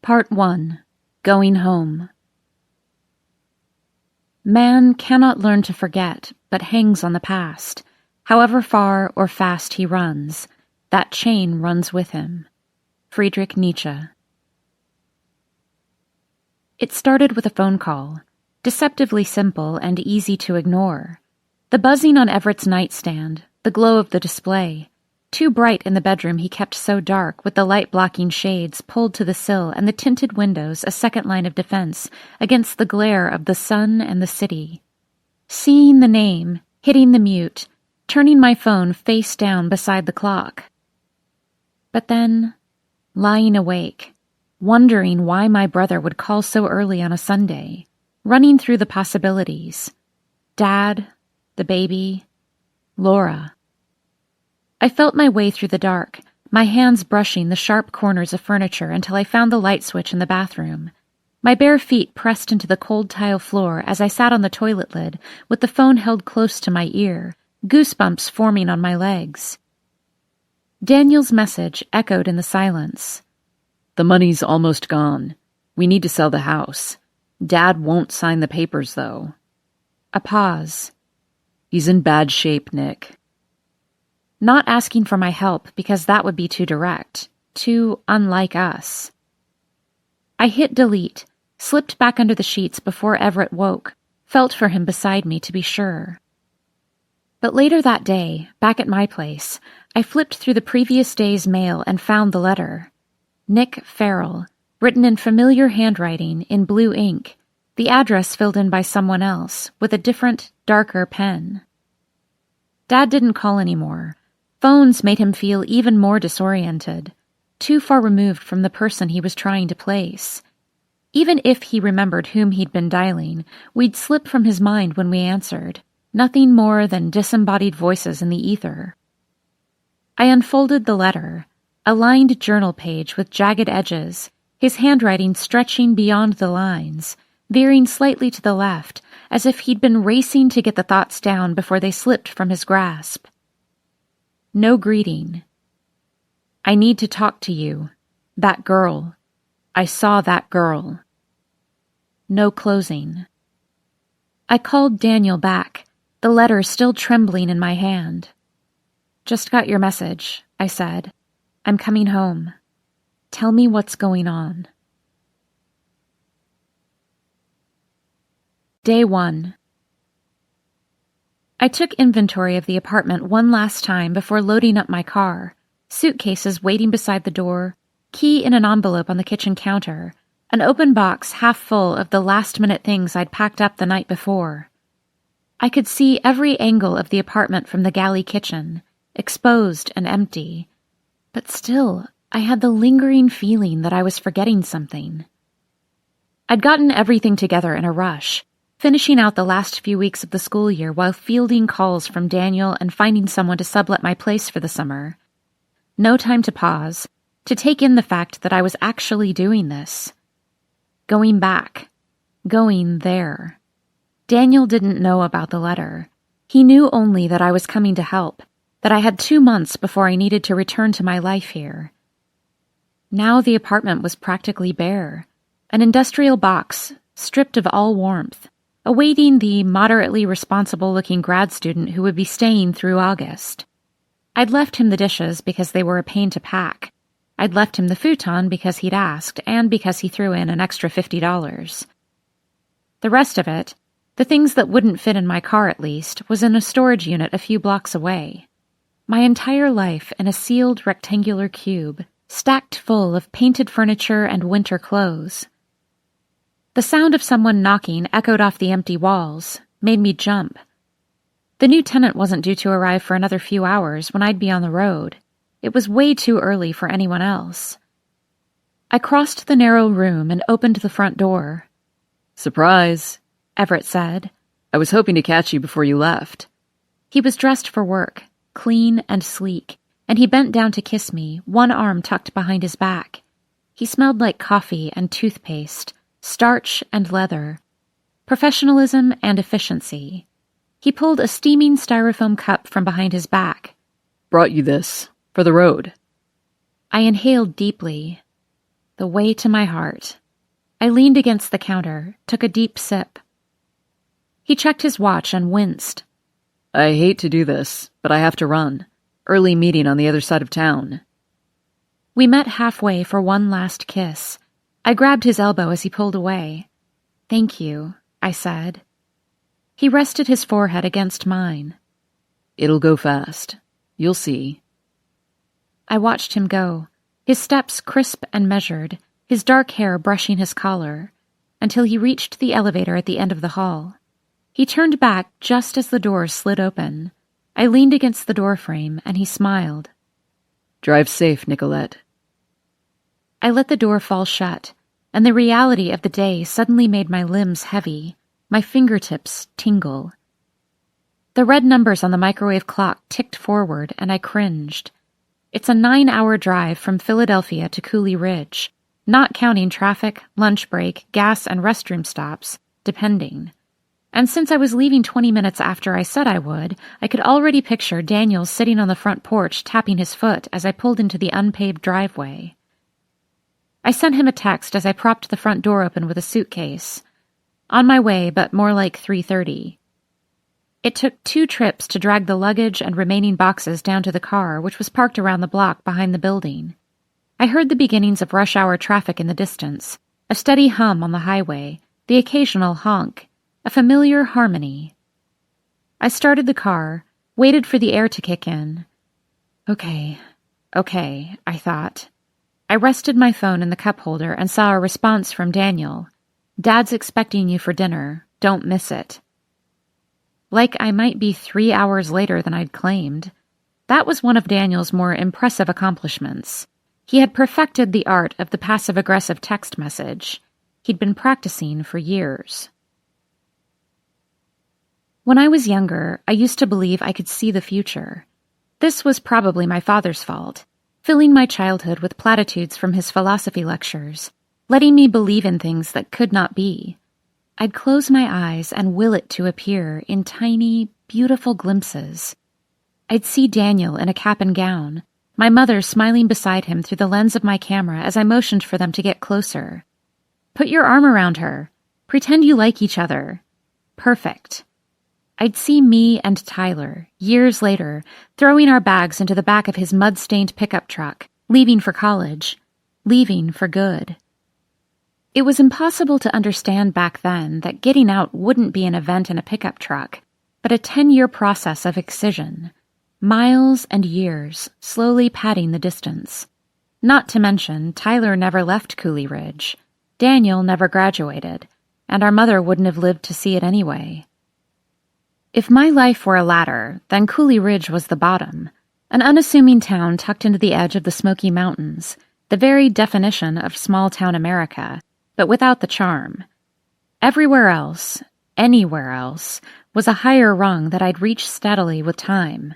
Part 1. Going Home. Man cannot learn to forget, but hangs on the past. However far or fast he runs, that chain runs with him. Friedrich Nietzsche. It started with a phone call, deceptively simple and easy to ignore. The buzzing on Everett's nightstand, the glow of the display, too bright in the bedroom he kept so dark with the light-blocking shades pulled to the sill and the tinted windows a second line of defense against the glare of the sun and the city. Seeing the name, hitting the mute, turning my phone face down beside the clock. But then, lying awake, wondering why my brother would call so early on a Sunday, running through the possibilities. Dad, the baby, Laura. I felt my way through the dark, my hands brushing the sharp corners of furniture until I found the light switch in the bathroom. My bare feet pressed into the cold tile floor as I sat on the toilet lid with the phone held close to my ear, goosebumps forming on my legs. Daniel's message echoed in the silence. The money's almost gone. We need to sell the house. Dad won't sign the papers, though. A pause. He's in bad shape, Nick. Not asking for my help because that would be too direct, too unlike us. I hit delete, slipped back under the sheets before Everett woke, felt for him beside me to be sure. But later that day, back at my place, I flipped through the previous day's mail and found the letter. Nick Farrell, written in familiar handwriting in blue ink, the address filled in by someone else with a different, darker pen. Dad didn't call anymore. Phones made him feel even more disoriented, too far removed from the person he was trying to place. Even if he remembered whom he'd been dialing, we'd slip from his mind when we answered, nothing more than disembodied voices in the ether. I unfolded the letter, a lined journal page with jagged edges, his handwriting stretching beyond the lines, veering slightly to the left, as if he'd been racing to get the thoughts down before they slipped from his grasp. No greeting. I need to talk to you. That girl. I saw that girl. No closing. I called Daniel back, the letter still trembling in my hand. Just got your message, I said. I'm coming home. Tell me what's going on. Day 1. I took inventory of the apartment one last time before loading up my car, suitcases waiting beside the door, key in an envelope on the kitchen counter, an open box half full of the last-minute things I'd packed up the night before. I could see every angle of the apartment from the galley kitchen, exposed and empty, but still I had the lingering feeling that I was forgetting something. I'd gotten everything together in a rush, finishing out the last few weeks of the school year while fielding calls from Daniel and finding someone to sublet my place for the summer. No time to pause, to take in the fact that I was actually doing this. Going back. Going there. Daniel didn't know about the letter. He knew only that I was coming to help, that I had 2 months before I needed to return to my life here. Now the apartment was practically bare, an industrial box, stripped of all warmth, awaiting the moderately responsible-looking grad student who would be staying through August. I'd left him the dishes because they were a pain to pack. I'd left him the futon because he'd asked, and because he threw in an extra $50. The rest of it, the things that wouldn't fit in my car at least, was in a storage unit a few blocks away. My entire life in a sealed rectangular cube, stacked full of painted furniture and winter clothes. The sound of someone knocking echoed off the empty walls, made me jump. The new tenant wasn't due to arrive for another few hours when I'd be on the road. It was way too early for anyone else. I crossed the narrow room and opened the front door. Surprise, Everett said. I was hoping to catch you before you left. He was dressed for work, clean and sleek, and he bent down to kiss me, one arm tucked behind his back. He smelled like coffee and toothpaste, starch and leather, professionalism and efficiency. He pulled a steaming styrofoam cup from behind his back. Brought you this, for the road. I inhaled deeply. the way to my heart. I leaned against the counter, took a deep sip. He checked his watch and winced. I hate to do this, but I have to run. Early meeting on the other side of town. We met halfway for one last kiss. I grabbed his elbow as he pulled away. Thank you, I said. He rested his forehead against mine. It'll go fast. You'll see. I watched him go, his steps crisp and measured, his dark hair brushing his collar, until he reached the elevator at the end of the hall. He turned back just as the door slid open. I leaned against the doorframe, and he smiled. Drive safe, Nicolette. I let the door fall shut, and the reality of the day suddenly made my limbs heavy, my fingertips tingle. The red numbers on the microwave clock ticked forward, and I cringed. It's a 9-hour drive from Philadelphia to Cooley Ridge, not counting traffic, lunch break, gas, and restroom stops, depending. And since I was leaving 20 minutes after I said I would, I could already picture Daniel sitting on the front porch tapping his foot as I pulled into the unpaved driveway. I sent him a text as I propped the front door open with a suitcase. On my way, but more like 3:30. It took 2 trips to drag the luggage and remaining boxes down to the car, which was parked around the block behind the building. I heard the beginnings of rush hour traffic in the distance, a steady hum on the highway, the occasional honk, a familiar harmony. I started the car, waited for the air to kick in. Okay, I thought. I rested my phone in the cup holder and saw a response from Daniel. Dad's expecting you for dinner. Don't miss it. Like I might be 3 hours later than I'd claimed. That was one of Daniel's more impressive accomplishments. He had perfected the art of the passive-aggressive text message. He'd been practicing for years. When I was younger, I used to believe I could see the future. This was probably my father's fault, filling my childhood with platitudes from his philosophy lectures, letting me believe in things that could not be. I'd close my eyes and will it to appear in tiny, beautiful glimpses. I'd see Daniel in a cap and gown, my mother smiling beside him through the lens of my camera as I motioned for them to get closer. Put your arm around her. Pretend you like each other. Perfect. I'd see me and Tyler, years later, throwing our bags into the back of his mud-stained pickup truck, leaving for college, leaving for good. It was impossible to understand back then that getting out wouldn't be an event in a pickup truck, but a 10-year process of excision, miles and years slowly padding the distance. Not to mention, Tyler never left Cooley Ridge, Daniel never graduated, and our mother wouldn't have lived to see it anyway. If my life were a ladder, then Cooley Ridge was the bottom, an unassuming town tucked into the edge of the Smoky Mountains, the very definition of small-town America, but without the charm. Everywhere else, anywhere else, was a higher rung that I'd reach steadily with time.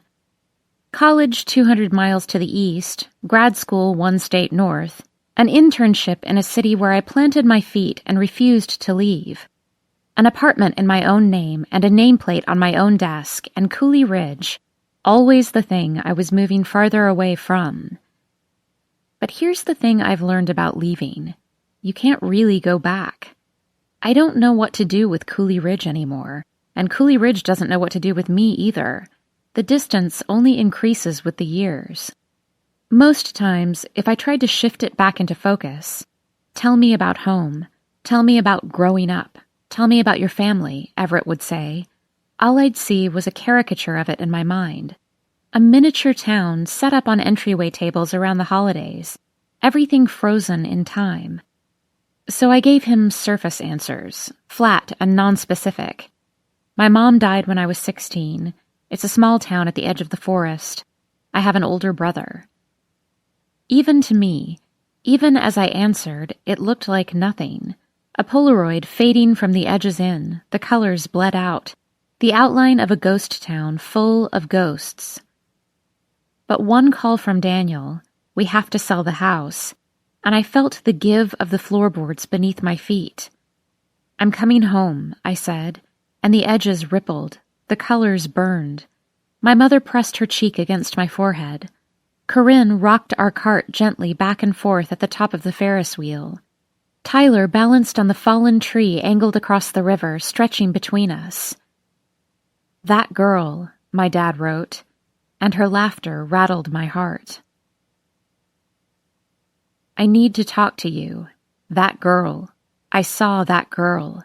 College 200 miles to the east, grad school 1 state north, an internship in a city where I planted my feet and refused to leave. An apartment in my own name and a nameplate on my own desk, and Cooley Ridge, always the thing I was moving farther away from. But here's the thing I've learned about leaving. You can't really go back. I don't know what to do with Cooley Ridge anymore, and Cooley Ridge doesn't know what to do with me either. The distance only increases with the years. Most times, if I tried to shift it back into focus, tell me about home, tell me about growing up, tell me about your family, Everett would say, all I'd see was a caricature of it in my mind. A miniature town set up on entryway tables around the holidays, everything frozen in time. So I gave him surface answers, flat and nonspecific. My mom died when I was 16. It's a small town at the edge of the forest. I have an older brother. Even to me, even as I answered, it looked like nothing. A Polaroid fading from the edges in, the colors bled out, the outline of a ghost town full of ghosts. But one call from Daniel, we have to sell the house, and I felt the give of the floorboards beneath my feet. I'm coming home, I said, and the edges rippled, the colors burned. My mother pressed her cheek against my forehead. Corinne rocked our cart gently back and forth at the top of the Ferris wheel. Tyler balanced on the fallen tree angled across the river, stretching between us. "That girl," my dad wrote, and her laughter rattled my heart. "I need to talk to you. That girl. I saw that girl."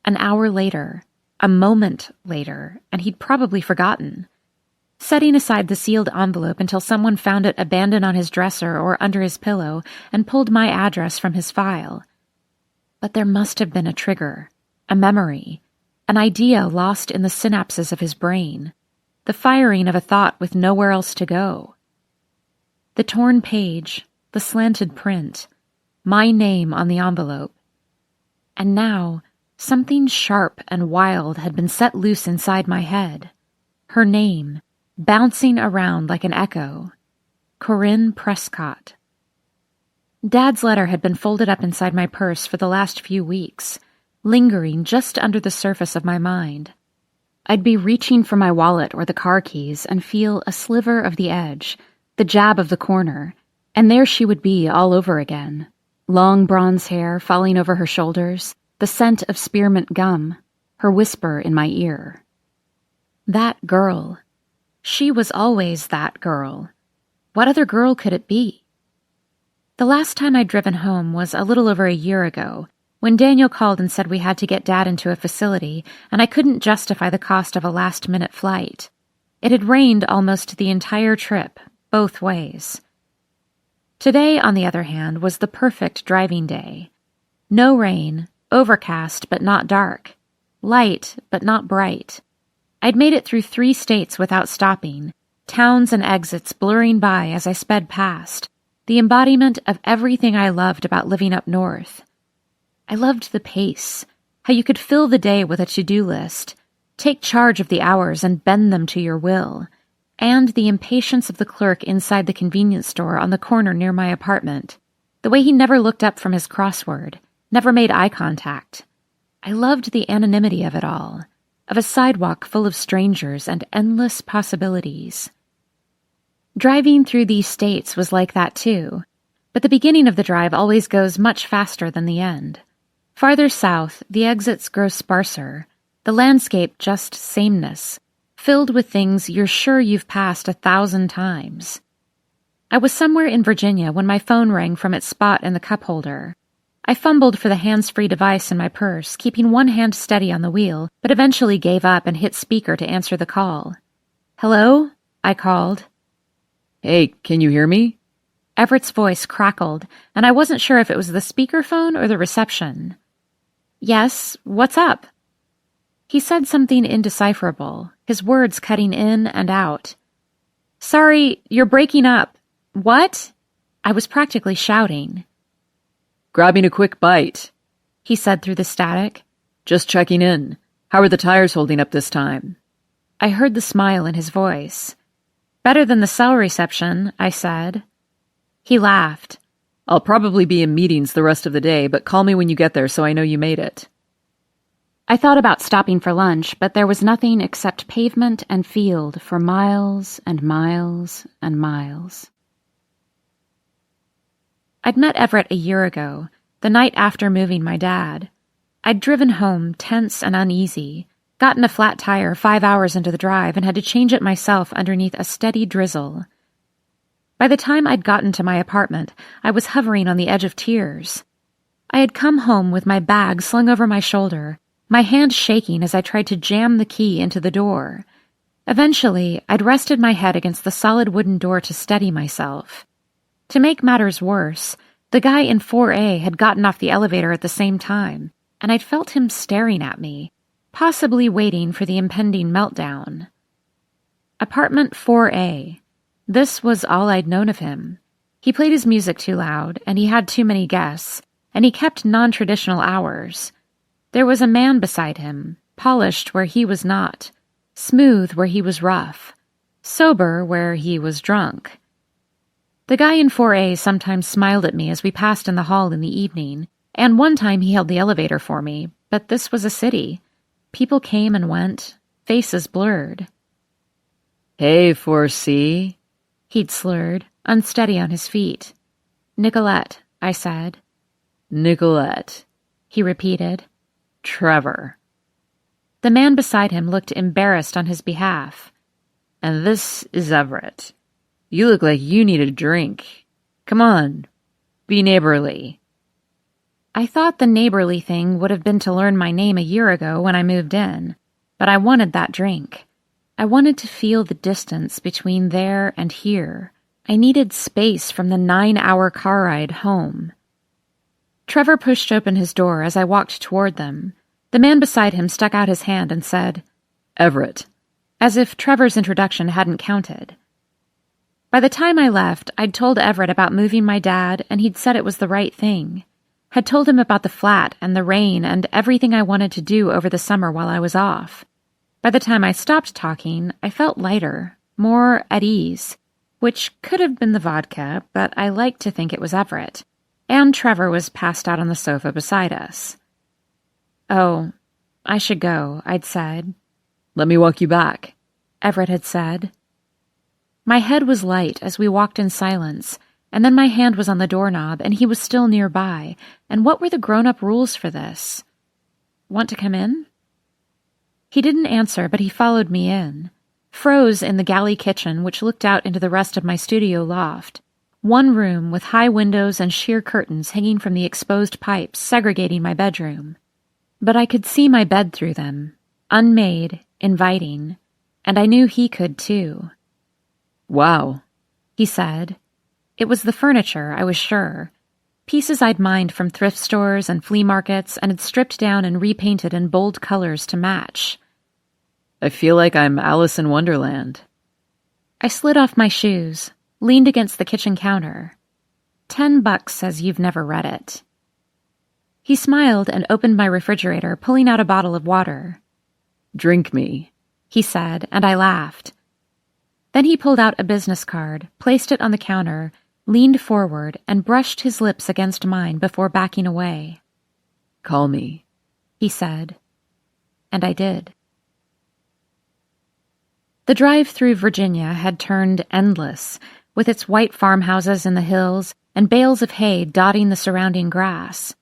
An hour later, a moment later, and he'd probably forgotten. Setting aside the sealed envelope until someone found it abandoned on his dresser or under his pillow and pulled my address from his file. But there must have been a trigger, a memory, an idea lost in the synapses of his brain, the firing of a thought with nowhere else to go. The torn page, the slanted print, my name on the envelope. And now, something sharp and wild had been set loose inside my head. Her name, bouncing around like an echo. Corinne Prescott. Dad's letter had been folded up inside my purse for the last few weeks, lingering just under the surface of my mind. I'd be reaching for my wallet or the car keys and feel a sliver of the edge, the jab of the corner, and there she would be all over again. Long bronze hair falling over her shoulders, the scent of spearmint gum, her whisper in my ear. That girl. She was always that girl. What other girl could it be? The last time I'd driven home was a little over a year ago, when Daniel called and said we had to get Dad into a facility, and I couldn't justify the cost of a last-minute flight. It had rained almost the entire trip, both ways. Today, on the other hand, was the perfect driving day. No rain, overcast but not dark, light but not bright. I'd made it through 3 states without stopping, towns and exits blurring by as I sped past, the embodiment of everything I loved about living up north. I loved the pace, how you could fill the day with a to-do list, take charge of the hours and bend them to your will, and the impatience of the clerk inside the convenience store on the corner near my apartment, the way he never looked up from his crossword, never made eye contact. I loved the anonymity of it all, of a sidewalk full of strangers and endless possibilities. Driving through these states was like that too, but the beginning of the drive always goes much faster than the end. Farther south, the exits grow sparser, the landscape just sameness, filled with things you're sure you've passed 1,000 times. I was somewhere in Virginia when my phone rang from its spot in the cup holder. I fumbled for the hands-free device in my purse, keeping one hand steady on the wheel, but eventually gave up and hit speaker to answer the call. "Hello?" I called. "Hey, can you hear me?" Everett's voice crackled, and I wasn't sure if it was the speakerphone or the reception. "Yes, what's up?" He said something indecipherable, his words cutting in and out. "Sorry, you're breaking up. What?" I was practically shouting. "Grabbing a quick bite," he said through the static. "Just checking in. How are the tires holding up this time?" I heard the smile in his voice. "Better than the cell reception," I said. He laughed. "I'll probably be in meetings the rest of the day, but call me when you get there so I know you made it." I thought about stopping for lunch, but there was nothing except pavement and field for miles and miles and miles. I'd met Everett a year ago, the night after moving my dad. I'd driven home tense and uneasy, gotten a flat tire 5 hours into the drive and had to change it myself underneath a steady drizzle. By the time I'd gotten to my apartment, I was hovering on the edge of tears. I had come home with my bag slung over my shoulder, my hand shaking as I tried to jam the key into the door. Eventually, I'd rested my head against the solid wooden door to steady myself. To make matters worse, the guy in 4A had gotten off the elevator at the same time, and I'd felt him staring at me, possibly waiting for the impending meltdown. Apartment 4A. This was all I'd known of him. He played his music too loud, and he had too many guests, and he kept non-traditional hours. There was a man beside him, polished where he was not, smooth where he was rough, sober where he was drunk. The guy in 4A sometimes smiled at me as we passed in the hall in the evening, and one time he held the elevator for me, but this was a city. People came and went, faces blurred. "Hey, 4C. He'd slurred, unsteady on his feet. Nicolette, I said. Nicolette, he repeated. Trevor. The man beside him looked embarrassed on his behalf. And this is Everett. You look like you need a drink. Come on, be neighborly. I thought the neighborly thing would have been to learn my name a year ago when I moved in, but I wanted that drink. I wanted to feel the distance between there and here. I needed space from the 9-hour car ride home. Trevor pushed open his door as I walked toward them. The man beside him stuck out his hand and said, Everett, as if Trevor's introduction hadn't counted. By the time I left, I'd told Everett about moving my dad, and he'd said it was the right thing. Had told him about the flat and the rain and everything I wanted to do over the summer while I was off. By the time I stopped talking, I felt lighter, more at ease, which could have been the vodka, but I liked to think it was Everett. And Trevor was passed out on the sofa beside us. Oh, I should go, I'd said. Let me walk you back, Everett had said. My head was light as we walked in silence, and then my hand was on the doorknob, and he was still nearby, and what were the grown-up rules for this? Want to come in? He didn't answer, but he followed me in. Froze in the galley kitchen, which looked out into the rest of my studio loft. One room with high windows and sheer curtains hanging from the exposed pipes segregating my bedroom. But I could see my bed through them, unmade, inviting, and I knew he could too. Wow, he said. It was the furniture, I was sure. Pieces I'd mined from thrift stores and flea markets and had stripped down and repainted in bold colors to match. I feel like I'm Alice in Wonderland. I slid off my shoes, leaned against the kitchen counter. $10 says you've never read it. He smiled and opened my refrigerator, pulling out a bottle of water. Drink me, he said, and I laughed. Then he pulled out a business card, placed it on the counter, leaned forward, and brushed his lips against mine before backing away. Call me, he said. And I did. The drive through Virginia had turned endless, with its white farmhouses in the hills and bales of hay dotting the surrounding grass.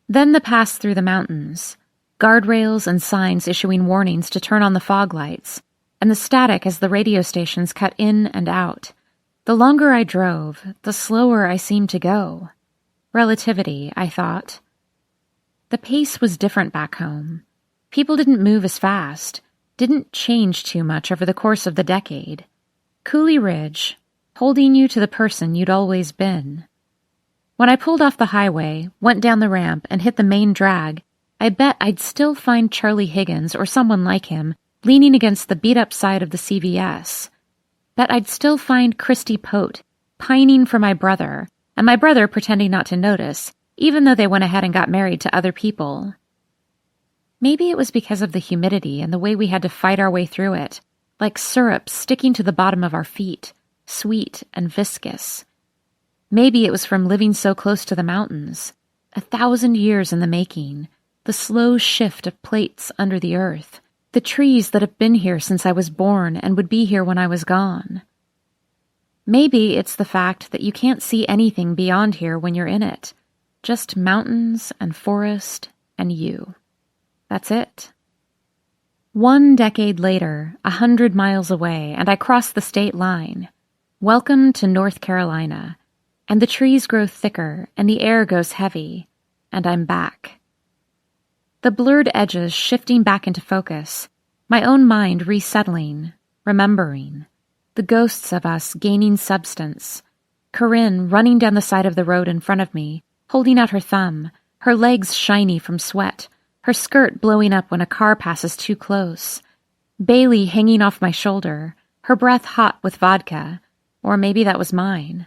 Then the pass through the mountains, guardrails and signs issuing warnings to turn on the fog lights, and the static as the radio stations cut in and out. The longer I drove, the slower I seemed to go. Relativity, I thought. The pace was different back home. People didn't move as fast, didn't change too much over the course of the decade. Cooley Ridge, holding you to the person you'd always been. When I pulled off the highway, went down the ramp, and hit the main drag, I bet I'd still find Charlie Higgins or someone like him leaning against the beat-up side of the CVS. Bet I'd still find Christy Pote, pining for my brother, and my brother pretending not to notice, even though they went ahead and got married to other people. Maybe it was because of the humidity and the way we had to fight our way through it, like syrup sticking to the bottom of our feet, sweet and viscous. Maybe it was from living so close to the mountains, 1,000 years in the making, the slow shift of plates under the earth, the trees that have been here since I was born and would be here when I was gone. Maybe it's the fact that you can't see anything beyond here when you're in it, just mountains and forest and you. That's it. 1 decade later, 100 miles away, and I cross the state line. Welcome to North Carolina. And the trees grow thicker, and the air goes heavy, and I'm back. The blurred edges shifting back into focus, my own mind resettling, remembering. The ghosts of us gaining substance. Corinne running down the side of the road in front of me, holding out her thumb, her legs shiny from sweat, her skirt blowing up when a car passes too close. Bailey hanging off my shoulder, her breath hot with vodka, or maybe that was mine.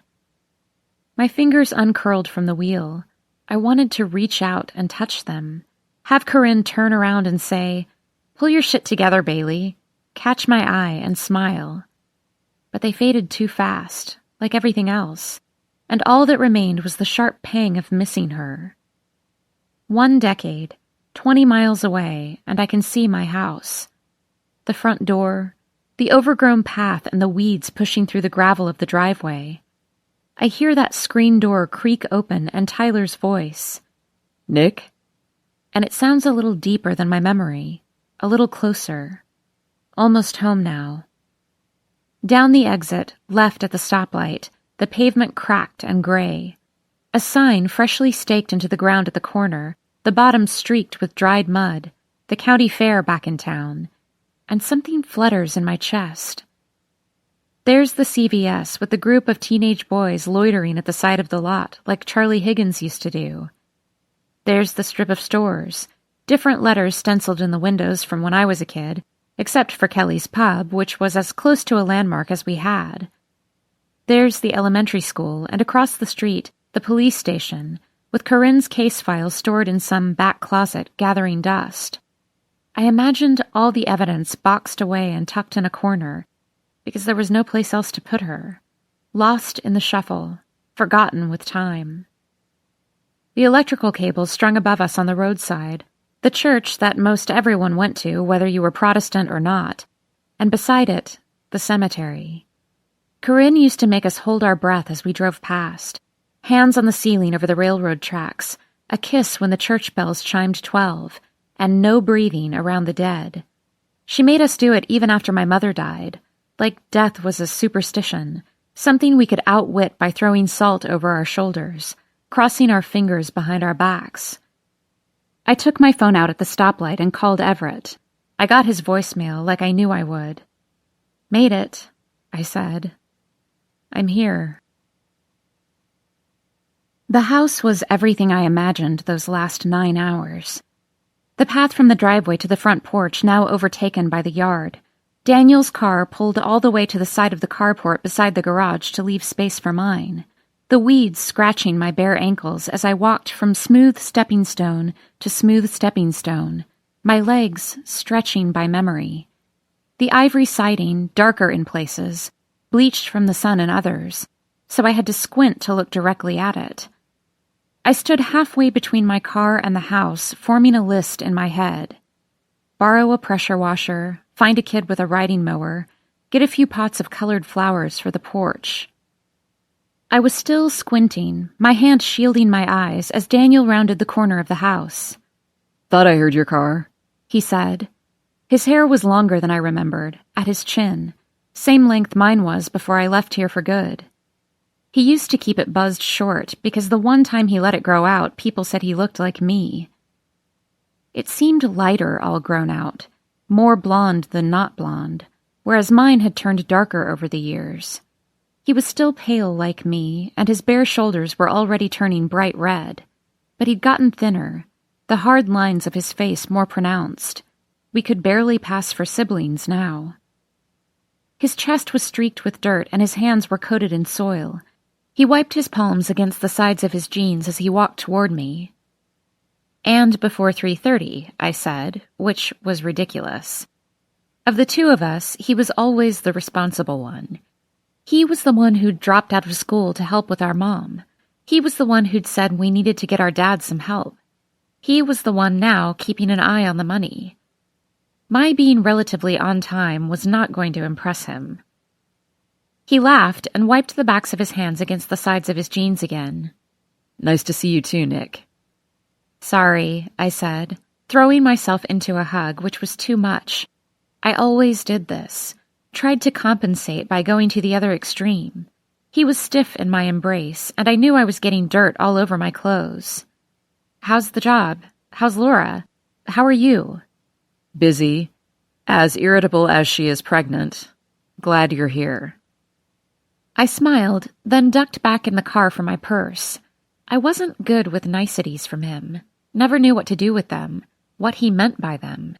My fingers uncurled from the wheel. I wanted to reach out and touch them. Have Corinne turn around and say, "Pull your shit together, Bailey." Catch my eye and smile. But they faded too fast, like everything else, and all that remained was the sharp pang of missing her. 1 decade, 20 miles away, and I can see my house. The front door, the overgrown path and the weeds pushing through the gravel of the driveway. I hear that screen door creak open and Tyler's voice. Nick? And it sounds a little deeper than my memory, a little closer. Almost home now. Down the exit, left at the stoplight, the pavement cracked and gray. A sign freshly staked into the ground at the corner, the bottom streaked with dried mud, the county fair back in town, and something flutters in my chest. There's the CVS with the group of teenage boys loitering at the side of the lot like Charlie Higgins used to do. There's the strip of stores, different letters stenciled in the windows from when I was a kid, except for Kelly's Pub, which was as close to a landmark as we had. There's the elementary school, and across the street, the police station, with Corinne's case file stored in some back closet gathering dust. I imagined all the evidence boxed away and tucked in a corner, because there was no place else to put her, lost in the shuffle, forgotten with time. The electrical cables strung above us on the roadside, the church that most everyone went to, whether you were Protestant or not, and beside it, the cemetery. Corinne used to make us hold our breath as we drove past, hands on the ceiling over the railroad tracks, a kiss when the church bells chimed 12, and no breathing around the dead. She made us do it even after my mother died, like death was a superstition, something we could outwit by throwing salt over our shoulders, crossing our fingers behind our backs. I took my phone out at the stoplight and called Everett. I got his voicemail like I knew I would. "Made it," I said. "I'm here." The house was everything I imagined those last 9 hours. The path from the driveway to the front porch now overtaken by the yard. Daniel's car pulled all the way to the side of the carport beside the garage to leave space for mine. The weeds scratching my bare ankles as I walked from smooth stepping stone to smooth stepping stone, my legs stretching by memory. The ivory siding, darker in places, bleached from the sun in others, so I had to squint to look directly at it. I stood halfway between my car and the house, forming a list in my head. Borrow a pressure washer, find a kid with a riding mower, get a few pots of colored flowers for the porch. I was still squinting, my hand shielding my eyes as Daniel rounded the corner of the house. "Thought I heard your car," he said. His hair was longer than I remembered, at his chin, same length mine was before I left here for good. He used to keep it buzzed short because the one time he let it grow out, people said he looked like me. It seemed lighter all grown out, more blonde than not blonde, whereas mine had turned darker over the years. He was still pale like me, and his bare shoulders were already turning bright red, but he'd gotten thinner, the hard lines of his face more pronounced. We could barely pass for siblings now. His chest was streaked with dirt, and his hands were coated in soil. He wiped his palms against the sides of his jeans as he walked toward me. "And before 3:30, I said, which was ridiculous. Of the two of us, he was always the responsible one. He was the one who'd dropped out of school to help with our mom. He was the one who'd said we needed to get our dad some help. He was the one now keeping an eye on the money. My being relatively on time was not going to impress him. He laughed and wiped the backs of his hands against the sides of his jeans again. "Nice to see you too, Nick." "Sorry," I said, throwing myself into a hug, which was too much. I always did this, tried to compensate by going to the other extreme. He was stiff in my embrace, and I knew I was getting dirt all over my clothes. "How's the job? How's Laura? How are you?" "Busy. As irritable as she is pregnant. Glad you're here." I smiled, then ducked back in the car for my purse. I wasn't good with niceties from him, never knew what to do with them, what he meant by them.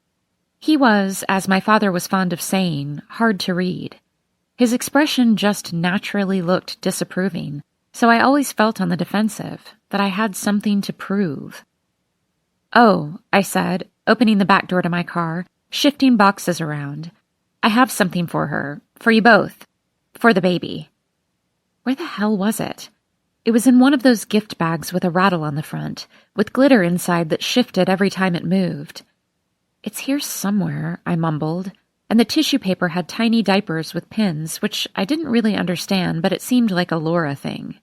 He was, as my father was fond of saying, hard to read. His expression just naturally looked disapproving, so I always felt on the defensive, that I had something to prove. "Oh," I said, opening the back door to my car, shifting boxes around. "I have something for her, for you both, for the baby." Where the hell was it? It was in one of those gift bags with a rattle on the front, with glitter inside that shifted every time it moved. "It's here somewhere," I mumbled. and the tissue paper had tiny diapers with pins, which I didn't really understand, but it seemed like a Laura thing.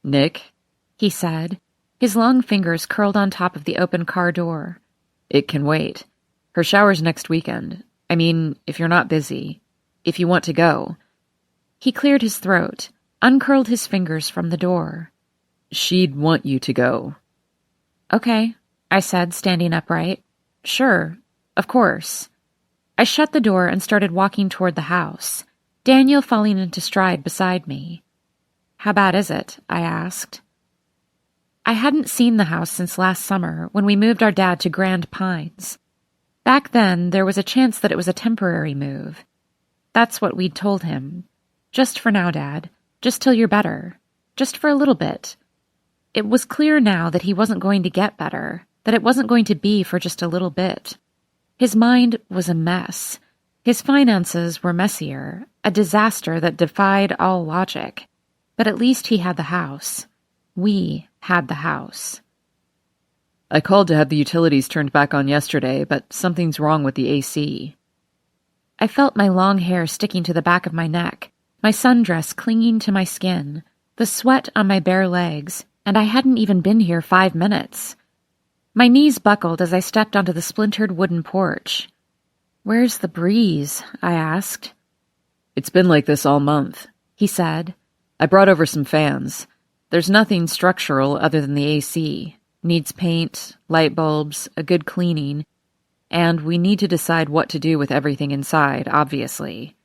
"Nick," he said, his long fingers curled on top of the open car door. "It can wait. Her shower's next weekend. I mean, if you're not busy. If you want to go." He cleared his throat, uncurled his fingers from the door. "She'd want you to go." "Okay," I said, standing upright. "Sure, of course." I shut the door and started walking toward the house, Daniel falling into stride beside me. "How bad is it?" I asked. I hadn't seen the house since last summer when we moved our dad to Grand Pines. Back then, there was a chance that it was a temporary move. That's what we'd told him. "Just for now, Dad. Just till you're better. Just for a little bit." It was clear now that he wasn't going to get better, that it wasn't going to be for just a little bit. His mind was a mess. His finances were messier, a disaster that defied all logic. But at least he had the house. We had the house. "I called to have the utilities turned back on yesterday, but something's wrong with the AC." I felt my long hair sticking to the back of my neck, my sundress clinging to my skin, the sweat on my bare legs, and I hadn't even been here 5 minutes. My knees buckled as I stepped onto the splintered wooden porch. "Where's the breeze?" I asked. "It's been like this all month," he said. "I brought over some fans. There's nothing structural other than the AC. Needs paint, light bulbs, a good cleaning, and we need to decide what to do with everything inside, obviously.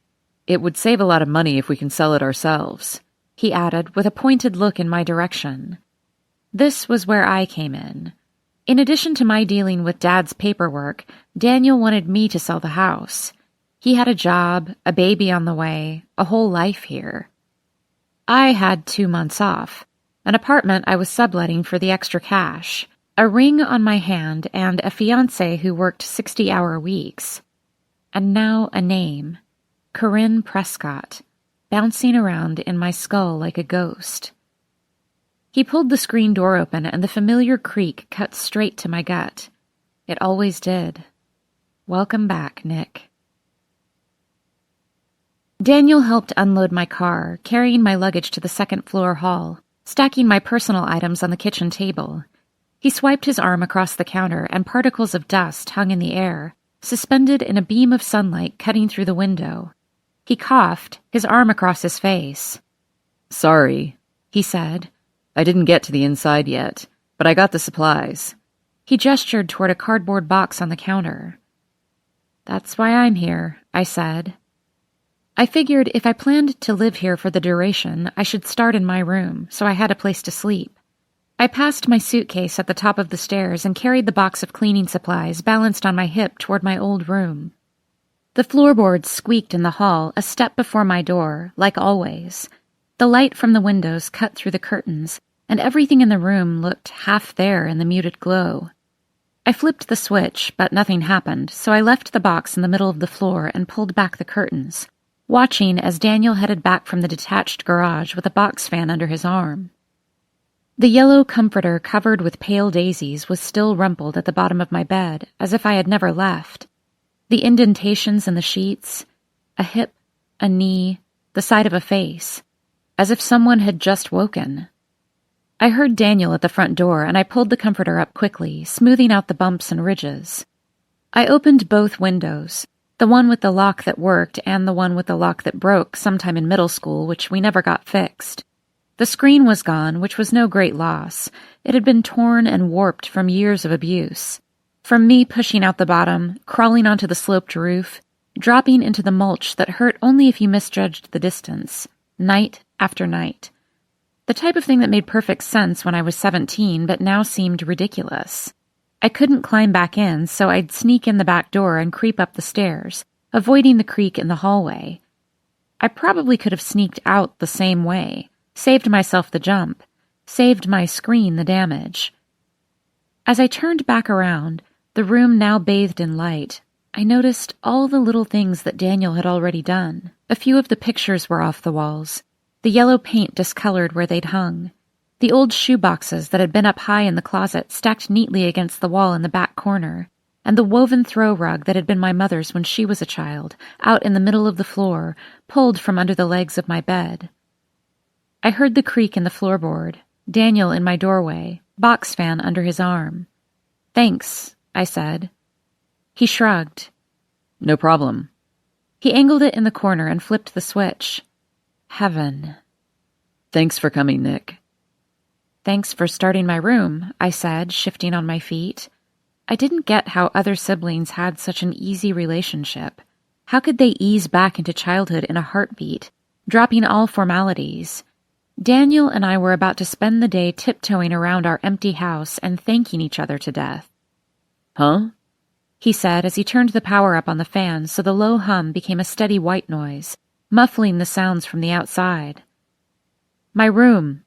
It would save a lot of money if we can sell it ourselves," he added with a pointed look in my direction. This was where I came in. In addition to my dealing with Dad's paperwork, Daniel wanted me to sell the house. He had a job, a baby on the way, a whole life here. I had 2 months off, an apartment I was subletting for the extra cash, a ring on my hand, and a fiancé who worked 60-hour weeks. And now a name, Corinne Prescott, bouncing around in my skull like a ghost. He pulled the screen door open, and the familiar creak cut straight to my gut. It always did. "Welcome back, Nick." Daniel helped unload my car, carrying my luggage to the second-floor hall, stacking my personal items on the kitchen table. He swiped his arm across the counter, and particles of dust hung in the air, suspended in a beam of sunlight cutting through the window. He coughed, his arm across his face. "Sorry," he said. "I didn't get to the inside yet, but I got the supplies." He gestured toward a cardboard box on the counter. "That's why I'm here," I said. I figured if I planned to live here for the duration, I should start in my room, so I had a place to sleep. I passed my suitcase at the top of the stairs and carried the box of cleaning supplies balanced on my hip toward my old room. The floorboards squeaked in the hall a step before my door, like always. The light from the windows cut through the curtains, and everything in the room looked half there in the muted glow. I flipped the switch, but nothing happened, so I left the box in the middle of the floor and pulled back the curtains, watching as Daniel headed back from the detached garage with a box fan under his arm. The yellow comforter covered with pale daisies was still rumpled at the bottom of my bed, as if I had never left. The indentations in the sheets, a hip, a knee, the side of a face, as if someone had just woken. I heard Daniel at the front door, and I pulled the comforter up quickly, smoothing out the bumps and ridges. I opened both windows, the one with the lock that worked and the one with the lock that broke sometime in middle school, which we never got fixed. The screen was gone, which was no great loss. It had been torn and warped from years of abuse. From me pushing out the bottom, crawling onto the sloped roof, dropping into the mulch that hurt only if you misjudged the distance, night after night. The type of thing that made perfect sense when I was 17, but now seemed ridiculous. I couldn't climb back in, so I'd sneak in the back door and creep up the stairs, avoiding the creak in the hallway. I probably could have sneaked out the same way, saved myself the jump, saved my screen the damage. As I turned back around, the room now bathed in light, I noticed all the little things that Daniel had already done. A few of the pictures were off the walls, the yellow paint discolored where they'd hung, the old shoe boxes that had been up high in the closet stacked neatly against the wall in the back corner, and the woven throw rug that had been my mother's when she was a child, out in the middle of the floor, pulled from under the legs of my bed. I heard the creak in the floorboard, Daniel in my doorway, box fan under his arm. "Thanks," I said. He shrugged. "No problem." He angled it in the corner and flipped the switch. Heaven. "Thanks for coming, Nick." "Thanks for starting my room," I said, shifting on my feet. I didn't get how other siblings had such an easy relationship. How could they ease back into childhood in a heartbeat, dropping all formalities? Daniel and I were about to spend the day tiptoeing around our empty house and thanking each other to death. "Huh?" he said as he turned the power up on the fan so the low hum became a steady white noise, muffling the sounds from the outside. "My room."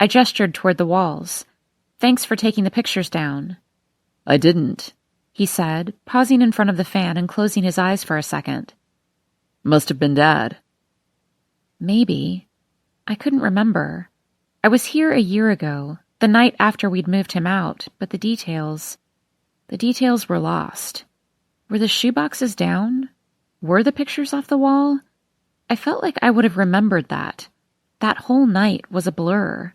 I gestured toward the walls. "Thanks for taking the pictures down." "I didn't," he said, pausing in front of the fan and closing his eyes for a second. "Must have been Dad." Maybe. I couldn't remember. I was here a year ago, the night after we'd moved him out, but the details were lost. Were the shoeboxes down? Were the pictures off the wall? I felt like I would have remembered that. That whole night was a blur.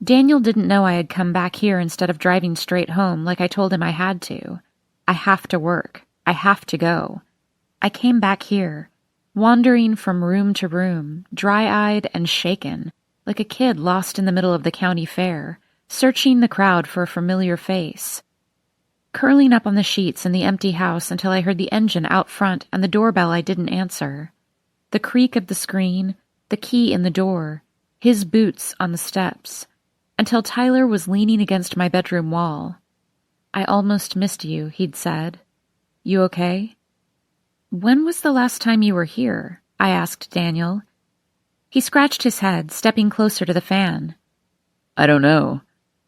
Daniel didn't know I had come back here instead of driving straight home like I told him I had to. I have to work. I have to go. I came back here, wandering from room to room, dry-eyed and shaken, like a kid lost in the middle of the county fair, searching the crowd for a familiar face. Curling up on the sheets in the empty house until I heard the engine out front and the doorbell I didn't answer. The creak of the screen, the key in the door, his boots on the steps, until Tyler was leaning against my bedroom wall. "I almost missed you," he'd said. "You okay?" "When was the last time you were here?" I asked Daniel. He scratched his head, stepping closer to the fan. "I don't know.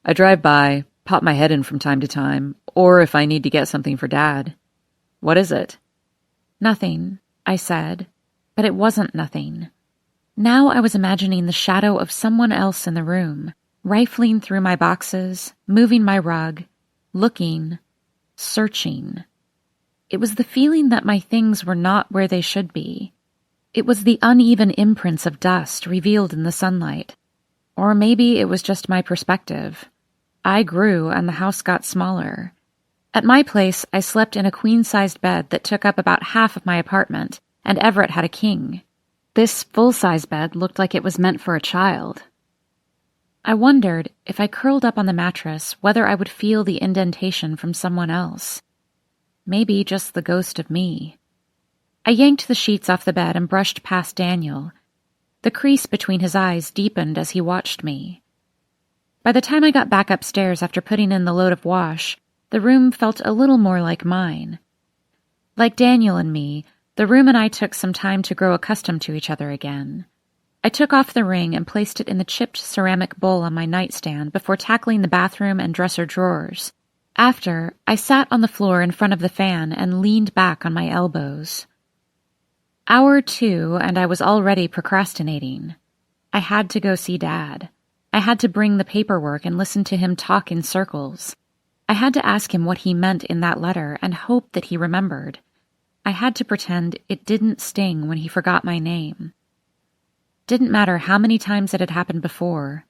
I drive by, pop my head in from time to time, or if I need to get something for Dad. What is it?" "Nothing," I said, but it wasn't nothing. Now I was imagining the shadow of someone else in the room, rifling through my boxes, moving my rug, looking, searching. It was the feeling that my things were not where they should be. It was the uneven imprints of dust revealed in the sunlight. Or maybe it was just my perspective. I grew and the house got smaller. At my place, I slept in a queen-sized bed that took up about half of my apartment, and Everett had a king. This full-size bed looked like it was meant for a child. I wondered, if I curled up on the mattress, whether I would feel the indentation from someone else. Maybe just the ghost of me. I yanked the sheets off the bed and brushed past Daniel. The crease between his eyes deepened as he watched me. By the time I got back upstairs after putting in the load of wash, the room felt a little more like mine. Like Daniel and me, the room and I took some time to grow accustomed to each other again. I took off the ring and placed it in the chipped ceramic bowl on my nightstand before tackling the bathroom and dresser drawers. After, I sat on the floor in front of the fan and leaned back on my elbows. Hour 2, and I was already procrastinating. I had to go see Dad. I had to bring the paperwork and listen to him talk in circles. I had to ask him what he meant in that letter and hope that he remembered. I had to pretend it didn't sting when he forgot my name. Didn't matter how many times it had happened before.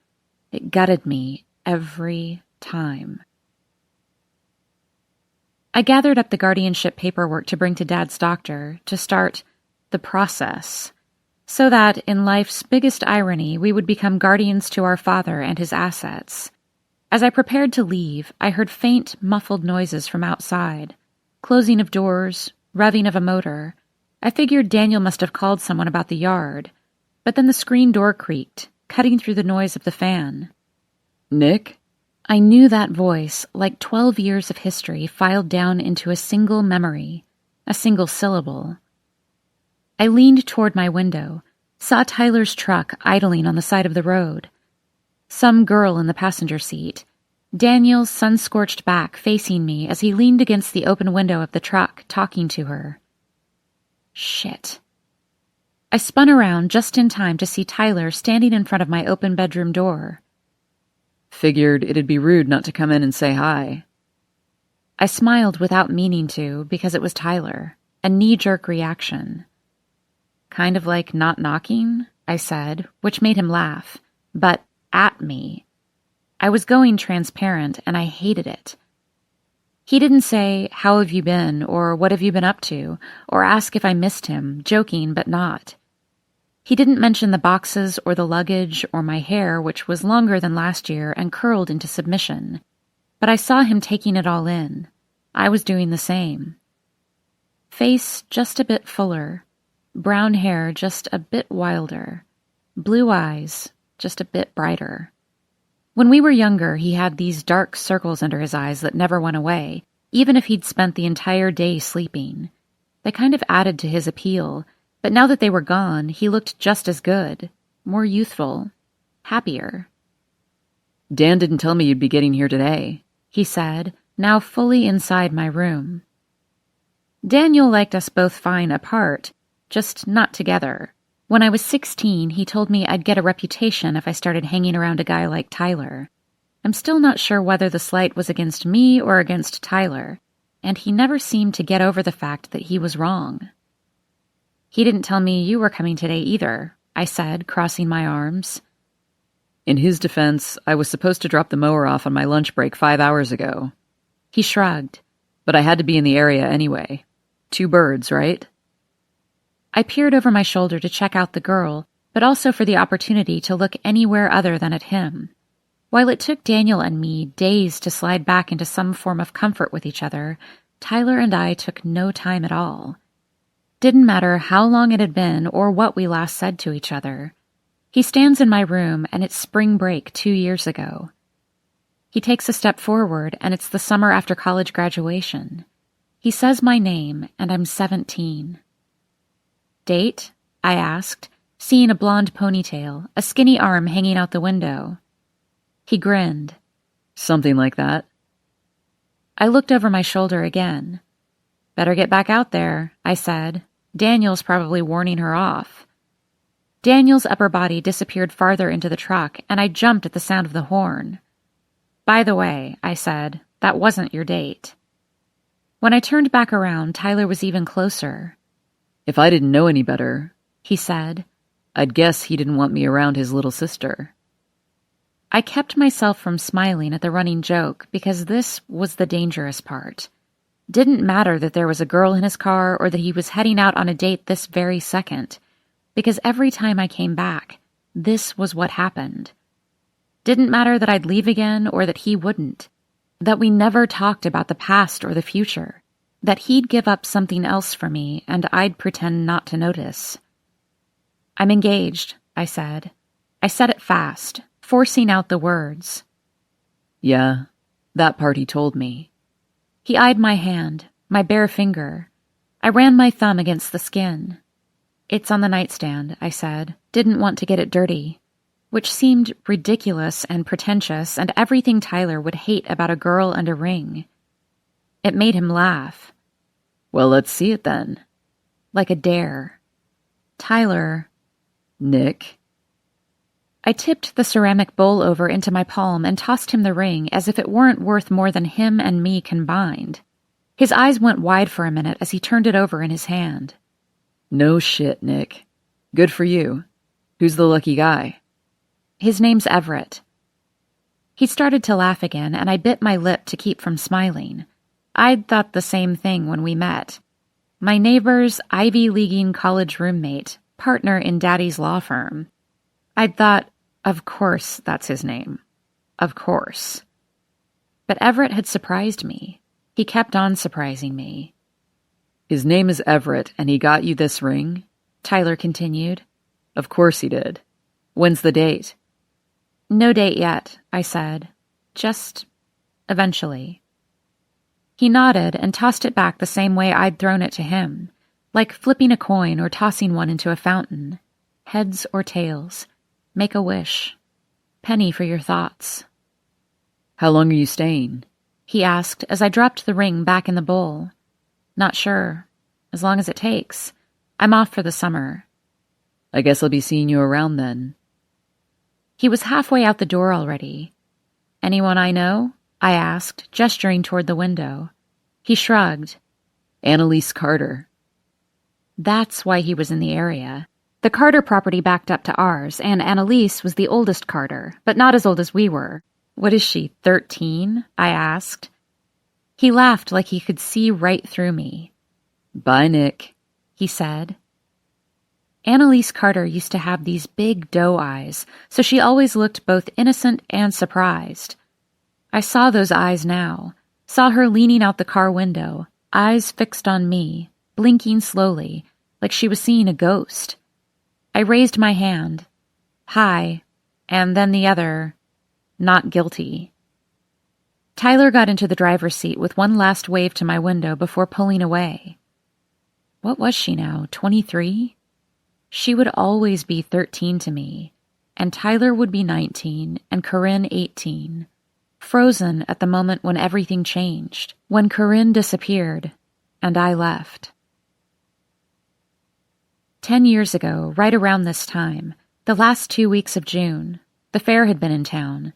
It gutted me every time. I gathered up the guardianship paperwork to bring to Dad's doctor to start the process, so that, in life's biggest irony, we would become guardians to our father and his assets. As I prepared to leave, I heard faint, muffled noises from outside, closing of doors, revving of a motor. I figured Daniel must have called someone about the yard, but then the screen door creaked, cutting through the noise of the fan. "Nick?" I knew that voice, like 12 years of history filed down into a single memory, a single syllable. I leaned toward my window, saw Tyler's truck idling on the side of the road. Some girl in the passenger seat, Daniel's sun-scorched back facing me as he leaned against the open window of the truck, talking to her. Shit. I spun around just in time to see Tyler standing in front of my open bedroom door. "Figured it'd be rude not to come in and say hi." I smiled without meaning to because it was Tyler, a knee-jerk reaction. Kind of like not knocking, I said, which made him laugh, but at me. I was going transparent, and I hated it. He didn't say, "How have you been?" or "What have you been up to?" or ask if I missed him, joking but not. He didn't mention the boxes or the luggage or my hair, which was longer than last year and curled into submission. But I saw him taking it all in. I was doing the same. Face just a bit fuller. Brown hair just a bit wilder. Blue eyes just a bit brighter. When we were younger, he had these dark circles under his eyes that never went away, even if he'd spent the entire day sleeping. They kind of added to his appeal, but now that they were gone, he looked just as good, more youthful, happier. Dan didn't tell me you'd be getting here today, he said, now fully inside my room. Daniel liked us both fine apart, just not together. When I was 16, he told me I'd get a reputation if I started hanging around a guy like Tyler. I'm still not sure whether the slight was against me or against Tyler, and he never seemed to get over the fact that he was wrong. He didn't tell me you were coming today either, I said, crossing my arms. In his defense, I was supposed to drop the mower off on my lunch break 5 hours ago. He shrugged. But I had to be in the area anyway. 2 birds, right? I peered over my shoulder to check out the girl, but also for the opportunity to look anywhere other than at him. While it took Daniel and me days to slide back into some form of comfort with each other, Tyler and I took no time at all. Didn't matter how long it had been or what we last said to each other. He stands in my room, and it's spring break 2 years ago. He takes a step forward, and it's the summer after college graduation. He says my name, and I'm 17. Date? I asked, seeing a blonde ponytail, a skinny arm hanging out the window. He grinned. Something like that. I looked over my shoulder again. Better get back out there, I said. Daniel's probably warning her off. Daniel's upper body disappeared farther into the truck, and I jumped at the sound of the horn. By the way, I said, that wasn't your date. When I turned back around, Tyler was even closer. If I didn't know any better, he said, I'd guess he didn't want me around his little sister. I kept myself from smiling at the running joke because this was the dangerous part. Didn't matter that there was a girl in his car or that he was heading out on a date this very second, because every time I came back, this was what happened. Didn't matter that I'd leave again or that he wouldn't, that we never talked about the past or the future, that he'd give up something else for me and I'd pretend not to notice. I'm engaged, I said. I said it fast, forcing out the words. Yeah, that part he told me. He eyed my hand, my bare finger. I ran my thumb against the skin. It's on the nightstand, I said. Didn't want to get it dirty. Which seemed ridiculous and pretentious and everything Tyler would hate about a girl and a ring. It made him laugh. Well, let's see it then. Like a dare. Tyler. Nick. I tipped the ceramic bowl over into my palm and tossed him the ring as if it weren't worth more than him and me combined. His eyes went wide for a minute as he turned it over in his hand. No shit, Nick. Good for you. Who's the lucky guy? His name's Everett. He started to laugh again, and I bit my lip to keep from smiling. I'd thought the same thing when we met. My neighbor's Ivy Leaguing college roommate, partner in Daddy's law firm. I'd thought, of course that's his name. Of course. But Everett had surprised me. He kept on surprising me. His name is Everett, and he got you this ring? Tyler continued. Of course he did. When's the date? No date yet, I said. Just eventually. He nodded and tossed it back the same way I'd thrown it to him, like flipping a coin or tossing one into a fountain. Heads or tails. Make a wish. Penny for your thoughts. How long are you staying? He asked as I dropped the ring back in the bowl. Not sure. As long as it takes. I'm off for the summer. I guess I'll be seeing you around then. He was halfway out the door already. Anyone I know? I asked, gesturing toward the window. He shrugged. Annalise Carter. That's why he was in the area. The Carter property backed up to ours, and Annalise was the oldest Carter, but not as old as we were. What is she, 13? I asked. He laughed like he could see right through me. Bye, Nick, he said. Annalise Carter used to have these big doe eyes, so she always looked both innocent and surprised. I saw those eyes now, saw her leaning out the car window, eyes fixed on me, blinking slowly, like she was seeing a ghost. I raised my hand, high, and then the other, not guilty. Tyler got into the driver's seat with one last wave to my window before pulling away. What was she now, 23? She would always be 13 to me, and Tyler would be 19 and Corinne 18, frozen at the moment when everything changed, when Corinne disappeared and I left. 10 years ago, right around this time, the last 2 weeks of June, the fair had been in town.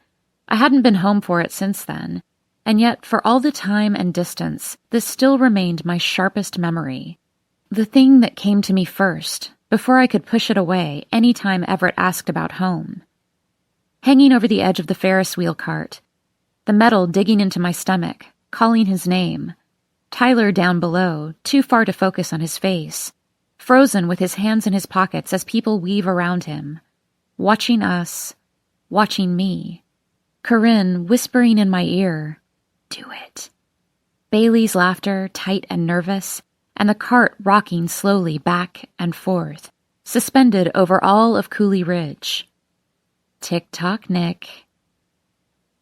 I hadn't been home for it since then, and yet for all the time and distance, this still remained my sharpest memory. The thing that came to me first, before I could push it away any time Everett asked about home. Hanging over the edge of the Ferris wheel cart, the metal digging into my stomach, calling his name. Tyler down below, too far to focus on his face, frozen with his hands in his pockets as people weave around him, watching us, watching me. Corinne whispering in my ear, "Do it." Bailey's laughter, tight and nervous, and the cart rocking slowly back and forth, suspended over all of Cooley Ridge. Tick-tock, Nick.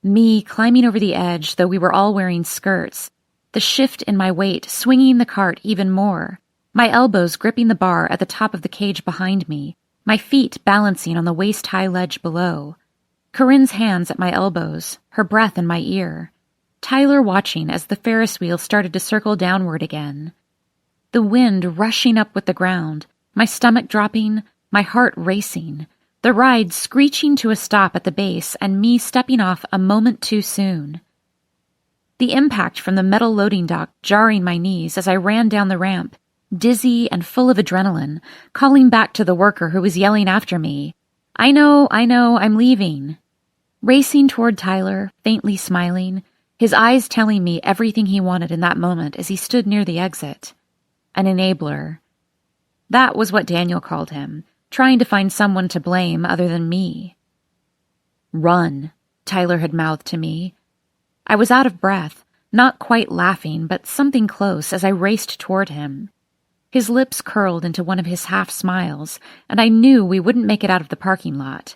Me climbing over the edge, though we were all wearing skirts, the shift in my weight swinging the cart even more, my elbows gripping the bar at the top of the cage behind me, my feet balancing on the waist-high ledge below. Corinne's hands at my elbows, her breath in my ear. Tyler watching as the Ferris wheel started to circle downward again. The wind rushing up with the ground, my stomach dropping, my heart racing, the ride screeching to a stop at the base and me stepping off a moment too soon. The impact from the metal loading dock jarring my knees as I ran down the ramp, dizzy and full of adrenaline, calling back to the worker who was yelling after me, I know, I'm leaving." Racing toward Tyler, faintly smiling, his eyes telling me everything he wanted in that moment as he stood near the exit. An enabler. That was what Daniel called him, trying to find someone to blame other than me. "Run," Tyler had mouthed to me. I was out of breath, not quite laughing, but something close as I raced toward him. His lips curled into one of his half-smiles, and I knew we wouldn't make it out of the parking lot.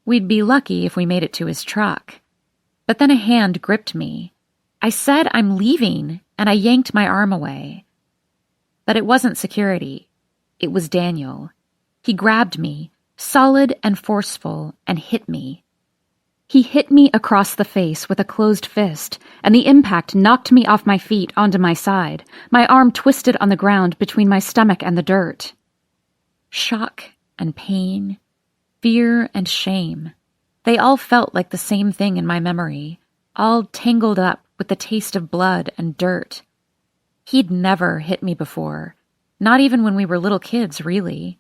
We'd be lucky if we made it to his truck. But then a hand gripped me. I said, "I'm leaving," and I yanked my arm away. But it wasn't security. It was Daniel. He grabbed me, solid and forceful, and hit me. He hit me across the face with a closed fist, and the impact knocked me off my feet onto my side, my arm twisted on the ground between my stomach and the dirt. Shock and pain, fear and shame. They all felt like the same thing in my memory, all tangled up with the taste of blood and dirt. He'd never hit me before, not even when we were little kids, really.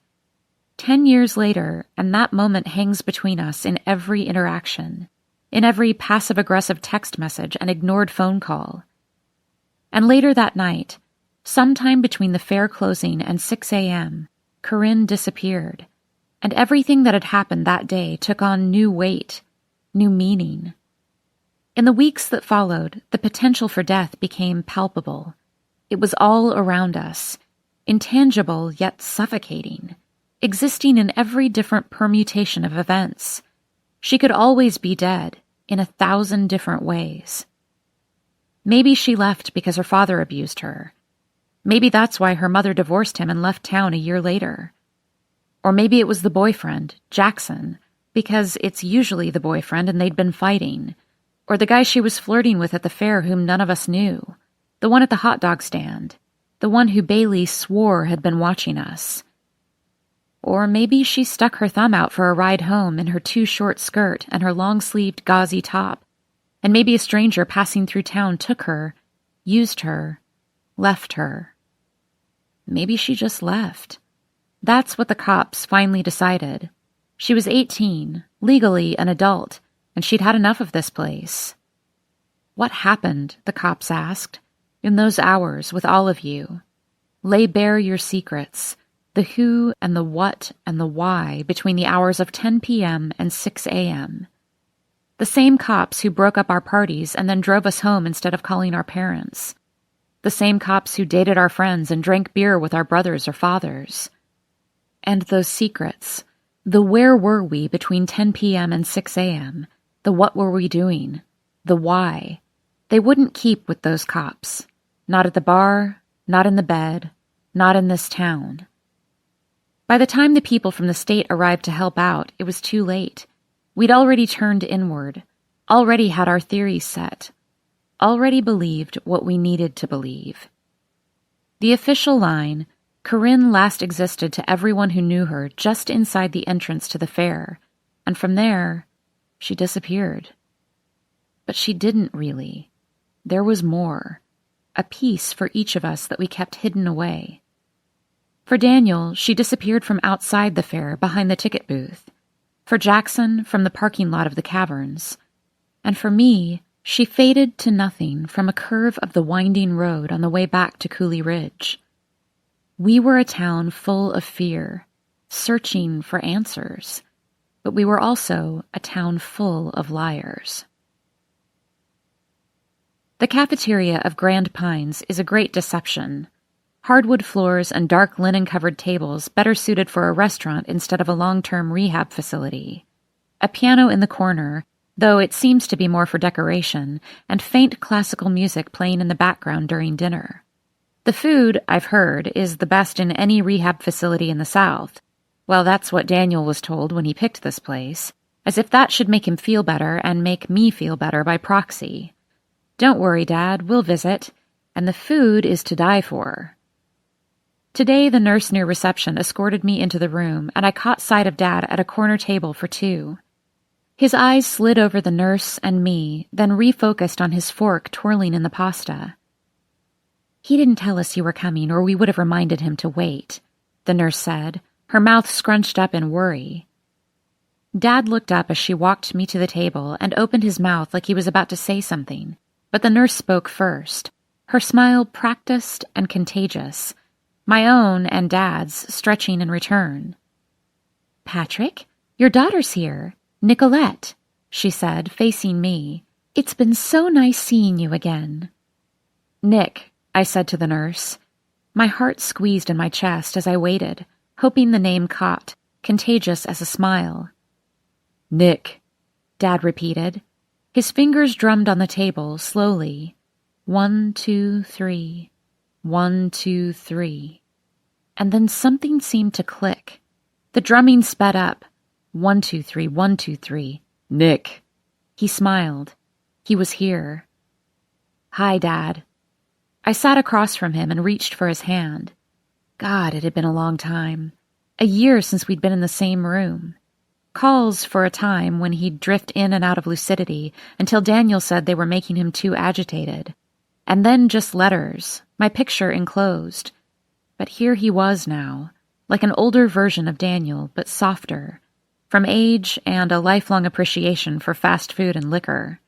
10 years later, and that moment hangs between us in every interaction, in every passive-aggressive text message and ignored phone call. And later that night, sometime between the fair closing and 6 a.m., Corinne disappeared, and everything that had happened that day took on new weight, new meaning. In the weeks that followed, the potential for death became palpable. It was all around us, intangible yet suffocating, existing in every different permutation of events. She could always be dead, in 1,000 different ways. Maybe she left because her father abused her. Maybe that's why her mother divorced him and left town a year later. Or maybe it was the boyfriend, Jackson, because it's usually the boyfriend and they'd been fighting. Or the guy she was flirting with at the fair whom none of us knew. The one at the hot dog stand. The one who Bailey swore had been watching us. Or maybe she stuck her thumb out for a ride home in her too short skirt and her long-sleeved gauzy top, and maybe a stranger passing through town took her, used her, left her. Maybe she just left. That's what the cops finally decided. She was 18, legally an adult, and she'd had enough of this place. What happened, the cops asked, in those hours with all of you? Lay bare your secrets, the who and the what and the why between the hours of 10 p.m. and 6 a.m. The same cops who broke up our parties and then drove us home instead of calling our parents. The same cops who dated our friends and drank beer with our brothers or fathers. And those secrets, the where were we between 10 p.m. and 6 a.m., the what were we doing, the why, they wouldn't keep with those cops. Not at the bar, not in the bed, not in this town. By the time the people from the state arrived to help out, it was too late. We'd already turned inward, already had our theories set, already believed what we needed to believe. The official line, Corinne last existed to everyone who knew her just inside the entrance to the fair, and from there, she disappeared. But she didn't really. There was more, a piece for each of us that we kept hidden away. For Daniel, she disappeared from outside the fair behind the ticket booth. For Jackson, from the parking lot of the caverns. And for me, she faded to nothing from a curve of the winding road on the way back to Cooley Ridge. We were a town full of fear, searching for answers, but we were also a town full of liars. The cafeteria of Grand Pines is a great deception. Hardwood floors and dark linen-covered tables better suited for a restaurant instead of a long-term rehab facility. A piano in the corner, though it seems to be more for decoration, and faint classical music playing in the background during dinner. The food, I've heard, is the best in any rehab facility in the South. Well, that's what Daniel was told when he picked this place, as if that should make him feel better and make me feel better by proxy. Don't worry, Dad, we'll visit, and the food is to die for. Today, the nurse near reception escorted me into the room, and I caught sight of Dad at a corner table for two. His eyes slid over the nurse and me, then refocused on his fork twirling in the pasta. He didn't tell us you were coming, or we would have reminded him to wait, the nurse said, her mouth scrunched up in worry. Dad looked up as she walked me to the table and opened his mouth like he was about to say something, but the nurse spoke first, her smile practiced and contagious, my own and Dad's stretching in return. "Patrick, your daughter's here, Nicolette," she said, facing me. "It's been so nice seeing you again." "Nick," I said to the nurse. My heart squeezed in my chest as I waited, hoping the name caught, contagious as a smile. "Nick," Dad repeated. His fingers drummed on the table, slowly. 1, 2, 3. 1, 2, 3. And then something seemed to click. The drumming sped up. 1, 2, 3, 1, 2, 3. "Nick." He smiled. He was here. "Hi, Dad." I sat across from him and reached for his hand. God, it had been a long time. A year since we'd been in the same room. Calls for a time when he'd drift in and out of lucidity until Daniel said they were making him too agitated. And then just letters, my picture enclosed. But here he was now, like an older version of Daniel, but softer, from age and a lifelong appreciation for fast food and liquor.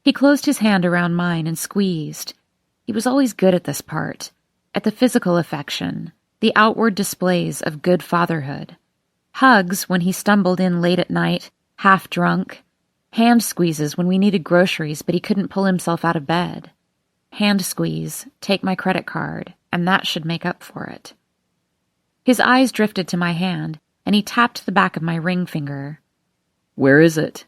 He closed his hand around mine and squeezed. He was always good at this part, at the physical affection, the outward displays of good fatherhood. Hugs when he stumbled in late at night, half drunk. Hand squeezes when we needed groceries but he couldn't pull himself out of bed. Hand squeeze, take my credit card, and that should make up for it. His eyes drifted to my hand, and he tapped the back of my ring finger. "Where is it?"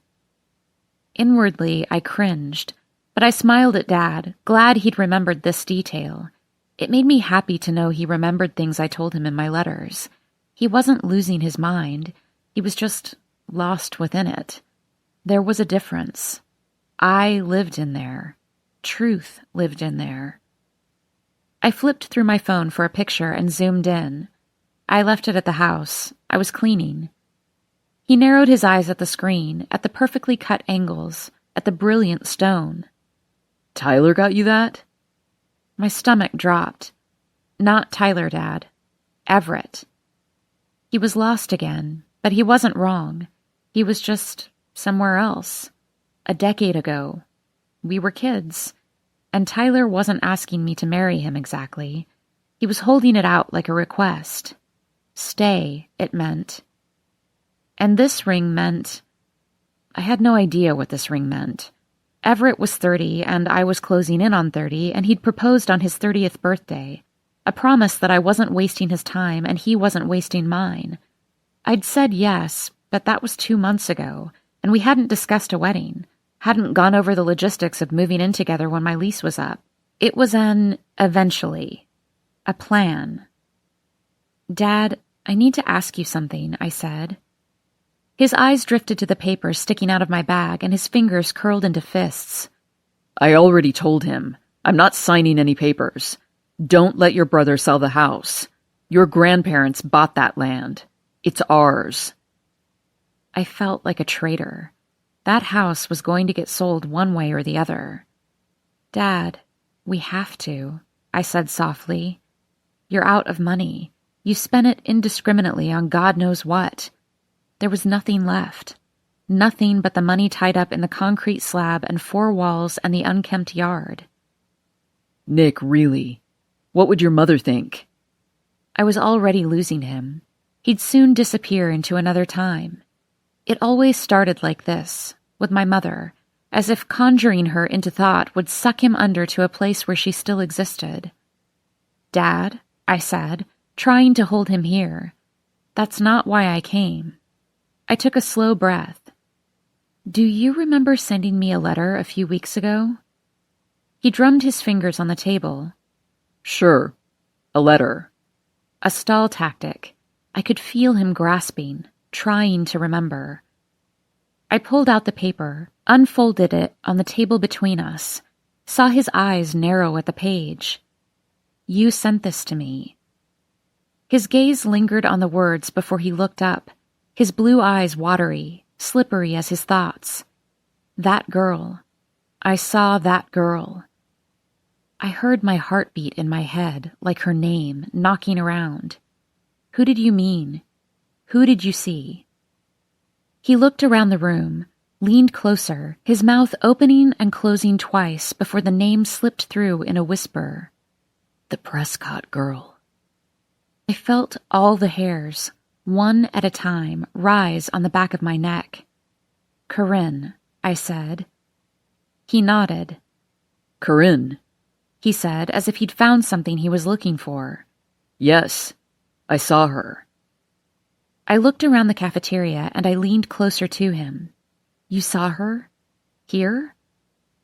Inwardly, I cringed, but I smiled at Dad, glad he'd remembered this detail. It made me happy to know he remembered things I told him in my letters. He wasn't losing his mind. He was just lost within it. There was a difference. I lived in there. Truth lived in there. I flipped through my phone for a picture and zoomed in. I left it at the house. I was cleaning. He narrowed his eyes at the screen, at the perfectly cut angles, at the brilliant stone. "Tyler got you that?" My stomach dropped. Not Tyler, Dad. Everett. He was lost again, but he wasn't wrong. He was just somewhere else. A decade ago. We were kids. And Tyler wasn't asking me to marry him exactly. He was holding it out like a request. Stay, it meant. And this ring meant... I had no idea what this ring meant. Everett was 30, and I was closing in on 30, and he'd proposed on his 30th birthday. A promise that I wasn't wasting his time and he wasn't wasting mine. I'd said yes, but that was 2 months ago, and we hadn't discussed a wedding, hadn't gone over the logistics of moving in together when my lease was up. It was an eventually. A plan. Dad, I need to ask you something, I said. His eyes drifted to the papers sticking out of my bag, and his fingers curled into fists. I already told him. I'm not signing any papers. Don't let your brother sell the house. Your grandparents bought that land. It's ours. I felt like a traitor. That house was going to get sold one way or the other. Dad, we have to, I said softly. You're out of money. You spent it indiscriminately on God knows what. There was nothing left. Nothing but the money tied up in the concrete slab and 4 walls and the unkempt yard. Nick, really? What would your mother think? I was already losing him. He'd soon disappear into another time. It always started like this, with my mother, as if conjuring her into thought would suck him under to a place where she still existed. Dad, I said, trying to hold him here. That's not why I came. I took a slow breath. Do you remember sending me a letter a few weeks ago? He drummed his fingers on the table. Sure. A letter. A stall tactic. I could feel him grasping, trying to remember. I pulled out the paper, unfolded it on the table between us, saw his eyes narrow at the page. You sent this to me. His gaze lingered on the words before he looked up, his blue eyes watery, slippery as his thoughts. That girl. I saw that girl. I heard my heartbeat in my head, like her name, knocking around. Who did you mean? Who did you see? He looked around the room, leaned closer, his mouth opening and closing twice before the name slipped through in a whisper. The Prescott girl. I felt all the hairs, one at a time, rise on the back of my neck. Corinne, I said. He nodded. Corinne, he said, as if he'd found something he was looking for. Yes, I saw her. I looked around the cafeteria and I leaned closer to him. You saw her? Here?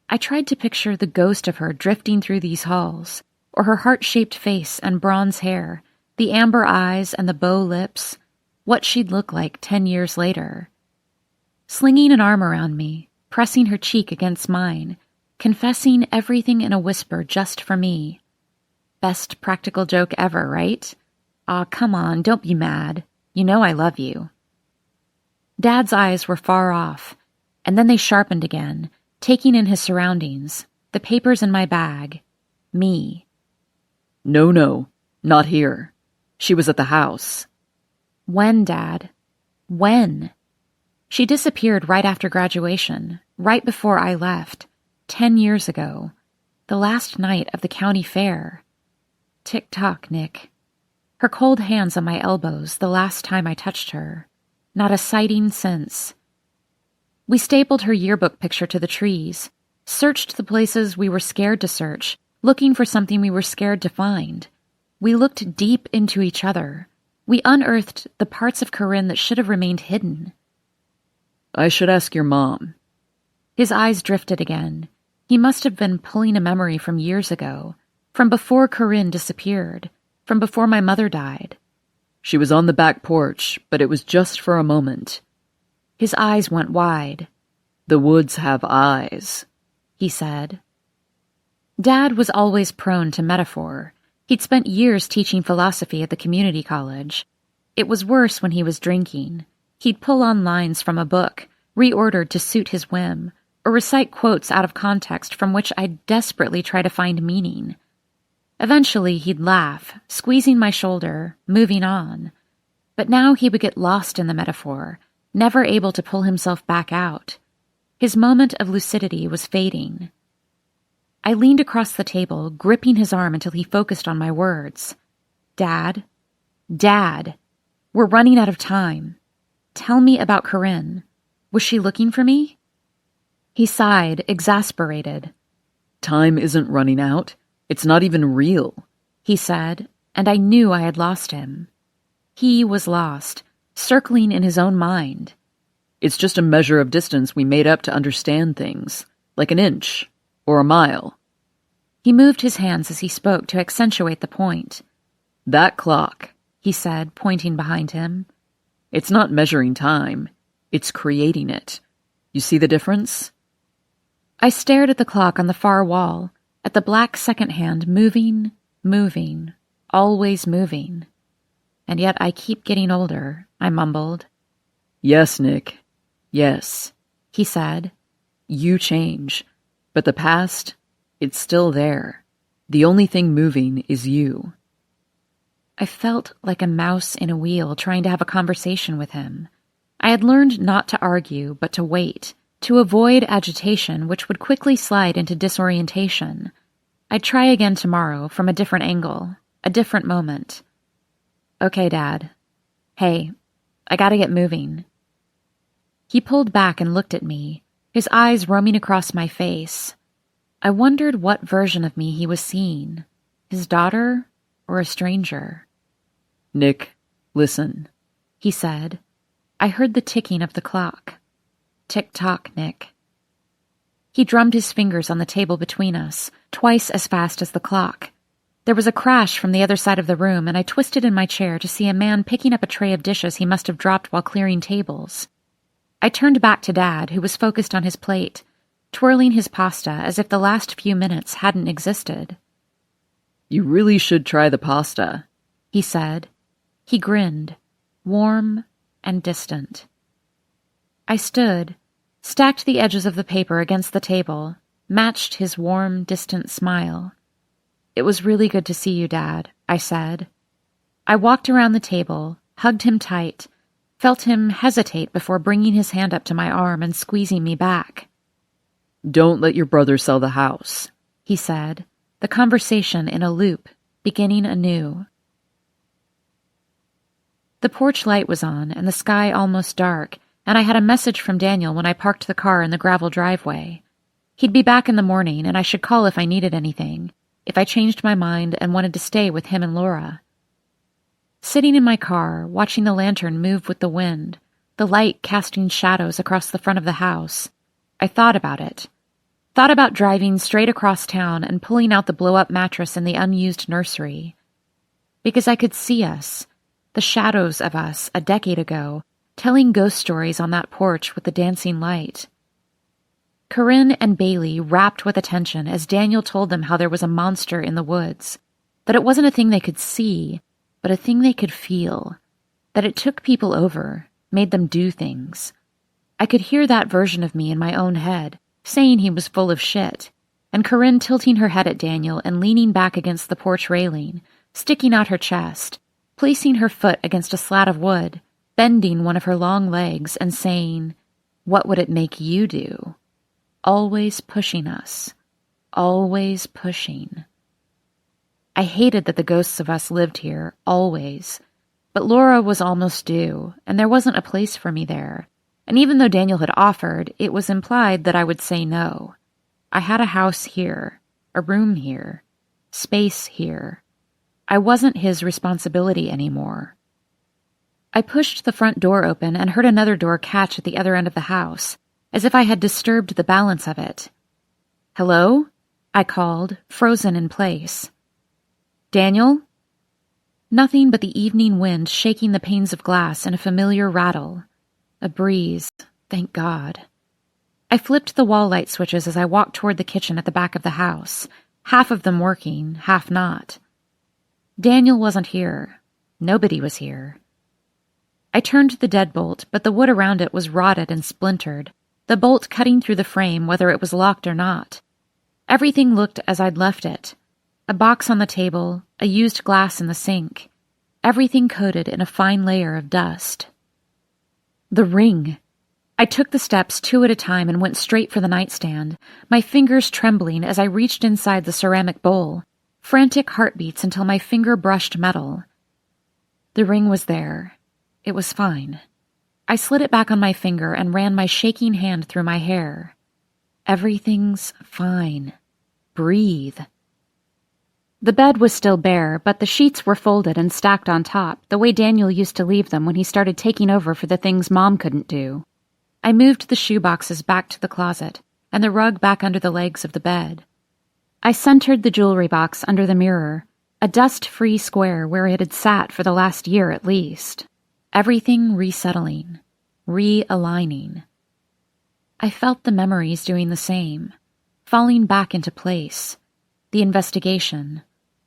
I tried to picture the ghost of her drifting through these halls, or her heart-shaped face and bronze hair, the amber eyes and the bow lips, what she'd look like 10 years later. Slinging an arm around me, pressing her cheek against mine, confessing everything in a whisper just for me. Best practical joke ever, right? Aw, come on, don't be mad. You know I love you. Dad's eyes were far off, and then they sharpened again, taking in his surroundings, the papers in my bag, me. No, not here. She was at the house. When, Dad? When? She disappeared right after graduation, right before I left, 10 years ago, the last night of the county fair. Tick-tock, Nick. Her cold hands on my elbows the last time I touched her. Not a sighting since. We stapled her yearbook picture to the trees, searched the places we were scared to search, looking for something we were scared to find. We looked deep into each other. We unearthed the parts of Corinne that should have remained hidden. I should ask your mom. His eyes drifted again. He must have been pulling a memory from years ago, from before Corinne disappeared, from before my mother died. She was on the back porch, but it was just for a moment. His eyes went wide. The woods have eyes, he said. Dad was always prone to metaphor. He'd spent years teaching philosophy at the community college. It was worse when he was drinking. He'd pull on lines from a book, reordered to suit his whim, or recite quotes out of context from which I'd desperately try to find meaning. Eventually, he'd laugh, squeezing my shoulder, moving on. But now he would get lost in the metaphor, never able to pull himself back out. His moment of lucidity was fading. I leaned across the table, gripping his arm until he focused on my words. Dad, we're running out of time. Tell me about Corinne. Was she looking for me? He sighed, exasperated. Time isn't running out. It's not even real, he said, and I knew I had lost him. He was lost, circling in his own mind. It's just a measure of distance we made up to understand things, like an inch or a mile. He moved his hands as he spoke to accentuate the point. That clock, he said, pointing behind him. It's not measuring time. It's creating it. You see the difference? I stared at the clock on the far wall, at the black second hand moving, always moving. And yet I keep getting older, I mumbled. Yes, Nick. Yes, he said. You change, but the past, it's still there. The only thing moving is you. I felt like a mouse in a wheel trying to have a conversation with him. I had learned not to argue, but to wait, to avoid agitation which would quickly slide into disorientation. I'd try again tomorrow from a different angle, a different moment. Okay, Dad. Hey, I gotta get moving. He pulled back and looked at me, his eyes roaming across my face. I wondered what version of me he was seeing, his daughter or a stranger. Nick, listen, he said. I heard the ticking of the clock. Tick-tock, Nick. He drummed his fingers on the table between us, twice as fast as the clock. There was a crash from the other side of the room, and I twisted in my chair to see a man picking up a tray of dishes he must have dropped while clearing tables. I turned back to Dad, who was focused on his plate, twirling his pasta as if the last few minutes hadn't existed. You really should try the pasta, he said. He grinned, warm and distant. I stood, stacked the edges of the paper against the table, matched his warm, distant smile. It was really good to see you, Dad, I said. I walked around the table, hugged him tight, felt him hesitate before bringing his hand up to my arm and squeezing me back. Don't let your brother sell the house, he said, the conversation in a loop, beginning anew. The porch light was on and the sky almost dark, and I had a message from Daniel when I parked the car in the gravel driveway. He'd be back in the morning, and I should call if I needed anything, if I changed my mind and wanted to stay with him and Laura. Sitting in my car, watching the lantern move with the wind, the light casting shadows across the front of the house, I thought about it. Thought about driving straight across town and pulling out the blow-up mattress in the unused nursery. Because I could see us, the shadows of us a decade ago, telling ghost stories on that porch with the dancing light. Corinne and Bailey rapped with attention as Daniel told them how there was a monster in the woods, that it wasn't a thing they could see, but a thing they could feel, that it took people over, made them do things. I could hear that version of me in my own head, saying he was full of shit, and Corinne tilting her head at Daniel and leaning back against the porch railing, sticking out her chest, placing her foot against a slat of wood, bending one of her long legs and saying, "What would it make you do?" Always pushing us. Always pushing. I hated that the ghosts of us lived here, always. But Laura was almost due, and there wasn't a place for me there. And even though Daniel had offered, it was implied that I would say no. I had a house here, a room here, space here. I wasn't his responsibility anymore. I pushed the front door open and heard another door catch at the other end of the house, as if I had disturbed the balance of it. "Hello?" I called, frozen in place. "Daniel?" Nothing but the evening wind shaking the panes of glass in a familiar rattle. A breeze, thank God. I flipped the wall light switches as I walked toward the kitchen at the back of the house, half of them working, half not. Daniel wasn't here. Nobody was here. I turned the deadbolt, but the wood around it was rotted and splintered, the bolt cutting through the frame whether it was locked or not. Everything looked as I'd left it. A box on the table, a used glass in the sink, everything coated in a fine layer of dust. The ring! I took the steps 2 at a time and went straight for the nightstand, my fingers trembling as I reached inside the ceramic bowl, frantic heartbeats until my finger brushed metal. The ring was there. It was fine. I slid it back on my finger and ran my shaking hand through my hair. Everything's fine. Breathe. The bed was still bare, but the sheets were folded and stacked on top, the way Daniel used to leave them when he started taking over for the things Mom couldn't do. I moved the shoe boxes back to the closet, and the rug back under the legs of the bed. I centered the jewelry box under the mirror, a dust-free square where it had sat for the last year at least. Everything resettling, realigning. I felt the memories doing the same, falling back into place. The investigation,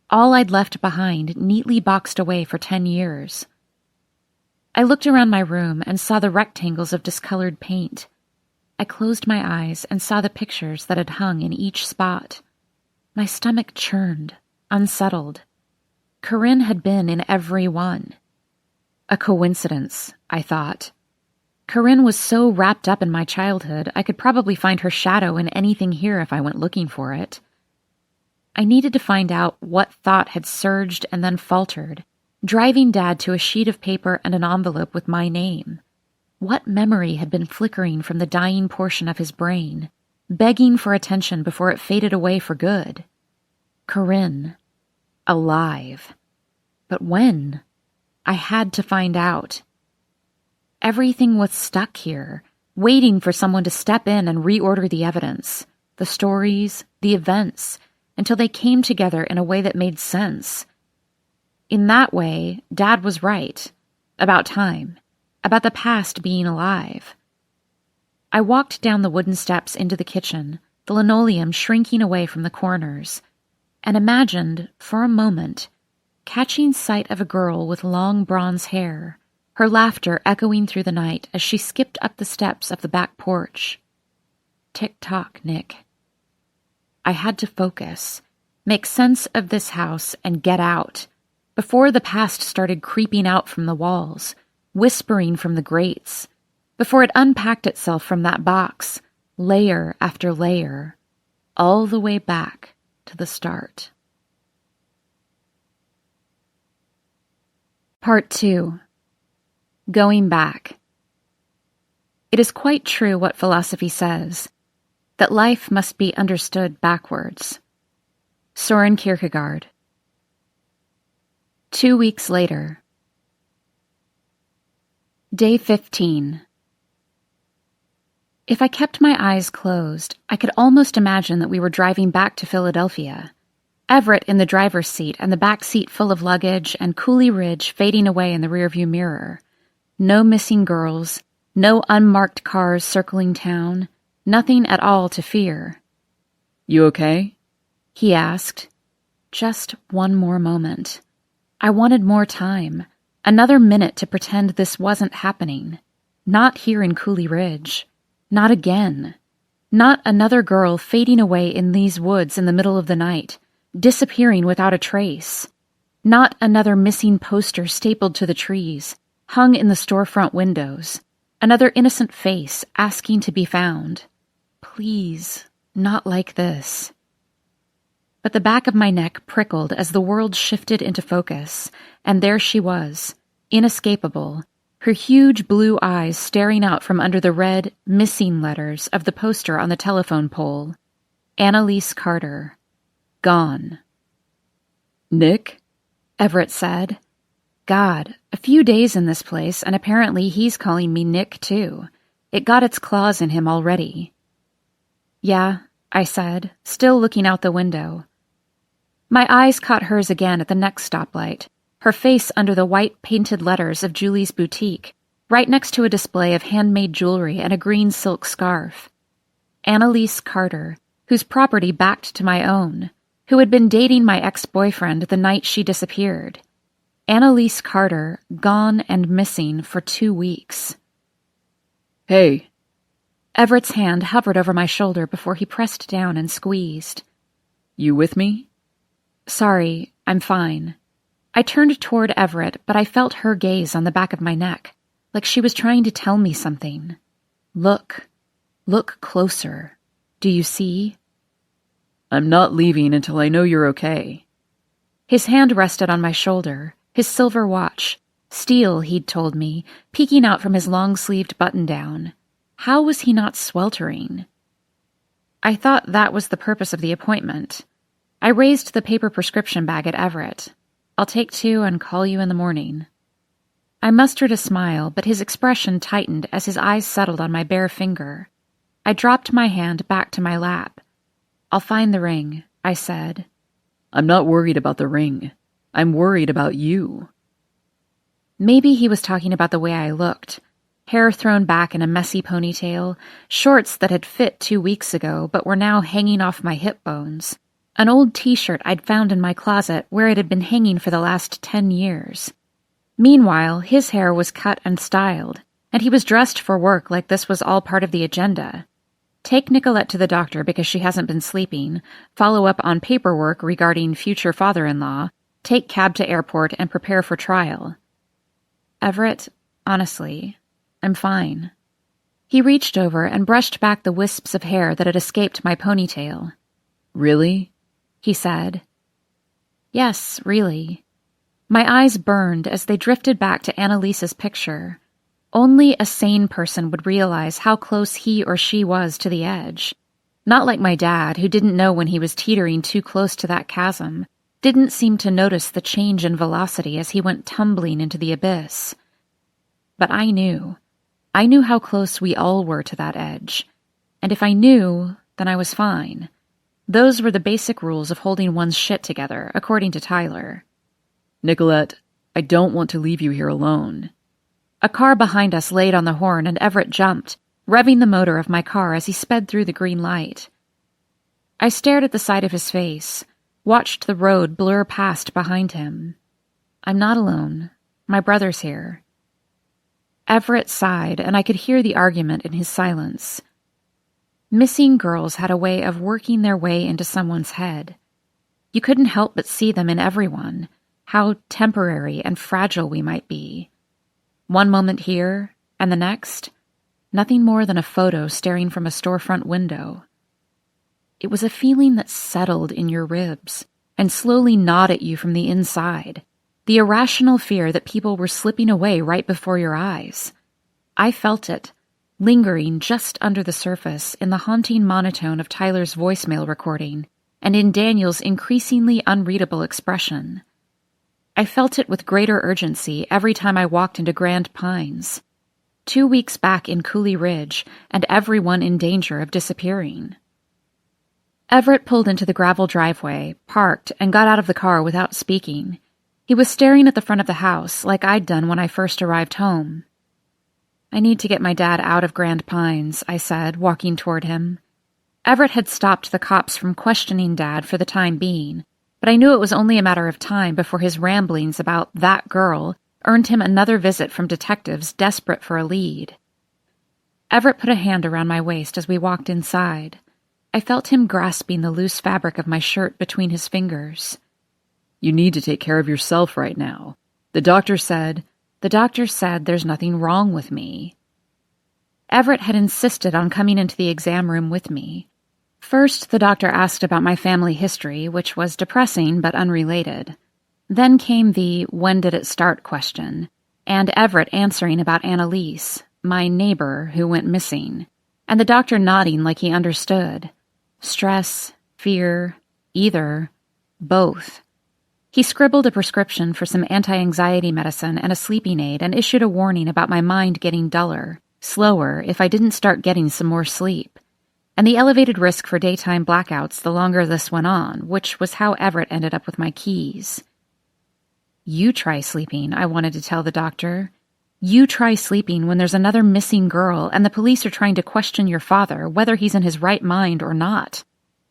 all I'd left behind, neatly boxed away for 10 years. I looked around my room and saw the rectangles of discolored paint. I closed my eyes and saw the pictures that had hung in each spot. My stomach churned, unsettled. Corinne had been in every one. A coincidence, I thought. Corinne was so wrapped up in my childhood, I could probably find her shadow in anything here if I went looking for it. I needed to find out what thought had surged and then faltered, driving Dad to a sheet of paper and an envelope with my name. What memory had been flickering from the dying portion of his brain, begging for attention before it faded away for good? Corinne. Alive. But when? I had to find out. Everything was stuck here, waiting for someone to step in and reorder the evidence, the stories, the events, until they came together in a way that made sense. In that way, Dad was right. About time. About the past being alive. I walked down the wooden steps into the kitchen, the linoleum shrinking away from the corners, and imagined, for a moment, catching sight of a girl with long bronze hair, her laughter echoing through the night as she skipped up the steps of the back porch. Tick-tock, Nick. I had to focus, make sense of this house, and get out, before the past started creeping out from the walls, whispering from the grates, before it unpacked itself from that box, layer after layer, all the way back to the start. Part 2. Going back. It is quite true what philosophy says, that life must be understood backwards. Soren Kierkegaard. 2 weeks later. Day 15. If I kept my eyes closed, I could almost imagine that we were driving back to Philadelphia. Everett in the driver's seat and the back seat full of luggage, and Cooley Ridge fading away in the rearview mirror. No missing girls, no unmarked cars circling town, nothing at all to fear. You okay? He asked. Just one more moment. I wanted more time, another minute to pretend this wasn't happening. Not here in Cooley Ridge. Not again. Not another girl fading away in these woods in the middle of the night, disappearing without a trace. Not another missing poster stapled to the trees, hung in the storefront windows. Another innocent face asking to be found. Please, not like this. But the back of my neck prickled as the world shifted into focus, and there she was, inescapable, her huge blue eyes staring out from under the red, missing letters of the poster on the telephone pole. Annalise Carter. Gone. Nick? Everett said. God, a few days in this place, and apparently he's calling me Nick, too. It got its claws in him already. Yeah, I said, still looking out the window. My eyes caught hers again at the next stoplight, her face under the white painted letters of Julie's boutique, right next to a display of handmade jewelry and a green silk scarf. Annalise Carter, whose property backed to my own, who had been dating my ex-boyfriend the night she disappeared. Annalise Carter, gone and missing for 2 weeks. Hey. Everett's hand hovered over my shoulder before he pressed down and squeezed. You with me? Sorry, I'm fine. I turned toward Everett, but I felt her gaze on the back of my neck, like she was trying to tell me something. Look closer. Do you see? I'm not leaving until I know you're okay. His hand rested on my shoulder, his silver watch, steel, he'd told me, peeking out from his long-sleeved button-down. How was he not sweltering? I thought that was the purpose of the appointment. I raised the paper prescription bag at Everett. I'll take 2 and call you in the morning. I mustered a smile, but his expression tightened as his eyes settled on my bare finger. I dropped my hand back to my lap. I'll find the ring, I said. I'm not worried about the ring. I'm worried about you. Maybe he was talking about the way I looked. Hair thrown back in a messy ponytail, shorts that had fit 2 weeks ago but were now hanging off my hip bones, an old t-shirt I'd found in my closet where it had been hanging for the last 10 years. Meanwhile, his hair was cut and styled, and he was dressed for work like this was all part of the agenda. Take Nicolette to the doctor because she hasn't been sleeping, follow up on paperwork regarding future father-in-law, take cab to airport, and prepare for trial. Everett, honestly, I'm fine. He reached over and brushed back the wisps of hair that had escaped my ponytail. Really? He said. Yes, really. My eyes burned as they drifted back to Annalise's picture. Only a sane person would realize how close he or she was to the edge. Not like my dad, who didn't know when he was teetering too close to that chasm, didn't seem to notice the change in velocity as he went tumbling into the abyss. But I knew. I knew how close we all were to that edge. And if I knew, then I was fine. Those were the basic rules of holding one's shit together, according to Tyler. Nicolette, I don't want to leave you here alone. A car behind us laid on the horn and Everett jumped, revving the motor of my car as he sped through the green light. I stared at the side of his face, watched the road blur past behind him. I'm not alone. My brother's here. Everett sighed, and I could hear the argument in his silence. Missing girls had a way of working their way into someone's head. You couldn't help but see them in everyone, how temporary and fragile we might be. One moment here, and the next, nothing more than a photo staring from a storefront window. It was a feeling that settled in your ribs and slowly gnawed at you from the inside, the irrational fear that people were slipping away right before your eyes. I felt it, lingering just under the surface in the haunting monotone of Tyler's voicemail recording and in Daniel's increasingly unreadable expression. I felt it with greater urgency every time I walked into Grand Pines. 2 weeks back in Cooley Ridge, and everyone in danger of disappearing. Everett pulled into the gravel driveway, parked, and got out of the car without speaking. He was staring at the front of the house, like I'd done when I first arrived home. I need to get my dad out of Grand Pines, I said, walking toward him. Everett had stopped the cops from questioning Dad for the time being, but I knew it was only a matter of time before his ramblings about that girl earned him another visit from detectives desperate for a lead. Everett put a hand around my waist as we walked inside. I felt him grasping the loose fabric of my shirt between his fingers. You need to take care of yourself right now. The doctor said there's nothing wrong with me. Everett had insisted on coming into the exam room with me. First, the doctor asked about my family history, which was depressing but unrelated. Then came the "when did it start" question, and Everett answering about Annalise, my neighbor who went missing, and the doctor nodding like he understood. Stress, fear, either, both. He scribbled a prescription for some anti-anxiety medicine and a sleeping aid and issued a warning about my mind getting duller, slower if I didn't start getting some more sleep, and the elevated risk for daytime blackouts the longer this went on, which was how Everett ended up with my keys. You try sleeping, I wanted to tell the doctor. You try sleeping when there's another missing girl and the police are trying to question your father, whether he's in his right mind or not.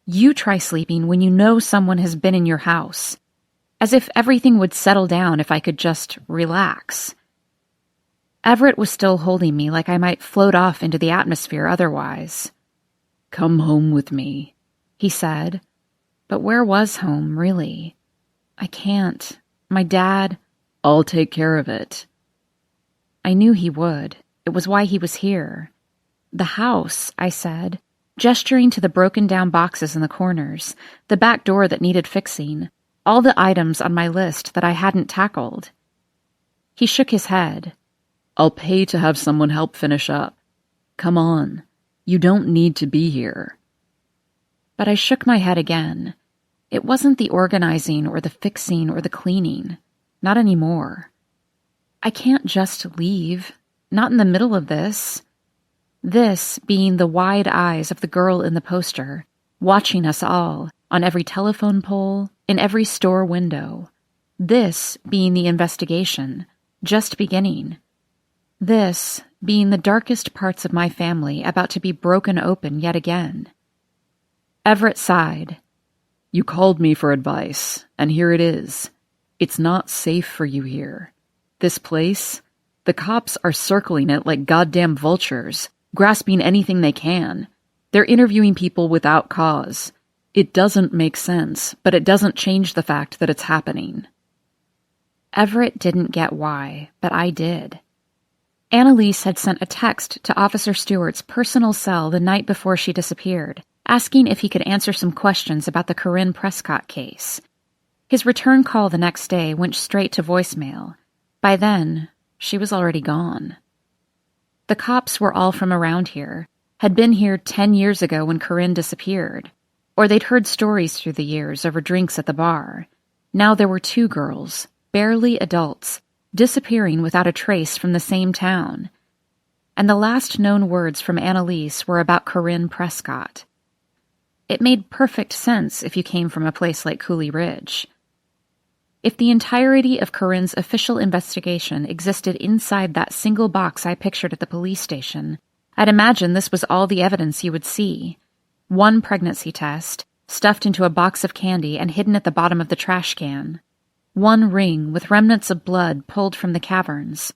You try sleeping when you know someone has been in your house. As if everything would settle down if I could just relax. Everett was still holding me like I might float off into the atmosphere otherwise. "Come home with me," he said. But where was home, really? I can't. My dad... I'll take care of it. I knew he would. It was why he was here. The house, I said, gesturing to the broken-down boxes in the corners, the back door that needed fixing, all the items on my list that I hadn't tackled. He shook his head. I'll pay to have someone help finish up. Come on. You don't need to be here. But I shook my head again. It wasn't the organizing or the fixing or the cleaning. Not anymore. I can't just leave. Not in the middle of this. This being the wide eyes of the girl in the poster, watching us all, on every telephone pole, in every store window. This being the investigation, just beginning. This being the darkest parts of my family about to be broken open yet again. Everett sighed. You called me for advice, and here it is. It's not safe for you here. This place, the cops are circling it like goddamn vultures, grasping anything they can. They're interviewing people without cause. It doesn't make sense, but it doesn't change the fact that it's happening. Everett didn't get why, but I did. Annalise had sent a text to Officer Stewart's personal cell the night before she disappeared, asking if he could answer some questions about the Corinne Prescott case. His return call the next day went straight to voicemail. By then, she was already gone. The cops were all from around here, had been here 10 years ago when Corinne disappeared, or they'd heard stories through the years over drinks at the bar. Now there were 2 girls, barely adults, disappearing without a trace from the same town. And the last known words from Annalise were about Corinne Prescott. It made perfect sense if you came from a place like Cooley Ridge. If the entirety of Corinne's official investigation existed inside that single box I pictured at the police station, I'd imagine this was all the evidence you would see. 1 pregnancy test, stuffed into a box of candy and hidden at the bottom of the trash can. 1 ring with remnants of blood pulled from the caverns.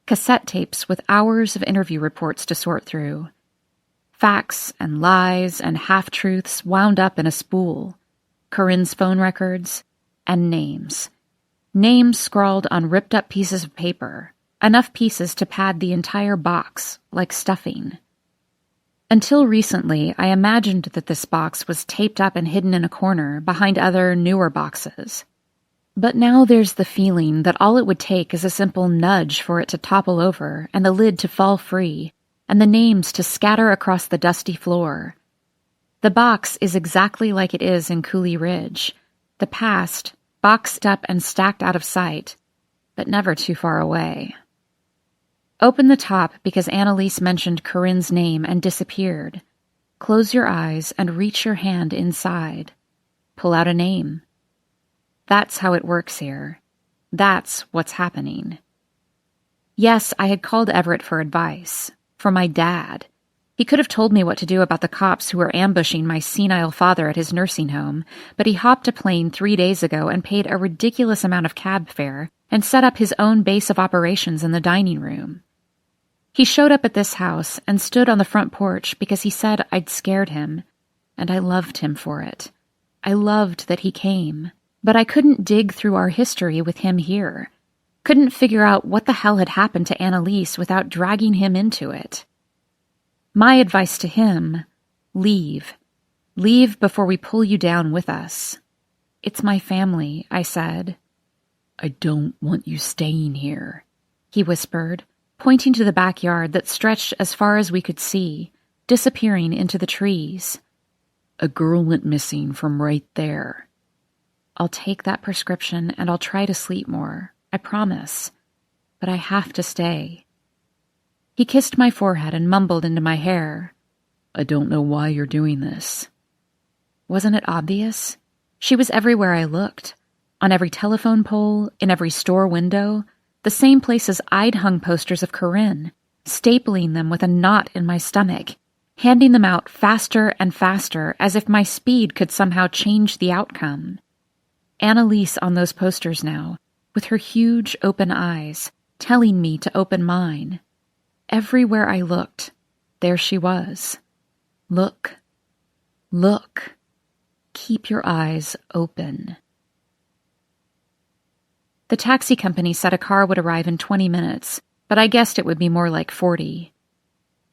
Cassette tapes with hours of interview reports to sort through. Facts and lies and half-truths wound up in a spool. Corinne's phone records, and names. Names scrawled on ripped-up pieces of paper, enough pieces to pad the entire box, like stuffing. Until recently, I imagined that this box was taped up and hidden in a corner behind other, newer boxes. But now there's the feeling that all it would take is a simple nudge for it to topple over and the lid to fall free, and the names to scatter across the dusty floor. The box is exactly like it is in Cooley Ridge. The past, boxed up and stacked out of sight, but never too far away. Open the top because Annalise mentioned Corinne's name and disappeared. Close your eyes and reach your hand inside. Pull out a name. That's how it works here. That's what's happening. Yes, I had called Everett for advice. For my dad. He could have told me what to do about the cops who were ambushing my senile father at his nursing home, but he hopped a plane 3 days ago and paid a ridiculous amount of cab fare and set up his own base of operations in the dining room. He showed up at this house and stood on the front porch because he said I'd scared him, and I loved him for it. I loved that he came, but I couldn't dig through our history with him here. Couldn't figure out what the hell had happened to Annalise without dragging him into it. My advice to him, leave. Leave before we pull you down with us. It's my family, I said. I don't want you staying here, he whispered, pointing to the backyard that stretched as far as we could see, disappearing into the trees. A girl went missing from right there. I'll take that prescription and I'll try to sleep more. I promise. But I have to stay. He kissed my forehead and mumbled into my hair. I don't know why you're doing this. Wasn't it obvious? She was everywhere I looked. On every telephone pole, in every store window, the same places I'd hung posters of Corinne, stapling them with a knot in my stomach, handing them out faster and faster as if my speed could somehow change the outcome. Annalise on those posters now, with her huge open eyes, telling me to open mine. Everywhere I looked, there she was. Look. Look. Keep your eyes open. The taxi company said a car would arrive in 20 minutes, but I guessed it would be more like 40.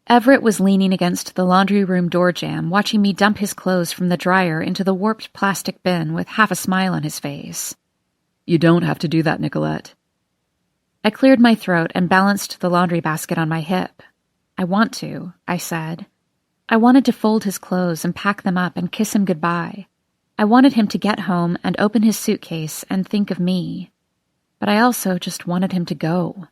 Everett was leaning against the laundry room door jamb, watching me dump his clothes from the dryer into the warped plastic bin with half a smile on his face. You don't have to do that, Nicolette. I cleared my throat and balanced the laundry basket on my hip. I want to, I said. I wanted to fold his clothes and pack them up and kiss him goodbye. I wanted him to get home and open his suitcase and think of me. But I also just wanted him to go.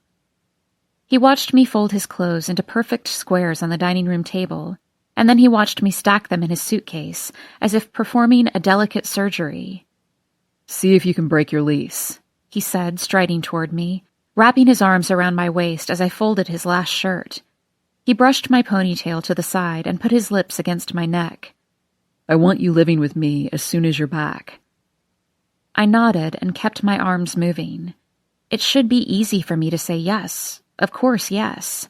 He watched me fold his clothes into perfect squares on the dining room table, and then he watched me stack them in his suitcase, as if performing a delicate surgery. See if you can break your lease, he said, striding toward me, wrapping his arms around my waist as I folded his last shirt. He brushed my ponytail to the side and put his lips against my neck. I want you living with me as soon as you're back. I nodded and kept my arms moving. It should be easy for me to say yes. Of course, yes.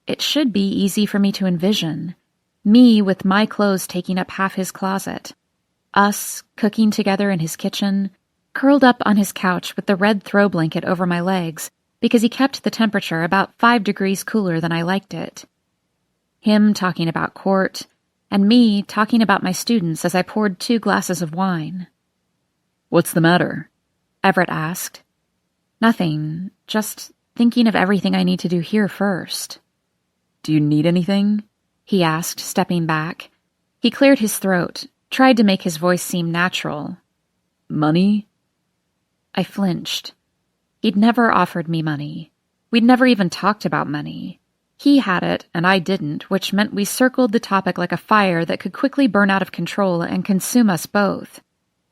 It should be easy for me to envision. Me with my clothes taking up half his closet. Us cooking together in his kitchen, curled up on his couch with the red throw blanket over my legs because he kept the temperature about 5 degrees cooler than I liked it. Him talking about court, and me talking about my students as I poured 2 glasses of wine. What's the matter? Everett asked. Nothing, just thinking of everything I need to do here first. Do you need anything? He asked, stepping back. He cleared his throat, tried to make his voice seem natural. Money? I flinched. He'd never offered me money. We'd never even talked about money. He had it, and I didn't, which meant we circled the topic like a fire that could quickly burn out of control and consume us both.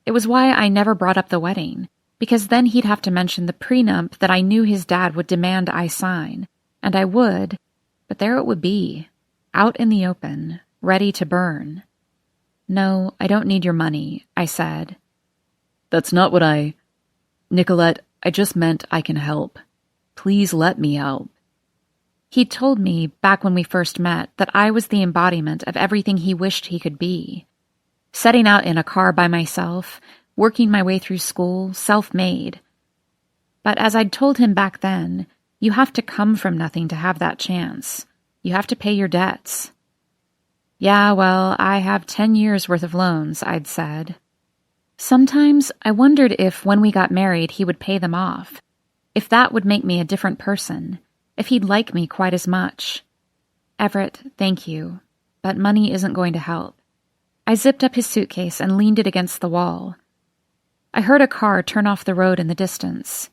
It was why I never brought up the wedding, because then he'd have to mention the prenup that I knew his dad would demand I sign, and I would, but there it would be, out in the open, ready to burn. No, I don't need your money, I said. That's not what Nicolette, I just meant I can help. Please let me help. He'd told me, back when we first met, that I was the embodiment of everything he wished he could be. Setting out in a car by myself, working my way through school, self-made. But as I'd told him back then, you have to come from nothing to have that chance. You have to pay your debts. Yeah, well, I have 10 years' worth of loans, I'd said. Sometimes I wondered if when we got married he would pay them off. If that would make me a different person. If he'd like me quite as much. Everett, thank you, but money isn't going to help. I zipped up his suitcase and leaned it against the wall. I heard a car turn off the road in the distance.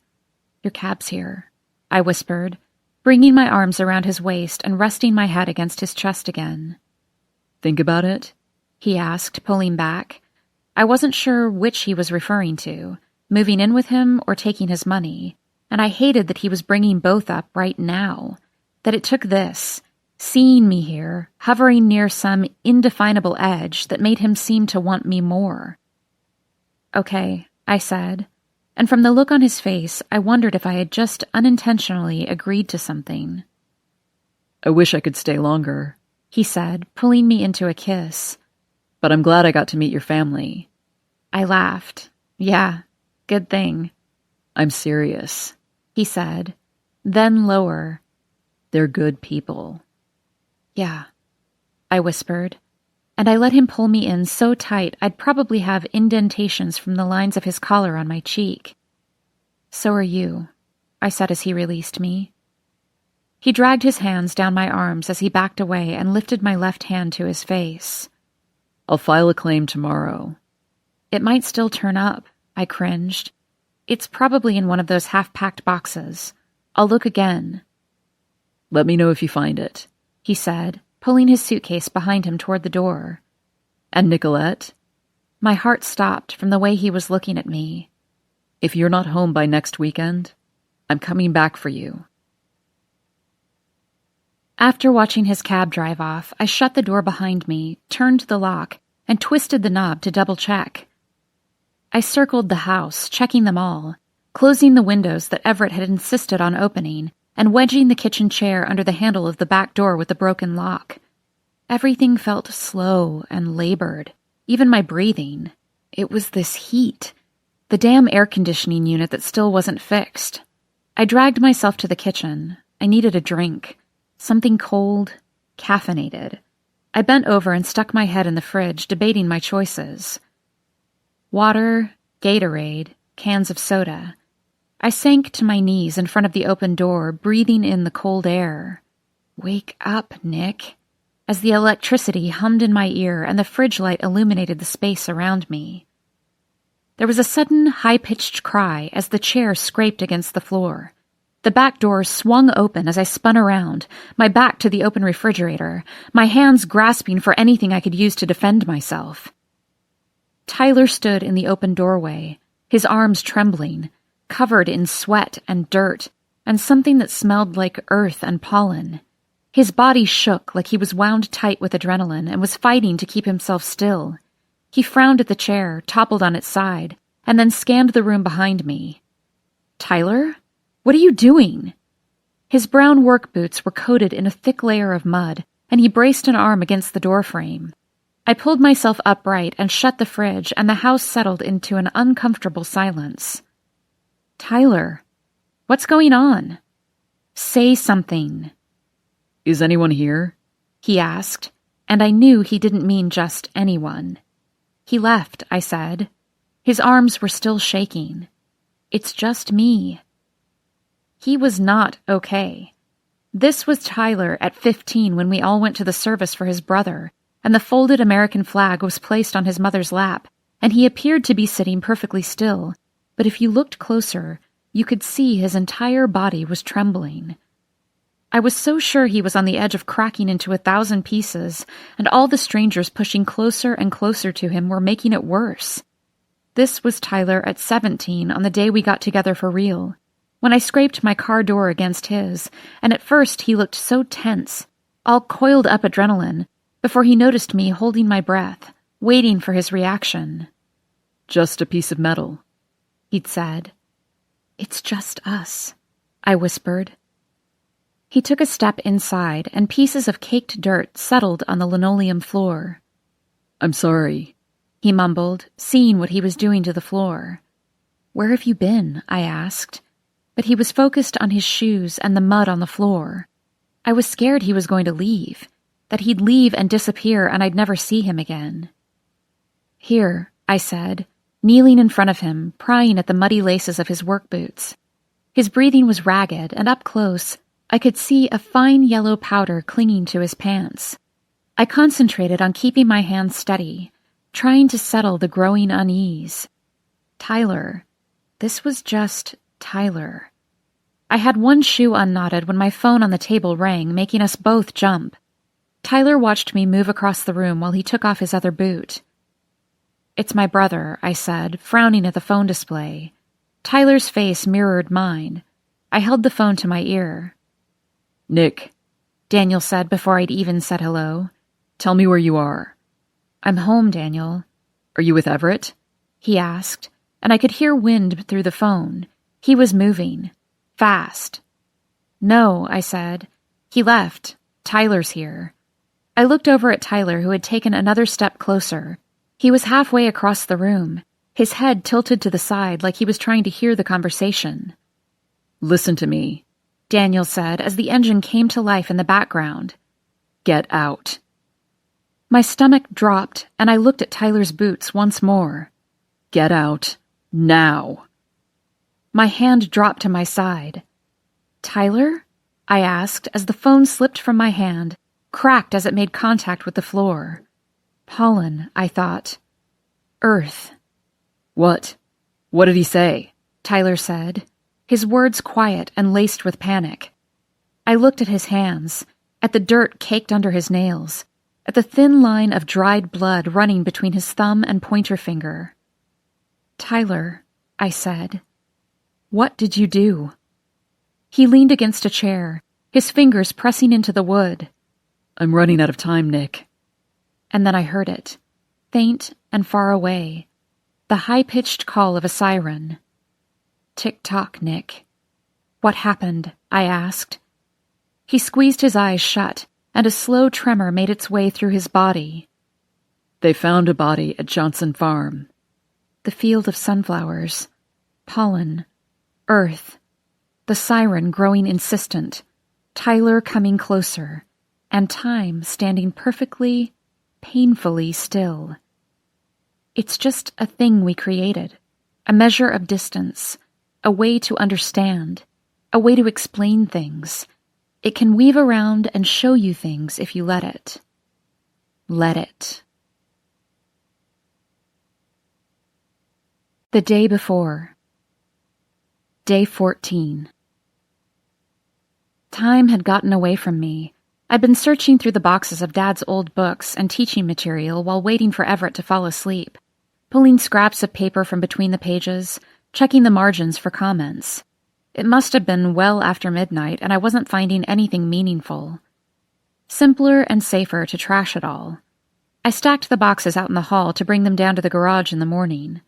Your cab's here, I whispered, bringing my arms around his waist and resting my head against his chest again. Think about it? He asked, pulling back. I wasn't sure which he was referring to, moving in with him or taking his money, and I hated that he was bringing both up right now, that it took this, seeing me here, hovering near some indefinable edge that made him seem to want me more. Okay, I said, and from the look on his face, I wondered if I had just unintentionally agreed to something. I wish I could stay longer, he said, pulling me into a kiss. But I'm glad I got to meet your family. I laughed. Yeah, good thing. I'm serious, he said, then lower. They're good people. Yeah, I whispered, and I let him pull me in so tight I'd probably have indentations from the lines of his collar on my cheek. So are you, I said as he released me. He dragged his hands down my arms as he backed away and lifted my left hand to his face. I'll file a claim tomorrow. It might still turn up, I cringed. It's probably in one of those half-packed boxes. I'll look again. Let me know if you find it, he said, pulling his suitcase behind him toward the door. And Nicolette? My heart stopped from the way he was looking at me. If you're not home by next weekend, I'm coming back for you. After watching his cab drive off, I shut the door behind me, turned the lock, and twisted the knob to double-check. I circled the house, checking them all, closing the windows that Everett had insisted on opening, and wedging the kitchen chair under the handle of the back door with the broken lock. Everything felt slow and labored, even my breathing. It was this heat, The damn air conditioning unit that still wasn't fixed. I dragged myself to the kitchen. I needed a drink. Something cold, caffeinated. I bent over and stuck my head in the fridge, debating my choices. Water, Gatorade, cans of soda. I sank to my knees in front of the open door, breathing in the cold air. Wake up, Nick. As the electricity hummed in my ear and the fridge light illuminated the space around me. There was a sudden, high-pitched cry as the chair scraped against the floor. The back door swung open as I spun around, my back to the open refrigerator, my hands grasping for anything I could use to defend myself. Tyler stood in the open doorway, his arms trembling, covered in sweat and dirt, and something that smelled like earth and pollen. His body shook like he was wound tight with adrenaline and was fighting to keep himself still. He frowned at the chair, toppled on its side, and then scanned the room behind me. Tyler? What are you doing? His brown work boots were coated in a thick layer of mud, and he braced an arm against the doorframe. I pulled myself upright and shut the fridge, and the house settled into an uncomfortable silence. Tyler, what's going on? Say something. Is anyone here? He asked, and I knew he didn't mean just anyone. He left, I said. His arms were still shaking. It's just me. He was not okay. This was Tyler at 15 when we all went to the service for his brother, and the folded American flag was placed on his mother's lap, and he appeared to be sitting perfectly still, but if you looked closer, you could see his entire body was trembling. I was so sure he was on the edge of cracking into 1,000 pieces, and all the strangers pushing closer and closer to him were making it worse. This was Tyler at 17 on the day we got together for real, when I scraped my car door against his, and at first he looked so tense, all coiled up adrenaline, before he noticed me holding my breath, waiting for his reaction. Just a piece of metal, he'd said. It's just us, I whispered. He took a step inside, and pieces of caked dirt settled on the linoleum floor. I'm sorry, he mumbled, seeing what he was doing to the floor. Where have you been? I asked. But he was focused on his shoes and the mud on the floor. I was scared he was going to leave, that he'd leave and disappear and I'd never see him again. Here, I said, kneeling in front of him, prying at the muddy laces of his work boots. His breathing was ragged, and up close, I could see a fine yellow powder clinging to his pants. I concentrated on keeping my hands steady, trying to settle the growing unease. Tyler. This was just Tyler. I had one shoe unknotted when my phone on the table rang, making us both jump. Tyler watched me move across the room while he took off his other boot. It's my brother, I said, frowning at the phone display. Tyler's face mirrored mine. I held the phone to my ear. Nick, Daniel said before I'd even said hello. Tell me where you are. I'm home, Daniel. Are you with Everett? He asked, and I could hear wind through the phone. He was moving. Fast. No, I said. He left. Tyler's here. I looked over at Tyler, who had taken another step closer. He was halfway across the room, his head tilted to the side like he was trying to hear the conversation. Listen to me, Daniel said as the engine came to life in the background. Get out. My stomach dropped, and I looked at Tyler's boots once more. Get out. Now. My hand dropped to my side. Tyler? I asked as the phone slipped from my hand, cracked as it made contact with the floor. Pollen, I thought. Earth. What? What did he say? Tyler said, his words quiet and laced with panic. I looked at his hands, at the dirt caked under his nails, at the thin line of dried blood running between his thumb and pointer finger. Tyler, I said, what did you do? He leaned against a chair, his fingers pressing into the wood. I'm running out of time, Nick. And then I heard it, faint and far away, the high-pitched call of a siren. Tick-tock, Nick. What happened? I asked. He squeezed his eyes shut, and a slow tremor made its way through his body. They found a body at Johnson Farm. the field of sunflowers, pollen, earth, the siren growing insistent, Tyler coming closer, and time standing perfectly, painfully still. It's just a thing we created, a measure of distance, a way to understand, a way to explain things. It can weave around and show you things if you let it. Let it. The day before. Day 14. Time had gotten away from me. I'd been searching through the boxes of Dad's old books and teaching material while waiting for Everett to fall asleep, pulling scraps of paper from between the pages, checking the margins for comments. It must have been well after midnight, and I wasn't finding anything meaningful. Simpler and safer to trash it all. I stacked the boxes out in the hall to bring them down to the garage in the morning.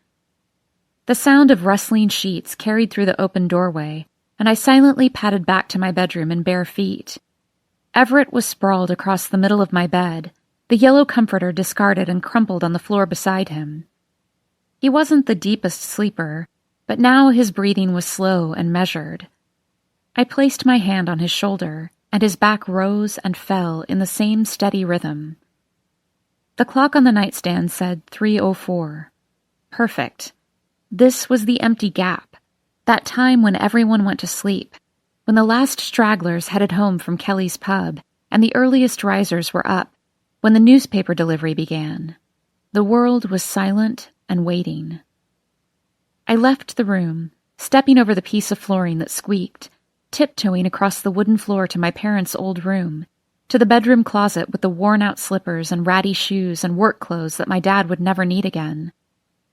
The sound of rustling sheets carried through the open doorway, and I silently padded back to my bedroom in bare feet. Everett was sprawled across the middle of my bed, the yellow comforter discarded and crumpled on the floor beside him. He wasn't the deepest sleeper, but now his breathing was slow and measured. I placed my hand on his shoulder, and his back rose and fell in the same steady rhythm. The clock on the nightstand said 3:04. Perfect. This was the empty gap, that time when everyone went to sleep, when the last stragglers headed home from Kelly's pub and the earliest risers were up, when the newspaper delivery began. The world was silent and waiting. I left the room, stepping over the piece of flooring that squeaked, tiptoeing across the wooden floor to my parents' old room, to the bedroom closet with the worn-out slippers and ratty shoes and work clothes that my dad would never need again.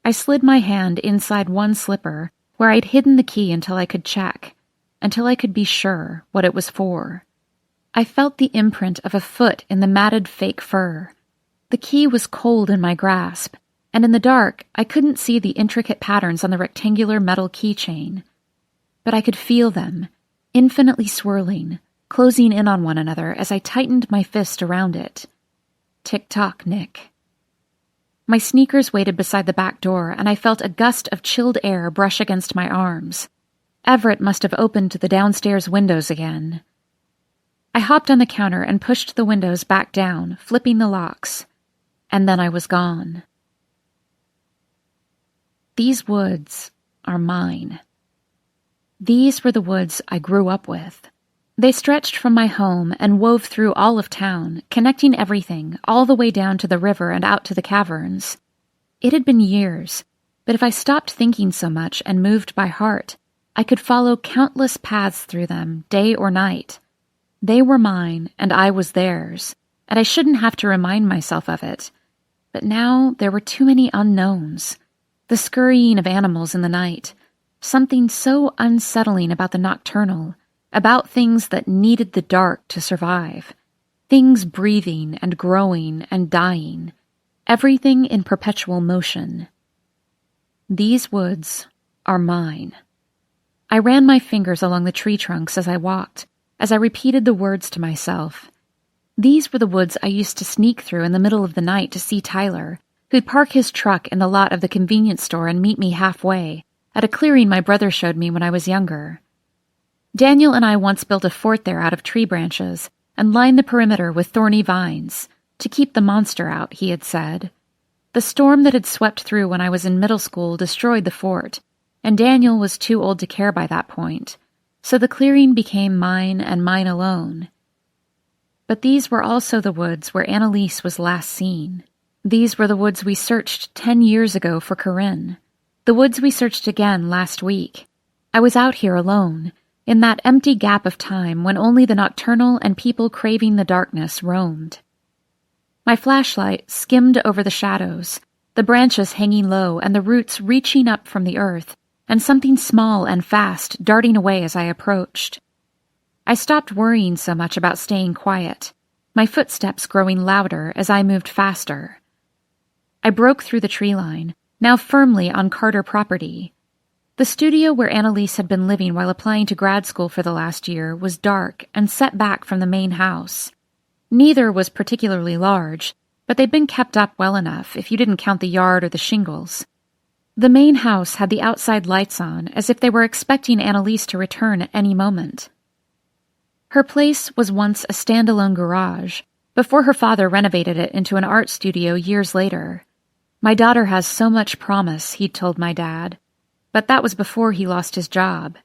I slid my hand inside one slipper where I'd hidden the key until I could check, until I could be sure what it was for. I felt the imprint of a foot in the matted fake fur. The key was cold in my grasp, and in the dark I couldn't see the intricate patterns on the rectangular metal keychain. But I could feel them, infinitely swirling, closing in on one another as I tightened my fist around it. Tick-tock, Nick. My sneakers waited beside the back door, and I felt a gust of chilled air brush against my arms. Everett must have opened the downstairs windows again. I hopped on the counter and pushed the windows back down, flipping the locks. And then I was gone. These woods are mine. These were the woods I grew up with. They stretched from my home and wove through all of town, connecting everything, all the way down to the river and out to the caverns. It had been years, but if I stopped thinking so much and moved by heart, I could follow countless paths through them, day or night. They were mine, and I was theirs, and I shouldn't have to remind myself of it. But now there were too many unknowns. The scurrying of animals in the night, something so unsettling about the nocturnal, about things that needed the dark to survive, things breathing and growing and dying, everything in perpetual motion. These woods are mine. I ran my fingers along the tree trunks as I walked, as I repeated the words to myself. These were the woods I used to sneak through in the middle of the night to see Tyler, who'd park his truck in the lot of the convenience store and meet me halfway, at a clearing my brother showed me when I was younger. Daniel and I once built a fort there out of tree branches and lined the perimeter with thorny vines, to keep the monster out, he had said. The storm that had swept through when I was in middle school destroyed the fort, and Daniel was too old to care by that point, so the clearing became mine and mine alone. But these were also the woods where Annalise was last seen. These were the woods we searched 10 years ago for Corinne. The woods we searched again last week. I was out here alone, in that empty gap of time when only the nocturnal and people craving the darkness roamed. My flashlight skimmed over the shadows, the branches hanging low and the roots reaching up from the earth, and something small and fast darting away as I approached. I stopped worrying so much about staying quiet, my footsteps growing louder as I moved faster. I broke through the tree line, now firmly on Carter property. The studio where Annalise had been living while applying to grad school for the last year was dark and set back from the main house. Neither was particularly large, but they'd been kept up well enough if you didn't count the yard or the shingles. The main house had the outside lights on, as if they were expecting Annalise to return at any moment. Her place was once a standalone garage, before her father renovated it into an art studio years later. My daughter has so much promise, he'd told my dad. But that was before he lost his job.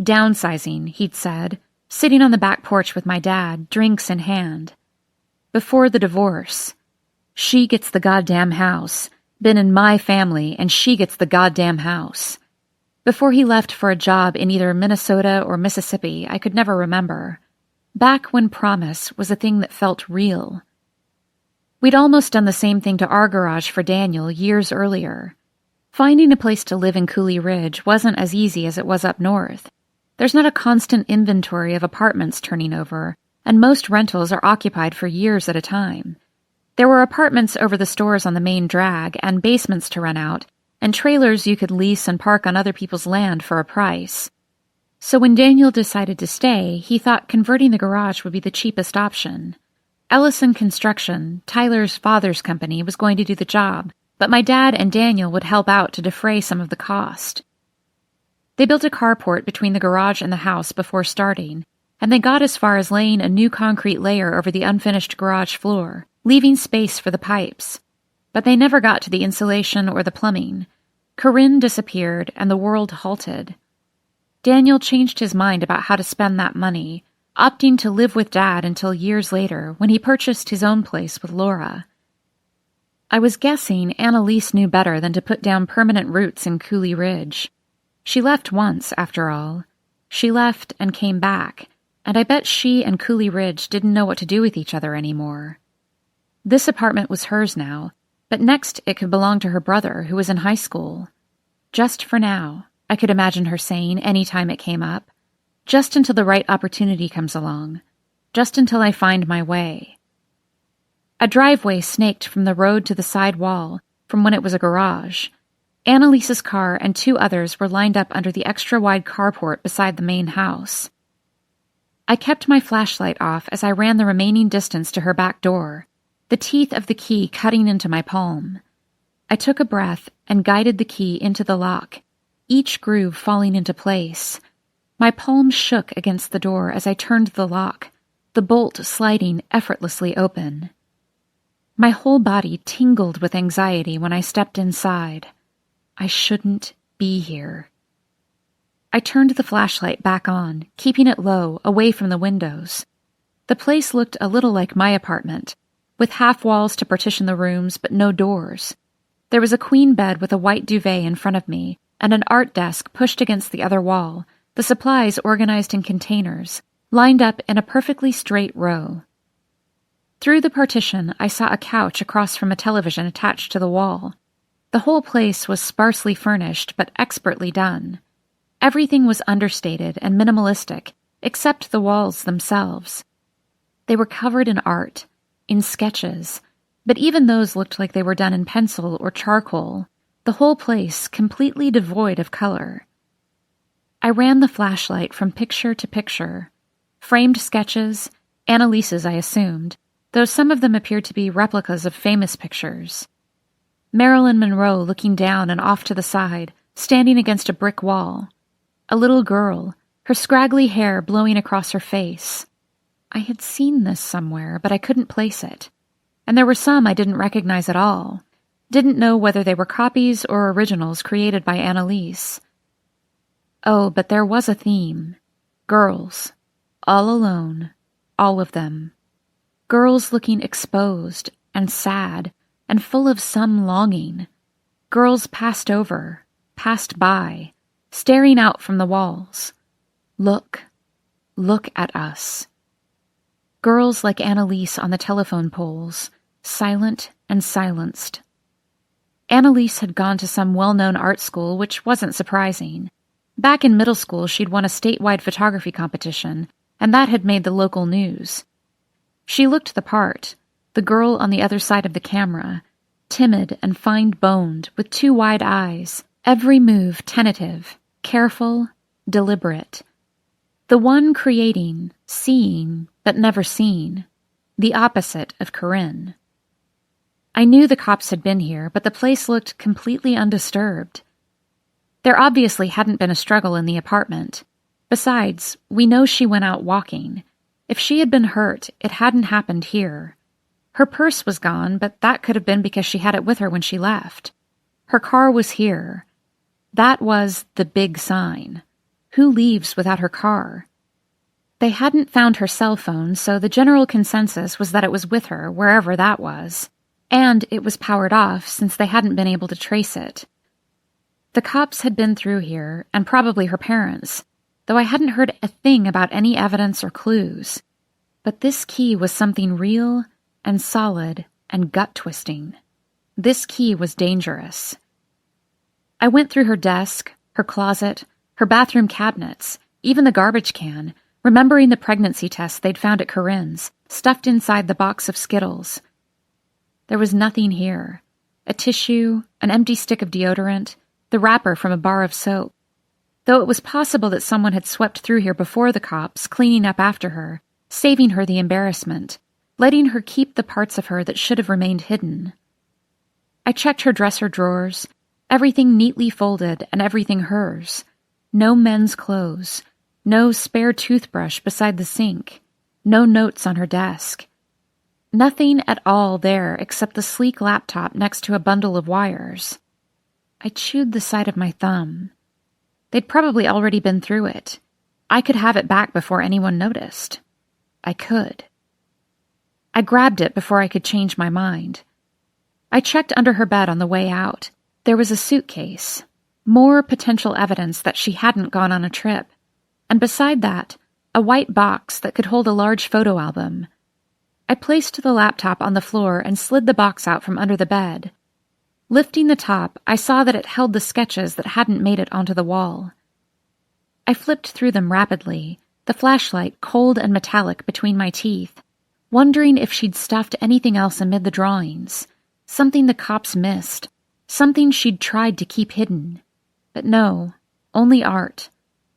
Downsizing, he'd said, sitting on the back porch with my dad, drinks in hand. Before the divorce. She gets the goddamn house. Been in my family, and she gets the goddamn house. Before he left for a job in either Minnesota or Mississippi, I could never remember. Back when promise was a thing that felt real. We'd almost done the same thing to our garage for Daniel years earlier. Finding a place to live in Cooley Ridge wasn't as easy as it was up north. There's not a constant inventory of apartments turning over, and most rentals are occupied for years at a time. There were apartments over the stores on the main drag and basements to rent out, and trailers you could lease and park on other people's land for a price. So when Daniel decided to stay, he thought converting the garage would be the cheapest option. Ellison Construction, Tyler's father's company, was going to do the job, but my dad and Daniel would help out to defray some of the cost. They built a carport between the garage and the house before starting, and they got as far as laying a new concrete layer over the unfinished garage floor, leaving space for the pipes. But they never got to the insulation or the plumbing. Corinne disappeared, and the world halted. Daniel changed his mind about how to spend that money, opting to live with Dad until years later when he purchased his own place with Laura. I was guessing Annalise knew better than to put down permanent roots in Cooley Ridge. She left once, after all. She left and came back, and I bet she and Cooley Ridge didn't know what to do with each other anymore. This apartment was hers now, but next it could belong to her brother, who was in high school. Just for now, I could imagine her saying any time it came up. Just until the right opportunity comes along. Just until I find my way. A driveway snaked from the road to the side wall, from when it was a garage. Annalise's car and two others were lined up under the extra-wide carport beside the main house. I kept my flashlight off as I ran the remaining distance to her back door, the teeth of the key cutting into my palm. I took a breath and guided the key into the lock, each groove falling into place. My palm shook against the door as I turned the lock, the bolt sliding effortlessly open. My whole body tingled with anxiety when I stepped inside. I shouldn't be here. I turned the flashlight back on, keeping it low, away from the windows. The place looked a little like my apartment, with half walls to partition the rooms but no doors. There was a queen bed with a white duvet in front of me, and an art desk pushed against the other wall, the supplies organized in containers, lined up in a perfectly straight row. Through the partition, I saw a couch across from a television attached to the wall. The whole place was sparsely furnished but expertly done. Everything was understated and minimalistic, except the walls themselves. They were covered in art, in sketches, but even those looked like they were done in pencil or charcoal, the whole place completely devoid of color. I ran the flashlight from picture to picture. Framed sketches, Annalise's I assumed, though some of them appeared to be replicas of famous pictures. Marilyn Monroe looking down and off to the side, standing against a brick wall. A little girl, her scraggly hair blowing across her face. I had seen this somewhere, but I couldn't place it. And there were some I didn't recognize at all. Didn't know whether they were copies or originals created by Annalise. Oh, but there was a theme. Girls. All alone. All of them. Girls looking exposed and sad and full of some longing. Girls passed over, passed by, staring out from the walls. Look at us. Girls like Annalise on the telephone poles, silent and silenced. Annalise had gone to some well-known art school, which wasn't surprising. Back in middle school, she'd won a statewide photography competition, and that had made the local news. She looked the part, the girl on the other side of the camera, timid and fine-boned, with two wide eyes, every move tentative, careful, deliberate. The one creating, seeing, but never seen. The opposite of Corinne. I knew the cops had been here, but the place looked completely undisturbed. There obviously hadn't been a struggle in the apartment. Besides, we know she went out walking. If she had been hurt, it hadn't happened here. Her purse was gone, but that could have been because she had it with her when she left. Her car was here. That was the big sign. Who leaves without her car? They hadn't found her cell phone, so the general consensus was that it was with her, wherever that was. And it was powered off since they hadn't been able to trace it. The cops had been through here, and probably her parents, though I hadn't heard a thing about any evidence or clues. But this key was something real and solid and gut-twisting. This key was dangerous. I went through her desk, her closet, her bathroom cabinets, even the garbage can, remembering the pregnancy test they'd found at Corinne's, stuffed inside the box of Skittles. There was nothing here. A tissue, an empty stick of deodorant, the wrapper from a bar of soap. Though it was possible that someone had swept through here before the cops, cleaning up after her, saving her the embarrassment, letting her keep the parts of her that should have remained hidden. I checked her dresser drawers, everything neatly folded and everything hers. No men's clothes, no spare toothbrush beside the sink, no notes on her desk. Nothing at all there except the sleek laptop next to a bundle of wires. I chewed the side of my thumb. They'd probably already been through it. I could have it back before anyone noticed. I could. I grabbed it before I could change my mind. I checked under her bed on the way out. There was a suitcase. More potential evidence that she hadn't gone on a trip. And beside that, a white box that could hold a large photo album. I placed the laptop on the floor and slid the box out from under the bed. Lifting the top, I saw that it held the sketches that hadn't made it onto the wall. I flipped through them rapidly, the flashlight cold and metallic between my teeth, wondering if she'd stuffed anything else amid the drawings, something the cops missed, something she'd tried to keep hidden. But no, only art.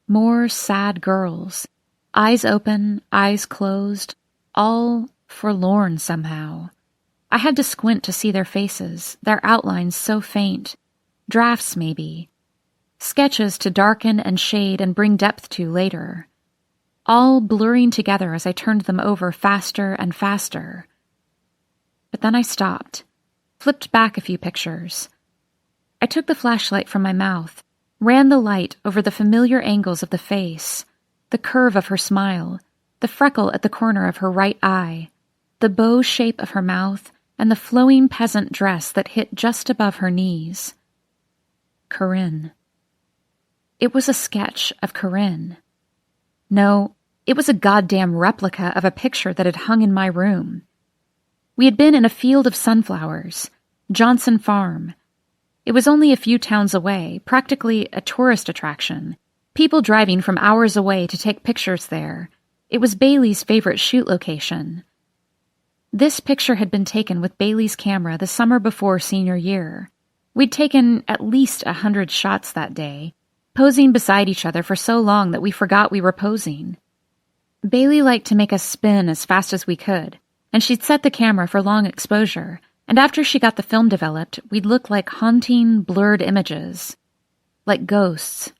More sad girls, eyes open, eyes closed, all forlorn somehow. I had to squint to see their faces, their outlines so faint. Drafts, maybe. Sketches to darken and shade and bring depth to later. All blurring together as I turned them over faster and faster. But then I stopped, flipped back a few pictures. I took the flashlight from my mouth, ran the light over the familiar angles of the face, the curve of her smile, the freckle at the corner of her right eye, the bow shape of her mouth, and the flowing peasant dress that hit just above her knees. Corinne. It was a sketch of Corinne. No, it was a goddamn replica of a picture that had hung in my room. We had been in a field of sunflowers, Johnson Farm. It was only a few towns away, practically a tourist attraction, people driving from hours away to take pictures there. It was Bailey's favorite shoot location. This picture had been taken with Bailey's camera the summer before senior year. We'd taken at least 100 shots that day, posing beside each other for so long that we forgot we were posing. Bailey liked to make us spin as fast as we could, and she'd set the camera for long exposure, and after she got the film developed, we'd look like haunting, blurred images. Like ghosts.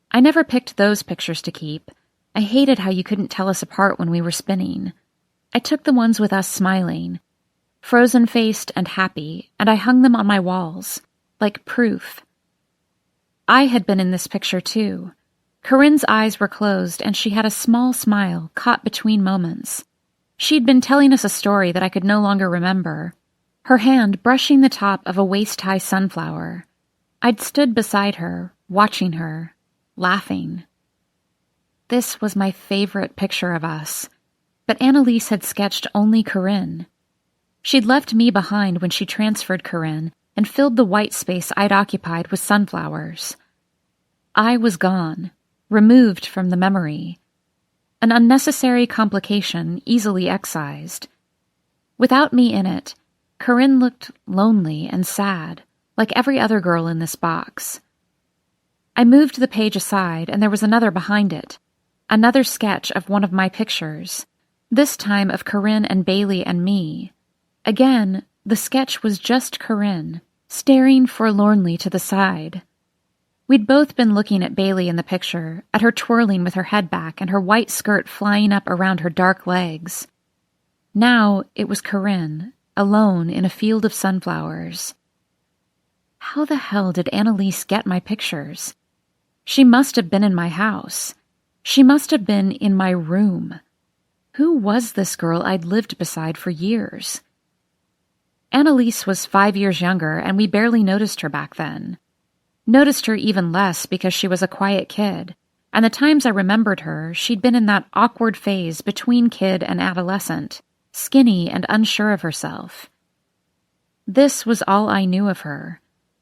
I never picked those pictures to keep. I hated how you couldn't tell us apart when we were spinning. I took the ones with us smiling, frozen-faced and happy, and I hung them on my walls, like proof. I had been in this picture too. Corinne's eyes were closed, and she had a small smile caught between moments. She'd been telling us a story that I could no longer remember, her hand brushing the top of a waist-high sunflower. I'd stood beside her, watching her, laughing. This was my favorite picture of us. But Annalise had sketched only Corinne. She'd left me behind when she transferred Corinne and filled the white space I'd occupied with sunflowers. I was gone, removed from the memory. An unnecessary complication easily excised. Without me in it, Corinne looked lonely and sad, like every other girl in this box. I moved the page aside, and there was another behind it, another sketch of one of my pictures. This time of Corinne and Bailey and me. Again, the sketch was just Corinne, staring forlornly to the side. We'd both been looking at Bailey in the picture, at her twirling with her head back and her white skirt flying up around her dark legs. Now it was Corinne, alone in a field of sunflowers. How the hell did Annalise get my pictures? She must have been in my house. She must have been in my room. Who was this girl I'd lived beside for years? Annalise was 5 years younger, and we barely noticed her back then. Noticed her even less because she was a quiet kid, and the times I remembered her, she'd been in that awkward phase between kid and adolescent, skinny and unsure of herself. This was all I knew of her.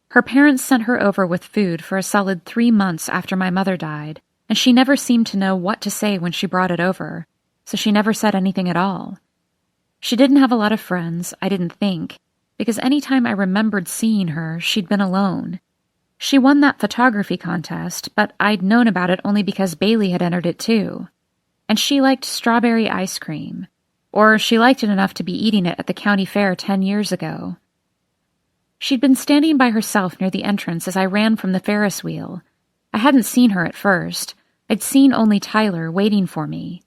Her parents sent her over with food for a solid 3 months after my mother died, and she never seemed to know what to say when she brought it over, so she never said anything at all. She didn't have a lot of friends, I didn't think, because any time I remembered seeing her, she'd been alone. She won that photography contest, but I'd known about it only because Bailey had entered it too. And she liked strawberry ice cream, or she liked it enough to be eating it at the county fair 10 years ago. She'd been standing by herself near the entrance as I ran from the Ferris wheel. I hadn't seen her at first. I'd seen only Tyler waiting for me.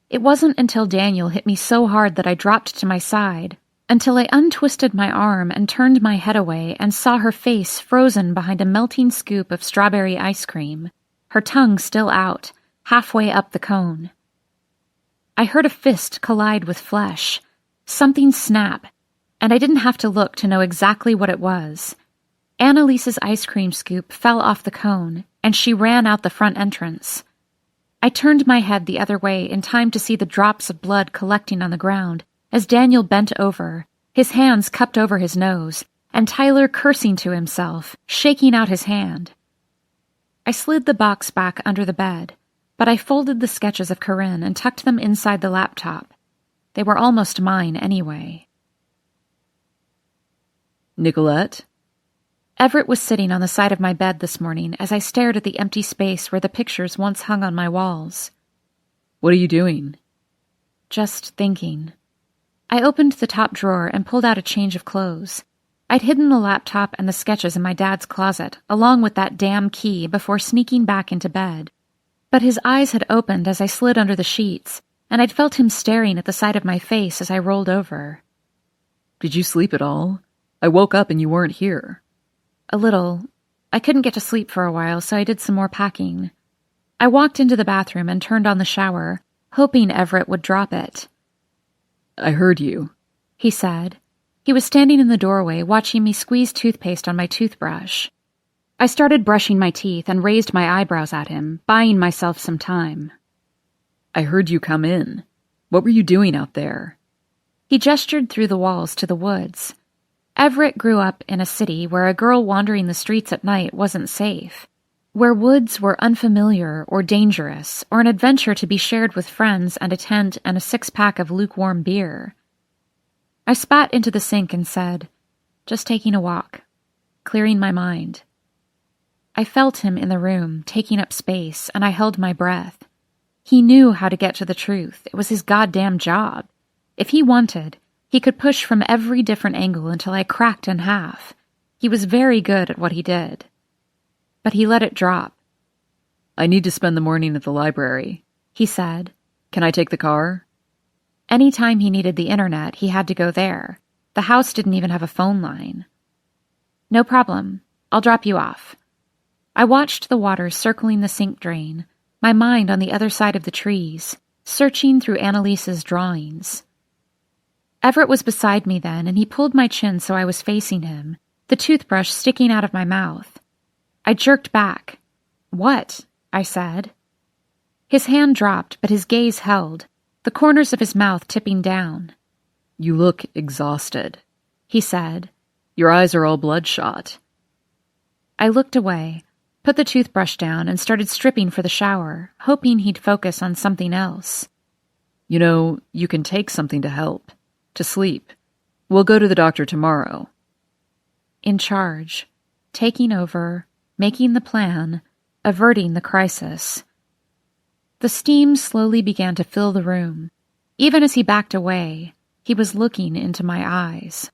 It wasn't until Daniel hit me so hard that I dropped to my side, until I untwisted my arm and turned my head away and saw her face frozen behind a melting scoop of strawberry ice cream, her tongue still out, halfway up the cone. I heard a fist collide with flesh, something snap, and I didn't have to look to know exactly what it was. Annalise's ice cream scoop fell off the cone, and she ran out the front entrance. I turned my head the other way in time to see the drops of blood collecting on the ground as Daniel bent over, his hands cupped over his nose, and Tyler cursing to himself, shaking out his hand. I slid the box back under the bed, but I folded the sketches of Corinne and tucked them inside the laptop. They were almost mine anyway. Nicolette? Everett was sitting on the side of my bed this morning as I stared at the empty space where the pictures once hung on my walls. What are you doing? Just thinking. I opened the top drawer and pulled out a change of clothes. I'd hidden the laptop and the sketches in my dad's closet, along with that damn key, before sneaking back into bed. But his eyes had opened as I slid under the sheets, and I'd felt him staring at the side of my face as I rolled over. Did you sleep at all? I woke up and you weren't here. A little. I couldn't get to sleep for a while, so I did some more packing. I walked into the bathroom and turned on the shower, hoping Everett would drop it. I heard you, he said. He was standing in the doorway, watching me squeeze toothpaste on my toothbrush. I started brushing my teeth and raised my eyebrows at him, buying myself some time. I heard you come in. What were you doing out there? He gestured through the walls to the woods. Everett grew up in a city where a girl wandering the streets at night wasn't safe, where woods were unfamiliar or dangerous, or an adventure to be shared with friends and a tent and a 6-pack of lukewarm beer. I spat into the sink and said, "Just taking a walk, clearing my mind." I felt him in the room, taking up space, and I held my breath. He knew how to get to the truth. It was his goddamn job. If he wanted, he could push from every different angle until I cracked in half. He was very good at what he did. But he let it drop. I need to spend the morning at the library, he said. Can I take the car? Any time he needed the internet, he had to go there. The house didn't even have a phone line. No problem. I'll drop you off. I watched the water circling the sink drain, my mind on the other side of the trees, searching through Annalise's drawings. Everett was beside me then, and he pulled my chin so I was facing him, the toothbrush sticking out of my mouth. I jerked back. "What?" I said. His hand dropped, but his gaze held, the corners of his mouth tipping down. You look exhausted, he said. Your eyes are all bloodshot. I looked away, put the toothbrush down, and started stripping for the shower, hoping he'd focus on something else. You know, you can take something to help. To sleep. We'll go to the doctor tomorrow. In charge. Taking over. Making the plan. Averting the crisis. The steam slowly began to fill the room. Even as he backed away, he was looking into my eyes.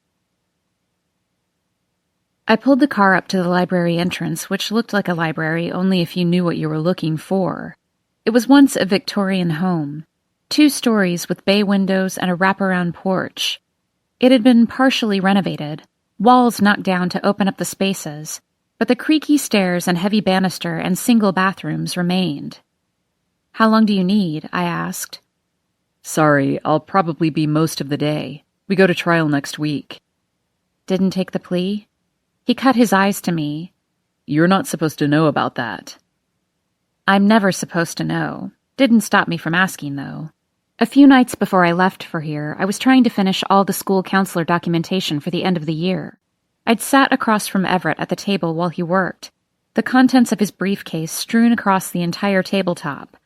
I pulled the car up to the library entrance, which looked like a library only if you knew what you were looking for. It was once a Victorian home, 2 stories with bay windows and a wraparound porch. It had been partially renovated, walls knocked down to open up the spaces, but the creaky stairs and heavy banister and single bathrooms remained. "How long do you need?" I asked. "Sorry, I'll probably be most of the day. We go to trial next week." "Didn't take the plea?" He cut his eyes to me. "You're not supposed to know about that." "I'm never supposed to know. Didn't stop me from asking, though. A few nights before I left for here, I was trying to finish all the school counselor documentation for the end of the year. I'd sat across from Everett at the table while he worked, the contents of his briefcase strewn across the entire tabletop.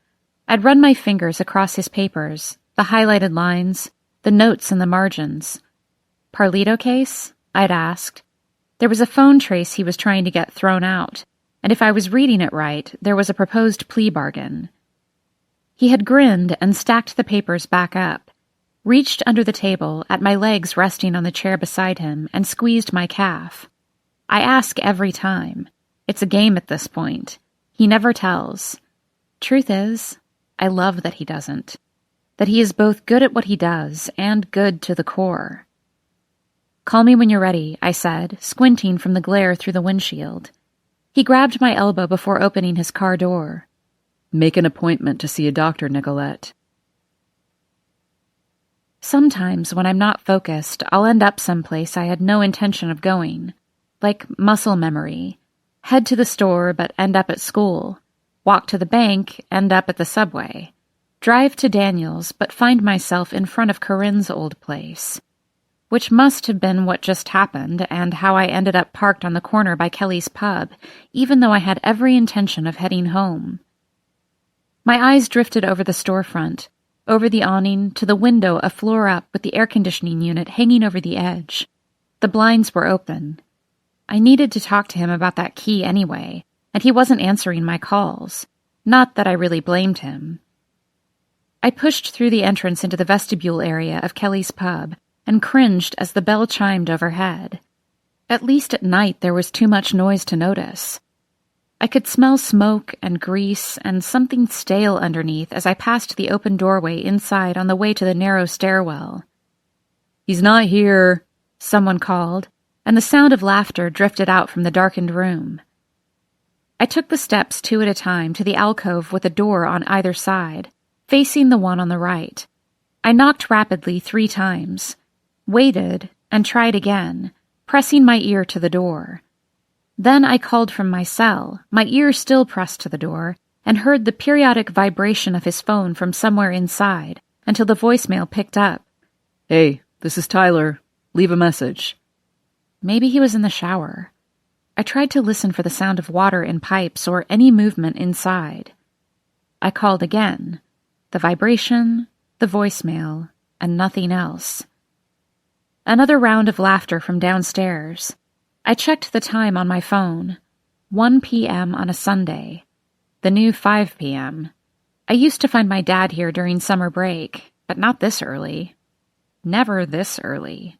I'd run my fingers across his papers, the highlighted lines, the notes in the margins. "Parlito case?" I'd asked. There was a phone trace he was trying to get thrown out, and if I was reading it right, there was a proposed plea bargain. He had grinned and stacked the papers back up, reached under the table at my legs resting on the chair beside him, and squeezed my calf. I ask every time. It's a game at this point. He never tells. Truth is, I love that he doesn't. That he is both good at what he does and good to the core. "Call me when you're ready," I said, squinting from the glare through the windshield. He grabbed my elbow before opening his car door. "Make an appointment to see a doctor, Nicolette." Sometimes when I'm not focused, I'll end up someplace I had no intention of going. Like muscle memory. Head to the store but end up at school. Walk to the bank, end up at the subway. Drive to Daniel's but find myself in front of Corinne's old place. Which must have been what just happened and how I ended up parked on the corner by Kelly's pub, even though I had every intention of heading home. My eyes drifted over the storefront, over the awning, to the window a floor up with the air conditioning unit hanging over the edge. The blinds were open. I needed to talk to him about that key anyway, and he wasn't answering my calls. Not that I really blamed him. I pushed through the entrance into the vestibule area of Kelly's pub and cringed as the bell chimed overhead. At least at night there was too much noise to notice. I could smell smoke and grease and something stale underneath as I passed the open doorway inside on the way to the narrow stairwell. "He's not here," someone called, and the sound of laughter drifted out from the darkened room. I took the steps 2 at a time to the alcove with a door on either side, facing the one on the right. I knocked rapidly 3 times, waited, and tried again, pressing my ear to the door. Then I called from my cell, my ear still pressed to the door, and heard the periodic vibration of his phone from somewhere inside, until the voicemail picked up. "Hey, this is Tyler. Leave a message." Maybe he was in the shower. I tried to listen for the sound of water in pipes or any movement inside. I called again. The vibration, the voicemail, and nothing else. Another round of laughter from downstairs. I checked the time on my phone. 1 p.m. on a Sunday. The new 5 p.m. I used to find my dad here during summer break, but not this early. Never this early.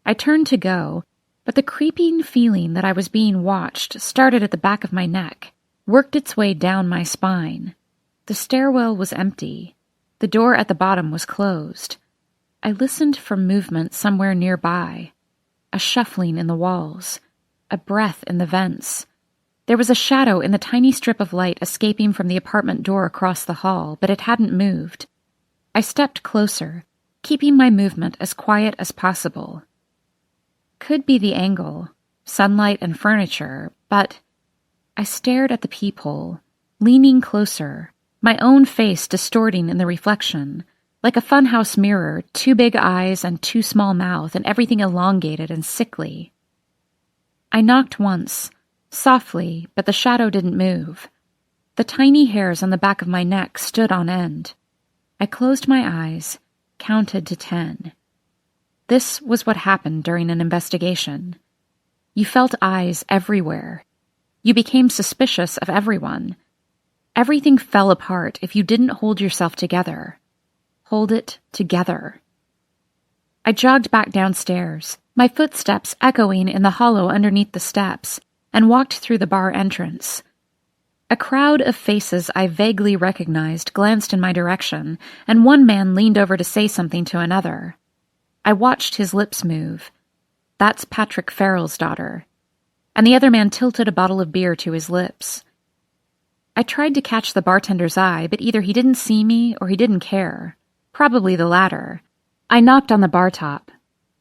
I turned to go, but the creeping feeling that I was being watched started at the back of my neck, worked its way down my spine. The stairwell was empty. The door at the bottom was closed. I listened for movement somewhere nearby. A shuffling in the walls, a breath in the vents. There was a shadow in the tiny strip of light escaping from the apartment door across the hall, but it hadn't moved. I stepped closer, keeping my movement as quiet as possible. Could be the angle, sunlight and furniture, but I stared at the peephole, leaning closer, my own face distorting in the reflection. Like a funhouse mirror, 2 big eyes and 2 small mouth and everything elongated and sickly. I knocked once, softly, but the shadow didn't move. The tiny hairs on the back of my neck stood on end. I closed my eyes, counted to 10. This was what happened during an investigation. You felt eyes everywhere. You became suspicious of everyone. Everything fell apart if you didn't hold yourself together. Hold it together. I jogged back downstairs, my footsteps echoing in the hollow underneath the steps, and walked through the bar entrance. A crowd of faces I vaguely recognized glanced in my direction, and one man leaned over to say something to another. I watched his lips move. That's Patrick Farrell's daughter. And the other man tilted a bottle of beer to his lips. I tried to catch the bartender's eye, but either he didn't see me or he didn't care. Probably the latter. I knocked on the bar top.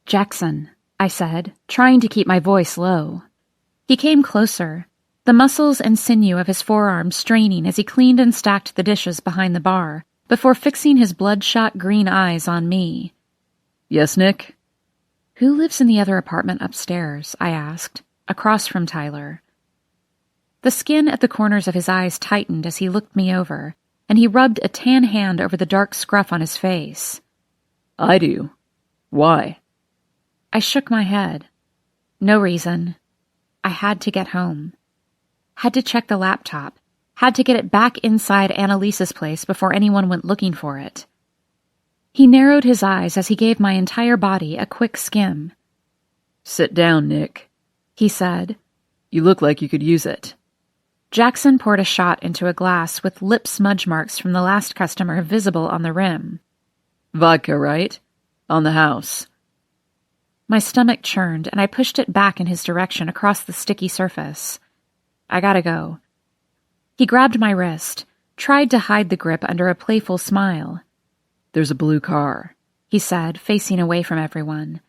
"Jackson," I said, trying to keep my voice low. He came closer, the muscles and sinew of his forearms straining as he cleaned and stacked the dishes behind the bar, before fixing his bloodshot green eyes on me. "Yes, Nick?" "Who lives in the other apartment upstairs?" I asked, across from Tyler. The skin at the corners of his eyes tightened as he looked me over, and he rubbed a tan hand over the dark scruff on his face. "I do. Why?" I shook my head. No reason. I had to get home. Had to check the laptop. Had to get it back inside Annalise's place before anyone went looking for it. He narrowed his eyes as he gave my entire body a quick skim. "Sit down, Nick," he said. "You look like you could use it." Jackson poured a shot into a glass with lip smudge marks from the last customer visible on the rim. "Vodka, right? On the house." My stomach churned, and I pushed it back in his direction across the sticky surface. "I gotta go." He grabbed my wrist, tried to hide the grip under a playful smile. "There's a blue car," he said, facing away from everyone.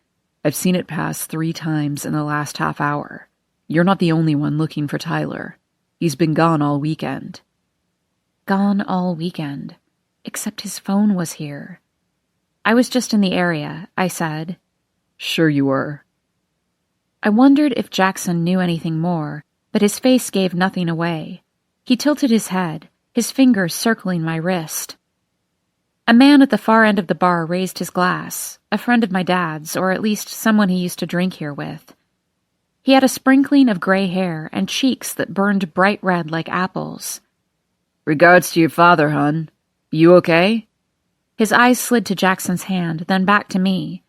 "I've seen it pass 3 times in the last half hour. You're not the only one looking for Tyler. He's been gone all weekend." Gone all weekend. Except his phone was here. "I was just in the area," I said. "Sure you were." I wondered if Jackson knew anything more, but his face gave nothing away. He tilted his head, his fingers circling my wrist. A man at the far end of the bar raised his glass, a friend of my dad's, or at least someone he used to drink here with. He had a sprinkling of gray hair and cheeks that burned bright red like apples. "Regards to your father, hon. You okay?" His eyes slid to Jackson's hand, then back to me.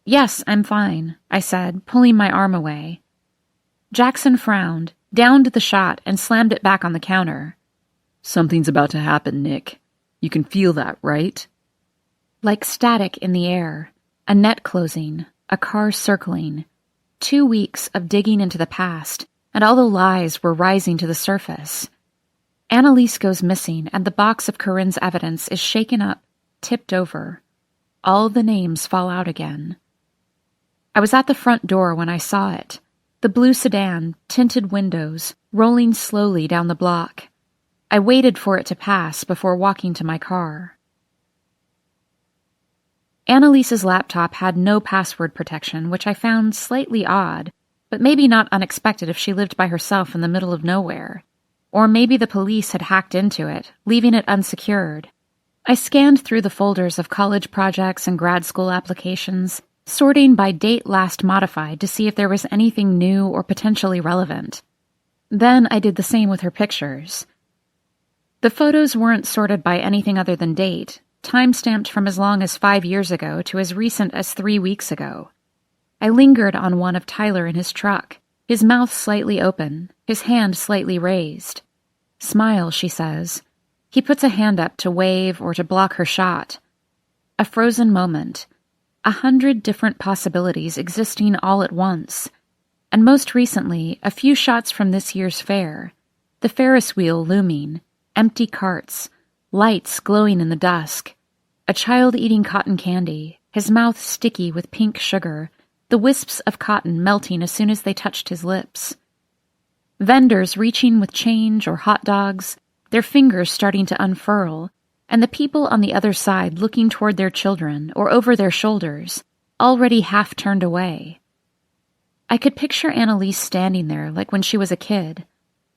"Yes, I'm fine," I said, pulling my arm away. Jackson frowned, downed the shot, and slammed it back on the counter. "Something's about to happen, Nick. You can feel that, right?" Like static in the air, a net closing, a car circling. 2 weeks of digging into the past, and all the lies were rising to the surface. Annalise goes missing, and the box of Corinne's evidence is shaken up, tipped over. All the names fall out again. I was at the front door when I saw it. The blue sedan, tinted windows, rolling slowly down the block. I waited for it to pass before walking to my car. Annalise's laptop had no password protection, which I found slightly odd, but maybe not unexpected if she lived by herself in the middle of nowhere. Or maybe the police had hacked into it, leaving it unsecured. I scanned through the folders of college projects and grad school applications, sorting by date last modified to see if there was anything new or potentially relevant. Then I did the same with her pictures. The photos weren't sorted by anything other than date, time-stamped from as long as 5 years ago to as recent as 3 weeks ago. I lingered on one of Tyler in his truck, his mouth slightly open, his hand slightly raised. "Smile," she says. He puts a hand up to wave or to block her shot. A frozen moment. 100 different possibilities existing all at once. And most recently, a few shots from this year's fair. The Ferris wheel looming, empty carts, lights glowing in the dusk, a child eating cotton candy, his mouth sticky with pink sugar, the wisps of cotton melting as soon as they touched his lips. Vendors reaching with change or hot dogs, their fingers starting to unfurl, and the people on the other side looking toward their children or over their shoulders, already half turned away. I could picture Annalise standing there like when she was a kid,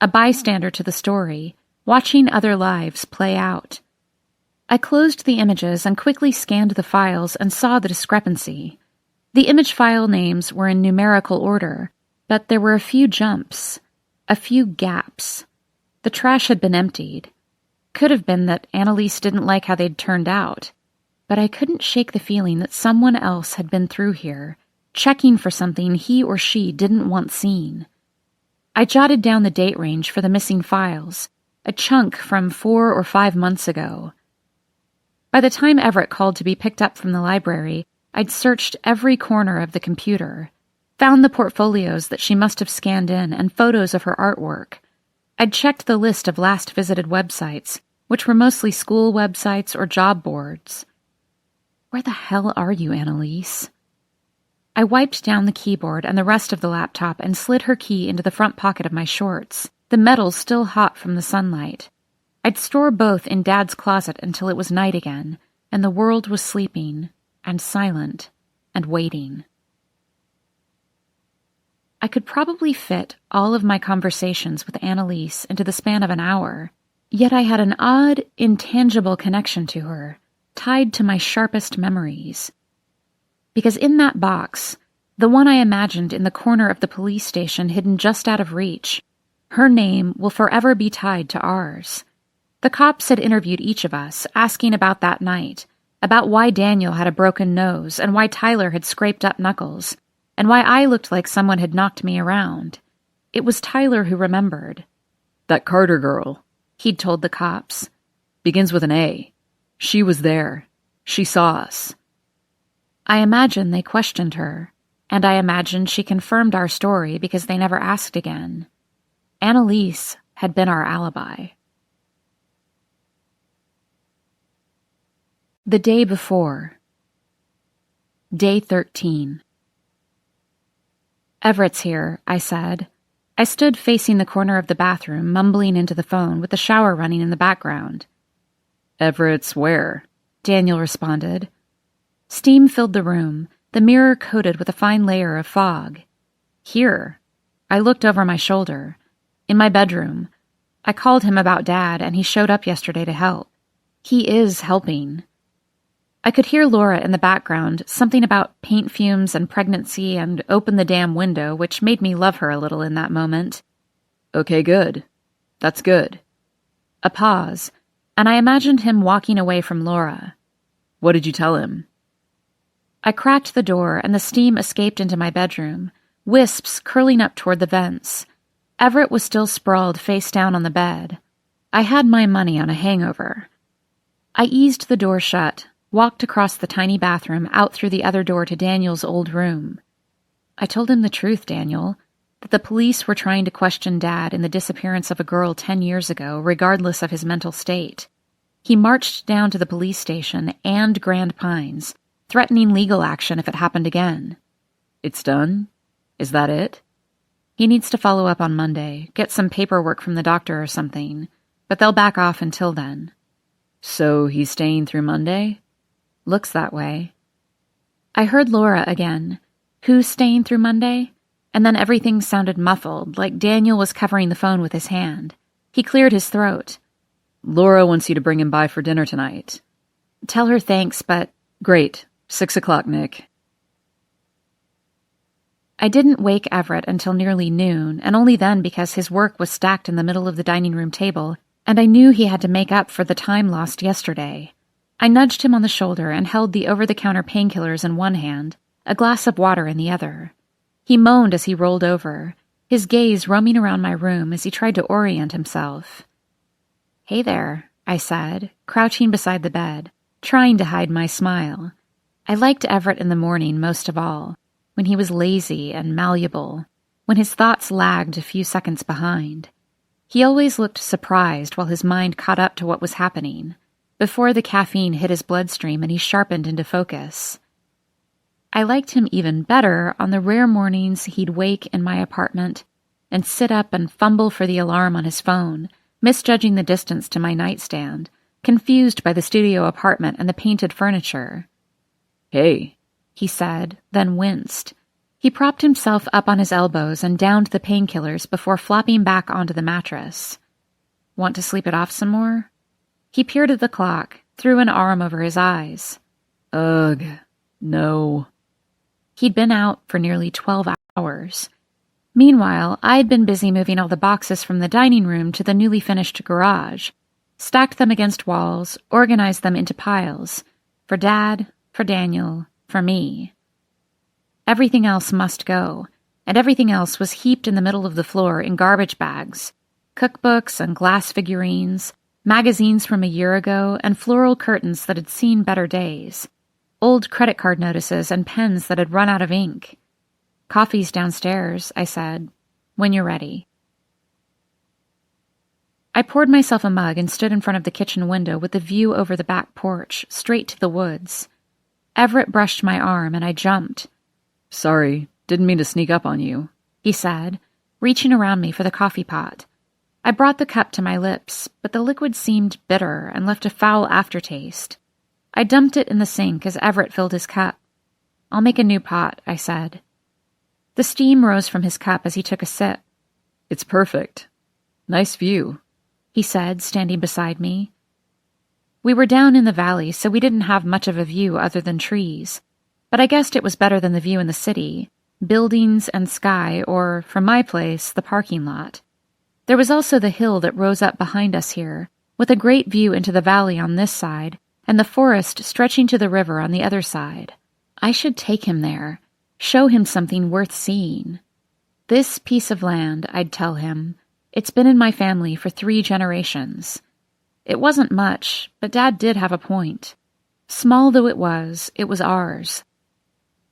a bystander to the story, watching other lives play out. I closed the images and quickly scanned the files and saw the discrepancy. The image file names were in numerical order, but there were a few jumps, a few gaps. The trash had been emptied. Could have been that Annalise didn't like how they'd turned out, but I couldn't shake the feeling that someone else had been through here, checking for something he or she didn't want seen. I jotted down the date range for the missing files, a chunk from 4 or 5 months ago. By the time Everett called to be picked up from the library, I'd searched every corner of the computer, found the portfolios that she must have scanned in and photos of her artwork. I'd checked the list of last visited websites, which were mostly school websites or job boards. Where the hell are you, Annalise? I wiped down the keyboard and the rest of the laptop and slid her key into the front pocket of my shorts, the metal still hot from the sunlight. I'd store both in Dad's closet until it was night again, and the world was sleeping, and silent, and waiting. I could probably fit all of my conversations with Annalise into the span of an hour, yet I had an odd, intangible connection to her, tied to my sharpest memories. Because in that box, the one I imagined in the corner of the police station hidden just out of reach, her name will forever be tied to ours. The cops had interviewed each of us, asking about that night, about why Daniel had a broken nose and why Tyler had scraped up knuckles, and why I looked like someone had knocked me around. It was Tyler who remembered. That Carter girl, he'd told the cops. Begins with an A. She was there. She saw us. I imagine they questioned her, and I imagine she confirmed our story because they never asked again. Annalise had been our alibi. The day before. Day 13. Everett's here, I said. I stood facing the corner of the bathroom, mumbling into the phone with the shower running in the background. Everett's where? Daniel responded. Steam filled the room, the mirror coated with a fine layer of fog. Here. I looked over my shoulder. In my bedroom. I called him about Dad, and he showed up yesterday to help. He is helping. I could hear Laura in the background, something about paint fumes and pregnancy and open the damn window, which made me love her a little in that moment. Okay, good. That's good. A pause, and I imagined him walking away from Laura. What did you tell him? I cracked the door, and the steam escaped into my bedroom, wisps curling up toward the vents. Everett was still sprawled face down on the bed. I had my money on a hangover. I eased the door shut, walked across the tiny bathroom out through the other door to Daniel's old room. I told him the truth, Daniel, that the police were trying to question Dad in the disappearance of a girl 10 years ago, regardless of his mental state. He marched down to the police station and Grand Pines, threatening legal action if it happened again. It's done? Is that it? He needs to follow up on Monday, get some paperwork from the doctor or something, but they'll back off until then. So he's staying through Monday? Looks that way. I heard Laura again. Who's staying through Monday? And then everything sounded muffled, like Daniel was covering the phone with his hand. He cleared his throat. Laura wants you to bring him by for dinner tonight. Tell her thanks, but... Great. 6 o'clock, Nick. I didn't wake Everett until nearly noon, and only then because his work was stacked in the middle of the dining room table, and I knew he had to make up for the time lost yesterday. I nudged him on the shoulder and held the over-the-counter painkillers in one hand, a glass of water in the other. He moaned as he rolled over, his gaze roaming around my room as he tried to orient himself. "Hey there," I said, crouching beside the bed, trying to hide my smile. I liked Everett in the morning most of all, when he was lazy and malleable, when his thoughts lagged a few seconds behind. He always looked surprised while his mind caught up to what was happening, before the caffeine hit his bloodstream and he sharpened into focus. I liked him even better on the rare mornings he'd wake in my apartment and sit up and fumble for the alarm on his phone, misjudging the distance to my nightstand, confused by the studio apartment and the painted furniture. "Hey," he said, then winced. He propped himself up on his elbows and downed the painkillers before flopping back onto the mattress. "Want to sleep it off some more?" He peered at the clock, threw an arm over his eyes. "Ugh, no." He'd been out for nearly 12 hours. Meanwhile, I'd been busy moving all the boxes from the dining room to the newly finished garage, stacked them against walls, organized them into piles, for Dad, for Daniel, for me. Everything else must go, and everything else was heaped in the middle of the floor in garbage bags, cookbooks and glass figurines, magazines from a year ago, and floral curtains that had seen better days, old credit card notices and pens that had run out of ink. "Coffee's downstairs," I said, "when you're ready." I poured myself a mug and stood in front of the kitchen window with the view over the back porch, straight to the woods. Everett brushed my arm, and I jumped. "Sorry, didn't mean to sneak up on you," he said, reaching around me for the coffee pot. I brought the cup to my lips, but the liquid seemed bitter and left a foul aftertaste. I dumped it in the sink as Everett filled his cup. "I'll make a new pot," I said. The steam rose from his cup as he took a sip. "It's perfect. Nice view," he said, standing beside me. We were down in the valley, so we didn't have much of a view other than trees, but I guessed it was better than the view in the city, buildings and sky, or, from my place, the parking lot. There was also the hill that rose up behind us here, with a great view into the valley on this side, and the forest stretching to the river on the other side. I should take him there, show him something worth seeing. This piece of land, I'd tell him, it's been in my family for 3 generations. It wasn't much, but Dad did have a point. Small though it was ours.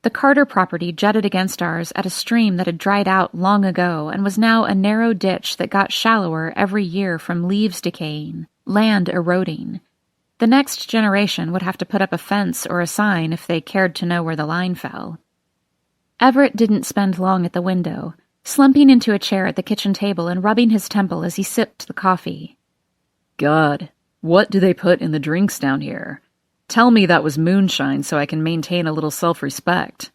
The Carter property jutted against ours at a stream that had dried out long ago and was now a narrow ditch that got shallower every year from leaves decaying, land eroding. The next generation would have to put up a fence or a sign if they cared to know where the line fell. Everett didn't spend long at the window, slumping into a chair at the kitchen table and rubbing his temple as he sipped the coffee. "God, what do they put in the drinks down here? Tell me that was moonshine so I can maintain a little self-respect."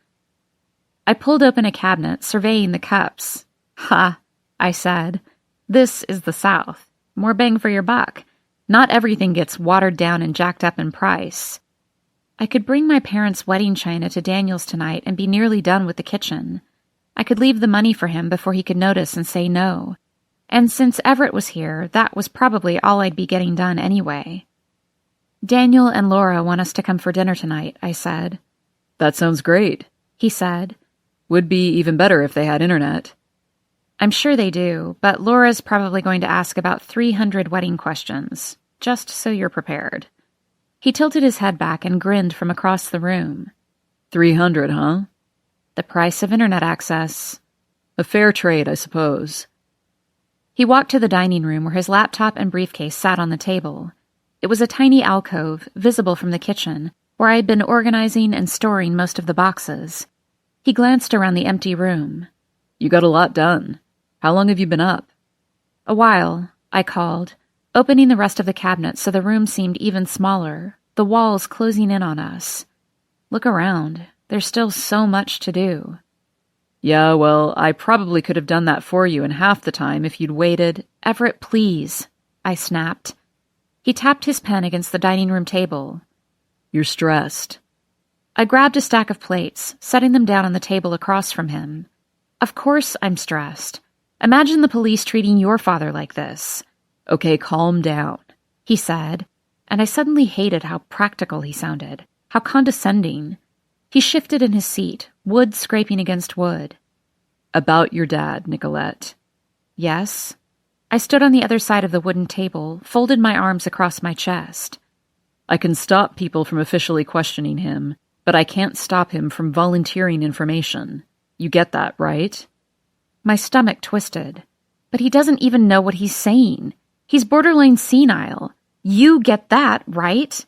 I pulled open a cabinet, surveying the cups. "Ha," I said. "This is the South. More bang for your buck. Not everything gets watered down and jacked up in price." I could bring my parents' wedding china to Daniel's tonight and be nearly done with the kitchen. I could leave the money for him before he could notice and say no. And since Everett was here, that was probably all I'd be getting done anyway. "Daniel and Laura want us to come for dinner tonight," I said. "That sounds great," he said. "Would be even better if they had internet." "I'm sure they do, but Laura's probably going to ask about 300 wedding questions, just so you're prepared." He tilted his head back and grinned from across the room. 300, huh? "The price of internet access." "A fair trade, I suppose." He walked to the dining room where his laptop and briefcase sat on the table. It was a tiny alcove, visible from the kitchen, where I had been organizing and storing most of the boxes. He glanced around the empty room. "You got a lot done. How long have you been up?" "A while," I called, opening the rest of the cabinet so the room seemed even smaller, the walls closing in on us. "Look around. There's still so much to do." "Yeah, well, I probably could have done that for you in half the time if you'd waited." "Everett, please," I snapped. He tapped his pen against the dining room table. "You're stressed." I grabbed a stack of plates, setting them down on the table across from him. "Of course I'm stressed. Imagine the police treating your father like this." "Okay, calm down," he said, and I suddenly hated how practical he sounded, how condescending. He shifted in his seat, wood scraping against wood. "About your dad, Nicolette." "Yes?" I stood on the other side of the wooden table, folded my arms across my chest. "I can stop people from officially questioning him, but I can't stop him from volunteering information. You get that, right?" My stomach twisted. "But he doesn't even know what he's saying. He's borderline senile. You get that, right?"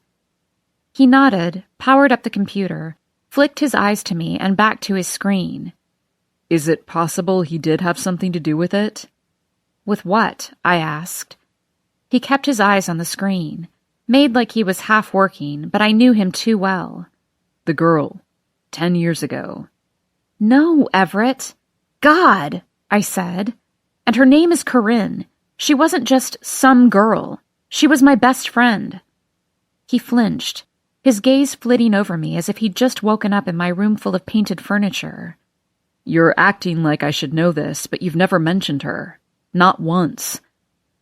He nodded, powered up the computer, flicked his eyes to me and back to his screen. "Is it possible he did have something to do with it?" "With what?" I asked. He kept his eyes on the screen, made like he was half working, but I knew him too well. "The girl, 10 years ago." "No, Everett." "God," I said. "And her name is Corinne. She wasn't just some girl. She was my best friend." He flinched, his gaze flitting over me as if he'd just woken up in my room full of painted furniture. "You're acting like I should know this, but you've never mentioned her. Not once.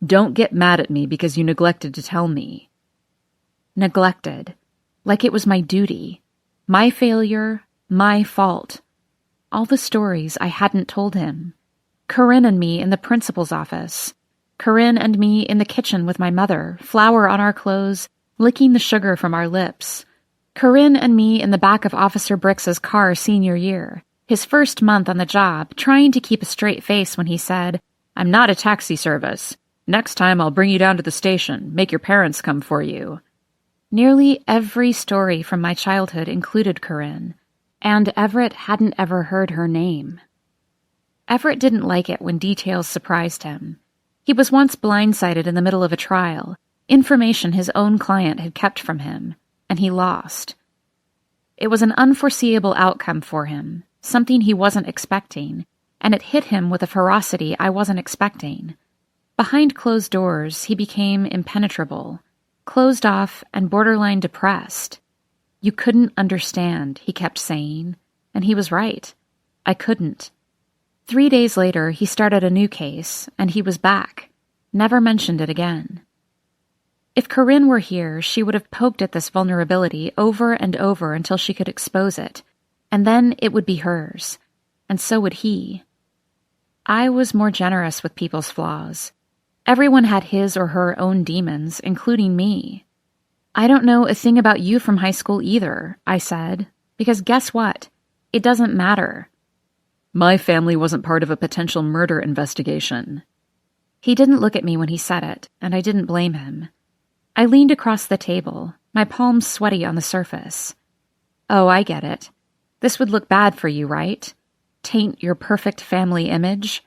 Don't get mad at me because you neglected to tell me." Neglected. Like it was my duty. My failure, my fault. All the stories I hadn't told him. Corinne and me in the principal's office. Corinne and me in the kitchen with my mother, flour on our clothes, licking the sugar from our lips. Corinne and me in the back of Officer Brix's car senior year, his first month on the job, trying to keep a straight face when he said, "I'm not a taxi service. Next time I'll bring you down to the station, make your parents come for you." Nearly every story from my childhood included Corinne, and Everett hadn't ever heard her name. Everett didn't like it when details surprised him. He was once blindsided in the middle of a trial, information his own client had kept from him, and he lost. It was an unforeseeable outcome for him, something he wasn't expecting, and it hit him with a ferocity I wasn't expecting. Behind closed doors, he became impenetrable, closed off and borderline depressed. "You couldn't understand," he kept saying, and he was right. I couldn't. 3 days later, he started a new case, and he was back. Never mentioned it again. If Corinne were here, she would have poked at this vulnerability over and over until she could expose it, and then it would be hers, and so would he. I was more generous with people's flaws. Everyone had his or her own demons, including me. "I don't know a thing about you from high school either," I said, because guess what? It doesn't matter. My family wasn't part of a potential murder investigation. He didn't look at me when he said it, and I didn't blame him. I leaned across the table, my palms sweaty on the surface. "Oh, I get it. This would look bad for you, right? Taint your perfect family image?"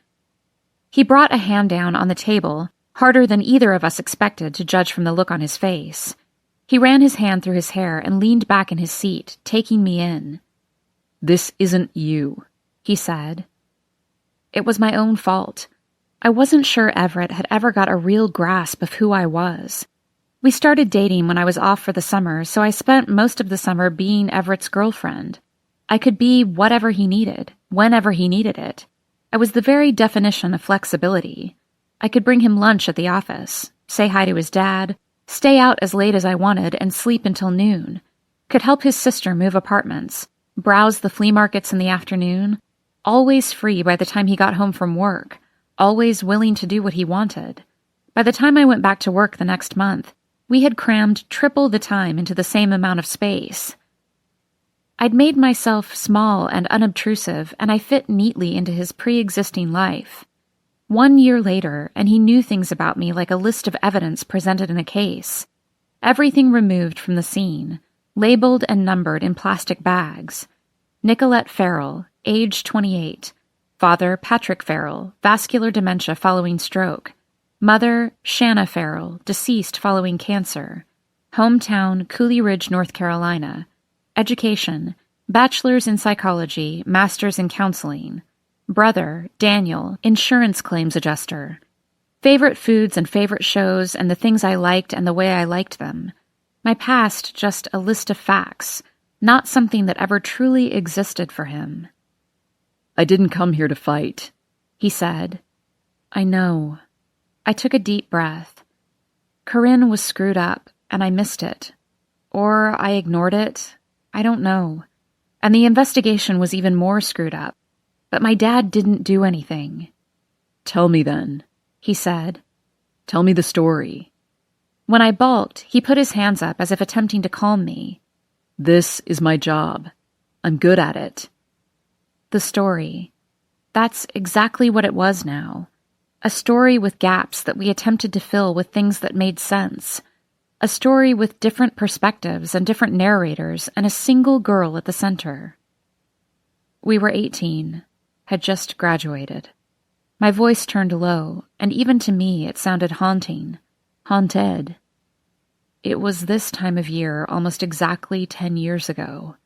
He brought a hand down on the table, harder than either of us expected to judge from the look on his face. He ran his hand through his hair and leaned back in his seat, taking me in. "This isn't you," he said. It was my own fault. I wasn't sure Everett had ever got a real grasp of who I was. We started dating when I was off for the summer, so I spent most of the summer being Everett's girlfriend. I could be whatever he needed, whenever he needed it. I was the very definition of flexibility. I could bring him lunch at the office, say hi to his dad, stay out as late as I wanted and sleep until noon, could help his sister move apartments, browse the flea markets in the afternoon, always free by the time he got home from work, always willing to do what he wanted. By the time I went back to work the next month, we had crammed triple the time into the same amount of space. I'd made myself small and unobtrusive, and I fit neatly into his pre-existing life. 1 year later, and he knew things about me like a list of evidence presented in a case. Everything removed from the scene, labeled and numbered in plastic bags. Nicolette Farrell, age 28. Father, Patrick Farrell, vascular dementia following stroke. Mother, Shanna Farrell, deceased following cancer. Hometown, Cooley Ridge, North Carolina. Education, bachelor's in psychology, master's in counseling. Brother, Daniel, insurance claims adjuster. Favorite foods and favorite shows and the things I liked and the way I liked them. My past just a list of facts, not something that ever truly existed for him. "I didn't come here to fight," he said. "I know." I took a deep breath. Corinne was screwed up, and I missed it. Or I ignored it. I don't know. And the investigation was even more screwed up. But my dad didn't do anything. "Tell me then," he said. "Tell me the story." When I balked, he put his hands up as if attempting to calm me. "This is my job. I'm good at it." The story. That's exactly what it was now. A story with gaps that we attempted to fill with things that made sense. A story with different perspectives and different narrators and a single girl at the center. We were 18, had just graduated. My voice turned low, and even to me it sounded haunting, haunted. It was this time of year almost exactly 10 years ago.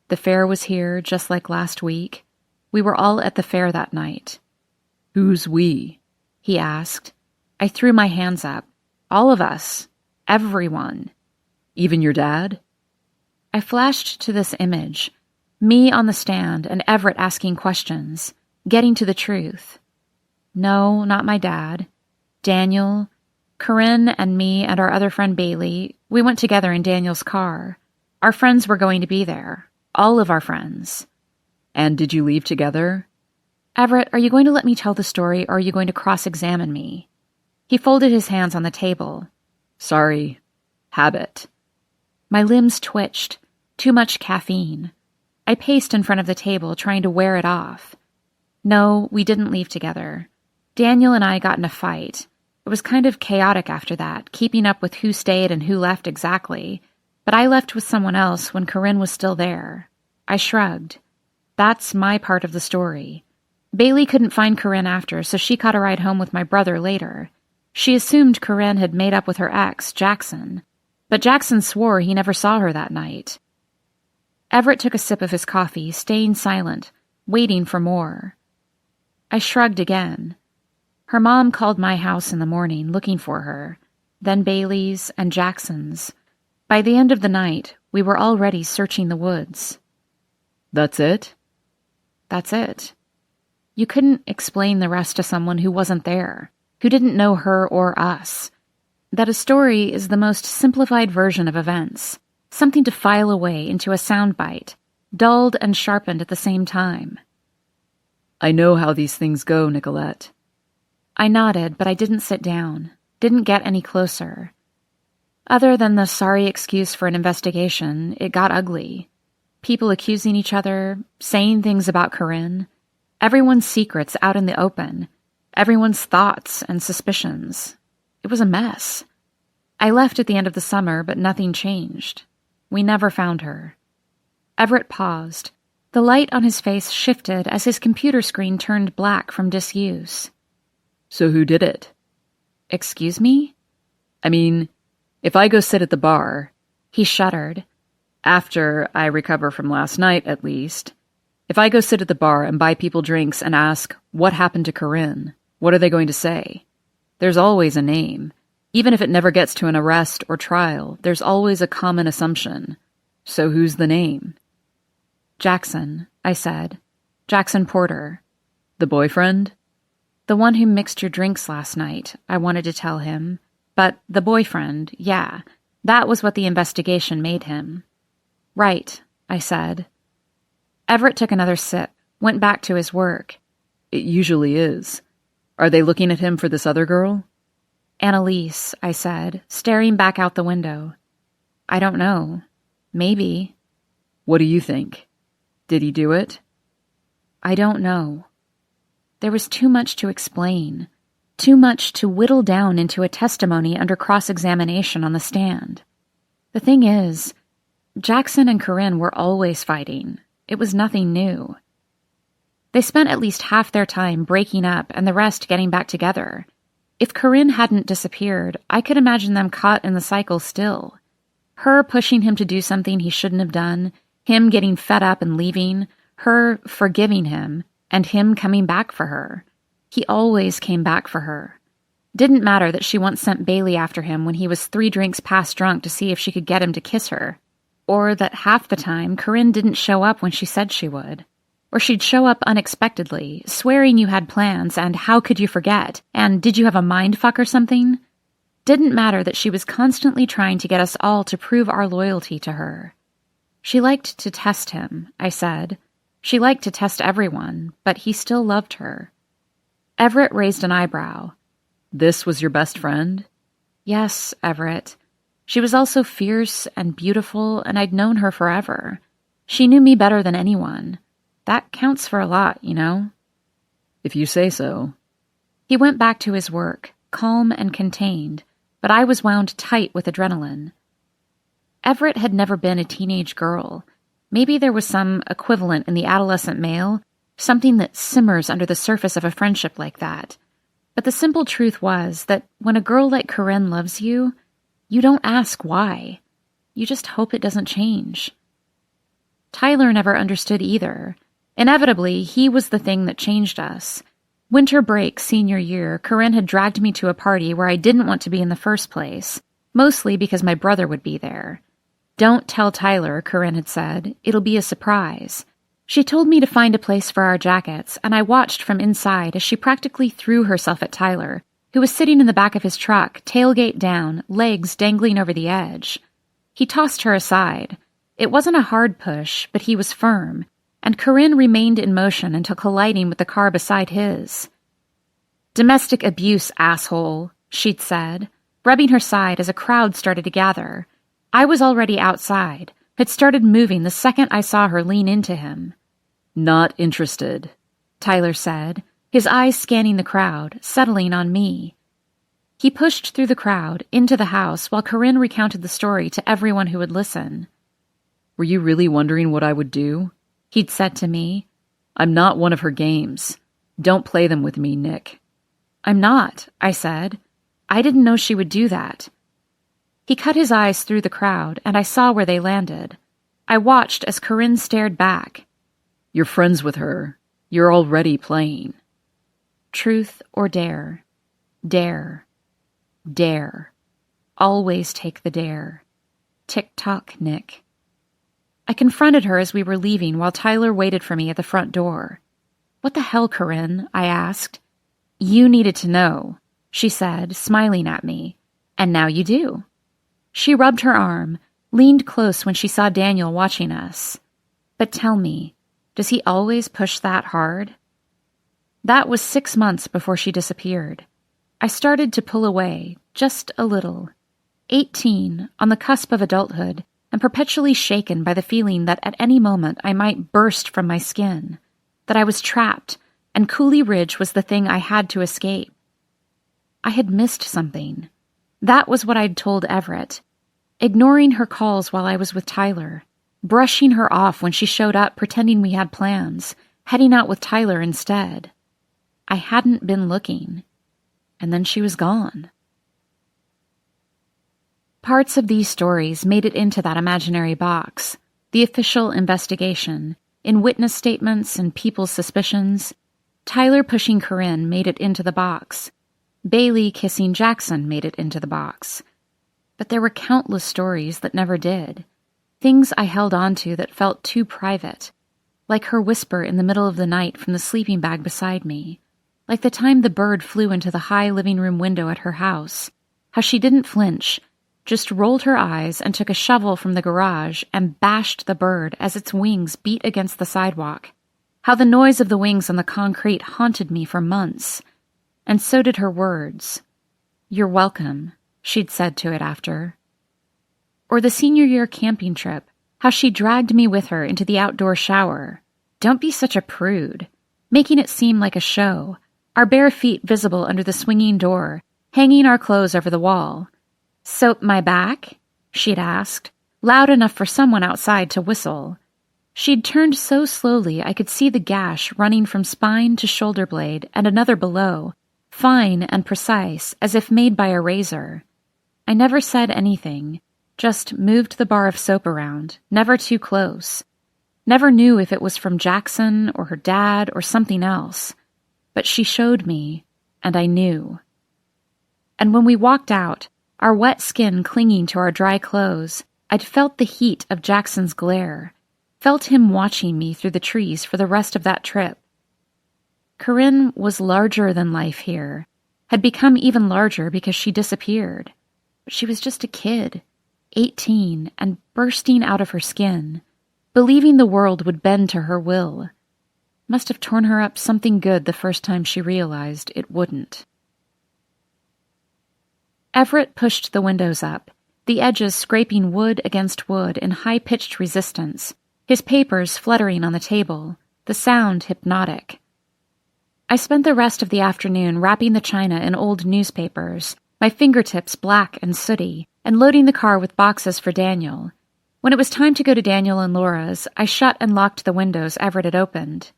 The fair was here just like last week. We were all at the fair that night. "Who's we?" he asked. I threw my hands up. All of us. Everyone. "Even your dad?" I flashed to this image. Me on the stand and Everett asking questions, getting to the truth. No, not my dad. Daniel, Corinne and me and our other friend Bailey, we went together in Daniel's car. Our friends were going to be there. All of our friends. And did you leave together? Everett, are you going to let me tell the story, or are you going to cross-examine me? He folded his hands on the table. Sorry. Habit. My limbs twitched. Too much caffeine. I paced in front of the table, trying to wear it off. No, we didn't leave together. Daniel and I got in a fight. It was kind of chaotic after that, keeping up with who stayed and who left exactly. But I left with someone else when Corinne was still there. I shrugged. That's my part of the story. Bailey couldn't find Corinne after, so she caught a ride home with my brother later. She assumed Corinne had made up with her ex, Jackson. But Jackson swore he never saw her that night. Everett took a sip of his coffee, staying silent, waiting for more. I shrugged again. Her mom called my house in the morning, looking for her, then Bailey's and Jackson's. By the end of the night, we were already searching the woods. That's it? That's it. You couldn't explain the rest to someone who wasn't there, who didn't know her or us. That a story is the most simplified version of events, something to file away into a soundbite, dulled and sharpened at the same time. I know how these things go, Nicolette. I nodded, but I didn't sit down, didn't get any closer. Other than the sorry excuse for an investigation, it got ugly. People accusing each other, saying things about Corinne, everyone's secrets out in the open, everyone's thoughts and suspicions. It was a mess. I left at the end of the summer, but nothing changed. We never found her. Everett paused. The light on his face shifted as his computer screen turned black from disuse. So who did it? Excuse me? I mean, if I go sit at the bar... He shuddered. After I recover from last night, at least. If I go sit at the bar and buy people drinks and ask, what happened to Corinne? What are they going to say? There's always a name. Even if it never gets to an arrest or trial, there's always a common assumption. So who's the name? Jackson, I said. Jackson Porter. The boyfriend? The one who mixed your drinks last night, I wanted to tell him. But the boyfriend, yeah, that was what the investigation made him. Right, I said. Everett took another sip, went back to his work. It usually is. Are they looking at him for this other girl? Annalise, I said, staring back out the window. I don't know. Maybe. What do you think? Did he do it? I don't know. There was too much to explain, too much to whittle down into a testimony under cross-examination on the stand. The thing is, Jackson and Corinne were always fighting. It was nothing new. They spent at least half their time breaking up and the rest getting back together. If Corinne hadn't disappeared, I could imagine them caught in the cycle still. Her pushing him to do something he shouldn't have done, him getting fed up and leaving, her forgiving him, and him coming back for her. He always came back for her. Didn't matter that she once sent Bailey after him when he was 3 drinks past drunk to see if she could get him to kiss her. Or that half the time Corinne didn't show up when she said she would. Or she'd show up unexpectedly, swearing you had plans and how could you forget, and did you have a mindfuck or something? Didn't matter that she was constantly trying to get us all to prove our loyalty to her. She liked to test him, I said. She liked to test everyone, but he still loved her. Everett raised an eyebrow. This was your best friend? Yes, Everett. She was also fierce and beautiful, and I'd known her forever. She knew me better than anyone. That counts for a lot, you know? If you say so. He went back to his work, calm and contained, but I was wound tight with adrenaline. Everett had never been a teenage girl. Maybe there was some equivalent in the adolescent male, something that simmers under the surface of a friendship like that. But the simple truth was that when a girl like Corinne loves you, you don't ask why. You just hope it doesn't change. Tyler never understood either. Inevitably, he was the thing that changed us. Winter break senior year, Corinne had dragged me to a party where I didn't want to be in the first place, mostly because my brother would be there. Don't tell Tyler, Corinne had said. It'll be a surprise. She told me to find a place for our jackets, and I watched from inside as she practically threw herself at Tyler, who was sitting in the back of his truck, tailgate down, legs dangling over the edge. He tossed her aside. It wasn't a hard push, but he was firm, and Corinne remained in motion until colliding with the car beside his. "Domestic abuse, asshole," she'd said, rubbing her side as a crowd started to gather. I was already outside, had started moving the second I saw her lean into him. "Not interested," Tyler said, his eyes scanning the crowd, settling on me. He pushed through the crowd, into the house, while Corinne recounted the story to everyone who would listen. "Were you really wondering what I would do?" he'd said to me. "I'm not one of her games. Don't play them with me, Nick." "I'm not," I said. "I didn't know she would do that." He cut his eyes through the crowd, and I saw where they landed. I watched as Corinne stared back. "You're friends with her. You're already playing." Truth or dare? Dare. Dare. Always take the dare. Tick-tock, Nick. I confronted her as we were leaving while Tyler waited for me at the front door. "What the hell, Corinne?" I asked. "You needed to know," she said, smiling at me. "And now you do." She rubbed her arm, leaned close when she saw Daniel watching us. "But tell me, does he always push that hard?" That was 6 months before she disappeared. I started to pull away, just a little. 18, on the cusp of adulthood, and perpetually shaken by the feeling that at any moment I might burst from my skin, that I was trapped, and Cooley Ridge was the thing I had to escape. I had missed something. That was what I'd told Everett. Ignoring her calls while I was with Tyler, brushing her off when she showed up pretending we had plans, heading out with Tyler instead. I hadn't been looking. And then she was gone. Parts of these stories made it into that imaginary box, the official investigation, in witness statements and people's suspicions. Tyler pushing Corinne made it into the box. Bailey kissing Jackson made it into the box. But there were countless stories that never did. Things I held on to that felt too private, like her whisper in the middle of the night from the sleeping bag beside me, like the time the bird flew into the high living room window at her house, how she didn't flinch, just rolled her eyes and took a shovel from the garage and bashed the bird as its wings beat against the sidewalk, how the noise of the wings on the concrete haunted me for months, and so did her words. "You're welcome," she'd said to it after. Or the senior year camping trip, how she dragged me with her into the outdoor shower. "Don't be such a prude," making it seem like a show, our bare feet visible under the swinging door, hanging our clothes over the wall. "Soap my back?" she'd asked, loud enough for someone outside to whistle. She'd turned so slowly I could see the gash running from spine to shoulder blade and another below, fine and precise as if made by a razor. I never said anything, just moved the bar of soap around, never too close. Never knew if it was from Jackson or her dad or something else. But she showed me, and I knew. And when we walked out, our wet skin clinging to our dry clothes, I'd felt the heat of Jackson's glare, felt him watching me through the trees for the rest of that trip. Corinne was larger than life here, had become even larger because she disappeared. But she was just a kid, 18, and bursting out of her skin, believing the world would bend to her will. Must have torn her up something good the first time she realized it wouldn't. Everett pushed the windows up, the edges scraping wood against wood in high-pitched resistance, his papers fluttering on the table, the sound hypnotic. I spent the rest of the afternoon wrapping the china in old newspapers, my fingertips black and sooty, and loading the car with boxes for Daniel. When it was time to go to Daniel and Laura's, I shut and locked the windows Everett had opened.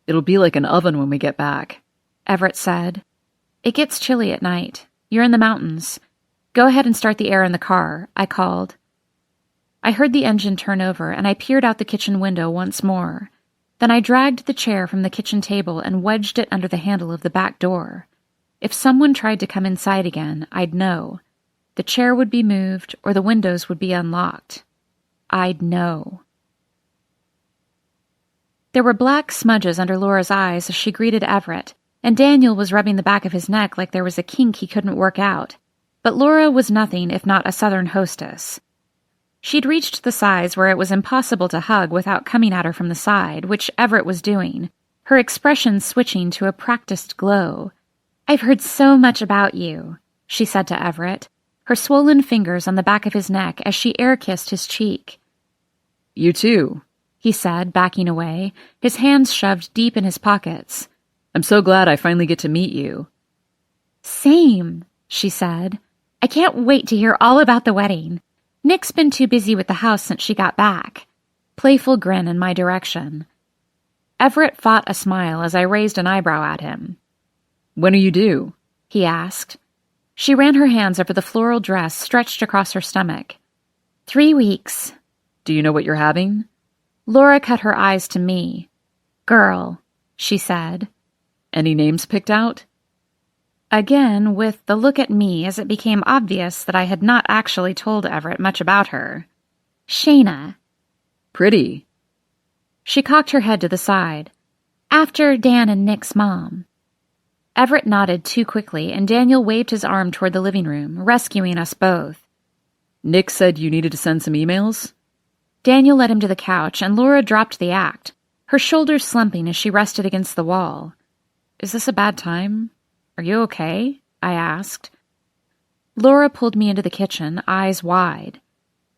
"It'll be like an oven when we get back," Everett said. "It gets chilly at night. You're in the mountains. Go ahead and start the air in the car," I called. I heard the engine turn over, and I peered out the kitchen window once more. Then I dragged the chair from the kitchen table and wedged it under the handle of the back door. If someone tried to come inside again, I'd know. The chair would be moved, or the windows would be unlocked. I'd know. There were black smudges under Laura's eyes as she greeted Everett, and Daniel was rubbing the back of his neck like there was a kink he couldn't work out. But Laura was nothing if not a southern hostess. She'd reached the size where it was impossible to hug without coming at her from the side, which Everett was doing, her expression switching to a practiced glow. "I've heard so much about you," she said to Everett, her swollen fingers on the back of his neck as she air-kissed his cheek. "You too," he said, backing away, his hands shoved deep in his pockets. "I'm so glad I finally get to meet you." "Same," she said. "I can't wait to hear all about the wedding. Nick's been too busy with the house since she got back." Playful grin in my direction. Everett fought a smile as I raised an eyebrow at him. "When are you due?" he asked. She ran her hands over the floral dress stretched across her stomach. 3 weeks. "Do you know what you're having?" Laura cut her eyes to me. "Girl," she said. "Any names picked out?" Again, with the look at me as it became obvious that I had not actually told Everett much about her. "Shayna." "Pretty." She cocked her head to the side. "After Dan and Nick's mom." Everett nodded too quickly, and Daniel waved his arm toward the living room, rescuing us both. "Nick said you needed to send some emails?" Daniel led him to the couch, and Laura dropped the act, her shoulders slumping as she rested against the wall. "Is this a bad time? Are you okay?" I asked. Laura pulled me into the kitchen, eyes wide.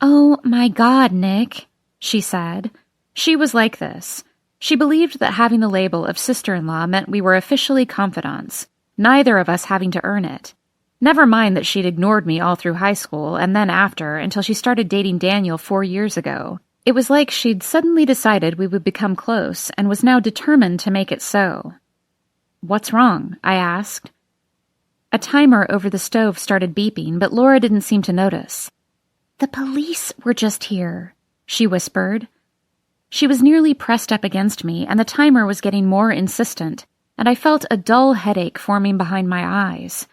"Oh, my God, Nick," she said. She was like this. She believed that having the label of sister-in-law meant we were officially confidants, neither of us having to earn it. Never mind that she'd ignored me all through high school and then after until she started dating Daniel 4 years ago. It was like she'd suddenly decided we would become close and was now determined to make it so. "What's wrong?" I asked. A timer over the stove started beeping, but Laura didn't seem to notice. "The police were just here," she whispered. She was nearly pressed up against me, and the timer was getting more insistent, and I felt a dull headache forming behind my eyes.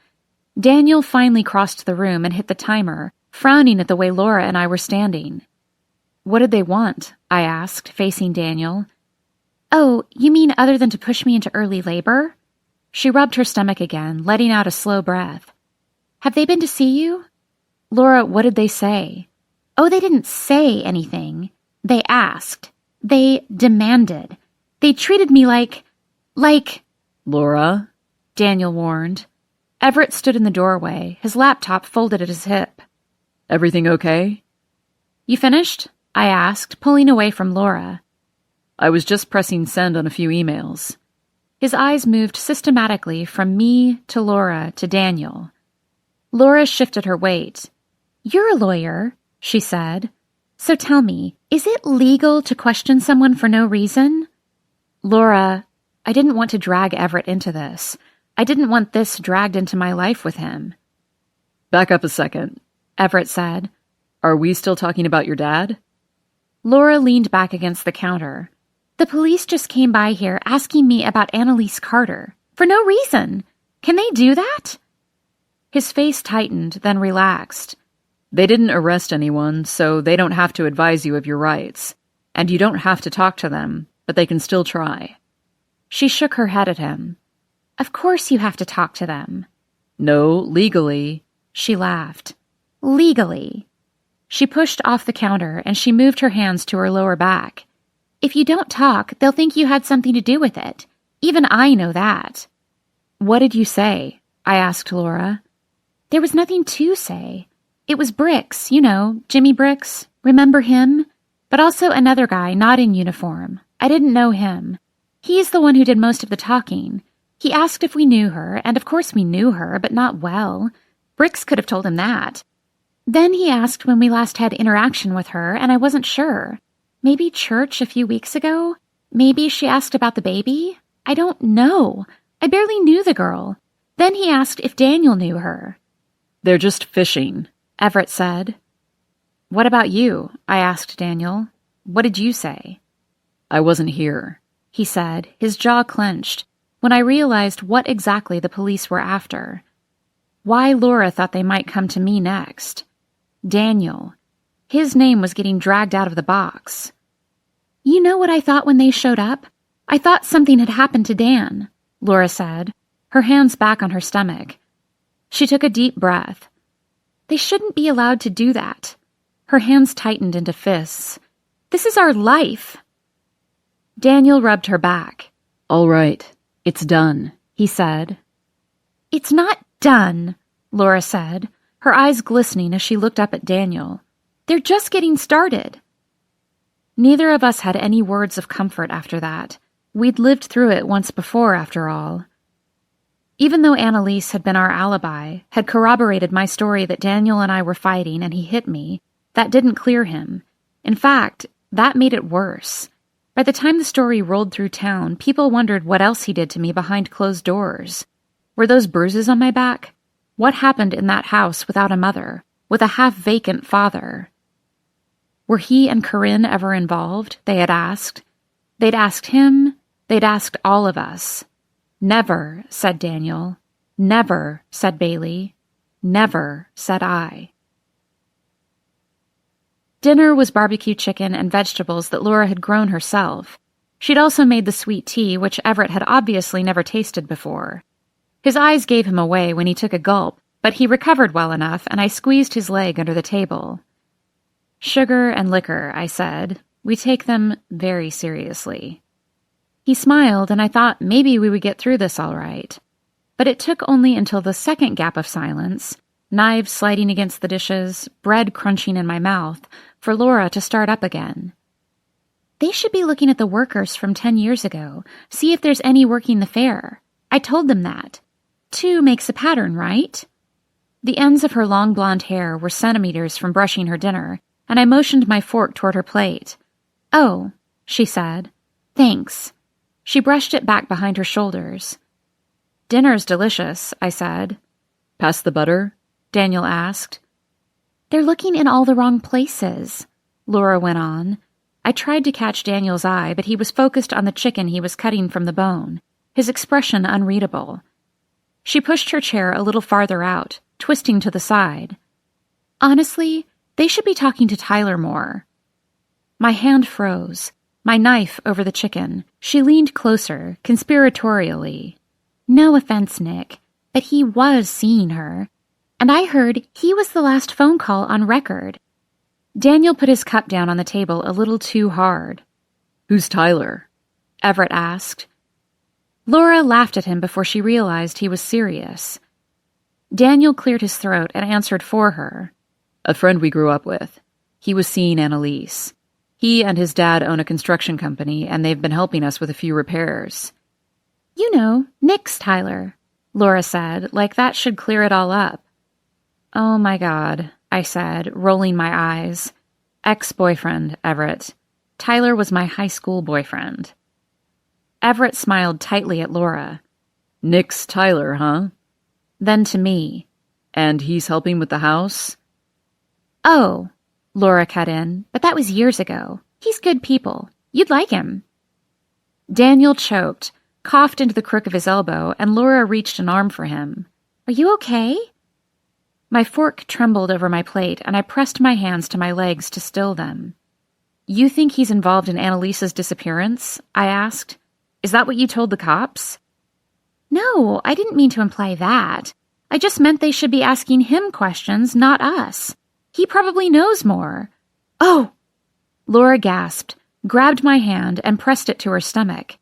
Daniel finally crossed the room and hit the timer, frowning at the way Laura and I were standing. "What did they want?" I asked, facing Daniel. "Oh, you mean other than to push me into early labor?" She rubbed her stomach again, letting out a slow breath. "Have they been to see you?" "Laura, what did they say?" "Oh, they didn't say anything. They asked. They demanded. They treated me like... "Laura?" Daniel warned. Everett stood in the doorway, his laptop folded at his hip. "Everything okay?" "You finished?" I asked, pulling away from Laura. "I was just pressing send on a few emails." His eyes moved systematically from me to Laura to Daniel. Laura shifted her weight. "You're a lawyer," she said. "So tell me, is it legal to question someone for no reason?" "Laura, I didn't want to drag Everett into this. I didn't want this dragged into my life with him." "Back up a second," Everett said. "Are we still talking about your dad?" Laura leaned back against the counter. "The police just came by here asking me about Annalise Carter. For no reason. Can they do that?" His face tightened, then relaxed. "They didn't arrest anyone, so they don't have to advise you of your rights. And you don't have to talk to them, but they can still try." She shook her head at him. "Of course you have to talk to them." "No, legally." She laughed. "Legally." She pushed off the counter and she moved her hands to her lower back. "If you don't talk, they'll think you had something to do with it. Even I know that." "What did you say?" I asked Laura. "There was nothing to say. It was Bricks, you know, Jimmy Bricks. Remember him? But also another guy not in uniform. I didn't know him. He's the one who did most of the talking. He asked if we knew her, and of course we knew her, but not well. Bricks could have told him that. Then he asked when we last had interaction with her, and I wasn't sure. Maybe church a few weeks ago? Maybe she asked about the baby? I don't know. I barely knew the girl. Then he asked if Daniel knew her." "They're just fishing," Everett said. "What about you?" I asked Daniel. "What did you say?" "I wasn't here," he said, his jaw clenched, when I realized what exactly the police were after. Why Laura thought they might come to me next. Daniel. His name was getting dragged out of the box. "You know what I thought when they showed up? I thought something had happened to Dan," Laura said, her hands back on her stomach. She took a deep breath. "They shouldn't be allowed to do that." Her hands tightened into fists. "This is our life." Daniel rubbed her back. "All right, it's done," he said. "It's not done," Laura said, her eyes glistening as she looked up at Daniel. "They're just getting started." Neither of us had any words of comfort after that. We'd lived through it once before, after all. Even though Annalise had been our alibi, had corroborated my story that Daniel and I were fighting and he hit me, that didn't clear him. In fact, that made it worse. By the time the story rolled through town, people wondered what else he did to me behind closed doors. Were those bruises on my back? What happened in that house without a mother, with a half-vacant father? Were he and Corinne ever involved? They had asked. They'd asked him. They'd asked all of us. "Never," said Daniel. "Never," said Bailey. "Never," said I. Dinner was barbecue chicken and vegetables that Laura had grown herself. She'd also made the sweet tea, which Everett had obviously never tasted before. His eyes gave him away when he took a gulp, but he recovered well enough, and I squeezed his leg under the table. "Sugar and liquor," I said. "We take them very seriously." He smiled, and I thought maybe we would get through this all right. But it took only until the second gap of silence, knives sliding against the dishes, bread crunching in my mouth, for Laura to start up again. "They should be looking at the workers from 10 years ago, see if there's any working the fair. I told them that. 2 makes a pattern, right?" The ends of her long blonde hair were centimeters from brushing her dinner, and I motioned my fork toward her plate. "Oh," she said. "Thanks." She brushed it back behind her shoulders. "Dinner's delicious," I said. "Pass the butter?" Daniel asked. "They're looking in all the wrong places," Laura went on. I tried to catch Daniel's eye, but he was focused on the chicken he was cutting from the bone, his expression unreadable. She pushed her chair a little farther out, twisting to the side. "Honestly, they should be talking to Tyler more." My hand froze, my knife over the chicken. She leaned closer, conspiratorially. "No offense, Nick, but he was seeing her. And I heard he was the last phone call on record." Daniel put his cup down on the table a little too hard. "Who's Tyler?" Everett asked. Laura laughed at him before she realized he was serious. Daniel cleared his throat and answered for her. "A friend we grew up with. He was seeing Annalise. He and his dad own a construction company, and they've been helping us with a few repairs." "You know, Nick's Tyler," Laura said, like that should clear it all up. "Oh my God," I said, rolling my eyes. "Ex-boyfriend, Everett. Tyler was my high school boyfriend." Everett smiled tightly at Laura. "Nick's Tyler, huh?" Then to me. "And he's helping with the house?" "Oh," Laura cut in, "but that was years ago. He's good people. You'd like him." Daniel choked, coughed into the crook of his elbow, and Laura reached an arm for him. "Are you okay?" My fork trembled over my plate, and I pressed my hands to my legs to still them. "You think he's involved in Annalise's disappearance?" I asked. "Is that what you told the cops?" "No, I didn't mean to imply that. I just meant they should be asking him questions, not us. He probably knows more." "Oh!" Laura gasped, grabbed my hand, and pressed it to her stomach.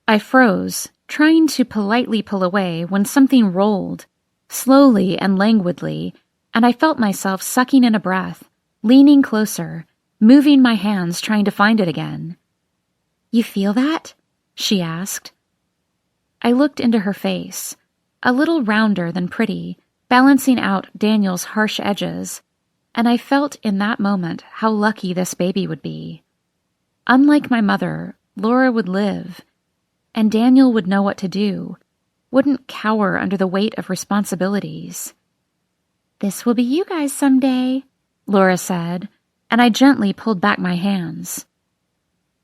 I froze, trying to politely pull away when something rolled, slowly and languidly, and I felt myself sucking in a breath, leaning closer, moving my hands trying to find it again. "You feel that?" she asked. I looked into her face, a little rounder than pretty, balancing out Daniel's harsh edges, and I felt in that moment how lucky this baby would be. Unlike my mother, Laura would live, and Daniel would know what to do, wouldn't cower under the weight of responsibilities. "This will be you guys someday," Laura said, and I gently pulled back my hands.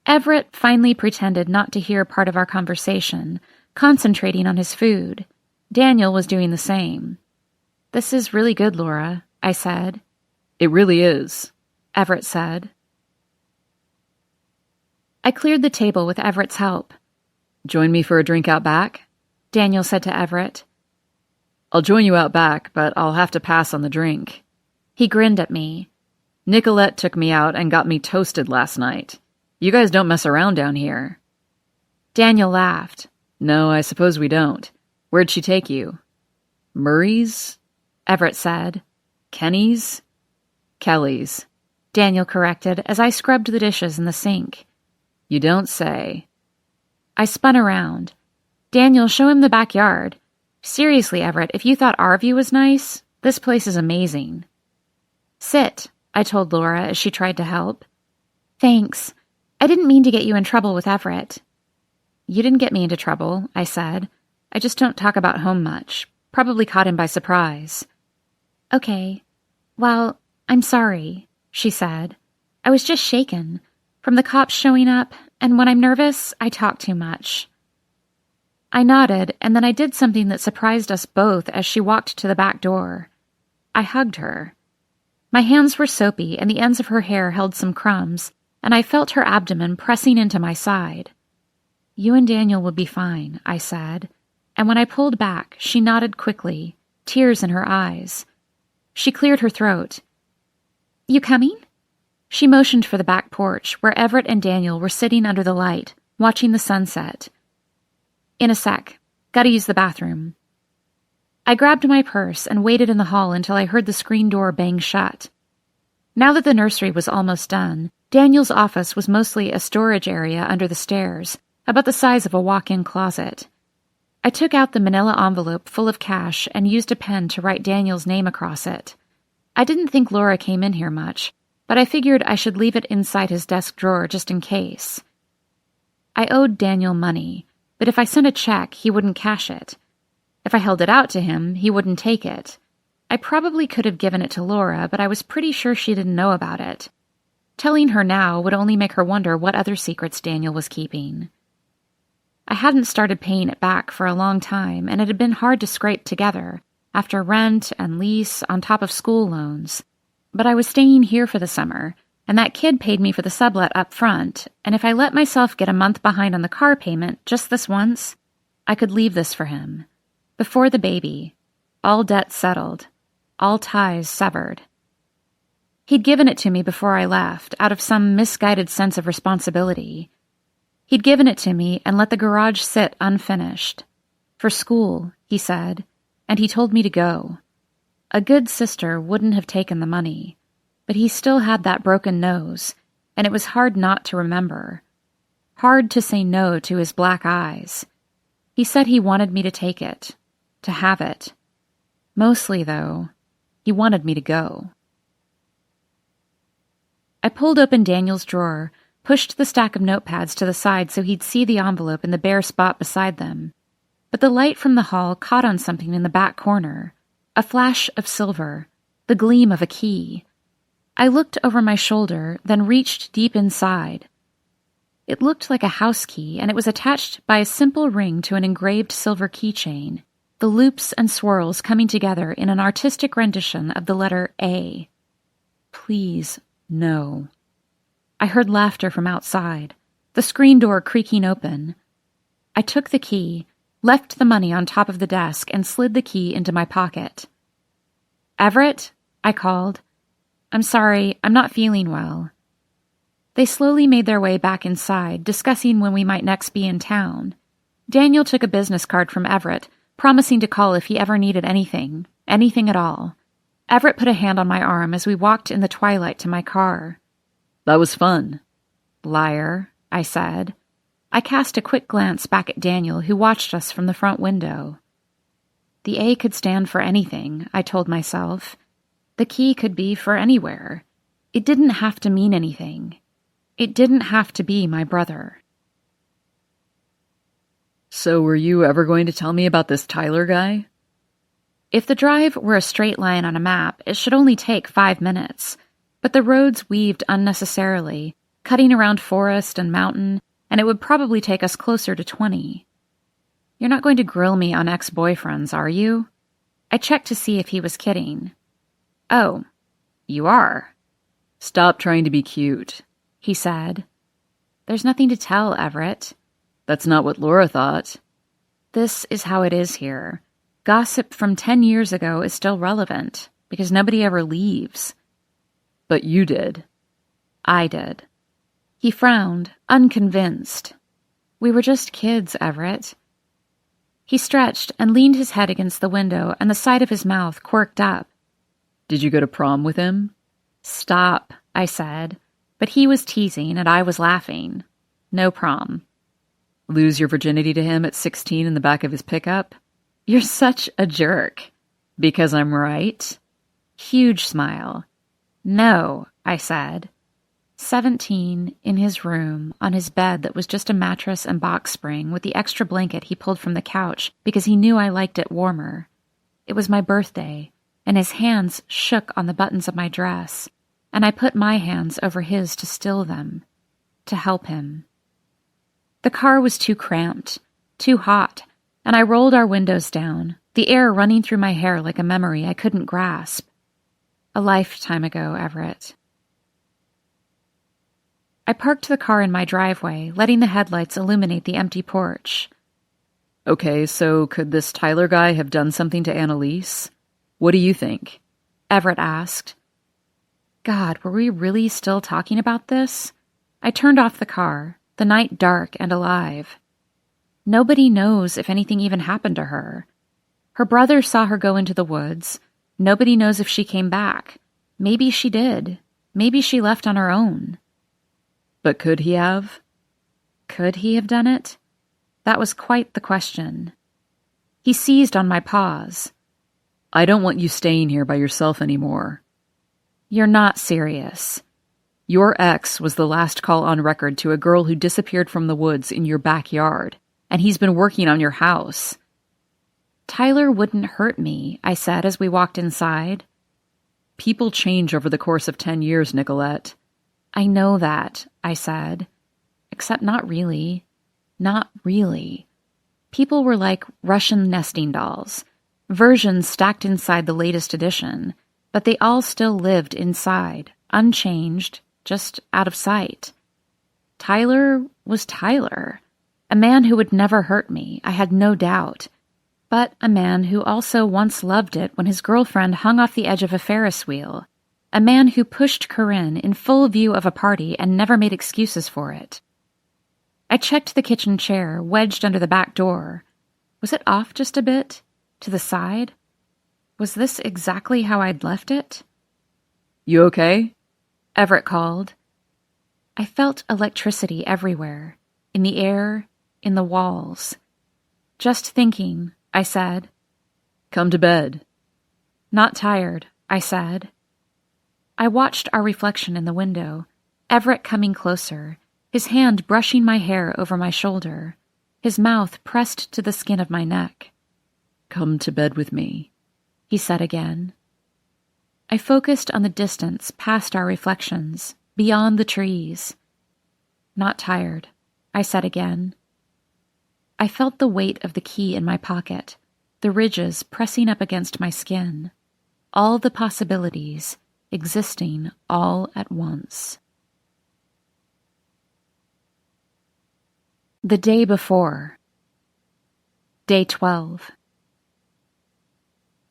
Everett finally pretended not to hear part of our conversation, concentrating on his food. Daniel was doing the same. "This is really good, Laura," I said. "It really is," Everett said. I cleared the table with Everett's help. "Join me for a drink out back?" Daniel said to Everett. "I'll join you out back, but I'll have to pass on the drink." He grinned at me. Nicolette took me out and got me toasted last night. You guys don't mess around down here. Daniel laughed. No, I suppose we don't. Where'd she take you? Murray's? Everett said. Kenny's? Kelly's, Daniel corrected as I scrubbed the dishes in the sink. You don't say. I spun around. Daniel, show him the backyard. Seriously, Everett, if you thought our view was nice, this place is amazing. Sit, I told Laura as she tried to help. Thanks. I didn't mean to get you in trouble with Everett. You didn't get me into trouble, I said. I just don't talk about home much. Probably caught him by surprise. Okay. Well, I'm sorry, she said. I was just shaken. From the cops showing up, and when I'm nervous, I talk too much. I nodded, and then I did something that surprised us both as she walked to the back door. I hugged her. My hands were soapy, and the ends of her hair held some crumbs, and I felt her abdomen pressing into my side. You and Daniel will be fine, I said, and when I pulled back, she nodded quickly, tears in her eyes. She cleared her throat. You coming? She motioned for the back porch, where Everett and Daniel were sitting under the light, watching the sunset. In a sec. Gotta use the bathroom. I grabbed my purse and waited in the hall until I heard the screen door bang shut. Now that the nursery was almost done, Daniel's office was mostly a storage area under the stairs, about the size of a walk-in closet. I took out the manila envelope full of cash and used a pen to write Daniel's name across it. I didn't think Laura came in here much, but I figured I should leave it inside his desk drawer just in case. I owed Daniel money, but if I sent a check, he wouldn't cash it. If I held it out to him, he wouldn't take it. I probably could have given it to Laura, but I was pretty sure she didn't know about it. Telling her now would only make her wonder what other secrets Daniel was keeping. I hadn't started paying it back for a long time, and it had been hard to scrape together, after rent and lease on top of school loans. But I was staying here for the summer, and that kid paid me for the sublet up front, and if I let myself get a month behind on the car payment just this once, I could leave this for him. Before the baby, all debt settled, all ties severed. He'd given it to me before I left, out of some misguided sense of responsibility. He'd given it to me and let the garage sit unfinished. For school, he said, and he told me to go. A good sister wouldn't have taken the money, but he still had that broken nose, and it was hard not to remember. Hard to say no to his black eyes. He said he wanted me to take it, to have it. Mostly, though, he wanted me to go. I pulled open Daniel's drawer, pushed the stack of notepads to the side so he'd see the envelope in the bare spot beside them. But the light from the hall caught on something in the back corner. A flash of silver, the gleam of a key. I looked over my shoulder, then reached deep inside. It looked like a house key, and it was attached by a simple ring to an engraved silver keychain, the loops and swirls coming together in an artistic rendition of the letter A. Please, no. I heard laughter from outside, the screen door creaking open. I took the key, left the money on top of the desk, and slid the key into my pocket. Everett, I called. I'm sorry, I'm not feeling well. They slowly made their way back inside, discussing when we might next be in town. Daniel took a business card from Everett, promising to call if he ever needed anything at all. Everett put a hand on my arm as we walked in the twilight to my car. That was fun. Liar, I said. I cast a quick glance back at Daniel, who watched us from the front window. The A could stand for anything, I told myself. The key could be for anywhere. It didn't have to mean anything. It didn't have to be my brother. So were you ever going to tell me about this Tyler guy? If the drive were a straight line on a map, it should only take 5 minutes. But the roads weaved unnecessarily, cutting around forest and mountain, and it would probably take us closer to 20. You're not going to grill me on ex-boyfriends, are you? I checked to see if he was kidding. Oh, you are. Stop trying to be cute, he said. There's nothing to tell, Everett. That's not what Laura thought. This is how it is here. Gossip from 10 years ago is still relevant, because nobody ever leaves. But you did. I did. He frowned, unconvinced. We were just kids, Everett. He stretched and leaned his head against the window, and the side of his mouth quirked up. Did you go to prom with him? Stop, I said, but he was teasing and I was laughing. No prom. Lose your virginity to him at 16 in the back of his pickup? You're such a jerk. Because I'm right? Huge smile. No, I said. 17, in his room, on his bed that was just a mattress and box spring with the extra blanket he pulled from the couch because he knew I liked it warmer. It was my birthday, and his hands shook on the buttons of my dress, and I put my hands over his to still them, to help him. The car was too cramped, too hot, and I rolled our windows down, the air running through my hair like a memory I couldn't grasp. A lifetime ago, Everett. I parked the car in my driveway, letting the headlights illuminate the empty porch. Okay, so could this Tyler guy have done something to Annalise? What do you think? Everett asked. God, were we really still talking about this? I turned off the car, the night dark and alive. Nobody knows if anything even happened to her. Her brother saw her go into the woods. Nobody knows if she came back. Maybe she did. Maybe she left on her own. But could he have? Could he have done it? That was quite the question. He seized on my pause. I don't want you staying here by yourself anymore. You're not serious. Your ex was the last call on record to a girl who disappeared from the woods in your backyard, and he's been working on your house. Tyler wouldn't hurt me, I said as we walked inside. People change over the course of 10 years, Nicolette. I know that, I said. Except not really. Not really. People were like Russian nesting dolls, versions stacked inside the latest edition, but they all still lived inside, unchanged, just out of sight. Tyler was Tyler, a man who would never hurt me, I had no doubt, but a man who also once loved it when his girlfriend hung off the edge of a Ferris wheel, a man who pushed Corinne in full view of a party and never made excuses for it. I checked the kitchen chair, wedged under the back door. Was it off just a bit? To the side? Was this exactly how I'd left it? You okay? Everett called. I felt electricity everywhere, in the air, in the walls. Just thinking, I said. Come to bed. Not tired, I said. I watched our reflection in the window, Everett coming closer, his hand brushing my hair over my shoulder, his mouth pressed to the skin of my neck. Come to bed with me, he said again. I focused on the distance past our reflections, beyond the trees. Not tired, I said again. I felt the weight of the key in my pocket, the ridges pressing up against my skin, all the possibilities existing all at once. The day before. Day 12.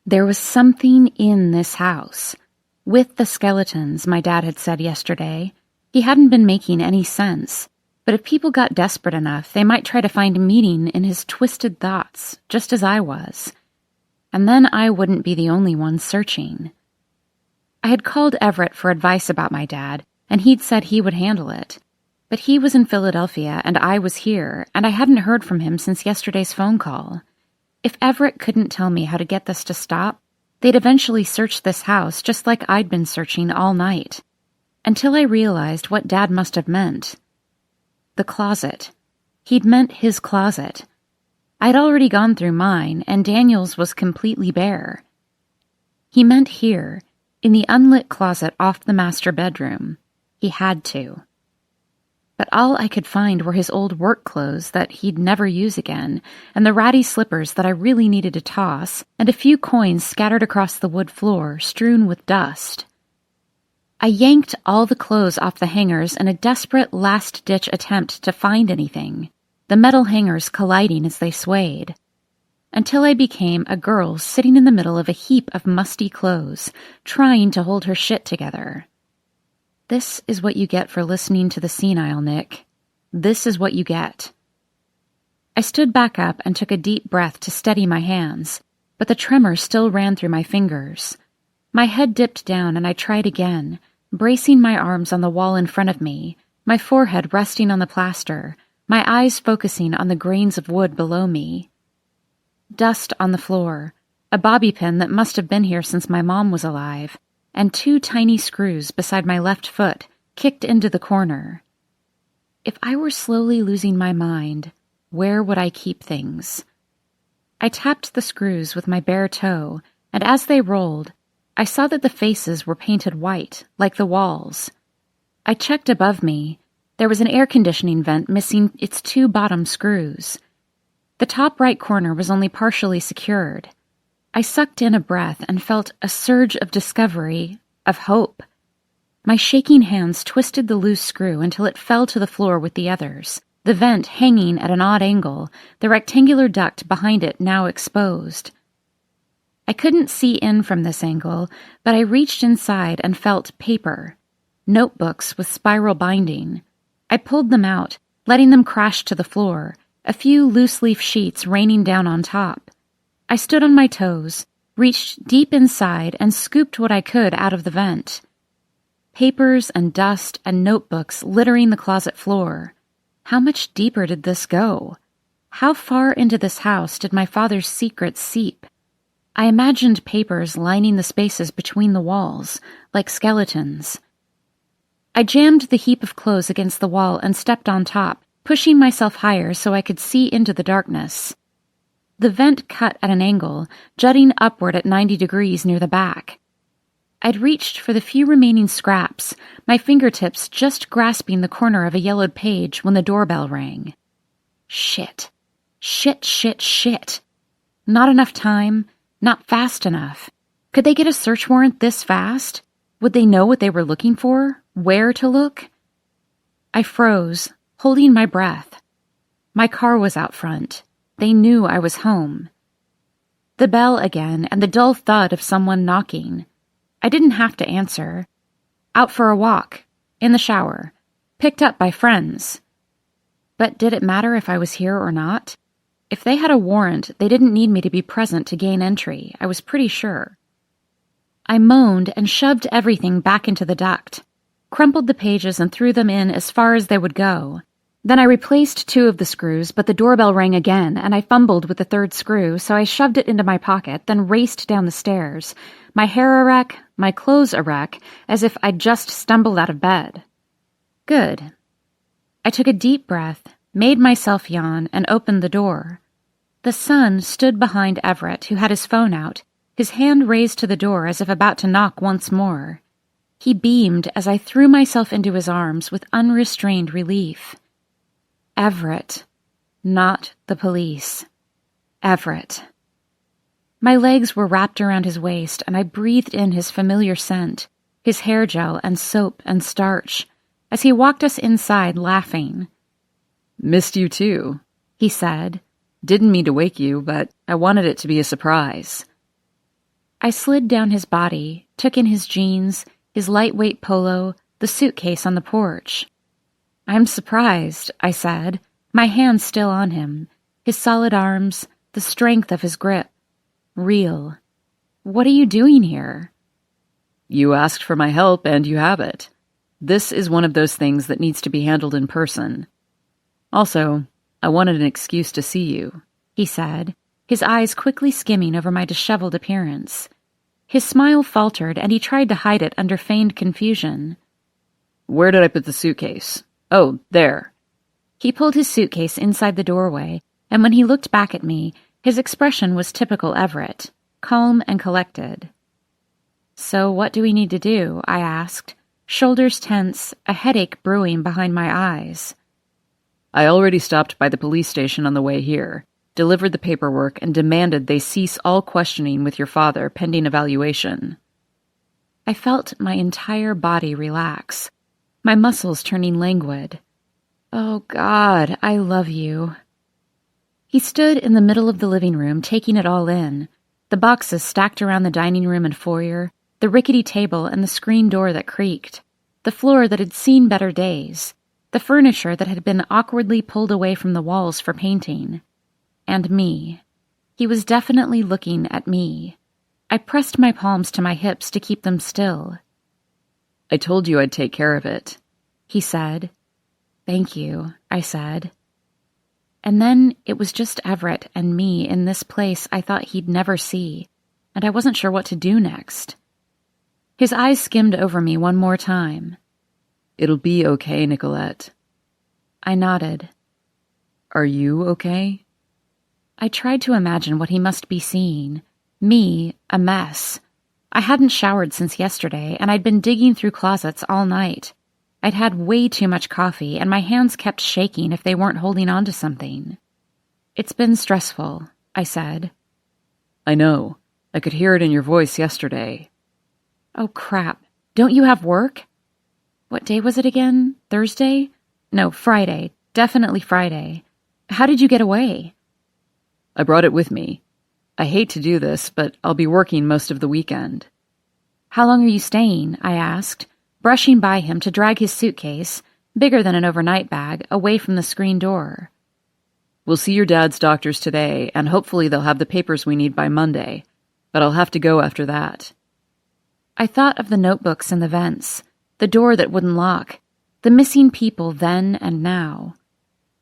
There was something in this house. With the skeletons, my dad had said yesterday. He hadn't been making any sense, but if people got desperate enough, they might try to find meaning in his twisted thoughts, just as I was. And then I wouldn't be the only one searching. I had called Everett for advice about my dad, and he'd said he would handle it. But he was in Philadelphia, and I was here, and I hadn't heard from him since yesterday's phone call. If Everett couldn't tell me how to get this to stop, they'd eventually search this house just like I'd been searching all night. Until I realized what Dad must have meant. The closet. He'd meant his closet. I'd already gone through mine, and Daniel's was completely bare. He meant here, in the unlit closet off the master bedroom. He had to. But all I could find were his old work clothes that he'd never use again, and the ratty slippers that I really needed to toss, and a few coins scattered across the wood floor, strewn with dust. I yanked all the clothes off the hangers in a desperate last-ditch attempt to find anything, the metal hangers colliding as they swayed, until I became a girl sitting in the middle of a heap of musty clothes, trying to hold her shit together. This is what you get for listening to the senile, Nick. This is what you get. I stood back up and took a deep breath to steady my hands, but the tremor still ran through my fingers. My head dipped down and I tried again, bracing my arms on the wall in front of me, my forehead resting on the plaster, my eyes focusing on the grains of wood below me. Dust on the floor, a bobby pin that must have been here since my mom was alive, and 2 tiny screws beside my left foot kicked into the corner. If I were slowly losing my mind, where would I keep things? I tapped the screws with my bare toe, and as they rolled, I saw that the faces were painted white, like the walls. I checked above me. There was an air conditioning vent missing its 2 bottom screws. The top right corner was only partially secured. I sucked in a breath and felt a surge of discovery, of hope. My shaking hands twisted the loose screw until it fell to the floor with the others, the vent hanging at an odd angle, the rectangular duct behind it now exposed. I couldn't see in from this angle, but I reached inside and felt paper. Notebooks with spiral binding. I pulled them out, letting them crash to the floor, a few loose-leaf sheets raining down on top. I stood on my toes, reached deep inside, and scooped what I could out of the vent. Papers and dust and notebooks littering the closet floor. How much deeper did this go? How far into this house did my father's secrets seep? I imagined papers lining the spaces between the walls, like skeletons. I jammed the heap of clothes against the wall and stepped on top, pushing myself higher so I could see into the darkness. The vent cut at an angle, jutting upward at 90 degrees near the back. I'd reached for the few remaining scraps, my fingertips just grasping the corner of a yellowed page when the doorbell rang. Shit. Shit, shit, shit. Not enough time, not fast enough. Could they get a search warrant this fast? Would they know what they were looking for? Where to look? I froze, holding my breath. My car was out front. They knew I was home. The bell again, and the dull thud of someone knocking. I didn't have to answer. Out for a walk, in the shower, picked up by friends. But did it matter if I was here or not? If they had a warrant, they didn't need me to be present to gain entry, I was pretty sure. I moaned and shoved everything back into the duct, crumpled the pages and threw them in as far as they would go. Then I replaced 2 of the screws, but the doorbell rang again, and I fumbled with the 3rd screw, so I shoved it into my pocket, then raced down the stairs, my hair a wreck, my clothes a wreck, as if I'd just stumbled out of bed. Good. I took a deep breath, made myself yawn, and opened the door. The son stood behind Everett, who had his phone out, his hand raised to the door as if about to knock once more. He beamed as I threw myself into his arms with unrestrained relief. Everett. Not the police. Everett. My legs were wrapped around his waist, and I breathed in his familiar scent, his hair gel and soap and starch, as he walked us inside laughing. "Missed you too," he said. "Didn't mean to wake you, but I wanted it to be a surprise." I slid down his body, took in his jeans, his lightweight polo, the suitcase on the porch. "I'm surprised," I said, my hand still on him, his solid arms, the strength of his grip. Real. "What are you doing here?" "You asked for my help, and you have it. This is one of those things that needs to be handled in person. Also, I wanted an excuse to see you," he said, his eyes quickly skimming over my disheveled appearance. His smile faltered, and he tried to hide it under feigned confusion. "Where did I put the suitcase? Oh, there." He pulled his suitcase inside the doorway, and when he looked back at me, his expression was typical Everett, calm and collected. "So what do we need to do?" I asked, shoulders tense, a headache brewing behind my eyes. "I already stopped by the police station on the way here, delivered the paperwork, and demanded they cease all questioning with your father pending evaluation." I felt my entire body relax, my muscles turning languid. "Oh, God, I love you." He stood in the middle of the living room, taking it all in, the boxes stacked around the dining room and foyer, the rickety table and the screen door that creaked. the floor that had seen better days, the furniture that had been awkwardly pulled away from the walls for painting. And me. He was definitely looking at me. I pressed my palms to my hips to keep them still. I told you I'd take care of it, he said. Thank you, I said. And then it was just Everett and me in this place I thought he'd never see, and I wasn't sure what to do next. His eyes skimmed over me one more time. It'll be okay, Nicolette. I nodded. Are you okay? I tried to imagine what he must be seeing. Me, a mess. I hadn't showered since yesterday, and I'd been digging through closets all night. I'd had way too much coffee, and my hands kept shaking if they weren't holding on to something. It's been stressful, I said. I know. I could hear it in your voice yesterday. Oh, crap. Don't you have work? What day was it again? Thursday? No, Friday. Definitely Friday. How did you get away? I brought it with me. I hate to do this, but I'll be working most of the weekend. How long are you staying? I asked, brushing by him to drag his suitcase, bigger than an overnight bag, away from the screen door. We'll see your dad's doctors today, and hopefully they'll have the papers we need by Monday, but I'll have to go after that. I thought of the notebooks in the vents, the door that wouldn't lock, the missing people then and now.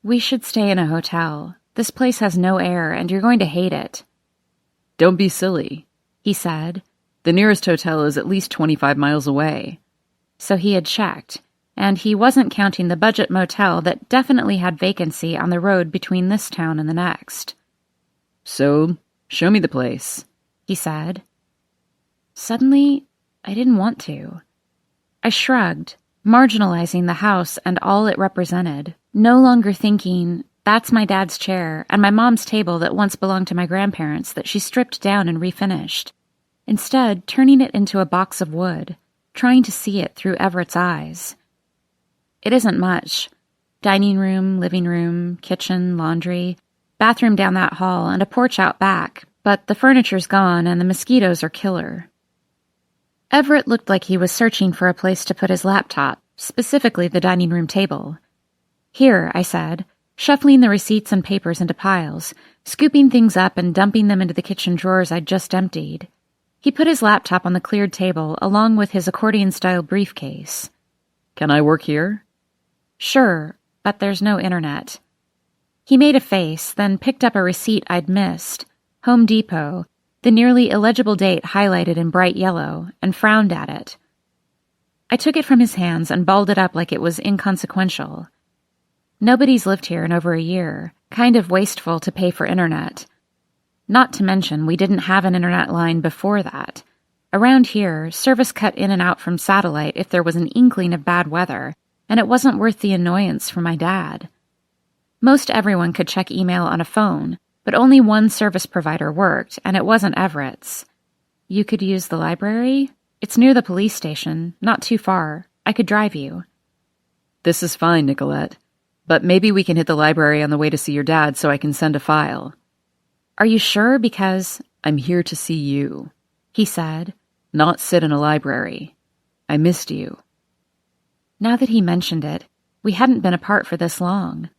We should stay in a hotel. This place has no air, and you're going to hate it. Don't be silly, he said. The nearest hotel is at least 25 miles away. So he had checked, and he wasn't counting the budget motel that definitely had vacancy on the road between this town and the next. So, show me the place, he said. Suddenly, I didn't want to. I shrugged, marginalizing the house and all it represented, no longer thinking, that's my dad's chair and my mom's table that once belonged to my grandparents that she stripped down and refinished. Instead, turning it into a box of wood, trying to see it through Everett's eyes. It isn't much. Dining room, living room, kitchen, laundry, bathroom down that hall, and a porch out back, but the furniture's gone and the mosquitoes are killer. Everett looked like he was searching for a place to put his laptop, specifically the dining room table. Here, I said, shuffling the receipts and papers into piles, scooping things up and dumping them into the kitchen drawers I'd just emptied. He put his laptop on the cleared table along with his accordion-style briefcase. Can I work here? Sure, but there's no internet. He made a face, then picked up a receipt I'd missed, Home Depot, the nearly illegible date highlighted in bright yellow, and frowned at it. I took it from his hands and balled it up like it was inconsequential. Nobody's lived here in over a year, kind of wasteful to pay for internet. Not to mention, we didn't have an internet line before that. Around here, service cut in and out from satellite if there was an inkling of bad weather, and it wasn't worth the annoyance for my dad. Most everyone could check email on a phone, but only one service provider worked, and it wasn't Everett's. You could use the library? It's near the police station, not too far. I could drive you. This is fine, Nicolette. But maybe we can hit the library on the way to see your dad so I can send a file. Are you sure? Because I'm here to see you, he said. Not sit in a library. I missed you. Now that he mentioned it, we hadn't been apart for this long.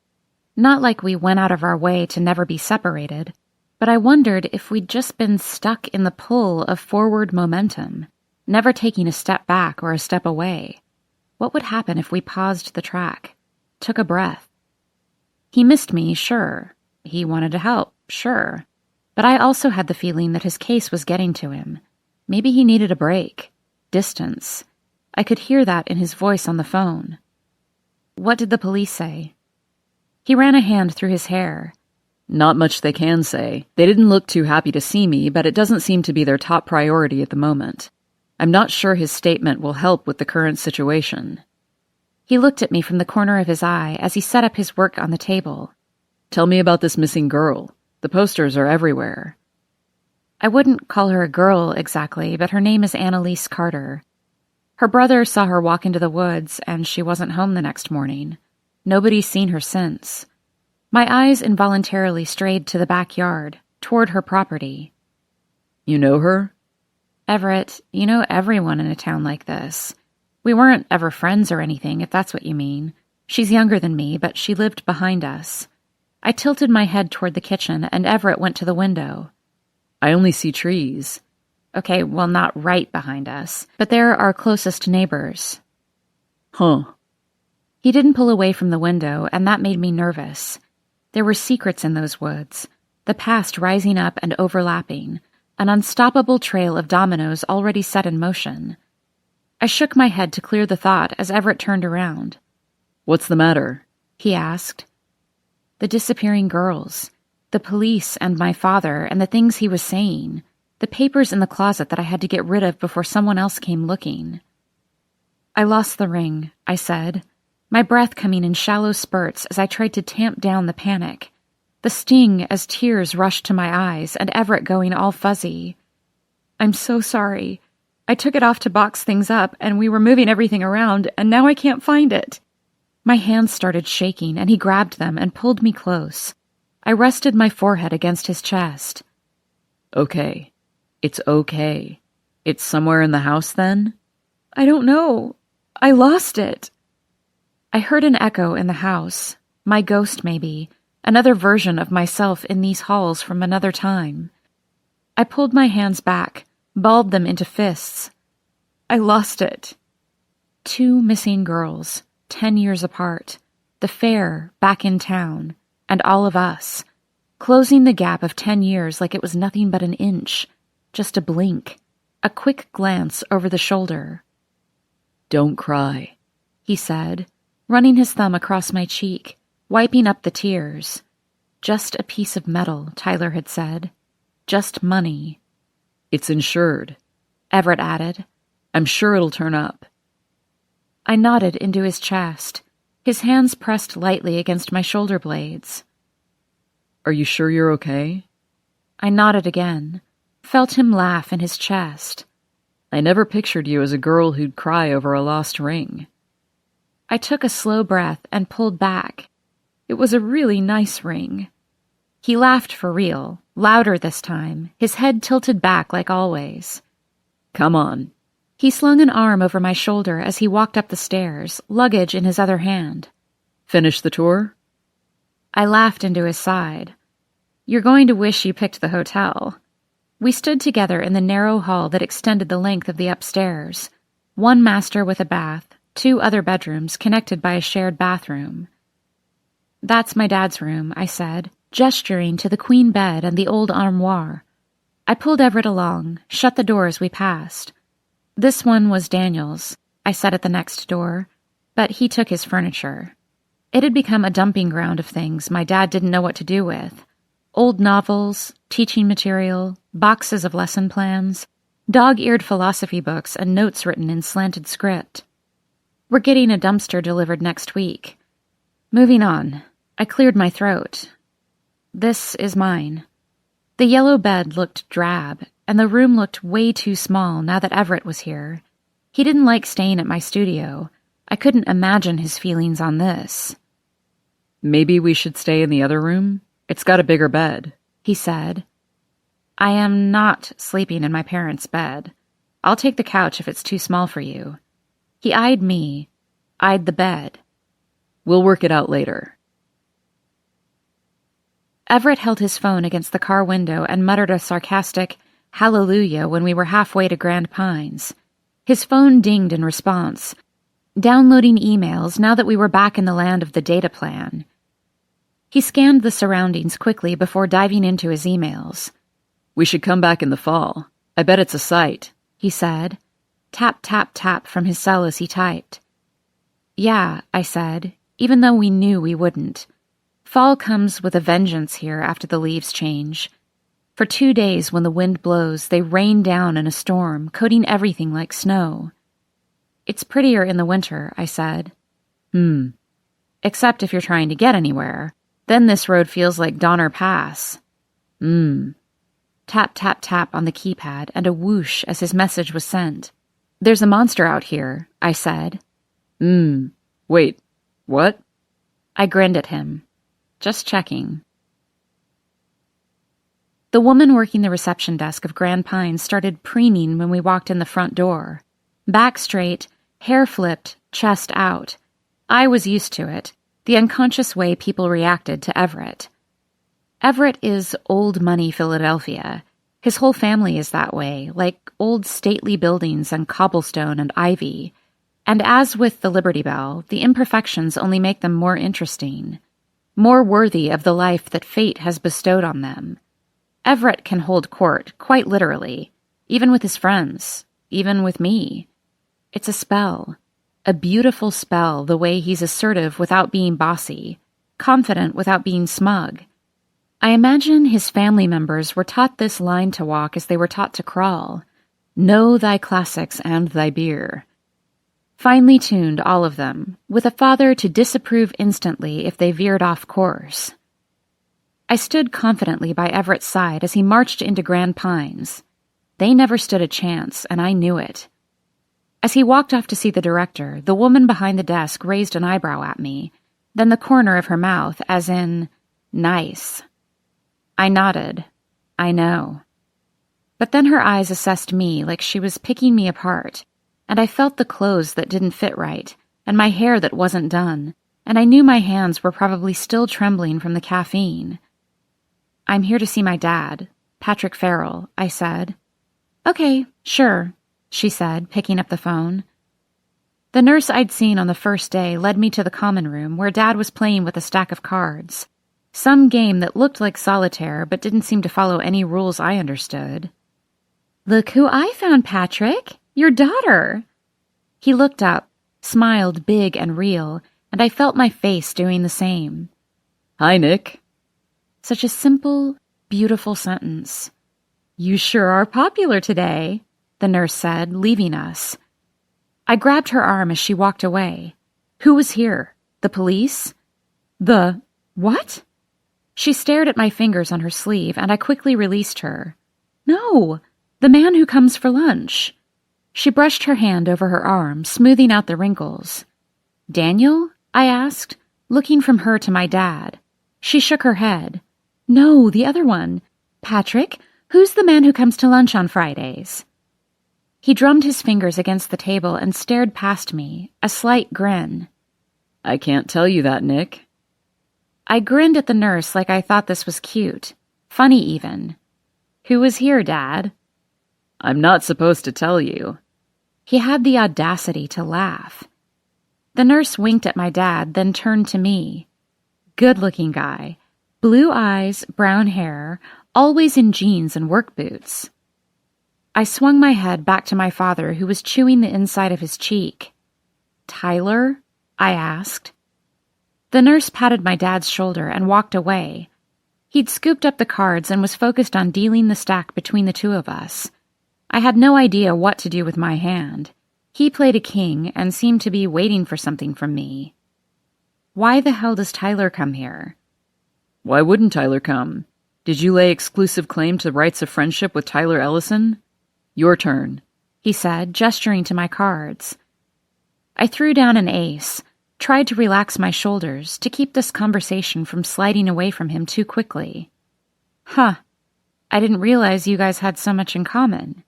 Not like we went out of our way to never be separated, but I wondered if we'd just been stuck in the pull of forward momentum, never taking a step back or a step away. What would happen if we paused the track, took a breath? He missed me, sure. He wanted to help, sure. But I also had the feeling that his case was getting to him. Maybe he needed a break, distance. I could hear that in his voice on the phone. What did the police say? He ran a hand through his hair. Not much they can say. They didn't look too happy to see me, but it doesn't seem to be their top priority at the moment. I'm not sure his statement will help with the current situation. He looked at me from the corner of his eye as he set up his work on the table. Tell me about this missing girl. The posters are everywhere. I wouldn't call her a girl exactly, but her name is Annalise Carter. Her brother saw her walk into the woods, and she wasn't home the next morning. Nobody's seen her since. My eyes involuntarily strayed to the backyard, toward her property. You know her? Everett, you know everyone in a town like this. We weren't ever friends or anything, if that's what you mean. She's younger than me, but she lived behind us. I tilted my head toward the kitchen, and Everett went to the window. I only see trees. Okay, well, not right behind us, but they're our closest neighbors. Huh. He didn't pull away from the window, and that made me nervous. There were secrets in those woods, the past rising up and overlapping, an unstoppable trail of dominoes already set in motion. I shook my head to clear the thought as Everett turned around. What's the matter? He asked. The disappearing girls, the police and my father and the things he was saying, the papers in the closet that I had to get rid of before someone else came looking. I lost the ring, I said, my breath coming in shallow spurts as I tried to tamp down the panic, the sting as tears rushed to my eyes and Everett going all fuzzy. I'm so sorry. I took it off to box things up, and we were moving everything around, and now I can't find it. My hands started shaking, and he grabbed them and pulled me close. I rested my forehead against his chest. Okay. It's okay. It's somewhere in the house, then? I don't know. I lost it. I heard an echo in the house. My ghost, maybe. Another version of myself in these halls from another time. I pulled my hands back, balled them into fists. I lost it. 2 missing girls, 10 years apart. The fair back in town. And all of us. Closing the gap of 10 years like it was nothing but an inch. Just a blink. A quick glance over the shoulder. Don't cry, he said, running his thumb across my cheek, wiping up the tears. Just a piece of metal, Tyler had said. Just money. It's insured, Everett added. I'm sure it'll turn up. I nodded into his chest, his hands pressed lightly against my shoulder blades. Are you sure you're okay? I nodded again, felt him laugh in his chest. I never pictured you as a girl who'd cry over a lost ring. I took a slow breath and pulled back. It was a really nice ring. He laughed for real, louder this time, his head tilted back like always. Come on. He slung an arm over my shoulder as he walked up the stairs, luggage in his other hand. Finish the tour? I laughed into his side. You're going to wish you picked the hotel. We stood together in the narrow hall that extended the length of the upstairs. 1 master with a bath, 2 other bedrooms connected by a shared bathroom. That's my dad's room, I said, gesturing to the queen bed and the old armoire. I pulled Everett along, shut the door as we passed. This one was Daniel's, I said at the next door, but he took his furniture. It had become a dumping ground of things my dad didn't know what to do with. Old novels, teaching material, boxes of lesson plans, dog-eared philosophy books and notes written in slanted script. We're getting a dumpster delivered next week. Moving on. I cleared my throat. This is mine. The yellow bed looked drab, and the room looked way too small now that Everett was here. He didn't like staying at my studio. I couldn't imagine his feelings on this. Maybe we should stay in the other room? It's got a bigger bed, he said. I am not sleeping in my parents' bed. I'll take the couch if it's too small for you. He eyed me, eyed the bed. We'll work it out later. Everett held his phone against the car window and muttered a sarcastic hallelujah when we were halfway to Grand Pines. His phone dinged in response. Downloading emails now that we were back in the land of the data plan. He scanned the surroundings quickly before diving into his emails. We should come back in the fall. I bet it's a sight, he said. Tap, tap, tap from his cell as he typed. Yeah, I said, even though we knew we wouldn't. Fall comes with a vengeance here after the leaves change. For 2 days when the wind blows, they rain down in a storm, coating everything like snow. It's prettier in the winter, I said. Except if you're trying to get anywhere. Then this road feels like Donner Pass. Tap, tap, tap on the keypad and a whoosh as his message was sent. There's a monster out here, I said. Wait, what? I grinned at him. Just checking. The woman working the reception desk of Grand Pines started preening when we walked in the front door. Back straight, hair flipped, chest out. I was used to it, the unconscious way people reacted to Everett. Everett is old money Philadelphia. His whole family is that way, like old stately buildings and cobblestone and ivy. And as with the Liberty Bell, the imperfections only make them more interesting, more worthy of the life that fate has bestowed on them. Everett can hold court, quite literally, even with his friends, even with me. It's a spell, a beautiful spell, the way he's assertive without being bossy, confident without being smug. I imagine his family members were taught this line to walk as they were taught to crawl. Know thy classics and thy beer. Finely tuned, all of them, with a father to disapprove instantly if they veered off course. I stood confidently by Everett's side as he marched into Grand Pines. They never stood a chance, and I knew it. As he walked off to see the director, the woman behind the desk raised an eyebrow at me, then the corner of her mouth, as in, nice. I nodded. I know. But then her eyes assessed me like she was picking me apart, and I felt the clothes that didn't fit right, and my hair that wasn't done, and I knew my hands were probably still trembling from the caffeine. I'm here to see my dad, Patrick Farrell, I said. Okay, sure, she said, picking up the phone. The nurse I'd seen on the first day led me to the common room where Dad was playing with a stack of cards. Some game that looked like solitaire but didn't seem to follow any rules I understood. Look who I found, Patrick! Your daughter! He looked up, smiled big and real, and I felt my face doing the same. Hi, Nick. Such a simple, beautiful sentence. You sure are popular today, the nurse said, leaving us. I grabbed her arm as she walked away. Who was here? The police? The what? She stared at my fingers on her sleeve, and I quickly released her. No, the man who comes for lunch. She brushed her hand over her arm, smoothing out the wrinkles. Daniel? I asked, looking from her to my dad. She shook her head. No, the other one. Patrick, who's the man who comes to lunch on Fridays? He drummed his fingers against the table and stared past me, a slight grin. I can't tell you that, Nick. I grinned at the nurse like I thought this was cute. Funny, even. Who was here, Dad? I'm not supposed to tell you. He had the audacity to laugh. The nurse winked at my dad, then turned to me. Good-looking guy. Blue eyes, brown hair, always in jeans and work boots. I swung my head back to my father, who was chewing the inside of his cheek. Tyler? I asked. The nurse patted my dad's shoulder and walked away. He'd scooped up the cards and was focused on dealing the stack between the two of us. I had no idea what to do with my hand. He played a king and seemed to be waiting for something from me. Why the hell does Tyler come here? Why wouldn't Tyler come? Did you lay exclusive claim to the rights of friendship with Tyler Ellison? Your turn, he said, gesturing to my cards. I threw down an ace, tried to relax my shoulders to keep this conversation from sliding away from him too quickly. Huh, I didn't realize you guys had so much in common.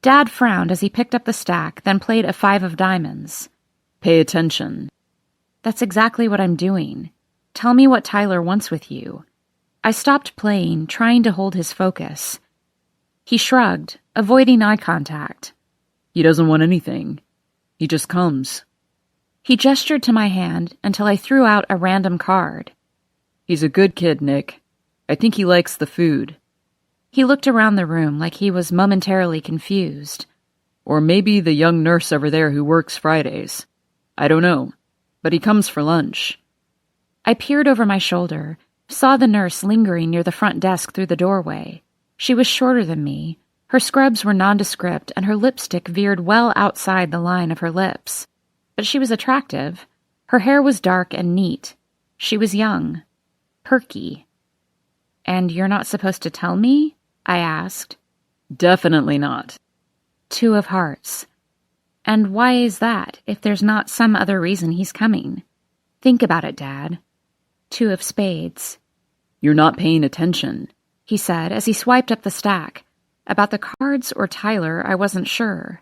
Dad frowned as he picked up the stack, then played a 5 of diamonds. Pay attention. That's exactly what I'm doing. Tell me what Tyler wants with you. I stopped playing, trying to hold his focus. He shrugged, avoiding eye contact. He doesn't want anything. He just comes. He gestured to my hand until I threw out a random card. He's a good kid, Nick. I think he likes the food. He looked around the room like he was momentarily confused. Or maybe the young nurse over there who works Fridays. I don't know, but he comes for lunch. I peered over my shoulder, saw the nurse lingering near the front desk through the doorway. She was shorter than me. Her scrubs were nondescript, and her lipstick veered well outside the line of her lips. But she was attractive. Her hair was dark and neat. She was young. Perky. And you're not supposed to tell me? I asked. Definitely not. 2 of hearts. And why is that, if there's not some other reason he's coming? Think about it, Dad. 2 of spades. You're not paying attention, he said as he swiped up the stack. About the cards or Tyler, I wasn't sure.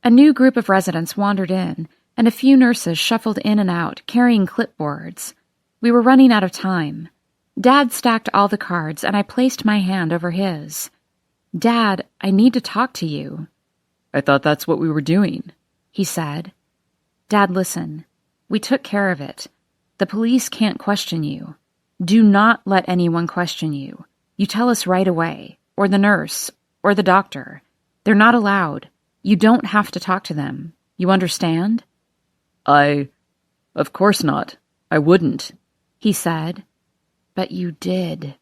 A new group of residents wandered in, and a few nurses shuffled in and out, carrying clipboards. We were running out of time. Dad stacked all the cards, and I placed my hand over his. "Dad, I need to talk to you." "I thought that's what we were doing," he said. "Dad, listen. We took care of it. The police can't question you. Do not let anyone question you. You tell us right away, or the nurse, or the doctor. They're not allowed. You don't have to talk to them. You understand?" Of course not. I wouldn't," he said. "But you did."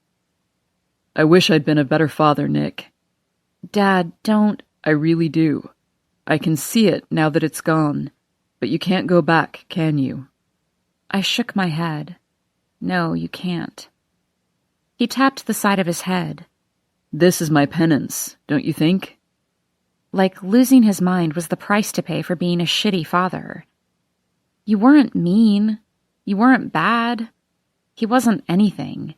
"I wish I'd been a better father, Nick." "Dad, don't." "I really do. I can see it now that it's gone, but you can't go back, can you?" I shook my head. "No, you can't." He tapped the side of his head. "This is my penance, don't you think?" Like losing his mind was the price to pay for being a shitty father. You weren't mean. You weren't bad. He wasn't anything.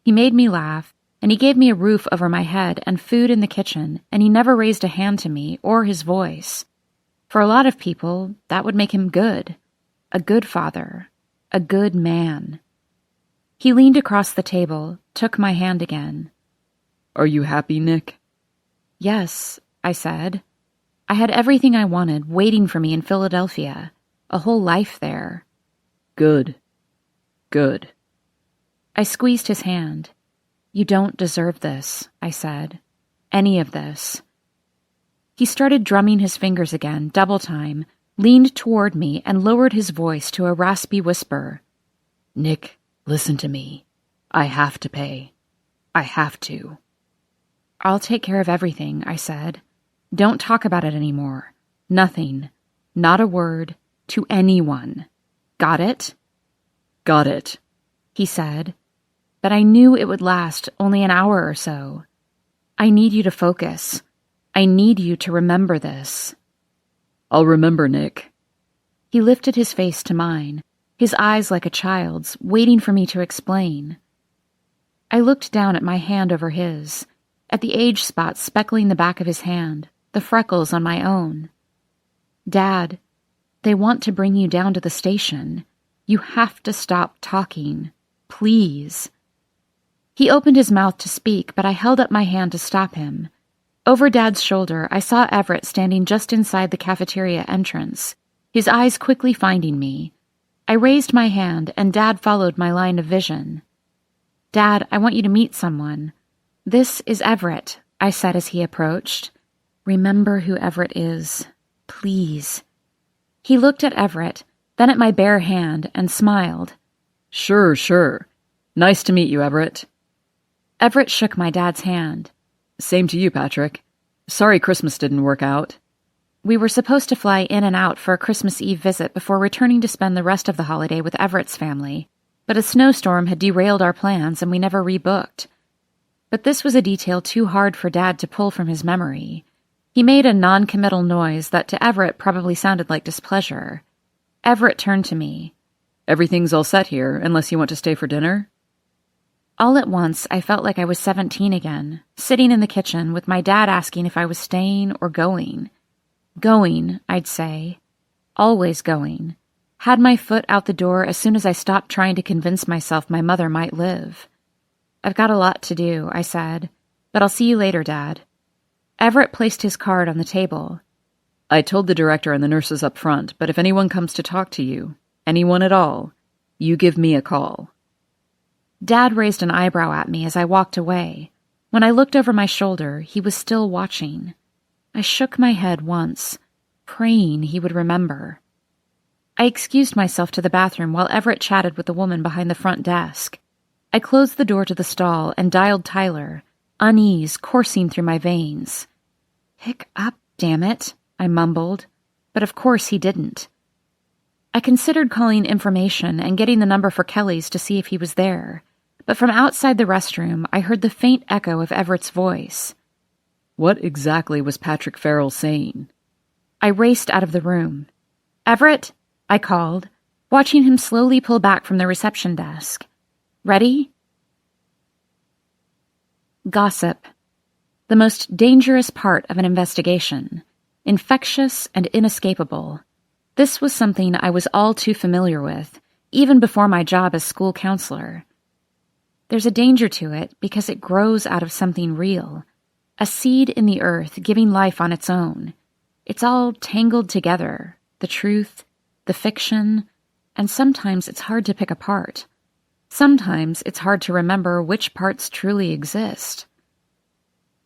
He made me laugh, and he gave me a roof over my head and food in the kitchen, and he never raised a hand to me or his voice. For a lot of people, that would make him good. A good father. A good man. He leaned across the table, took my hand again. "Are you happy, Nick?" "Yes," I said. I had everything I wanted waiting for me in Philadelphia. A whole life there. Good. Good. I squeezed his hand. "You don't deserve this," I said. "Any of this." He started drumming his fingers again, double time, leaned toward me, and lowered his voice to a raspy whisper. "Nick, listen to me. I have to pay. I have to." "I'll take care of everything," I said. "Don't talk about it anymore. Nothing. Not a word. To anyone. Got it?" "Got it," he said. But I knew it would last only an hour or so. "I need you to focus. I need you to remember this." "I'll remember, Nick." He lifted his face to mine, his eyes like a child's, waiting for me to explain. I looked down at my hand over his, at the age spots speckling the back of his hand, the freckles on my own. "Dad, they want to bring you down to the station. You have to stop talking. Please." He opened his mouth to speak, but I held up my hand to stop him. Over Dad's shoulder, I saw Everett standing just inside the cafeteria entrance, his eyes quickly finding me. I raised my hand, and Dad followed my line of vision. "Dad, I want you to meet someone. This is Everett," I said as he approached. "Remember who Everett is. Please." He looked at Everett, then at my bare hand, and smiled. Sure. Nice to meet you, Everett." Everett shook my dad's hand. "Same to you, Patrick. Sorry Christmas didn't work out." We were supposed to fly in and out for a Christmas Eve visit before returning to spend the rest of the holiday with Everett's family, but a snowstorm had derailed our plans and we never rebooked. But this was a detail too hard for Dad to pull from his memory. He made a non-committal noise that to Everett probably sounded like displeasure. Everett turned to me. "Everything's all set here, unless you want to stay for dinner?" All at once, I felt like I was 17 again, sitting in the kitchen with my dad asking if I was staying or going. Going, I'd say. Always going. Had my foot out the door as soon as I stopped trying to convince myself my mother might live. "I've got a lot to do," I said, "but I'll see you later, Dad." Everett placed his card on the table. "I told the director and the nurses up front, but if anyone comes to talk to you, anyone at all, you give me a call." Dad raised an eyebrow at me as I walked away. When I looked over my shoulder, he was still watching. I shook my head once, praying he would remember. I excused myself to the bathroom while Everett chatted with the woman behind the front desk. I closed the door to the stall and dialed Tyler, unease coursing through my veins. "Pick up, damn it," I mumbled, but of course he didn't. I considered calling information and getting the number for Kelly's to see if he was there, but from outside the restroom I heard the faint echo of Everett's voice. What exactly was Patrick Farrell saying? I raced out of the room. "Everett," I called, watching him slowly pull back from the reception desk. "Ready?" Gossip. The most dangerous part of an investigation. infectious and inescapable. This was something I was all too familiar with, even before my job as school counselor. There's a danger to it because it grows out of something real, a seed in the earth giving life on its own. It's all tangled together, the truth, the fiction, and sometimes it's hard to pick apart. Sometimes it's hard to remember which parts truly exist.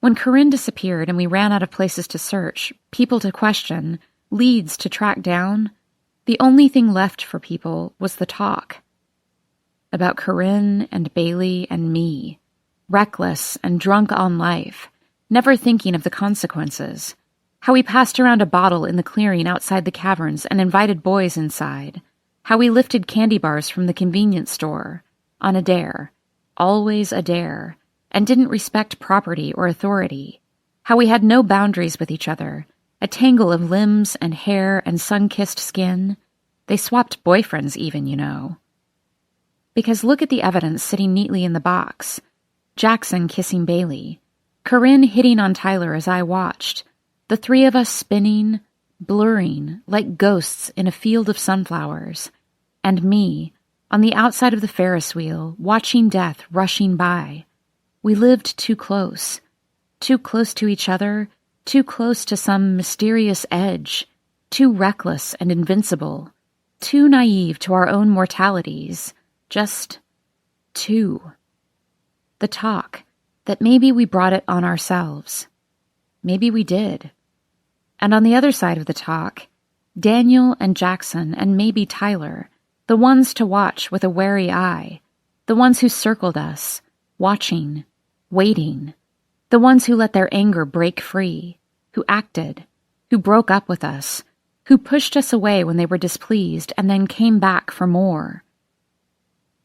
When Corinne disappeared and we ran out of places to search, people to question, leads to track down, the only thing left for people was the talk. About Corinne and Bailey and me, reckless and drunk on life, never thinking of the consequences. How we passed around a bottle in the clearing outside the caverns and invited boys inside. How we lifted candy bars from the convenience store, on a dare, always a dare, and didn't respect property or authority. How we had no boundaries with each other, a tangle of limbs and hair and sun-kissed skin. They swapped boyfriends even, you know. Because look at the evidence sitting neatly in the box. Jackson kissing Bailey, Corinne hitting on Tyler as I watched, the three of us spinning, blurring like ghosts in a field of sunflowers, and me, on the outside of the Ferris wheel, watching death rushing by. We lived too close to each other, too close to some mysterious edge, too reckless and invincible, too naive to our own mortalities, just too. The talk, that maybe we brought it on ourselves. Maybe we did. And on the other side of the talk, Daniel and Jackson and maybe Tyler, the ones to watch with a wary eye, the ones who circled us, watching, waiting, the ones who let their anger break free, who acted, who broke up with us, who pushed us away when they were displeased and then came back for more.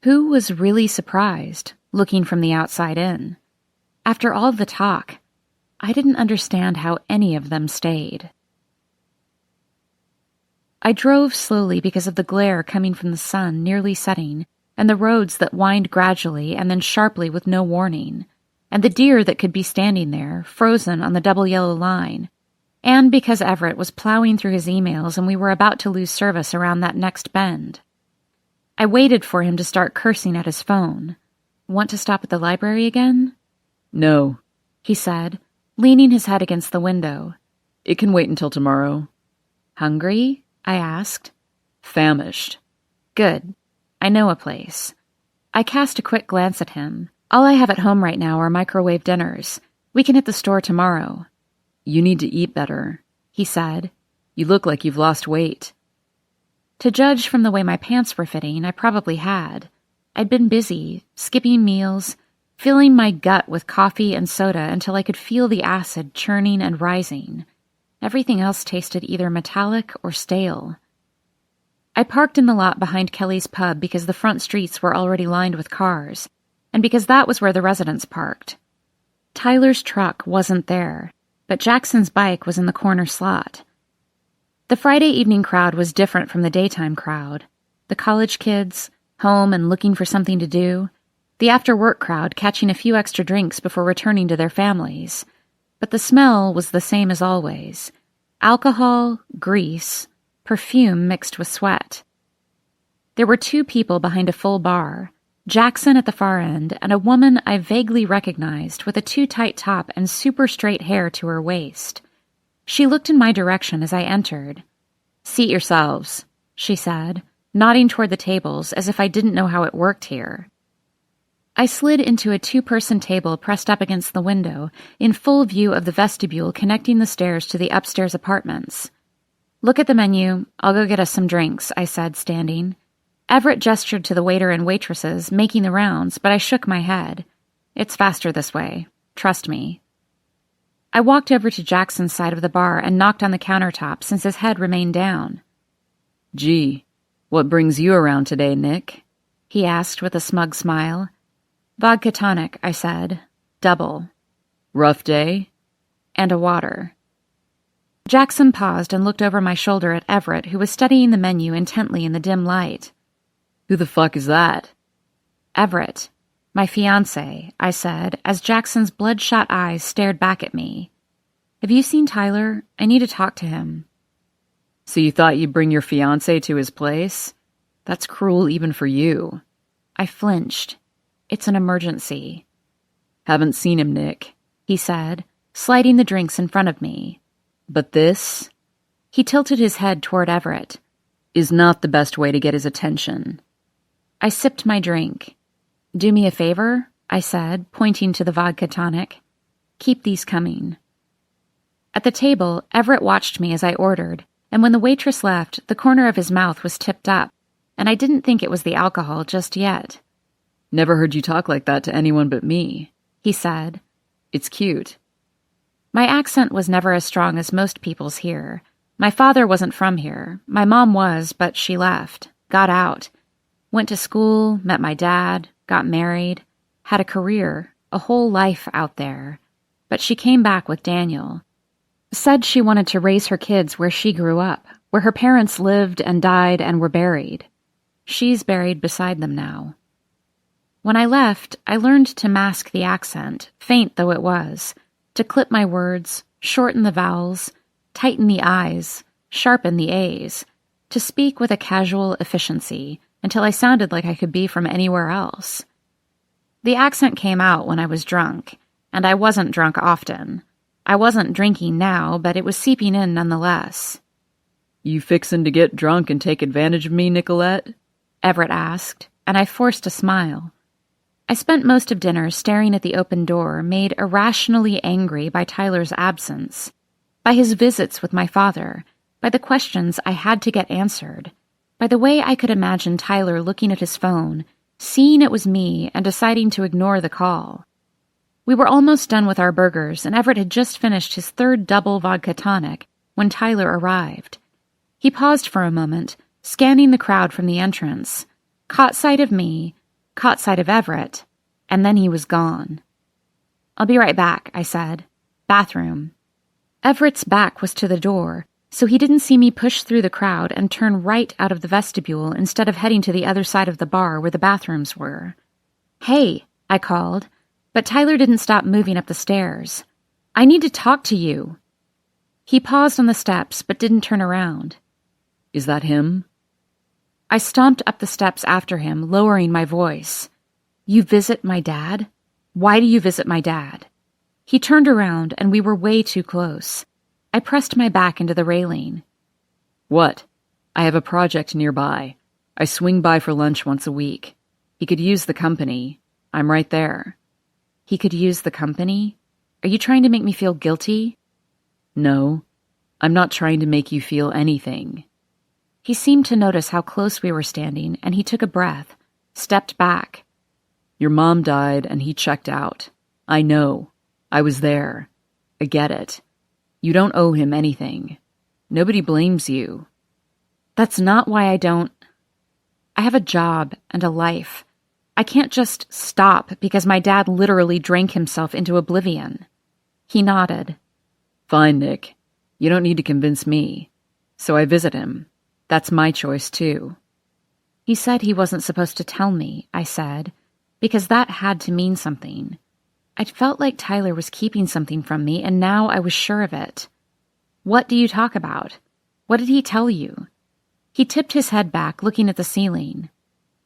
Who was really surprised, looking from the outside in? After all the talk, I didn't understand how any of them stayed. I drove slowly because of the glare coming from the sun nearly setting, and the roads that wind gradually and then sharply with no warning, and the deer that could be standing there, frozen on the double yellow line, and because Everett was plowing through his emails and we were about to lose service around that next bend. I waited for him to start cursing at his phone. Want to stop at the library again? No, he said, leaning his head against the window. It can wait until tomorrow. Hungry? I asked. Famished. Good. I know a place. I cast a quick glance at him. All I have at home right now are microwave dinners. We can hit the store tomorrow. You need to eat better, he said. You look like you've lost weight. To judge from the way my pants were fitting, I probably had. I'd been busy, skipping meals, filling my gut with coffee and soda until I could feel the acid churning and rising. Everything else tasted either metallic or stale. I parked in the lot behind Kelly's pub because the front streets were already lined with cars, and because that was where the residents parked. Tyler's truck wasn't there, but Jackson's bike was in the corner slot. The Friday evening crowd was different from the daytime crowd. The college kids, home and looking for something to do. The after-work crowd catching a few extra drinks before returning to their families. But the smell was the same as always. Alcohol, grease, perfume mixed with sweat. There were two people behind a full bar, Jackson at the far end and a woman I vaguely recognized with a too-tight top and super straight hair to her waist. She looked in my direction as I entered. "Seat yourselves," she said, nodding toward the tables as if I didn't know how it worked here. I slid into a two-person table pressed up against the window, in full view of the vestibule connecting the stairs to the upstairs apartments. "Look at the menu. I'll go get us some drinks," I said, standing. Everett gestured to the waiter and waitresses, making the rounds, but I shook my head. "It's faster this way. Trust me." I walked over to Jackson's side of the bar and knocked on the countertop since his head remained down. "Gee, what brings you around today, Nick?" he asked with a smug smile. "Vodka tonic," I said. "Double." "Rough day?" "And a water." Jackson paused and looked over my shoulder at Everett, who was studying the menu intently in the dim light. "Who the fuck is that?" "Everett. My fiancé," I said, as Jackson's bloodshot eyes stared back at me. Have you seen Tyler? I need to talk to him. So you thought you'd bring your fiancé to his place? That's cruel even for you. I flinched. It's an emergency. Haven't seen him, Nick, he said, sliding the drinks in front of me. But this, he tilted his head toward Everett, is not the best way to get his attention. I sipped my drink. Do me a favor, I said, pointing to the vodka tonic. Keep these coming. At the table, Everett watched me as I ordered, and when the waitress left, the corner of his mouth was tipped up, and I didn't think it was the alcohol just yet. Never heard you talk like that to anyone but me, he said. It's cute. My accent was never as strong as most people's here. My father wasn't from here. My mom was, but she left, got out, went to school, met my dad, got married, had a career, a whole life out there. But she came back with Daniel. Said she wanted to raise her kids where she grew up, where her parents lived and died and were buried. She's buried beside them now. When I left, I learned to mask the accent, faint though it was, to clip my words, shorten the vowels, tighten the I's, sharpen the A's, to speak with a casual efficiency until I sounded like I could be from anywhere else. The accent came out when I was drunk, and I wasn't drunk often. I wasn't drinking now, but it was seeping in nonetheless. You fixin' to get drunk and take advantage of me, Nicolette? Everett asked, and I forced a smile. I spent most of dinner staring at the open door, made irrationally angry by Tyler's absence, by his visits with my father, by the questions I had to get answered, by the way I could imagine Tyler looking at his phone, seeing it was me, and deciding to ignore the call. We were almost done with our burgers, and Everett had just finished his third double vodka tonic when Tyler arrived. He paused for a moment, scanning the crowd from the entrance, caught sight of me, caught sight of Everett, and then he was gone. I'll be right back, I said. Bathroom. Everett's back was to the door, so he didn't see me push through the crowd and turn right out of the vestibule instead of heading to the other side of the bar where the bathrooms were. Hey, I called, but Tyler didn't stop moving up the stairs. I need to talk to you. He paused on the steps but didn't turn around. Is that him? I stomped up the steps after him, lowering my voice. You visit my dad? Why do you visit my dad? He turned around, and we were way too close. I pressed my back into the railing. What? I have a project nearby. I swing by for lunch once a week. He could use the company. I'm right there. He could use the company? Are you trying to make me feel guilty? No, I'm not trying to make you feel anything. He seemed to notice how close we were standing, and he took a breath, stepped back. Your mom died, and he checked out. I know. I was there. I get it. You don't owe him anything. Nobody blames you. That's not why I don't. I have a job and a life. I can't just stop because my dad literally drank himself into oblivion. He nodded. Fine, Nick. You don't need to convince me. So I visit him. That's my choice, too. He said he wasn't supposed to tell me, I said, because that had to mean something. I'd felt like Tyler was keeping something from me, and now I was sure of it. What do you talk about? What did he tell you? He tipped his head back, looking at the ceiling.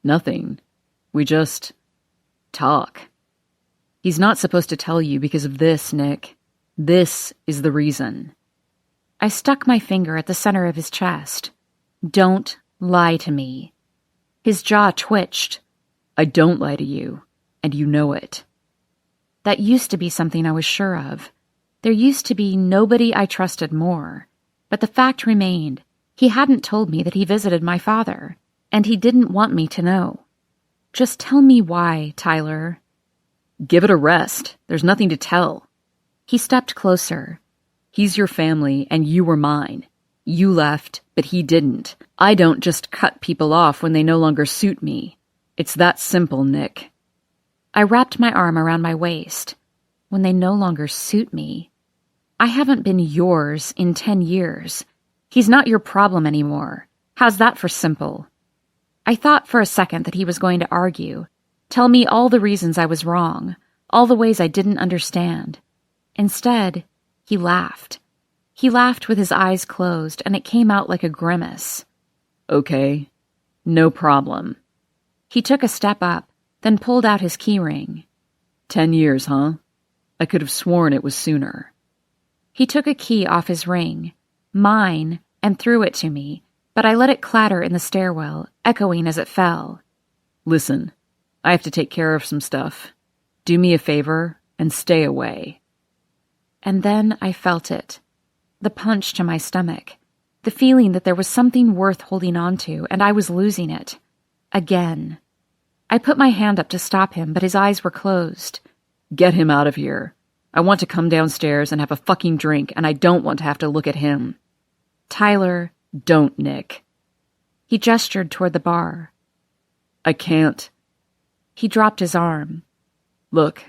Nothing. We just talk. He's not supposed to tell you because of this, Nick. This is the reason. I stuck my finger at the center of his chest. Don't lie to me. His jaw twitched. I don't lie to you, and you know it. That used to be something I was sure of. There used to be nobody I trusted more. But the fact remained, he hadn't told me that he visited my father, and he didn't want me to know. Just tell me why, Tyler. Give it a rest. There's nothing to tell. He stepped closer. He's your family, and you were mine. You left, but he didn't. I don't just cut people off when they no longer suit me. It's that simple, Nick. I wrapped my arm around my waist. When they no longer suit me. I haven't been yours in 10 years. He's not your problem anymore. How's that for simple? I thought for a second that he was going to argue, tell me all the reasons I was wrong, all the ways I didn't understand. Instead, He laughed. He laughed with his eyes closed, and it came out like a grimace. Okay, no problem. He took a step up, then pulled out his key ring. 10 years, huh? I could have sworn it was sooner. He took a key off his ring, mine, and threw it to me, but I let it clatter in the stairwell, echoing as it fell. Listen, I have to take care of some stuff. Do me a favor and stay away. And then I felt it. The punch to my stomach. The feeling that there was something worth holding on to, and I was losing it. Again. I put my hand up to stop him, but his eyes were closed. Get him out of here. I want to come downstairs and have a fucking drink, and I don't want to have to look at him. Tyler. Don't, Nick. He gestured toward the bar. I can't. He dropped his arm. Look,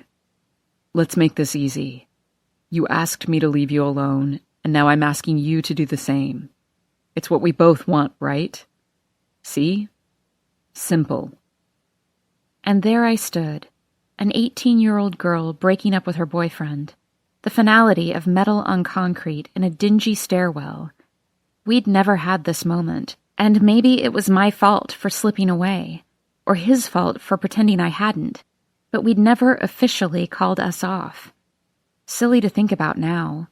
let's make this easy. You asked me to leave you alone, and now I'm asking you to do the same. It's what we both want, right? See? Simple. And there I stood, an 18-year-old girl breaking up with her boyfriend, the finality of metal on concrete in a dingy stairwell. We'd never had this moment, and maybe it was my fault for slipping away, or his fault for pretending I hadn't, but we'd never officially called us off. Silly to think about now,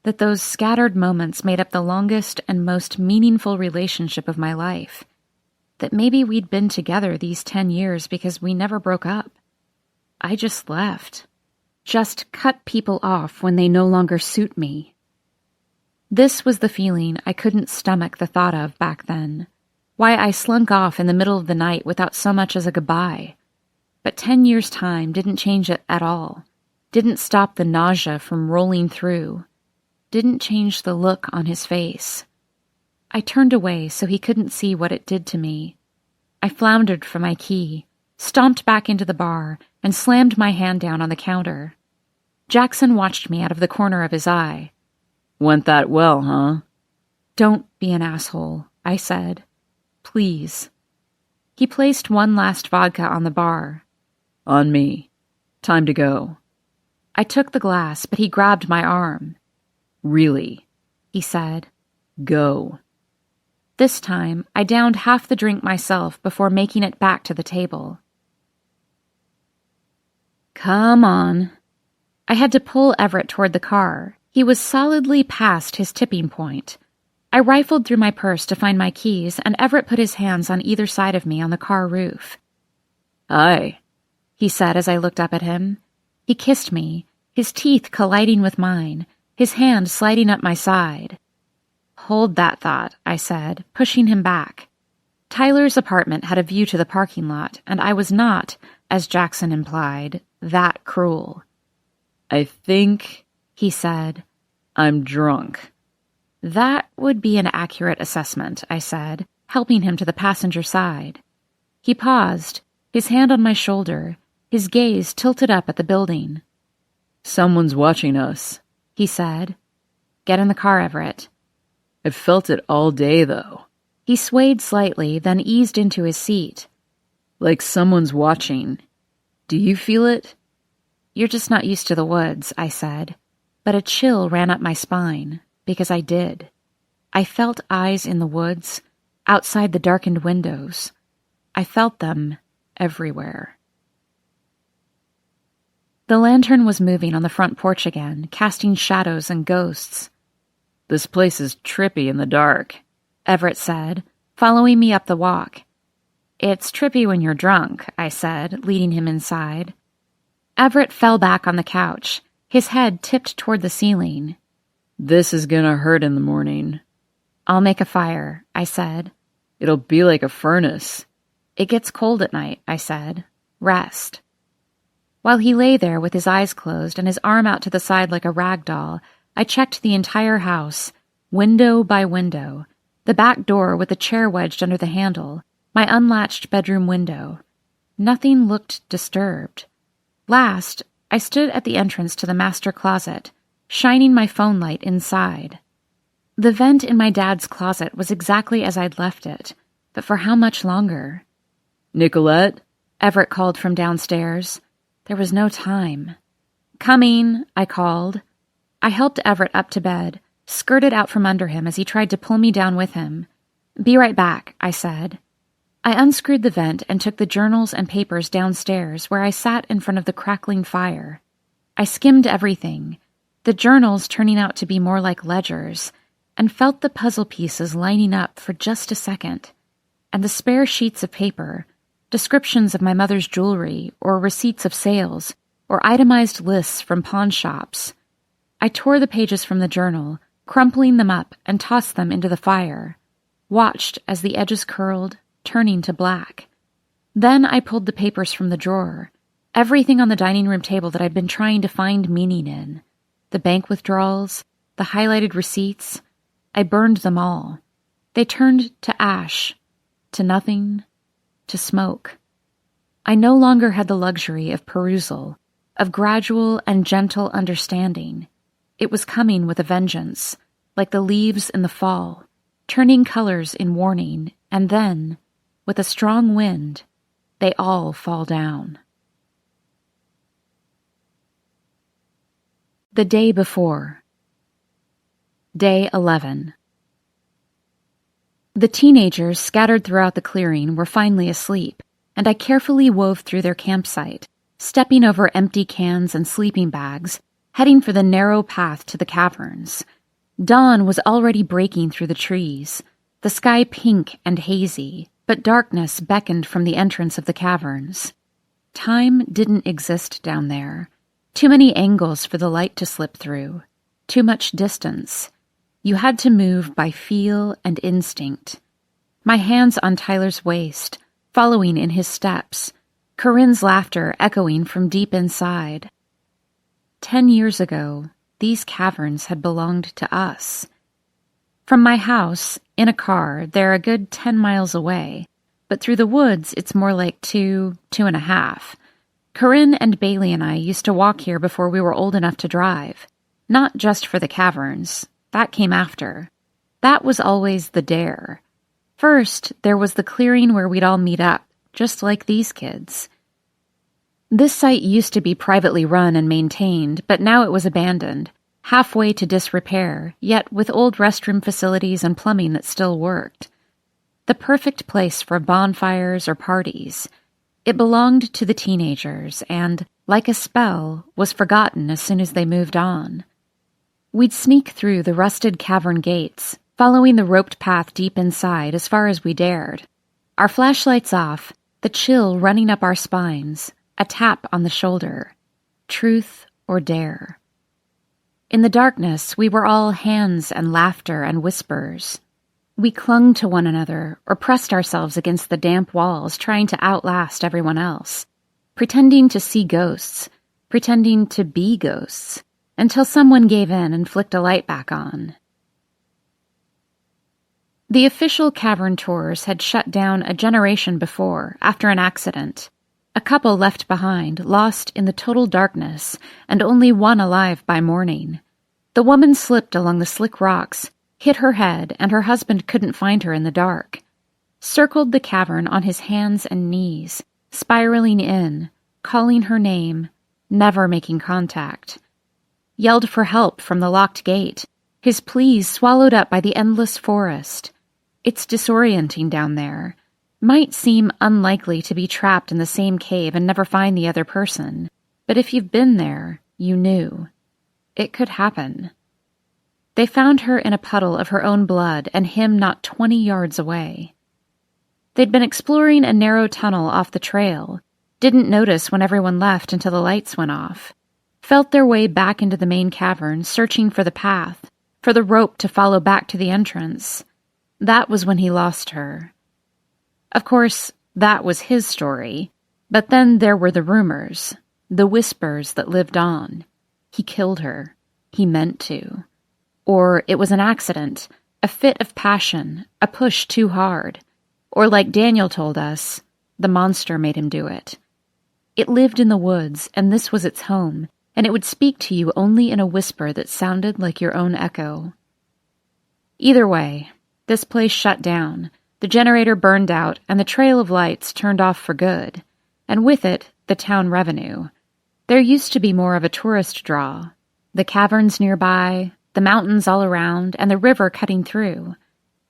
that those scattered moments made up the longest and most meaningful relationship of my life, that maybe we'd been together these 10 years because we never broke up. I just left. Just cut people off when they no longer suit me. This was the feeling I couldn't stomach the thought of back then, why I slunk off in the middle of the night without so much as a goodbye. But 10 years' time didn't change it at all, didn't stop the nausea from rolling through, didn't change the look on his face. I turned away so he couldn't see what it did to me. I floundered for my key, stomped back into the bar, and slammed my hand down on the counter. Jackson watched me out of the corner of his eye. Went that well, huh? Don't be an asshole, I said. Please. He placed one last vodka on the bar. On me. Time to go. I took the glass, but he grabbed my arm. Really? He said. Go. This time, I downed half the drink myself before making it back to the table. Come on. I had to pull Everett toward the car. He was solidly past his tipping point. I rifled through my purse to find my keys, and Everett put his hands on either side of me on the car roof. Hi, he said as I looked up at him. He kissed me, his teeth colliding with mine, his hand sliding up my side. Hold that thought, I said, pushing him back. Tyler's apartment had a view to the parking lot, and I was not, as Jackson implied, that cruel. I think, he said, I'm drunk. That would be an accurate assessment, I said, helping him to the passenger side. He paused, his hand on my shoulder, his gaze tilted up at the building. Someone's watching us, he said. Get in the car, Everett. I've felt it all day, though. He swayed slightly, then eased into his seat. Like someone's watching. Do you feel it? You're just not used to the woods, I said, but a chill ran up my spine, because I did. I felt eyes in the woods, outside the darkened windows. I felt them everywhere. The lantern was moving on the front porch again, casting shadows and ghosts. This place is trippy in the dark, Everett said, following me up the walk. It's trippy when you're drunk, I said, leading him inside. Everett fell back on the couch, his head tipped toward the ceiling. This is gonna hurt in the morning. I'll make a fire, I said. It'll be like a furnace. It gets cold at night, I said. Rest. While he lay there with his eyes closed and his arm out to the side like a rag doll, I checked the entire house, window by window, the back door with the chair wedged under the handle, my unlatched bedroom window. Nothing looked disturbed. Last, I stood at the entrance to the master closet, shining my phone light inside. The vent in my dad's closet was exactly as I'd left it, but for how much longer? Nicolette? Everett called from downstairs. There was no time. Coming, I called. I helped Everett up to bed, skirted out from under him as he tried to pull me down with him. "Be right back," I said. I unscrewed the vent and took the journals and papers downstairs where I sat in front of the crackling fire. I skimmed everything, the journals turning out to be more like ledgers, and felt the puzzle pieces lining up for just a second, and the spare sheets of paper, descriptions of my mother's jewelry or receipts of sales or itemized lists from pawn shops. I tore the pages from the journal, crumpling them up and tossed them into the fire, watched as the edges curled, turning to black. Then I pulled the papers from the drawer, everything on the dining room table that I'd been trying to find meaning in. The bank withdrawals, the highlighted receipts. I burned them all. They turned to ash, to nothing, to smoke. I no longer had the luxury of perusal, of gradual and gentle understanding. It was coming with a vengeance, like the leaves in the fall, turning colors in warning, and then, with a strong wind, they all fall down. The day before. Day 11. The teenagers scattered throughout the clearing were finally asleep, and I carefully wove through their campsite, stepping over empty cans and sleeping bags, heading for the narrow path to the caverns. Dawn was already breaking through the trees, the sky pink and hazy, but darkness beckoned from the entrance of the caverns. Time didn't exist down there. Too many angles for the light to slip through. Too much distance. You had to move by feel and instinct. My hands on Tyler's waist, following in his steps, Corinne's laughter echoing from deep inside. 10 years ago, these caverns had belonged to us. From my house, in a car, they're a good 10 miles away, but through the woods it's more like 2.5. Corinne and Bailey and I used to walk here before we were old enough to drive. Not just for the caverns. That came after. That was always the dare. First, there was the clearing where we'd all meet up, just like these kids. This site used to be privately run and maintained, but now it was abandoned, halfway to disrepair, yet with old restroom facilities and plumbing that still worked. The perfect place for bonfires or parties. It belonged to the teenagers and, like a spell, was forgotten as soon as they moved on. We'd sneak through the rusted cavern gates, following the roped path deep inside as far as we dared. Our flashlights off, the chill running up our spines, a tap on the shoulder. Truth or dare. In the darkness, we were all hands and laughter and whispers. We clung to one another or pressed ourselves against the damp walls, trying to outlast everyone else, pretending to see ghosts, pretending to be ghosts, until someone gave in and flicked a light back on. The official cavern tours had shut down a generation before, after an accident. A couple left behind, lost in the total darkness, and only one alive by morning. The woman slipped along the slick rocks, hit her head, and her husband couldn't find her in the dark. Circled the cavern on his hands and knees, spiraling in, calling her name, never making contact. Yelled for help from the locked gate, his pleas swallowed up by the endless forest. It's disorienting down there. Might seem unlikely to be trapped in the same cave and never find the other person, but if you've been there, you knew. It could happen. They found her in a puddle of her own blood and him not 20 yards away. They'd been exploring a narrow tunnel off the trail, didn't notice when everyone left until the lights went off, felt their way back into the main cavern, searching for the path, for the rope to follow back to the entrance. That was when he lost her. Of course, that was his story, but then there were the rumors, the whispers that lived on. He killed her. He meant to. Or it was an accident, a fit of passion, a push too hard. Or like Daniel told us, the monster made him do it. It lived in the woods, and this was its home, and it would speak to you only in a whisper that sounded like your own echo. Either way, this place shut down, the generator burned out, and the trail of lights turned off for good, and with it, the town revenue. There used to be more of a tourist draw. The caverns nearby, the mountains all around, and the river cutting through.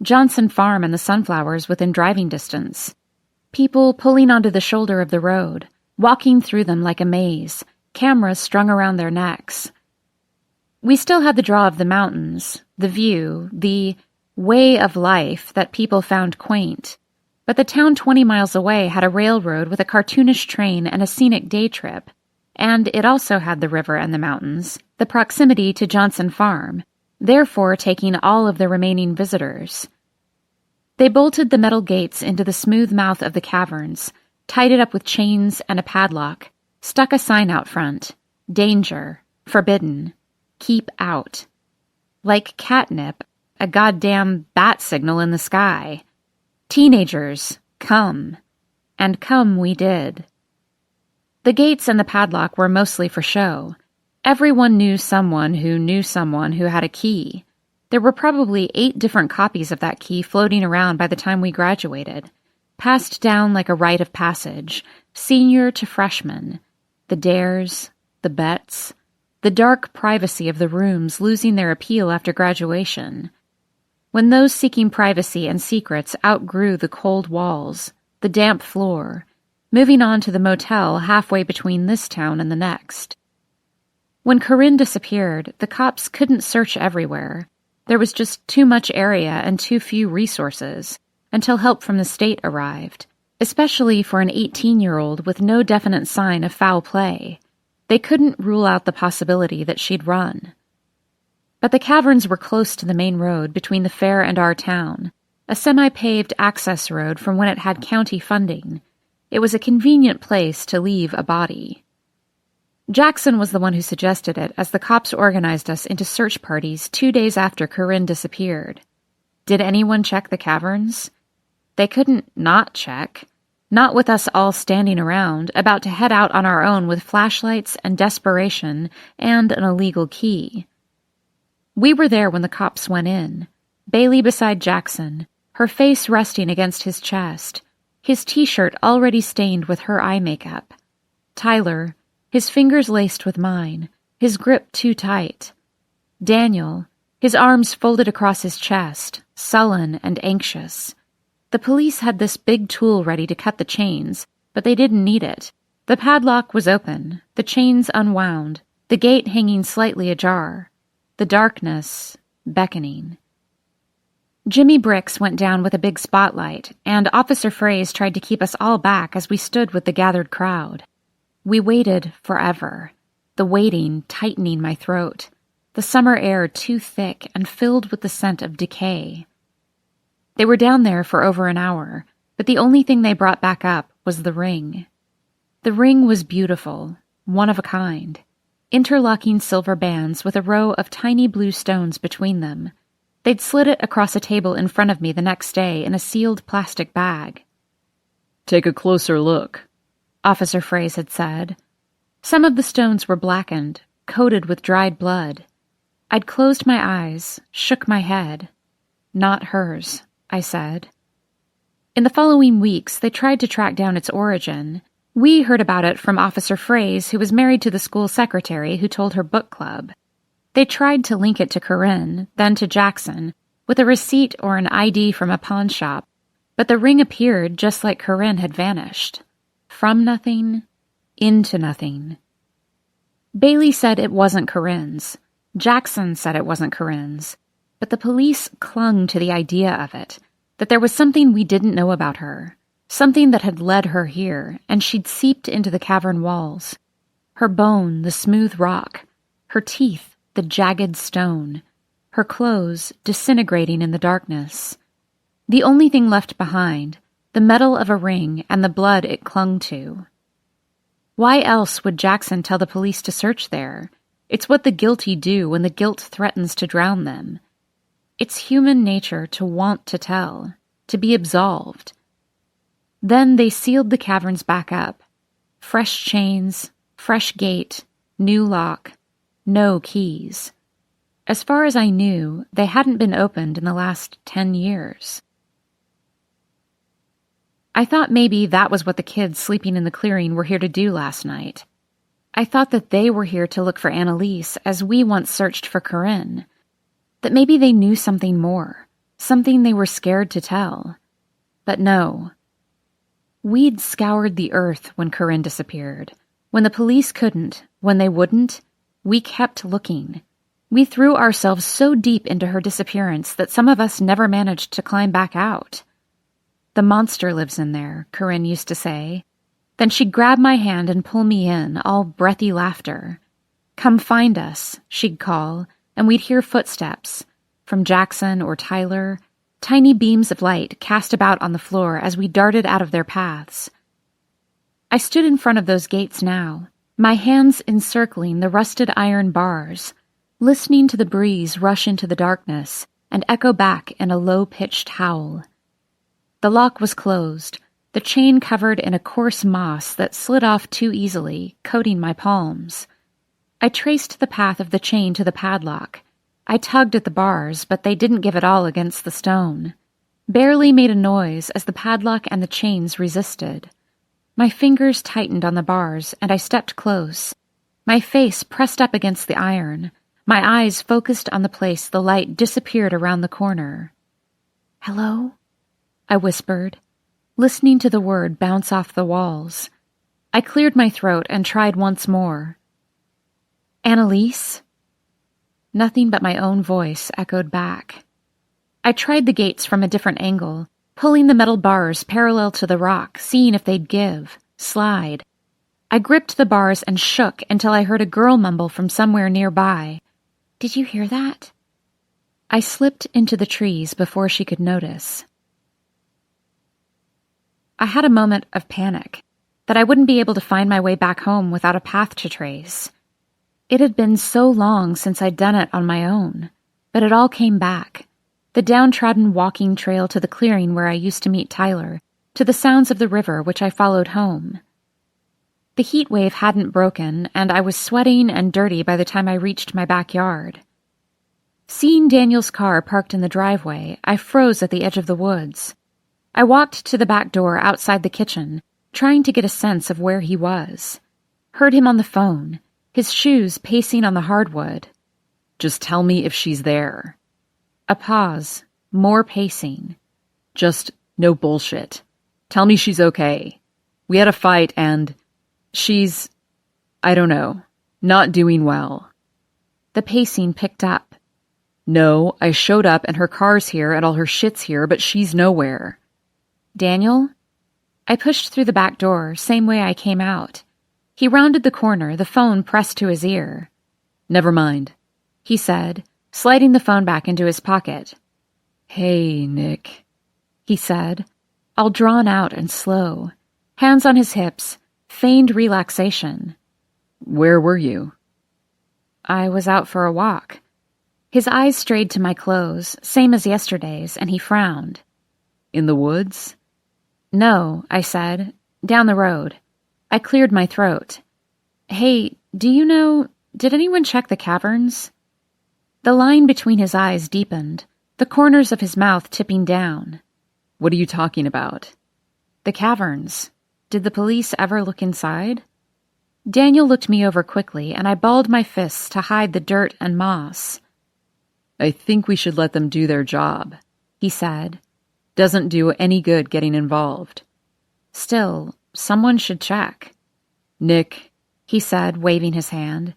Johnson Farm and the sunflowers within driving distance. People pulling onto the shoulder of the road, walking through them like a maze, cameras strung around their necks. We still had the draw of the mountains, the view, the way of life that people found quaint. But the town 20 miles away had a railroad with a cartoonish train and a scenic day trip, and it also had the river and the mountains, the proximity to Johnson Farm, therefore taking all of the remaining visitors. They bolted the metal gates into the smooth mouth of the caverns, tied it up with chains and a padlock, stuck a sign out front, "Danger, forbidden, keep out." Like catnip, a goddamn bat signal in the sky. Teenagers, come. And come we did. The gates and the padlock were mostly for show. Everyone knew someone who had a key. There were probably 8 different copies of that key floating around by the time we graduated, passed down like a rite of passage, senior to freshman. The dares, the bets, the dark privacy of the rooms losing their appeal after graduation. When those seeking privacy and secrets outgrew the cold walls, the damp floor, moving on to the motel halfway between this town and the next. When Corinne disappeared, the cops couldn't search everywhere. There was just too much area and too few resources until help from the state arrived, especially for an 18-year-old with no definite sign of foul play. They couldn't rule out the possibility that she'd run. But the caverns were close to the main road between the fair and our town, a semi-paved access road from when it had county funding. It was a convenient place to leave a body. Jackson was the one who suggested it as the cops organized us into search parties 2 days after Corinne disappeared. Did anyone check the caverns? They couldn't not check. Not with us all standing around, about to head out on our own with flashlights and desperation and an illegal key. We were there when the cops went in, Bailey beside Jackson, her face resting against his chest, his t-shirt already stained with her eye makeup. Tyler, his fingers laced with mine, his grip too tight. Daniel, his arms folded across his chest, sullen and anxious. The police had this big tool ready to cut the chains, but they didn't need it. The padlock was open, the chains unwound, the gate hanging slightly ajar, the darkness beckoning. Jimmy Bricks went down with a big spotlight, and Officer Fraze tried to keep us all back as we stood with the gathered crowd. We waited forever, the waiting tightening my throat, the summer air too thick and filled with the scent of decay. They were down there for over an hour, but the only thing they brought back up was the ring. The ring was beautiful, one of a kind, interlocking silver bands with a row of tiny blue stones between them. They'd slid it across a table in front of me the next day in a sealed plastic bag. "Take a closer look," Officer Fraze had said. Some of the stones were blackened, coated with dried blood. I'd closed my eyes, shook my head. "Not hers," I said. In the following weeks, they tried to track down its origin. We heard about it from Officer Fraze, who was married to the school secretary who told her book club. They tried to link it to Corinne, then to Jackson, with a receipt or an ID from a pawn shop, but the ring appeared just like Corinne had vanished. From nothing, into nothing. Bailey said it wasn't Corinne's. Jackson said it wasn't Corinne's. But the police clung to the idea of it, that there was something we didn't know about her, something that had led her here, and she'd seeped into the cavern walls. Her bone, the smooth rock, her teeth, the jagged stone, her clothes disintegrating in the darkness. The only thing left behind, the metal of a ring and the blood it clung to. Why else would Jackson tell the police to search there? It's what the guilty do when the guilt threatens to drown them. It's human nature to want to tell, to be absolved. Then they sealed the caverns back up. Fresh chains, fresh gate, new lock, no keys. As far as I knew, they hadn't been opened in the last 10 years. I thought maybe that was what the kids sleeping in the clearing were here to do last night. I thought that they were here to look for Annalise as we once searched for Corinne. That maybe they knew something more, something they were scared to tell. But no. We'd scoured the earth when Corinne disappeared. When the police couldn't, when they wouldn't, we kept looking. We threw ourselves so deep into her disappearance that some of us never managed to climb back out. The monster lives in there, Corinne used to say. Then she'd grab my hand and pull me in, all breathy laughter. Come find us, she'd call, and we'd hear footsteps, from Jackson or Tyler, tiny beams of light cast about on the floor as we darted out of their paths. I stood in front of those gates now, my hands encircling the rusted iron bars, listening to the breeze rush into the darkness and echo back in a low-pitched howl. The lock was closed, the chain covered in a coarse moss that slid off too easily, coating my palms. I traced the path of the chain to the padlock. I tugged at the bars, but they didn't give it all against the stone. Barely made a noise as the padlock and the chains resisted. My fingers tightened on the bars, and I stepped close, my face pressed up against the iron, my eyes focused on the place the light disappeared around the corner. "Hello?" I whispered, listening to the word bounce off the walls. I cleared my throat and tried once more. "Annalise?" Nothing but my own voice echoed back. I tried the gates from a different angle, pulling the metal bars parallel to the rock, seeing if they'd give, slide. I gripped the bars and shook until I heard a girl mumble from somewhere nearby. "Did you hear that?" I slipped into the trees before she could notice. I had a moment of panic, that I wouldn't be able to find my way back home without a path to trace. It had been so long since I'd done it on my own, but it all came back. The downtrodden walking trail to the clearing where I used to meet Tyler, to the sounds of the river which I followed home. The heat wave hadn't broken, and I was sweating and dirty by the time I reached my backyard. Seeing Daniel's car parked in the driveway, I froze at the edge of the woods. I walked to the back door outside the kitchen, trying to get a sense of where he was. Heard him on the phone, his shoes pacing on the hardwood. "Just tell me if she's there." A pause, more pacing. "Just no bullshit. Tell me she's okay. We had a fight and she's, I don't know, not doing well." The pacing picked up. "No, I showed up and her car's here and all her shit's here, but she's nowhere." "Daniel?" I pushed through the back door, same way I came out. He rounded the corner, the phone pressed to his ear. "Never mind," he said, sliding the phone back into his pocket. "Hey, Nick," he said, all drawn out and slow, hands on his hips, feigned relaxation. "Where were you?" "I was out for a walk." His eyes strayed to my clothes, same as yesterday's, and he frowned. "In the woods?" "No," I said. "Down the road." I cleared my throat. "Hey, do you know, did anyone check the caverns?" The line between his eyes deepened, the corners of his mouth tipping down. "What are you talking about?" "The caverns. Did the police ever look inside?" Daniel looked me over quickly, and I balled my fists to hide the dirt and moss. "I think we should let them do their job," he said. "Doesn't do any good getting involved." "Still, someone should check." "Nick," he said, waving his hand.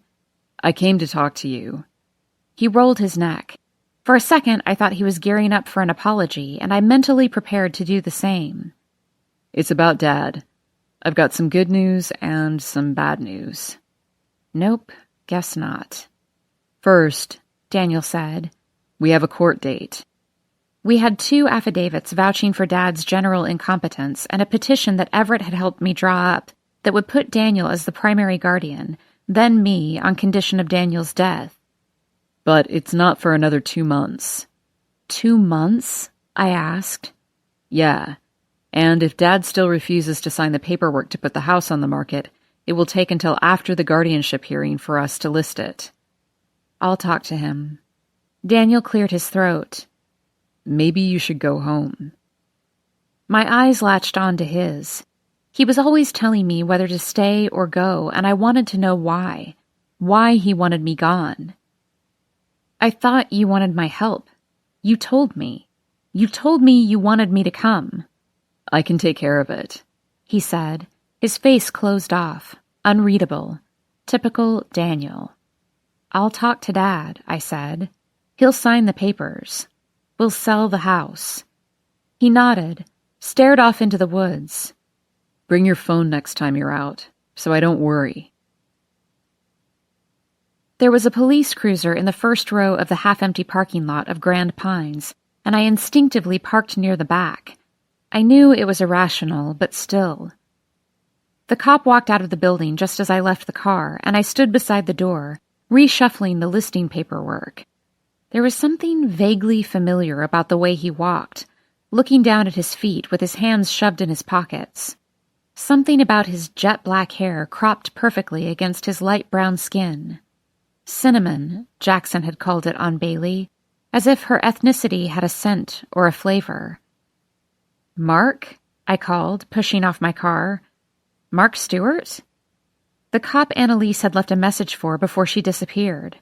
"I came to talk to you." He rolled his neck. For a second, I thought he was gearing up for an apology, and I mentally prepared to do the same. "It's about Dad. I've got some good news and some bad news." "Nope, guess not." "First," Daniel said, "we have a court date." We had 2 affidavits vouching for Dad's general incompetence and a petition that Everett had helped me draw up that would put Daniel as the primary guardian, then me on condition of Daniel's death. "But it's not for another 2 months. 2 months? I asked. "Yeah. And if Dad still refuses to sign the paperwork to put the house on the market, it will take until after the guardianship hearing for us to list it." "I'll talk to him." Daniel cleared his throat. "Maybe you should go home." My eyes latched on to his. He was always telling me whether to stay or go, and I wanted to know why. Why he wanted me gone. I thought you wanted my help. You told me. You told me you wanted me to come. I can take care of it, he said, his face closed off, unreadable. Typical Daniel. I'll talk to Dad, I said. He'll sign the papers. We'll sell the house. He nodded, stared off into the woods. Bring your phone next time you're out, so I don't worry. There was a police cruiser in the first row of the half-empty parking lot of Grand Pines, and I instinctively parked near the back. I knew it was irrational, but still. The cop walked out of the building just as I left the car, and I stood beside the door, reshuffling the listing paperwork. There was something vaguely familiar about the way he walked, looking down at his feet with his hands shoved in his pockets. Something about his jet-black hair cropped perfectly against his light brown skin. Cinnamon, Jackson had called it on Bailey, as if her ethnicity had a scent or a flavor. Mark? I called, pushing off my car. Mark Stewart? The cop Annalise had left a message for before she disappeared.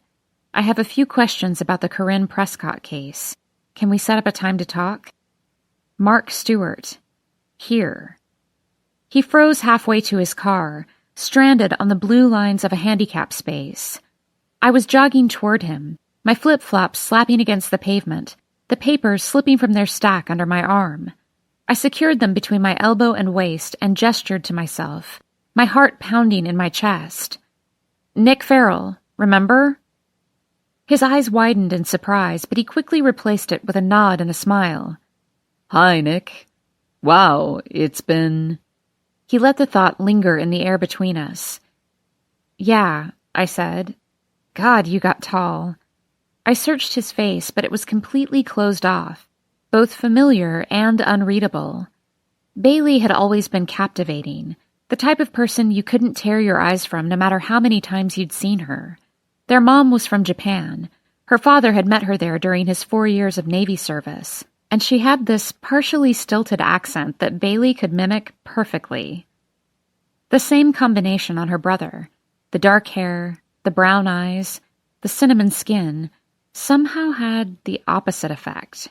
I have a few questions about the Corinne Prescott case. Can we set up a time to talk? Mark Stewart. Here. He froze halfway to his car, stranded on the blue lines of a handicap space. I was jogging toward him, my flip-flops slapping against the pavement, the papers slipping from their stack under my arm. I secured them between my elbow and waist and gestured to myself, my heart pounding in my chest. Nick Farrell, remember? His eyes widened in surprise, but he quickly replaced it with a nod and a smile. Hi, Nick. Wow, it's been... He let the thought linger in the air between us. Yeah, I said. God, you got tall. I searched his face, but it was completely closed off, both familiar and unreadable. Bailey had always been captivating, the type of person you couldn't tear your eyes from no matter how many times you'd seen her. Their mom was from Japan. Her father had met her there during his 4 years of Navy service, and she had this partially stilted accent that Bailey could mimic perfectly. The same combination on her brother, the dark hair, the brown eyes, the cinnamon skin, somehow had the opposite effect.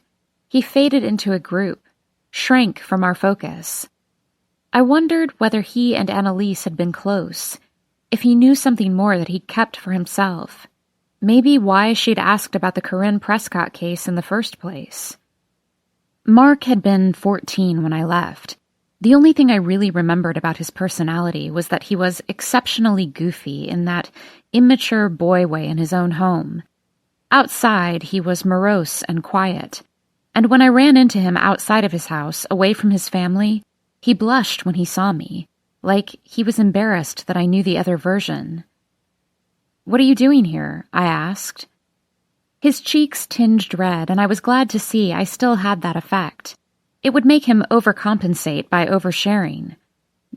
He faded into a group, shrank from our focus. I wondered whether he and Annalise had been close, if he knew something more that he'd kept for himself. Maybe why she'd asked about the Corinne Prescott case in the first place. Mark had been 14 when I left. The only thing I really remembered about his personality was that he was exceptionally goofy in that immature boy way in his own home. Outside, he was morose and quiet, and when I ran into him outside of his house, away from his family, he blushed when he saw me, like he was embarrassed that I knew the other version. What are you doing here? I asked. His cheeks tinged red, and I was glad to see I still had that effect. It would make him overcompensate by oversharing.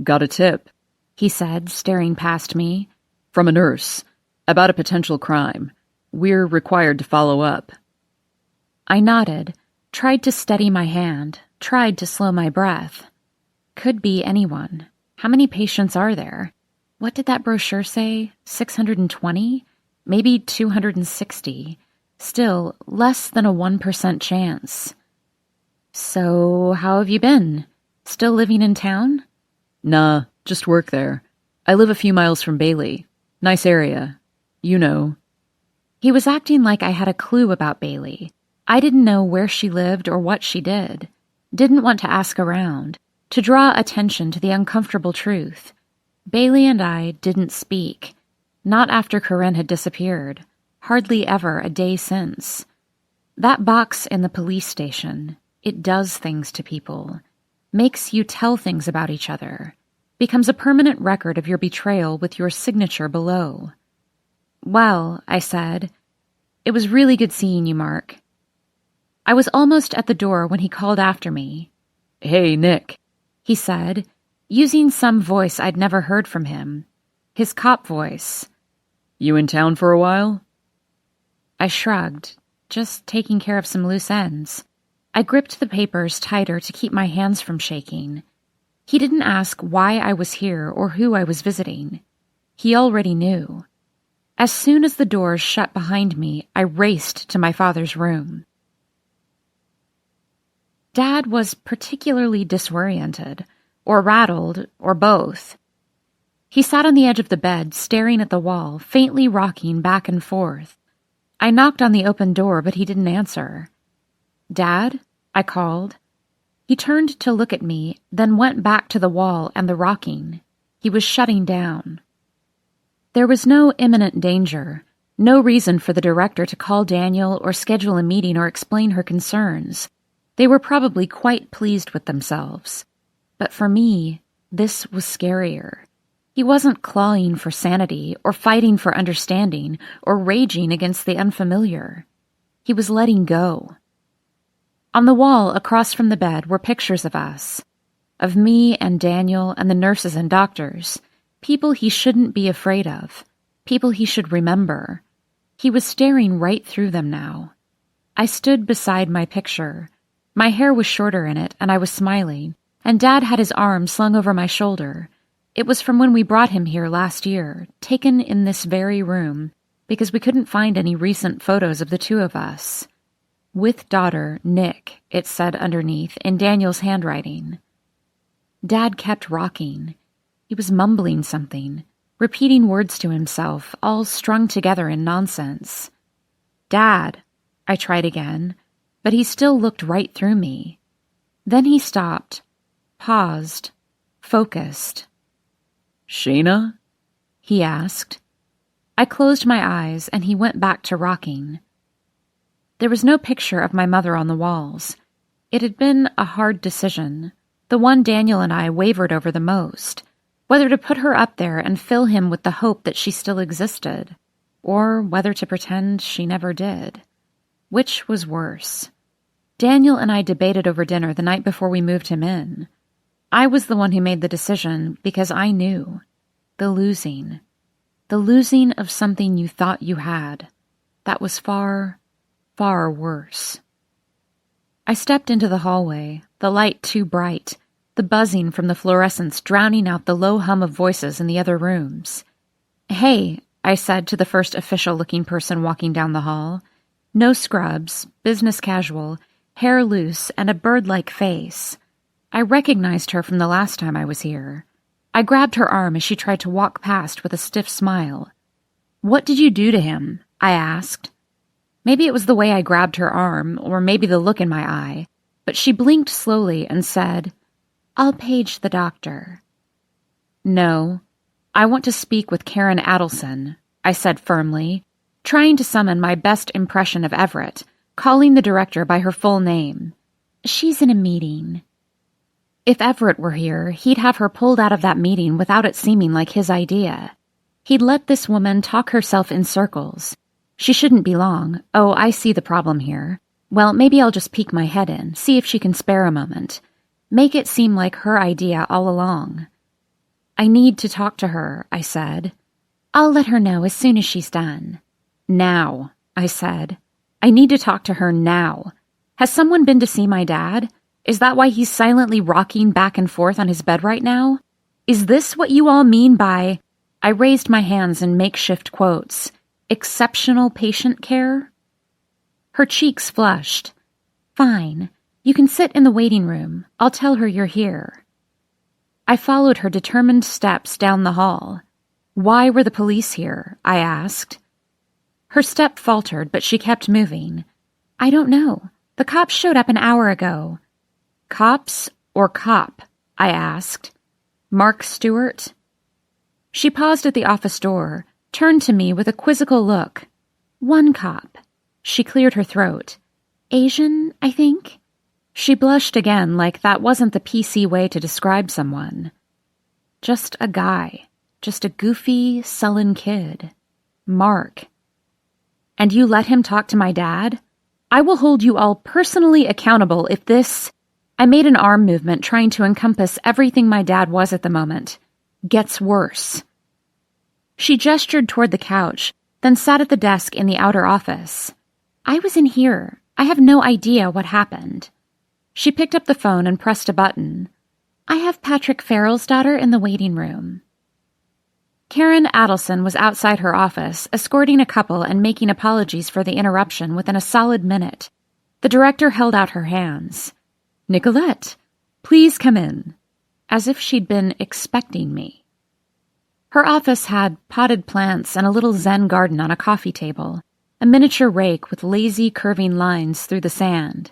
Got a tip, he said, staring past me. From a nurse, about a potential crime. We're required to follow up. I nodded, tried to steady my hand, tried to slow my breath. Could be anyone. How many patients are there? What did that brochure say? 620? Maybe 260. Still, less than a 1% chance. So, how have you been? Still living in town? Nah, just work there. I live a few miles from Bailey. Nice area. You know. He was acting like I had a clue about Bailey. I didn't know where she lived or what she did. Didn't want to ask around, to draw attention to the uncomfortable truth. Bailey and I didn't speak. Not after Corinne had disappeared. Hardly ever a day since. That box in the police station, it does things to people. Makes you tell things about each other. Becomes a permanent record of your betrayal with your signature below. Well, I said, it was really good seeing you, Mark. I was almost at the door when he called after me. Hey, Nick, he said, using some voice I'd never heard from him. His cop voice. You in town for a while? I shrugged, just taking care of some loose ends. I gripped the papers tighter to keep my hands from shaking. He didn't ask why I was here or who I was visiting. He already knew. As soon as the doors shut behind me, I raced to my father's room. Dad was particularly disoriented, or rattled, or both. He sat on the edge of the bed, staring at the wall, faintly rocking back and forth. I knocked on the open door, but he didn't answer. "Dad?" I called. He turned to look at me, then went back to the wall and the rocking. He was shutting down. There was no imminent danger, no reason for the director to call Daniel or schedule a meeting or explain her concerns. They were probably quite pleased with themselves. But for me, this was scarier. He wasn't clawing for sanity or fighting for understanding or raging against the unfamiliar. He was letting go. On the wall across from the bed were pictures of us, of me and Daniel and the nurses and doctors, people he shouldn't be afraid of, people he should remember. He was staring right through them now. I stood beside my picture. My hair was shorter in it, and I was smiling, and Dad had his arm slung over my shoulder. It was from when we brought him here last year, taken in this very room, because we couldn't find any recent photos of the two of us. "With daughter, Nick," it said underneath, in Daniel's handwriting. Dad kept rocking. He was mumbling something, repeating words to himself, all strung together in nonsense. "Dad," I tried again, but he still looked right through me. Then he stopped, paused, focused. "Sheena?" he asked. I closed my eyes, and he went back to rocking. There was no picture of my mother on the walls. It had been a hard decision, the one Daniel and I wavered over the most, whether to put her up there and fill him with the hope that she still existed, or whether to pretend she never did. Which was worse? Daniel and I debated over dinner the night before we moved him in. I was the one who made the decision because I knew. The losing of something you thought you had. That was far, far worse. I stepped into the hallway, the light too bright, the buzzing from the fluorescents drowning out the low hum of voices in the other rooms. "Hey," I said to the first official-looking person walking down the hall. No scrubs, business casual, hair loose, and a bird-like face. I recognized her from the last time I was here. I grabbed her arm as she tried to walk past with a stiff smile. "What did you do to him?" I asked. Maybe it was the way I grabbed her arm, or maybe the look in my eye, but she blinked slowly and said, "I'll page the doctor." "No, I want to speak with Karen Adelson," I said firmly, trying to summon my best impression of Everett, calling the director by her full name. "She's in a meeting." If Everett were here, he'd have her pulled out of that meeting without it seeming like his idea. He'd let this woman talk herself in circles. She shouldn't be long. Oh, I see the problem here. Well, maybe I'll just peek my head in, see if she can spare a moment. Make it seem like her idea all along. "I need to talk to her," I said. "I'll let her know as soon as she's done." "Now," I said. "I need to talk to her now. Has someone been to see my dad? Is that why he's silently rocking back and forth on his bed right now? Is this what you all mean by," I raised my hands in makeshift quotes, "exceptional patient care?" Her cheeks flushed. "Fine. You can sit in the waiting room. I'll tell her you're here." I followed her determined steps down the hall. "Why were the police here?" I asked. Her step faltered, but she kept moving. "I don't know. The cops showed up an hour ago." "Cops or cop?" I asked. "Mark Stewart?" She paused at the office door, turned to me with a quizzical look. "One cop." She cleared her throat. "Asian, I think?" She blushed again, like that wasn't the PC way to describe someone. "Just a guy. Just a goofy, sullen kid. Mark." "And you let him talk to my dad? I will hold you all personally accountable if this—" I made an arm movement trying to encompass everything my dad was at the moment. "Gets worse." She gestured toward the couch, then sat at the desk in the outer office. "I was in here. I have no idea what happened." She picked up the phone and pressed a button. I have Patrick Farrell's daughter in the waiting room. Karen Adelson was outside her office, escorting a couple and making apologies for the interruption within a solid minute. The director held out her hands. "Nicolette, please come in," as if she'd been expecting me. Her office had potted plants and a little Zen garden on a coffee table, a miniature rake with lazy, curving lines through the sand.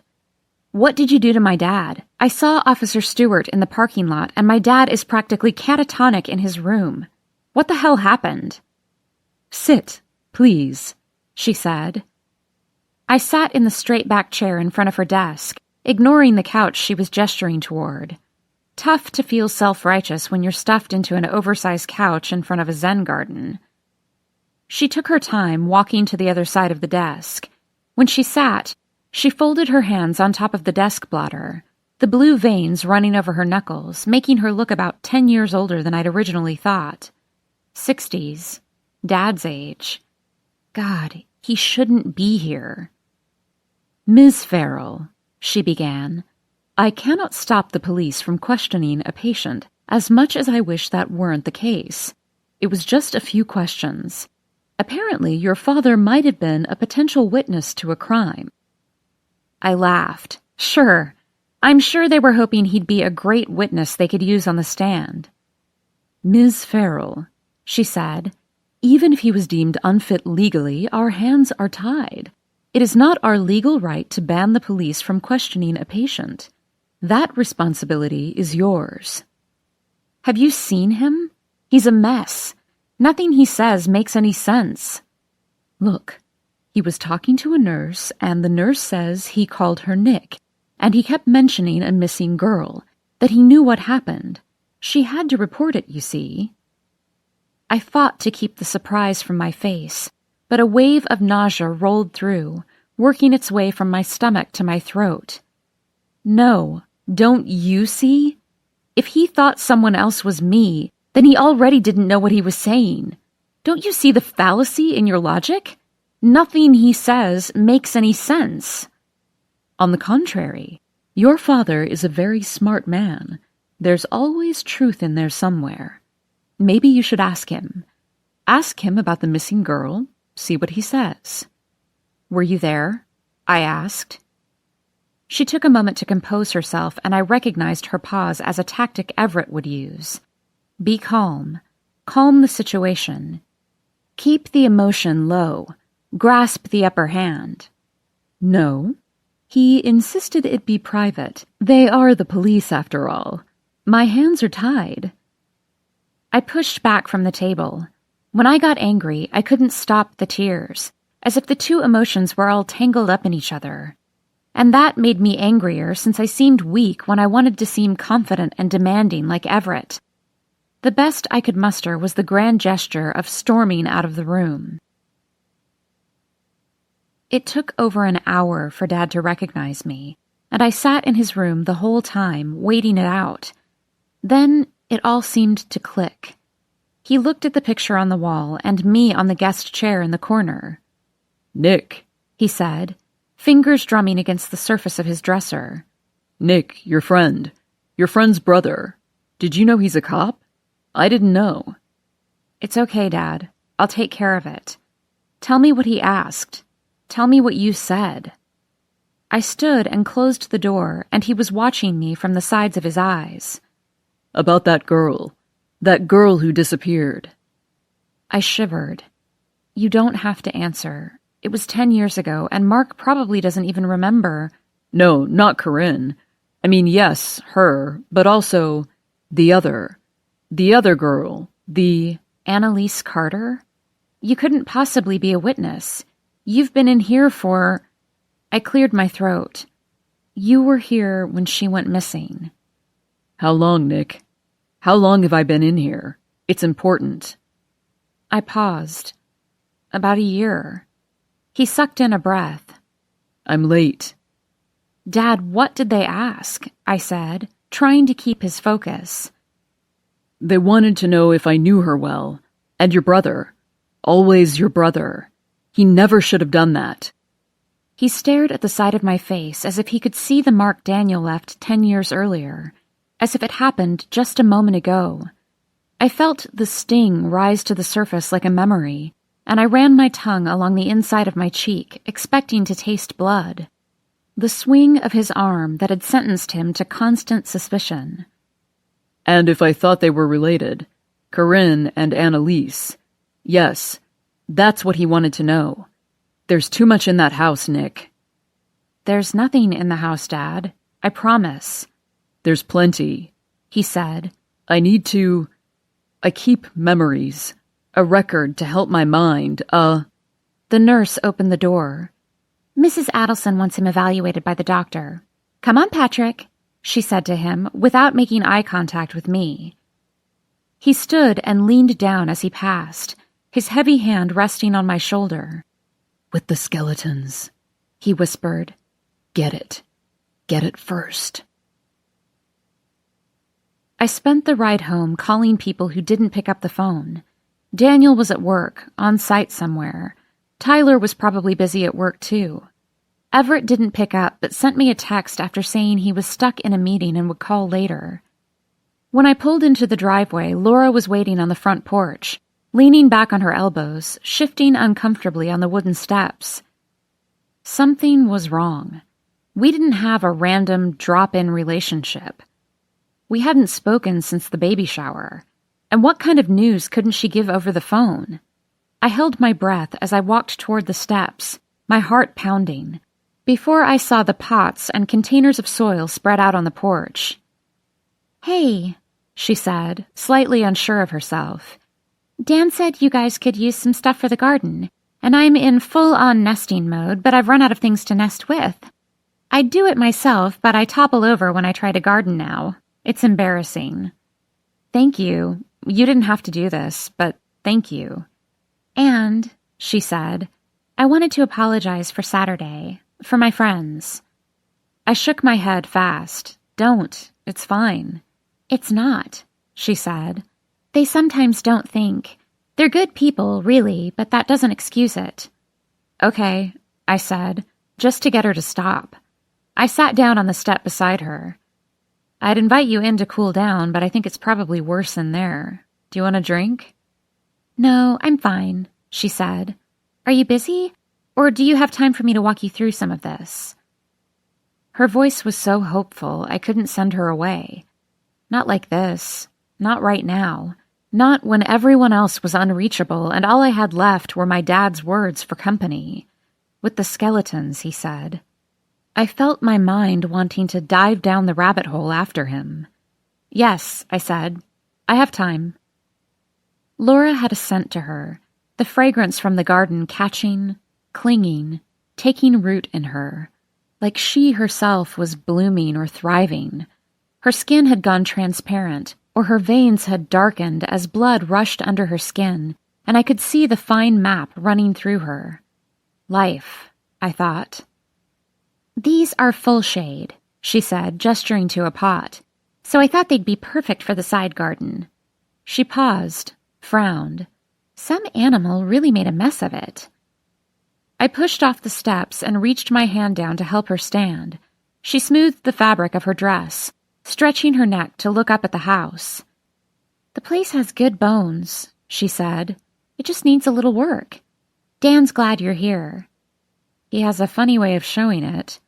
"What did you do to my dad? I saw Officer Stewart in the parking lot, and my dad is practically catatonic in his room. What the hell happened?" "Sit, please," she said. I sat in the straight-back chair in front of her desk, ignoring the couch she was gesturing toward. Tough to feel self-righteous when you're stuffed into an oversized couch in front of a Zen garden. She took her time walking to the other side of the desk. When she sat, she folded her hands on top of the desk blotter, the blue veins running over her knuckles, making her look about 10 years older than I'd originally thought. 60s. Dad's age. God, he shouldn't be here. "Ms. Farrell," she began, "I cannot stop the police from questioning a patient, as much as I wish that weren't the case. It was just a few questions. Apparently, your father might have been a potential witness to a crime." I laughed. Sure. I'm sure they were hoping he'd be a great witness they could use on the stand. "Ms. Farrell," she said, "even if he was deemed unfit legally, our hands are tied. It is not our legal right to ban the police from questioning a patient. That responsibility is yours." Have you seen him? He's a mess. Nothing he says makes any sense. Look, he was talking to a nurse, and the nurse says he called her Nick, and he kept mentioning a missing girl, that he knew what happened. She had to report it, you see. I fought to keep the surprise from my face, but a wave of nausea rolled through, working its way from my stomach to my throat. No, don't you see? If he thought someone else was me, then he already didn't know what he was saying. Don't you see the fallacy in your logic? Nothing he says makes any sense. On the contrary, your father is a very smart man. There's always truth in there somewhere. Maybe you should ask him. Ask him about the missing girl. See what he says. Were you there? I asked. She took a moment to compose herself, and I recognized her pause as a tactic Everett would use. Be calm. Calm the situation. Keep the emotion low. Grasp the upper hand. No. He insisted it be private. They are the police, after all. My hands are tied. I pushed back from the table. When I got angry, I couldn't stop the tears, as if the two emotions were all tangled up in each other. And that made me angrier since I seemed weak when I wanted to seem confident and demanding like Everett. The best I could muster was the grand gesture of storming out of the room. It took over an hour for Dad to recognize me, and I sat in his room the whole time, waiting it out. Then it all seemed to click. He looked at the picture on the wall and me on the guest chair in the corner. "Nick," he said, fingers drumming against the surface of his dresser. "Nick, your friend. Your friend's brother. Did you know he's a cop? I didn't know." It's okay, Dad. I'll take care of it. Tell me what he asked. Tell me what you said. I stood and closed the door, and he was watching me from the sides of his eyes. "About that girl. That girl who disappeared." I shivered. You don't have to answer. It was 10 years ago, and Mark probably doesn't even remember. No, not Corinne. I mean, yes, her, but also the other. The other girl. The... Annalise Carter? You couldn't possibly be a witness. You've been in here for... I cleared my throat. You were here when she went missing. How long, Nick? How long have I been in here? It's important. I paused. About a year. He sucked in a breath. I'm late. Dad, what did they ask? I said, trying to keep his focus. They wanted to know if I knew her well. And your brother. Always your brother. He never should have done that. He stared at the side of my face as if he could see the mark Daniel left 10 years earlier. as if it happened just a moment ago. I felt the sting rise to the surface like a memory, and I ran my tongue along the inside of my cheek, expecting to taste blood. The swing of his arm that had sentenced him to constant suspicion. And if I thought they were related, Corinne and Annalise. Yes, that's what he wanted to know. There's too much in that house, Nick. There's nothing in the house, Dad. I promise. There's plenty, he said. I keep memories. A record to help my mind, The nurse opened the door. Mrs. Adelson wants him evaluated by the doctor. Come on, Patrick, she said to him, without making eye contact with me. He stood and leaned down as he passed, his heavy hand resting on my shoulder. With the skeletons, he whispered. Get it. Get it first. I spent the ride home calling people who didn't pick up the phone. Daniel was at work, on site somewhere. Tyler was probably busy at work too. Everett didn't pick up but sent me a text after saying he was stuck in a meeting and would call later. When I pulled into the driveway, Laura was waiting on the front porch, leaning back on her elbows, shifting uncomfortably on the wooden steps. Something was wrong. We didn't have a random drop-in relationship. We hadn't spoken since the baby shower. And what kind of news couldn't she give over the phone? I held my breath as I walked toward the steps, my heart pounding, before I saw the pots and containers of soil spread out on the porch. Hey, she said, slightly unsure of herself. Dan said you guys could use some stuff for the garden, and I'm in full-on nesting mode, but I've run out of things to nest with. I'd do it myself, but I topple over when I try to garden now. It's embarrassing. Thank you. You didn't have to do this, but thank you. And, she said, I wanted to apologize for Saturday, for my friends. I shook my head fast. Don't. It's fine. It's not, she said. They sometimes don't think. They're good people, really, but that doesn't excuse it. Okay, I said, just to get her to stop. I sat down on the step beside her. I'd invite you in to cool down, but I think it's probably worse in there. Do you want a drink? No, I'm fine, she said. Are you busy? Or do you have time for me to walk you through some of this? Her voice was so hopeful I couldn't send her away. Not like this. Not right now. Not when everyone else was unreachable and all I had left were my dad's words for company. With the skeletons, he said. I felt my mind wanting to dive down the rabbit hole after him. Yes, I said. I have time. Laura had a scent to her, the fragrance from the garden catching, clinging, taking root in her, like she herself was blooming or thriving. Her skin had gone transparent, or her veins had darkened as blood rushed under her skin, and I could see the fine map running through her. Life, I thought. These are full shade, she said, gesturing to a pot, so I thought they'd be perfect for the side garden. She paused, frowned. Some animal really made a mess of it. I pushed off the steps and reached my hand down to help her stand. She smoothed the fabric of her dress, stretching her neck to look up at the house. The place has good bones, she said. It just needs a little work. Dan's glad you're here. He has a funny way of showing it.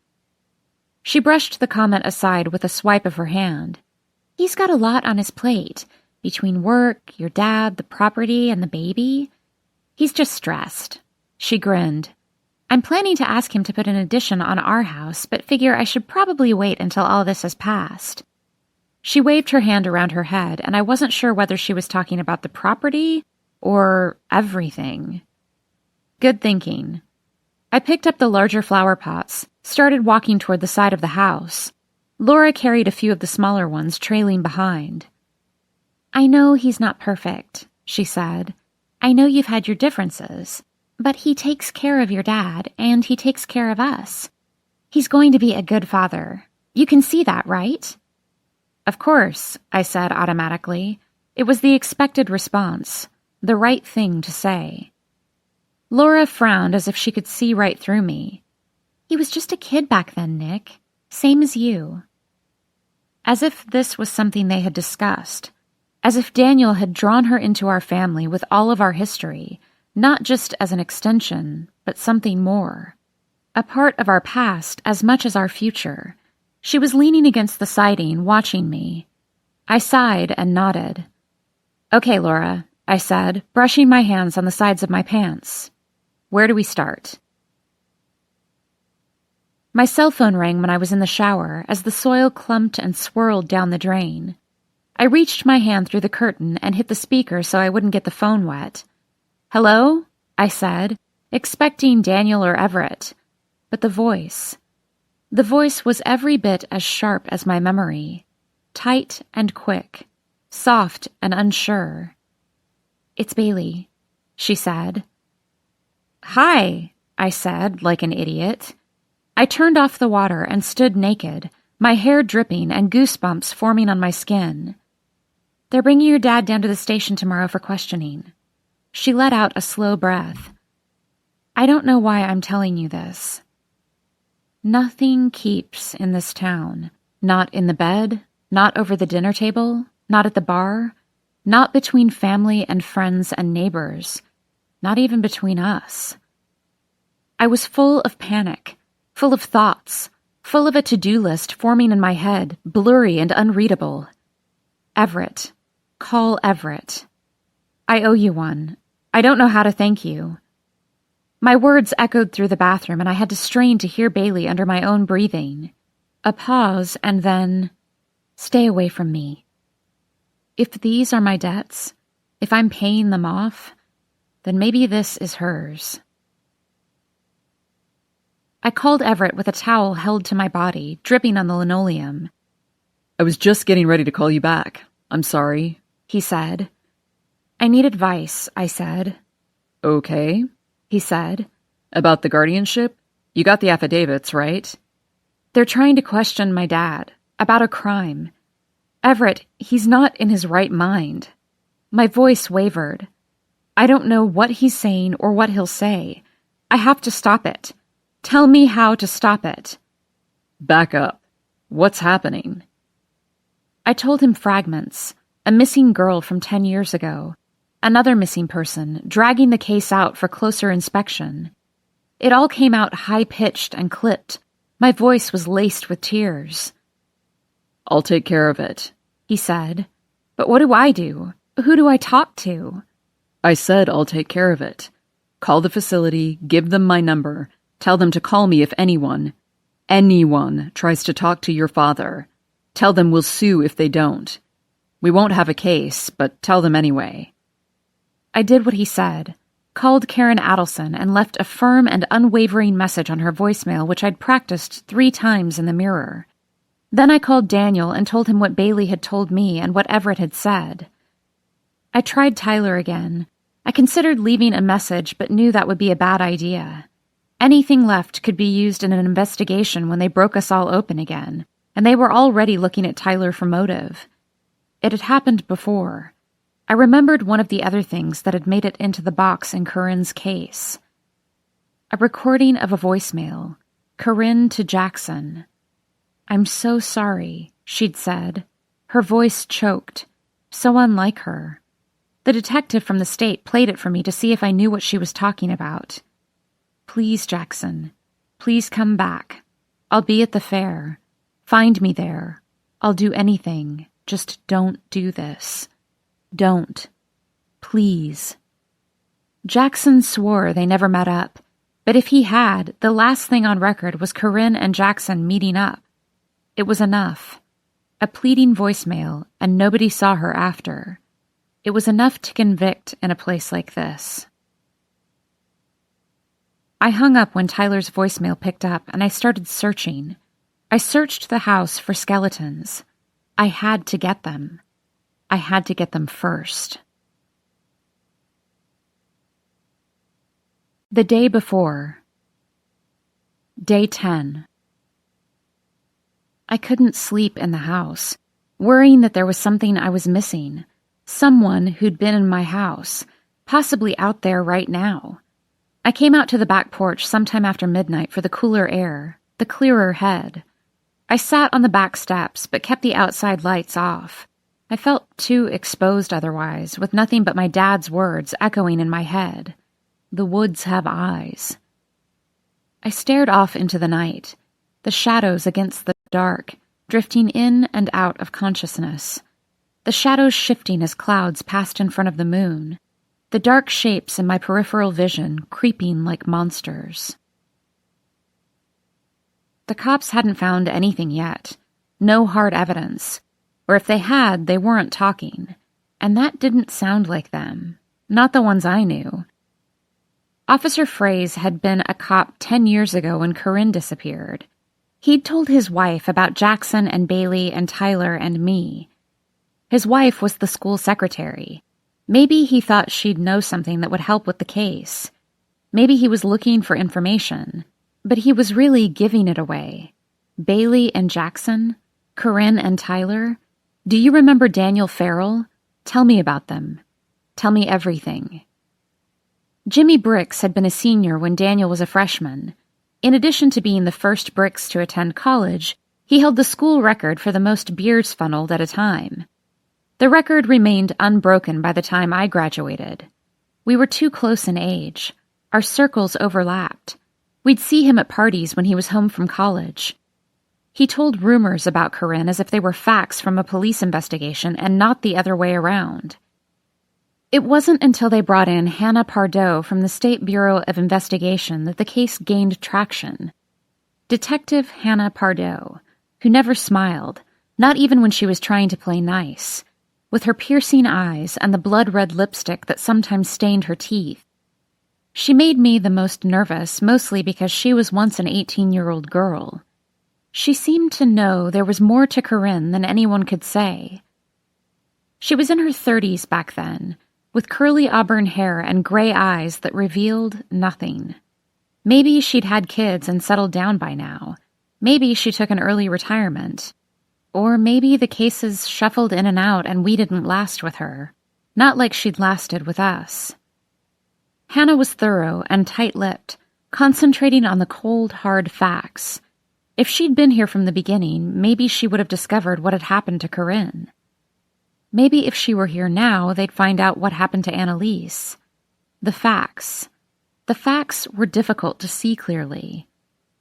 She brushed the comment aside with a swipe of her hand. He's got a lot on his plate, between work, your dad, the property, and the baby. He's just stressed. She grinned. I'm planning to ask him to put an addition on our house, but figure I should probably wait until all this has passed. She waved her hand around her head, and I wasn't sure whether she was talking about the property or everything. Good thinking. I picked up the larger flower pots, started walking toward the side of the house. Laura carried a few of the smaller ones, trailing behind. I know he's not perfect, she said. I know you've had your differences, but he takes care of your dad, and he takes care of us. He's going to be a good father. You can see that, right? Of course, I said automatically. It was the expected response, the right thing to say. Laura frowned as if she could see right through me. He was just a kid back then, Nick. Same as you. As if this was something they had discussed. As if Daniel had drawn her into our family with all of our history, not just as an extension, but something more. A part of our past as much as our future. She was leaning against the siding, watching me. I sighed and nodded. "Okay, Laura," I said, brushing my hands on the sides of my pants. "Where do we start?" My cell phone rang when I was in the shower as the soil clumped and swirled down the drain. I reached my hand through the curtain and hit the speaker so I wouldn't get the phone wet. "Hello?" I said, expecting Daniel or Everett. But the voice was every bit as sharp as my memory, tight and quick, soft and unsure. "It's Bailey," she said. "Hi," I said, like an idiot. I turned off the water and stood naked, my hair dripping and goosebumps forming on my skin. "They're bringing your dad down to the station tomorrow for questioning." She let out a slow breath. "I don't know why I'm telling you this. Nothing keeps in this town. Not in the bed, not over the dinner table, not at the bar, not between family and friends and neighbors, not even between us." I was full of panic, full of thoughts, full of a to-do list forming in my head, blurry and unreadable. "Everett. Call Everett. I owe you one. I don't know how to thank you." My words echoed through the bathroom, and I had to strain to hear Bailey under my own breathing. A pause, and then, "Stay away from me. If these are my debts, if I'm paying them off, then maybe this is hers." I called Everett with a towel held to my body, dripping on the linoleum. "I was just getting ready to call you back. I'm sorry," he said. "I need advice," I said. "Okay," he said. "About the guardianship? You got the affidavits, right?" "They're trying to question my dad, about a crime. Everett, he's not in his right mind." My voice wavered. "I don't know what he's saying or what he'll say. I have to stop it. Tell me how to stop it." "Back up. What's happening?" I told him fragments, a missing girl from 10 years ago, another missing person, dragging the case out for closer inspection. It all came out high-pitched and clipped. My voice was laced with tears. "I'll take care of it," he said. "But what do I do? Who do I talk to?" "I said I'll take care of it. Call the facility, give them my number, tell them to call me if anyone tries to talk to your father. Tell them we'll sue if they don't. We won't have a case, but tell them anyway." I did what he said, called Karen Adelson and left a firm and unwavering message on her voicemail which I'd practiced 3 times in the mirror. Then I called Daniel and told him what Bailey had told me and what Everett had said. I tried Tyler again. I considered leaving a message but knew that would be a bad idea. Anything left could be used in an investigation when they broke us all open again, and they were already looking at Tyler for motive. It had happened before. I remembered one of the other things that had made it into the box in Corinne's case. A recording of a voicemail, Corinne to Jackson. "I'm so sorry," she'd said. Her voice choked, so unlike her. The detective from the state played it for me to see if I knew what she was talking about. "Please, Jackson, please come back. I'll be at the fair. Find me there. I'll do anything. Just don't do this. Don't. Please." Jackson swore they never met up, but if he had, the last thing on record was Corinne and Jackson meeting up. It was enough. A pleading voicemail, and nobody saw her after. It was enough to convict in a place like this. I hung up when Tyler's voicemail picked up, and I started searching. I searched the house for skeletons. I had to get them. I had to get them first. The day before. Day 10. I couldn't sleep in the house, worrying that there was something I was missing. Someone who'd been in my house, possibly out there right now. I came out to the back porch sometime after midnight for the cooler air, the clearer head. I sat on the back steps, but kept the outside lights off. I felt too exposed otherwise, with nothing but my dad's words echoing in my head. The woods have eyes. I stared off into the night, the shadows against the dark, drifting in and out of consciousness. The shadows shifting as clouds passed in front of the moon. The dark shapes in my peripheral vision creeping like monsters. The cops hadn't found anything yet. No hard evidence. Or if they had, they weren't talking. And that didn't sound like them. Not the ones I knew. Officer Fraze had been a cop 10 years ago when Corinne disappeared. He'd told his wife about Jackson and Bailey and Tyler and me. His wife was the school secretary. Maybe he thought she'd know something that would help with the case. Maybe he was looking for information. But he was really giving it away. Bailey and Jackson? Corinne and Tyler? Do you remember Daniel Farrell? Tell me about them. Tell me everything. Jimmy Bricks had been a senior when Daniel was a freshman. In addition to being the first Bricks to attend college, he held the school record for the most beers funneled at a time. The record remained unbroken by the time I graduated. We were too close in age. Our circles overlapped. We'd see him at parties when he was home from college. He told rumors about Corinne as if they were facts from a police investigation and not the other way around. It wasn't until they brought in Hannah Pardoe from the State Bureau of Investigation that the case gained traction. Detective Hannah Pardoe, who never smiled, not even when she was trying to play nice, with her piercing eyes and the blood-red lipstick that sometimes stained her teeth. She made me the most nervous, mostly because she was once an 18-year-old girl. She seemed to know there was more to Corinne than anyone could say. She was in her 30s back then, with curly auburn hair and gray eyes that revealed nothing. Maybe she'd had kids and settled down by now. Maybe she took an early retirement. Or maybe the cases shuffled in and out and we didn't last with her. Not like she'd lasted with us. Hannah was thorough and tight-lipped, concentrating on the cold, hard facts. If she'd been here from the beginning, maybe she would have discovered what had happened to Corinne. Maybe if she were here now, they'd find out what happened to Annalise. The facts. The facts were difficult to see clearly.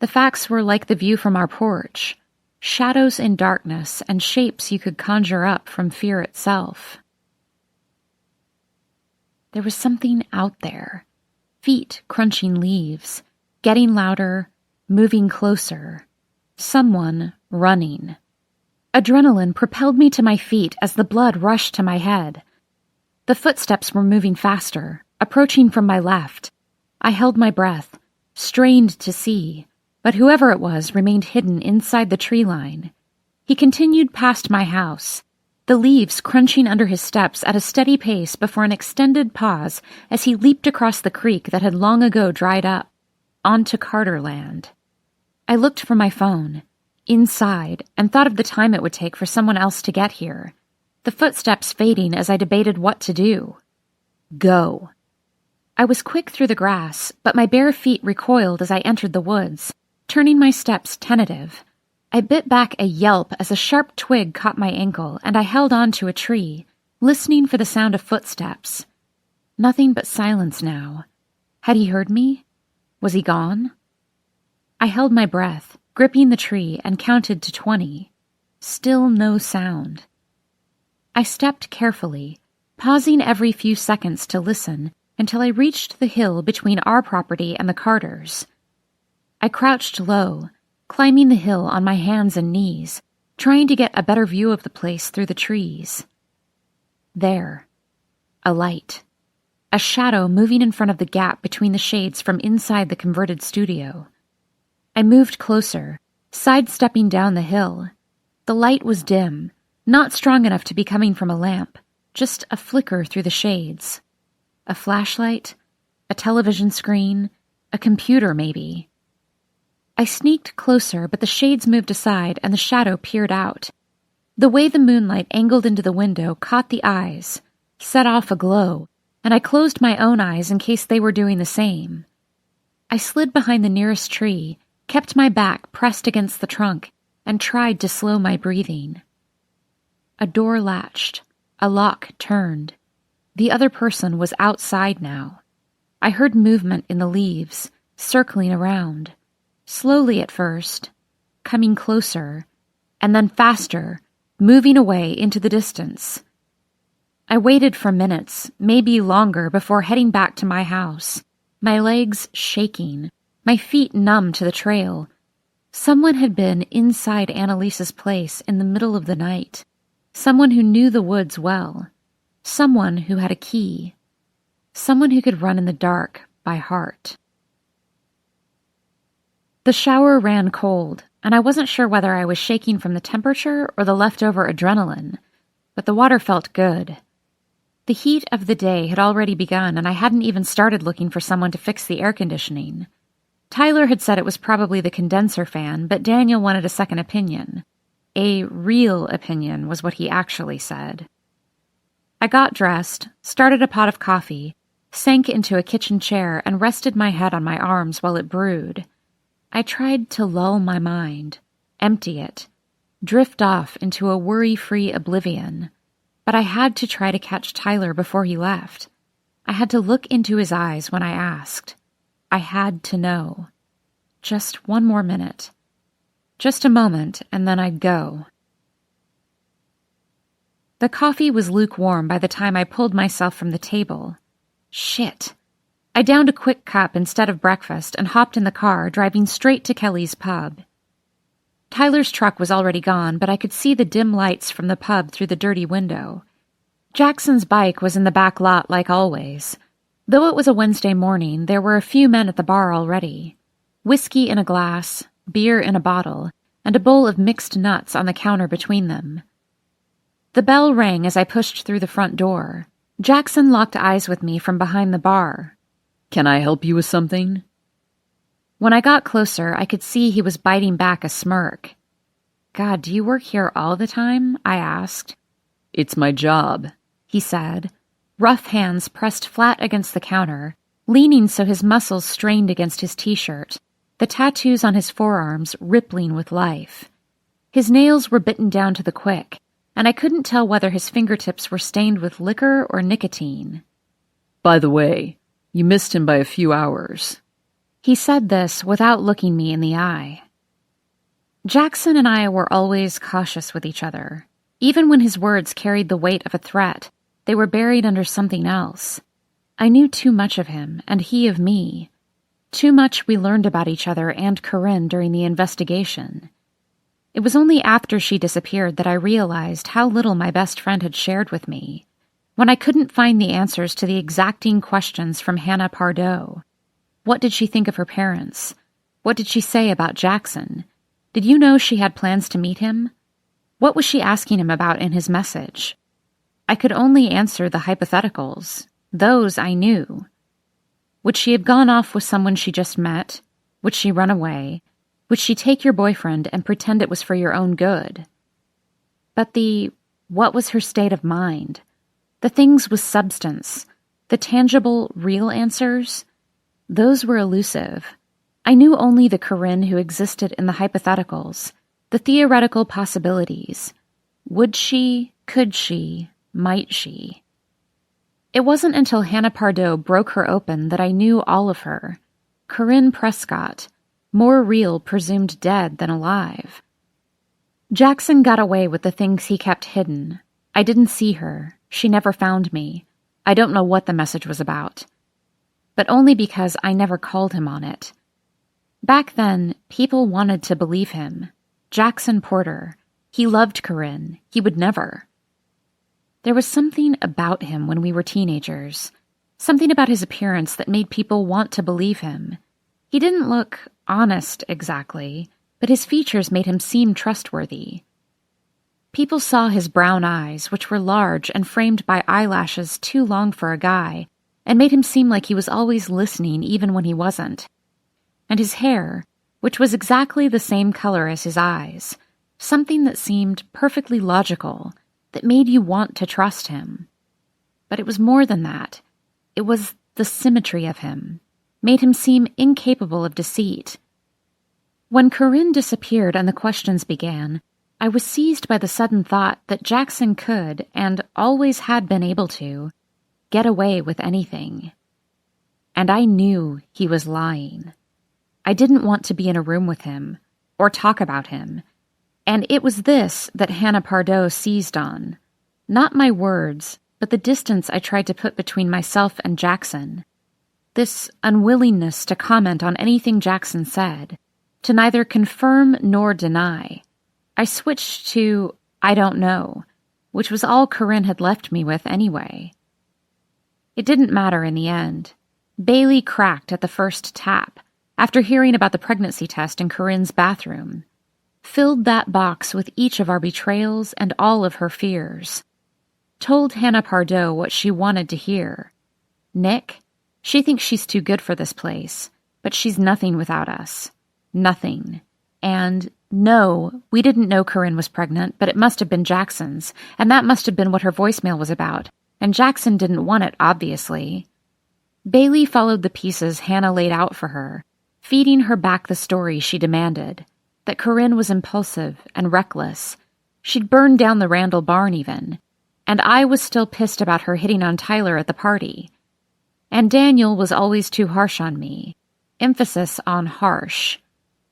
The facts were like the view from our porch, shadows in darkness and shapes you could conjure up from fear itself. There was something out there. Feet crunching leaves, getting louder, moving closer. Someone running. Adrenaline propelled me to my feet as the blood rushed to my head. The footsteps were moving faster, approaching from my left. I held my breath, strained to see, but whoever it was remained hidden inside the tree line. He continued past my house, the leaves crunching under his steps at a steady pace before an extended pause as he leaped across the creek that had long ago dried up, onto Carterland. I looked for my phone, inside, and thought of the time it would take for someone else to get here, the footsteps fading as I debated what to do. Go. I was quick through the grass, but my bare feet recoiled as I entered the woods, turning my steps tentative. I bit back a yelp as a sharp twig caught my ankle, and I held on to a tree, listening for the sound of footsteps. Nothing but silence now. Had he heard me? Was he gone? I held my breath, gripping the tree, and counted to 20. Still no sound. I stepped carefully, pausing every few seconds to listen until I reached the hill between our property and the Carters. I crouched low, climbing the hill on my hands and knees, trying to get a better view of the place through the trees. There. A light. A shadow moving in front of the gap between the shades from inside the converted studio. I moved closer, sidestepping down the hill. The light was dim, not strong enough to be coming from a lamp, just a flicker through the shades. A flashlight, a television screen, a computer maybe. I sneaked closer, but the shades moved aside and the shadow peered out. The way the moonlight angled into the window caught the eyes, set off a glow, and I closed my own eyes in case they were doing the same. I slid behind the nearest tree, kept my back pressed against the trunk, and tried to slow my breathing. A door latched. A lock turned. The other person was outside now. I heard movement in the leaves, circling around. Slowly at first, coming closer, and then faster, moving away into the distance. I waited for minutes, maybe longer, before heading back to my house, my legs shaking, my feet numb to the trail. Someone had been inside Annalise's place in the middle of the night. Someone who knew the woods well. Someone who had a key. Someone who could run in the dark by heart. The shower ran cold, and I wasn't sure whether I was shaking from the temperature or the leftover adrenaline, but the water felt good. The heat of the day had already begun, and I hadn't even started looking for someone to fix the air conditioning. Tyler had said it was probably the condenser fan, but Daniel wanted a second opinion. A real opinion was what he actually said. I got dressed, started a pot of coffee, sank into a kitchen chair, and rested my head on my arms while it brewed. I tried to lull my mind, empty it, drift off into a worry-free oblivion, but I had to try to catch Tyler before he left. I had to look into his eyes when I asked. I had to know. Just one more minute. Just a moment, and then I'd go. The coffee was lukewarm by the time I pulled myself from the table. Shit. I downed a quick cup instead of breakfast and hopped in the car, driving straight to Kelly's pub. Tyler's truck was already gone, but I could see the dim lights from the pub through the dirty window. Jackson's bike was in the back lot like always. Though it was a Wednesday morning, there were a few men at the bar already. Whiskey in a glass, beer in a bottle, and a bowl of mixed nuts on the counter between them. The bell rang as I pushed through the front door. Jackson locked eyes with me from behind the bar. "Can I help you with something?" When I got closer, I could see he was biting back a smirk. "God, do you work here all the time?" I asked. "It's my job," he said, rough hands pressed flat against the counter, leaning so his muscles strained against his t-shirt, the tattoos on his forearms rippling with life. His nails were bitten down to the quick, and I couldn't tell whether his fingertips were stained with liquor or nicotine. "By the way, you missed him by a few hours." He said this without looking me in the eye. Jackson and I were always cautious with each other. Even when his words carried the weight of a threat, they were buried under something else. I knew too much of him, and he of me. Too much we learned about each other and Corinne during the investigation. It was only after she disappeared that I realized how little my best friend had shared with me. When I couldn't find the answers to the exacting questions from Hannah Pardoe. What did she think of her parents? What did she say about Jackson? Did you know she had plans to meet him? What was she asking him about in his message? I could only answer the hypotheticals. Those I knew. Would she have gone off with someone she just met? Would she run away? Would she take your boyfriend and pretend it was for your own good? But what was her state of mind? The things with substance, the tangible, real answers, those were elusive. I knew only the Corinne who existed in the hypotheticals, the theoretical possibilities. Would she, could she, might she? It wasn't until Hannah Pardoe broke her open that I knew all of her. Corinne Prescott, more real presumed dead than alive. Jackson got away with the things he kept hidden. I didn't see her. She never found me. I don't know what the message was about. But only because I never called him on it. Back then, people wanted to believe him. Jackson Porter. He loved Corinne. He would never. There was something about him when we were teenagers. Something about his appearance that made people want to believe him. He didn't look honest exactly, but his features made him seem trustworthy. People saw his brown eyes, which were large and framed by eyelashes too long for a guy, and made him seem like he was always listening even when he wasn't. And his hair, which was exactly the same color as his eyes, something that seemed perfectly logical, that made you want to trust him. But it was more than that. It was the symmetry of him, made him seem incapable of deceit. When Corinne disappeared and the questions began, I was seized by the sudden thought that Jackson could, and always had been able to, get away with anything. And I knew he was lying. I didn't want to be in a room with him, or talk about him, and it was this that Hannah Pardoe seized on. Not my words, but the distance I tried to put between myself and Jackson. This unwillingness to comment on anything Jackson said, to neither confirm nor deny. I switched to, I don't know, which was all Corinne had left me with anyway. It didn't matter in the end. Bailey cracked at the first tap, after hearing about the pregnancy test in Corinne's bathroom. Filled that box with each of our betrayals and all of her fears. Told Hannah Pardoe what she wanted to hear. Nick, she thinks she's too good for this place, but she's nothing without us. Nothing. And no, we didn't know Corinne was pregnant, but it must have been Jackson's, and that must have been what her voicemail was about, and Jackson didn't want it, obviously. Bailey followed the pieces Hannah laid out for her, feeding her back the story she demanded, that Corinne was impulsive and reckless. She'd burned down the Randall barn even, and I was still pissed about her hitting on Tyler at the party. And Daniel was always too harsh on me. Emphasis on harsh.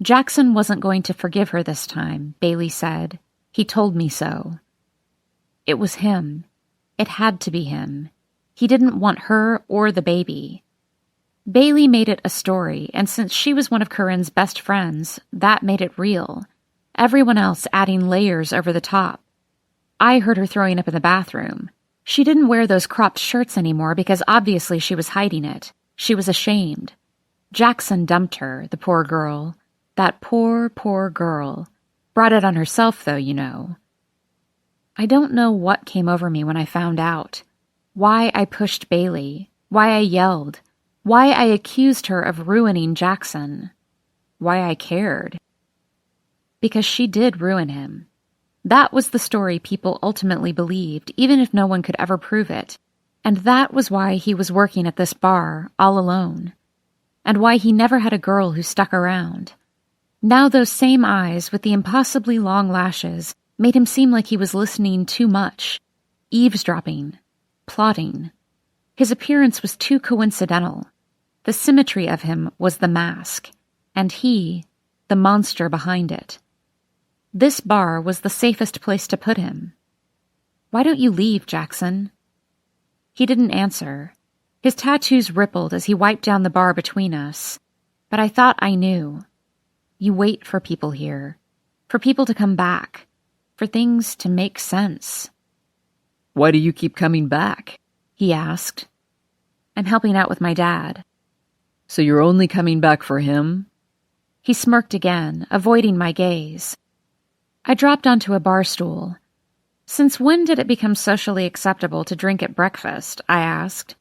Jackson wasn't going to forgive her this time, Bailey said. He told me so. It was him. It had to be him. He didn't want her or the baby. Bailey made it a story, and since she was one of Corinne's best friends, that made it real. Everyone else adding layers over the top. I heard her throwing up in the bathroom. She didn't wear those cropped shirts anymore because obviously she was hiding it. She was ashamed. Jackson dumped her, the poor girl. That poor, poor girl. Brought it on herself, though, you know. I don't know what came over me when I found out. Why I pushed Bailey. Why I yelled. Why I accused her of ruining Jackson. Why I cared. Because she did ruin him. That was the story people ultimately believed, even if no one could ever prove it. And that was why he was working at this bar, all alone. And why he never had a girl who stuck around. Now those same eyes, with the impossibly long lashes, made him seem like he was listening too much. Eavesdropping. Plotting. His appearance was too coincidental. The symmetry of him was the mask. And he, the monster behind it. This bar was the safest place to put him. Why don't you leave, Jackson? He didn't answer. His tattoos rippled as he wiped down the bar between us. But I thought I knew. You wait for people here. For people to come back. For things to make sense. Why do you keep coming back? He asked. I'm helping out with my dad. So you're only coming back for him? He smirked again, avoiding my gaze. I dropped onto a bar stool. Since when did it become socially acceptable to drink at breakfast? I asked.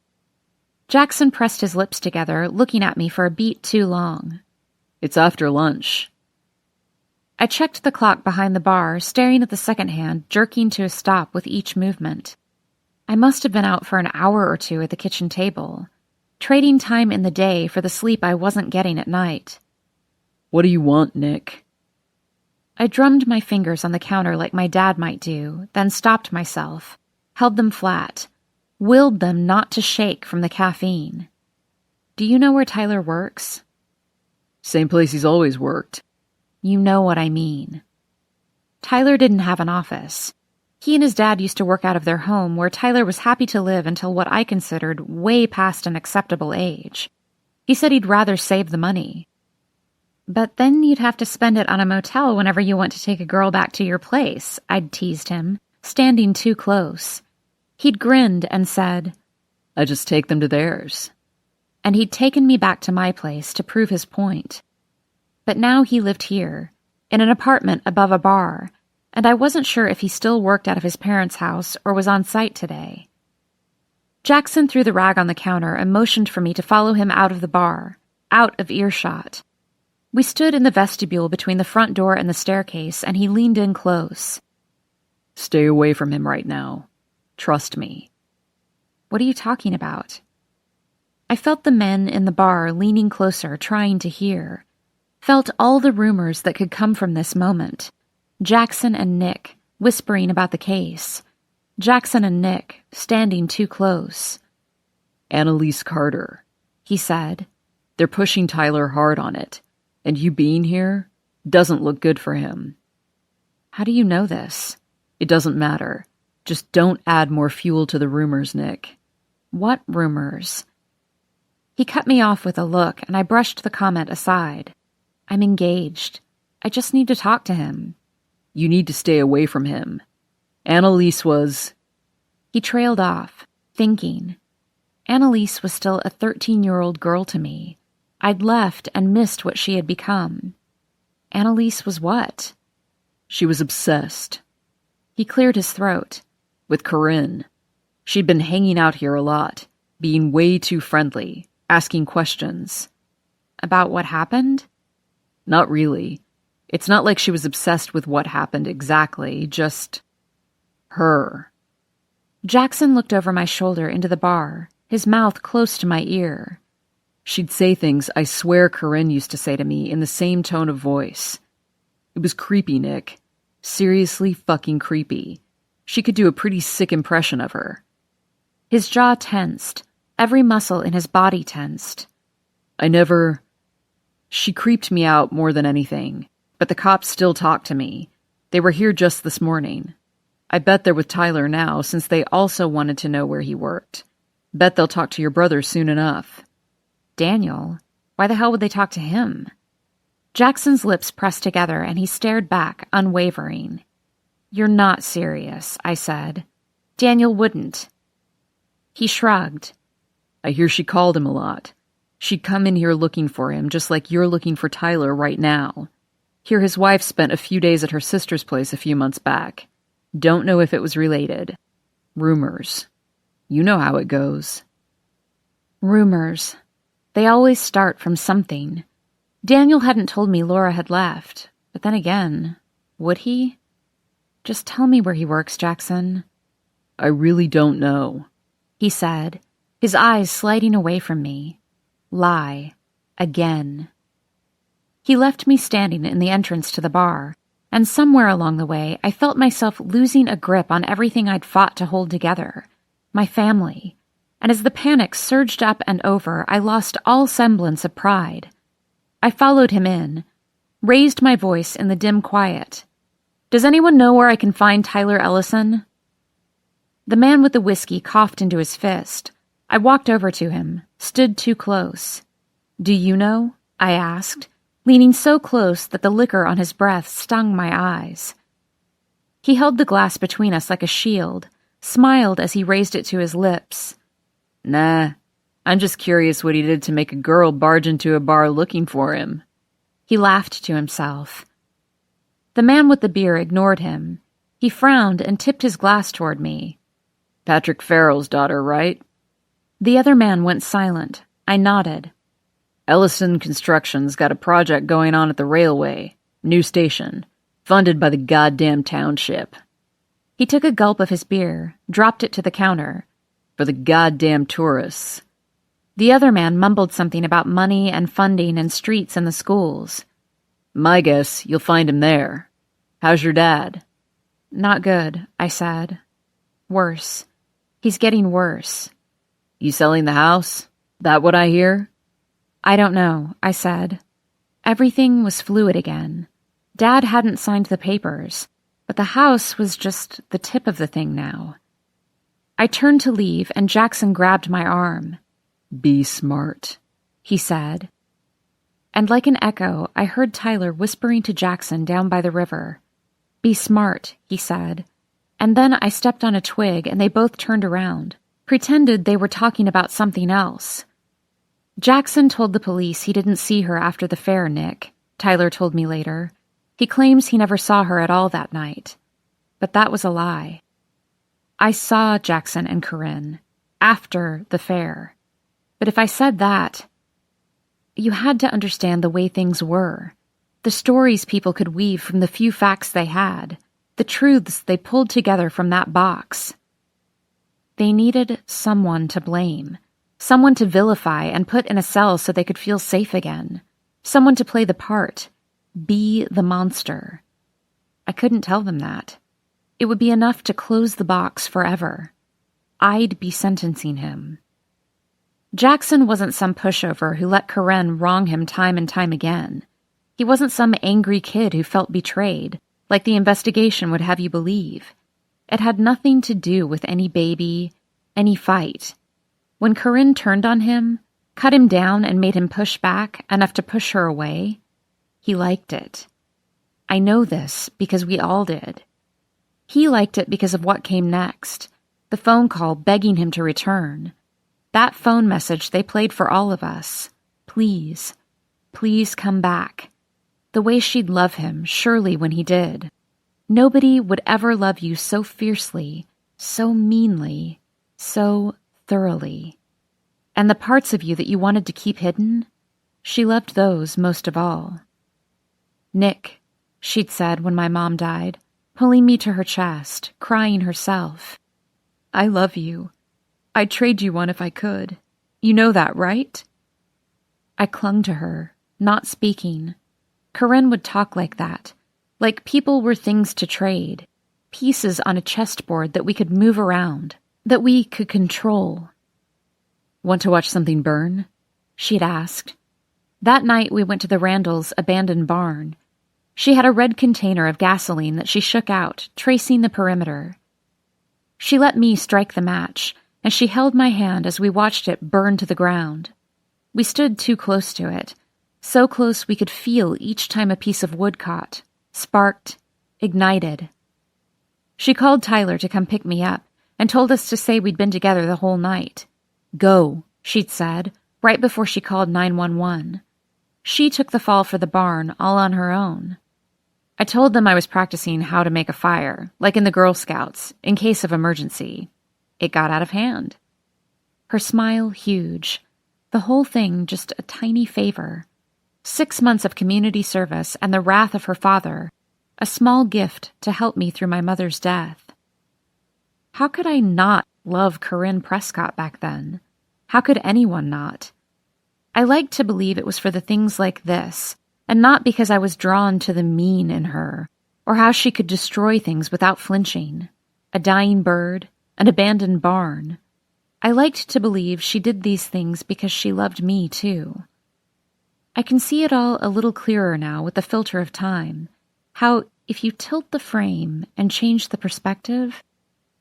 Jackson pressed his lips together, looking at me for a beat too long. It's after lunch. I checked the clock behind the bar, staring at the second hand, jerking to a stop with each movement. I must have been out for an hour or two at the kitchen table, trading time in the day for the sleep I wasn't getting at night. What do you want, Nick? I drummed my fingers on the counter like my dad might do, then stopped myself, held them flat, willed them not to shake from the caffeine. Do you know where Tyler works? Same place he's always worked. You know what I mean. Tyler didn't have an office. He and his dad used to work out of their home where Tyler was happy to live until what I considered way past an acceptable age. He said he'd rather save the money. But then you'd have to spend it on a motel whenever you want to take a girl back to your place, I'd teased him, standing too close. He'd grinned and said, I just take them to theirs. And he'd taken me back to my place to prove his point. But now he lived here, in an apartment above a bar, and I wasn't sure if he still worked out of his parents' house or was on site today. Jackson threw the rag on the counter and motioned for me to follow him out of the bar, out of earshot. We stood in the vestibule between the front door and the staircase, and he leaned in close. Stay away from him right now. Trust me. What are you talking about? I felt the men in the bar leaning closer, trying to hear. felt all the rumors that could come from this moment. Jackson and Nick whispering about the case. Jackson and Nick standing too close. Annalise Carter, he said. They're pushing Tyler hard on it, and you being here doesn't look good for him. How do you know this? It doesn't matter. Just don't add more fuel to the rumors, Nick. What rumors? He cut me off with a look, and I brushed the comment aside. I'm engaged. I just need to talk to him. You need to stay away from him. Annalise was... He trailed off, thinking. Annalise was still a 13-year-old girl to me. I'd left and missed what she had become. Annalise was what? She was obsessed. He cleared his throat. With Corinne. She'd been hanging out here a lot, being way too friendly, asking questions. About what happened? Not really. It's not like she was obsessed with what happened exactly, just... her. Jackson looked over my shoulder into the bar, his mouth close to my ear. She'd say things I swear Corinne used to say to me in the same tone of voice. It was creepy, Nick. Seriously fucking creepy. She could do a pretty sick impression of her. His jaw tensed. Every muscle in his body tensed. She creeped me out more than anything, but the cops still talked to me. They were here just this morning. I bet they're with Tyler now, since they also wanted to know where he worked. Bet they'll talk to your brother soon enough. Daniel? Why the hell would they talk to him? Jackson's lips pressed together, and he stared back, unwavering. You're not serious, I said. Daniel wouldn't. He shrugged. I hear she called him a lot. She'd come in here looking for him, just like you're looking for Tyler right now. Hear his wife spent a few days at her sister's place a few months back. Don't know if it was related. Rumors. You know how it goes. Rumors. They always start from something. Daniel hadn't told me Laura had left, but then again, would he? Just tell me where he works, Jackson. I really don't know, he said, his eyes sliding away from me. Lie. Again. He left me standing in the entrance to the bar, and somewhere along the way I felt myself losing a grip on everything I'd fought to hold together. My family. And as the panic surged up and over, I lost all semblance of pride. I followed him in, raised my voice in the dim quiet. Does anyone know where I can find Tyler Ellison? The man with the whiskey coughed into his fist. I walked over to him, stood too close. Do you know? I asked, leaning so close that the liquor on his breath stung my eyes. He held the glass between us like a shield, smiled as he raised it to his lips. Nah, I'm just curious what he did to make a girl barge into a bar looking for him. He laughed to himself. The man with the beer ignored him. He frowned and tipped his glass toward me. Patrick Farrell's daughter, right? The other man went silent. I nodded. Ellison Construction's got a project going on at the railway. New station. Funded by the goddamn township. He took a gulp of his beer, dropped it to the counter. For the goddamn tourists. The other man mumbled something about money and funding and streets and the schools. My guess, you'll find him there. How's your dad? Not good, I said. Worse. He's getting worse. You selling the house? That what I hear? I don't know, I said. Everything was fluid again. Dad hadn't signed the papers, but the house was just the tip of the thing now. I turned to leave, and Jackson grabbed my arm. Be smart, he said. And like an echo, I heard Tyler whispering to Jackson down by the river. Be smart, he said. And then I stepped on a twig, and they both turned around, pretended they were talking about something else. Jackson told the police he didn't see her after the fair, Nick, Tyler told me later. He claims he never saw her at all that night. But that was a lie. I saw Jackson and Corinne after the fair. But if I said that, you had to understand the way things were, the stories people could weave from the few facts they had, the truths they pulled together from that box. They needed someone to blame, someone to vilify and put in a cell so they could feel safe again, Someone to play the part. Be the monster. I couldn't tell them that. It would be enough to close the box forever. I'd be sentencing him. Jackson wasn't some pushover who let Corinne wrong him time and time again. He wasn't some angry kid who felt betrayed, like the investigation would have you believe. It had nothing to do with any baby, any fight. When Corinne turned on him, cut him down and made him push back enough to push her away, he liked it. I know this because we all did. He liked it because of what came next, the phone call begging him to return. That phone message they played for all of us. Please, please come back. The way she'd love him, surely, when he did. Nobody would ever love you so fiercely, so meanly, so thoroughly. And the parts of you that you wanted to keep hidden, she loved those most of all. Nick, she'd said when my mom died, pulling me to her chest, crying herself. I love you. I'd trade you one if I could. You know that, right? I clung to her, not speaking. Corinne would talk like that, like people were things to trade, pieces on a chessboard that we could move around, that we could control. Want to watch something burn? She'd asked. That night we went to the Randalls' abandoned barn. She had a red container of gasoline that she shook out, tracing the perimeter. She let me strike the match, and she held my hand as we watched it burn to the ground. We stood too close to it, so close we could feel each time a piece of wood caught, sparked, ignited. She called Tyler to come pick me up and told us to say we'd been together the whole night. Go, she'd said, right before she called 911. She took the fall for the barn all on her own. I told them I was practicing how to make a fire, like in the Girl Scouts, in case of emergency. It got out of hand. Her smile huge. The whole thing just a tiny favor. 6 months of community service and the wrath of her father. A small gift to help me through my mother's death. How could I not love Corinne Prescott back then? How could anyone not? I liked to believe it was for the things like this, and not because I was drawn to the mean in her, or how she could destroy things without flinching. A dying bird, an abandoned barn. I liked to believe she did these things because she loved me too. I can see it all a little clearer now with the filter of time, how if you tilt the frame and change the perspective,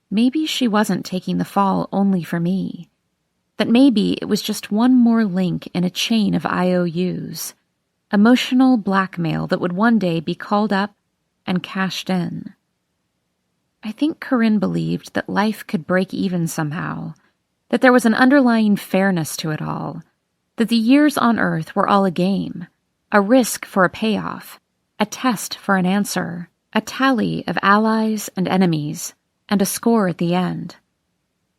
maybe she wasn't taking the fall only for me. That maybe it was just one more link in a chain of IOUs, emotional blackmail that would one day be called up and cashed in. I think Corinne believed that life could break even somehow, that there was an underlying fairness to it all, that the years on Earth were all a game, a risk for a payoff, a test for an answer, a tally of allies and enemies, and a score at the end.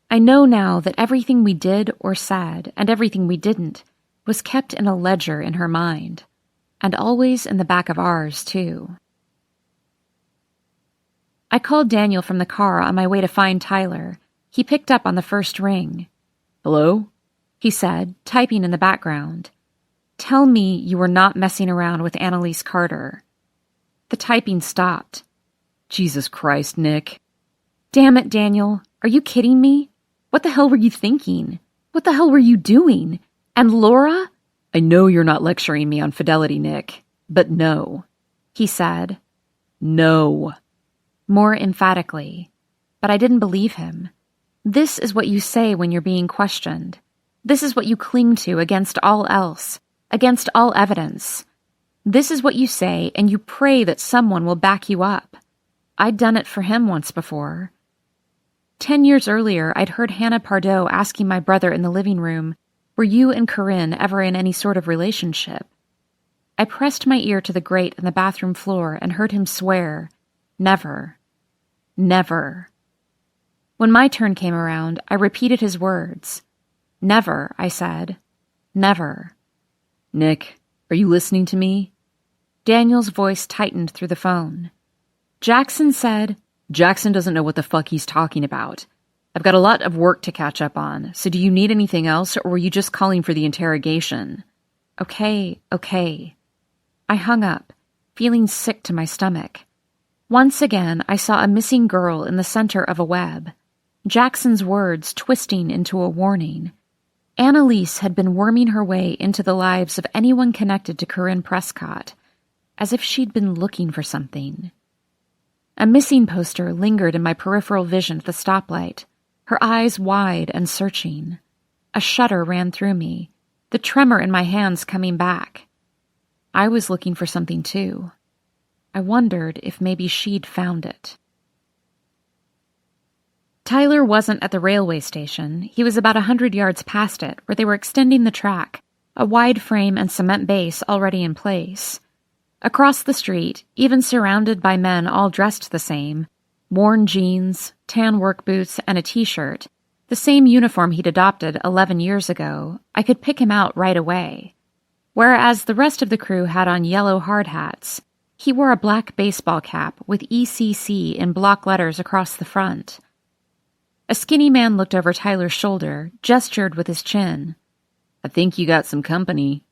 I know now that everything we did or said, and everything we didn't, was kept in a ledger in her mind, and always in the back of ours, too. I called Daniel from the car on my way to find Tyler. He picked up on the first ring. Hello? He said, typing in the background. Tell me you were not messing around with Annalise Carter. The typing stopped. Jesus Christ, Nick. Damn it, Daniel. Are you kidding me? What the hell were you thinking? What the hell were you doing? And Laura? I know you're not lecturing me on fidelity, Nick, but no. He said. No. More emphatically. But I didn't believe him. This is what you say when you're being questioned. This is what you cling to against all else, against all evidence. This is what you say, and you pray that someone will back you up. I'd done it for him once before. 10 years earlier, I'd heard Hannah Pardo asking my brother in the living room, were you and Corinne ever in any sort of relationship? I pressed my ear to the grate on the bathroom floor and heard him swear, never, never. When my turn came around, I repeated his words. Never, I said. Never. Nick, are you listening to me? Daniel's voice tightened through the phone. Jackson said, Jackson doesn't know what the fuck he's talking about. I've got a lot of work to catch up on, so do you need anything else, or were you just calling for the interrogation? Okay. I hung up, feeling sick to my stomach. Once again, I saw a missing girl in the center of a web. Jackson's words twisting into a warning. Annalise had been worming her way into the lives of anyone connected to Corinne Prescott, as if she'd been looking for something. A missing poster lingered in my peripheral vision at the stoplight, her eyes wide and searching. A shudder ran through me, the tremor in my hands coming back. I was looking for something too. I wondered if maybe she'd found it. Tyler wasn't at the railway station. He was about 100 yards past it, where they were extending the track, a wide frame and cement base already in place. Across the street, even surrounded by men all dressed the same, worn jeans, tan work boots, and a t-shirt, the same uniform he'd adopted 11 years ago, I could pick him out right away. Whereas the rest of the crew had on yellow hard hats, he wore a black baseball cap with ECC in block letters across the front. A skinny man looked over Tyler's shoulder, gestured with his chin. "I think you got some company."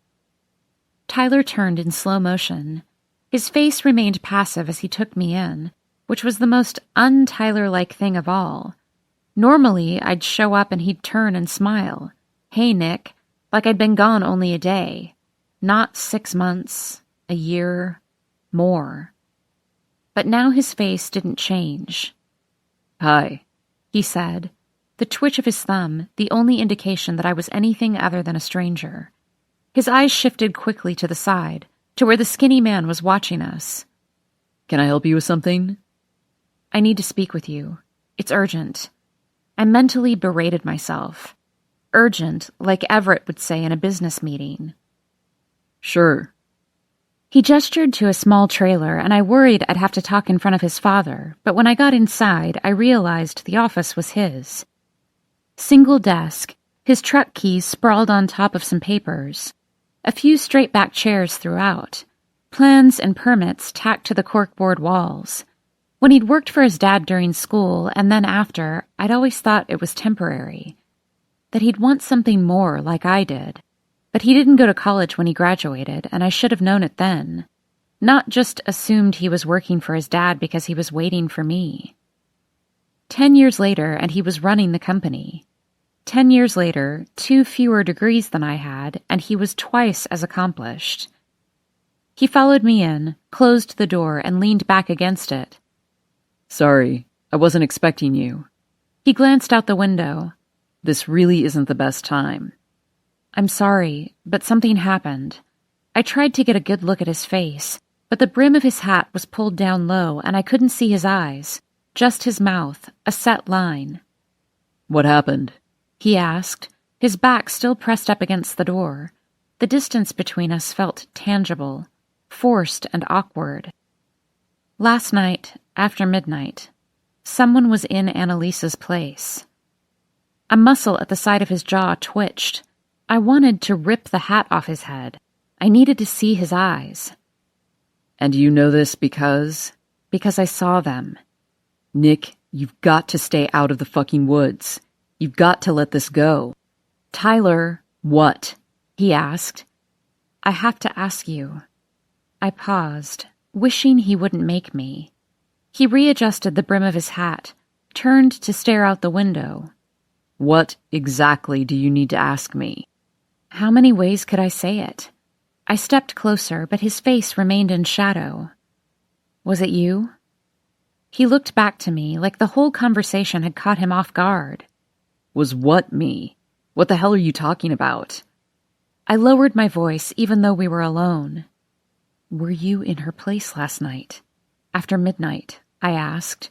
Tyler turned in slow motion. His face remained passive as he took me in, which was the most un-Tyler-like thing of all. Normally, I'd show up and he'd turn and smile. "Hey, Nick," like I'd been gone only a day. Not 6 months, a year, more. But now his face didn't change. "Hi," he said, the twitch of his thumb the only indication that I was anything other than a stranger. His eyes shifted quickly to the side, to where the skinny man was watching us. "Can I help you with something?" "I need to speak with you. It's urgent." I mentally berated myself. Urgent, like Everett would say in a business meeting. "Sure." He gestured to a small trailer, and I worried I'd have to talk in front of his father, but when I got inside, I realized the office was his. Single desk, his truck keys sprawled on top of some papers, a few straight-back chairs throughout, plans and permits tacked to the corkboard walls. When he'd worked for his dad during school and then after, I'd always thought it was temporary, that he'd want something more like I did. But he didn't go to college when he graduated, and I should have known it then. Not just assumed he was working for his dad because he was waiting for me. 10 years later, and he was running the company. 10 years later, 2 fewer degrees than I had, and he was twice as accomplished. He followed me in, closed the door, and leaned back against it. "Sorry, I wasn't expecting you." He glanced out the window. "This really isn't the best time." "I'm sorry, but something happened." I tried to get a good look at his face, but the brim of his hat was pulled down low and I couldn't see his eyes, just his mouth, a set line. "What happened?" he asked, his back still pressed up against the door. The distance between us felt tangible, forced and awkward. Last night, after midnight, someone was in Annalise's place. A muscle at the side of his jaw twitched. I wanted to rip the hat off his head. I needed to see his eyes. "And you know this because?" "Because I saw them." "Nick, you've got to stay out of the fucking woods. You've got to let this go." "Tyler." "What?" he asked. "I have to ask you." I paused, wishing he wouldn't make me. He readjusted the brim of his hat, turned to stare out the window. "What exactly do you need to ask me?" How many ways could I say it? I stepped closer, but his face remained in shadow. "Was it you?" He looked back to me like the whole conversation had caught him off guard. "Was what me? What the hell are you talking about?" I lowered my voice even though we were alone. "Were you in her place last night? After midnight?" I asked.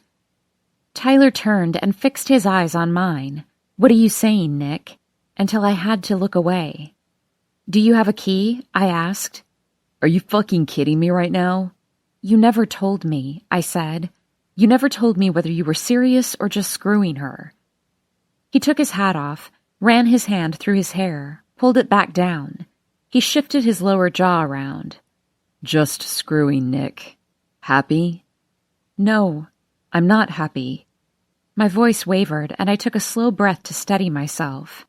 Tyler turned and fixed his eyes on mine. "What are you saying, Nick?" Until I had to look away. "Do you have a key?" I asked. "Are you fucking kidding me right now?" "You never told me," I said. "You never told me whether you were serious or just screwing her." He took his hat off, ran his hand through his hair, pulled it back down. He shifted his lower jaw around. "Just screwing, Nick. Happy?" "No, I'm not happy." My voice wavered, and I took a slow breath to steady myself.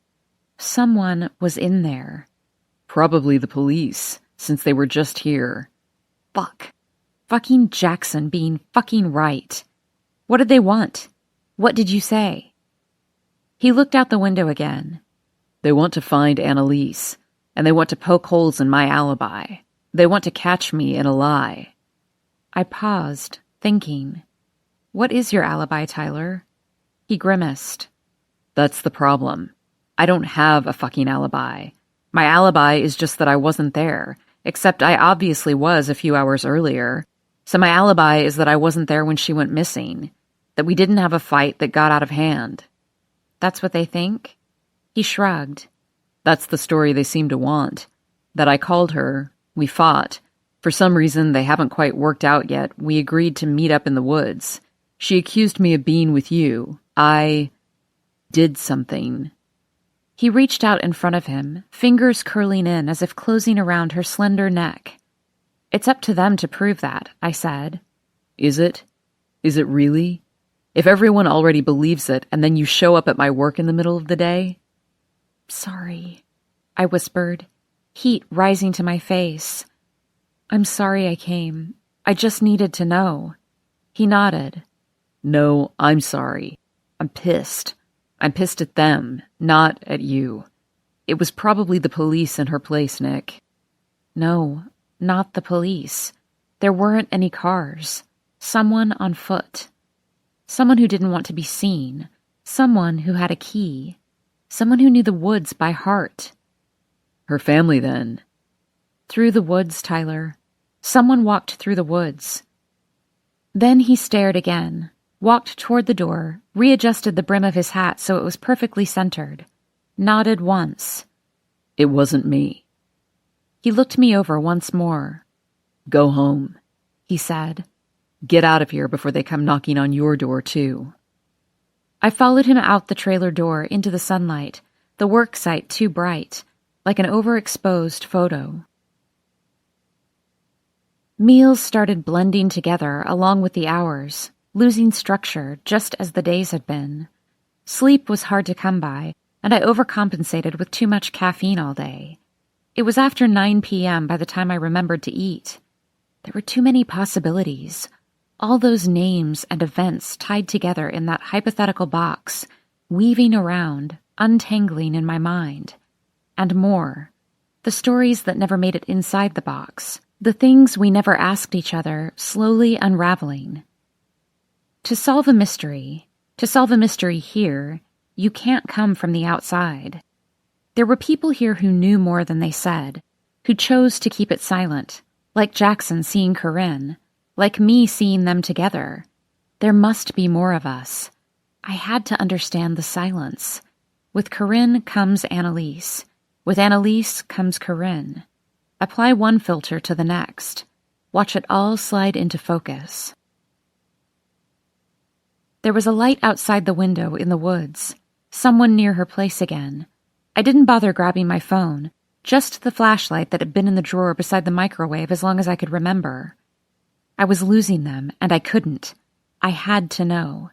Someone was in there. "Probably the police, since they were just here." Fuck. Fucking Jackson being fucking right. What did they want? What did you say? He looked out the window again. They want to find Annalise, and they want to poke holes in my alibi. They want to catch me in a lie. I paused, thinking. What is your alibi, Tyler? He grimaced. That's the problem. I don't have a fucking alibi. My alibi is just that I wasn't there, except I obviously was a few hours earlier. So my alibi is that I wasn't there when she went missing, that we didn't have a fight that got out of hand. That's what they think? He shrugged. That's the story they seem to want. That I called her, we fought. For some reason they haven't quite worked out yet, we agreed to meet up in the woods. She accused me of being with you. I did something. He reached out in front of him, fingers curling in as if closing around her slender neck. It's up to them to prove that, I said. Is it? Is it really? If everyone already believes it, and then you show up at my work in the middle of the day? Sorry, I whispered, heat rising to my face. I'm sorry I came. I just needed to know. He nodded. No, I'm sorry. I'm pissed. I'm pissed at them, not at you. It was probably the police in her place, Nick. No, not the police. There weren't any cars. Someone on foot. Someone who didn't want to be seen. Someone who had a key. Someone who knew the woods by heart. Her family, then? Through the woods, Tyler. Someone walked through the woods. Then he stared again, walked toward the door, readjusted the brim of his hat so it was perfectly centered, nodded once. It wasn't me. He looked me over once more. Go home, he said. Get out of here before they come knocking on your door, too. I followed him out the trailer door into the sunlight, the work site too bright, like an overexposed photo. Meals started blending together along with the hours, losing structure just as the days had been. Sleep was hard to come by, and I overcompensated with too much caffeine all day. It was after 9 p.m. by the time I remembered to eat. There were too many possibilities. All those names and events tied together in that hypothetical box, weaving around, untangling in my mind. And more. The stories that never made it inside the box. The things we never asked each other, slowly unraveling. To solve a mystery here, you can't come from the outside. There were people here who knew more than they said, who chose to keep it silent, like Jackson seeing Corinne, like me seeing them together. There must be more of us. I had to understand the silence. With Corinne comes Annalise. With Annalise comes Corinne. Apply one filter to the next. Watch it all slide into focus. There was a light outside the window in the woods. Someone near her place again. I didn't bother grabbing my phone, just the flashlight that had been in the drawer beside the microwave as long as I could remember. I was losing them, and I couldn't. I had to know.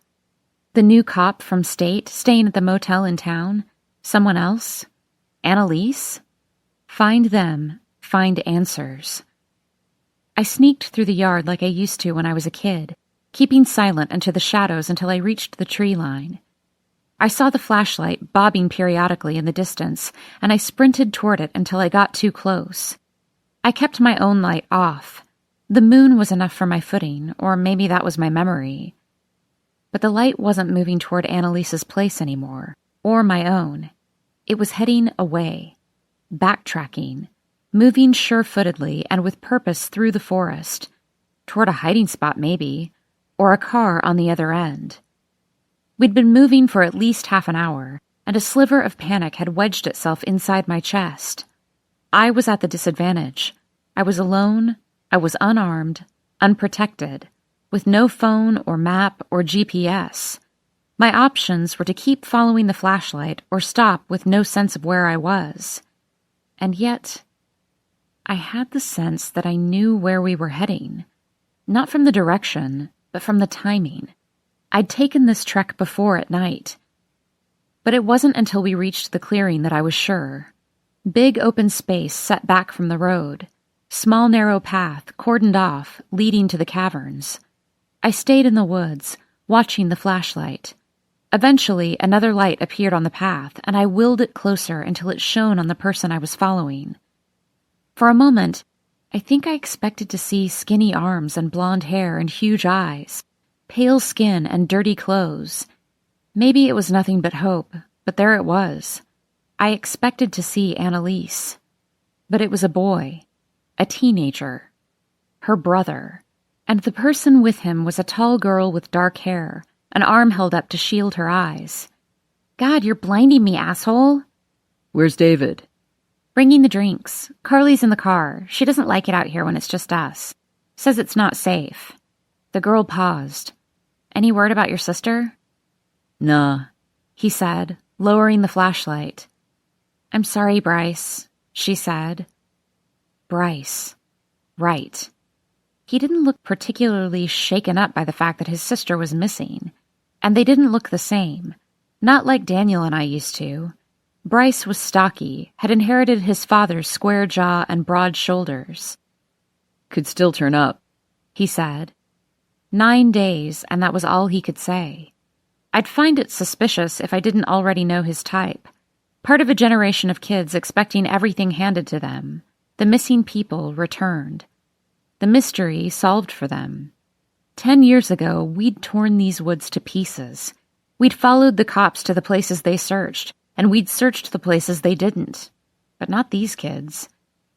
The new cop from State staying at the motel in town? Someone else? Annalise? Find them. Find answers. I sneaked through the yard like I used to when I was a kid, keeping silent into the shadows until I reached the tree line. I saw the flashlight bobbing periodically in the distance, and I sprinted toward it until I got too close. I kept my own light off. The moon was enough for my footing, or maybe that was my memory. But the light wasn't moving toward Annalise's place anymore, or my own. It was heading away, backtracking, moving sure-footedly and with purpose through the forest, toward a hiding spot maybe, or a car on the other end. We'd been moving for at least half an hour, and a sliver of panic had wedged itself inside my chest. I was at the disadvantage. I was alone, I was unarmed, unprotected, with no phone or map or GPS. My options were to keep following the flashlight or stop with no sense of where I was. And yet, I had the sense that I knew where we were heading. Not from the direction, but from the timing. I'd taken this trek before at night. But it wasn't until we reached the clearing that I was sure. Big open space set back from the road. Small narrow path, cordoned off, leading to the caverns. I stayed in the woods, watching the flashlight. Eventually, another light appeared on the path, and I willed it closer until it shone on the person I was following. For a moment, I think I expected to see skinny arms and blonde hair and huge eyes, pale skin and dirty clothes. Maybe it was nothing but hope, but there it was. I expected to see Annalise. But it was a boy, a teenager, her brother, and the person with him was a tall girl with dark hair, an arm held up to shield her eyes. God, you're blinding me, asshole. Where's David? Bringing the drinks. Carly's in the car. She doesn't like it out here when it's just us. Says it's not safe. The girl paused. Any word about your sister? Nah, he said, lowering the flashlight. I'm sorry, Bryce, she said. Bryce. Right. He didn't look particularly shaken up by the fact that his sister was missing. And they didn't look the same. Not like Daniel and I used to. Bryce was stocky, had inherited his father's square jaw and broad shoulders. Could still turn up, he said. 9 days, and that was all he could say. I'd find it suspicious if I didn't already know his type. Part of a generation of kids expecting everything handed to them. The missing people returned. The mystery solved for them. 10 years ago, we'd torn these woods to pieces. We'd followed the cops to the places they searched, and we'd searched the places they didn't. But not these kids.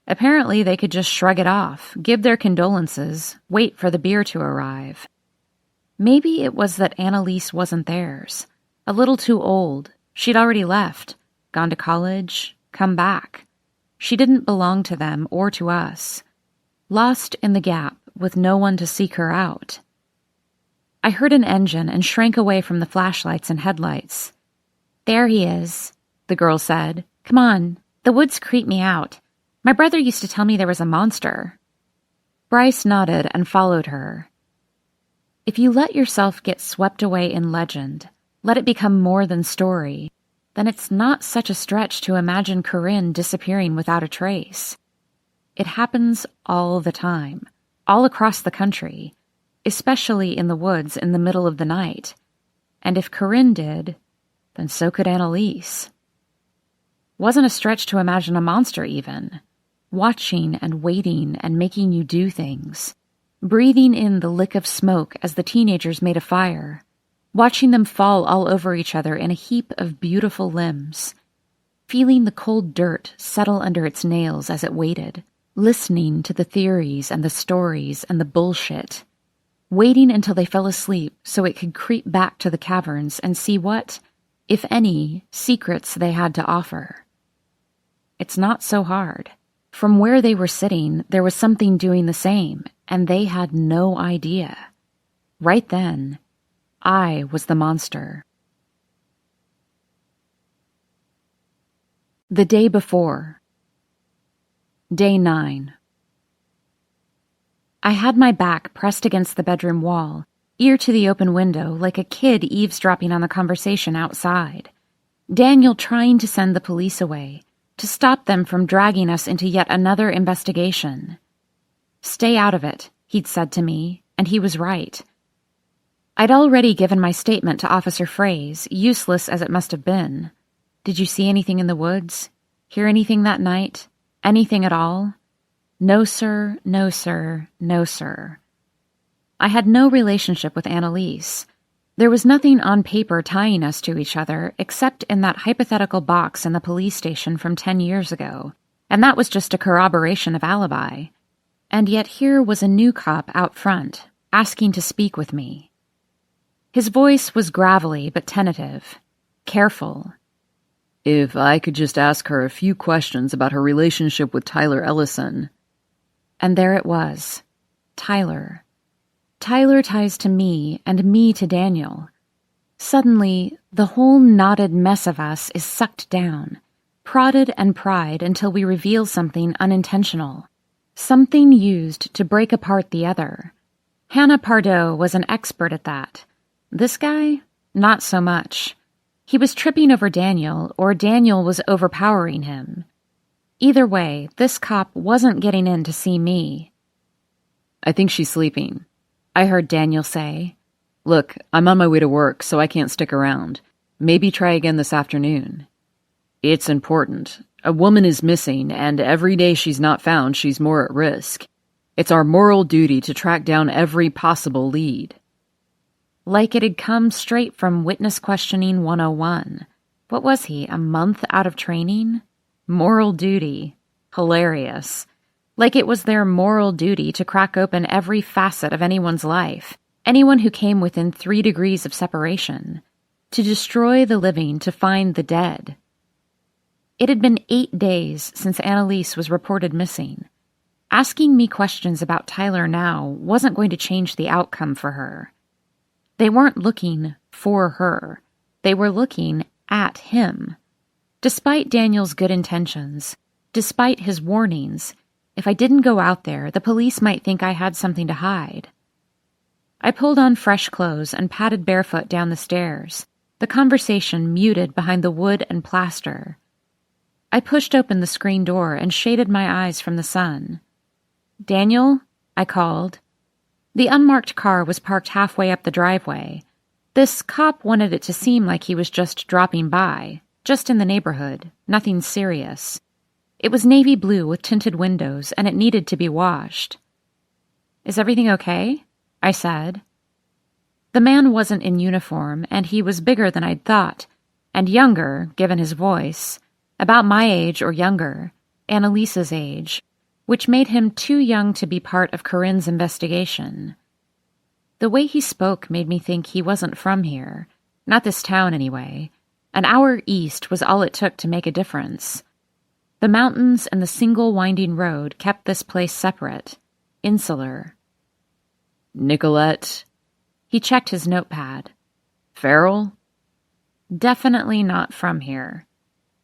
Apparently, they could just shrug it off, give their condolences, wait for the beer to arrive. Maybe it was that Annalise wasn't theirs. A little too old. She'd already left, gone to college, come back. She didn't belong to them or to us. Lost in the gap, with no one to seek her out. I heard an engine and shrank away from the flashlights and headlights. There he is, the girl said. Come on, the woods creep me out. My brother used to tell me there was a monster. Bryce nodded and followed her. If you let yourself get swept away in legend, let it become more than story, then it's not such a stretch to imagine Corinne disappearing without a trace. It happens all the time, all across the country, especially in the woods in the middle of the night. And if Corinne did, then so could Annalise. Wasn't a stretch to imagine a monster even, watching and waiting and making you do things, breathing in the lick of smoke as the teenagers made a fire, watching them fall all over each other in a heap of beautiful limbs, feeling the cold dirt settle under its nails as it waited, listening to the theories and the stories and the bullshit, waiting until they fell asleep so it could creep back to the caverns and see what, if any, secrets they had to offer. It's not so hard. From where they were sitting, there was something doing the same, and they had no idea. Right then, I was the monster. The day before. Day 9. I had my back pressed against the bedroom wall, ear to the open window like a kid eavesdropping on the conversation outside. Daniel trying to send the police away, to stop them from dragging us into yet another investigation. Stay out of it, he'd said to me, and he was right. I'd already given my statement to Officer Fraze, useless as it must have been. Did you see anything in the woods? Hear anything that night? Anything at all? No, sir, no, sir, no, sir. I had no relationship with Annalise. There was nothing on paper tying us to each other except in that hypothetical box in the police station from 10 years ago, and that was just a corroboration of alibi. And yet here was a new cop out front, asking to speak with me. His voice was gravelly but tentative, careful. If I could just ask her a few questions about her relationship with Tyler Ellison. And there it was, Tyler. Tyler ties to me and me to Daniel. Suddenly, the whole knotted mess of us is sucked down, prodded and pried until we reveal something unintentional, something used to break apart the other. Hannah Pardo was an expert at that. This guy, not so much. He was tripping over Daniel, or Daniel was overpowering him. Either way, this cop wasn't getting in to see me. I think she's sleeping, I heard Daniel say. Look, I'm on my way to work, so I can't stick around. Maybe try again this afternoon. It's important. A woman is missing, and every day she's not found, she's more at risk. It's our moral duty to track down every possible lead. Like it had come straight from Witness Questioning 101. What was he, a month out of training? Moral duty. Hilarious. Like it was their moral duty to crack open every facet of anyone's life, anyone who came within 3 degrees of separation, to destroy the living, to find the dead. It had been 8 days since Annalise was reported missing. Asking me questions about Tyler now wasn't going to change the outcome for her. They weren't looking for her. They were looking at him. Despite Daniel's good intentions, despite his warnings, if I didn't go out there, the police might think I had something to hide. I pulled on fresh clothes and padded barefoot down the stairs, the conversation muted behind the wood and plaster. I pushed open the screen door and shaded my eyes from the sun. "Daniel?" I called. The unmarked car was parked halfway up the driveway. This cop wanted it to seem like he was just dropping by, just in the neighborhood, nothing serious. It was navy blue with tinted windows, and it needed to be washed. "Is everything okay?" I said. The man wasn't in uniform, and he was bigger than I'd thought, and younger, given his voice, about my age or younger, Annalise's age, which made him too young to be part of Corinne's investigation. The way he spoke made me think he wasn't from here, not this town anyway. An hour east was all it took to make a difference. The mountains and the single winding road kept this place separate, insular. Nicolette? He checked his notepad. Farrell? Definitely not from here.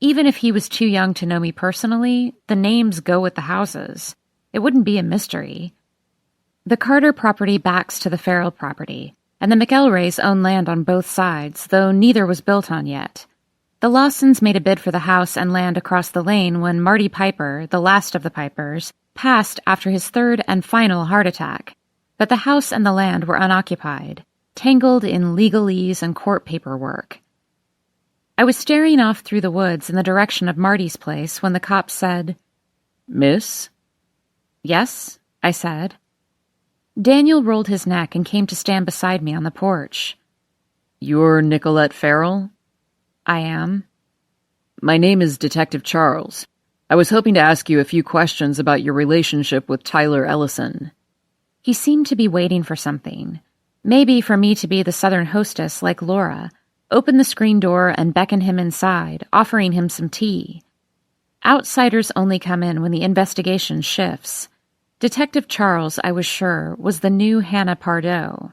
Even if he was too young to know me personally, the names go with the houses. It wouldn't be a mystery. The Carter property backs to the Farrell property, and the McElrays own land on both sides, though neither was built on yet. The Lawsons made a bid for the house and land across the lane when Marty Piper, the last of the Pipers, passed after his 3rd and final heart attack. But the house and the land were unoccupied, tangled in legalese and court paperwork. I was staring off through the woods in the direction of Marty's place when the cop said, "Miss?" "Yes," I said. Daniel rolled his neck and came to stand beside me on the porch. "You're Nicolette Farrell?" "I am." "My name is Detective Charles. I was hoping to ask you a few questions about your relationship with Tyler Ellison." He seemed to be waiting for something. Maybe for me to be the Southern hostess like Laura, open the screen door and beckon him inside, offering him some tea. Outsiders only come in when the investigation shifts. Detective Charles, I was sure, was the new Hannah Pardo.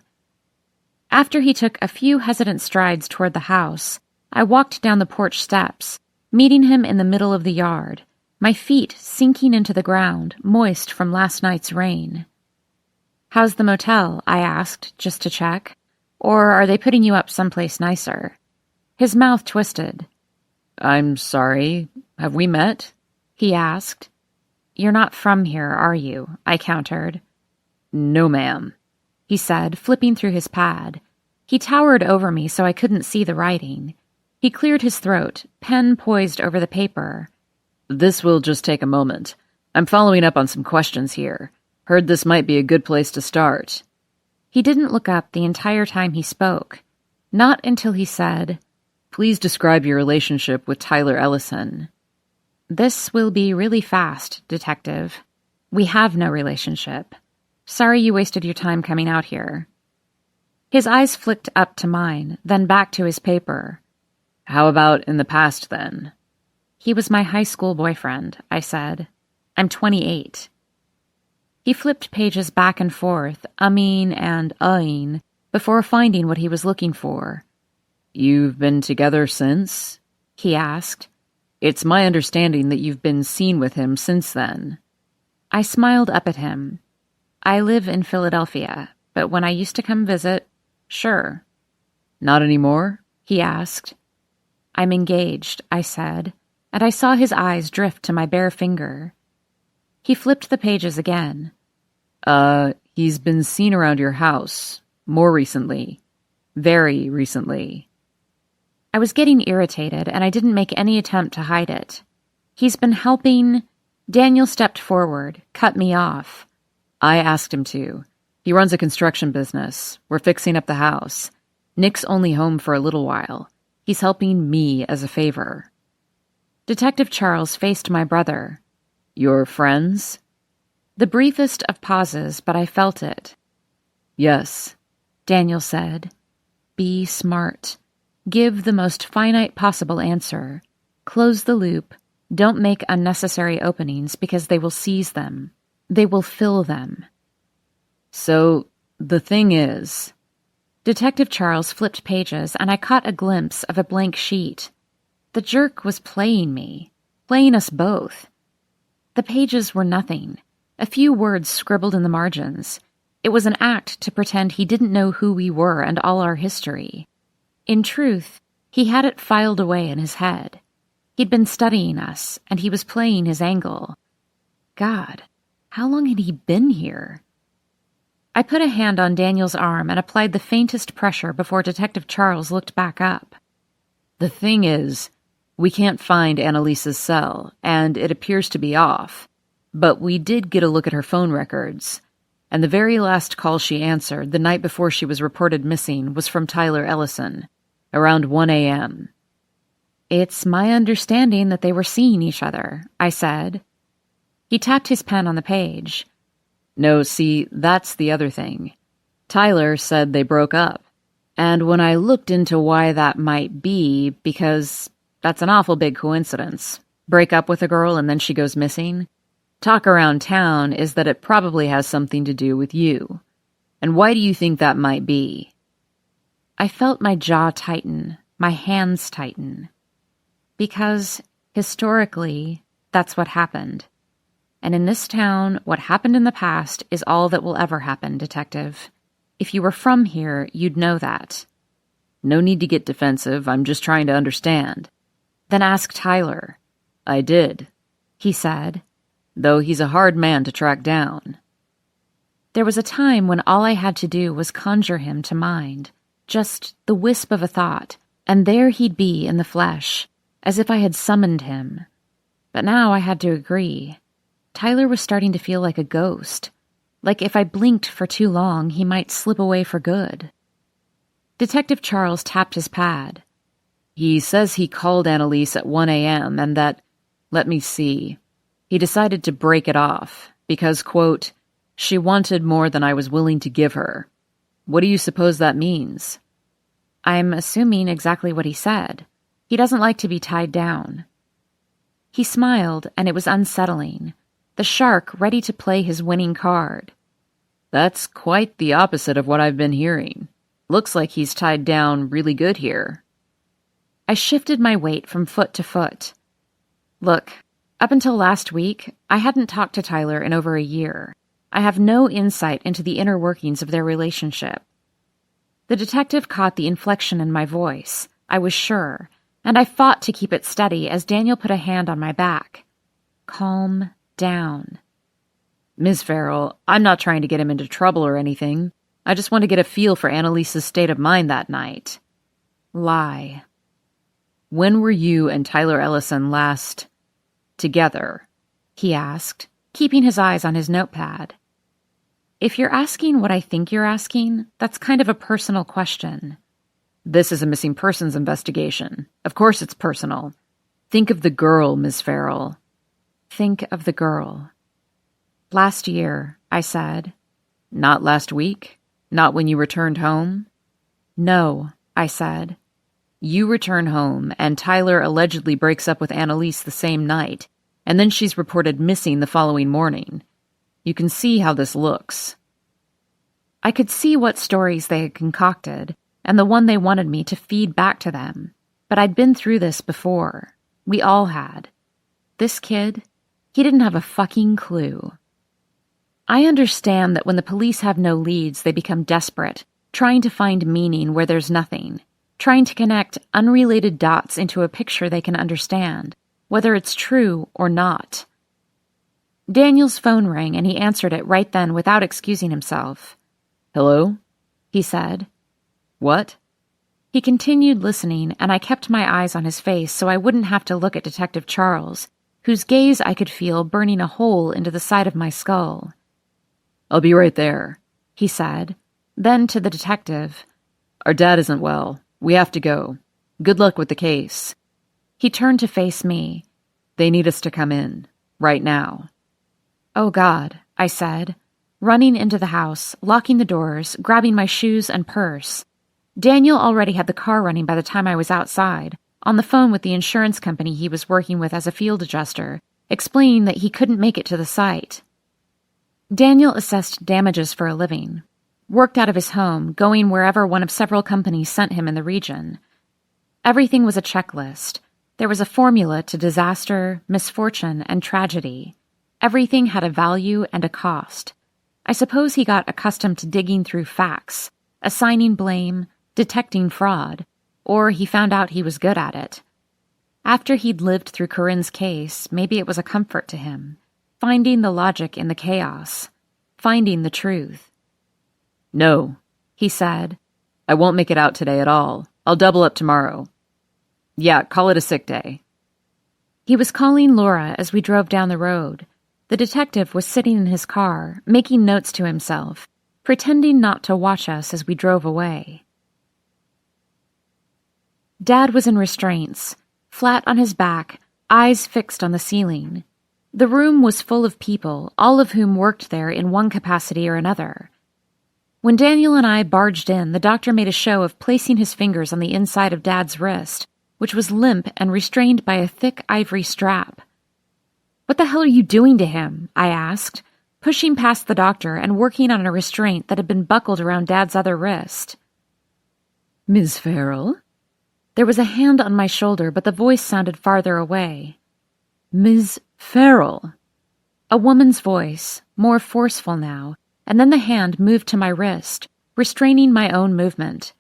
After he took a few hesitant strides toward the house, I walked down the porch steps, meeting him in the middle of the yard, my feet sinking into the ground, moist from last night's rain. "How's the motel?" I asked, just to check. "Or are they putting you up someplace nicer?" His mouth twisted. "I'm sorry. Have we met?" he asked. "You're not from here, are you?" I countered. "No, ma'am," he said, flipping through his pad. He towered over me so I couldn't see the writing. He cleared his throat, pen poised over the paper. "This will just take a moment. I'm following up on some questions here. Heard this might be a good place to start." He didn't look up the entire time he spoke. Not until he said, "Please describe your relationship with Tyler Ellison." "This will be really fast, Detective. We have no relationship. Sorry you wasted your time coming out here." His eyes flicked up to mine, then back to his paper. "How about in the past, then?" "He was my high school boyfriend," I said. "I'm 28. He flipped pages back and forth, umming and uhing, before finding what he was looking for. "You've been together since?" he asked. "It's my understanding that you've been seen with him since then." I smiled up at him. "I live in Philadelphia, but when I used to come visit, sure." "Not anymore?" he asked. "I'm engaged," I said. and I saw his eyes drift to my bare finger. He flipped the pages again. He's been seen around your house. More recently. Very recently. I was getting irritated, and I didn't make any attempt to hide it. He's been helping... Daniel stepped forward, cut me off. I asked him to. He runs a construction business. We're fixing up the house. Nick's only home for a little while. He's helping me as a favor. Detective Charles faced my brother. Your friends? The briefest of pauses, but I felt it. Yes, Daniel said. Be smart. Give the most finite possible answer. Close the loop. Don't make unnecessary openings because they will seize them. They will fill them. So, the thing is... Detective Charles flipped pages, and I caught a glimpse of a blank sheet. The jerk was playing me, playing us both. The pages were nothing, a few words scribbled in the margins. It was an act to pretend he didn't know who we were and all our history. In truth, he had it filed away in his head. He'd been studying us, and he was playing his angle. God, how long had he been here? I put a hand on Daniel's arm and applied the faintest pressure before Detective Charles looked back up. The thing is, we can't find Annalise's cell, and it appears to be off. But we did get a look at her phone records, and the very last call she answered the night before she was reported missing was from Tyler Ellison, around 1 a.m. It's my understanding that they were seeing each other, I said. He tapped his pen on the page. No, see, that's the other thing. Tyler said they broke up. And when I looked into why that might be, because that's an awful big coincidence. Break up with a girl and then she goes missing. Talk around town is that it probably has something to do with you. And why do you think that might be? I felt my jaw tighten, my hands tighten. Because, historically, that's what happened. And in this town, what happened in the past is all that will ever happen, Detective. If you were from here, you'd know that. No need to get defensive, I'm just trying to understand. Then ask Tyler. I did, he said. Though he's a hard man to track down. There was a time when all I had to do was conjure him to mind, just the wisp of a thought, and there he'd be in the flesh, as if I had summoned him. But now I had to agree. Tyler was starting to feel like a ghost, like if I blinked for too long, he might slip away for good. Detective Charles tapped his pad. He says he called Annalise at 1 a.m. and that, let me see, he decided to break it off because, quote, she wanted more than I was willing to give her. What do you suppose that means? I'm assuming exactly what he said. He doesn't like to be tied down. He smiled, and it was unsettling. The shark ready to play his winning card. That's quite the opposite of what I've been hearing. Looks like he's tied down really good here. I shifted my weight from foot to foot. Look, up until last week, I hadn't talked to Tyler in over a year. I have no insight into the inner workings of their relationship. The detective caught the inflection in my voice, I was sure, and I fought to keep it steady as Daniel put a hand on my back. Calm down. Ms. Farrell, I'm not trying to get him into trouble or anything. I just want to get a feel for Annalise's state of mind that night. Lie. When were you and Tyler Ellison last together? He asked, keeping his eyes on his notepad. If you're asking what I think you're asking, that's kind of a personal question. This is a missing persons investigation. Of course it's personal. Think of the girl, Ms. Farrell. Think of the girl. Last year, I said. Not last week? Not when you returned home? No, I said. You return home, and Tyler allegedly breaks up with Annalise the same night, and then she's reported missing the following morning. You can see how this looks. I could see what stories they had concocted, and the one they wanted me to feed back to them. But I'd been through this before. We all had. This kid, he didn't have a fucking clue. I understand that when the police have no leads, they become desperate, trying to find meaning where there's nothing, trying to connect unrelated dots into a picture they can understand. whether it's true or not. Daniel's phone rang and he answered it right then without excusing himself. "Hello?" he said. "What?" He continued listening, and I kept my eyes on his face so I wouldn't have to look at Detective Charles, whose gaze I could feel burning a hole into the side of my skull. "I'll be right there," he said. Then to the detective, "Our dad isn't well. We have to go. Good luck with the case." He turned to face me. "They need us to come in. Right now." "Oh, God," I said, running into the house, locking the doors, grabbing my shoes and purse. Daniel already had the car running by the time I was outside, on the phone with the insurance company he was working with as a field adjuster, explaining that he couldn't make it to the site. Daniel assessed damages for a living, worked out of his home, going wherever one of several companies sent him in the region. Everything was a checklist. There was a formula to disaster, misfortune, and tragedy. Everything had a value and a cost. I suppose he got accustomed to digging through facts, assigning blame, detecting fraud, or he found out he was good at it. After he'd lived through Corinne's case, maybe it was a comfort to him, finding the logic in the chaos, finding the truth. "No," he said. "I won't make it out today at all. I'll double up tomorrow. Yeah, call it a sick day." He was calling Laura as we drove down the road. The detective was sitting in his car, making notes to himself, pretending not to watch us as we drove away. Dad was in restraints, flat on his back, eyes fixed on the ceiling. The room was full of people, all of whom worked there in one capacity or another. When Daniel and I barged in, the doctor made a show of placing his fingers on the inside of Dad's wrist, which was limp and restrained by a thick ivory strap. "What the hell are you doing to him?" I asked, pushing past the doctor and working on a restraint that had been buckled around Dad's other wrist. "Ms. Farrell?" There was a hand on my shoulder, but the voice sounded farther away. "Ms. Farrell." A woman's voice, more forceful now, and then the hand moved to my wrist, restraining my own movement.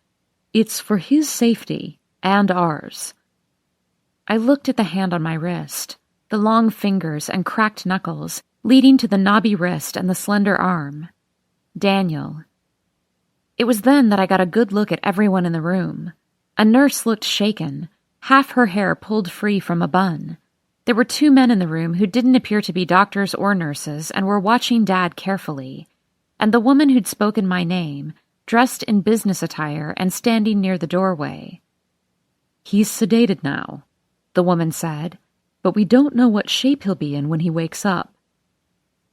"It's for his safety and ours." I looked at the hand on my wrist, the long fingers and cracked knuckles, leading to the knobby wrist and the slender arm. Daniel. It was then that I got a good look at everyone in the room. A nurse looked shaken, half her hair pulled free from a bun. There were 2 men in the room who didn't appear to be doctors or nurses and were watching Dad carefully. And the woman who'd spoken my name, dressed in business attire and standing near the doorway. "He's sedated now," the woman said, "but we don't know what shape he'll be in when he wakes up."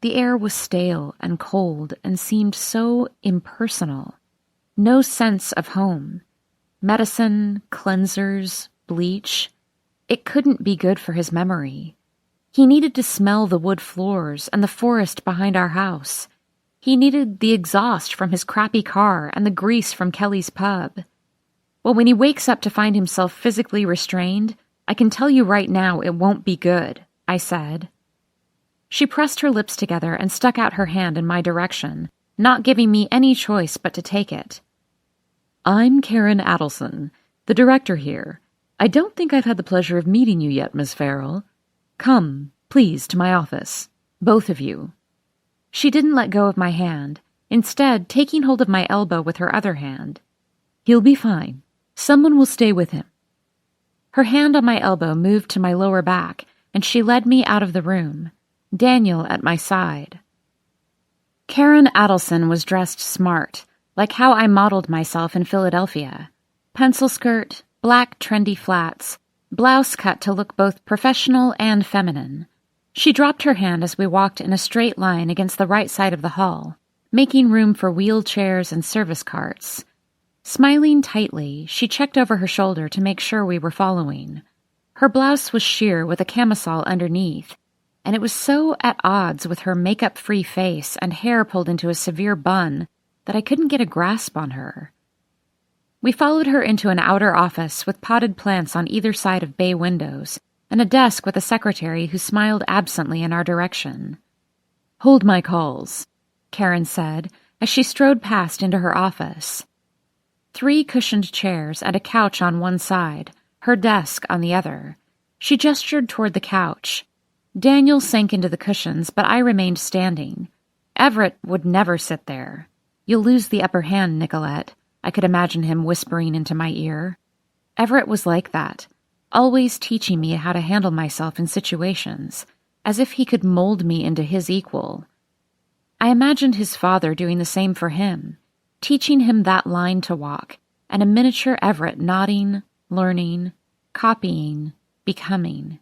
The air was stale and cold and seemed so impersonal. No sense of home. Medicine, cleansers, bleach. It couldn't be good for his memory. He needed to smell the wood floors and the forest behind our house. He needed the exhaust from his crappy car and the grease from Kelly's pub. Well, when he wakes up to find himself physically restrained, I can tell you right now it won't be good, I said. She pressed her lips together and stuck out her hand in my direction, not giving me any choice but to take it. "I'm Karen Adelson, the director here. I don't think I've had the pleasure of meeting you yet, Miss Farrell. Come, please, to my office. Both of you." She didn't let go of my hand, instead taking hold of my elbow with her other hand. "He'll be fine. Someone will stay with him." Her hand on my elbow moved to my lower back, and she led me out of the room, Daniel at my side. Karen Adelson was dressed smart, like how I modeled myself in Philadelphia. Pencil skirt, black trendy flats, blouse cut to look both professional and feminine. She dropped her hand as we walked in a straight line against the right side of the hall, making room for wheelchairs and service carts. Smiling tightly, she checked over her shoulder to make sure we were following. Her blouse was sheer with a camisole underneath, and it was so at odds with her makeup-free face and hair pulled into a severe bun that I couldn't get a grasp on her. We followed her into an outer office with potted plants on either side of bay windows, and a desk with a secretary who smiled absently in our direction. "Hold my calls," Karen said, as she strode past into her office. 3 cushioned chairs and a couch on one side, her desk on the other. She gestured toward the couch. Daniel sank into the cushions, but I remained standing. Everett would never sit there. You'll lose the upper hand, Nicolette, I could imagine him whispering into my ear. Everett was like that, always teaching me how to handle myself in situations, as if he could mold me into his equal. I imagined his father doing the same for him, teaching him that line to walk, and a miniature Everett nodding, learning, copying, becoming.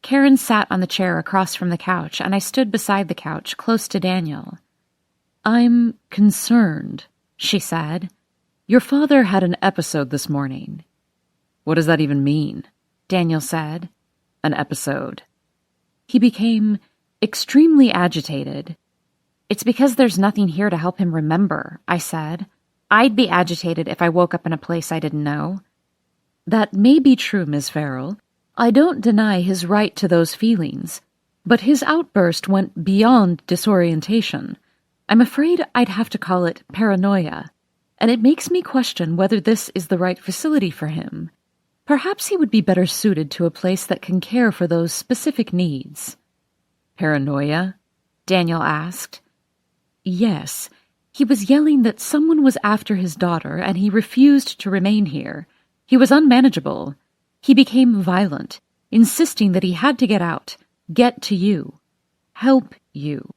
Karen sat on the chair across from the couch, and I stood beside the couch, close to Daniel. "I'm concerned," she said. "Your father had an episode this morning." "What does that even mean?" Daniel said. "An episode." "He became extremely agitated." "It's because there's nothing here to help him remember," I said. "I'd be agitated if I woke up in a place I didn't know." "That may be true, Miss Farrell. I don't deny his right to those feelings, but his outburst went beyond disorientation. I'm afraid I'd have to call it paranoia, and it makes me question whether this is the right facility for him. Perhaps he would be better suited to a place that can care for those specific needs." "Paranoia?" Daniel asked. "Yes. He was yelling that someone was after his daughter, and he refused to remain here. He was unmanageable. He became violent, insisting that he had to get out, get to you, help you."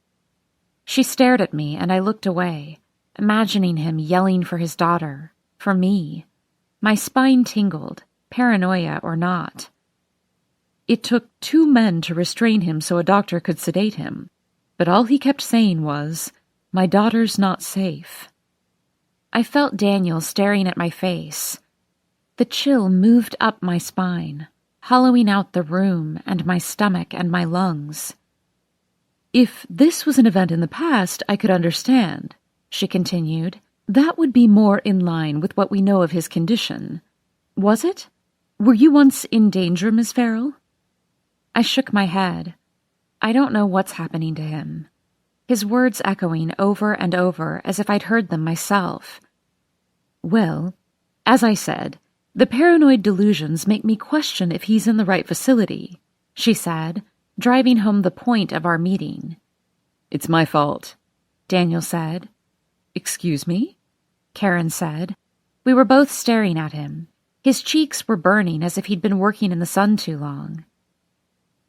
She stared at me, and I looked away, imagining him yelling for his daughter, for me. My spine tingled, paranoia or not. "It took 2 men to restrain him so a doctor could sedate him, but all he kept saying was, 'My daughter's not safe.'" I felt Daniel staring at my face. The chill moved up my spine, hollowing out the room and my stomach and my lungs. "If this was an event in the past, I could understand," she continued. "That would be more in line with what we know of his condition. Was it? Were you once in danger, Miss Farrell?" I shook my head. I don't know what's happening to him. His words echoing over and over as if I'd heard them myself. "Well, as I said, the paranoid delusions make me question if he's in the right facility," she said, driving home the point of our meeting. "It's my fault," Daniel said. "Excuse me?" Karen said. We were both staring at him. His cheeks were burning as if he'd been working in the sun too long.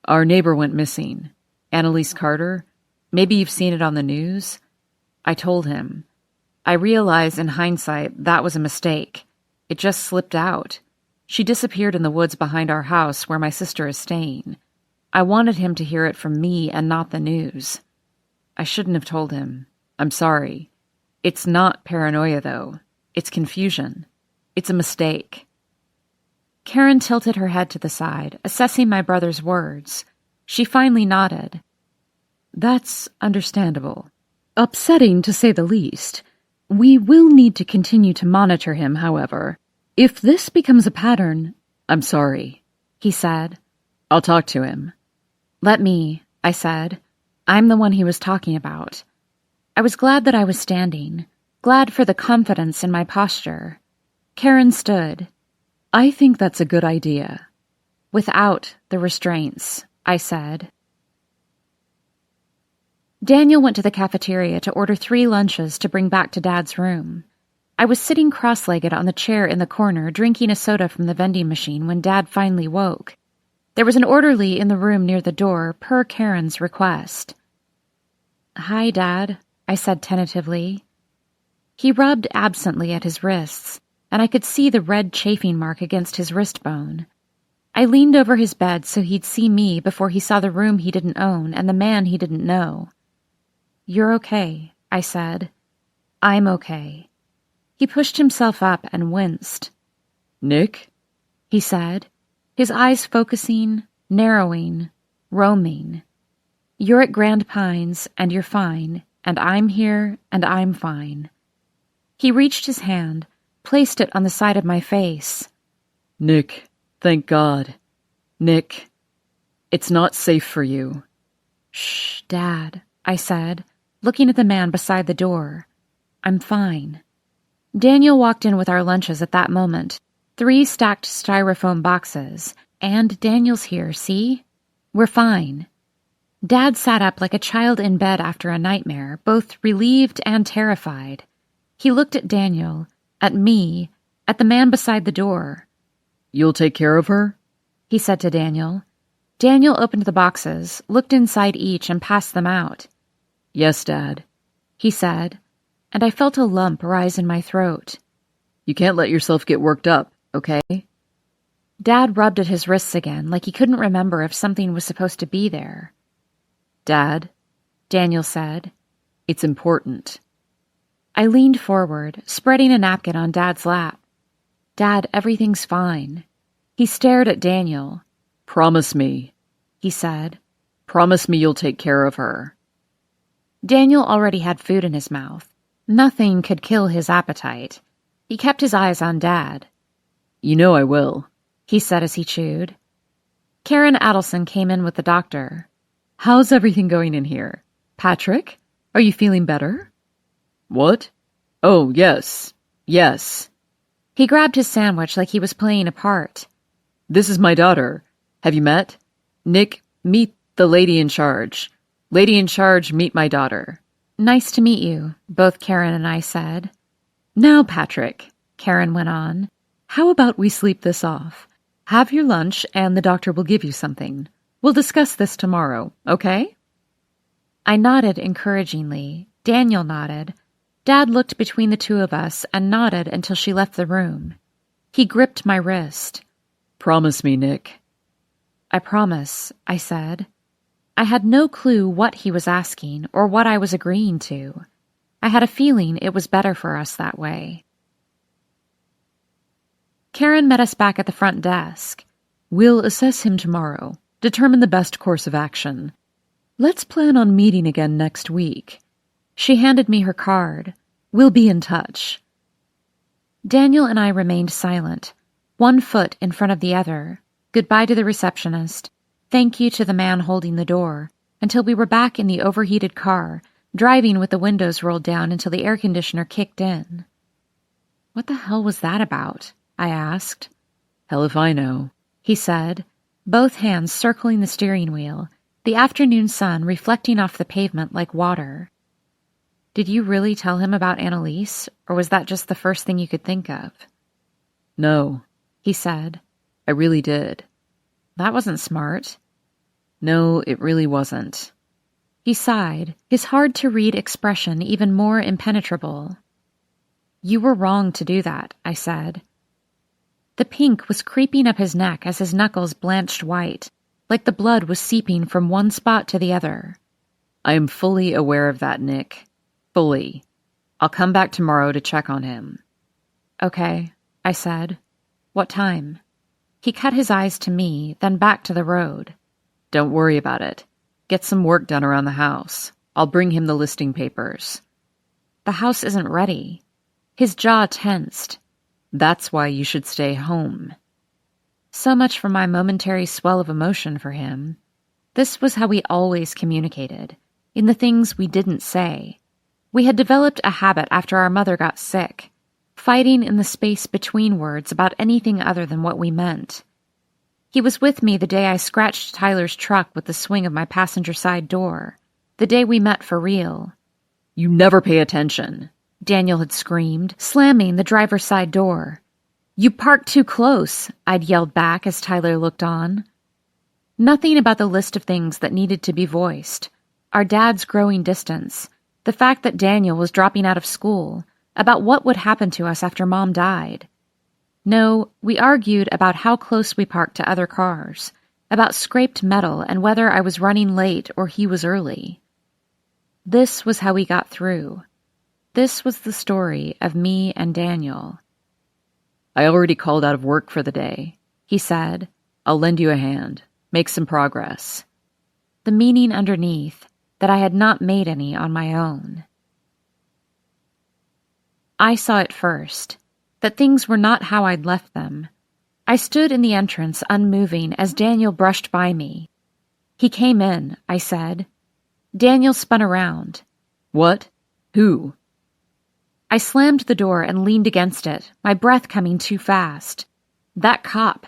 "Our neighbor went missing. Annalise Carter. Maybe you've seen it on the news." I told him. I realized in hindsight that was a mistake. It just slipped out. She disappeared in the woods behind our house where my sister is staying. I wanted him to hear it from me and not the news. I shouldn't have told him. I'm sorry. It's not paranoia, though. It's confusion. It's a mistake. Karen tilted her head to the side, assessing my brother's words. She finally nodded. "That's understandable. Upsetting, to say the least. We will need to continue to monitor him, however. If this becomes a pattern, I'm sorry," he said. "I'll talk to him." "Let me," I said. I'm the one he was talking about. I was glad that I was standing, glad for the confidence in my posture. Karen stood. "I think that's a good idea." "Without the restraints," I said. Daniel went to the cafeteria to order 3 lunches to bring back to Dad's room. I was sitting cross-legged on the chair in the corner, drinking a soda from the vending machine when Dad finally woke. There was an orderly in the room near the door, per Karen's request. "Hi, Dad," I said tentatively. He rubbed absently at his wrists, and I could see the red chafing mark against his wrist bone. I leaned over his bed so he'd see me before he saw the room he didn't own and the man he didn't know. "You're okay," I said. "I'm okay." He pushed himself up and winced. "Nick?" he said, his eyes focusing, narrowing, roaming. "You're at Grand Pines, and you're fine, and I'm here, and I'm fine." He reached his hand, placed it on the side of my face. "Nick, thank God. Nick, it's not safe for you." "Shh, Dad," I said, looking at the man beside the door. "I'm fine." Daniel walked in with our lunches at that moment, 3 stacked styrofoam boxes, And Daniel's here, see? We're fine. Dad sat up like a child in bed after a nightmare, both relieved and terrified. He looked at Daniel, at me, at the man beside the door. "You'll take care of her?" he said to Daniel. Daniel opened the boxes, looked inside each, and passed them out. "Yes, Dad," he said, and I felt a lump rise in my throat. "You can't let yourself get worked up, okay?" Dad rubbed at his wrists again, like he couldn't remember if something was supposed to be there. "Dad," Daniel said, "it's important." I leaned forward, spreading a napkin on Dad's lap. Dad, everything's fine. He stared at Daniel. "Promise me," he said. "Promise me you'll take care of her." Daniel already had food in his mouth. Nothing could kill his appetite. He kept his eyes on Dad. "You know I will," he said as he chewed. Karen Adelson came in with the doctor. "How's everything going in here? Patrick, are you feeling better?" "What? Oh, yes. Yes." He grabbed his sandwich like he was playing a part. "This is my daughter. Have you met? Nick, meet the lady in charge. Lady in charge, meet my daughter." Nice to meet you, both Karen and I said. "Now, Patrick," Karen went on, "how about we sleep this off? Have your lunch and the doctor will give you something. We'll discuss this tomorrow, okay?" I nodded encouragingly. Daniel nodded. Dad looked between the two of us and nodded until she left the room. He gripped my wrist. "Promise me, Nick." "I promise," I said. I had no clue what he was asking or what I was agreeing to. I had a feeling it was better for us that way. Karen met us back at the front desk. "We'll assess him tomorrow, determine the best course of action. Let's plan on meeting again next week." She handed me her card. "We'll be in touch." Daniel and I remained silent, one foot in front of the other. Goodbye to the receptionist. Thank you to the man holding the door, until we were back in the overheated car, driving with the windows rolled down until the air conditioner kicked in. What the hell was that about? I asked. "Hell if I know," he said, both hands circling the steering wheel, the afternoon sun reflecting off the pavement like water. Did you really tell him about Annalise, or was that just the first thing you could think of? "No," he said. "I really did." That wasn't smart. "No, it really wasn't." He sighed, his hard-to-read expression even more impenetrable. You were wrong to do that, I said. The pink was creeping up his neck as his knuckles blanched white, like the blood was seeping from one spot to the other. "I am fully aware of that, Nick. Fully. I'll come back tomorrow to check on him." "Okay," I said. "What time?" He cut his eyes to me, then back to the road. "Don't worry about it. Get some work done around the house. I'll bring him the listing papers." "The house isn't ready." His jaw tensed. "That's why you should stay home." So much for my momentary swell of emotion for him. This was how we always communicated, in the things we didn't say. We had developed a habit after our mother got sick, fighting in the space between words about anything other than what we meant. He was with me the day I scratched Tyler's truck with the swing of my passenger side door, the day we met for real. "You never pay attention," Daniel had screamed, slamming the driver's side door. "You parked too close," I'd yelled back as Tyler looked on. Nothing about the list of things that needed to be voiced. Our dad's growing distance, the fact that Daniel was dropping out of school, about what would happen to us after Mom died. No, we argued about how close we parked to other cars, about scraped metal and whether I was running late or he was early. This was how we got through. This was the story of me and Daniel. "I already called out of work for the day," he said. "I'll lend you a hand. Make some progress." The meaning underneath, that I had not made any on my own. I saw it first, that things were not how I'd left them. I stood in the entrance unmoving as Daniel brushed by me. "He came in," I said. Daniel spun around. "What? Who?" I slammed the door and leaned against it, my breath coming too fast. "That cop.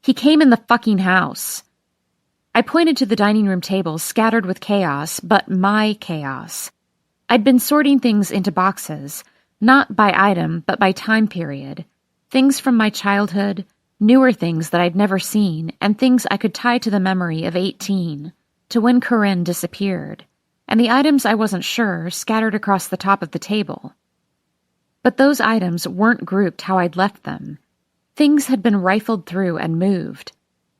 He came in the fucking house. I pointed to the dining room table scattered with chaos, but my chaos. I'd been sorting things into boxes, not by item, but by time period. Things from my childhood, newer things that I'd never seen, and things I could tie to the memory of 18, to when Corinne disappeared, and the items I wasn't sure scattered across the top of the table. But those items weren't grouped how I'd left them. Things had been rifled through and moved.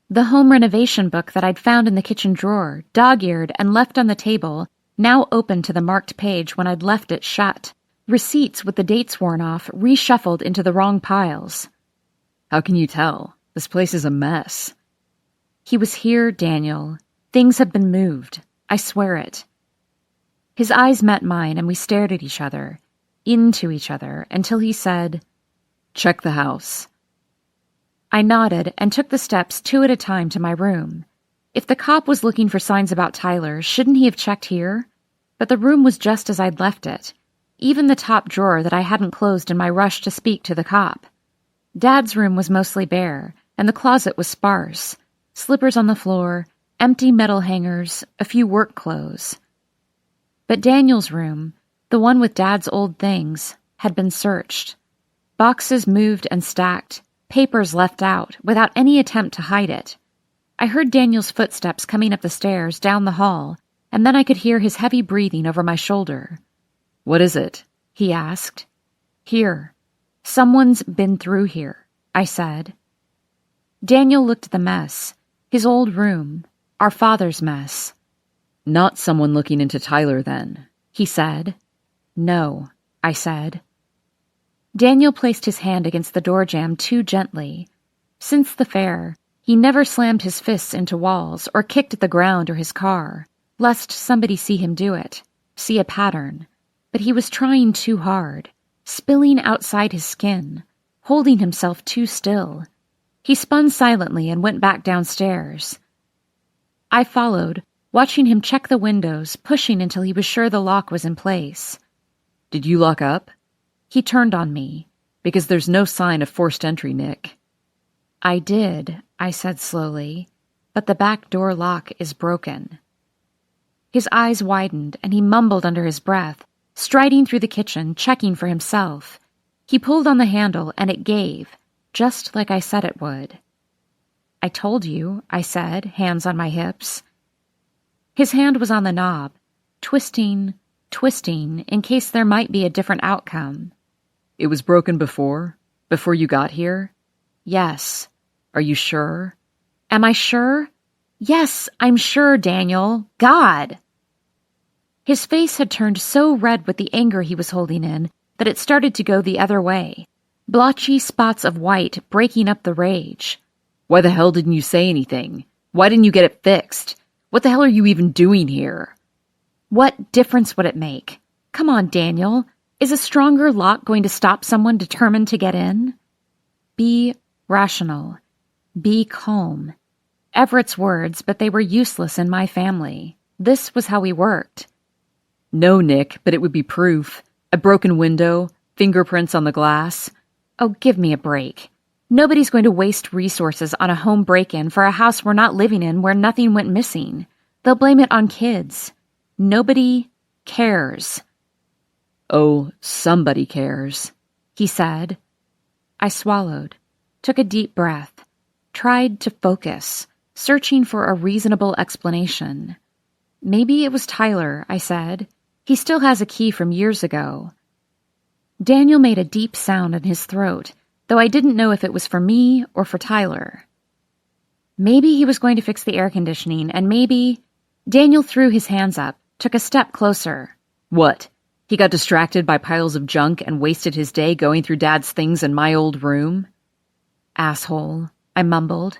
The home renovation book that I'd found in the kitchen drawer, dog-eared and left on the table, now open to the marked page when I'd left it shut. Receipts with the dates worn off reshuffled into the wrong piles. How can you tell? This place is a mess. He was here, Daniel. Things have been moved. I swear it. His eyes met mine and we stared at each other, into each other, until he said, "Check the house." I nodded and took the steps 2 at a time to my room. If the cop was looking for signs about Tyler, shouldn't he have checked here? But the room was just as I'd left it, even the top drawer that I hadn't closed in my rush to speak to the cop. Dad's room was mostly bare, and the closet was sparse. Slippers on the floor, empty metal hangers, a few work clothes. But Daniel's room, the one with Dad's old things, had been searched. Boxes moved and stacked, papers left out, without any attempt to hide it. I heard Daniel's footsteps coming up the stairs down the hall, and then I could hear his heavy breathing over my shoulder. "What is it?" he asked. "Here. Someone's been through here," I said. Daniel looked at the mess, his old room, our father's mess. "Not someone looking into Tyler, then," he said. "No," I said. Daniel placed his hand against the door jamb too gently. Since the fair, he never slammed his fists into walls or kicked at the ground or his car, lest somebody see him do it, see a pattern. But he was trying too hard, spilling outside his skin, holding himself too still. He spun silently and went back downstairs. I followed, watching him check the windows, pushing until he was sure the lock was in place. "Did you lock up?" He turned on me. "Because there's no sign of forced entry, Nick." "I did," I said slowly, "but the back door lock is broken." His eyes widened, and he mumbled under his breath, striding through the kitchen, checking for himself. He pulled on the handle, and it gave, just like I said it would. "I told you," I said, hands on my hips. His hand was on the knob, twisting, in case there might be a different outcome. "It was broken before you got here?" "Yes." "Are you sure?" "Am I sure?" "Yes, I'm sure, Daniel. God!" His face had turned so red with the anger he was holding in that it started to go the other way, blotchy spots of white breaking up the rage. "Why the hell didn't you say anything? Why didn't you get it fixed? What the hell are you even doing here?" What difference would it make? Come on, Daniel. Is a stronger lock going to stop someone determined to get in? Be rational. Be calm. Everett's words, but they were useless in my family. This was how we worked. "No, Nick, but it would be proof. A broken window, fingerprints on the glass." Oh, give me a break. Nobody's going to waste resources on a home break-in for a house we're not living in where nothing went missing. They'll blame it on kids. Nobody cares. "Oh, somebody cares," he said. I swallowed, took a deep breath, tried to focus, searching for a reasonable explanation. Maybe it was Tyler, I said. He still has a key from years ago. Daniel made a deep sound in his throat, though I didn't know if it was for me or for Tyler. Maybe he was going to fix the air conditioning, and maybe... Daniel threw his hands up, took a step closer. "What? He got distracted by piles of junk and wasted his day going through Dad's things in my old room?" "Asshole," I mumbled.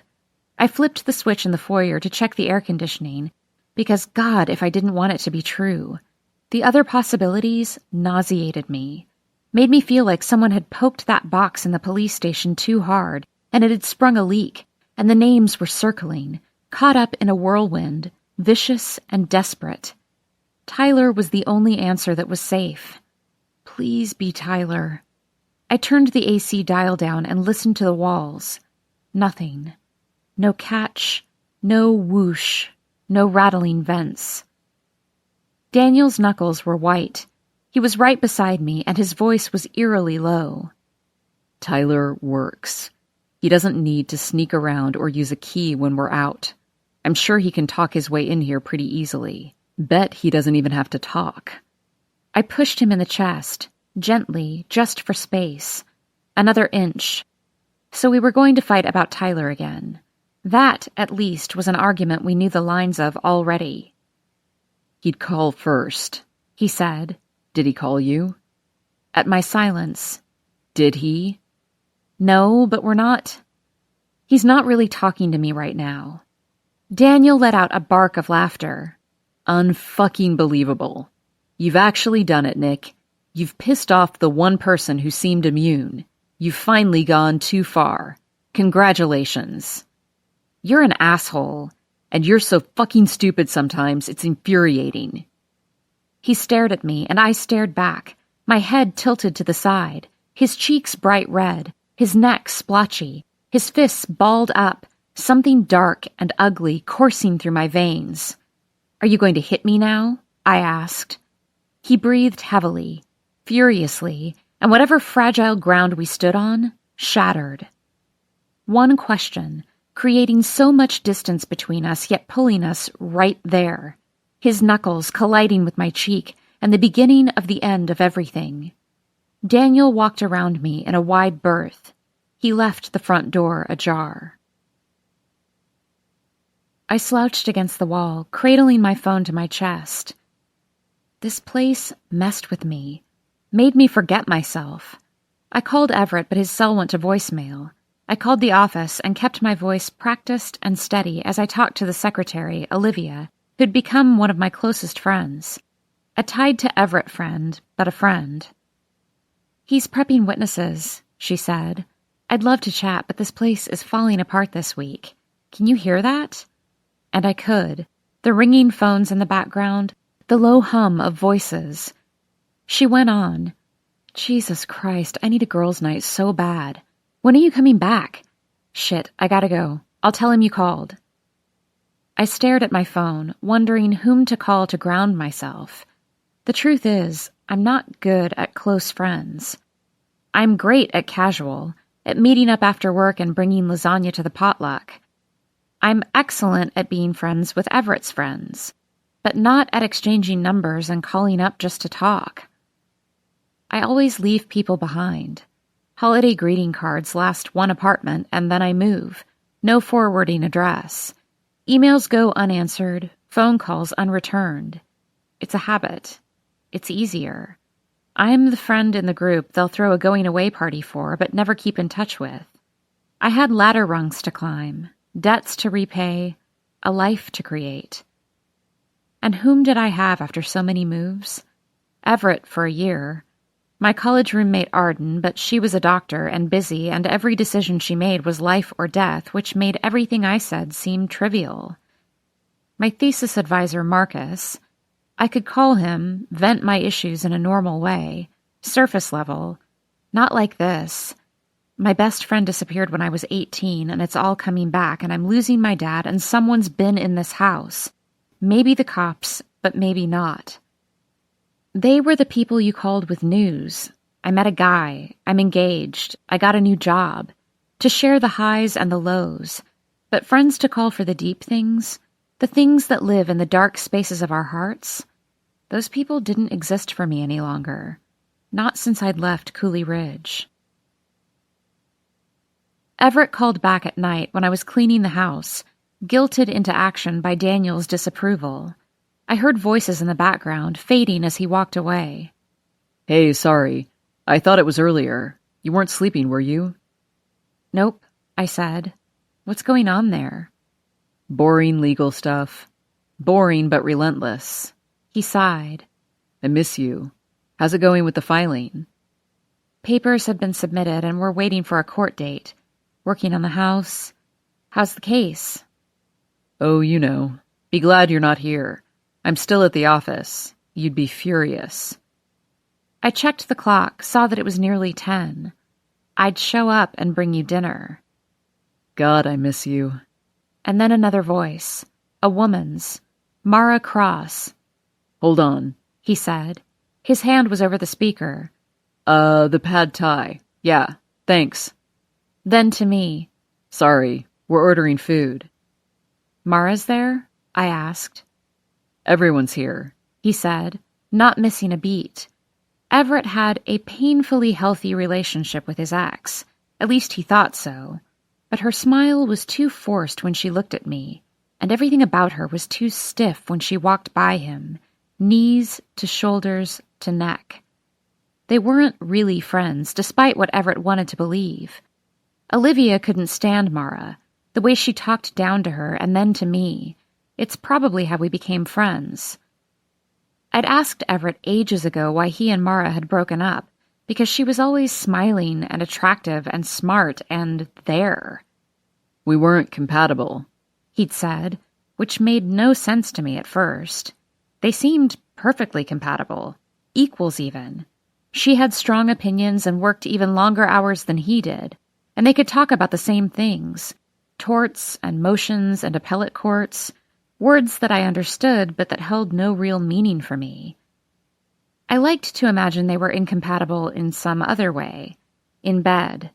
I flipped the switch in the foyer to check the air conditioning, because God, if I didn't want it to be true. The other possibilities nauseated me, made me feel like someone had poked that box in the police station too hard, and it had sprung a leak, and the names were circling, caught up in a whirlwind, vicious and desperate. Tyler was the only answer that was safe. Please be Tyler. I turned the AC dial down and listened to the walls. Nothing. No catch, no whoosh, no rattling vents. Daniel's knuckles were white. He was right beside me, and his voice was eerily low. Tyler works. He doesn't need to sneak around or use a key when we're out. I'm sure he can talk his way in here pretty easily. Bet he doesn't even have to talk. I pushed him in the chest, gently, just for space. Another inch. So we were going to fight about Tyler again. That, at least, was an argument we knew the lines of already. He'd call first, he said. Did he call you? At my silence. Did he? No, but we're not. He's not really talking to me right now. Daniel let out a bark of laughter. Unfucking believable. You've actually done it, Nick. You've pissed off the one person who seemed immune. You've finally gone too far. Congratulations. You're an asshole. And you're so fucking stupid sometimes, it's infuriating. He stared at me, and I stared back, my head tilted to the side, his cheeks bright red, his neck splotchy, his fists balled up, something dark and ugly coursing through my veins. Are you going to hit me now? I asked. He breathed heavily, furiously, and whatever fragile ground we stood on shattered. One question, creating so much distance between us, yet pulling us right there. His knuckles colliding with my cheek, and the beginning of the end of everything. Daniel walked around me in a wide berth. He left the front door ajar. I slouched against the wall, cradling my phone to my chest. This place messed with me, made me forget myself. I called Everett, but his cell went to voicemail. I called the office and kept my voice practiced and steady as I talked to the secretary, Olivia, who'd become one of my closest friends. A tied to Everett friend, but a friend. He's prepping witnesses, she said. I'd love to chat, but this place is falling apart this week. Can you hear that? And I could. The ringing phones in the background, the low hum of voices. She went on. Jesus Christ, I need a girls' night so bad. When are you coming back? Shit, I gotta go. I'll tell him you called. I stared at my phone, wondering whom to call to ground myself. The truth is, I'm not good at close friends. I'm great at casual, at meeting up after work and bringing lasagna to the potluck. I'm excellent at being friends with Everett's friends, but not at exchanging numbers and calling up just to talk. I always leave people behind. Holiday greeting cards last one apartment and then I move. No forwarding address. Emails go unanswered, phone calls unreturned. It's a habit. It's easier. I'm the friend in the group they'll throw a going-away party for but never keep in touch with. I had ladder rungs to climb, debts to repay, a life to create. And whom did I have after so many moves? Everett for a year. My college roommate Arden, but she was a doctor and busy, and every decision she made was life or death, which made everything I said seem trivial. My thesis advisor Marcus, I could call him, vent my issues in a normal way, surface level, not like this. My best friend disappeared when I was 18, and it's all coming back, and I'm losing my dad, and someone's been in this house. Maybe the cops, but maybe not. They were the people you called with news. I met a guy. I'm engaged. I got a new job. To share the highs and the lows. But friends to call for the deep things, the things that live in the dark spaces of our hearts, those people didn't exist for me any longer. Not since I'd left Cooley Ridge. Everett called back at night when I was cleaning the house, guilted into action by Daniel's disapproval. I heard voices in the background, fading as he walked away. Hey, sorry. I thought it was earlier. You weren't sleeping, were you? Nope, I said. What's going on there? Boring legal stuff. Boring but relentless. He sighed. I miss you. How's it going with the filing? Papers have been submitted and we're waiting for a court date. Working on the house. How's the case? Oh, you know. Be glad you're not here. I'm still at the office. You'd be furious. I checked the clock, saw that it was nearly 10. I'd show up and bring you dinner. God, I miss you. and then another voice, a woman's, Mara Cross. "Hold on," he said. His hand was over the speaker. The pad thai. Yeah, thanks." Then to me, "Sorry, we're ordering food." "Mara's there?" I asked. "Everyone's here," he said, not missing a beat. Everett had a painfully healthy relationship with his ex. At least he thought so. But her smile was too forced when she looked at me, and everything about her was too stiff when she walked by him, knees to shoulders to neck. They weren't really friends, despite what Everett wanted to believe. Olivia couldn't stand Mara, the way she talked down to her and then to me. It's probably how we became friends. I'd asked Everett ages ago why he and Mara had broken up, because she was always smiling and attractive and smart and there. "We weren't compatible," he'd said, which made no sense to me at first. They seemed perfectly compatible, equals even. She had strong opinions and worked even longer hours than he did, and they could talk about the same things, torts and motions and appellate courts, words that I understood but that held no real meaning for me. I liked to imagine they were incompatible in some other way, in bed.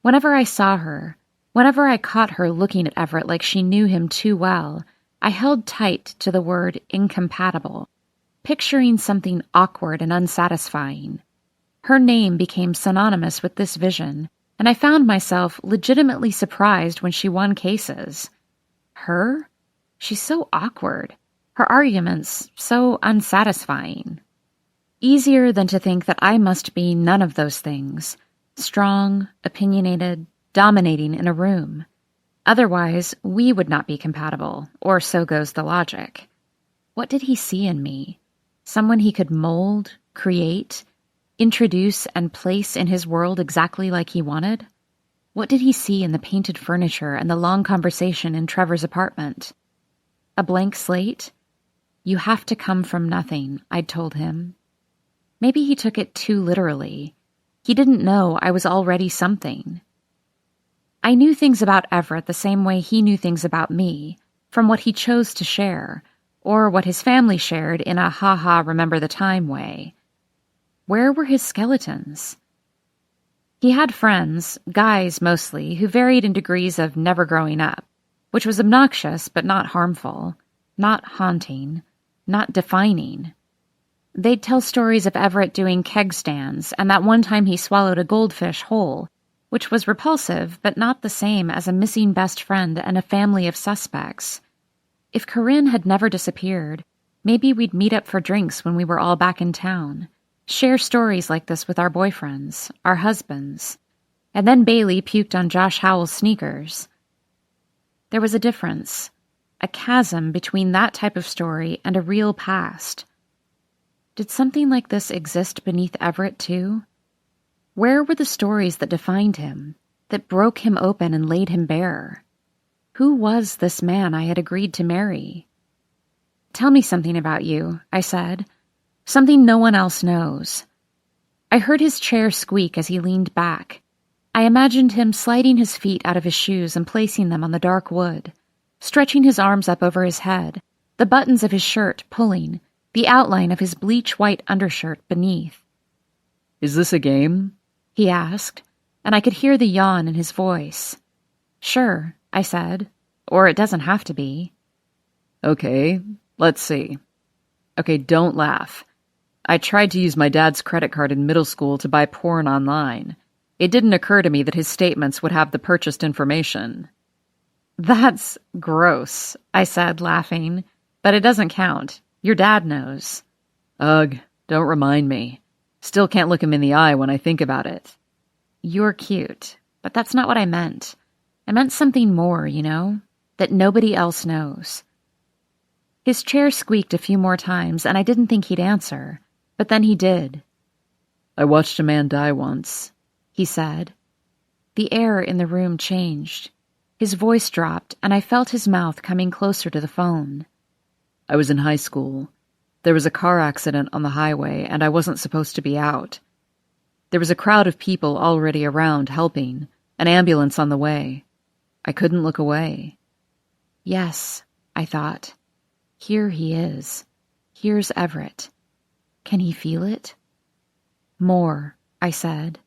Whenever I saw her, whenever I caught her looking at Everett like she knew him too well, I held tight to the word incompatible, picturing something awkward and unsatisfying. Her name became synonymous with this vision, and I found myself legitimately surprised when she won cases. Her? She's so awkward. Her arguments so unsatisfying. Easier than to think that I must be none of those things. Strong, opinionated, dominating in a room. Otherwise, we would not be compatible, or so goes the logic. What did he see in me? Someone he could mold, create, introduce and place in his world exactly like he wanted? What did he see in the painted furniture and the long conversation in Trevor's apartment? A blank slate? You have to come from nothing, I'd told him. Maybe he took it too literally. He didn't know I was already something. I knew things about Everett the same way he knew things about me, from what he chose to share, or what his family shared in a ha-ha remember the time way. Where were his skeletons? He had friends, guys mostly, who varied in degrees of never growing up, which was obnoxious but not harmful, not haunting, not defining. They'd tell stories of Everett doing keg stands and that one time he swallowed a goldfish whole, which was repulsive but not the same as a missing best friend and a family of suspects. If Corinne had never disappeared, maybe we'd meet up for drinks when we were all back in town, share stories like this with our boyfriends, our husbands, and then Bailey puked on Josh Howell's sneakers. There was a difference, a chasm between that type of story and a real past. Did something like this exist beneath Everett, too? Where were the stories that defined him, that broke him open and laid him bare? Who was this man I had agreed to marry? "Tell me something about you," I said. "Something no one else knows." I heard his chair squeak as he leaned back. I imagined him sliding his feet out of his shoes and placing them on the dark wood, stretching his arms up over his head, the buttons of his shirt pulling, the outline of his bleach-white undershirt beneath. "Is this a game?" he asked, and I could hear the yawn in his voice. "Sure," I said, "or it doesn't have to be." "Okay, let's see. Okay, don't laugh. I tried to use my dad's credit card in middle school to buy porn online. It didn't occur to me that his statements would have the purchased information." "That's gross," I said, laughing, "but it doesn't count. Your dad knows." "Ugh, don't remind me. Still can't look him in the eye when I think about it." "You're cute, but that's not what I meant. I meant something more, you know, that nobody else knows." His chair squeaked a few more times, and I didn't think he'd answer, but then he did. "I watched a man die once," he said. The air in the room changed. His voice dropped, and I felt his mouth coming closer to the phone. "I was in high school. There was a car accident on the highway, and I wasn't supposed to be out. There was a crowd of people already around helping, an ambulance on the way. I couldn't look away." Yes, I thought. Here he is. Here's Everett. Can he feel it? More, I said.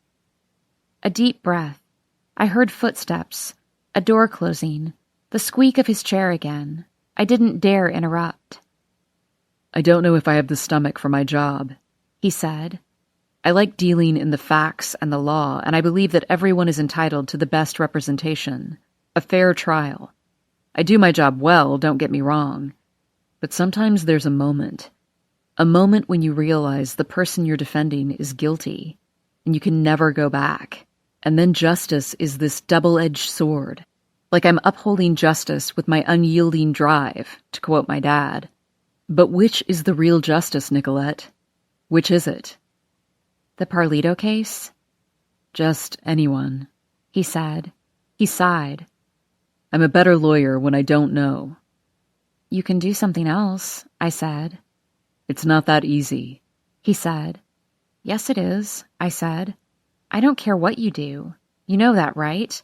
A deep breath. I heard footsteps, a door closing, the squeak of his chair again. I didn't dare interrupt. I don't know if I have the stomach for my job, he said. I like dealing in the facts and the law, and I believe that everyone is entitled to the best representation, a fair trial. I do my job well, don't get me wrong. But sometimes there's a moment when you realize the person you're defending is guilty, and you can never go back. And then justice is this double-edged sword, like I'm upholding justice with my unyielding drive, to quote my dad. But which is the real justice, Nicolette? Which is it? The Parlito case? Just anyone, he said. He sighed. I'm a better lawyer when I don't know. You can do something else, I said. It's not that easy, he said. Yes, it is, I said. I don't care what you do. You know that, right?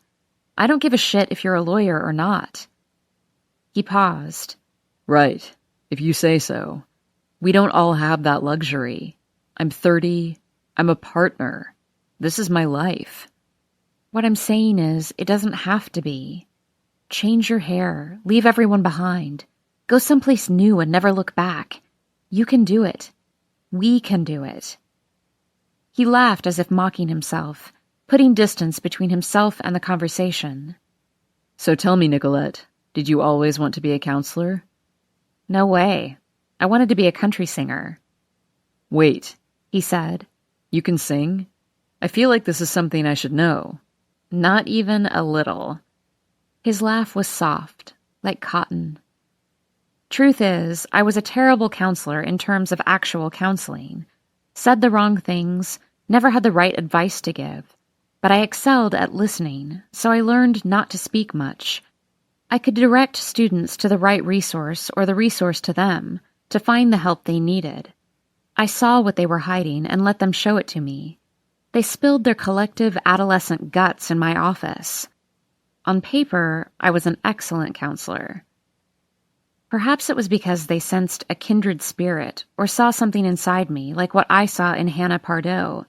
I don't give a shit if you're a lawyer or not. He paused. Right, if you say so. We don't all have that luxury. I'm 30. I'm a partner. This is my life. What I'm saying is, it doesn't have to be. Change your hair. Leave everyone behind. Go someplace new and never look back. You can do it. We can do it. He laughed as if mocking himself, putting distance between himself and the conversation. So tell me, Nicolette, did you always want to be a counselor? No way. I wanted to be a country singer. Wait, he said. You can sing? I feel like this is something I should know. Not even a little. His laugh was soft, like cotton. Truth is, I was a terrible counselor in terms of actual counseling. Said the wrong things, never had the right advice to give. But I excelled at listening, so I learned not to speak much. I could direct students to the right resource or the resource to them, to find the help they needed. I saw what they were hiding and let them show it to me. They spilled their collective adolescent guts in my office. On paper, I was an excellent counselor. Perhaps it was because they sensed a kindred spirit or saw something inside me like what I saw in Hannah Pardo,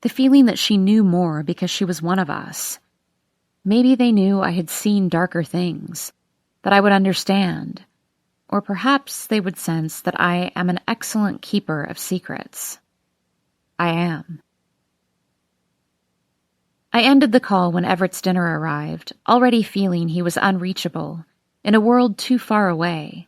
the feeling that she knew more because she was one of us. Maybe they knew I had seen darker things, that I would understand, or perhaps they would sense that I am an excellent keeper of secrets. I am. I ended the call when Everett's dinner arrived, already feeling he was unreachable, in a world too far away.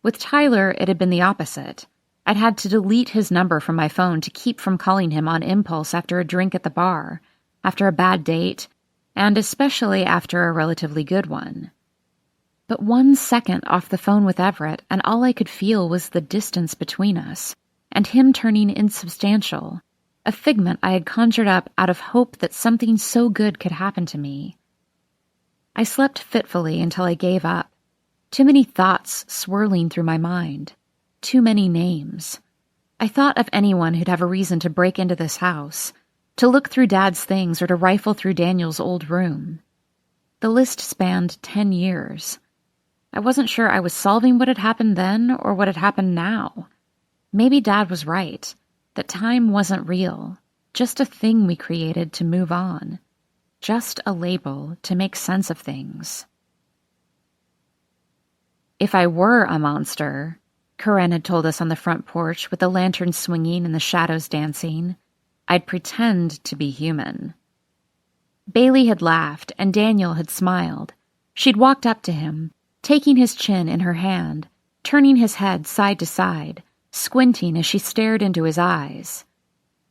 With Tyler, it had been the opposite. I'd had to delete his number from my phone to keep from calling him on impulse after a drink at the bar, after a bad date, and especially after a relatively good one. But 1 second off the phone with Everett, and all I could feel was the distance between us, and him turning insubstantial, a figment I had conjured up out of hope that something so good could happen to me. I slept fitfully until I gave up. Too many thoughts swirling through my mind. Too many names. I thought of anyone who'd have a reason to break into this house, to look through Dad's things or to rifle through Daniel's old room. The list spanned 10 years. I wasn't sure I was solving what had happened then or what had happened now. Maybe Dad was right, that time wasn't real, just a thing we created to move on. Just a label to make sense of things. If I were a monster, Corinne had told us on the front porch with the lantern swinging and the shadows dancing, I'd pretend to be human. Bailey had laughed and Daniel had smiled. She'd walked up to him, taking his chin in her hand, turning his head side to side, squinting as she stared into his eyes.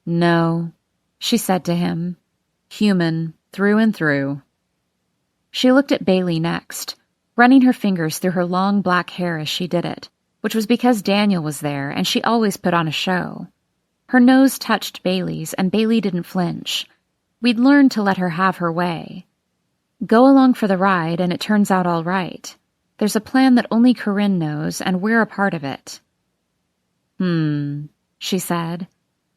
No, she said to him, human, through and through. She looked at Bailey next, running her fingers through her long black hair as she did it, which was because Daniel was there and she always put on a show. Her nose touched Bailey's and Bailey didn't flinch. We'd learned to let her have her way. Go along for the ride and it turns out all right. There's a plan that only Corinne knows and we're a part of it. She said.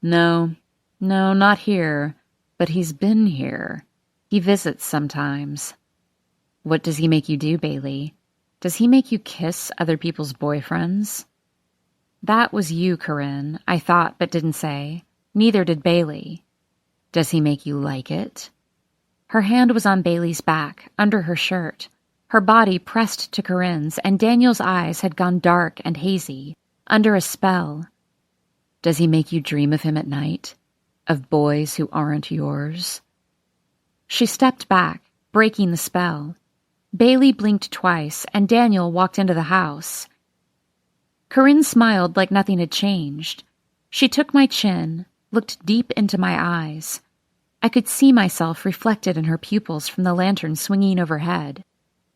No, not here, but he's been here. He visits sometimes. What does he make you do, Bailey? Does he make you kiss other people's boyfriends? That was you, Corinne, I thought but didn't say. Neither did Bailey. Does he make you like it? Her hand was on Bailey's back, under her shirt. Her body pressed to Corinne's, and Daniel's eyes had gone dark and hazy, under a spell. Does he make you dream of him at night? Of boys who aren't yours? She stepped back, breaking the spell. Bailey blinked twice, and Daniel walked into the house. Corinne smiled like nothing had changed. She took my chin, looked deep into my eyes. I could see myself reflected in her pupils from the lantern swinging overhead.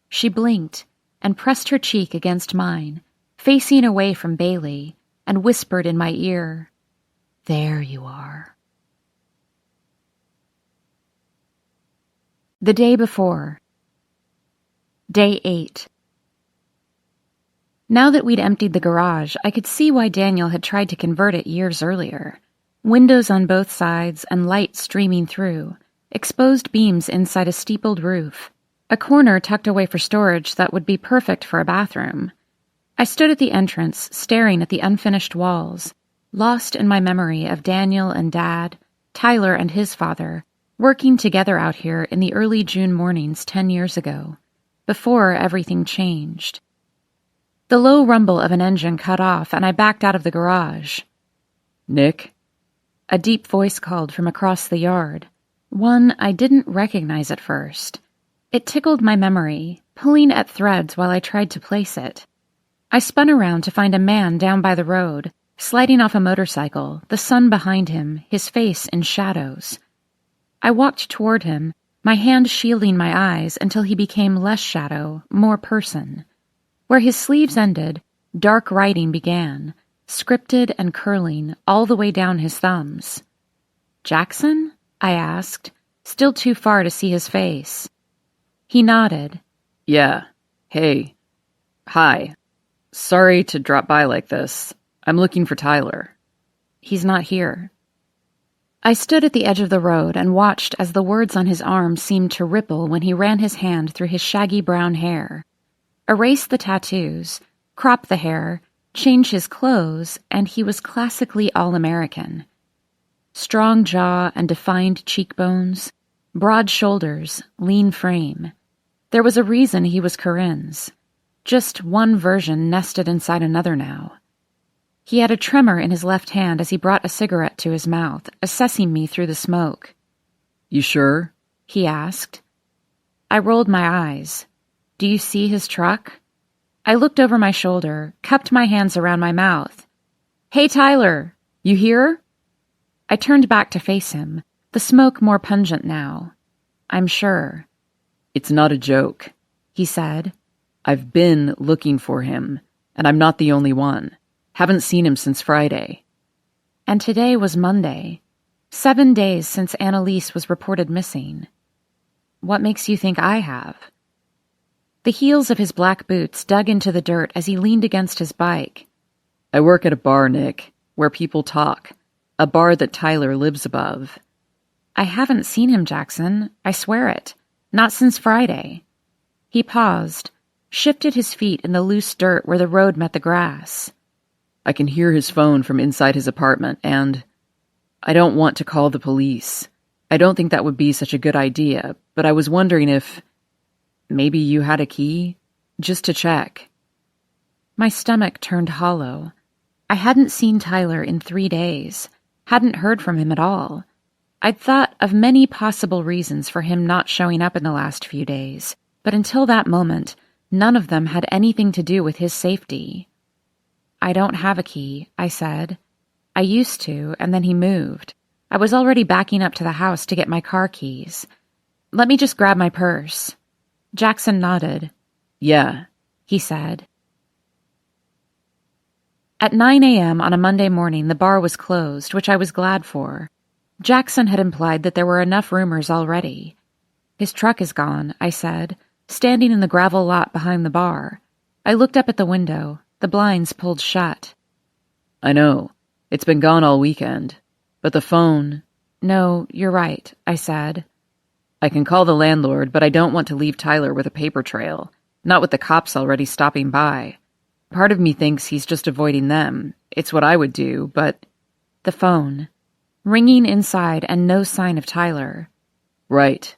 She blinked and pressed her cheek against mine, facing away from Bailey, and whispered in my ear, "There you are." The day before. Day 8. Now that we'd emptied the garage, I could see why Daniel had tried to convert it years earlier. Windows on both sides and light streaming through, exposed beams inside a steepled roof, a corner tucked away for storage that would be perfect for a bathroom. I stood at the entrance, staring at the unfinished walls, lost in my memory of Daniel and Dad, Tyler and his father, working together out here in the early June mornings 10 years ago, before everything changed. The low rumble of an engine cut off, and I backed out of the garage. "Nick?" A deep voice called from across the yard, one I didn't recognize at first. It tickled my memory, pulling at threads while I tried to place it. I spun around to find a man down by the road, sliding off a motorcycle, the sun behind him, his face in shadows. I walked toward him, my hand shielding my eyes until he became less shadow, more person. Where his sleeves ended, dark writing began, scripted and curling all the way down his thumbs. "Jackson?" I asked, still too far to see his face. He nodded. "Yeah. Hey. Hi. Sorry to drop by like this. I'm looking for Tyler." "He's not here." I stood at the edge of the road and watched as the words on his arm seemed to ripple when he ran his hand through his shaggy brown hair. Erase the tattoos, crop the hair, change his clothes, and he was classically all-American. Strong jaw and defined cheekbones, broad shoulders, lean frame. There was a reason he was Corinne's. Just one version nested inside another now. He had a tremor in his left hand as he brought a cigarette to his mouth, assessing me through the smoke. "You sure?" he asked. I rolled my eyes. "Do you see his truck?" I looked over my shoulder, cupped my hands around my mouth. "Hey, Tyler, you here?" I turned back to face him, the smoke more pungent now. "I'm sure." "It's not a joke," he said. "I've been looking for him, and I'm not the only one. Haven't seen him since Friday." And today was Monday. 7 days since Annalise was reported missing. What makes you think I have? The heels of his black boots dug into the dirt as he leaned against his bike. "I work at a bar, Nick, where people talk. A bar that Tyler lives above." "I haven't seen him, Jackson. I swear it. Not since Friday." He paused, shifted his feet in the loose dirt where the road met the grass. "I can hear his phone from inside his apartment, and I don't want to call the police. I don't think that would be such a good idea, but I was wondering if maybe you had a key, just to check." My stomach turned hollow. I hadn't seen Tyler in 3 days, hadn't heard from him at all. I'd thought of many possible reasons for him not showing up in the last few days, but until that moment, none of them had anything to do with his safety. "I don't have a key," I said. "I used to, and then he moved. I was already backing up to the house to get my car keys. Let me just grab my purse." Jackson nodded. "Yeah," he said. At 9 a.m. on a Monday morning, the bar was closed, which I was glad for. Jackson had implied that there were enough roomers already. "His truck is gone," I said, standing in the gravel lot behind the bar. I looked up at the window, the blinds pulled shut. "I know. It's been gone all weekend. But the phone—" "No, you're right," I said. "I can call the landlord, but I don't want to leave Tyler with a paper trail. Not with the cops already stopping by. Part of me thinks he's just avoiding them. It's what I would do, but... The phone. Ringing inside and no sign of Tyler. Right.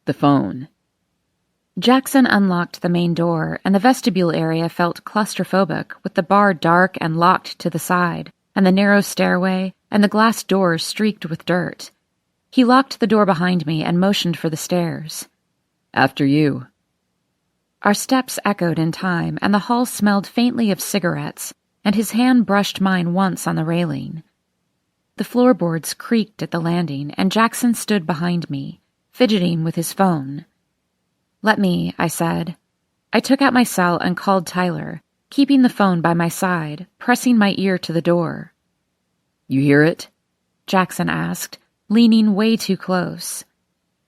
The phone. Jackson unlocked the main door, and the vestibule area felt claustrophobic, with the bar dark and locked to the side, and the narrow stairway, and the glass doors streaked with dirt. He locked the door behind me and motioned for the stairs. After you. Our steps echoed in time, and the hall smelled faintly of cigarettes, and his hand brushed mine once on the railing. The floorboards creaked at the landing, and Jackson stood behind me, fidgeting with his phone. "Let me," I said. I took out my cell and called Tyler, keeping the phone by my side, pressing my ear to the door. "You hear it?" Jackson asked, leaning way too close.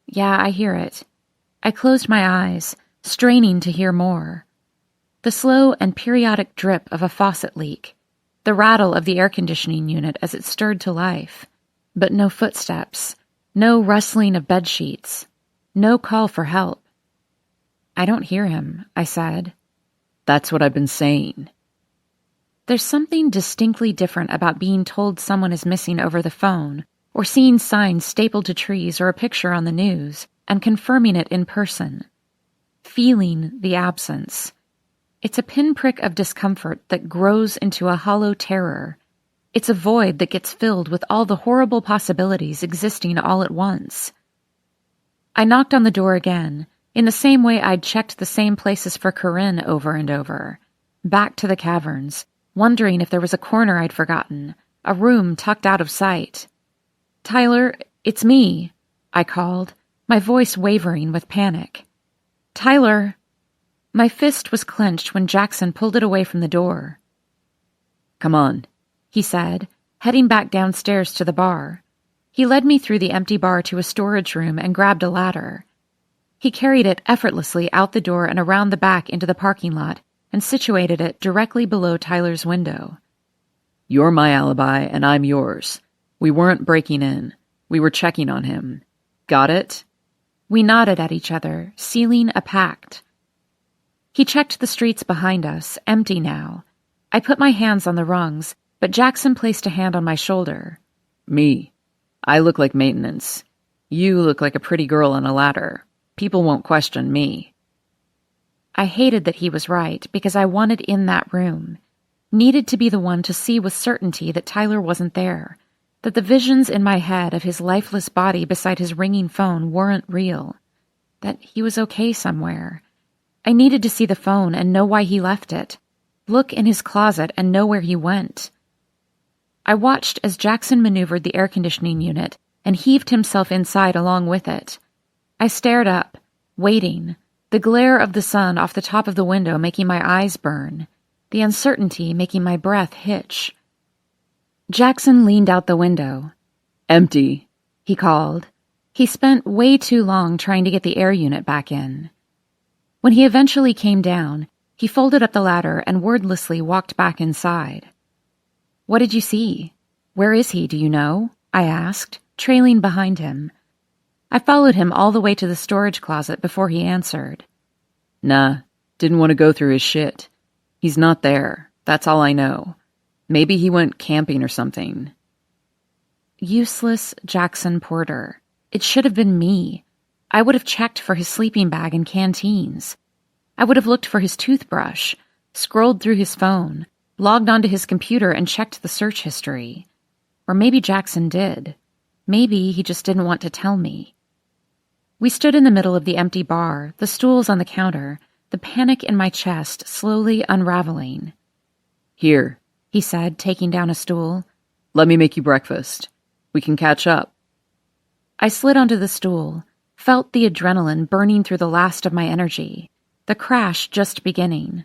"Yeah, I hear it." I closed my eyes, straining to hear more. The slow and periodic drip of a faucet leak, the rattle of the air conditioning unit as it stirred to life, but no footsteps, no rustling of bedsheets, no call for help. "I don't hear him," I said. "That's what I've been saying." There's something distinctly different about being told someone is missing over the phone, or seeing signs stapled to trees or a picture on the news, and confirming it in person. Feeling the absence. It's a pinprick of discomfort that grows into a hollow terror. It's a void that gets filled with all the horrible possibilities existing all at once. I knocked on the door again, in the same way I'd checked the same places for Corinne over and over. Back to the caverns, wondering if there was a corner I'd forgotten, a room tucked out of sight. "Tyler, it's me," I called, my voice wavering with panic. "Tyler!" My fist was clenched when Jackson pulled it away from the door. "Come on," he said, heading back downstairs to the bar. He led me through the empty bar to a storage room and grabbed a ladder. He carried it effortlessly out the door and around the back into the parking lot and situated it directly below Tyler's window. "You're my alibi and I'm yours. We weren't breaking in. We were checking on him. Got it?" We nodded at each other, sealing a pact. He checked the streets behind us, empty now. I put my hands on the rungs, but Jackson placed a hand on my shoulder. "Me. I look like maintenance. You look like a pretty girl on a ladder. People won't question me." I hated that he was right, because I wanted in that room. Needed to be the one to see with certainty that Tyler wasn't there, that the visions in my head of his lifeless body beside his ringing phone weren't real, that he was okay somewhere. I needed to see the phone and know why he left it, look in his closet and know where he went. I watched as Jackson maneuvered the air conditioning unit and heaved himself inside along with it. I stared up, waiting, the glare of the sun off the top of the window making my eyes burn, the uncertainty making my breath hitch. Jackson leaned out the window. "Empty," he called. He spent way too long trying to get the air unit back in. When he eventually came down, he folded up the ladder and wordlessly walked back inside. "What did you see? Where is he, do you know?" I asked, trailing behind him. I followed him all the way to the storage closet before he answered. "Nah, didn't want to go through his shit. He's not there. That's all I know. Maybe he went camping or something." Useless Jackson Porter. It should have been me. I would have checked for his sleeping bag and canteens. I would have looked for his toothbrush, scrolled through his phone, logged onto his computer and checked the search history. Or maybe Jackson did. Maybe he just didn't want to tell me. We stood in the middle of the empty bar, the stools on the counter, the panic in my chest slowly unraveling. "Here," he said, taking down a stool. "Let me make you breakfast. We can catch up." I slid onto the stool, felt the adrenaline burning through the last of my energy, the crash just beginning.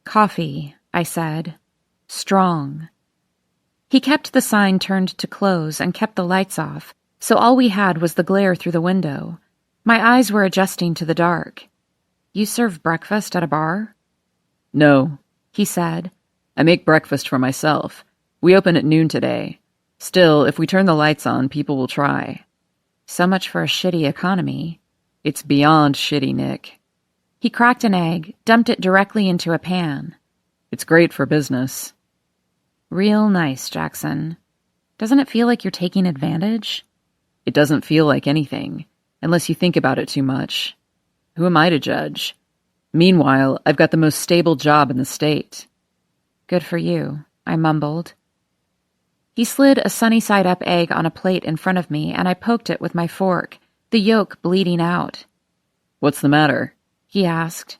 "Coffee," I said. "Strong." He kept the sign turned to close and kept the lights off, so all we had was the glare through the window. My eyes were adjusting to the dark. "You serve breakfast at a bar?" "No," he said. "I make breakfast for myself. We open at noon today. Still, if we turn the lights on, people will try." So much for a shitty economy. "It's beyond shitty, Nick." He cracked an egg, dumped it directly into a pan. It's great for business. Real nice, Jackson. Doesn't it feel like you're taking advantage? It doesn't feel like anything, unless you think about it too much. Who am I to judge? Meanwhile, I've got the most stable job in the state. Good for you, I mumbled. He slid a sunny-side-up egg on a plate in front of me, and I poked it with my fork, the yolk bleeding out. What's the matter? He asked.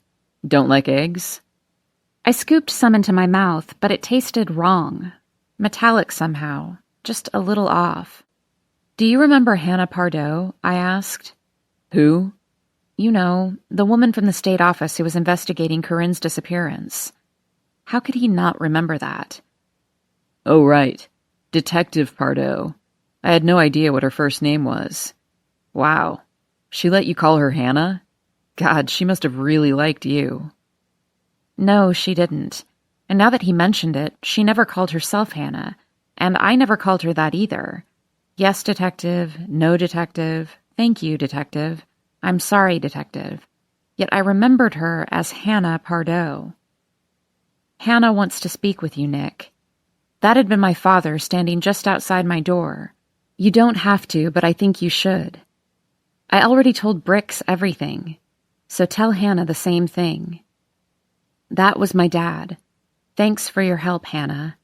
Don't like eggs? I scooped some into my mouth, but it tasted wrong. Metallic somehow, just a little off. Do you remember Hannah Pardoe? I asked. Who? You know, the woman from the state office who was investigating Corinne's disappearance. How could he not remember that? Oh, right. Detective Pardoe. I had no idea what her first name was. Wow. She let you call her Hannah? God, she must have really liked you. No, she didn't. And now that he mentioned it, she never called herself Hannah, and I never called her that either. Yes, detective. No, detective. Thank you, detective. I'm sorry, detective. Yet I remembered her as Hannah Pardoe. Hannah wants to speak with you, Nick. That had been my father standing just outside my door. You don't have to, but I think you should. I already told Bricks everything, so tell Hannah the same thing. That was my dad. Thanks for your help, Hannah.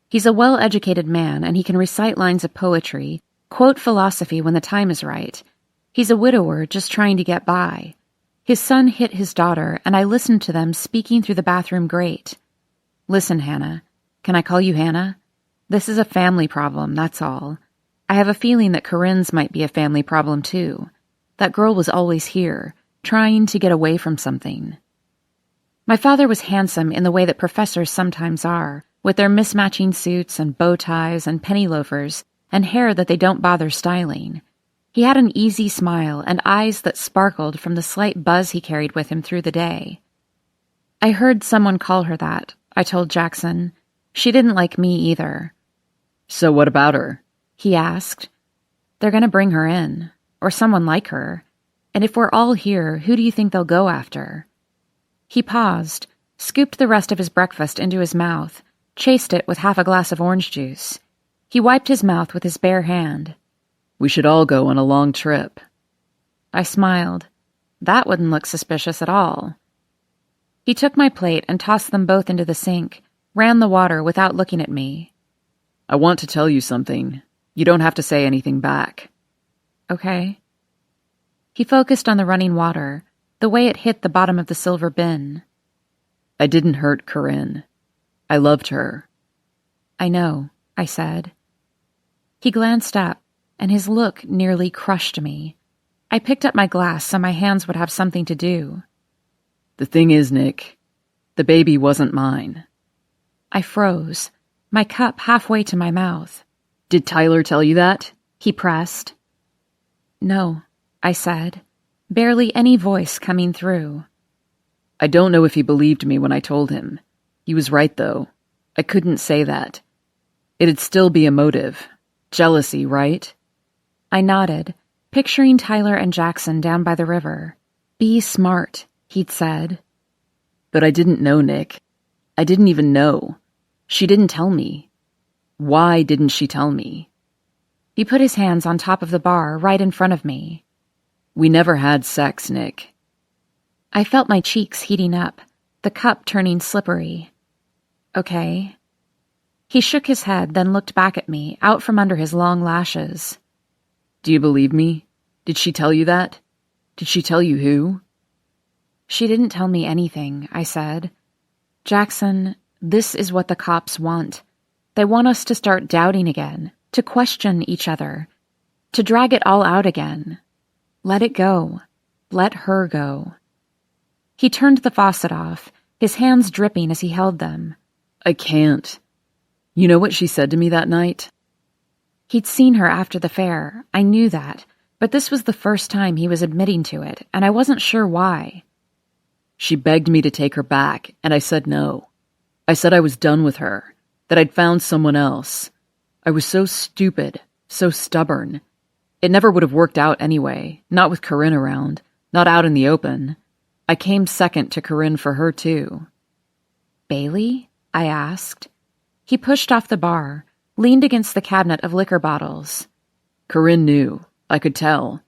He's a well-educated man, and he can recite lines of poetry, quote philosophy when the time is right. He's a widower just trying to get by. His son hit his daughter, and I listened to them speaking through the bathroom grate. Listen, Hannah. Can I call you Hannah? This is a family problem, that's all. I have a feeling that Corinne's might be a family problem, too. That girl was always here, trying to get away from something. My father was handsome in the way that professors sometimes are, with their mismatching suits and bow ties and penny loafers and hair that they don't bother styling. He had an easy smile and eyes that sparkled from the slight buzz he carried with him through the day. I heard someone call her that, I told Jackson. She didn't like me either. So what about her? He asked. They're going to bring her in, or someone like her. And if we're all here, who do you think they'll go after? He paused, scooped the rest of his breakfast into his mouth, chased it with half a glass of orange juice. He wiped his mouth with his bare hand. We should all go on a long trip. I smiled. That wouldn't look suspicious at all. He took my plate and tossed them both into the sink, ran the water without looking at me. I want to tell you something. You don't have to say anything back. Okay. He focused on the running water, the way it hit the bottom of the silver bin. I didn't hurt Corinne. I loved her. I know, I said. He glanced up, and his look nearly crushed me. I picked up my glass so my hands would have something to do. The thing is, Nick, the baby wasn't mine. I froze, my cup halfway to my mouth. Did Tyler tell you that? He pressed. No, I said, barely any voice coming through. I don't know if he believed me when I told him. He was right, though. I couldn't say that. It'd still be a motive. Jealousy, right? I nodded, picturing Tyler and Jackson down by the river. Be smart, he'd said. But I didn't know, Nick. I didn't even know. She didn't tell me. Why didn't she tell me? He put his hands on top of the bar right in front of me. We never had sex, Nick. I felt my cheeks heating up, the cup turning slippery. Okay. He shook his head, then looked back at me, out from under his long lashes. Do you believe me? Did she tell you that? Did she tell you who? She didn't tell me anything, I said. Jackson, this is what the cops want. They want us to start doubting again, to question each other, to drag it all out again. Let it go. Let her go. He turned the faucet off, his hands dripping as he held them. I can't. You know what she said to me that night? He'd seen her after the fair, I knew that, but this was the first time he was admitting to it, and I wasn't sure why. She begged me to take her back, and I said no. I said I was done with her, that I'd found someone else. I was so stupid, so stubborn. It never would have worked out anyway, not with Corinne around, not out in the open. I came second to Corinne for her, too. Bailey? I asked. He pushed off the bar, leaned against the cabinet of liquor bottles. Corinne knew. I could tell.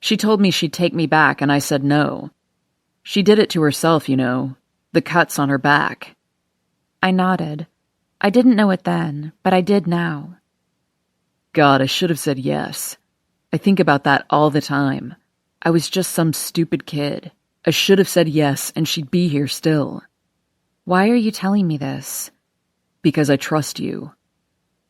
She told me she'd take me back, and I said no. She did it to herself, you know. The cuts on her back. I nodded. I didn't know it then, but I did now. God, I should have said yes. I think about that all the time. I was just some stupid kid. I should have said yes, and she'd be here still. Why are you telling me this? Because I trust you.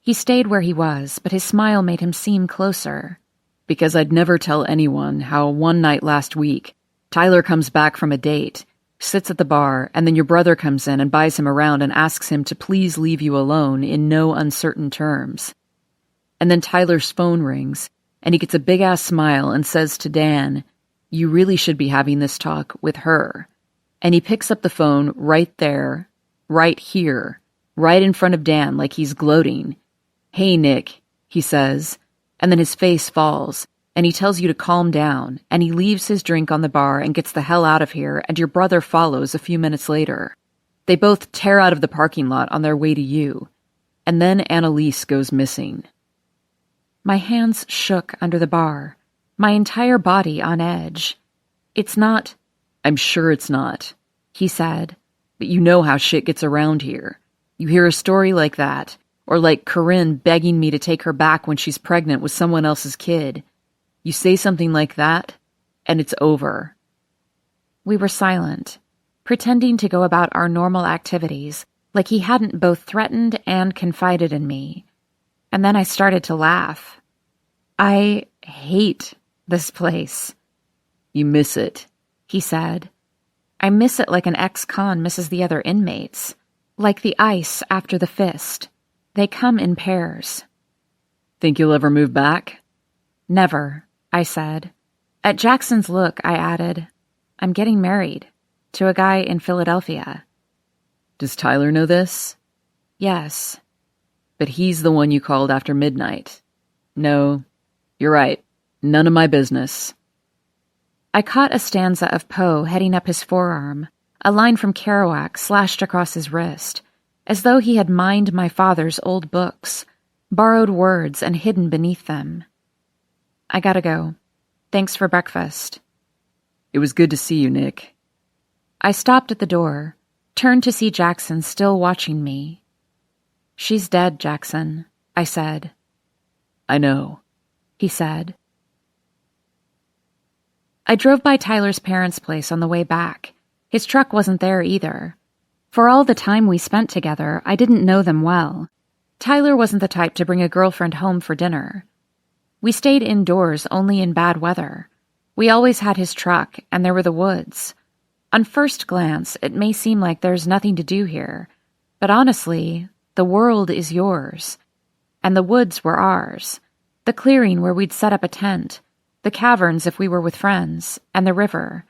He stayed where he was, but his smile made him seem closer. Because I'd never tell anyone how one night last week, Tyler comes back from a date, sits at the bar, and then your brother comes in and buys him around and asks him to please leave you alone in no uncertain terms. And then Tyler's phone rings, and he gets a big-ass smile and says to Dan, "You really should be having this talk with her." And he picks up the phone right there, right here, right in front of Dan like he's gloating. "Hey, Nick," he says, and then his face falls, and he tells you to calm down, and he leaves his drink on the bar and gets the hell out of here, and your brother follows a few minutes later. They both tear out of the parking lot on their way to you, and then Annalise goes missing. My hands shook under the bar, my entire body on edge. It's not... I'm sure it's not, he said. But you know how shit gets around here. You hear a story like that, or like Corinne begging me to take her back when she's pregnant with someone else's kid. You say something like that, and it's over. We were silent, pretending to go about our normal activities, like he hadn't both threatened and confided in me. And then I started to laugh. I hate this place. You miss it, he said. I miss it like an ex-con misses the other inmates, like the ice after the fist. They come in pairs. Think you'll ever move back? Never, I said. At Jackson's look, I added, I'm getting married to a guy in Philadelphia. Does Tyler know this? Yes. But he's the one you called after midnight. No, you're right. None of my business. I caught a stanza of Poe heading up his forearm, a line from Kerouac slashed across his wrist, as though he had mined my father's old books, borrowed words and hidden beneath them. I gotta go. Thanks for breakfast. It was good to see you, Nick. I stopped at the door, turned to see Jackson still watching me. She's dead, Jackson, I said. I know, he said. I drove by Tyler's parents' place on the way back. His truck wasn't there either. For all the time we spent together, I didn't know them well. Tyler wasn't the type to bring a girlfriend home for dinner. We stayed indoors only in bad weather. We always had his truck, and there were the woods. On first glance, it may seem like there's nothing to do here, but honestly, the world is yours. And the woods were ours. The clearing where we'd set up a tent, the caverns if we were with friends, and the river.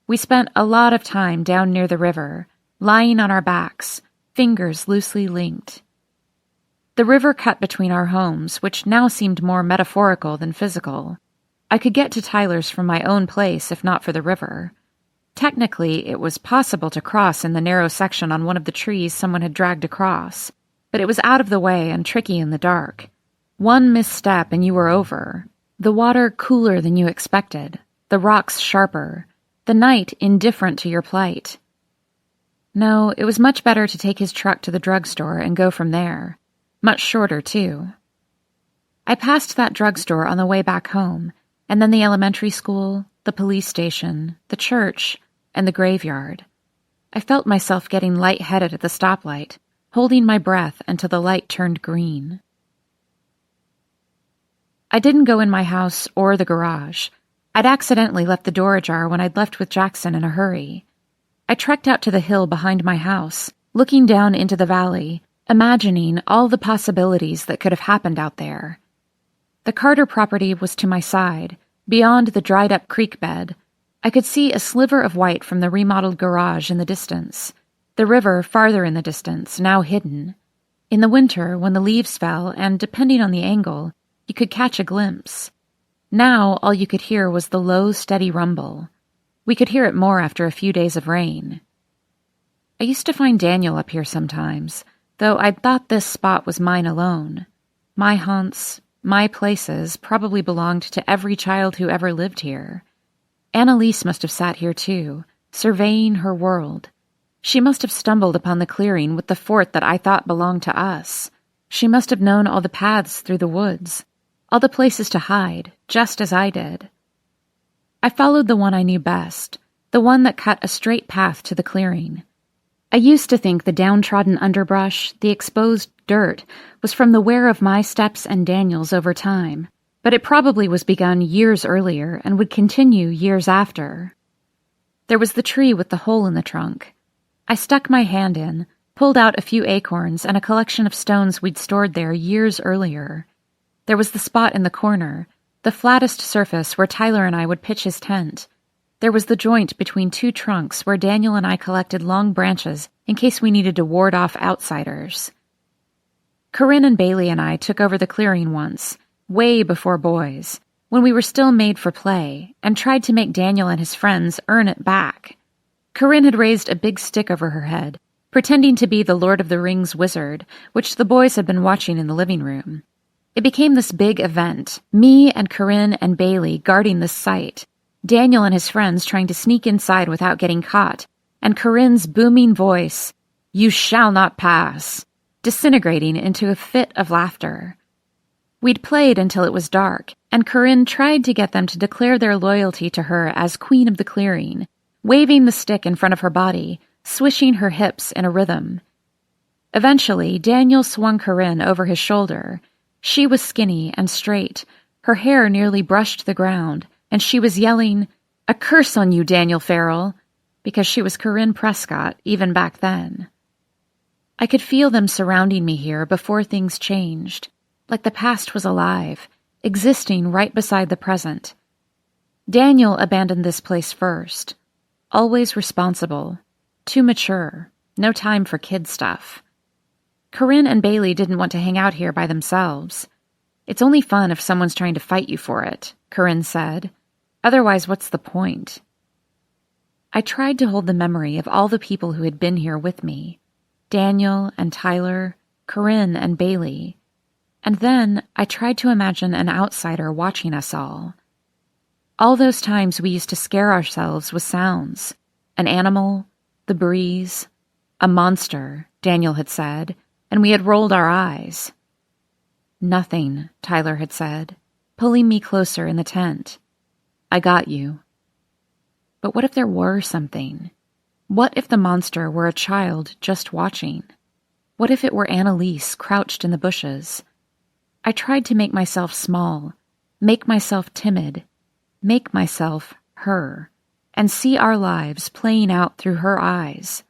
We spent a lot of time down near the river, lying on our backs, fingers loosely linked. The river cut between our homes, which now seemed more metaphorical than physical. I could get to Tyler's from my own place if not for the river. Technically, it was possible to cross in the narrow section on one of the trees someone had dragged across, but it was out of the way and tricky in the dark. One misstep and you were over. The water cooler than you expected, the rocks sharper, the night indifferent to your plight. No, it was much better to take his truck to the drugstore and go from there. Much shorter, too. I passed that drugstore on the way back home, and then the elementary school, the police station, the church, and the graveyard. I felt myself getting lightheaded at the stoplight, holding my breath until the light turned green. I didn't go in my house or the garage. I'd accidentally left the door ajar when I'd left with Jackson in a hurry. I trekked out to the hill behind my house, looking down into the valley, imagining all the possibilities that could have happened out there. The Carter property was to my side, beyond the dried-up creek bed. I could see a sliver of white from the remodeled garage in the distance, the river farther in the distance, now hidden. In the winter, when the leaves fell, and depending on the angle, you could catch a glimpse. Now all you could hear was the low, steady rumble. We could hear it more after a few days of rain. I used to find Daniel up here sometimes, though I'd thought this spot was mine alone. My haunts, my places, probably belonged to every child who ever lived here. Annalise must have sat here too, surveying her world. She must have stumbled upon the clearing with the fort that I thought belonged to us. She must have known all the paths through the woods, all the places to hide, just as I did. I followed the one I knew best, the one that cut a straight path to the clearing. I used to think the downtrodden underbrush, the exposed dirt, was from the wear of my steps and Daniel's over time, but it probably was begun years earlier and would continue years after. There was the tree with the hole in the trunk. I stuck my hand in, pulled out a few acorns and a collection of stones we'd stored there years earlier. There was the spot in the corner, the flattest surface where Tyler and I would pitch his tent. There was the joint between two trunks where Daniel and I collected long branches in case we needed to ward off outsiders. Corinne and Bailey and I took over the clearing once, way before boys, when we were still made for play, and tried to make Daniel and his friends earn it back. Corinne had raised a big stick over her head, pretending to be the Lord of the Rings wizard, which the boys had been watching in the living room. It became this big event, me and Corinne and Bailey guarding this site, Daniel and his friends trying to sneak inside without getting caught, and Corinne's booming voice, "You shall not pass," disintegrating into a fit of laughter. We'd played until it was dark, and Corinne tried to get them to declare their loyalty to her as Queen of the Clearing, waving the stick in front of her body, swishing her hips in a rhythm. Eventually, Daniel swung Corinne over his shoulder. She was skinny and straight, her hair nearly brushed the ground, and she was yelling, "A curse on you, Daniel Farrell," because she was Corinne Prescott even back then. I could feel them surrounding me here before things changed, like the past was alive, existing right beside the present. Daniel abandoned this place first, always responsible, too mature, no time for kid stuff. Corinne and Bailey didn't want to hang out here by themselves. "It's only fun if someone's trying to fight you for it," Corinne said. "Otherwise, what's the point?" I tried to hold the memory of all the people who had been here with me, Daniel and Tyler, Corinne and Bailey, and then I tried to imagine an outsider watching us all. All those times we used to scare ourselves with sounds, an animal, the breeze, a monster, Daniel had said, and we had rolled our eyes. "Nothing," Tyler had said, pulling me closer in the tent. "I got you." But what if there were something? What if the monster were a child just watching? What if it were Annalise crouched in the bushes? I tried to make myself small, make myself timid, make myself her, and see our lives playing out through her eyes.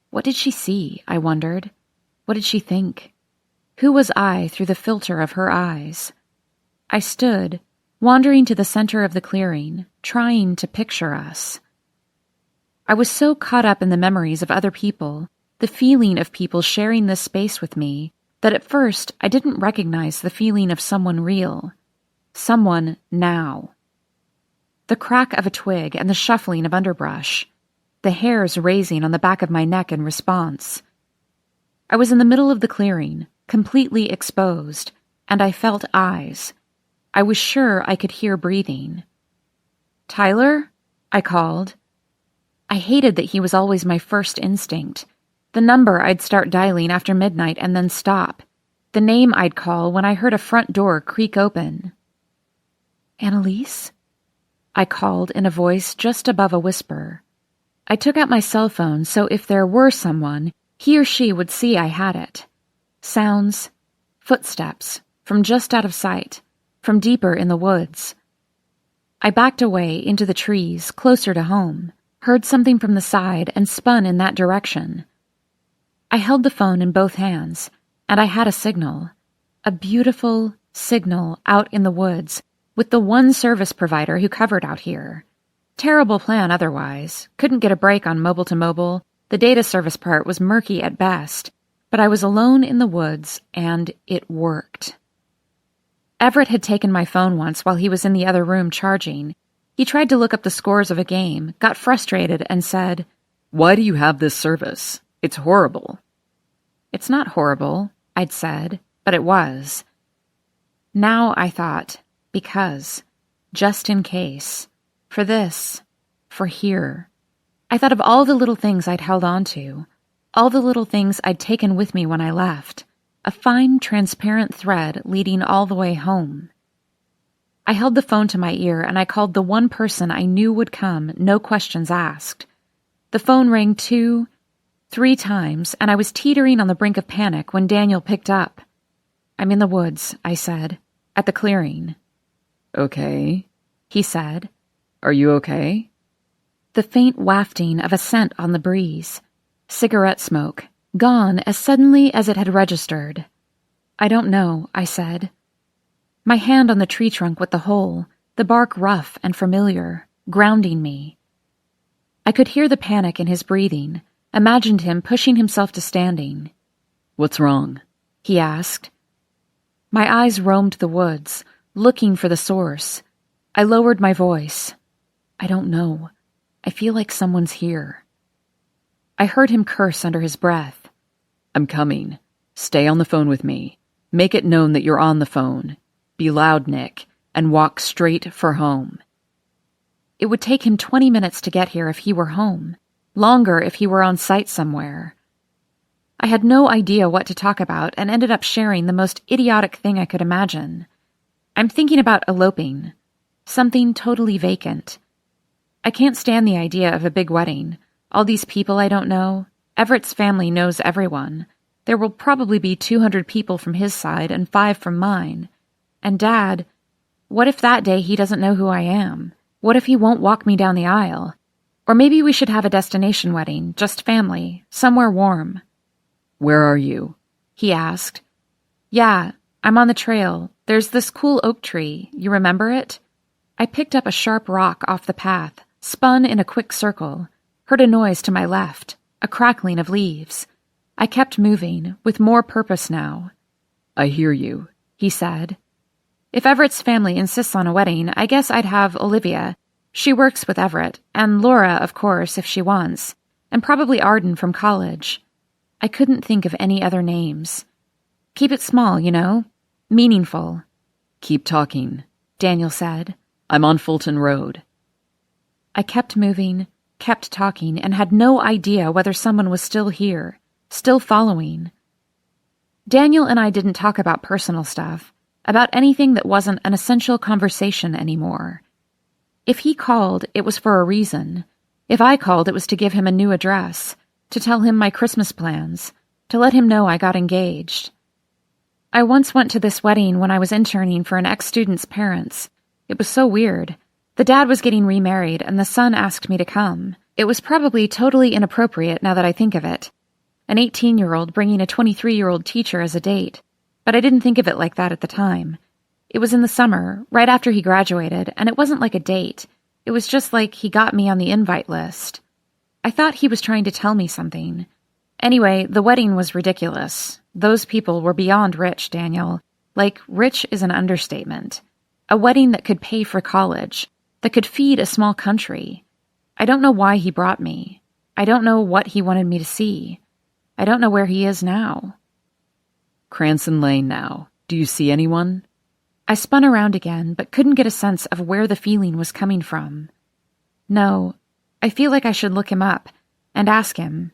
What did she see, I wondered? What did she think? Who was I through the filter of her eyes? I stood, wandering to the center of the clearing, trying to picture us. I was so caught up in the memories of other people, the feeling of people sharing this space with me, that at first I didn't recognize the feeling of someone real, someone now. The crack of a twig and the shuffling of underbrush, the hairs raising on the back of my neck in response. I was in the middle of the clearing, completely exposed, and I felt eyes. I was sure I could hear breathing. "Tyler?" I called. I hated that he was always my first instinct, the number I'd start dialing after midnight and then stop, the name I'd call when I heard a front door creak open. "Annalise?" I called in a voice just above a whisper. I took out my cell phone so if there were someone, he or she would see I had it. Sounds, footsteps, from just out of sight, from deeper in the woods. I backed away into the trees, closer to home, heard something from the side and spun in that direction. I held the phone in both hands, and I had a signal. A beautiful signal out in the woods, with the one service provider who covered out here. Terrible plan otherwise. Couldn't get a break on mobile to mobile. The data service part was murky at best, but I was alone in the woods, and it worked. Everett had taken my phone once while he was in the other room charging. He tried to look up the scores of a game, got frustrated, and said, "Why do you have this service? It's horrible." "It's not horrible," I'd said, but it was. Now I thought, because, just in case, for this, for here. I thought of all the little things I'd held on to, all the little things I'd taken with me when I left, a fine, transparent thread leading all the way home. I held the phone to my ear and I called the one person I knew would come, no questions asked. The phone rang 2, 3 times, and I was teetering on the brink of panic when Daniel picked up. "I'm in the woods," I said, "at the clearing." "Okay," he said. "Are you okay?" The faint wafting of a scent on the breeze. Cigarette smoke, gone as suddenly as it had registered. "I don't know," I said. My hand on the tree trunk with the hole, the bark rough and familiar, grounding me. I could hear the panic in his breathing, imagined him pushing himself to standing. "What's wrong?" he asked. My eyes roamed the woods, looking for the source. I lowered my voice. "I don't know. I feel like someone's here." I heard him curse under his breath. "I'm coming. Stay on the phone with me. Make it known that you're on the phone. Be loud, Nick, and walk straight for home." It would take him 20 minutes to get here if he were home, longer if he were on site somewhere. I had no idea what to talk about and ended up sharing the most idiotic thing I could imagine. "I'm thinking about eloping. Something totally vacant. I can't stand the idea of a big wedding. All these people I don't know. Everett's family knows everyone. There will probably be 200 people from his side and 5 from mine. And Dad, what if that day he doesn't know who I am? What if he won't walk me down the aisle? Or maybe we should have a destination wedding, just family, somewhere warm." "Where are you?" he asked. "Yeah, I'm on the trail. There's this cool oak tree. You remember it?" I picked up a sharp rock off the path, spun in a quick circle, heard a noise to my left, a crackling of leaves. I kept moving, with more purpose now. "I hear you," he said. "If Everett's family insists on a wedding, I guess I'd have Olivia. She works with Everett, and Laura, of course, if she wants, and probably Arden from college. I couldn't think of any other names. Keep it small, you know? Meaningful." "Keep talking," Daniel said. "I'm on Fulton Road." I kept moving, kept talking, and had no idea whether someone was still here, still following. Daniel and I didn't talk about personal stuff, about anything that wasn't an essential conversation anymore. If he called, it was for a reason. If I called, it was to give him a new address, to tell him my Christmas plans, to let him know I got engaged. I once went to this wedding when I was interning for an ex-student's parents. It was so weird. The dad was getting remarried, and the son asked me to come. It was probably totally inappropriate now that I think of it. An 18-year-old bringing a 23-year-old teacher as a date. But I didn't think of it like that at the time. It was in the summer, right after he graduated, and it wasn't like a date. It was just like he got me on the invite list. I thought he was trying to tell me something. Anyway, the wedding was ridiculous. Those people were beyond rich, Daniel. Like, rich is an understatement. A wedding that could pay for college, that could feed a small country. I don't know why he brought me. I don't know what he wanted me to see. I don't know where he is now. "Cranston Lane now. Do you see anyone?" I spun around again, but couldn't get a sense of where the feeling was coming from. No, I feel like I should look him up and ask him.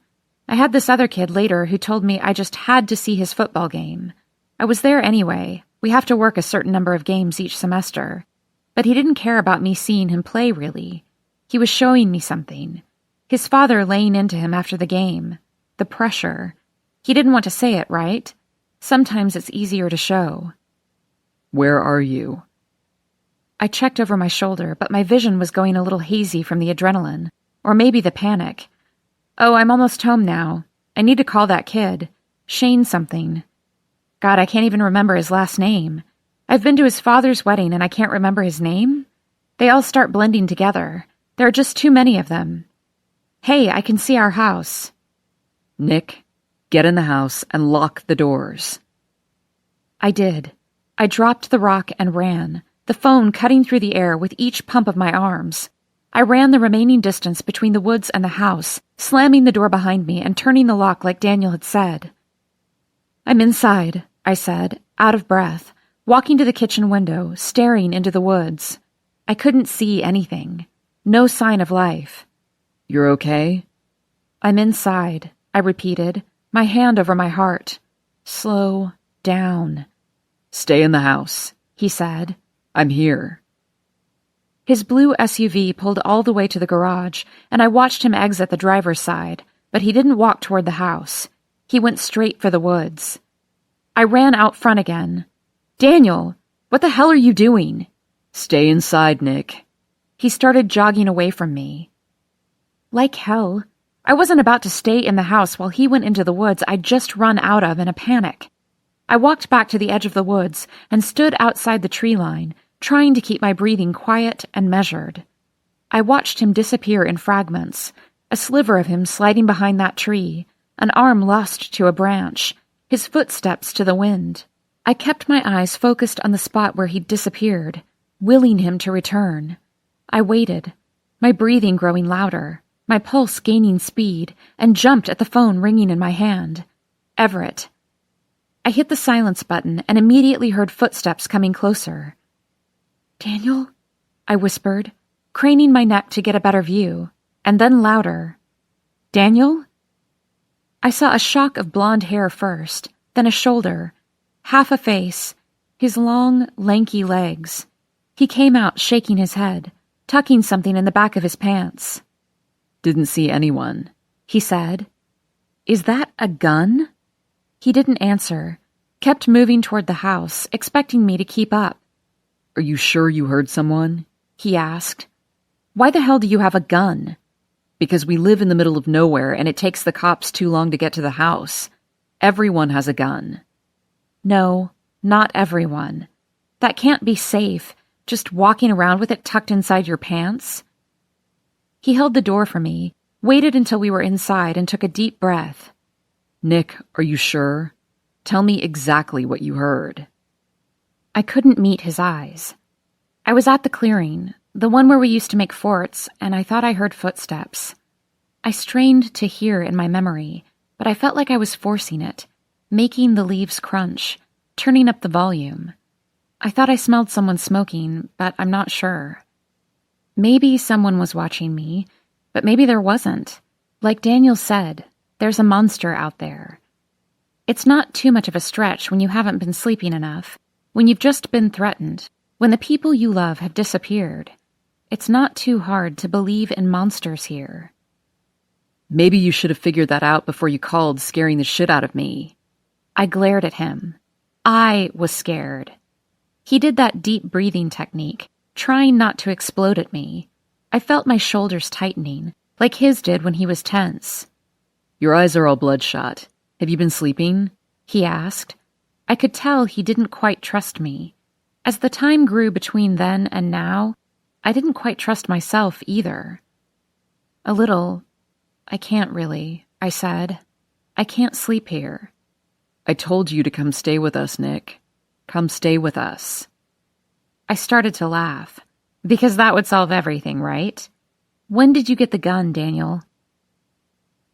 I had this other kid later who told me I just had to see his football game. I was there anyway. We have to work a certain number of games each semester. But he didn't care about me seeing him play, really. He was showing me something. His father laying into him after the game. The pressure. He didn't want to say it, right? Sometimes it's easier to show. "Where are you?" I checked over my shoulder, but my vision was going a little hazy from the adrenaline, or maybe the panic. "Oh, I'm almost home now. I need to call that kid. Shane something. God, I can't even remember his last name. I've been to his father's wedding and I can't remember his name? They all start blending together. There are just too many of them. Hey, I can see our house." "Nick, get in the house and lock the doors." I did. I dropped the rock and ran. the phone cutting through the air with each pump of my arms. I ran the remaining distance between the woods and the house, slamming the door behind me and turning the lock like Daniel had said. "I'm inside," I said, out of breath, walking to the kitchen window, staring into the woods. I couldn't see anything. No sign of life. "You're okay?" "I'm inside," I repeated, my hand over my heart. "Slow down." "Stay in the house," he said. "I'm here." His blue SUV pulled all the way to the garage, and I watched him exit the driver's side, but he didn't walk toward the house. He went straight for the woods. I ran out front again. "Daniel, what the hell are you doing?" "Stay inside, Nick." He started jogging away from me. Like hell, I wasn't about to stay in the house while he went into the woods I'd just run out of in a panic. I walked back to the edge of the woods and stood outside the tree line, trying to keep my breathing quiet and measured. I watched him disappear in fragments, a sliver of him sliding behind that tree, an arm lost to a branch, his footsteps to the wind. I kept my eyes focused on the spot where he'd disappeared, willing him to return. I waited, my breathing growing louder, my pulse gaining speed, and jumped at the phone ringing in my hand. Everett. I hit the silence button and immediately heard footsteps coming closer. "Daniel?" I whispered, craning my neck to get a better view, and then louder. "Daniel?" I saw a shock of blonde hair first, then a shoulder, half a face, his long, lanky legs. He came out shaking his head, tucking something in the back of his pants. "Didn't see anyone," he said. "Is that a gun?" He didn't answer, kept moving toward the house, expecting me to keep up. "Are you sure you heard someone?" he asked. "Why the hell do you have a gun?" "Because we live in the middle of nowhere and it takes the cops too long to get to the house. Everyone has a gun." "No, not everyone. That can't be safe, just walking around with it tucked inside your pants." He held the door for me, waited until we were inside, and took a deep breath. "Nick, are you sure? Tell me exactly what you heard." I couldn't meet his eyes. I was at the clearing, the one where we used to make forts, and I thought I heard footsteps. I strained to hear in my memory, but I felt like I was forcing it, making the leaves crunch, turning up the volume. I thought I smelled someone smoking, but I'm not sure. Maybe someone was watching me, but maybe there wasn't. Like Daniel said, there's a monster out there. It's not too much of a stretch when you haven't been sleeping enough, when you've just been threatened, when the people you love have disappeared. It's not too hard to believe in monsters here. "Maybe you should have figured that out before you called, scaring the shit out of me." I glared at him. I was scared. He did that deep breathing technique, trying not to explode at me. I felt my shoulders tightening, like his did when he was tense. "Your eyes are all bloodshot. Have you been sleeping?" he asked. I could tell he didn't quite trust me. As the time grew between then and now, I didn't quite trust myself either. "A little. I can't really," I said. "I can't sleep here." "I told you to come stay with us, Nick. Come stay with us." I started to laugh, because that would solve everything, right? "When did you get the gun, Daniel?"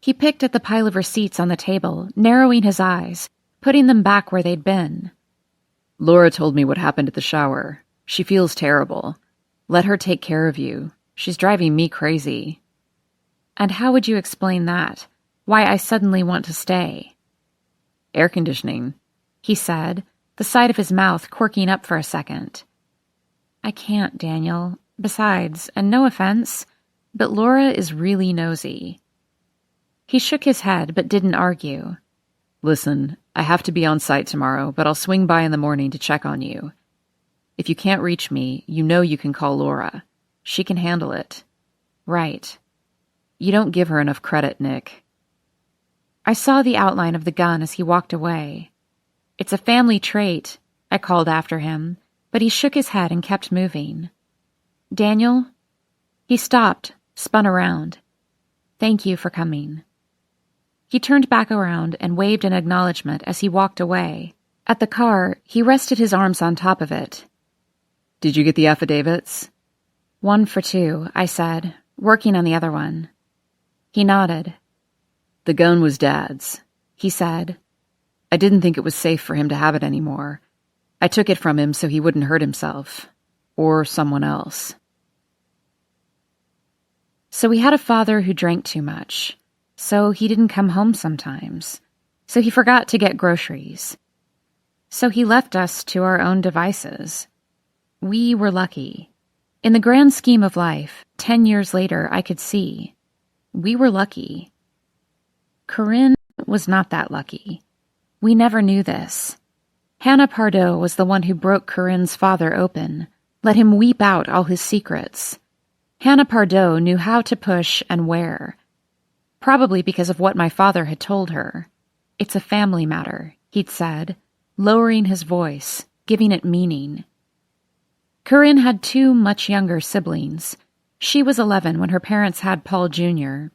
He picked at the pile of receipts on the table, narrowing his eyes, putting them back where they'd been. "Laura told me what happened at the shower. She feels terrible. Let her take care of you. She's driving me crazy." "And how would you explain that? Why I suddenly want to stay?" "Air conditioning," he said, the side of his mouth quirking up for a second. "I can't, Daniel. Besides, and no offense, but Laura is really nosy." He shook his head but didn't argue. "Listen, I have to be on site tomorrow, but I'll swing by in the morning to check on you. If you can't reach me, you know you can call Laura. She can handle it." "Right." "You don't give her enough credit, Nick." I saw the outline of the gun as he walked away. "It's a family trait," I called after him, but he shook his head and kept moving. "Daniel?" He stopped, spun around. "Thank you for coming." He turned back around and waved in acknowledgement as he walked away. At the car, he rested his arms on top of it. Did you get the affidavits? 1 for 2, I said, working on the other one. He nodded. The gun was Dad's, he said. I didn't think it was safe for him to have it anymore. I took it from him so he wouldn't hurt himself. Or someone else. So we had a father who drank too much. So he didn't come home sometimes. So he forgot to get groceries. So he left us to our own devices. We were lucky. In the grand scheme of life, 10 years later, I could see. We were lucky. Corinne was not that lucky. We never knew this. Hannah Pardoe was the one who broke Corinne's father open, let him weep out all his secrets. Hannah Pardoe knew how to push and where. Probably because of what my father had told her. It's a family matter, he'd said, lowering his voice, giving it meaning. Corinne had 2 much younger siblings. She was 11 when her parents had Paul Jr.,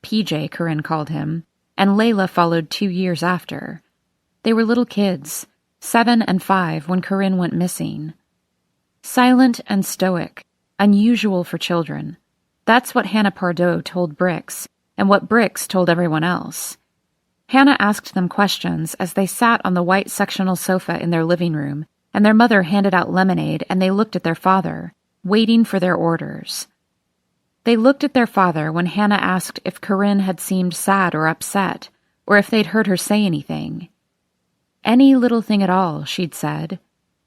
PJ, Corinne called him, and Layla followed 2 years after. They were little kids, 7 and 5 when Corinne went missing. Silent and stoic, unusual for children. That's what Hannah Pardoe told Brix, and what Brix told everyone else. Hannah asked them questions as they sat on the white sectional sofa in their living room, and their mother handed out lemonade and they looked at their father, waiting for their orders. They looked at their father when Hannah asked if Corinne had seemed sad or upset, or if they'd heard her say anything. Any little thing at all, she'd said.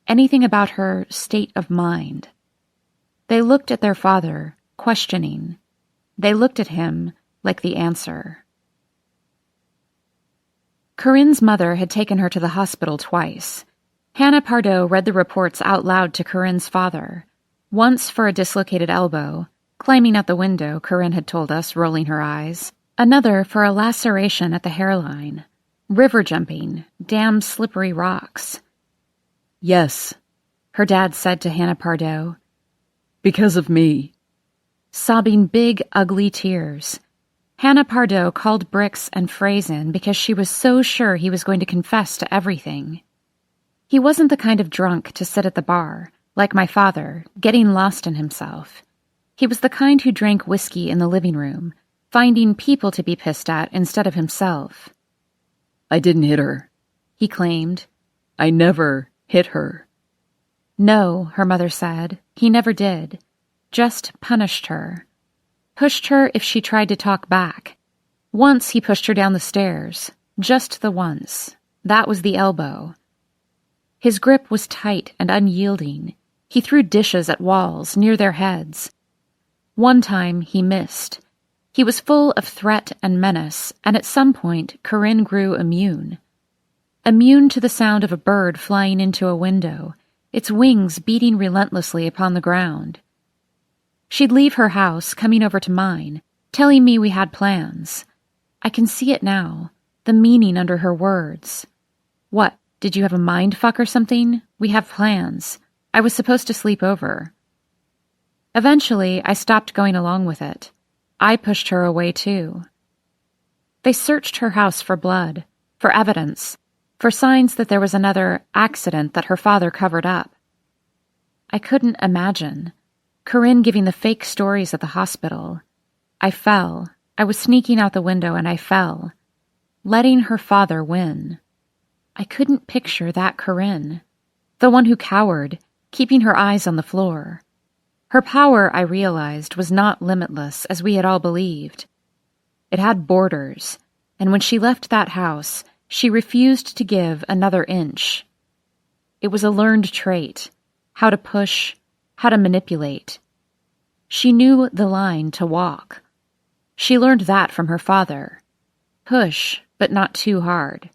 Anything about her state of mind. They looked at their father, questioning. They looked at him like the answer. Corinne's mother had taken her to the hospital twice. Hannah Pardoe read the reports out loud to Corinne's father, once for a dislocated elbow, climbing out the window, Corinne had told us, rolling her eyes, another for a laceration at the hairline, river jumping, damn slippery rocks. Yes, her dad said to Hannah Pardoe. Because of me. Sobbing big, ugly tears. Hannah Pardoe called Brix and Fraze in because she was so sure he was going to confess to everything. He wasn't the kind of drunk to sit at the bar, like my father, getting lost in himself. He was the kind who drank whiskey in the living room, finding people to be pissed at instead of himself. I didn't hit her, he claimed. I never hit her. No, her mother said, he never did. Just punished her. Pushed her if she tried to talk back. Once he pushed her down the stairs. Just the once. That was the elbow. His grip was tight and unyielding. He threw dishes at walls near their heads. One time he missed. He was full of threat and menace, and at some point Corinne grew immune. Immune to the sound of a bird flying into a window, its wings beating relentlessly upon the ground. She'd leave her house, coming over to mine, telling me we had plans. I can see it now, the meaning under her words. What, did you have a mind fuck or something? We have plans. I was supposed to sleep over. Eventually, I stopped going along with it. I pushed her away too. They searched her house for blood, for evidence, for signs that there was another accident that her father covered up. I couldn't imagine. Corinne giving the fake stories at the hospital. I fell. I was sneaking out the window and I fell. Letting her father win. I couldn't picture that Corinne. The one who cowered, keeping her eyes on the floor. Her power, I realized, was not limitless, as we had all believed. It had borders, and when she left that house, she refused to give another inch. It was a learned trait, how to push, how to manipulate. She knew the line to walk. She learned that from her father. Push, but not too hard.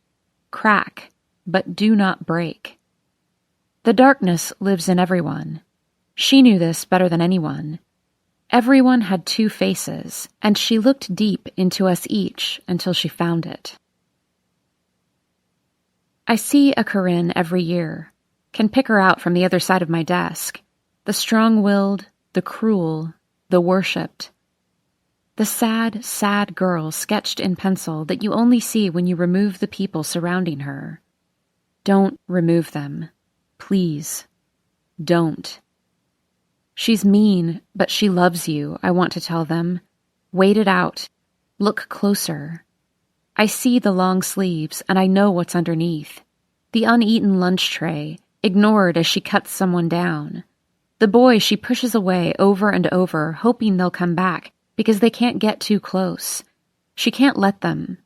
Crack, but do not break. The darkness lives in everyone. She knew this better than anyone. Everyone had two faces, and she looked deep into us each until she found it. I see a Corinne every year, can pick her out from the other side of my desk, the strong-willed, the cruel, the worshipped. The sad, sad girl sketched in pencil that you only see when you remove the people surrounding her. Don't remove them. Please. Don't. She's mean, but she loves you, I want to tell them. Wait it out. Look closer. I see the long sleeves, and I know what's underneath. The uneaten lunch tray, ignored as she cuts someone down. The boy she pushes away over and over, hoping they'll come back, because they can't get too close. She can't let them.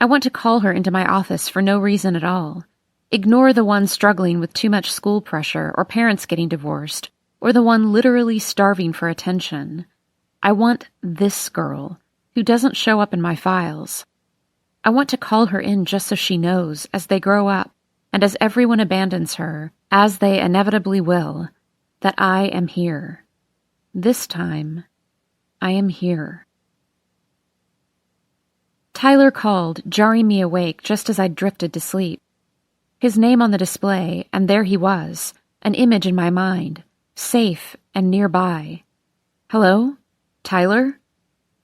I want to call her into my office for no reason at all. Ignore the one struggling with too much school pressure or parents getting divorced, or the one literally starving for attention. I want this girl, who doesn't show up in my files. I want to call her in just so she knows, as they grow up, and as everyone abandons her, as they inevitably will, that I am here. This time, I am here. Tyler called, jarring me awake just as I'd drifted to sleep. His name on the display, and there he was, an image in my mind, safe and nearby. Hello? Tyler?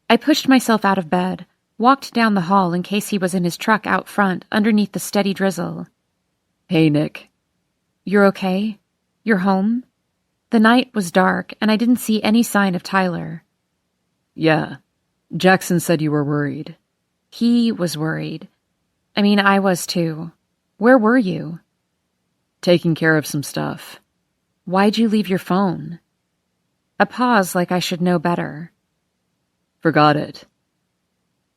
I pushed myself out of bed, walked down the hall in case he was in his truck out front underneath the steady drizzle. Hey, Nick. You're okay? You're home? The night was dark, and I didn't see any sign of Tyler. Yeah. Jackson said you were worried. He was worried. I mean, I was too. Where were you? Taking care of some stuff. Why'd you leave your phone? A pause like I should know better. Forgot it.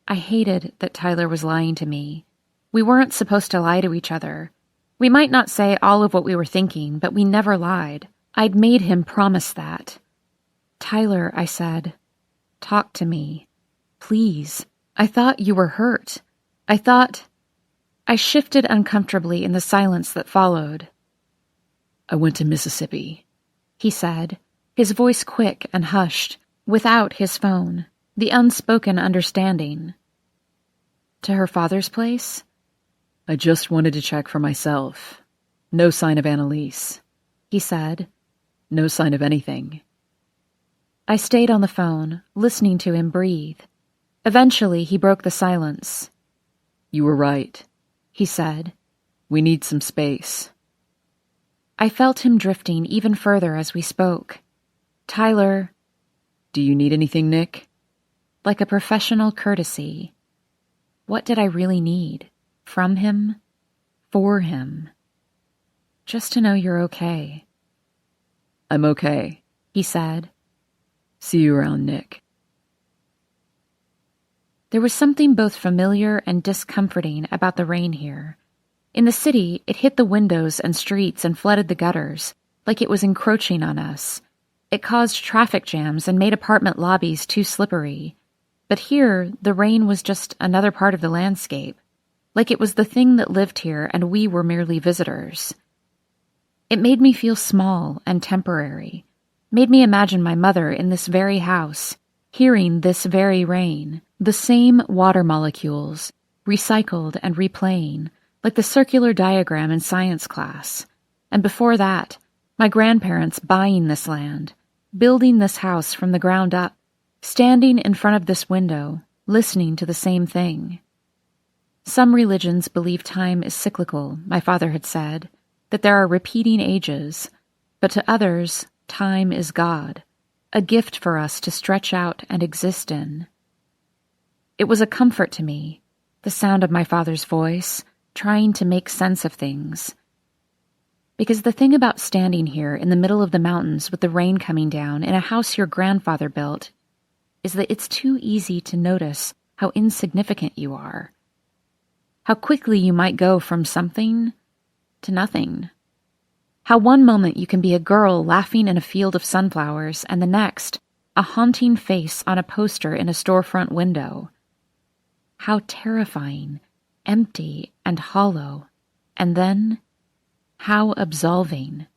I hated that Tyler was lying to me. We weren't supposed to lie to each other. We might not say all of what we were thinking, but we never lied. I'd made him promise that. Tyler, I said, talk to me. Please. I thought you were hurt. I shifted uncomfortably in the silence that followed. I went to Mississippi, he said, his voice quick and hushed, without his phone, the unspoken understanding. To her father's place? I just wanted to check for myself. No sign of Annalise, he said. No sign of anything. I stayed on the phone, listening to him breathe. Eventually, he broke the silence. You were right, he said. We need some space. I felt him drifting even further as we spoke. Tyler. Do you need anything, Nick? Like a professional courtesy. What did I really need? From him? For him? Just to know you're okay. I'm okay, he said. See you around, Nick. There was something both familiar and discomforting about the rain here. In the city, it hit the windows and streets and flooded the gutters, like it was encroaching on us. It caused traffic jams and made apartment lobbies too slippery. But here, the rain was just another part of the landscape, like it was the thing that lived here and we were merely visitors. It made me feel small and temporary, made me imagine my mother in this very house, hearing this very rain, the same water molecules, recycled and replaying, like the circular diagram in science class. And before that, my grandparents buying this land, building this house from the ground up, standing in front of this window, listening to the same thing. Some religions believe time is cyclical, my father had said, that there are repeating ages, but to others, time is God, a gift for us to stretch out and exist in. It was a comfort to me, the sound of my father's voice, trying to make sense of things. Because the thing about standing here in the middle of the mountains with the rain coming down in a house your grandfather built is that it's too easy to notice how insignificant you are. How quickly you might go from something to nothing. How one moment you can be a girl laughing in a field of sunflowers and the next, a haunting face on a poster in a storefront window. How terrifying, empty and hollow, and then how absolving.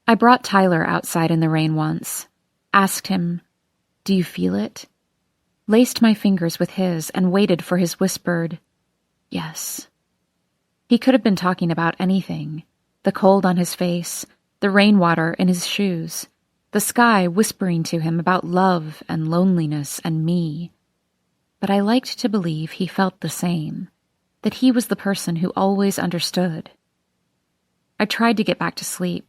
I brought Tyler outside in the rain once, asked him, "Do you feel it?" Laced my fingers with his and waited for his whispered, "Yes." He could have been talking about anything, the cold on his face, the rainwater in his shoes, the sky whispering to him about love and loneliness and me. But I liked to believe he felt the same, that he was the person who always understood. I tried to get back to sleep.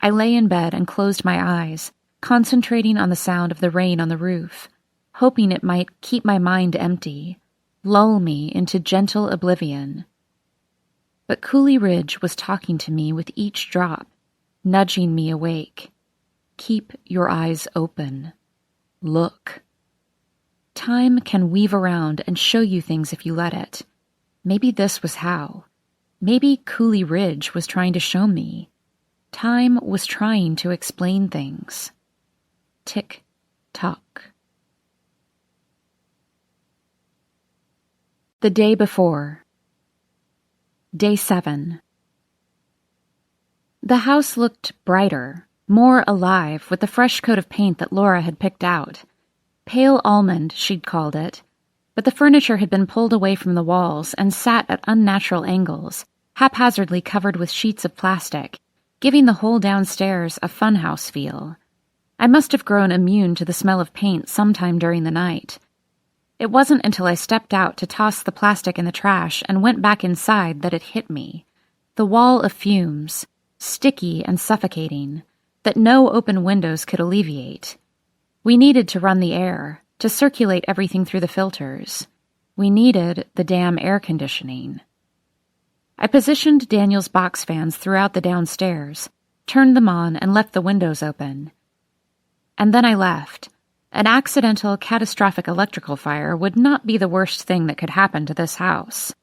I lay in bed and closed my eyes, concentrating on the sound of the rain on the roof, hoping it might keep my mind empty, lull me into gentle oblivion. But Cooley Ridge was talking to me with each drop, nudging me awake. Keep your eyes open. Look. Time can weave around and show you things if you let it. Maybe this was how. Maybe Cooley Ridge was trying to show me. Time was trying to explain things. Tick-tock. The day before. Day 7. The house looked brighter, more alive with the fresh coat of paint that Laura had picked out. Pale almond, she'd called it, but the furniture had been pulled away from the walls and sat at unnatural angles, haphazardly covered with sheets of plastic, giving the whole downstairs a funhouse feel. I must have grown immune to the smell of paint sometime during the night. It wasn't until I stepped out to toss the plastic in the trash and went back inside that it hit me. The wall of fumes, sticky and suffocating, that no open windows could alleviate. We needed to run the air, to circulate everything through the filters. We needed the damn air conditioning. I positioned Daniel's box fans throughout the downstairs, turned them on, and left the windows open. And then I left. An accidental, catastrophic electrical fire would not be the worst thing that could happen to this house.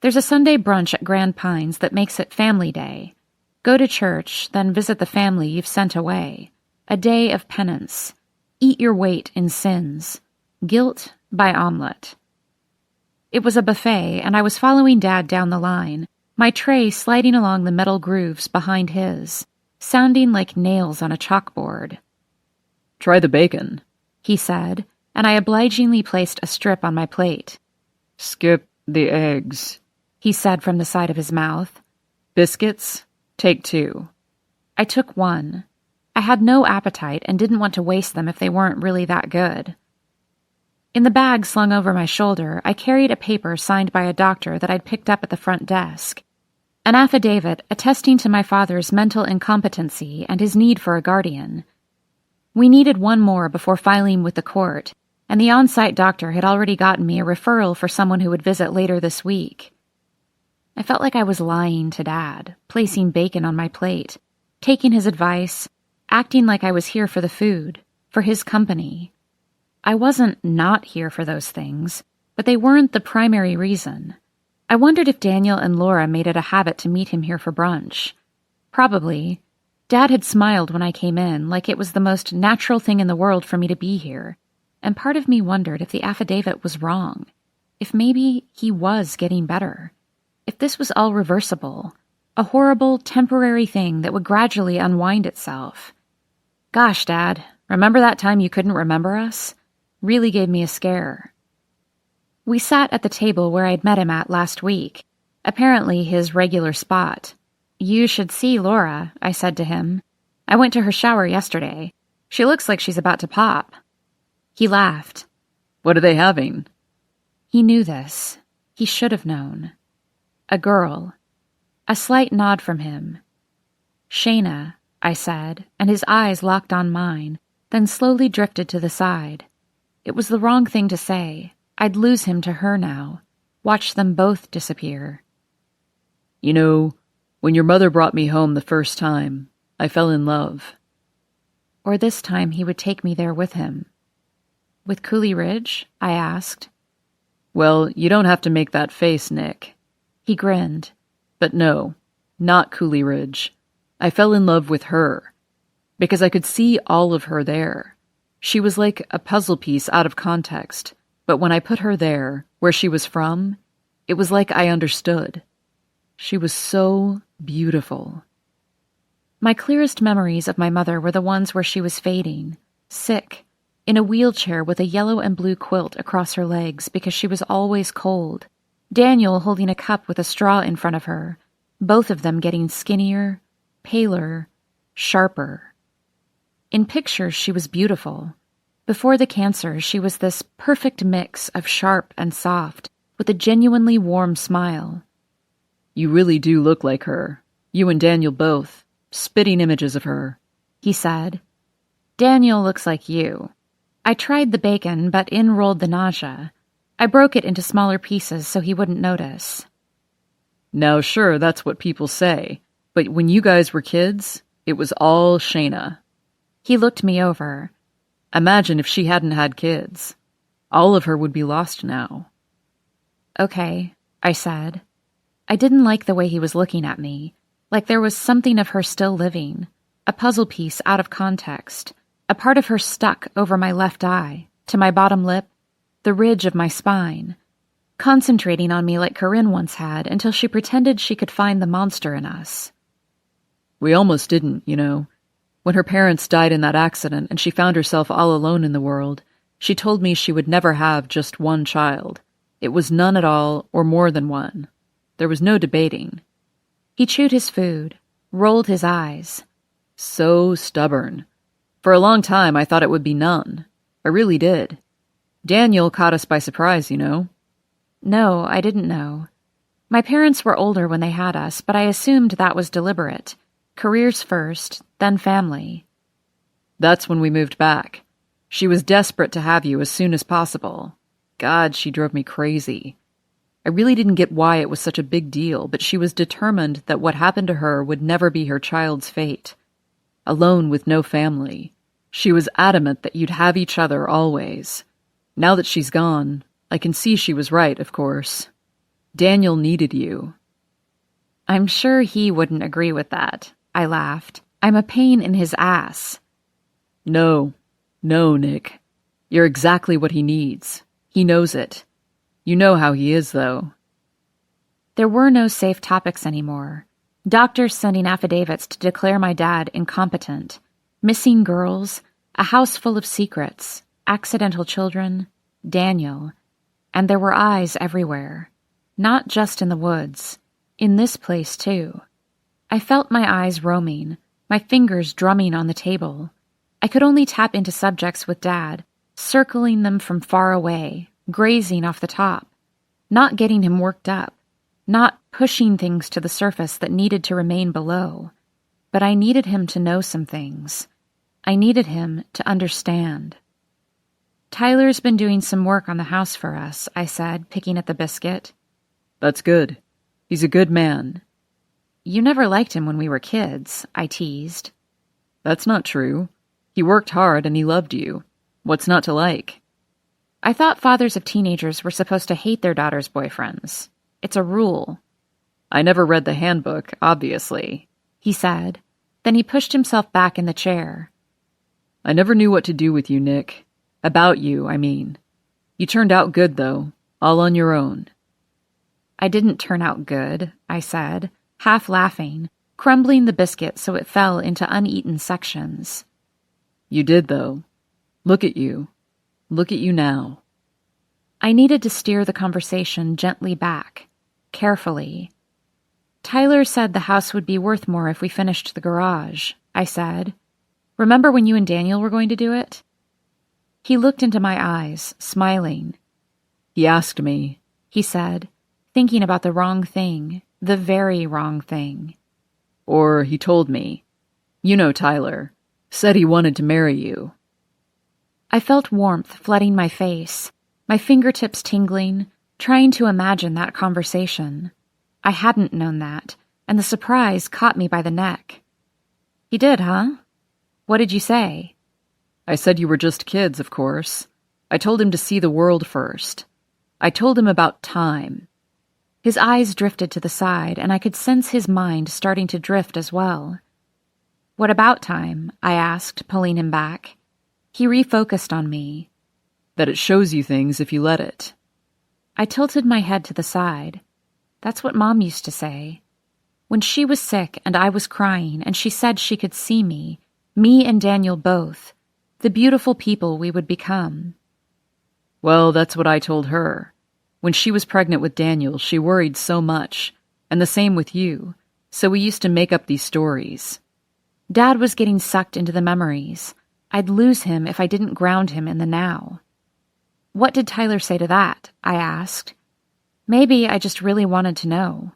There's a Sunday brunch at Grand Pines that makes it Family Day. Go to church, then visit the family you've sent away. A day of penance. Eat your weight in sins. Guilt by omelet. It was a buffet, and I was following Dad down the line, my tray sliding along the metal grooves behind his, sounding like nails on a chalkboard. "Try the bacon," he said, and I obligingly placed a strip on my plate. "Skip the eggs," he said from the side of his mouth. "Biscuits? Take 2. I took 1. I had no appetite and didn't want to waste them if they weren't really that good. In the bag slung over my shoulder, I carried a paper signed by a doctor that I'd picked up at the front desk. An affidavit attesting to my father's mental incompetency and his need for a guardian. We needed one more before filing with the court, and the on-site doctor had already gotten me a referral for someone who would visit later this week. I felt like I was lying to Dad, placing bacon on my plate, taking his advice, acting like I was here for the food, for his company. I wasn't not here for those things, but they weren't the primary reason. I wondered if Daniel and Laura made it a habit to meet him here for brunch. Probably. Dad had smiled when I came in, like it was the most natural thing in the world for me to be here, and part of me wondered if the affidavit was wrong, if maybe he was getting better, if this was all reversible, a horrible, temporary thing that would gradually unwind itself. Gosh, Dad, remember that time you couldn't remember us? Really gave me a scare. We sat at the table where I'd met him at last week, apparently his regular spot. "You should see Laura," I said to him. "I went to her shower yesterday. She looks like she's about to pop." He laughed. "What are they having?" He knew this. He should have known. A girl. A slight nod from him. "Shayna," I said, and his eyes locked on mine, then slowly drifted to the side. It was the wrong thing to say. I'd lose him to her now. Watch them both disappear. "You know, when your mother brought me home the first time, I fell in love." Or this time he would take me there with him. "With Cooley Ridge?" I asked. "Well, you don't have to make that face, Nick." He grinned. "But no, not Cooley Ridge. I fell in love with her, because I could see all of her there. She was like a puzzle piece out of context, but when I put her there, where she was from, it was like I understood. She was so beautiful." My clearest memories of my mother were the ones where she was fading, sick, in a wheelchair with a yellow and blue quilt across her legs because she was always cold, Daniel holding a cup with a straw in front of her, both of them getting skinnier, paler, sharper. In pictures, she was beautiful. Before the cancer, she was this perfect mix of sharp and soft, with a genuinely warm smile. "You really do look like her," You and Daniel both. Spitting images of her," he said. "Daniel looks like you." I tried the bacon, but in rolled the nausea. I broke it into smaller pieces so he wouldn't notice. "Now sure, that's what people say, but when you guys were kids, it was all Shayna." He looked me over. "Imagine if she hadn't had kids. All of her would be lost now." "Okay," I said. I didn't like the way he was looking at me, like there was something of her still living, a puzzle piece out of context, a part of her stuck over my left eye, to my bottom lip, the ridge of my spine, concentrating on me like Corinne once had until she pretended she could find the monster in us. "We almost didn't, you know. When her parents died in that accident and she found herself all alone in the world, she told me she would never have just one child. It was none at all or more than one. There was no debating." He chewed his food, rolled his eyes. "So stubborn. For a long time I thought it would be none. I really did. Daniel caught us by surprise, you know." No, I didn't know. My parents were older when they had us, but I assumed that was deliberate. Careers first, then family. "That's when we moved back. She was desperate to have you as soon as possible. God, she drove me crazy. I really didn't get why it was such a big deal, but she was determined that what happened to her would never be her child's fate. Alone with no family. She was adamant that you'd have each other always. Now that she's gone, I can see she was right, of course. Daniel needed you." "I'm sure he wouldn't agree with that," I laughed. "I'm a pain in his ass." No, Nick. You're exactly what he needs. He knows it. You know how he is, though." There were no safe topics anymore. Doctors sending affidavits to declare my dad incompetent. Missing girls, a house full of secrets, accidental children, Daniel. And there were eyes everywhere. Not just in the woods. In this place, too. I felt my eyes roaming, my fingers drumming on the table. I could only tap into subjects with Dad, circling them from far away, grazing off the top, not getting him worked up, not pushing things to the surface that needed to remain below. But I needed him to know some things. I needed him to understand. "Tyler's been doing some work on the house for us," I said, picking at the biscuit. "That's good. He's a good man." "You never liked him when we were kids," I teased. "That's not true. He worked hard and he loved you. What's not to like?" "I thought fathers of teenagers were supposed to hate their daughters' boyfriends. It's a rule." "I never read the handbook, obviously," he said. Then he pushed himself back in the chair. "I never knew what to do with you, Nick. About you, I mean. You turned out good, though, all on your own." "I didn't turn out good," I said, half laughing, crumbling the biscuit so it fell into uneaten sections. "You did, though. Look at you. Look at you now." I needed to steer the conversation gently back, carefully. "Tyler said the house would be worth more if we finished the garage," I said. "Remember when you and Daniel were going to do it?" He looked into my eyes, smiling. "He asked me," he said, thinking about the wrong thing, the very wrong thing. "Or he told me. You know Tyler. Said he wanted to marry you." I felt warmth flooding my face, my fingertips tingling, trying to imagine that conversation. I hadn't known that, and the surprise caught me by the neck. "He did, huh? What did you say?" "I said you were just kids, of course. I told him to see the world first. I told him about time." His eyes drifted to the side, and I could sense his mind starting to drift as well. "What about time?" I asked, pulling him back. He refocused on me. "That it shows you things if you let it." I tilted my head to the side. That's what Mom used to say. When she was sick and I was crying and she said she could see me and Daniel both, the beautiful people we would become. Well, that's what I told her. When she was pregnant with Daniel, she worried so much, and the same with you, so we used to make up these stories. Dad was getting sucked into the memories. I'd lose him if I didn't ground him in the now. What did Tyler say to that? I asked. Maybe I just really wanted to know.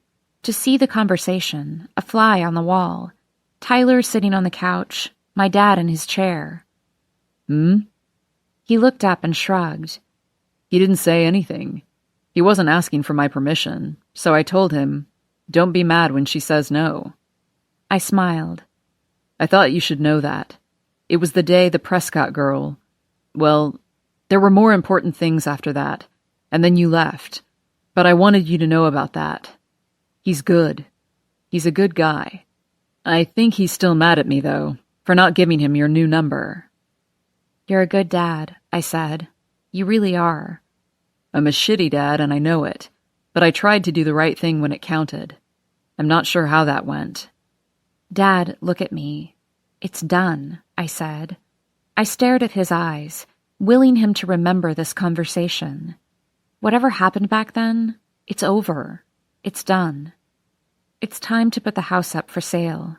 to see the conversation, a fly on the wall, Tyler sitting on the couch, my dad in his chair. He looked up and shrugged. He didn't say anything. He wasn't asking for my permission, so I told him, "Don't be mad when she says no." I smiled. I thought you should know that. It was the day the Prescott girl... Well, there were more important things after that, and then you left. But I wanted you to know about that. He's good. He's a good guy. I think he's still mad at me, though, for not giving him your new number. You're a good dad, I said. You really are. I'm a shitty dad, and I know it, but I tried to do the right thing when it counted. I'm not sure how that went. Dad, look at me. It's done, I said. I stared at his eyes, willing him to remember this conversation. Whatever happened back then, it's over. It's done. It's time to put the house up for sale.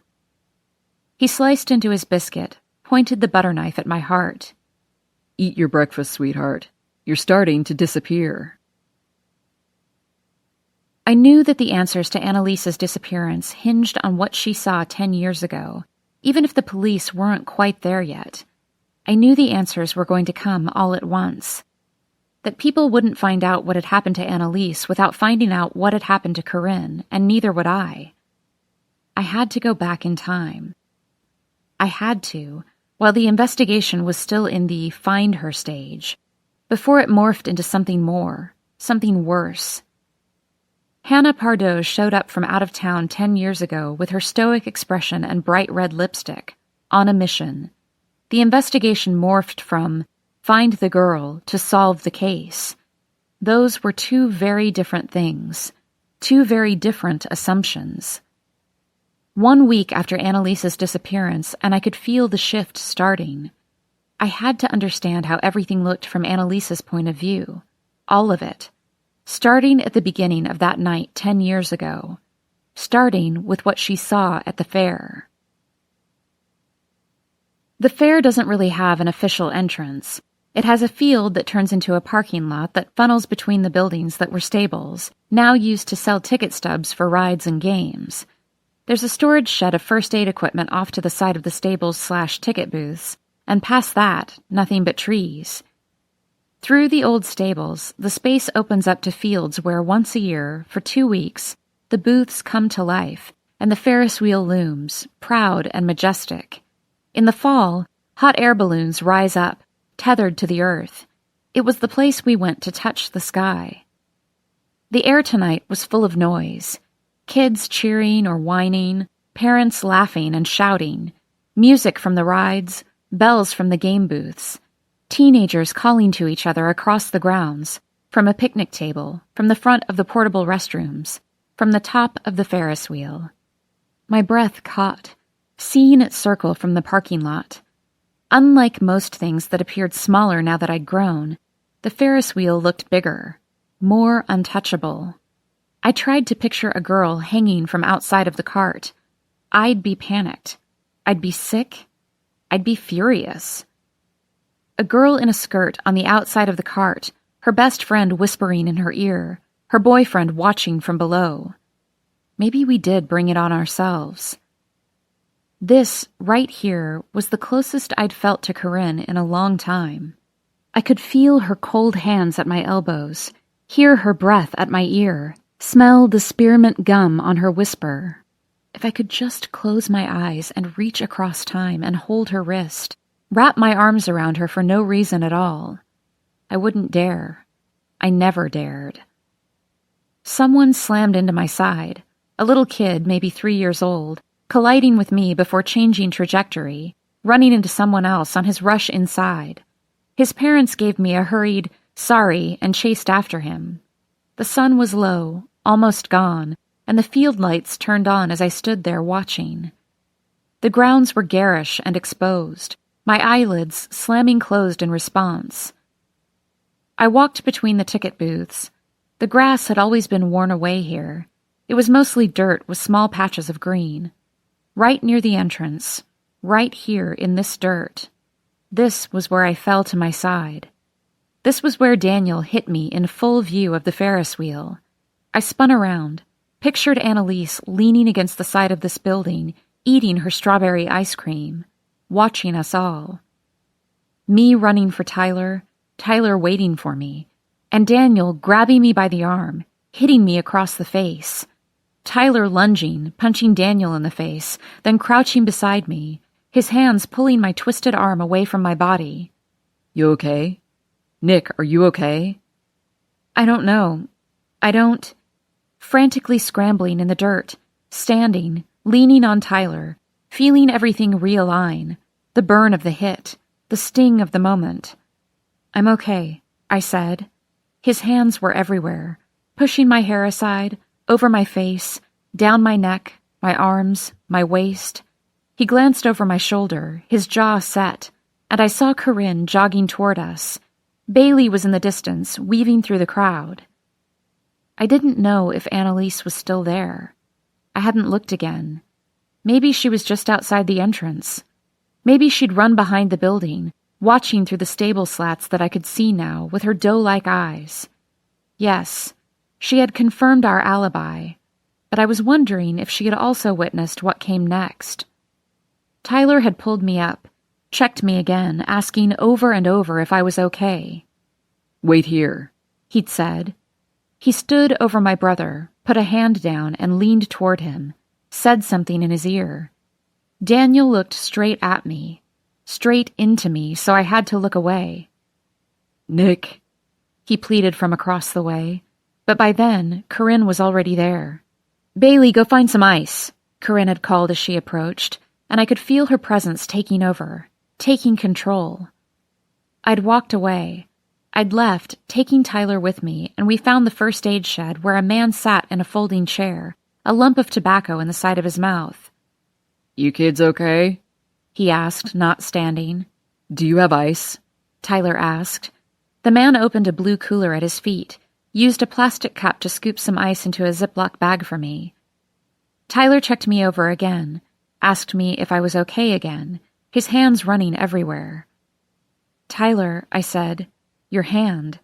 He sliced into his biscuit, pointed the butter knife at my heart. Eat your breakfast, sweetheart. You're starting to disappear. I knew that the answers to Annalise's disappearance hinged on what she saw 10 years ago, even if the police weren't quite there yet. I knew the answers were going to come all at once. That people wouldn't find out what had happened to Annalise without finding out what had happened to Corinne, and neither would I. I had to go back in time. I had to, while the investigation was still in the find her stage, before it morphed into something more, something worse. Hannah Pardoe showed up from out of town 10 years ago with her stoic expression and bright red lipstick, on a mission. The investigation morphed from find the girl to solve the case. Those were two very different things, two very different assumptions. 1 week after Annalise's disappearance, and I could feel the shift starting. I had to understand how everything looked from Annalise's point of view. All of it. Starting at the beginning of that night 10 years ago. Starting with what she saw at the fair. The fair doesn't really have an official entrance. It has a field that turns into a parking lot that funnels between the buildings that were stables, now used to sell ticket stubs for rides and games. There's a storage shed of first aid equipment off to the side of the stables/ticket booths, and past that, nothing but trees. Through the old stables, the space opens up to fields where once a year, for 2 weeks, the booths come to life, and the Ferris wheel looms, proud and majestic. In the fall, hot air balloons rise up, tethered to the earth. It was the place we went to touch the sky. The air tonight was full of noise. Kids cheering or whining, parents laughing and shouting, music from the rides, bells from the game booths, teenagers calling to each other across the grounds, from a picnic table, from the front of the portable restrooms, from the top of the Ferris wheel. My breath caught, seeing it circle from the parking lot. Unlike most things that appeared smaller now that I'd grown, the Ferris wheel looked bigger, more untouchable. I tried to picture a girl hanging from outside of the cart. I'd be panicked. I'd be sick. I'd be furious. A girl in a skirt on the outside of the cart, her best friend whispering in her ear, her boyfriend watching from below. Maybe we did bring it on ourselves. This, right here, was the closest I'd felt to Corinne in a long time. I could feel her cold hands at my elbows, hear her breath at my ear, smell the spearmint gum on her whisper. If I could just close my eyes and reach across time and hold her wrist, wrap my arms around her for no reason at all. I wouldn't dare. I never dared. Someone slammed into my side, a little kid, maybe 3 years old, colliding with me before changing trajectory, running into someone else on his rush inside. His parents gave me a hurried, sorry, and chased after him. The sun was low, almost gone, and the field lights turned on as I stood there watching. The grounds were garish and exposed, my eyelids slamming closed in response. I walked between the ticket booths. The grass had always been worn away here. It was mostly dirt with small patches of green. Right near the entrance, right here in this dirt. This was where I fell to my side. This was where Daniel hit me in full view of the Ferris wheel. I spun around, pictured Annalise leaning against the side of this building, eating her strawberry ice cream, watching us all. Me running for Tyler, Tyler waiting for me, and Daniel grabbing me by the arm, hitting me across the face. Tyler lunging, punching Daniel in the face, then crouching beside me, his hands pulling my twisted arm away from my body. You okay? Nick, are you okay? I don't know. Frantically scrambling in the dirt, standing, leaning on Tyler, feeling everything realign, the burn of the hit, the sting of the moment. I'm okay, I said. His hands were everywhere, pushing my hair aside, over my face, down my neck, my arms, my waist. He glanced over my shoulder, his jaw set, and I saw Corinne jogging toward us. Bailey was in the distance, weaving through the crowd. I didn't know if Annalise was still there. I hadn't looked again. Maybe she was just outside the entrance. Maybe she'd run behind the building, watching through the stable slats that I could see now with her doe-like eyes. Yes, she had confirmed our alibi, but I was wondering if she had also witnessed what came next. Tyler had pulled me up, checked me again, asking over and over if I was okay. Wait here, he'd said. He stood over my brother, put a hand down and leaned toward him, said something in his ear. Daniel looked straight at me, straight into me, so I had to look away. Nick, he pleaded from across the way, but by then, Corinne was already there. Bailey, go find some ice, Corinne had called as she approached, and I could feel her presence taking over, taking control. I'd walked away. I'd left, taking Tyler with me, and we found the first aid shed where a man sat in a folding chair, a lump of tobacco in the side of his mouth. You kids okay? He asked, not standing. Do you have ice? Tyler asked. The man opened a blue cooler at his feet, used a plastic cup to scoop some ice into a Ziploc bag for me. Tyler checked me over again, asked me if I was okay again, his hands running everywhere. Tyler, I said, your hand.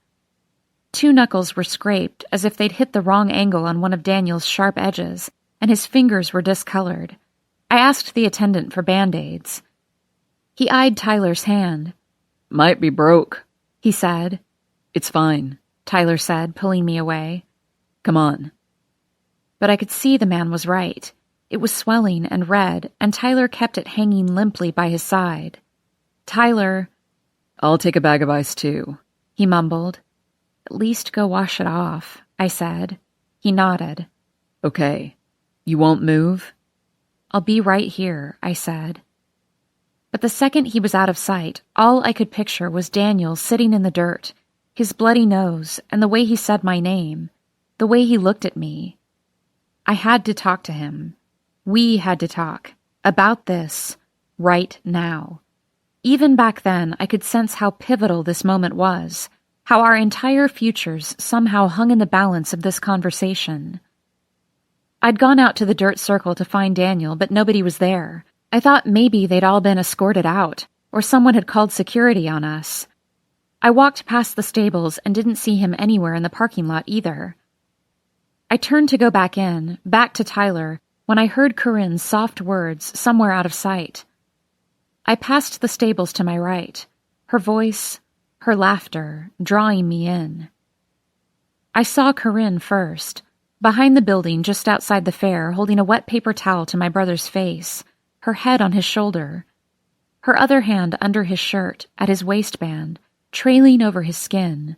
2 knuckles were scraped as if they'd hit the wrong angle on one of Daniel's sharp edges, and his fingers were discolored. I asked the attendant for Band-Aids. He eyed Tyler's hand. Might be broke, he said. It's fine, Tyler said, pulling me away. Come on. But I could see the man was right. It was swelling and red, and Tyler kept it hanging limply by his side. Tyler... I'll take a bag of ice, too, he mumbled. At least go wash it off, I said. He nodded. Okay. You won't move? I'll be right here, I said. But the second he was out of sight, all I could picture was Daniel sitting in the dirt, his bloody nose, and the way he said my name, the way he looked at me. I had to talk to him. We had to talk. About this. Right now. Even back then, I could sense how pivotal this moment was, how our entire futures somehow hung in the balance of this conversation. I'd gone out to the dirt circle to find Daniel, but nobody was there. I thought maybe they'd all been escorted out, or someone had called security on us. I walked past the stables and didn't see him anywhere in the parking lot either. I turned to go back in, back to Tyler, when I heard Corinne's soft words somewhere out of sight. I passed the stables to my right, her voice, her laughter, drawing me in. I saw Corinne first, behind the building just outside the fair, holding a wet paper towel to my brother's face, her head on his shoulder, her other hand under his shirt, at his waistband, trailing over his skin.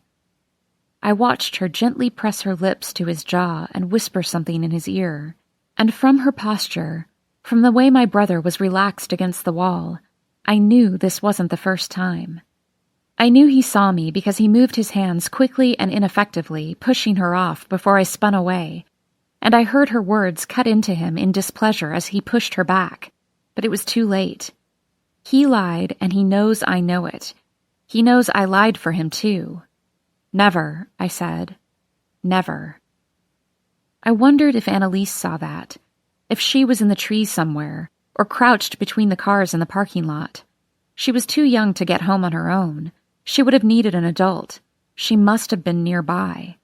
I watched her gently press her lips to his jaw and whisper something in his ear, and from her posture, from the way my brother was relaxed against the wall, I knew this wasn't the first time. I knew he saw me because he moved his hands quickly and ineffectively, pushing her off before I spun away, and I heard her words cut into him in displeasure as he pushed her back, but it was too late. He lied, and he knows I know it. He knows I lied for him, too. Never, I said. Never. I wondered if Annalise saw that, if she was in the trees somewhere, or crouched between the cars in the parking lot. She was too young to get home on her own. She would have needed an adult. She must have been nearby.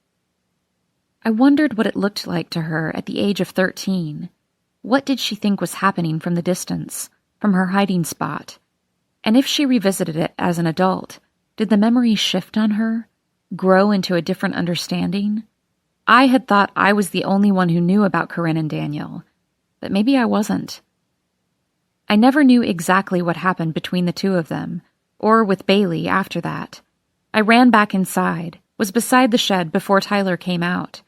I wondered what it looked like to her at the age of 13. What did she think was happening from the distance, from her hiding spot? And if she revisited it as an adult, did the memory shift on her, grow into a different understanding? I had thought I was the only one who knew about Corinne and Daniel, but maybe I wasn't. I never knew exactly what happened between the two of them, or with Bailey after that. I ran back inside, was beside the shed before Tyler came out.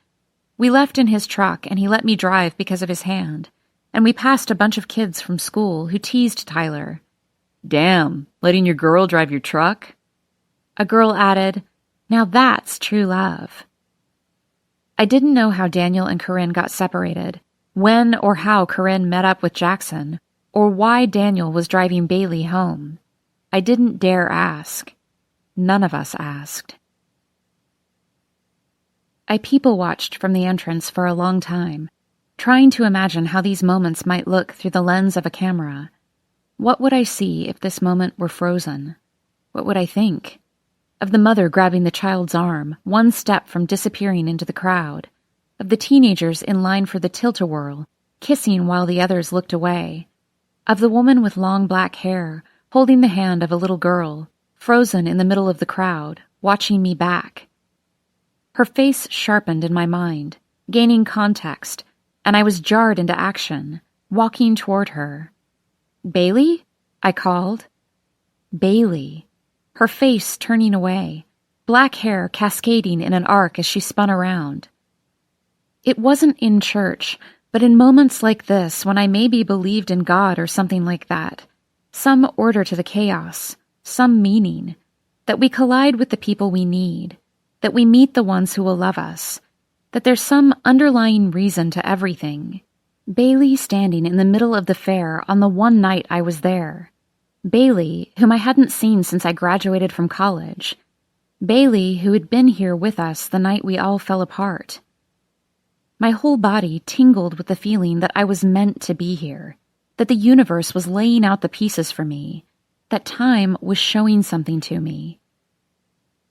We left in his truck and he let me drive because of his hand, and we passed a bunch of kids from school who teased Tyler. Damn, letting your girl drive your truck? A girl added, "Now that's true love." I didn't know how Daniel and Corinne got separated, when or how Corinne met up with Jackson, or why Daniel was driving Bailey home. I didn't dare ask. None of us asked. I people-watched from the entrance for a long time, trying to imagine how these moments might look through the lens of a camera. What would I see if this moment were frozen? What would I think? Of the mother grabbing the child's arm, one step from disappearing into the crowd. Of the teenagers in line for the tilt-a-whirl, kissing while the others looked away. Of the woman with long black hair, holding the hand of a little girl, frozen in the middle of the crowd, watching me back. Her face sharpened in my mind, gaining context, and I was jarred into action, walking toward her. "Bailey?" I called. Bailey. Her face turning away, black hair cascading in an arc as she spun around. It wasn't in church, but in moments like this when I maybe believed in God or something like that, some order to the chaos, some meaning, that we collide with the people we need, that we meet the ones who will love us, that there's some underlying reason to everything. Bailey standing in the middle of the fair on the one night I was there. Bailey, whom I hadn't seen since I graduated from college. Bailey, who had been here with us the night we all fell apart. My whole body tingled with the feeling that I was meant to be here, that the universe was laying out the pieces for me, that time was showing something to me.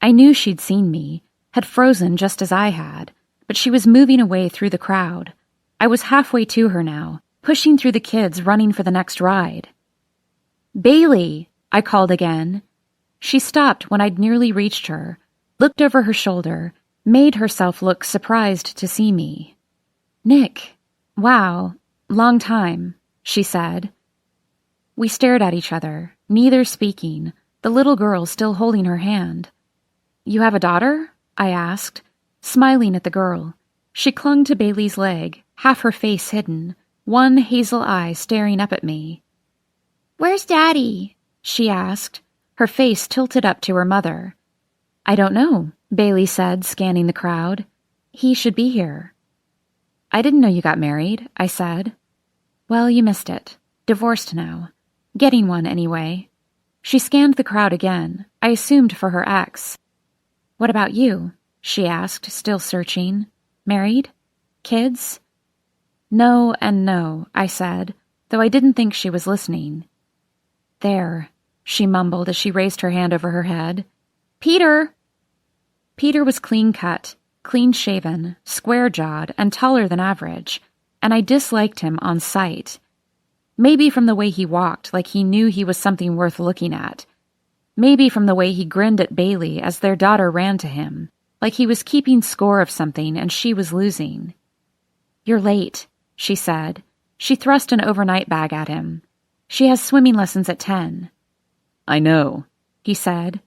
I knew she'd seen me, had frozen just as I had, but she was moving away through the crowd. I was halfway to her now, pushing through the kids running for the next ride. "Bailey!" I called again. She stopped when I'd nearly reached her, looked over her shoulder, made herself look surprised to see me. "Nick, wow, long time," she said. We stared at each other, neither speaking, the little girl still holding her hand. "You have a daughter?" I asked, smiling at the girl. She clung to Bailey's leg, half her face hidden, one hazel eye staring up at me. "Where's Daddy?" she asked, her face tilted up to her mother. "I don't know," Bailey said, scanning the crowd. "He should be here." "I didn't know you got married," I said. "Well, you missed it. Divorced now. Getting one, anyway." She scanned the crowd again, I assumed for her ex. "What about you?" she asked, still searching. "Married? Kids?" "No and no," I said, though I didn't think she was listening. "There," she mumbled as she raised her hand over her head. "Peter!" Peter was clean-cut, clean-shaven, square-jawed, and taller than average, and I disliked him on sight. Maybe from the way he walked, like he knew he was something worth looking at. Maybe from the way he grinned at Bailey as their daughter ran to him, like he was keeping score of something and she was losing. "You're late," she said. She thrust an overnight bag at him. "She has swimming lessons at 10. "I know," he said.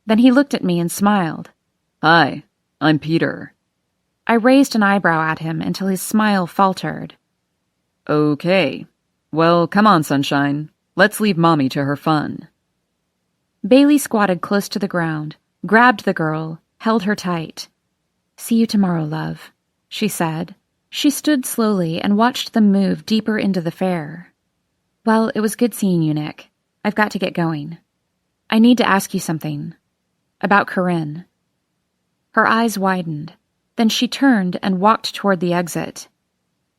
Then he looked at me and smiled. "Hi, I'm Peter." I raised an eyebrow at him until his smile faltered. "Okay. Well, come on, sunshine. Let's leave Mommy to her fun." Bailey squatted close to the ground, grabbed the girl, held her tight. "See you tomorrow, love," she said. She stood slowly and watched them move deeper into the fair. "Well, it was good seeing you, Nick. I've got to get going. I need to ask you something. About Corinne." Her eyes widened. Then she turned and walked toward the exit.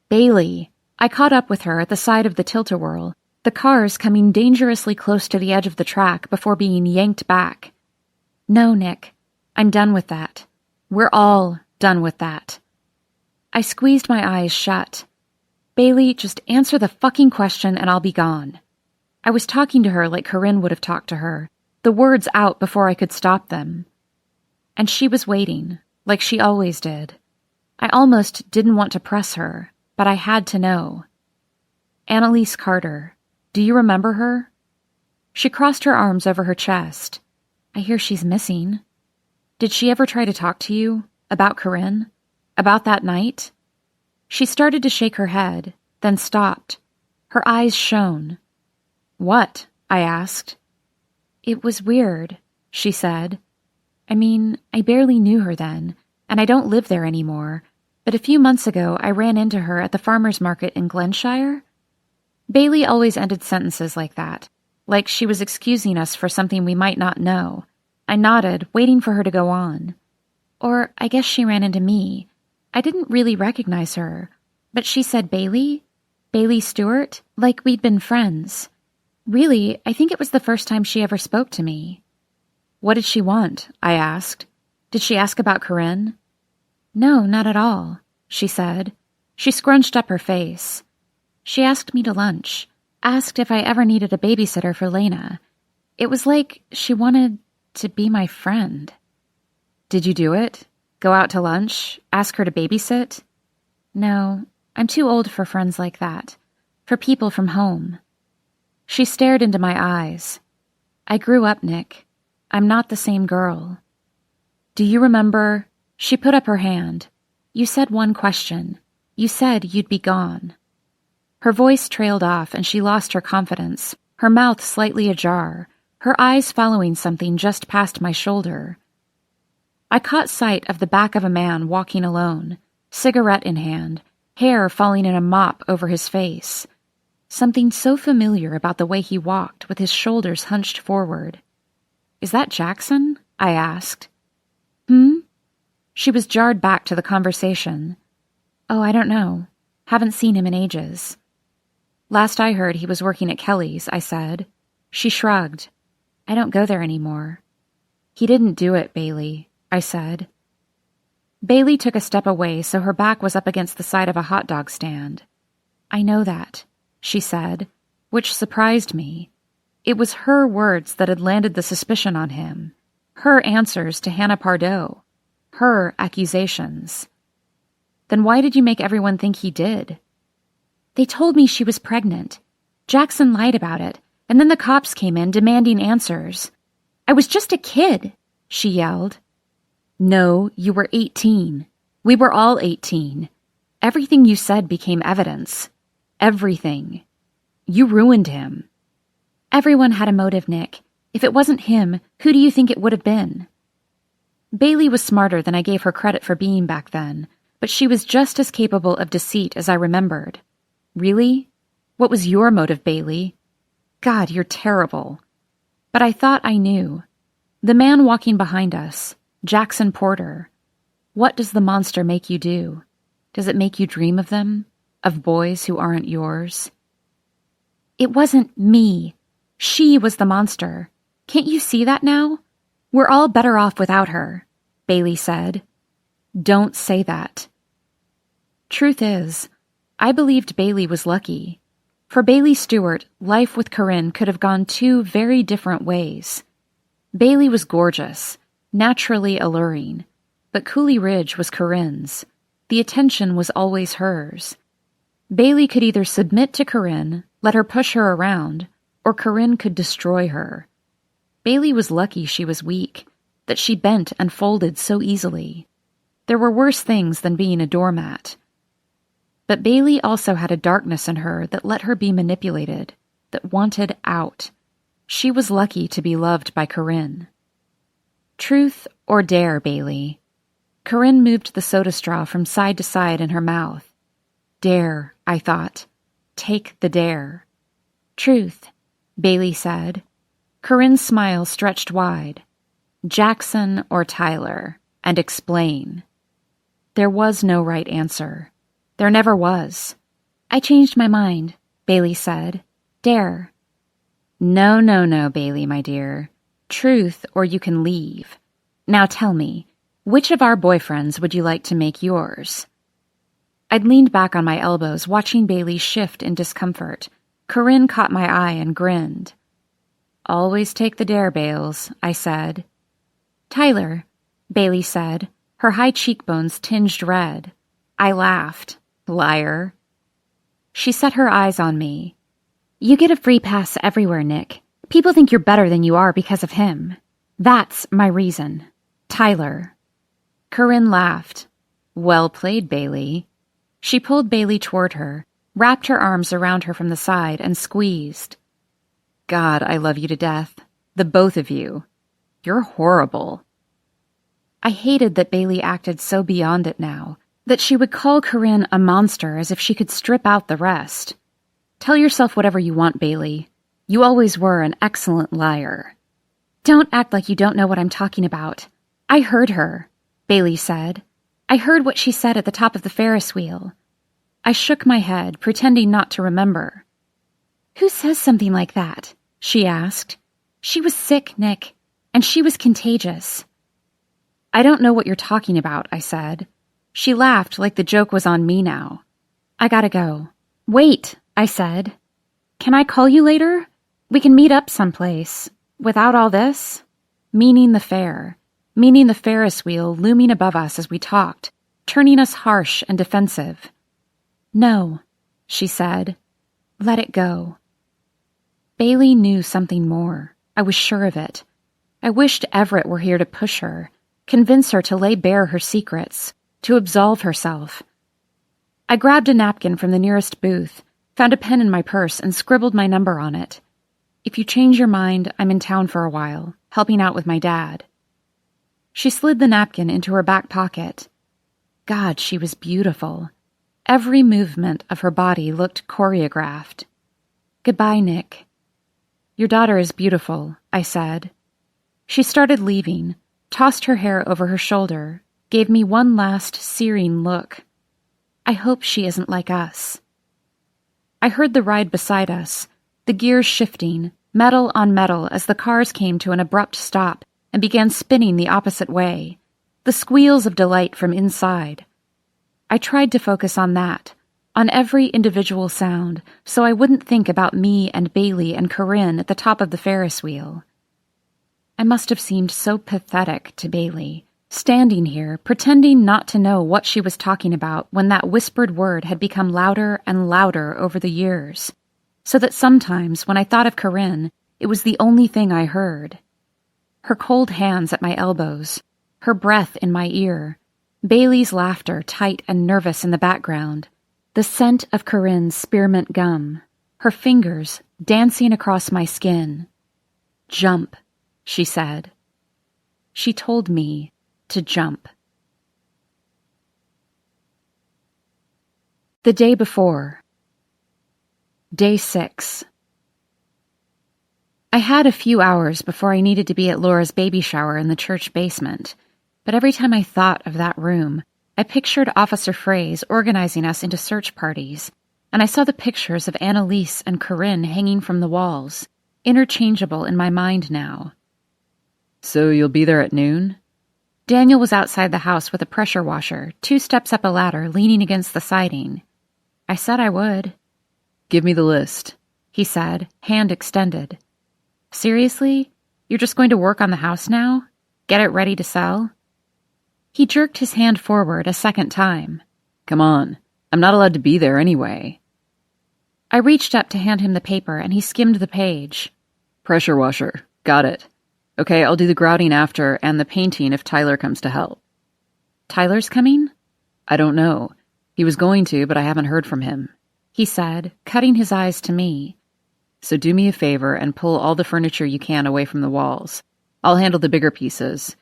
"Bailey!" I caught up with her at the side of the tilt-a-whirl, the cars coming dangerously close to the edge of the track before being yanked back. "No, Nick. I'm done with that. We're all done with that." I squeezed my eyes shut. Bailey, just answer the fucking question and I'll be gone. I was talking to her like Corinne would have talked to her, the words out before I could stop them. And she was waiting, like she always did. I almost didn't want to press her, but I had to know. Annalise Carter, do you remember her? She crossed her arms over her chest. I hear she's missing. Did she ever try to talk to you? About Corinne? About that night? She started to shake her head, then stopped. Her eyes shone. What? I asked. It was weird, she said. I mean, I barely knew her then, and I don't live there anymore, but a few months ago I ran into her at the farmer's market in Glenshire. Bailey always ended sentences like that, like she was excusing us for something we might not know. I nodded, waiting for her to go on. Or I guess she ran into me. I didn't really recognize her, but she said Bailey? Bailey Stewart? Like we'd been friends. Really, I think it was the first time she ever spoke to me. What did she want? I asked. Did she ask about Corinne? No, not at all, she said. She scrunched up her face. She asked me to lunch, asked if I ever needed a babysitter for Lena. It was like she wanted to be my friend. Did you do it? Go out to lunch? Ask her to babysit? No, I'm too old for friends like that. For people from home. She stared into my eyes. I grew up, Nick. I'm not the same girl. Do you remember? She put up her hand. You said one question. You said you'd be gone. Her voice trailed off and she lost her confidence, her mouth slightly ajar, her eyes following something just past my shoulder. I caught sight of the back of a man walking alone, cigarette in hand, hair falling in a mop over his face. Something so familiar about the way he walked with his shoulders hunched forward. Is that Jackson? I asked. She was jarred back to the conversation. Oh, I don't know. Haven't seen him in ages. Last I heard he was working at Kelly's, I said. She shrugged. I don't go there anymore. He didn't do it, Bailey, I said. Bailey took a step away so her back was up against the side of a hot dog stand. I know that, she said, which surprised me. It was her words that had landed the suspicion on him, her answers to Hannah Pardoe, her accusations. Then why did you make everyone think he did? They told me she was pregnant. Jackson lied about it, and then the cops came in demanding answers. I was just a kid, she yelled. No, you were 18. We were all 18. Everything you said became evidence. Everything. You ruined him. Everyone had a motive, Nick. If it wasn't him, who do you think it would have been? Bailey was smarter than I gave her credit for being back then, but she was just as capable of deceit as I remembered. Really? What was your motive, Bailey? God, you're terrible. But I thought I knew. The man walking behind us, Jackson Porter. What does the monster make you do? Does it make you dream of them? Of boys who aren't yours? It wasn't me. She was the monster. Can't you see that now? We're all better off without her, Bailey said. Don't say that. Truth is, I believed Bailey was lucky. For Bailey Stewart, life with Corinne could have gone two very different ways. Bailey was gorgeous, naturally alluring, but Cooley Ridge was Corinne's. The attention was always hers. Bailey could either submit to Corinne, let her push her around, or Corinne could destroy her. Bailey was lucky she was weak, that she bent and folded so easily. There were worse things than being a doormat. But Bailey also had a darkness in her that let her be manipulated, that wanted out. She was lucky to be loved by Corinne. Truth or dare, Bailey? Corinne moved the soda straw from side to side in her mouth. Dare, I thought. Take the dare. Truth, Bailey said. Corinne's smile stretched wide. Jackson or Tyler, and explain. There was no right answer. There never was. I changed my mind, Bailey said. Dare. No, Bailey, my dear. Truth, or you can leave. Now tell me, which of our boyfriends would you like to make yours? I'd leaned back on my elbows, watching Bailey shift in discomfort. Corinne caught my eye and grinned. "Always take the dare, Bales," I said. "Tyler," Bailey said, her high cheekbones tinged red. I laughed. "Liar." She set her eyes on me. "You get a free pass everywhere, Nick. People think you're better than you are because of him. That's my reason. Tyler." Corinne laughed. "Well played, Bailey." She pulled Bailey toward her, wrapped her arms around her from the side, and squeezed. "God, I love you to death. The both of you. You're horrible." I hated that Bailey acted so beyond it now, that she would call Corinne a monster as if she could strip out the rest. "Tell yourself whatever you want, Bailey. You always were an excellent liar." "Don't act like you don't know what I'm talking about. I heard her," Bailey said. "I heard what she said at the top of the Ferris wheel." I shook my head, pretending not to remember. "Who says something like that?" she asked. "She was sick, Nick, and she was contagious." "I don't know what you're talking about," I said. She laughed like the joke was on me now. "I gotta go." "Wait," I said. "Can I call you later? We can meet up someplace. Without all this?" Meaning the fair. Meaning the Ferris wheel looming above us as we talked, turning us harsh and defensive. "No," she said. "Let it go." Bailey knew something more. I was sure of it. I wished Everett were here to push her, convince her to lay bare her secrets, to absolve herself. I grabbed a napkin from the nearest booth, found a pen in my purse, and scribbled my number on it. "If you change your mind, I'm in town for a while, helping out with my dad." She slid the napkin into her back pocket. God, she was beautiful. Every movement of her body looked choreographed. "Goodbye, Nick." "Your daughter is beautiful," I said. She started leaving, tossed her hair over her shoulder, gave me one last searing look. I hope she isn't like us. I heard the ride beside us, the gears shifting, metal on metal as the cars came to an abrupt stop and began spinning the opposite way, the squeals of delight from inside. I tried to focus on that, on every individual sound, so I wouldn't think about me and Bailey and Corinne at the top of the Ferris wheel. I must have seemed so pathetic to Bailey, standing here, pretending not to know what she was talking about when that whispered word had become louder and louder over the years, so that sometimes when I thought of Corinne, it was the only thing I heard. Her cold hands at my elbows, her breath in my ear, Bailey's laughter tight and nervous in the background, the scent of Corinne's spearmint gum, her fingers dancing across my skin. "Jump," she said. She told me to jump. The day before. Day 6. I had a few hours before I needed to be at Laura's baby shower in the church basement, but every time I thought of that room, I pictured Officer Fraze organizing us into search parties, and I saw the pictures of Annalise and Corinne hanging from the walls, interchangeable in my mind now. "So you'll be there at noon?" Daniel was outside the house with a pressure washer, 2 steps up a ladder, leaning against the siding. I said I would. "Give me the list," he said, hand extended. "Seriously? You're just going to work on the house now? Get it ready to sell?" He jerked his hand forward a second time. "Come on. I'm not allowed to be there anyway." I reached up to hand him the paper, and he skimmed the page. "Pressure washer. Got it. Okay, I'll do the grouting after, and the painting if Tyler comes to help." "Tyler's coming?" "I don't know. He was going to, but I haven't heard from him," he said, cutting his eyes to me. "So do me a favor and pull all the furniture you can away from the walls. I'll handle the bigger pieces.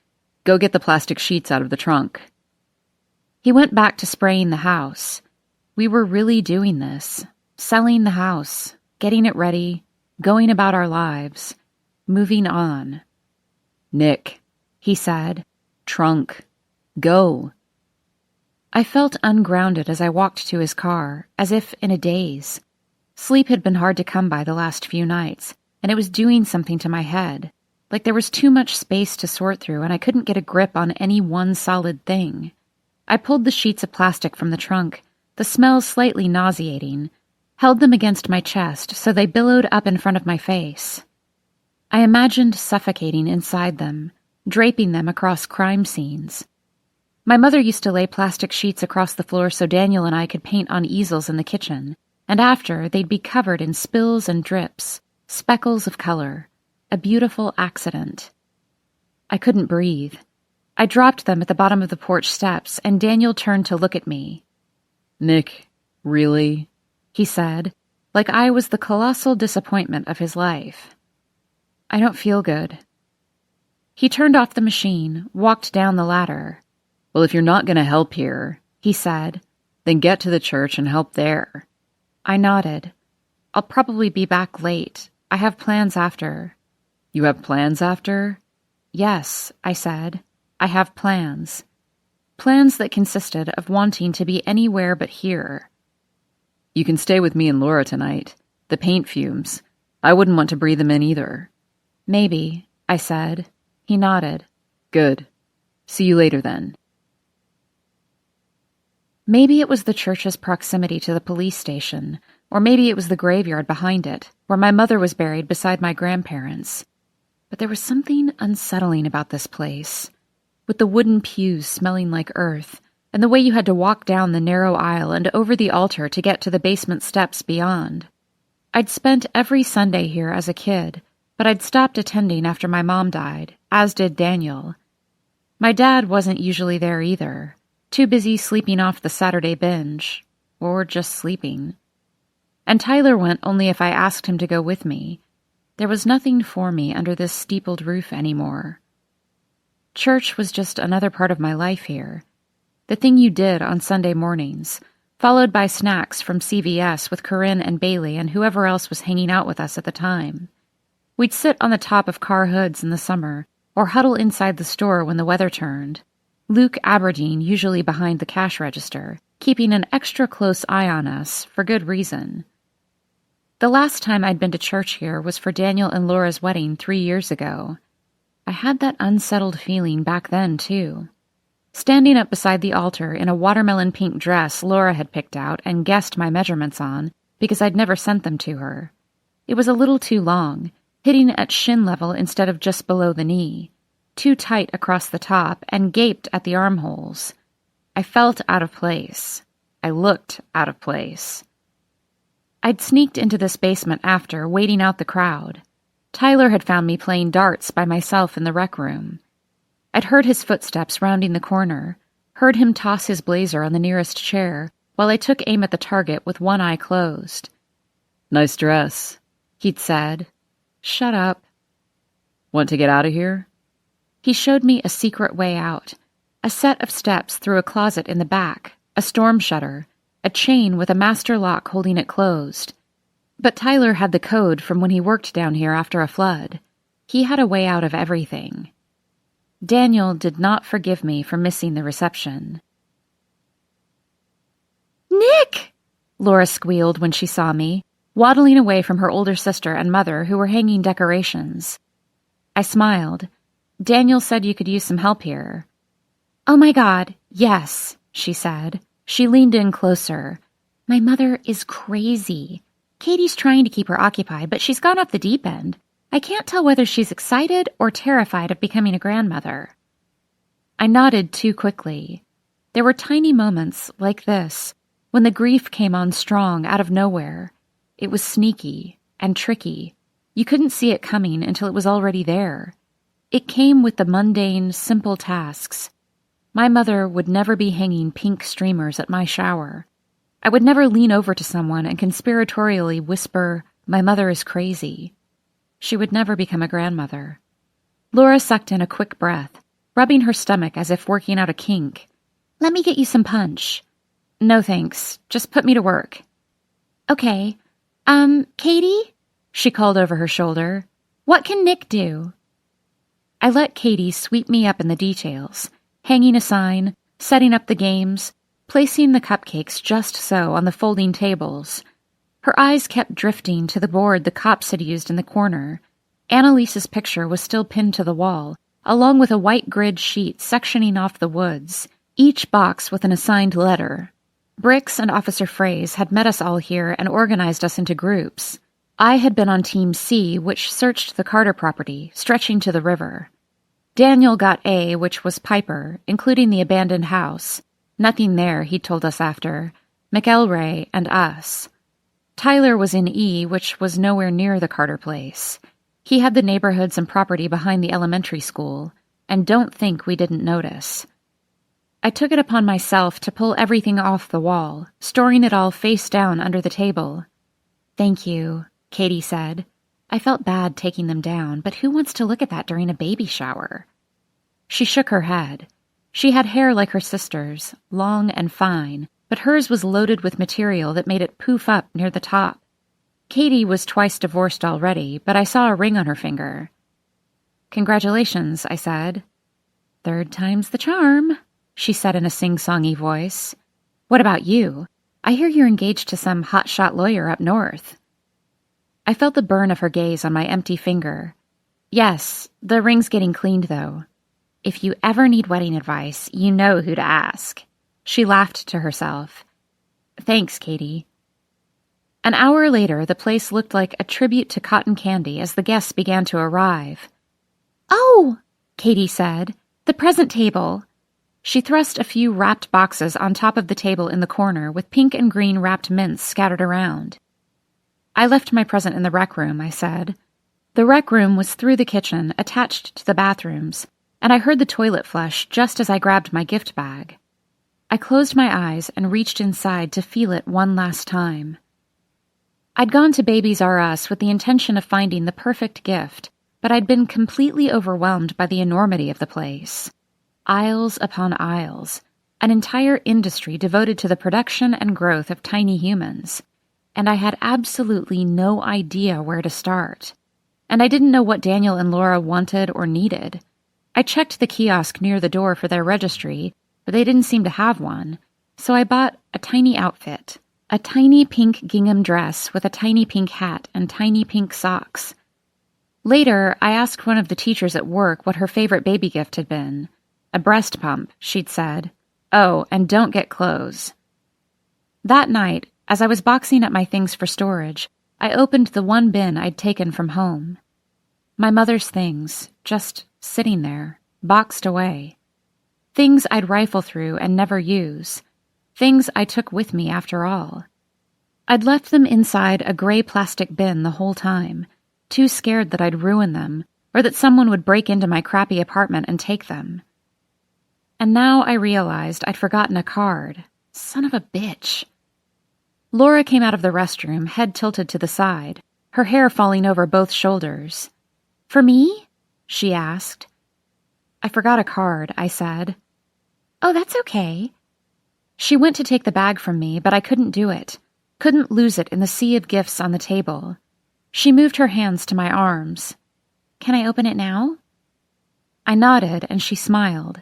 Go get the plastic sheets out of the trunk." He went back to spraying the house. We were really doing this. Selling the house, getting it ready, going about our lives, moving on. "Nick," he said. "Trunk. Go." I felt ungrounded as I walked to his car, as if in a daze. Sleep had been hard to come by the last few nights, and it was doing something to my head, like there was too much space to sort through and I couldn't get a grip on any one solid thing. I pulled the sheets of plastic from the trunk, the smell slightly nauseating, held them against my chest so they billowed up in front of my face. I imagined suffocating inside them, draping them across crime scenes. My mother used to lay plastic sheets across the floor so Daniel and I could paint on easels in the kitchen, and after they'd be covered in spills and drips, speckles of color, a beautiful accident. I couldn't breathe. I dropped them at the bottom of the porch steps, and Daniel turned to look at me. "Nick, really?" he said, like I was the colossal disappointment of his life. "I don't feel good." He turned off the machine, walked down the ladder. "Well, if you're not going to help here," he said, "then get to the church and help there." I nodded. "I'll probably be back late. I have plans after." "You have plans after?" "Yes," I said. "I have plans. Plans that consisted of wanting to be anywhere but here." "You can stay with me and Laura tonight. The paint fumes. I wouldn't want to breathe them in either." "Maybe," I said. He nodded. "Good. See you later then." Maybe it was the church's proximity to the police station, or maybe it was the graveyard behind it, where my mother was buried beside my grandparents. But there was something unsettling about this place, with the wooden pews smelling like earth, and the way you had to walk down the narrow aisle and over the altar to get to the basement steps beyond. I'd spent every Sunday here as a kid, but I'd stopped attending after my mom died, as did Daniel. My dad wasn't usually there either, too busy sleeping off the Saturday binge, or just sleeping. And Tyler went only if I asked him to go with me. There was nothing for me under this steepled roof anymore. Church was just another part of my life here. The thing you did on Sunday mornings, followed by snacks from CVS with Corinne and Bailey and whoever else was hanging out with us at the time. We'd sit on the top of car hoods in the summer, or huddle inside the store when the weather turned. Luke Aberdeen usually behind the cash register, keeping an extra close eye on us, for good reason. The last time I'd been to church here was for Daniel and Laura's wedding 3 years ago. I had that unsettled feeling back then, too. Standing up beside the altar in a watermelon pink dress Laura had picked out and guessed my measurements on, because I'd never sent them to her. It was a little too long, hitting at shin level instead of just below the knee, too tight across the top, and gaped at the armholes. I felt out of place. I looked out of place. I'd sneaked into this basement after, waiting out the crowd. Tyler had found me playing darts by myself in the rec room. I'd heard his footsteps rounding the corner, heard him toss his blazer on the nearest chair, while I took aim at the target with one eye closed. "Nice dress," he'd said. "Shut up." "Want to get out of here?" He showed me a secret way out, a set of steps through a closet in the back, a storm shutter, a chain with a master lock holding it closed. But Tyler had the code from when he worked down here after a flood. He had a way out of everything. Daniel did not forgive me for missing the reception. "Nick!" Laura squealed when she saw me, waddling away from her older sister and mother who were hanging decorations. I smiled. "Daniel said you could use some help here." "Oh my God, yes," she said. She leaned in closer. "My mother is crazy. Katie's trying to keep her occupied, but she's gone off the deep end. I can't tell whether she's excited or terrified of becoming a grandmother." I nodded too quickly. There were tiny moments like this, when the grief came on strong out of nowhere. It was sneaky and tricky. You couldn't see it coming until it was already there. It came with the mundane, simple tasks. My mother would never be hanging pink streamers at my shower. I would never lean over to someone and conspiratorially whisper, "My mother is crazy." She would never become a grandmother. Laura sucked in a quick breath, rubbing her stomach as if working out a kink. "Let me get you some punch." "No thanks, just put me to work." "Okay. Katie?" she called over her shoulder. "What can Nick do?" I let Katie sweep me up in the details, hanging a sign, setting up the games, placing the cupcakes just so on the folding tables. Her eyes kept drifting to the board the cops had used in the corner. Annalise's picture was still pinned to the wall, along with a white grid sheet sectioning off the woods, each box with an assigned letter. Bricks and Officer Fraze had met us all here and organized us into groups. I had been on Team C, which searched the Carter property, stretching to the river. Daniel got A, which was Piper, including the abandoned house. Nothing there, he told us after. McElray and us. Tyler was in E, which was nowhere near the Carter place. He had the neighborhoods and property behind the elementary school, and don't think we didn't notice. I took it upon myself to pull everything off the wall, storing it all face down under the table. "Thank you," Katie said. I felt bad taking them down, but who wants to look at that during a baby shower? She shook her head. She had hair like her sister's, long and fine, but hers was loaded with material that made it poof up near the top. Katie was twice divorced already, but I saw a ring on her finger. "Congratulations," I said. "Third time's the charm," she said in a sing-songy voice. "What about you? I hear you're engaged to some hotshot lawyer up north." I felt the burn of her gaze on my empty finger. "Yes, the ring's getting cleaned, though. If you ever need wedding advice, you know who to ask." She laughed to herself. "Thanks, Katie." An hour later, the place looked like a tribute to cotton candy as the guests began to arrive. "Oh," Katie said, "the present table." She thrust a few wrapped boxes on top of the table in the corner with pink and green wrapped mints scattered around. "I left my present in the rec room," I said. The rec room was through the kitchen, attached to the bathrooms, and I heard the toilet flush just as I grabbed my gift bag. I closed my eyes and reached inside to feel it one last time. I'd gone to Babies R Us with the intention of finding the perfect gift, but I'd been completely overwhelmed by the enormity of the place. Aisles upon aisles, an entire industry devoted to the production and growth of tiny humans, and I had absolutely no idea where to start. And I didn't know what Daniel and Laura wanted or needed. I checked the kiosk near the door for their registry, but they didn't seem to have one, so I bought a tiny outfit. A tiny pink gingham dress with a tiny pink hat and tiny pink socks. Later, I asked one of the teachers at work what her favorite baby gift had been. "A breast pump," she'd said. "Oh, and don't get clothes." That night, as I was boxing up my things for storage, I opened the one bin I'd taken from home. My mother's things, just sitting there, boxed away. Things I'd rifle through and never use. Things I took with me after all. I'd left them inside a gray plastic bin the whole time, too scared that I'd ruin them, or that someone would break into my crappy apartment and take them. And now I realized I'd forgotten a card. Son of a bitch. Laura came out of the restroom, head tilted to the side, her hair falling over both shoulders. "For me?" she asked. "I forgot a card," I said. "Oh, that's okay." She went to take the bag from me, but I couldn't do it. Couldn't lose it in the sea of gifts on the table. She moved her hands to my arms. "Can I open it now?" I nodded, and she smiled.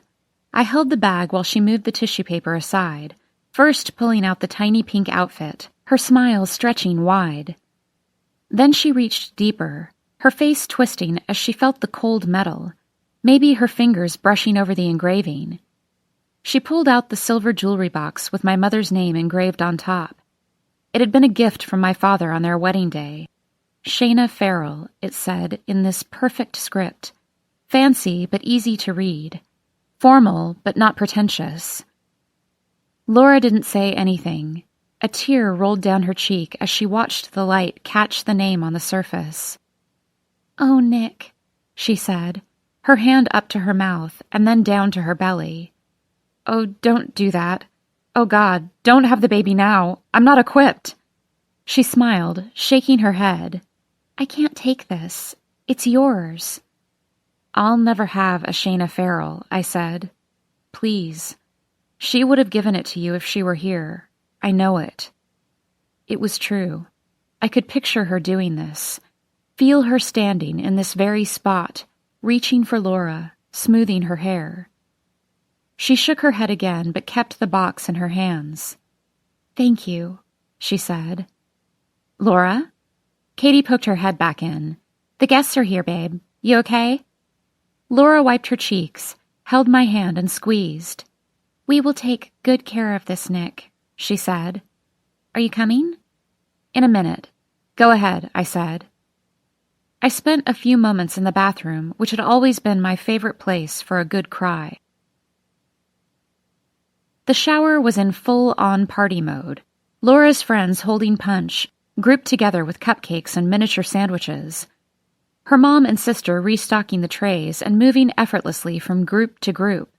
I held the bag while she moved the tissue paper aside, first pulling out the tiny pink outfit, her smile stretching wide. Then she reached deeper, her face twisting as she felt the cold metal, maybe her fingers brushing over the engraving. She pulled out the silver jewelry box with my mother's name engraved on top. It had been a gift from my father on their wedding day. Shayna Farrell, it said in this perfect script. Fancy but easy to read. Formal but not pretentious. Laura didn't say anything. A tear rolled down her cheek as she watched the light catch the name on the surface. "Oh, Nick," she said, her hand up to her mouth and then down to her belly. "Oh, don't do that. Oh, God, don't have the baby now. I'm not equipped." She smiled, shaking her head. "I can't take this. It's yours." "I'll never have a Shayna Farrell," I said. "Please. She would have given it to you if she were here. I know it." It was true. I could picture her doing this, feel her standing in this very spot, reaching for Laura, smoothing her hair. She shook her head again, but kept the box in her hands. "Thank you," she said. "Laura?" Katie poked her head back in. "The guests are here, babe. You okay?" Laura wiped her cheeks, held my hand and squeezed. "We will take good care of this, Nick. she said. Are you coming? In a minute. Go ahead, I said. I spent a few moments in the bathroom, which had always been my favorite place for a good cry. The shower was in full-on party mode. Laura's friends holding punch, grouped together with cupcakes and miniature sandwiches. Her mom and sister restocking the trays and moving effortlessly from group to group.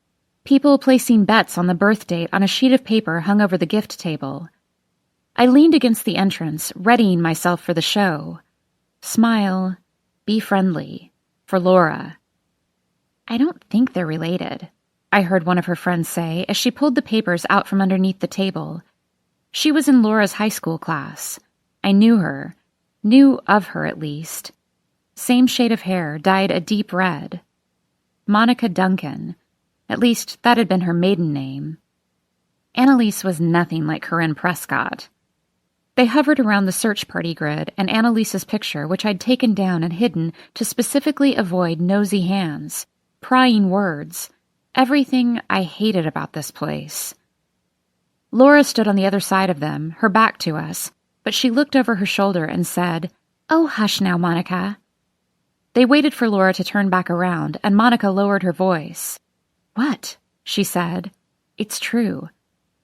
People placing bets on the birth date on a sheet of paper hung over the gift table. I leaned against the entrance, readying myself for the show. Smile, be friendly, for Laura. I don't think they're related, I heard one of her friends say as she pulled the papers out from underneath the table. She was in Laura's high school class. I knew her, knew of her at least. Same shade of hair, dyed a deep red. Monica Duncan. At least that had been her maiden name. Annalise was nothing like Corinne Prescott. They hovered around the search party grid and Annalise's picture, which I'd taken down and hidden to specifically avoid nosy hands, prying words, everything I hated about this place. Laura stood on the other side of them, her back to us, but she looked over her shoulder and said, "Oh, hush now, Monica." They waited for Laura to turn back around, and Monica lowered her voice. "What?" she said. "It's true.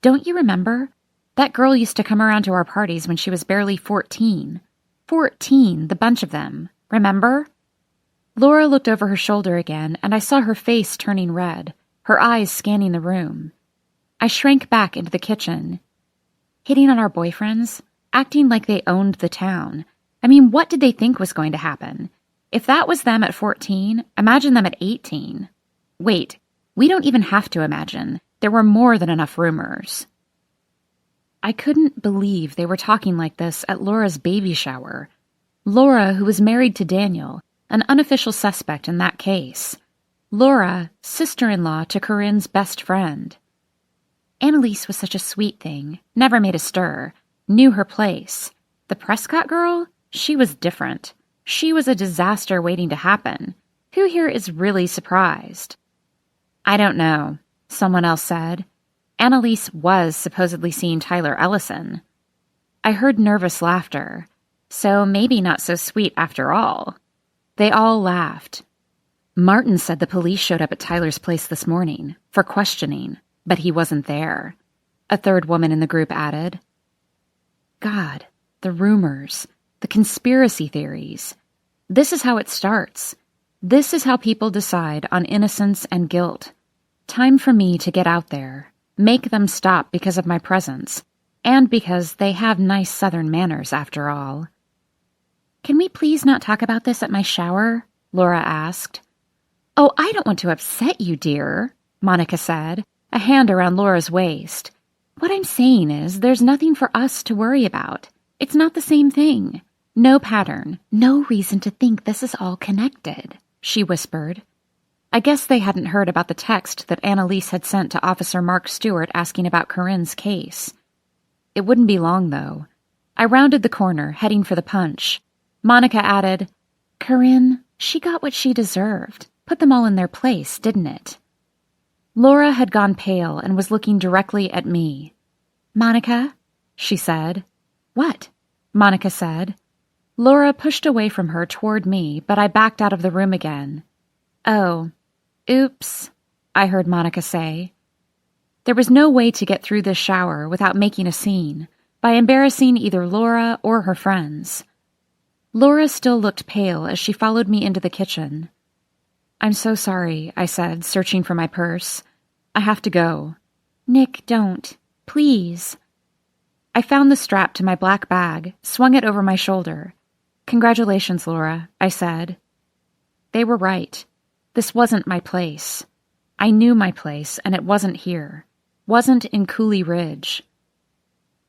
Don't you remember? That girl used to come around to our parties when she was barely 14. 14, the bunch of them. Remember?" Laura looked over her shoulder again, and I saw her face turning red, her eyes scanning the room. I shrank back into the kitchen. Hitting on our boyfriends? Acting like they owned the town. I mean, what did they think was going to happen? If that was them at 14, imagine them at 18. Wait, we don't even have to imagine. There were more than enough rumors. I couldn't believe they were talking like this at Laura's baby shower. Laura, who was married to Daniel, an unofficial suspect in that case. Laura, sister-in-law to Corinne's best friend. Annalise was such a sweet thing, never made a stir, knew her place. The Prescott girl? She was different. She was a disaster waiting to happen. Who here is really surprised? I don't know, someone else said. Annalise was supposedly seeing Tyler Ellison. I heard nervous laughter. So maybe not so sweet after all. They all laughed. Martin said the police showed up at Tyler's place this morning for questioning, but he wasn't there. A third woman in the group added. God, the rumors, the conspiracy theories. This is how it starts. This is how people decide on innocence and guilt. Time for me to get out there, make them stop because of my presence, and because they have nice Southern manners after all. Can we please not talk about this at my shower? Laura asked. Oh, I don't want to upset you, dear, Monica said, a hand around Laura's waist. What I'm saying is there's nothing for us to worry about. It's not the same thing. No pattern, no reason to think this is all connected, she whispered. I guess they hadn't heard about the text that Annalise had sent to Officer Mark Stewart asking about Corinne's case. It wouldn't be long, though. I rounded the corner, heading for the punch. Monica added, Corinne, she got what she deserved. Put them all in their place, didn't it? Laura had gone pale and was looking directly at me. Monica, she said. What? Monica said. Laura pushed away from her toward me, but I backed out of the room again. Oh, oops, I heard Monica say. There was no way to get through this shower without making a scene, by embarrassing either Laura or her friends. Laura still looked pale as she followed me into the kitchen. I'm so sorry, I said, searching for my purse. I have to go. Nick, don't. Please. I found the strap to my black bag, swung it over my shoulder. Congratulations, Laura, I said. They were right. This wasn't my place. I knew my place, and it wasn't here. Wasn't in Cooley Ridge.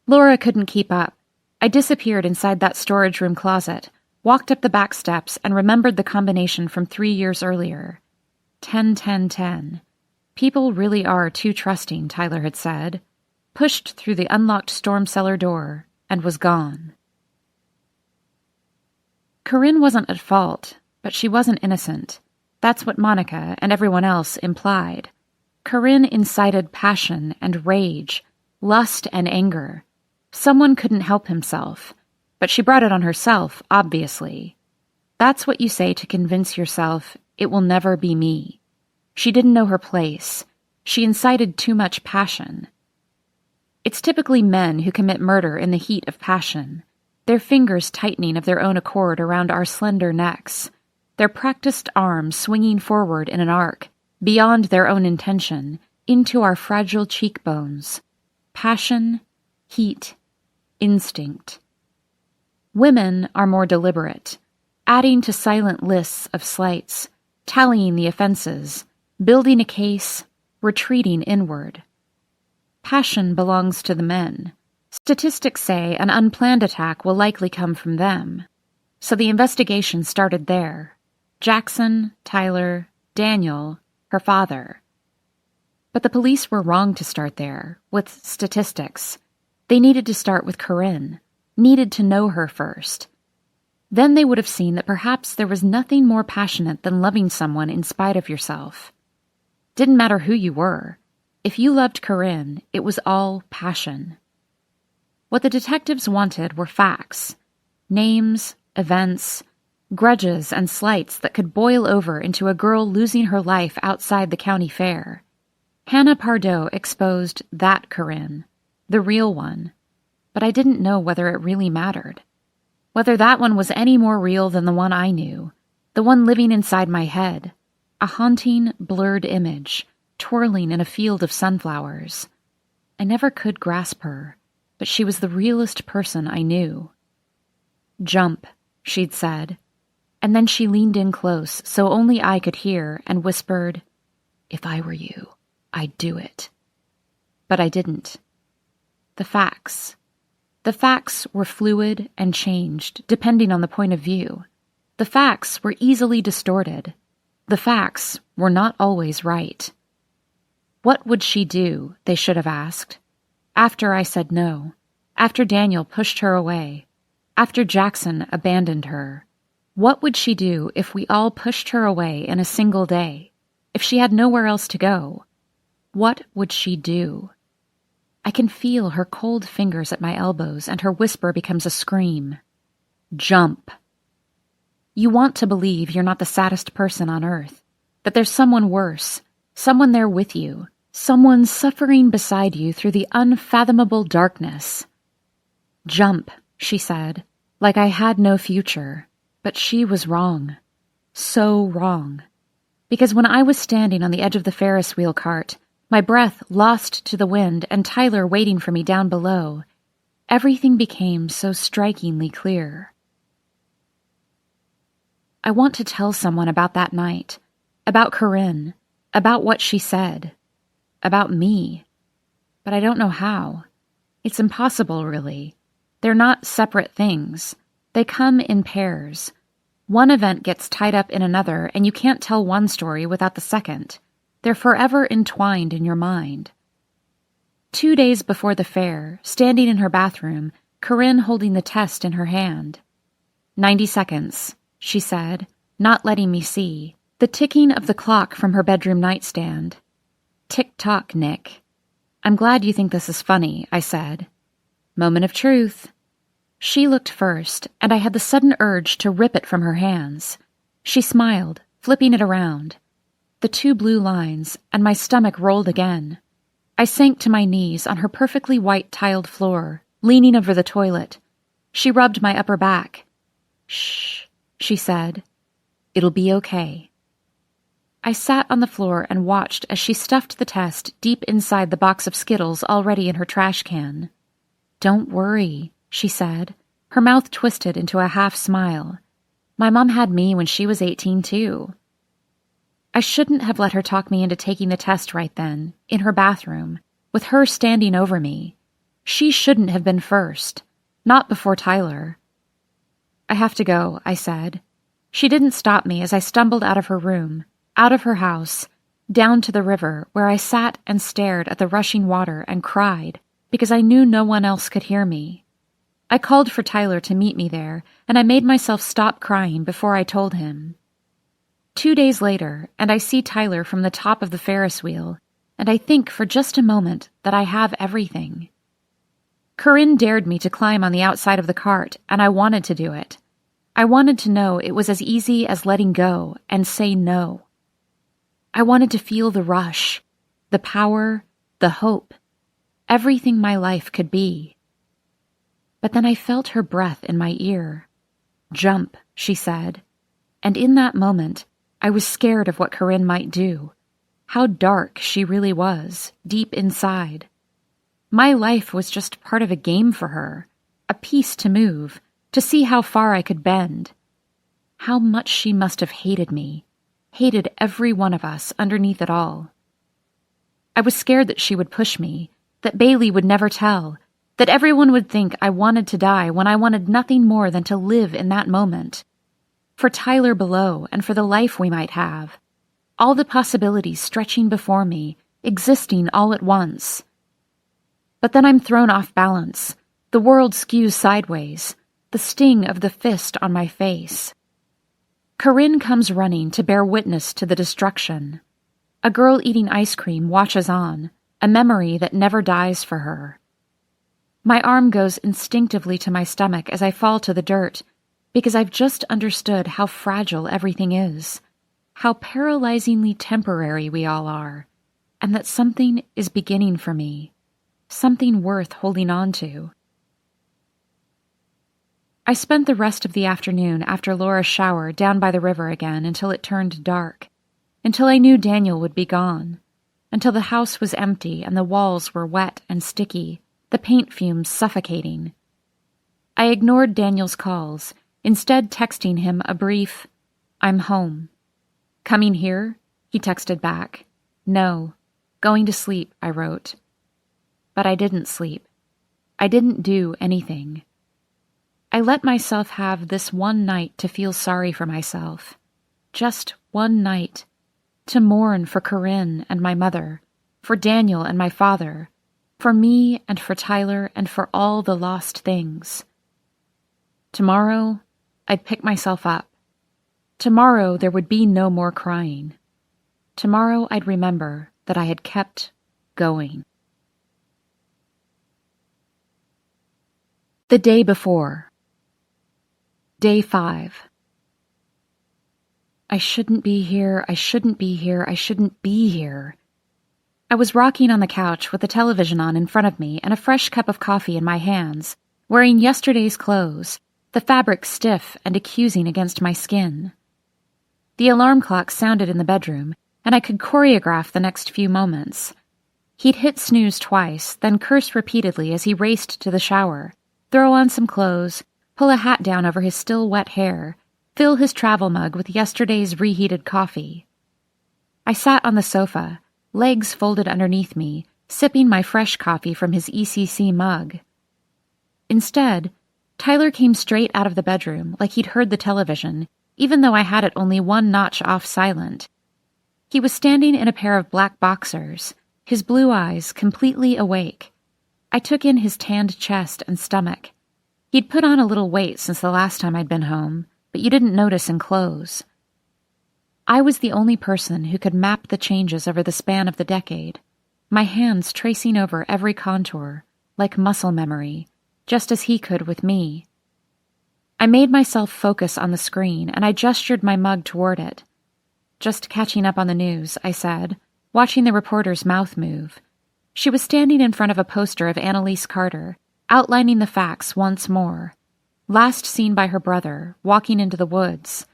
Laura couldn't keep up. I disappeared inside that storage room closet, walked up the back steps, and remembered the combination from 3 years earlier. 10-10-10. People really are too trusting, Tyler had said. Pushed through the unlocked storm cellar door, and was gone. Corinne wasn't at fault, but she wasn't innocent. That's what Monica and everyone else implied. Corinne incited passion and rage, lust and anger. Someone couldn't help himself, but she brought it on herself, obviously. That's what you say to convince yourself it will never be me. She didn't know her place. She incited too much passion. It's typically men who commit murder in the heat of passion, their fingers tightening of their own accord around our slender necks, their practiced arms swinging forward in an arc, beyond their own intention, into our fragile cheekbones. Passion, heat, instinct. Women are more deliberate, adding to silent lists of slights, tallying the offenses, building a case, retreating inward. Passion belongs to the men. Statistics say an unplanned attack will likely come from them. So the investigation started there. Jackson, Tyler, Daniel, her father. But the police were wrong to start there, with statistics. They needed to start with Corinne, needed to know her first. Then they would have seen that perhaps there was nothing more passionate than loving someone in spite of yourself. Didn't matter who you were. If you loved Corinne, it was all passion. What the detectives wanted were facts. Names, events, grudges and slights that could boil over into a girl losing her life outside the county fair. Hannah Pardoe exposed that Corinne, the real one, but I didn't know whether it really mattered. Whether that one was any more real than the one I knew, the one living inside my head, a haunting, blurred image, twirling in a field of sunflowers. I never could grasp her, but she was the realest person I knew. "Jump," she'd said, and then she leaned in close so only I could hear and whispered, "If I were you, I'd do it." But I didn't. The facts. The facts were fluid and changed depending on the point of view. The facts were easily distorted. The facts were not always right. What would she do, they should have asked. After I said no. After Daniel pushed her away. After Jackson abandoned her. What would she do if we all pushed her away in a single day? If she had nowhere else to go? What would she do? I can feel her cold fingers at my elbows, and her whisper becomes a scream. "Jump." You want to believe you're not the saddest person on earth, that there's someone worse, someone there with you, someone suffering beside you through the unfathomable darkness. "Jump," she said, like I had no future, but she was wrong. So wrong. Because when I was standing on the edge of the Ferris wheel cart, my breath lost to the wind and Tyler waiting for me down below, everything became so strikingly clear. I want to tell someone about that night, about Corinne, about what she said, about me, but I don't know how. It's impossible, really. They're not separate things. They come in pairs. One event gets tied up in another, and you can't tell one story without the second. They're forever entwined in your mind. 2 days before the fair, standing in her bathroom, Corinne holding the test in her hand. 90 seconds, she said, not letting me see, the ticking of the clock from her bedroom nightstand. "Tick-tock, Nick." "I'm glad you think this is funny," I said. "Moment of truth." She looked first, and I had the sudden urge to rip it from her hands. She smiled, flipping it around. The 2 blue lines, and my stomach rolled again. I sank to my knees on her perfectly white tiled floor, leaning over the toilet. She rubbed my upper back. "Shh," she said. "It'll be okay." I sat on the floor and watched as she stuffed the test deep inside the box of Skittles already in her trash can. "Don't worry," she said, her mouth twisted into a half smile. "My mom had me when she was 18 too." I shouldn't have let her talk me into taking the test right then, in her bathroom, with her standing over me. She shouldn't have been first, not before Tyler. "I have to go," I said. She didn't stop me as I stumbled out of her room, out of her house, down to the river, where I sat and stared at the rushing water and cried, because I knew no one else could hear me. I called for Tyler to meet me there, and I made myself stop crying before I told him. 2 days later, and I see Tyler from the top of the Ferris wheel, and I think for just a moment that I have everything. Corinne dared me to climb on the outside of the cart, and I wanted to do it. I wanted to know it was as easy as letting go and say no. I wanted to feel the rush, the power, the hope, everything my life could be. But then I felt her breath in my ear. "Jump," she said, and in that moment, I was scared of what Corinne might do, how dark she really was, deep inside. My life was just part of a game for her, a piece to move, to see how far I could bend. How much she must have hated me, hated every one of us underneath it all. I was scared that she would push me, that Bailey would never tell, that everyone would think I wanted to die when I wanted nothing more than to live in that moment. For Tyler below and for the life we might have. All the possibilities stretching before me, existing all at once. But then I'm thrown off balance. The world skews sideways, the sting of the fist on my face. Corinne comes running to bear witness to the destruction. A girl eating ice cream watches on, a memory that never dies for her. My arm goes instinctively to my stomach as I fall to the dirt, because I've just understood how fragile everything is, how paralyzingly temporary we all are, and that something is beginning for me, something worth holding on to. I spent the rest of the afternoon after Laura's shower down by the river again until it turned dark, until I knew Daniel would be gone, until the house was empty and the walls were wet and sticky, the paint fumes suffocating. I ignored Daniel's calls, instead texting him a brief, "I'm home." "Coming here?" he texted back. "No. Going to sleep," I wrote. But I didn't sleep. I didn't do anything. I let myself have this one night to feel sorry for myself. Just one night. To mourn for Corinne and my mother, for Daniel and my father, for me and for Tyler and for all the lost things. Tomorrow, I'd pick myself up. Tomorrow there would be no more crying. Tomorrow I'd remember that I had kept going. The day before. Day 5. I shouldn't be here, I shouldn't be here, I shouldn't be here. I was rocking on the couch with the television on in front of me and a fresh cup of coffee in my hands, wearing yesterday's clothes, the fabric stiff and accusing against my skin. The alarm clock sounded in the bedroom, and I could choreograph the next few moments. He'd hit snooze twice, then curse repeatedly as he raced to the shower, throw on some clothes, pull a hat down over his still wet hair, fill his travel mug with yesterday's reheated coffee. I sat on the sofa, legs folded underneath me, sipping my fresh coffee from his ECC mug. Instead, Tyler came straight out of the bedroom like he'd heard the television, even though I had it only one notch off silent. He was standing in a pair of black boxers, his blue eyes completely awake. I took in his tanned chest and stomach. He'd put on a little weight since the last time I'd been home, but you didn't notice in clothes. I was the only person who could map the changes over the span of the decade, my hands tracing over every contour, like muscle memory, just as he could with me. I made myself focus on the screen, and I gestured my mug toward it. "Just catching up on the news," I said, watching the reporter's mouth move. She was standing in front of a poster of Annalise Carter, outlining the facts once more. Last seen by her brother, walking into the woods.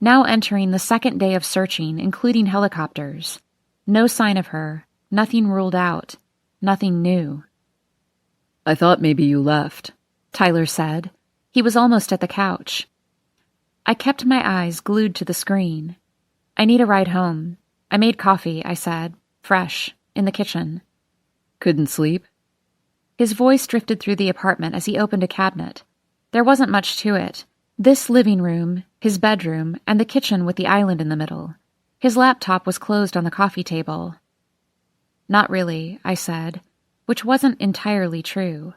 Now entering the second day of searching, including helicopters. No sign of her, nothing ruled out, nothing new. "I thought maybe you left," Tyler said. He was almost at the couch. I kept my eyes glued to the screen. "I need a ride home. I made coffee," I said, fresh, in the kitchen. "Couldn't sleep?" His voice drifted through the apartment as he opened a cabinet. There wasn't much to it. This living room, his bedroom, and the kitchen with the island in the middle. His laptop was closed on the coffee table. "Not really," I said, which wasn't entirely true.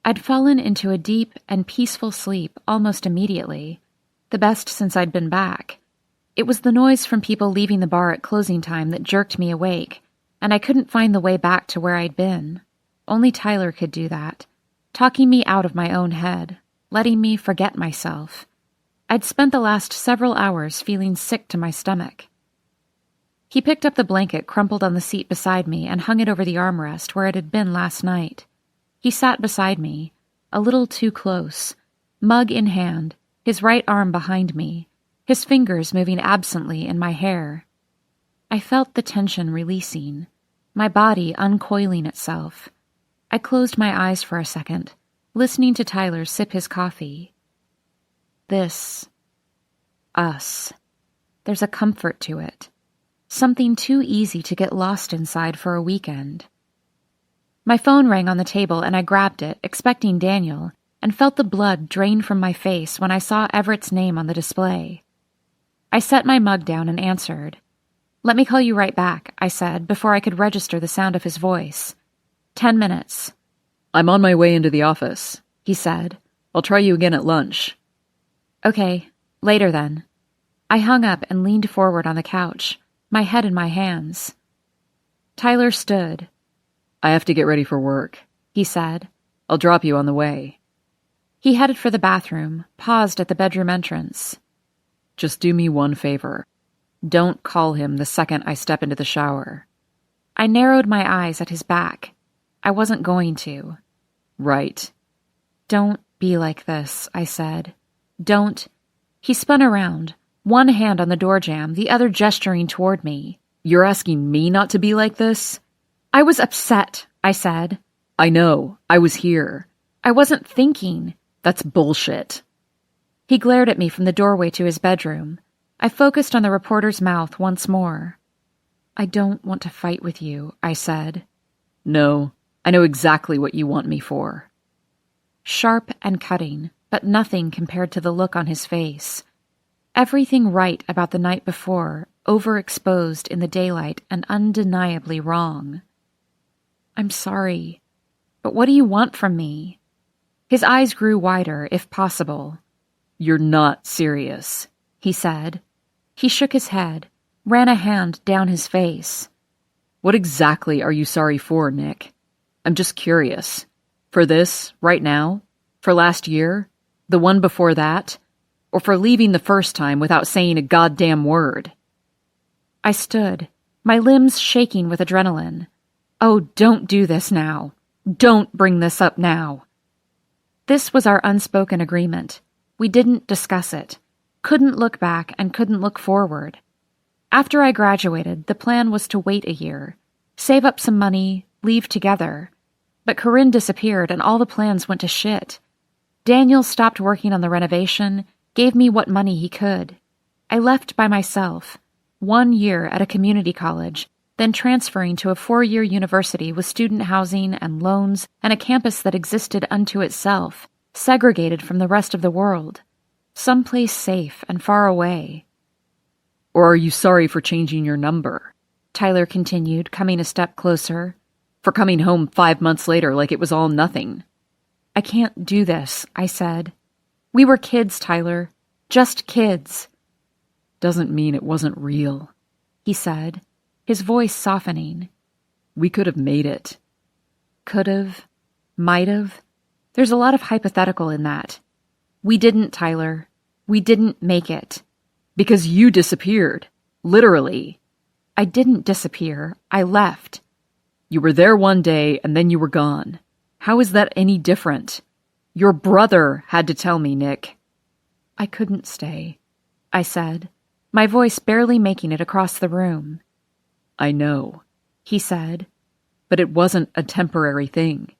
I'd fallen into a deep and peaceful sleep almost immediately, the best since I'd been back. It was the noise from people leaving the bar at closing time that jerked me awake, and I couldn't find the way back to where I'd been. Only Tyler could do that, talking me out of my own head, letting me forget myself. I'd spent the last several hours feeling sick to my stomach. He picked up the blanket crumpled on the seat beside me and hung it over the armrest where it had been last night. He sat beside me, a little too close, mug in hand, his right arm behind me, his fingers moving absently in my hair. I felt the tension releasing, my body uncoiling itself. I closed my eyes for a second, listening to Tyler sip his coffee. This. Us. There's a comfort to it. Something too easy to get lost inside for a weekend. My phone rang on the table and I grabbed it, expecting Daniel, and felt the blood drain from my face when I saw Everett's name on the display. I set my mug down and answered. "Let me call you right back," I said before I could register the sound of his voice. 10 minutes. "I'm on my way into the office," he said. "I'll try you again at lunch." "Okay, later then." I hung up and leaned forward on the couch, my head in my hands. Tyler stood. "I have to get ready for work," he said. "I'll drop you on the way." He headed for the bathroom, paused at the bedroom entrance. "Just do me one favor. Don't call him the second I step into the shower." I narrowed my eyes at his back. I wasn't going to. "Right." "Don't be like this," I said. "Don't." He spun around, one hand on the door jamb, the other gesturing toward me. "You're asking me not to be like this?" "I was upset," I said. "I know. I was here." "I wasn't thinking." "That's bullshit." He glared at me from the doorway to his bedroom. I focused on the reporter's mouth once more. "I don't want to fight with you," I said. "No, I know exactly what you want me for." Sharp and cutting, but nothing compared to the look on his face. Everything right about the night before, overexposed in the daylight and undeniably wrong. "I'm sorry, but what do you want from me?" His eyes grew wider, if possible. "You're not serious," he said. He shook his head, ran a hand down his face. "What exactly are you sorry for, Nick? I'm just curious. For this, right now? For last year? The one before that? Or for leaving the first time without saying a goddamn word?" I stood, my limbs shaking with adrenaline. "Oh, don't do this now. Don't bring this up now." This was our unspoken agreement. We didn't discuss it, couldn't look back and couldn't look forward. After I graduated, the plan was to wait a year, save up some money, leave together. But Corinne disappeared and all the plans went to shit. Daniel stopped working on the renovation, gave me what money he could. I left by myself, 1 year at a community college, then transferring to a 4-year university with student housing and loans and a campus that existed unto itself, segregated from the rest of the world, someplace safe and far away. "Or are you sorry for changing your number?" Tyler continued, coming a step closer. "For coming home 5 months later like it was all nothing?" "I can't do this," I said. "We were kids, Tyler. Just kids." "Doesn't mean it wasn't real," he said, his voice softening. "We could have made it." Could've, might've. There's a lot of hypothetical in that. We didn't, Tyler. We didn't make it. Because you disappeared. Literally. I didn't disappear. I left. You were there one day and then you were gone. How is that any different? Your brother had to tell me, Nick. "I couldn't stay," I said, my voice barely making it across the room. "I know," he said. "But it wasn't a temporary thing.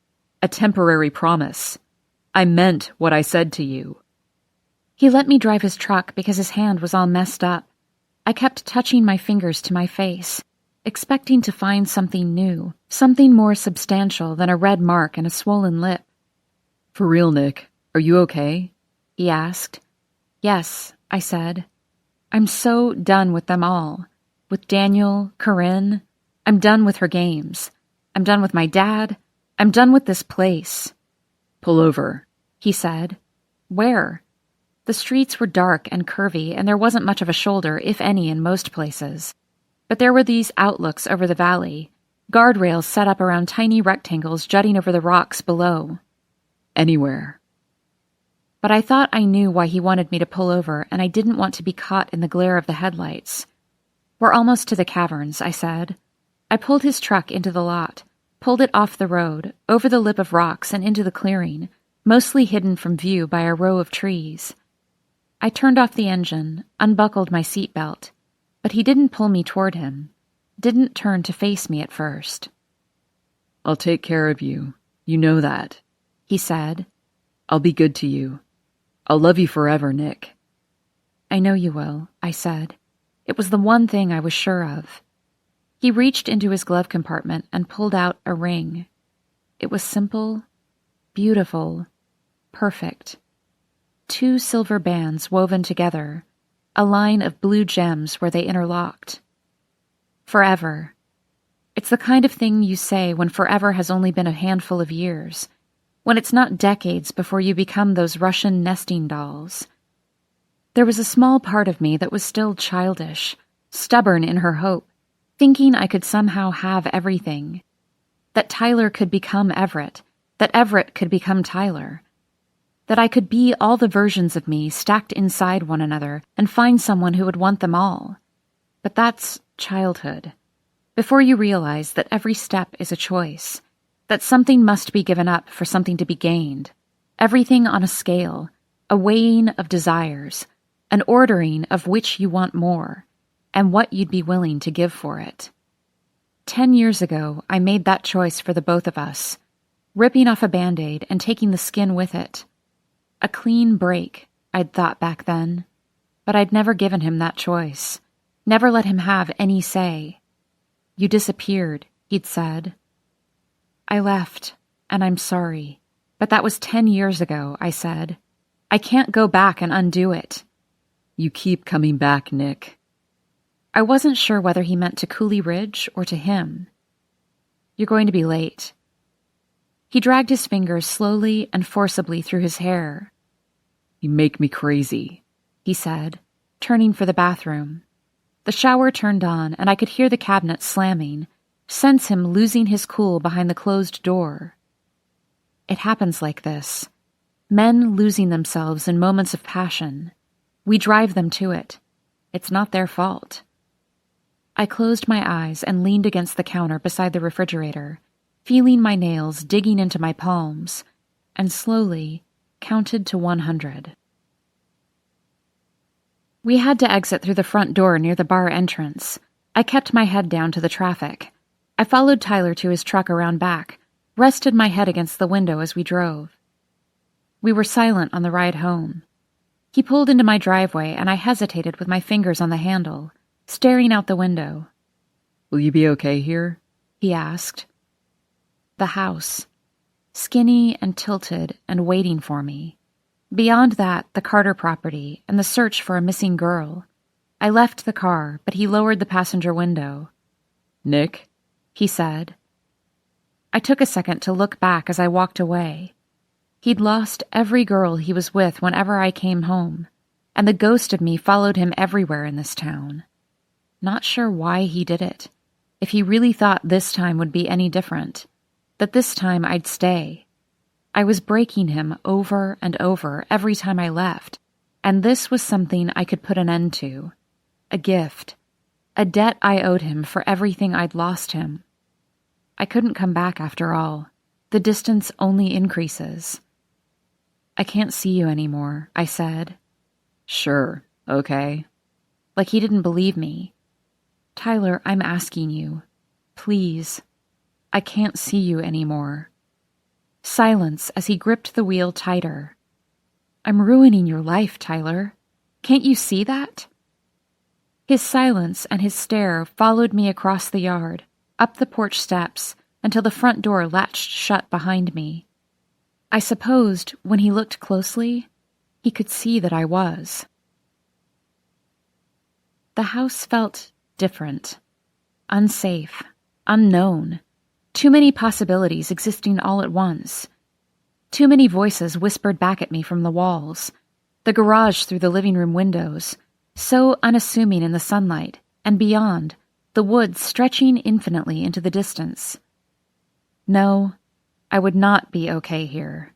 A temporary promise. I meant what I said to you." He let me drive his truck because his hand was all messed up. I kept touching my fingers to my face, expecting to find something new, something more substantial than a red mark and a swollen lip. "For real, Nick, are you okay?" he asked. "Yes," I said. "I'm so done with them all. With Daniel, Corinne. I'm done with her games. I'm done with my dad. I'm done with this place." "Pull over," he said. "Where?" The streets were dark and curvy, and there wasn't much of a shoulder, if any, in most places. But there were these outlooks over the valley, guardrails set up around tiny rectangles jutting over the rocks below. Anywhere. But I thought I knew why he wanted me to pull over, and I didn't want to be caught in the glare of the headlights. We're almost to the caverns, I said. I pulled his truck into the lot, pulled it off the road, over the lip of rocks and into the clearing, mostly hidden from view by a row of trees. I turned off the engine, unbuckled my seatbelt, but he didn't pull me toward him, didn't turn to face me at first. I'll take care of you. You know that, he said. I'll be good to you. I'll love you forever, Nick. I know you will, I said. It was the one thing I was sure of. He reached into his glove compartment and pulled out a ring. It was simple, beautiful, perfect. 2 silver bands woven together, a line of blue gems where they interlocked. Forever. It's the kind of thing you say when forever has only been a handful of years, when it's not decades before you become those Russian nesting dolls. There was a small part of me that was still childish, stubborn in her hope, thinking I could somehow have everything, that Tyler could become Everett, that Everett could become Tyler, that I could be all the versions of me stacked inside one another and find someone who would want them all. But that's childhood. Before you realize that every step is a choice, that something must be given up for something to be gained, everything on a scale, a weighing of desires, an ordering of which you want more, and what you'd be willing to give for it. 10 years ago, I made that choice for the both of us, ripping off a Band-Aid and taking the skin with it. A clean break, I'd thought back then, but I'd never given him that choice, never let him have any say. You disappeared, he'd said. I left, and I'm sorry, but that was 10 years ago, I said. I can't go back and undo it. You keep coming back, Nick. I wasn't sure whether he meant to Cooley Ridge or to him. You're going to be late. He dragged his fingers slowly and forcibly through his hair. You make me crazy, he said, turning for the bathroom. The shower turned on, and I could hear the cabinet slamming, sense him losing his cool behind the closed door. It happens like this. Men losing themselves in moments of passion. We drive them to it. It's not their fault. I closed my eyes and leaned against the counter beside the refrigerator, feeling my nails digging into my palms, and slowly counted to 100. We had to exit through the front door near the bar entrance. I kept my head down to the traffic. I followed Tyler to his truck around back, rested my head against the window as we drove. We were silent on the ride home. He pulled into my driveway, and I hesitated with my fingers on the handle, staring out the window. Will you be okay here? He asked. The house, skinny and tilted and waiting for me. Beyond that, the Carter property and the search for a missing girl. I left the car, but he lowered the passenger window. Nick? He said. I took a second to look back as I walked away. He'd lost every girl he was with whenever I came home, and the ghost of me followed him everywhere in this town. Not sure why he did it, if he really thought this time would be any different, that this time I'd stay. I was breaking him over and over every time I left, and this was something I could put an end to. A gift. A debt I owed him for everything I'd lost him. I couldn't come back after all. The distance only increases. I can't see you anymore, I said. Sure, okay. Like he didn't believe me. Tyler, I'm asking you. Please. I can't see you anymore. Silence as he gripped the wheel tighter. I'm ruining your life, Tyler. Can't you see that? His silence and his stare followed me across the yard, up the porch steps, until the front door latched shut behind me. I supposed, when he looked closely, he could see that I was. The house felt different, unsafe, unknown. Too many possibilities existing all at once. Too many voices whispered back at me from the walls, the garage through the living room windows, so unassuming in the sunlight, and beyond, the woods stretching infinitely into the distance. No, I would not be okay here.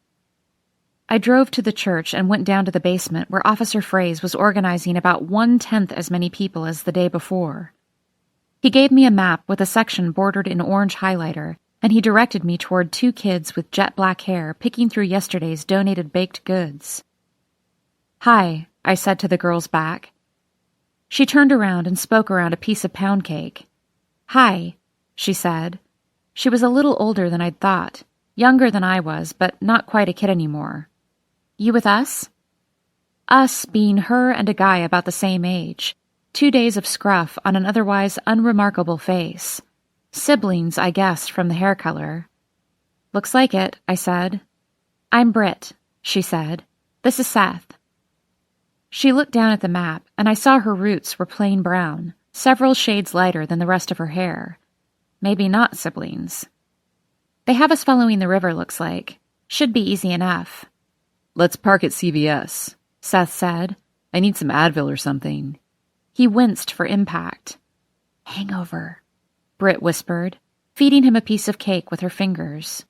I drove to the church and went down to the basement where Officer Fraze was organizing about 1/10 as many people as the day before. He gave me a map with a section bordered in orange highlighter, and he directed me toward 2 kids with jet black hair picking through yesterday's donated baked goods. "Hi," I said to the girl's back. She turned around and spoke around a piece of pound cake. "Hi," she said. She was a little older than I'd thought, younger than I was, but not quite a kid anymore. "You with us?" Us being her and a guy about the same age, 2 days of scruff on an otherwise unremarkable face. Siblings, I guessed, from the hair color. "Looks like it," I said. "I'm Britt," she said. "This is Seth." She looked down at the map, and I saw her roots were plain brown, several shades lighter than the rest of her hair. Maybe not siblings. "They have us following the river, looks like. Should be easy enough." "Let's park at CVS," Seth said. "I need some Advil or something." He winced for impact. "Hangover," Britt whispered, feeding him a piece of cake with her fingers.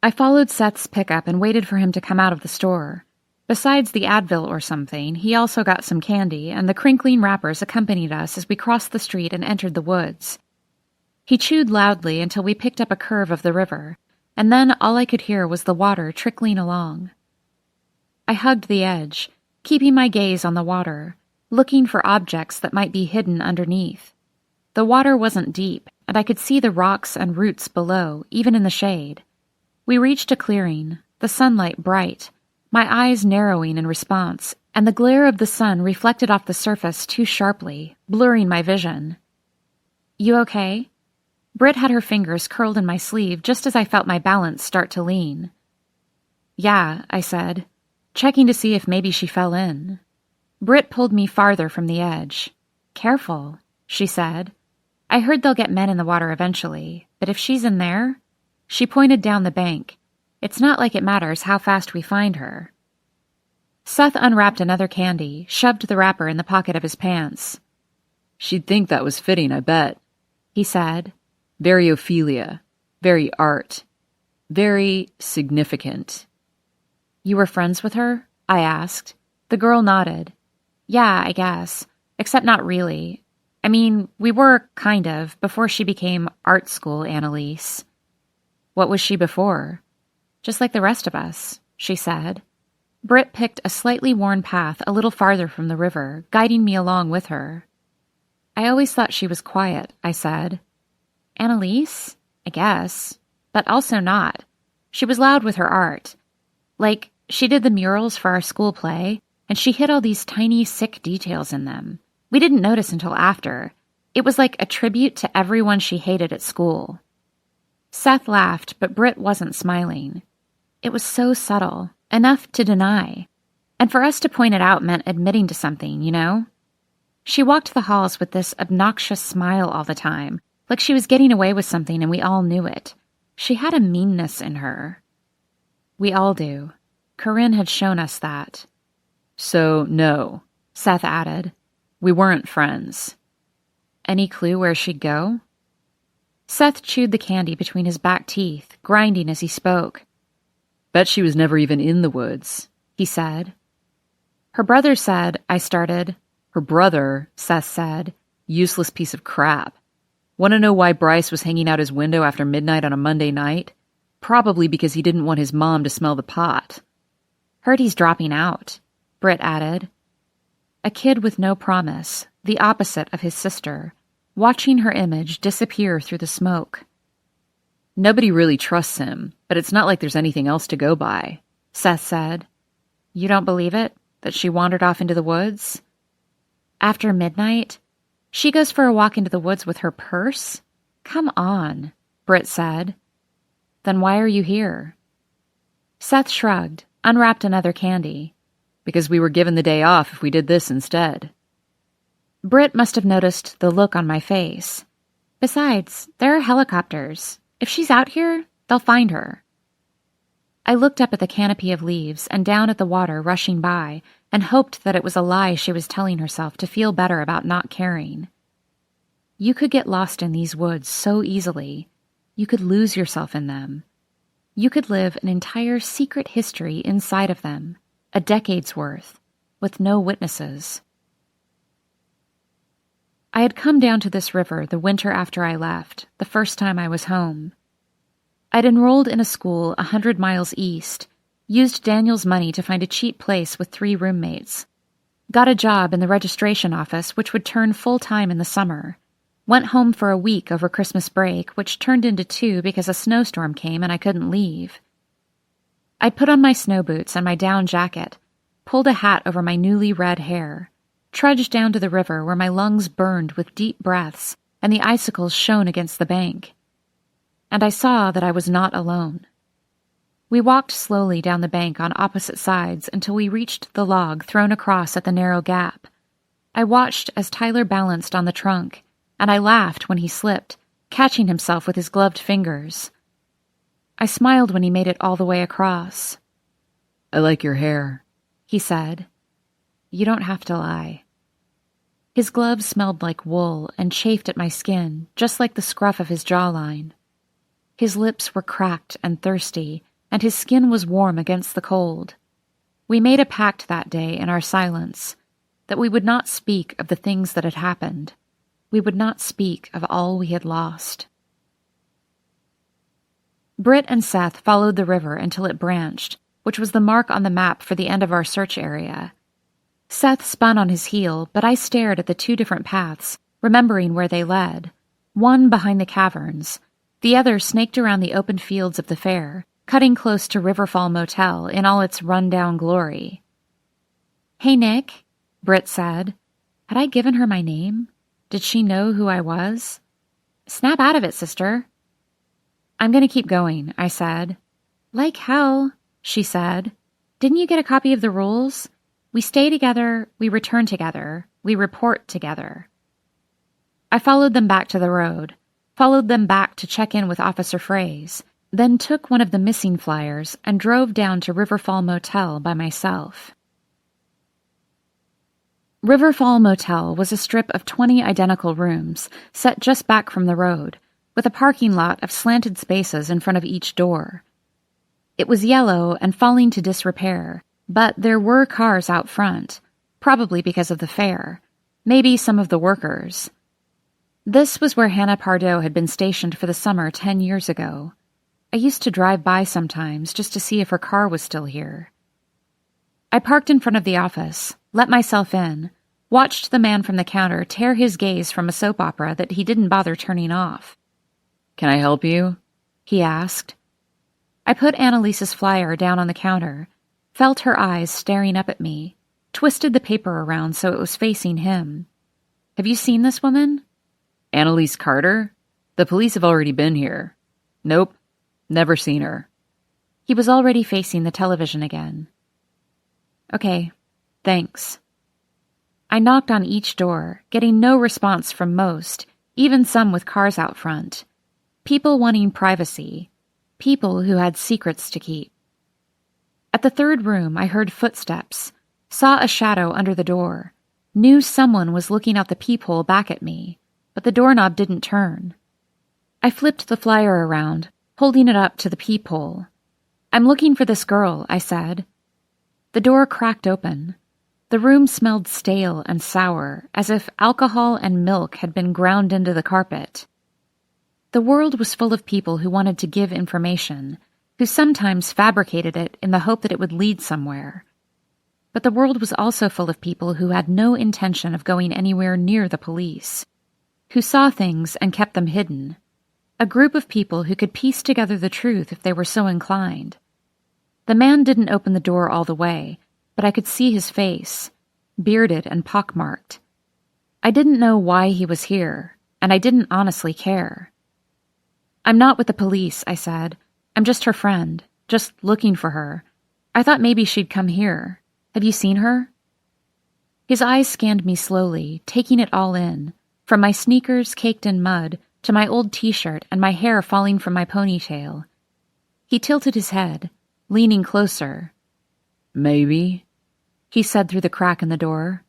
I followed Seth's pickup and waited for him to come out of the store. Besides the Advil or something, he also got some candy, and the crinkling wrappers accompanied us as we crossed the street and entered the woods. He chewed loudly until we picked up a curve of the river, and then all I could hear was the water trickling along. I hugged the edge, keeping my gaze on the water, looking for objects that might be hidden underneath. The water wasn't deep, and I could see the rocks and roots below, even in the shade. We reached a clearing, the sunlight bright, my eyes narrowing in response, and the glare of the sun reflected off the surface too sharply, blurring my vision. "You okay?" Britt had her fingers curled in my sleeve just as I felt my balance start to lean. "Yeah," I said, checking to see if maybe she fell in. Britt pulled me farther from the edge. "Careful," she said. "I heard they'll get men in the water eventually, but if she's in there..." She pointed down the bank. "It's not like it matters how fast we find her." Seth unwrapped another candy, shoved the wrapper in the pocket of his pants. "She'd think that was fitting, I bet," he said. "Very Ophelia. Very art. Very significant." "You were friends with her?" I asked. The girl nodded. "Yeah, I guess. Except not really. I mean, we were, kind of, before she became art school Annalise." "What was she before?" "Just like the rest of us," she said. Britt picked a slightly worn path a little farther from the river, guiding me along with her. "I always thought she was quiet," I said. "Annalise? I guess. But also not. She was loud with her art. Like, she did the murals for our school play, and she hid all these tiny, sick details in them. We didn't notice until after. It was like a tribute to everyone she hated at school." Seth laughed, but Britt wasn't smiling. It was so subtle, enough to deny. And for us to point it out meant admitting to something, you know? She walked the halls with this obnoxious smile all the time, like she was getting away with something and we all knew it. She had a meanness in her. We all do. Corinne had shown us that. "So, no," Seth added. "We weren't friends." "Any clue where she'd go?" Seth chewed the candy between his back teeth, grinding as he spoke. "Bet she was never even in the woods," he said. "Her brother said," I started. "Her brother," Seth said. "Useless piece of crap. Want to know why Bryce was hanging out his window after midnight on a Monday night? Probably because he didn't want his mom to smell the pot." "Heard he's dropping out," Britt added. A kid with no promise, the opposite of his sister, watching her image disappear through the smoke. "Nobody really trusts him, but it's not like there's anything else to go by," Seth said. "You don't believe it? That she wandered off into the woods?" "After midnight? She goes for a walk into the woods with her purse? Come on," Britt said. "Then why are you here?" Seth shrugged, unwrapped another candy. "Because we were given the day off if we did this instead." Britt must have noticed the look on my face. "Besides, there are helicopters. If she's out here, they'll find her." I looked up at the canopy of leaves and down at the water rushing by, and hoped that it was a lie she was telling herself to feel better about not caring. You could get lost in these woods so easily. You could lose yourself in them. You could live an entire secret history inside of them, a decade's worth, with no witnesses. I had come down to this river the winter after I left, the first time I was home. I'd enrolled in a school 100 miles east, used Daniel's money to find a cheap place with 3 roommates, got a job in the registration office which would turn full-time in the summer, went home for a week over Christmas break, which turned into 2 because a snowstorm came and I couldn't leave. I put on my snow boots and my down jacket, pulled a hat over my newly red hair, trudged down to the river where my lungs burned with deep breaths and the icicles shone against the bank. And I saw that I was not alone. We walked slowly down the bank on opposite sides until we reached the log thrown across at the narrow gap. I watched as Tyler balanced on the trunk, and I laughed when he slipped, catching himself with his gloved fingers. I smiled when he made it all the way across. "I like your hair," he said. "You don't have to lie." His gloves smelled like wool and chafed at my skin, just like the scruff of his jawline. His lips were cracked and thirsty, and his skin was warm against the cold. We made a pact that day in our silence, that we would not speak of the things that had happened. We would not speak of all we had lost. Britt and Seth followed the river until it branched, which was the mark on the map for the end of our search area. Seth spun on his heel, but I stared at the 2 different paths, remembering where they led, one behind the caverns, the other snaked around the open fields of the fair, cutting close to Riverfall Motel in all its run-down glory. "Hey, Nick," Britt said. Had I given her my name? Did she know who I was? "Snap out of it, sister." "I'm going to keep going," I said. "Like hell," she said. "Didn't you get a copy of the rules? We stay together, we return together, we report together." I followed them back to the road, followed them back to check in with Officer Fraze, then took one of the missing flyers and drove down to Riverfall Motel by myself. Riverfall Motel was a strip of 20 identical rooms set just back from the road, with a parking lot of slanted spaces in front of each door. It was yellow and falling to disrepair, but there were cars out front, probably because of the fair, maybe some of the workers. This was where Hannah Pardo had been stationed for the summer 10 years ago. I used to drive by sometimes just to see if her car was still here. I parked in front of the office, let myself in, watched the man from the counter tear his gaze from a soap opera that he didn't bother turning off. "Can I help you?" he asked. I put Annalise's flyer down on the counter, felt her eyes staring up at me, twisted the paper around so it was facing him. "Have you seen this woman?" "Annalise Carter? The police have already been here." "Nope, never seen her." He was already facing the television again. "Okay, thanks." I knocked on each door, getting no response from most, even some with cars out front. People wanting privacy. People who had secrets to keep. At the 3rd room, I heard footsteps, saw a shadow under the door, knew someone was looking out the peephole back at me, but the doorknob didn't turn. I flipped the flyer around, holding it up to the peephole. "I'm looking for this girl," I said. The door cracked open. The room smelled stale and sour, as if alcohol and milk had been ground into the carpet. The world was full of people who wanted to give information, who sometimes fabricated it in the hope that it would lead somewhere. But the world was also full of people who had no intention of going anywhere near the police, who saw things and kept them hidden, a group of people who could piece together the truth if they were so inclined. The man didn't open the door all the way, but I could see his face, bearded and pockmarked. I didn't know why he was here, and I didn't honestly care. "I'm not with the police," I said. "I'm just her friend, just looking for her. I thought maybe she'd come here. Have you seen her?" His eyes scanned me slowly, taking it all in, from my sneakers caked in mud to my old t-shirt and my hair falling from my ponytail. He tilted his head, leaning closer. "Maybe." he said through the crack in the door.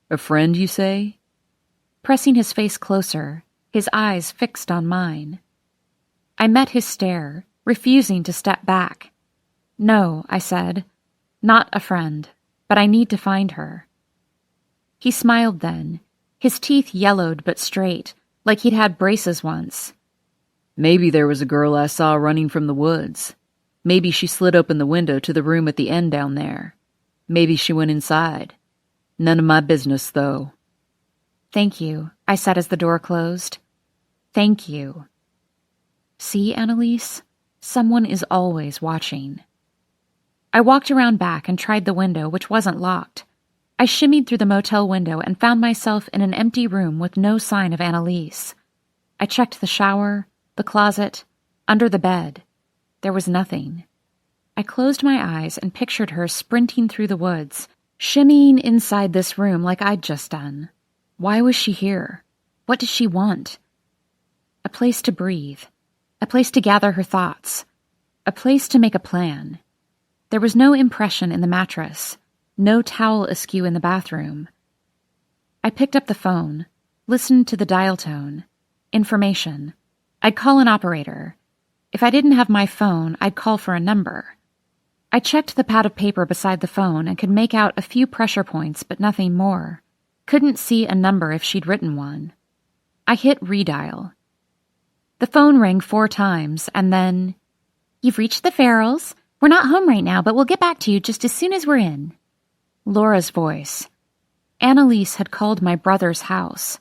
A friend, you say? Pressing his face closer, his eyes fixed on mine. I met his stare, refusing to step back. No, I said. Not a friend, but I need to find her. He smiled then, his teeth yellowed but straight, like he'd had braces once. Maybe there was a girl I saw running from the woods. Maybe she slid open the window to the room at the end down there. Maybe she went inside. None of my business, though. Thank you, I said as the door closed. Thank you. See, Annalise? Someone is always watching. I walked around back and tried the window, which wasn't locked. I shimmied through the motel window and found myself in an empty room with no sign of Annalise. I checked the shower, the closet, under the bed. There was nothing. I closed my eyes and pictured her sprinting through the woods, shimmying inside this room like I'd just done. Why was she here? What did she want? A place to breathe. A place to gather her thoughts. A place to make a plan. There was no impression in the mattress. No towel askew in the bathroom. I picked up the phone, listened to the dial tone. Information. I'd call an operator. If I didn't have my phone, I'd call for a number. I checked the pad of paper beside the phone and could make out a few pressure points, but nothing more. Couldn't see a number if she'd written one. I hit redial. The phone rang 4 times, and then, "You've reached the Farrells. We're not home right now, but we'll get back to you just as soon as we're in." Laura's voice. Annalise had called my brother's house.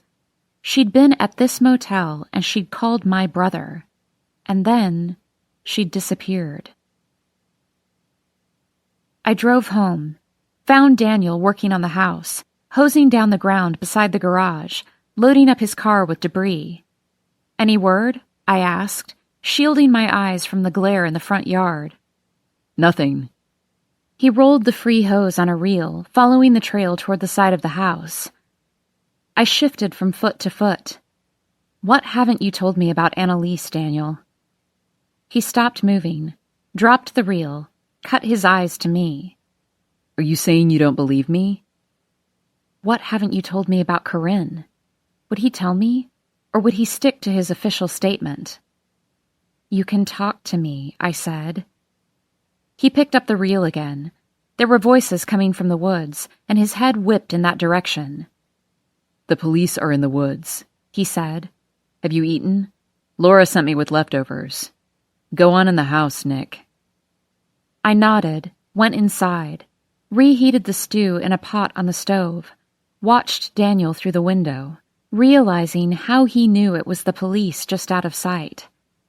She'd been at this motel, and she'd called my brother. And then, she'd disappeared. I drove home, found Daniel working on the house, hosing down the ground beside the garage, loading up his car with debris. "Any word?" I asked, shielding my eyes from the glare in the front yard. Nothing. He rolled the free hose on a reel, following the trail toward the side of the house. I shifted from foot to foot. "What haven't you told me about Annalise, Daniel?" He stopped moving, dropped the reel, cut his eyes to me. Are you saying you don't believe me? What haven't you told me about Corinne? Would he tell me, or would he stick to his official statement? "You can talk to me," I said. He picked up the reel again. There were voices coming from the woods, and his head whipped in that direction. "The police are in the woods," he said. "Have you eaten? Laura sent me with leftovers. Go on in the house, Nick." I nodded, went inside, reheated the stew in a pot on the stove, watched Daniel through the window, realizing how he knew it was the police just out of sight.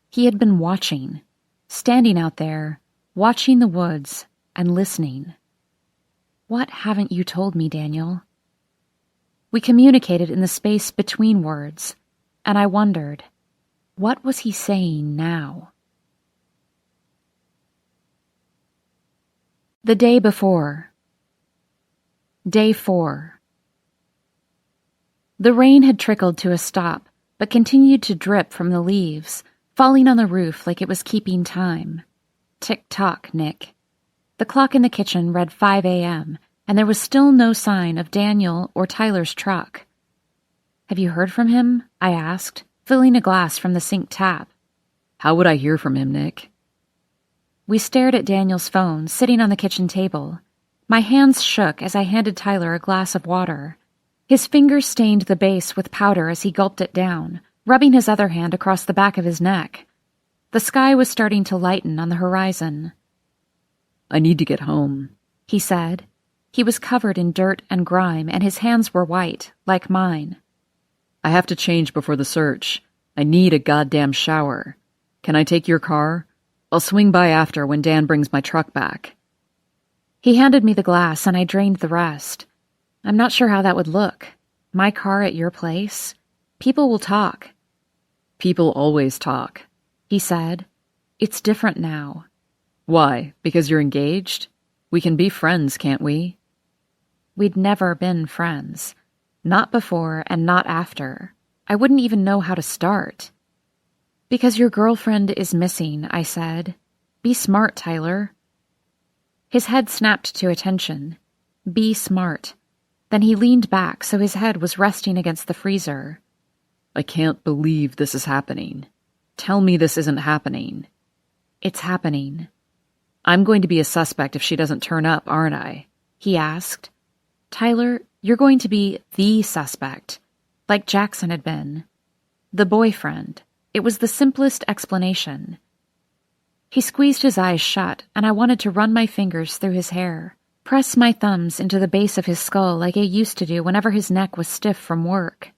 He had been watching, standing out there, watching the woods and listening. What haven't you told me, Daniel? We communicated in the space between words, and I wondered, what was he saying now? The day before. Day 4. The rain had trickled to a stop, but continued to drip from the leaves, falling on the roof like it was keeping time. Tick-tock, Nick. The clock in the kitchen read 5 a.m., and there was still no sign of Daniel or Tyler's truck. "Have you heard from him?" I asked, filling a glass from the sink tap. "How would I hear from him, Nick?" We stared at Daniel's phone sitting on the kitchen table. My hands shook as I handed Tyler a glass of water. His fingers stained the base with powder as he gulped it down, rubbing his other hand across the back of his neck. The sky was starting to lighten on the horizon. "I need to get home," he said. He was covered in dirt and grime, and his hands were white, like mine. "I have to change before the search. I need a goddamn shower. Can I take your car? I'll swing by after when Dan brings my truck back." He handed me the glass, and I drained the rest. I'm not sure how that would look. My car at your place? People will talk. "People always talk," he said. "It's different now." "Why? Because you're engaged? We can be friends, can't we?" We'd never been friends. Not before and not after. I wouldn't even know how to start. "Because your girlfriend is missing," I said. "Be smart, Tyler." His head snapped to attention. Be smart. Then he leaned back so his head was resting against the freezer. I can't believe this is happening. Tell me this isn't happening. It's happening. I'm going to be a suspect if she doesn't turn up, aren't I? He asked. Tyler, you're going to be the suspect, like Jackson had been. The boyfriend. It was the simplest explanation. He squeezed his eyes shut, and I wanted to run my fingers through his hair, press my thumbs into the base of his skull like I used to do whenever his neck was stiff from work.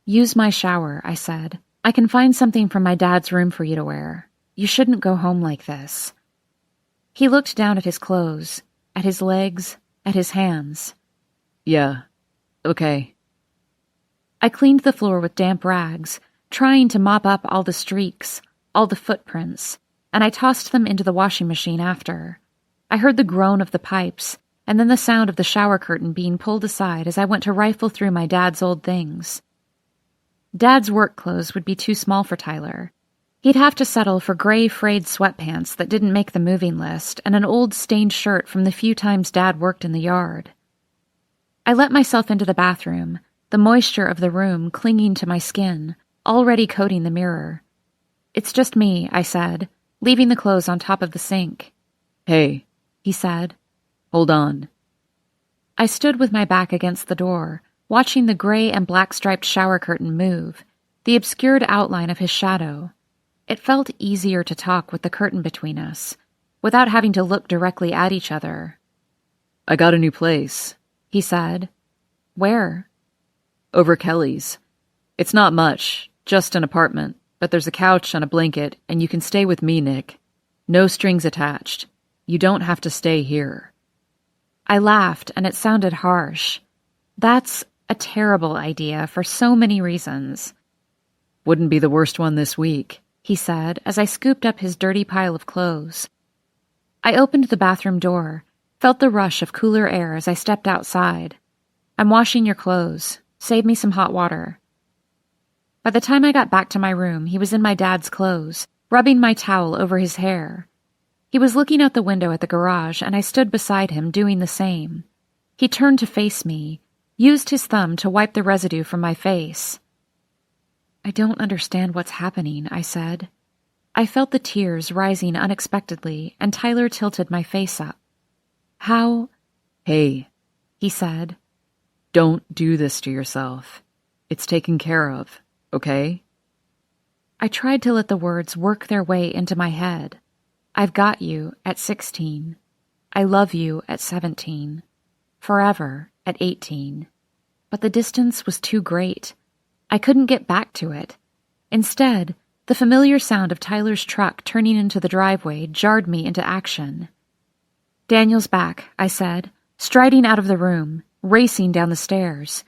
Use my shower, I said. I can find something from my dad's room for you to wear. You shouldn't go home like this. He looked down at his clothes, at his legs, at his hands. Yeah, okay. I cleaned the floor with damp rags, trying to mop up all the streaks, all the footprints, and I tossed them into the washing machine after. I heard the groan of the pipes, and then the sound of the shower curtain being pulled aside as I went to rifle through my dad's old things. Dad's work clothes would be too small for Tyler. He'd have to settle for gray frayed sweatpants that didn't make the moving list and an old stained shirt from the few times Dad worked in the yard. I let myself into the bathroom, the moisture of the room clinging to my skin, already coating the mirror. It's just me, I said, leaving the clothes on top of the sink. Hey, he said. Hold on. I stood with my back against the door, watching the gray and black striped shower curtain move, the obscured outline of his shadow. It felt easier to talk with the curtain between us, without having to look directly at each other. I got a new place, he said. Where? Over Kelly's. It's not much, just an apartment, but there's a couch and a blanket, and you can stay with me, Nick. No strings attached. You don't have to stay here. I laughed, and it sounded harsh. That's a terrible idea for so many reasons. Wouldn't be the worst one this week, he said as I scooped up his dirty pile of clothes. I opened the bathroom door, felt the rush of cooler air as I stepped outside. I'm washing your clothes. Save me some hot water. By the time I got back to my room, he was in my dad's clothes, rubbing my towel over his hair. He was looking out the window at the garage, and I stood beside him doing the same. He turned to face me, used his thumb to wipe the residue from my face. I don't understand what's happening, I said. I felt the tears rising unexpectedly, and Tyler tilted my face up. How? Hey, he said. Don't do this to yourself. It's taken care of, okay? I tried to let the words work their way into my head. I've got you at 16. I love you at 17. Forever at 18. But the distance was too great. I couldn't get back to it. Instead, the familiar sound of Tyler's truck turning into the driveway jarred me into action. Daniel's back, I said, striding out of the room, racing down the stairs.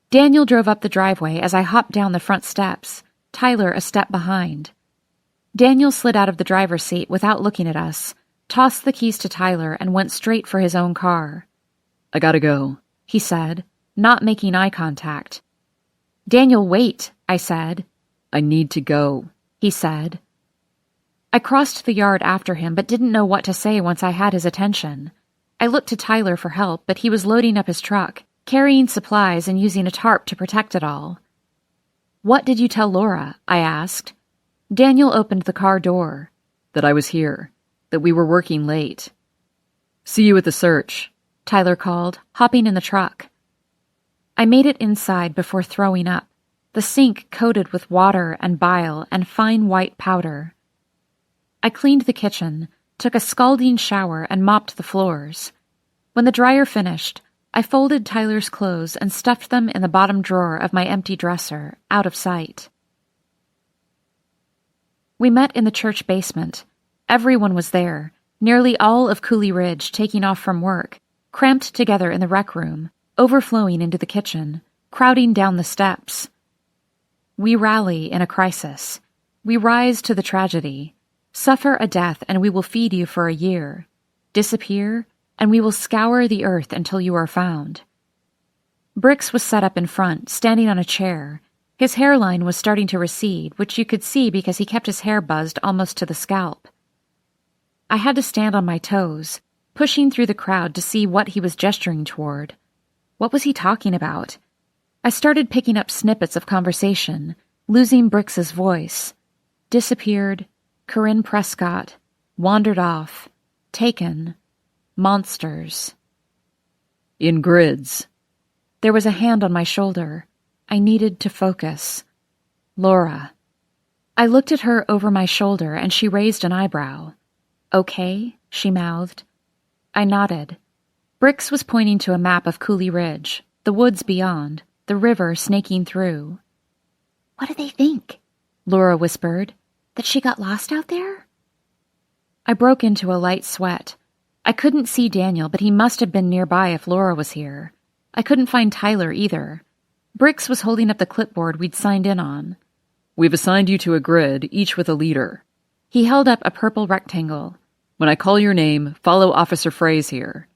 Daniel drove up the driveway as I hopped down the front steps, Tyler a step behind. Daniel slid out of the driver's seat without looking at us, tossed the keys to Tyler, and went straight for his own car. I gotta go, he said, not making eye contact. Daniel, wait, I said. I need to go, he said. I crossed the yard after him but didn't know what to say once I had his attention. I looked to Tyler for help, but he was loading up his truck, carrying supplies and using a tarp to protect it all. What did you tell Laura? I asked. Daniel opened the car door. That I was here, that we were working late. See you at the search, Tyler called, hopping in the truck. I made it inside before throwing up, the sink coated with water and bile and fine white powder. I cleaned the kitchen, took a scalding shower, and mopped the floors. When the dryer finished, I folded Tyler's clothes and stuffed them in the bottom drawer of my empty dresser, out of sight. We met in the church basement. Everyone was there, nearly all of Cooley Ridge taking off from work, cramped together in the rec room, overflowing into the kitchen, crowding down the steps. We rally in a crisis. We rise to the tragedy. Suffer a death, and we will feed you for a year. Disappear, and we will scour the earth until you are found. Bricks was set up in front, standing on a chair. His hairline was starting to recede, which you could see because he kept his hair buzzed almost to the scalp. I had to stand on my toes, pushing through the crowd to see what he was gesturing toward. What was he talking about? I started picking up snippets of conversation, losing Brix's voice. Disappeared, Corinne Prescott, wandered off, taken, monsters. In grids. There was a hand on my shoulder. I needed to focus. Laura. I looked at her over my shoulder and she raised an eyebrow. Okay, she mouthed. I nodded. Brix was pointing to a map of Cooley Ridge, the woods beyond, the river snaking through. What do they think? Laura whispered. That she got lost out there? I broke into a light sweat. I couldn't see Daniel, but he must have been nearby if Laura was here. I couldn't find Tyler either. Brix was holding up the clipboard we'd signed in on. We've assigned you to a grid, each with a leader. He held up a purple rectangle. When I call your name, follow Officer Frey's here.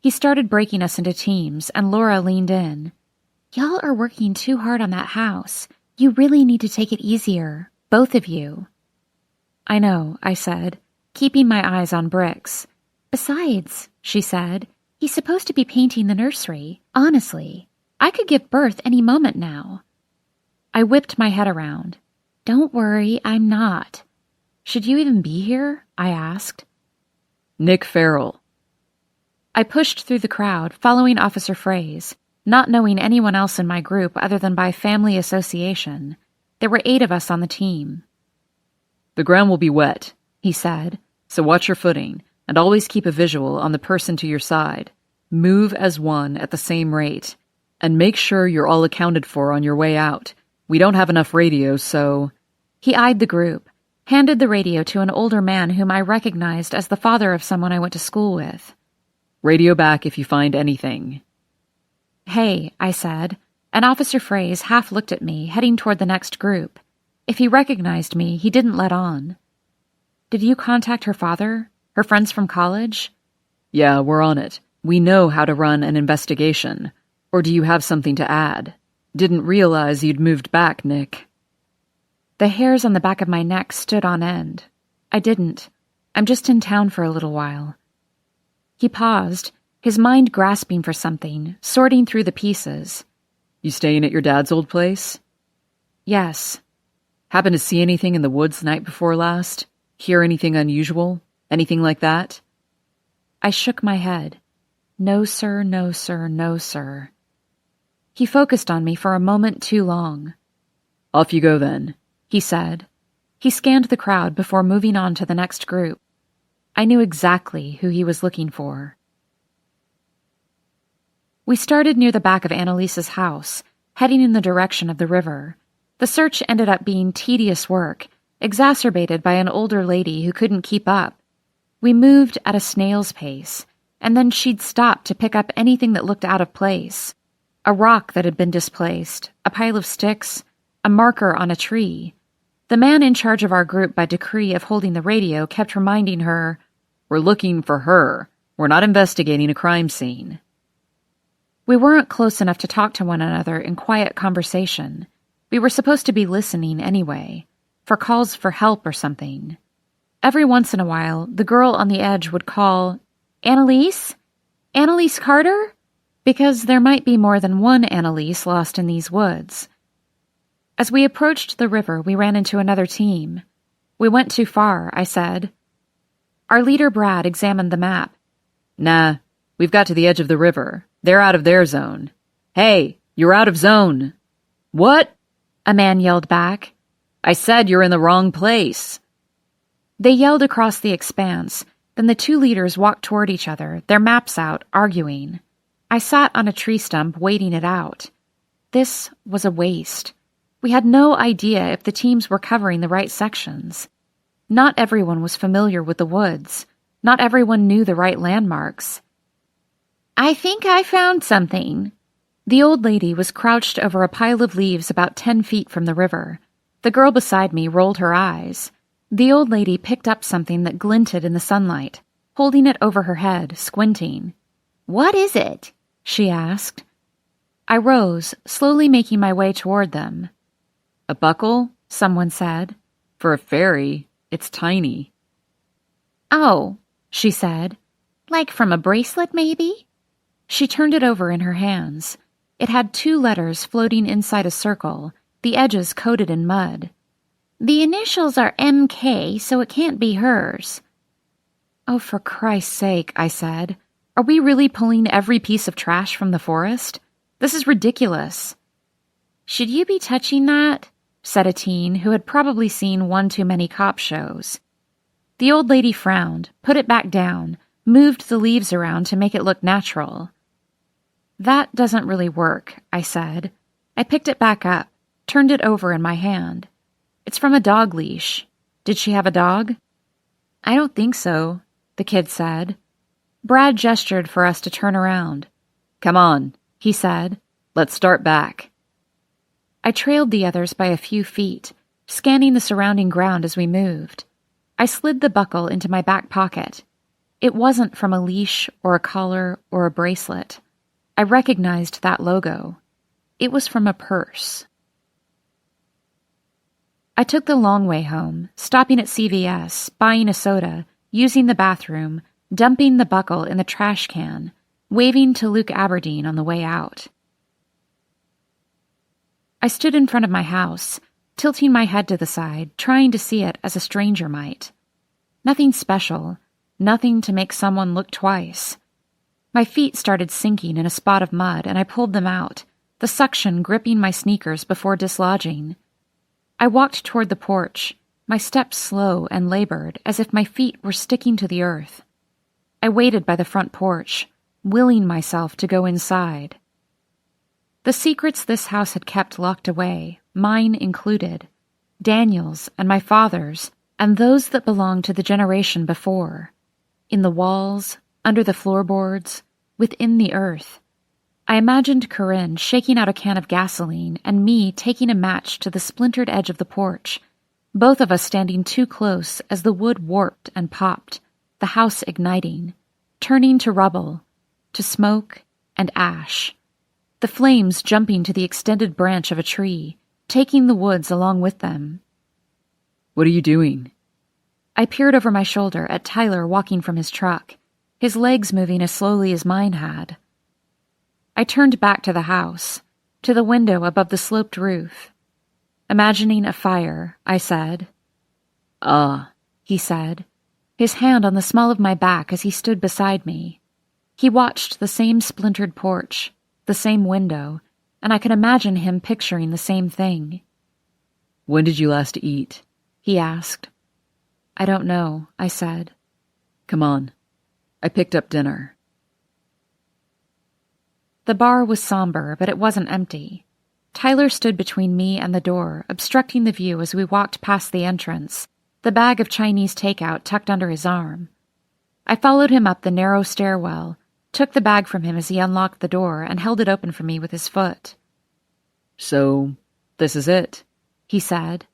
He started breaking us into teams, and Laura leaned in. Y'all are working too hard on that house. You really need to take it easier, both of you. I know, I said, keeping my eyes on Brix. Besides, she said, he's supposed to be painting the nursery. Honestly, I could give birth any moment now. I whipped my head around. Don't worry, I'm not. Should you even be here? I asked. Nick Farrell. I pushed through the crowd, following Officer Frey's, not knowing anyone else in my group other than by family association. There were 8 of us on the team. The ground will be wet, he said, so watch your footing, and always keep a visual on the person to your side. Move as one at the same rate, and make sure you're all accounted for on your way out. We don't have enough radio, so... He eyed the group, handed the radio to an older man whom I recognized as the father of someone I went to school with. Radio back if you find anything. Hey, I said, and Officer Frey's half looked at me, heading toward the next group. If he recognized me, he didn't let on. Did you contact her father? Her friends from college? Yeah, we're on it. We know how to run an investigation. Or do you have something to add? Didn't realize you'd moved back, Nick. The hairs on the back of my neck stood on end. I didn't. I'm just in town for a little while. He paused, his mind grasping for something, sorting through the pieces. You staying at your dad's old place? Yes. Happen to see anything in the woods the night before last? Hear anything unusual? Anything like that? I shook my head. No, sir, no, sir, no, sir. He focused on me for a moment too long. Off you go then, he said. He scanned the crowd before moving on to the next group. I knew exactly who he was looking for. We started near the back of Annalise's house, heading in the direction of the river. The search ended up being tedious work, exacerbated by an older lady who couldn't keep up. We moved at a snail's pace, and then she'd stop to pick up anything that looked out of place. A rock that had been displaced, a pile of sticks, a marker on a tree. The man in charge of our group by decree of holding the radio kept reminding her, "We're looking for her. We're not investigating a crime scene." We weren't close enough to talk to one another in quiet conversation. We were supposed to be listening anyway, for calls for help or something. Every once in a while, the girl on the edge would call, "Annalise? Annalise Carter?" Because there might be more than one Annalise lost in these woods. As we approached the river, we ran into another team. We went too far, I said. Our leader, Brad, examined the map. Nah, we've got to the edge of the river. They're out of their zone. Hey, you're out of zone. What? A man yelled back. I said you're in the wrong place. They yelled across the expanse. Then the 2 leaders walked toward each other, their maps out, arguing. I sat on a tree stump waiting it out. This was a waste. We had no idea if the teams were covering the right sections. Not everyone was familiar with the woods. Not everyone knew the right landmarks. I think I found something. The old lady was crouched over a pile of leaves about 10 feet from the river. The girl beside me rolled her eyes. The old lady picked up something that glinted in the sunlight, holding it over her head, squinting. What is it? She asked. I rose, slowly making my way toward them. A buckle? Someone said. For a fairy, it's tiny. Oh, she said. Like from a bracelet, maybe? She turned it over in her hands. It had 2 letters floating inside a circle, the edges coated in mud. The initials are MK, so it can't be hers. Oh, for Christ's sake, I said. Are we really pulling every piece of trash from the forest? This is ridiculous. Should you be touching that? Said a teen who had probably seen one too many cop shows. The old lady frowned, put it back down, moved the leaves around to make it look natural. That doesn't really work, I said. I picked it back up, turned it over in my hand. It's from a dog leash. Did she have a dog? I don't think so, the kid said. Brad gestured for us to turn around. Come on, he said. Let's start back. I trailed the others by a few feet, scanning the surrounding ground as we moved. I slid the buckle into my back pocket. It wasn't from a leash or a collar or a bracelet. I recognized that logo. It was from a purse. I took the long way home, stopping at CVS, buying a soda, using the bathroom, dumping the buckle in the trash can, waving to Luke Aberdeen on the way out. I stood in front of my house, tilting my head to the side, trying to see it as a stranger might. Nothing special, nothing to make someone look twice. My feet started sinking in a spot of mud, and I pulled them out, the suction gripping my sneakers before dislodging. I walked toward the porch, my steps slow and labored, as if my feet were sticking to the earth. I waited by the front porch, willing myself to go inside. The secrets this house had kept locked away, mine included, Daniel's and my father's, and those that belonged to the generation before, in the walls, under the floorboards, within the earth. I imagined Corinne shaking out a can of gasoline and me taking a match to the splintered edge of the porch, both of us standing too close as the wood warped and popped, the house igniting, turning to rubble, to smoke and ash, the flames jumping to the extended branch of a tree, taking the woods along with them. What are you doing? I peered over my shoulder at Tyler walking from his truck, his legs moving as slowly as mine had. I turned back to the house, to the window above the sloped roof. Imagining a fire, I said. He said, his hand on the small of my back as he stood beside me. He watched the same splintered porch, the same window, and I could imagine him picturing the same thing. When did you last eat? He asked. I don't know, I said. Come on. I picked up dinner. The bar was somber, but it wasn't empty. Tyler stood between me and the door, obstructing the view as we walked past the entrance, the bag of Chinese takeout tucked under his arm. I followed him up the narrow stairwell, took the bag from him as he unlocked the door and held it open for me with his foot. So, this is it, he said.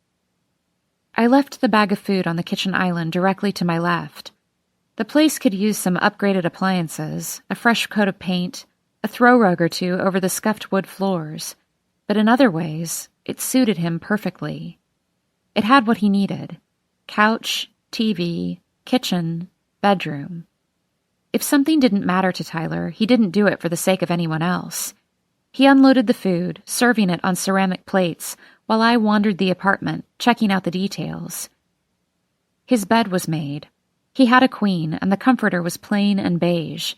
I left the bag of food on the kitchen island directly to my left. The place could use some upgraded appliances, a fresh coat of paint, a throw rug or two over the scuffed wood floors, but in other ways, it suited him perfectly. It had what he needed: couch, TV, kitchen, bedroom. If something didn't matter to Tyler, he didn't do it for the sake of anyone else. He unloaded the food, serving it on ceramic plates, while I wandered the apartment, checking out the details. His bed was made. He had a queen, and the comforter was plain and beige.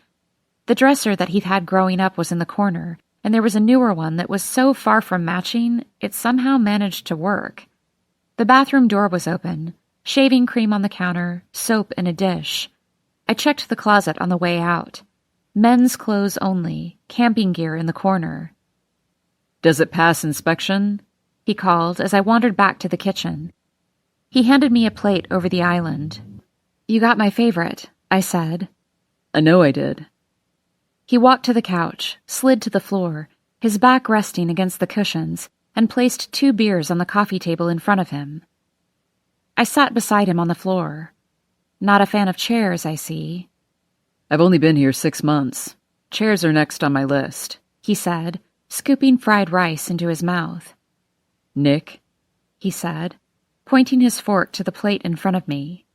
The dresser that he'd had growing up was in the corner, and there was a newer one that was so far from matching, it somehow managed to work. The bathroom door was open, shaving cream on the counter, soap in a dish. I checked the closet on the way out. Men's clothes only, camping gear in the corner. Does it pass inspection? He called as I wandered back to the kitchen. He handed me a plate over the island. You got my favorite, I said. I know I did. He walked to the couch, slid to the floor, his back resting against the cushions, and placed 2 beers on the coffee table in front of him. I sat beside him on the floor. Not a fan of chairs, I see. I've only been here 6 months. Chairs are next on my list, he said, scooping fried rice into his mouth. Nick, he said, pointing his fork to the plate in front of me.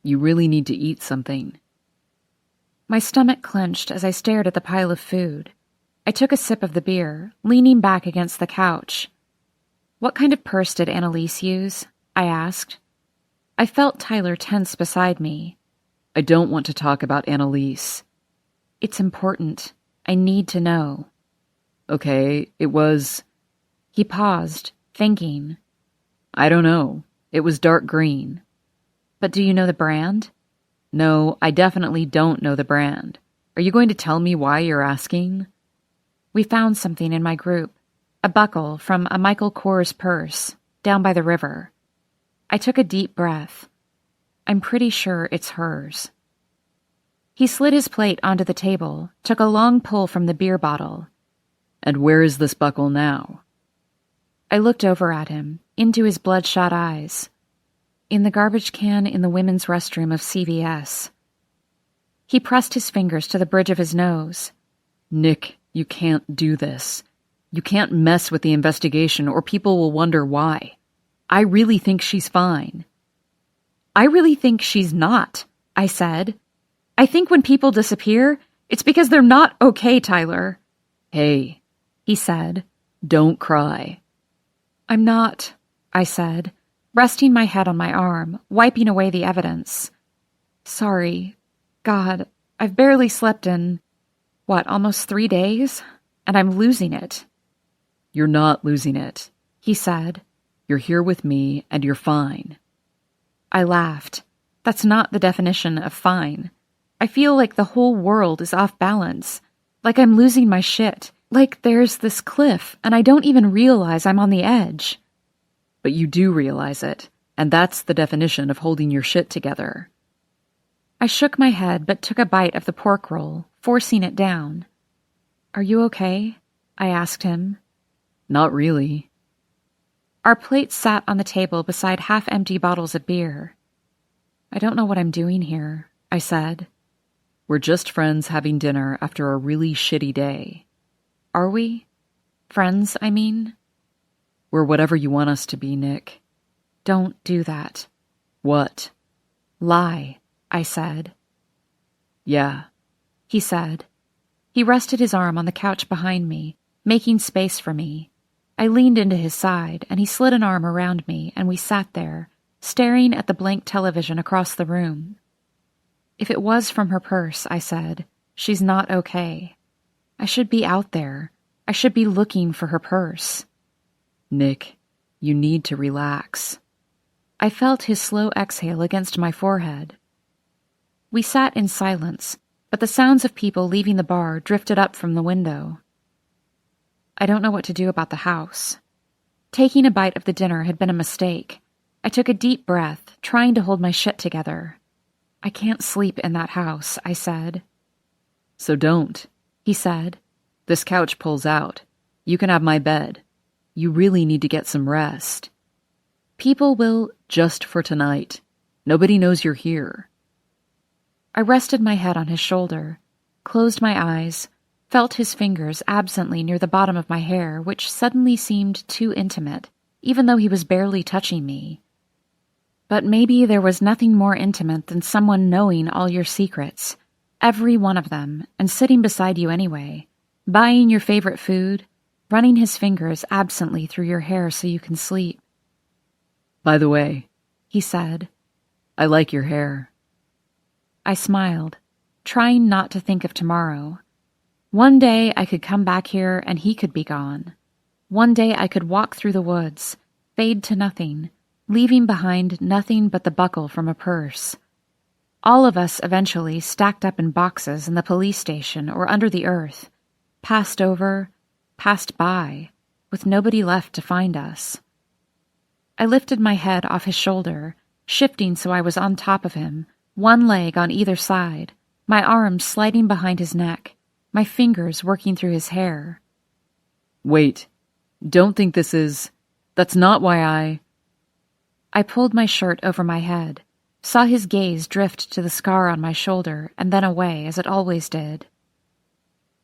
You really need to eat something. My stomach clenched as I stared at the pile of food. I took a sip of the beer, leaning back against the couch. "What kind of purse did Annalise use?" I asked. I felt Tyler tense beside me. "I don't want to talk about Annalise." "It's important. I need to know." "Okay, it was..." He paused, thinking. "I don't know. It was dark green." "But do you know the brand?" "No, I definitely don't know the brand. Are you going to tell me why you're asking?" "We found something in my group. A buckle from a Michael Kors purse, down by the river." I took a deep breath. "I'm pretty sure it's hers." He slid his plate onto the table, took a long pull from the beer bottle. "And where is this buckle now?" I looked over at him, into his bloodshot eyes. "In the garbage can in the women's restroom of CVS." He pressed his fingers to the bridge of his nose. "Nick, you can't do this. You can't mess with the investigation or people will wonder why. I really think she's fine." "I really think she's not," I said. "I think when people disappear, it's because they're not okay, Tyler." "Hey," he said. "Don't cry." "I'm not," I said, resting my head on my arm, wiping away the evidence. "Sorry. God, I've barely slept in, almost 3 days? And I'm losing it." "You're not losing it," he said. "You're here with me, and you're fine." I laughed. That's not the definition of fine. I feel like the whole world is off balance, like I'm losing my shit, like there's this cliff and I don't even realize I'm on the edge. But you do realize it, and that's the definition of holding your shit together. I shook my head but took a bite of the pork roll, forcing it down. "Are you okay?" I asked him. "Not really." Our plates sat on the table beside half-empty bottles of beer. "I don't know what I'm doing here," I said. "We're just friends having dinner after a really shitty day." "Are we? Friends, I mean?" "We're whatever you want us to be, Nick." "Don't do that." "What?" "Lie," I said. "Yeah," he said. He rested his arm on the couch behind me, making space for me. I leaned into his side, and he slid an arm around me, and we sat there, staring at the blank television across the room. "If it was from her purse," I said, "she's not okay. I should be out there. I should be looking for her purse." "Nick, you need to relax." I felt his slow exhale against my forehead. We sat in silence, but the sounds of people leaving the bar drifted up from the window. "I don't know what to do about the house." Taking a bite of the dinner had been a mistake. I took a deep breath, trying to hold my shit together. "I can't sleep in that house," I said. "So don't," he said. "This couch pulls out. You can have my bed. You really need to get some rest. People will, just for tonight. Nobody knows you're here." I rested my head on his shoulder, closed my eyes, felt his fingers absently near the bottom of my hair, which suddenly seemed too intimate, even though he was barely touching me. But maybe there was nothing more intimate than someone knowing all your secrets, every one of them, and sitting beside you anyway, buying your favorite food, running his fingers absently through your hair so you can sleep. "By the way," he said, "I like your hair." I smiled, trying not to think of tomorrow. One day I could come back here and he could be gone. One day I could walk through the woods, fade to nothing, leaving behind nothing but the buckle from a purse. All of us eventually stacked up in boxes in the police station or under the earth, passed over, passed by, with nobody left to find us. I lifted my head off his shoulder, shifting so I was on top of him, one leg on either side, my arms sliding behind his neck, my fingers working through his hair. "Wait, don't think this is... That's not why I pulled my shirt over my head, saw his gaze drift to the scar on my shoulder and then away, as it always did.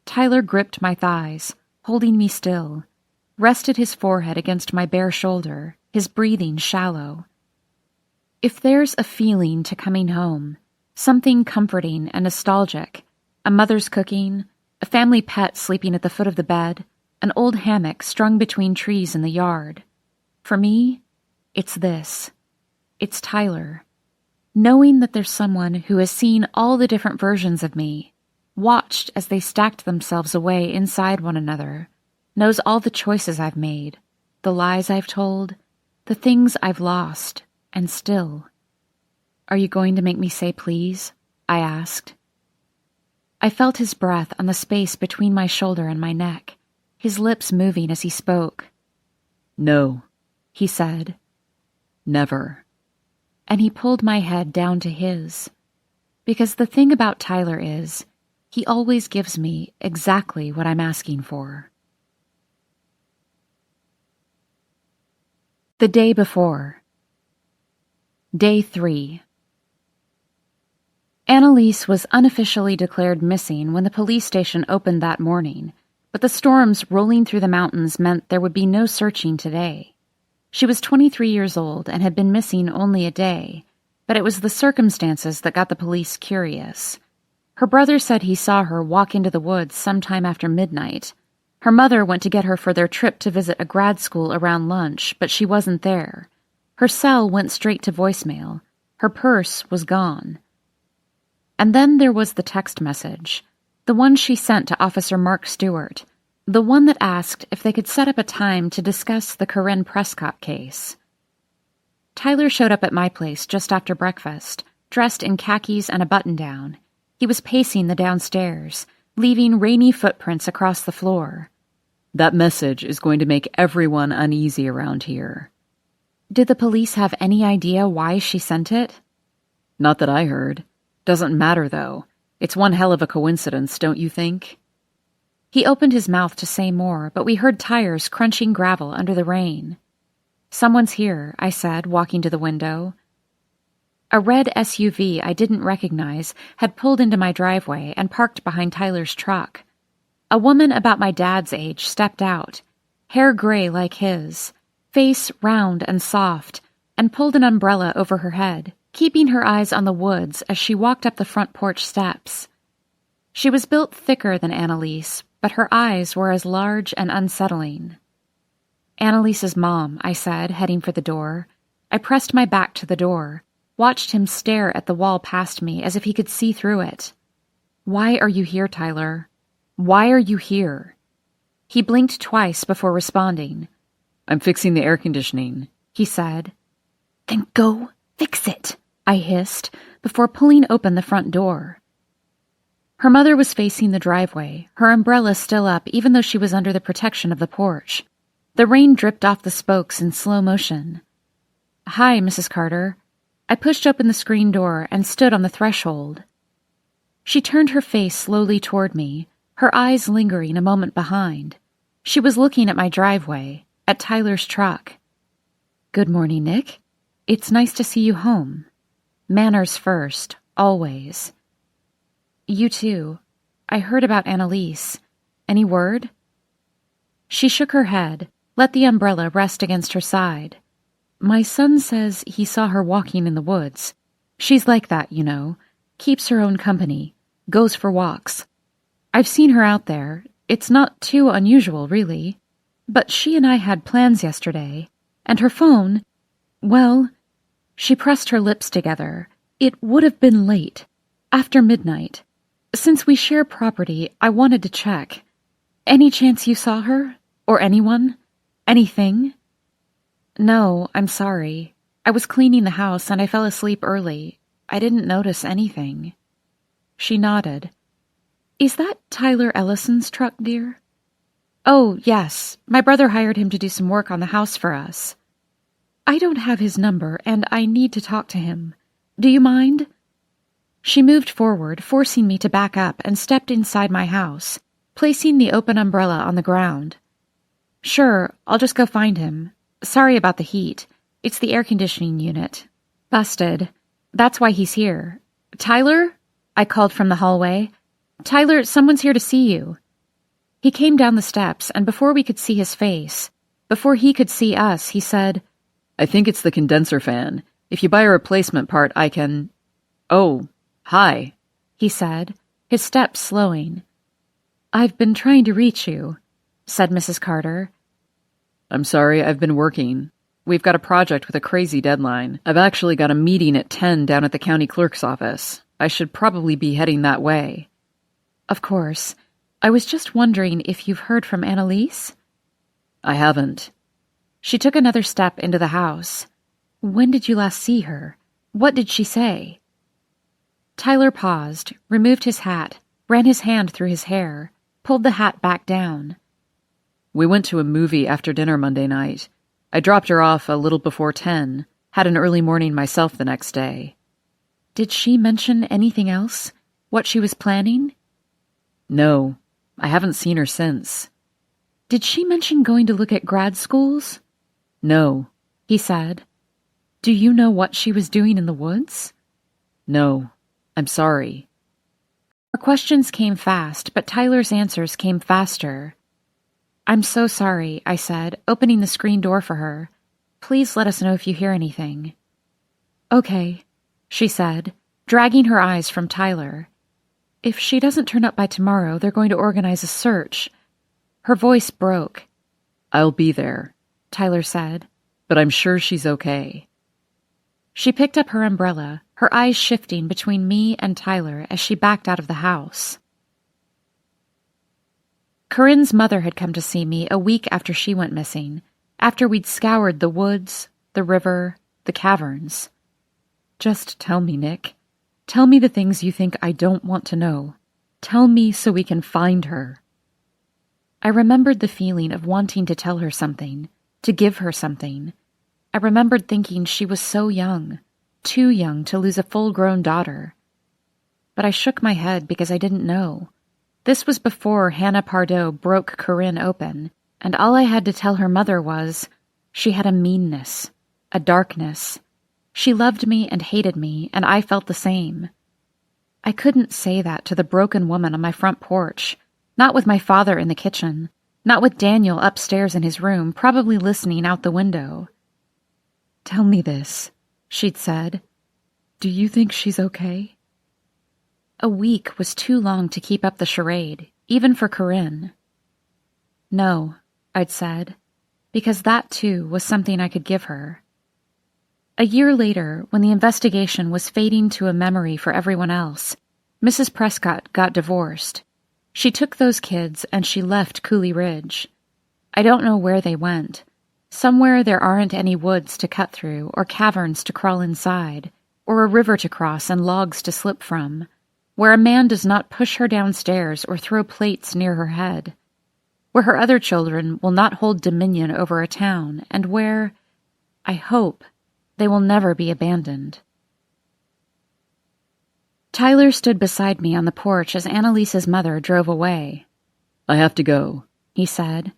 Tyler gripped my thighs, holding me still, rested his forehead against my bare shoulder, his breathing shallow. If there's a feeling to coming home, something comforting and nostalgic, A mother's cooking, a family pet sleeping at the foot of the bed, an old hammock strung between trees in the yard. For me, it's this. It's Tyler. Knowing that there's someone who has seen all the different versions of me, watched as they stacked themselves away inside one another, knows all the choices I've made, the lies I've told, the things I've lost, and still. Are you going to make me say please? I asked. I felt his breath on the space between my shoulder and my neck, his lips moving as he spoke. No, he said. Never. And he pulled my head down to his. Because the thing about Tyler is, he always gives me exactly what I'm asking for. The day before. Day 3. Annalise was unofficially declared missing when the police station opened that morning, but the storms rolling through the mountains meant there would be no searching today. She was 23 years old and had been missing only a day, but it was the circumstances that got the police curious. Her brother said he saw her walk into the woods sometime after midnight. Her mother went to get her for their trip to visit a grad school around lunch, but she wasn't there. Her cell went straight to voicemail. Her purse was gone. And then there was the text message, the one she sent to Officer Mark Stewart, the one that asked if they could set up a time to discuss the Corinne Prescott case. Tyler showed up at my place just after breakfast, dressed in khakis and a button-down. He was pacing the downstairs, leaving rainy footprints across the floor. That message is going to make everyone uneasy around here. Did the police have any idea why she sent it? Not that I heard. Doesn't matter, though. It's one hell of a coincidence, don't you think? He opened his mouth to say more, but we heard tires crunching gravel under the rain. Someone's here, I said, walking to the window. A red SUV I didn't recognize had pulled into my driveway and parked behind Tyler's truck. A woman about my dad's age stepped out, hair gray like his, face round and soft, and pulled an umbrella over her head, keeping her eyes on the woods as she walked up the front porch steps. She was built thicker than Annalise, but her eyes were as large and unsettling. Annalise's mom, I said, heading for the door. I pressed my back to the door, watched him stare at the wall past me as if he could see through it. Why are you here, Tyler? Why are you here? He blinked twice before responding. I'm fixing the air conditioning, he said. Then go fix it, I hissed, before pulling open the front door. Her mother was facing the driveway, her umbrella still up even though she was under the protection of the porch. The rain dripped off the spokes in slow motion. Hi, Mrs. Carter. I pushed open the screen door and stood on the threshold. She turned her face slowly toward me, her eyes lingering a moment behind. She was looking at my driveway, at Tyler's truck. Good morning, Nick. It's nice to see you home. Manners first, always. You too. I heard about Annalise. Any word? She shook her head, let the umbrella rest against her side. My son says he saw her walking in the woods. She's like that, you know. Keeps her own company. Goes for walks. I've seen her out there. It's not too unusual, really. But she and I had plans yesterday. And her phone, well, she pressed her lips together. It would have been late. After midnight. Since we share property, I wanted to check. Any chance you saw her? Or anyone? Anything? No, I'm sorry. I was cleaning the house and I fell asleep early. I didn't notice anything. She nodded. Is that Tyler Ellison's truck, dear? Oh, yes. My brother hired him to do some work on the house for us. I don't have his number and I need to talk to him. Do you mind? She moved forward, forcing me to back up, and stepped inside my house, placing the open umbrella on the ground. Sure, I'll just go find him. Sorry about the heat. It's the air conditioning unit. Busted. That's why he's here. Tyler? I called from the hallway. Tyler, someone's here to see you. He came down the steps, and before we could see his face, before he could see us, he said, I think it's the condenser fan. If you buy a replacement part, I can... Oh, hi, he said, his steps slowing. "I've been trying to reach you," said Mrs. Carter. "I'm sorry, I've been working. We've got a project with a crazy deadline. I've actually got a meeting at 10 down at the county clerk's office. I should probably be heading that way." "Of course. I was just wondering if you've heard from Annalise?" "I haven't." She took another step into the house. "When did you last see her? What did she say?" Tyler paused, removed his hat, ran his hand through his hair, pulled the hat back down. "We went to a movie after dinner Monday night. I dropped her off a little before 10, had an early morning myself the next day." "Did she mention anything else? What she was planning?" "No, I haven't seen her since." "Did she mention going to look at grad schools?" "No," he said. "Do you know what she was doing in the woods?" "No, I'm sorry." Her questions came fast, but Tyler's answers came faster. "I'm so sorry," I said, opening the screen door for her. "Please let us know if you hear anything." "Okay," she said, dragging her eyes from Tyler. "If she doesn't turn up by tomorrow, they're going to organize a search." Her voice broke. "I'll be there," Tyler said. "but I'm sure she's okay." She picked up her umbrella, her eyes shifting between me and Tyler as she backed out of the house. Corinne's mother had come to see me a week after she went missing, after we'd scoured the woods, the river, the caverns. "Just tell me, Nick. Tell me the things you think I don't want to know. Tell me so we can find her." I remembered the feeling of wanting to tell her something, to give her something. I remembered thinking she was so young, too young to lose a full-grown daughter. But I shook my head because I didn't know. This was before Hannah Pardo broke Corinne open, and all I had to tell her mother was, she had a meanness, a darkness. She loved me and hated me, and I felt the same. I couldn't say that to the broken woman on my front porch, not with my father in the kitchen, not with Daniel upstairs in his room, probably listening out the window. "Tell me this," she'd said. "Do you think she's okay?" A week was too long to keep up the charade, even for Corinne. "No," I'd said, because that too was something I could give her. A year later, when the investigation was fading to a memory for everyone else, Mrs. Prescott got divorced. She took those kids and she left Cooley Ridge. I don't know where they went. Somewhere there aren't any woods to cut through, or caverns to crawl inside, or a river to cross and logs to slip from, where a man does not push her downstairs or throw plates near her head, where her other children will not hold dominion over a town, and where, I hope, they will never be abandoned. Tyler stood beside me on the porch as Annalise's mother drove away. "I have to go," he said.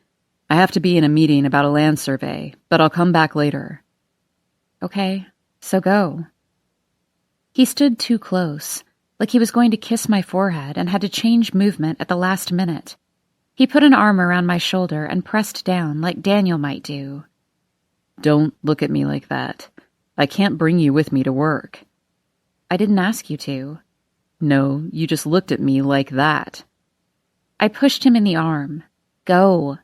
"I have to be in a meeting about a land survey, but I'll come back later." "Okay, so go." He stood too close, like he was going to kiss my forehead and had to change movement at the last minute. He put an arm around my shoulder and pressed down like Daniel might do. "Don't look at me like that. I can't bring you with me to work." "I didn't ask you to." "No, you just looked at me like that." I pushed him in the arm. "Go."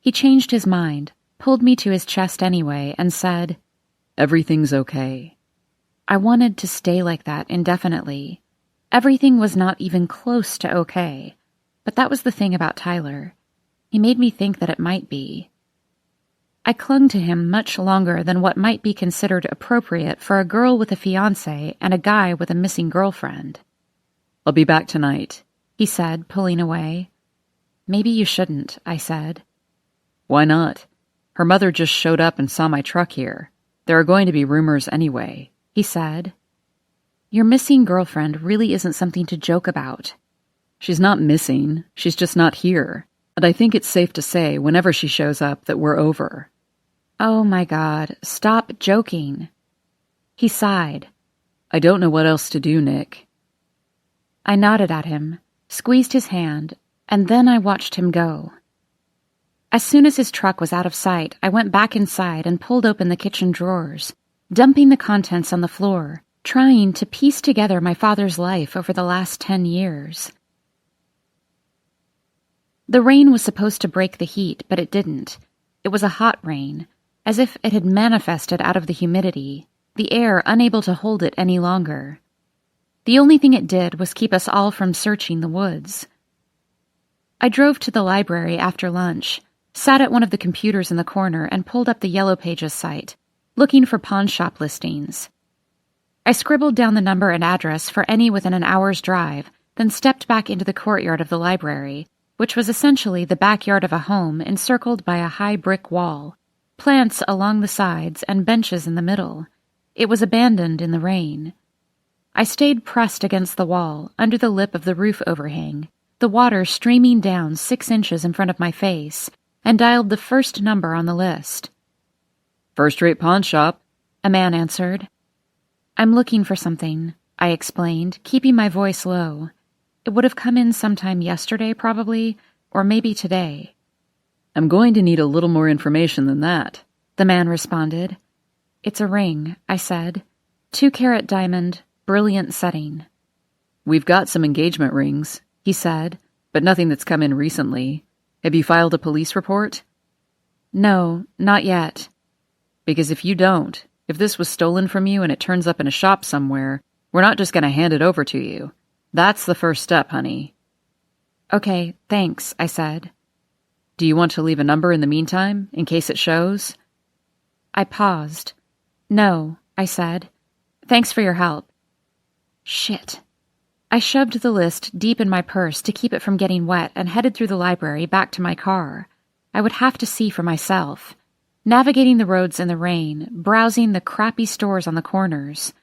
He changed his mind, pulled me to his chest anyway, and said, "Everything's okay." I wanted to stay like that indefinitely. Everything was not even close to okay, but that was the thing about Tyler. He made me think that it might be. I clung to him much longer than what might be considered appropriate for a girl with a fiancé and a guy with a missing girlfriend. "I'll be back tonight," he said, pulling away. "Maybe you shouldn't," I said. "Why not? Her mother just showed up and saw my truck here. There are going to be rumors anyway," he said. "Your missing girlfriend really isn't something to joke about." "She's not missing. She's just not here. And I think it's safe to say, whenever she shows up, that we're over." "Oh my God, stop joking." He sighed. "I don't know what else to do, Nick." I nodded at him, squeezed his hand, and then I watched him go. As soon as his truck was out of sight, I went back inside and pulled open the kitchen drawers, dumping the contents on the floor, trying to piece together my father's life over the last 10 years. The rain was supposed to break the heat, but it didn't. It was a hot rain, as if it had manifested out of the humidity, the air unable to hold it any longer. The only thing it did was keep us all from searching the woods. I drove to the library after lunch, sat at one of the computers in the corner and pulled up the Yellow Pages site, looking for pawn shop listings. I scribbled down the number and address for any within an hour's drive, then stepped back into the courtyard of the library, which was essentially the backyard of a home encircled by a high brick wall, plants along the sides and benches in the middle. It was abandoned in the rain. I stayed pressed against the wall, under the lip of the roof overhang, the water streaming down 6 inches in front of my face, and dialed the first number on the list. "First-rate pawn shop," a man answered. "I'm looking for something," I explained, keeping my voice low. It would have come in sometime yesterday, probably, or maybe today. "I'm going to need a little more information than that," the man responded. "It's a ring," I said. 2-carat diamond, brilliant setting. "We've got some engagement rings," he said, "but nothing that's come in recently. Have you filed a police report?" "No, not yet." "Because if you don't, if this was stolen from you and it turns up in a shop somewhere, we're not just going to hand it over to you. That's the first step, honey." "Okay, thanks," I said. "Do you want to leave a number in the meantime, in case it shows?" I paused. "No," I said. "Thanks for your help." Shit. I shoved the list deep in my purse to keep it from getting wet and headed through the library back to my car. I would have to see for myself. Navigating the roads in the rain, browsing the crappy stores on the corners.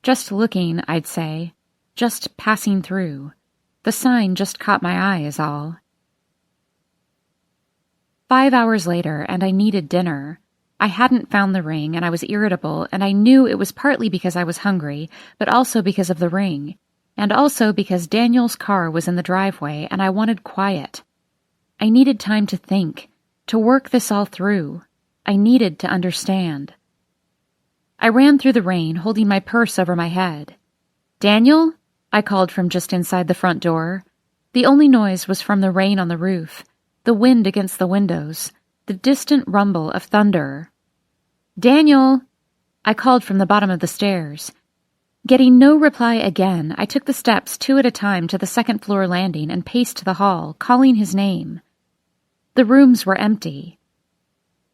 Just looking, I'd say. Just passing through. The sign just caught my eye is all. 5 hours later, and I needed dinner. I hadn't found the ring, and I was irritable, and I knew it was partly because I was hungry, but also because of the ring, and also because Daniel's car was in the driveway, and I wanted quiet. I needed time to think, to work this all through. I needed to understand. I ran through the rain, holding my purse over my head. "Daniel?" I called from just inside the front door. The only noise was from the rain on the roof, the wind against the windows, the distant rumble of thunder. "Daniel!" I called from the bottom of the stairs. Getting no reply again, I took the steps 2 at a time to the second-floor landing and paced the hall, calling his name. The rooms were empty.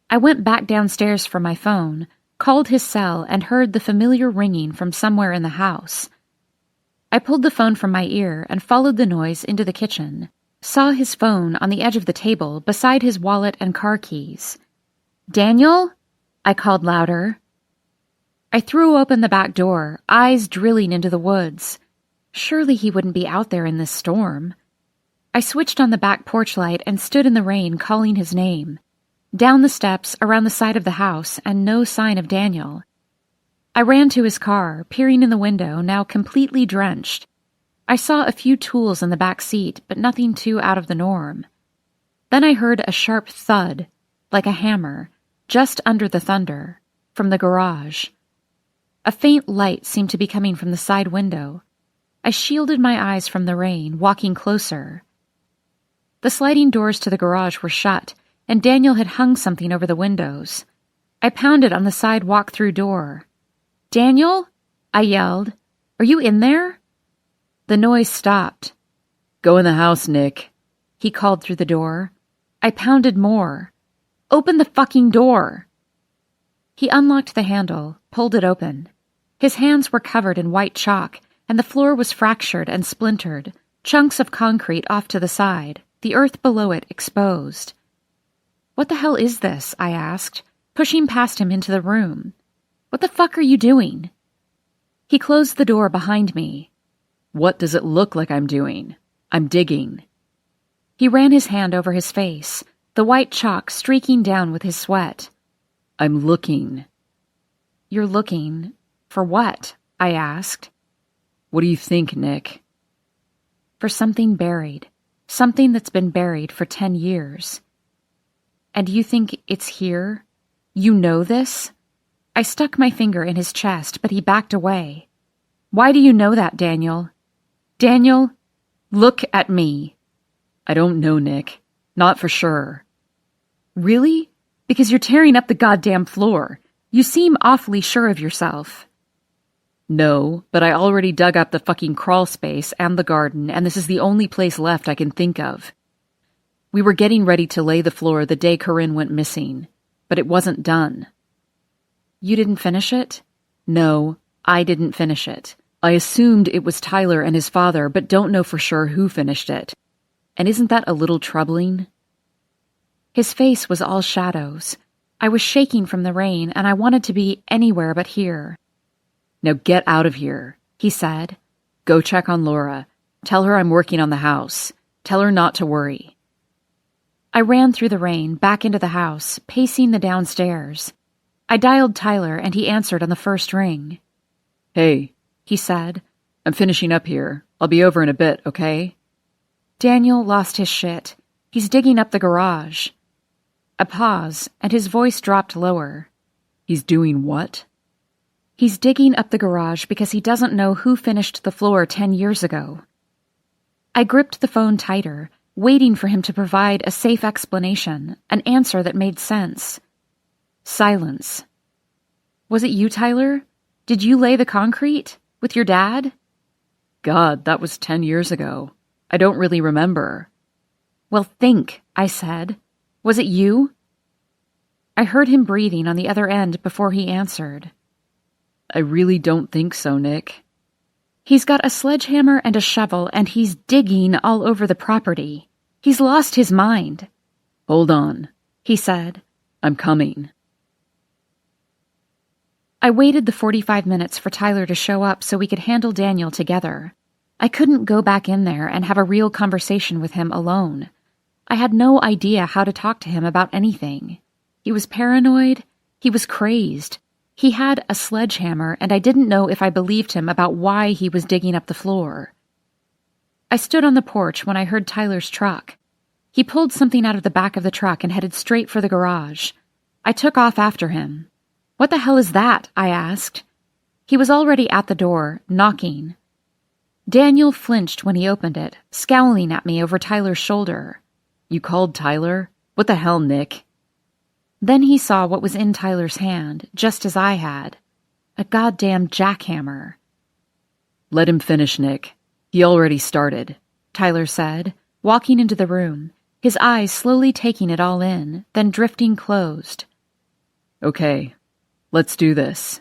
I went back downstairs for my phone, called his cell, and heard the familiar ringing from somewhere in the house. I pulled the phone from my ear and followed the noise into the kitchen, saw his phone on the edge of the table beside his wallet and car keys. "Daniel?" I called louder. I threw open the back door, eyes drilling into the woods. Surely he wouldn't be out there in this storm. I switched on the back porch light and stood in the rain calling his name. Down the steps, around the side of the house, and no sign of Daniel. I ran to his car, peering in the window, now completely drenched. I saw a few tools in the back seat, but nothing too out of the norm. Then I heard a sharp thud, like a hammer, just under the thunder, from the garage. A faint light seemed to be coming from the side window. I shielded my eyes from the rain, walking closer. The sliding doors to the garage were shut, and Daniel had hung something over the windows. I pounded on the side walk-through door. "Daniel?" I yelled. "Are you in there?" The noise stopped. "Go in the house, Nick," he called through the door. I pounded more. "Open the fucking door!" He unlocked the handle, pulled it open. His hands were covered in white chalk, and the floor was fractured and splintered, chunks of concrete off to the side, the earth below it exposed. "What the hell is this?" I asked, pushing past him into the room. "What the fuck are you doing?" He closed the door behind me. "What does it look like I'm doing? I'm digging." He ran his hand over his face, the white chalk streaking down with his sweat. "I'm looking." "You're looking for what?" I asked. "What do you think, Nick?" "For something buried. Something that's been buried for 10 years. And you think it's here? You know this?" I stuck my finger in his chest, but he backed away. Why do you know that, Daniel? Daniel, look at me. I don't know, Nick. Not for sure. Really? Because you're tearing up the goddamn floor. You seem awfully sure of yourself. No, but I already dug up the fucking crawl space and the garden, and this is the only place left I can think of. We were getting ready to lay the floor the day Corinne went missing, but it wasn't done. You didn't finish it? No, I didn't finish it. I assumed it was Tyler and his father, but don't know for sure who finished it. And isn't that a little troubling? His face was all shadows. I was shaking from the rain, and I wanted to be anywhere but here. Now get out of here, he said. Go check on Laura. Tell her I'm working on the house. Tell her not to worry. I ran through the rain, back into the house, pacing the downstairs. I dialed Tyler, and he answered on the first ring. Hey, he said. I'm finishing up here. I'll be over in a bit, okay? Daniel lost his shit. He's digging up the garage. A pause, and his voice dropped lower. He's doing what? He's digging up the garage because he doesn't know who finished the floor 10 years ago. I gripped the phone tighter, waiting for him to provide a safe explanation, an answer that made sense. Silence. Was it you, Tyler? Did you lay the concrete? With your dad? God, that was 10 years ago. I don't really remember. Well, think, I said. Was it you? I heard him breathing on the other end before he answered. I really don't think so, Nick. He's got a sledgehammer and a shovel, and he's digging all over the property. He's lost his mind. Hold on, he said. I'm coming. I waited the 45 minutes for Tyler to show up so we could handle Daniel together. I couldn't go back in there and have a real conversation with him alone. I had no idea how to talk to him about anything. He was paranoid. He was crazed. He had a sledgehammer, and I didn't know if I believed him about why he was digging up the floor. I stood on the porch when I heard Tyler's truck. He pulled something out of the back of the truck and headed straight for the garage. I took off after him. What the hell is that? I asked. He was already at the door, knocking. Daniel flinched when he opened it, scowling at me over Tyler's shoulder. You called Tyler? What the hell, Nick? Then he saw what was in Tyler's hand, just as I had. A goddamn jackhammer. Let him finish, Nick. He already started, Tyler said, walking into the room, his eyes slowly taking it all in, then drifting closed. Okay, let's do this.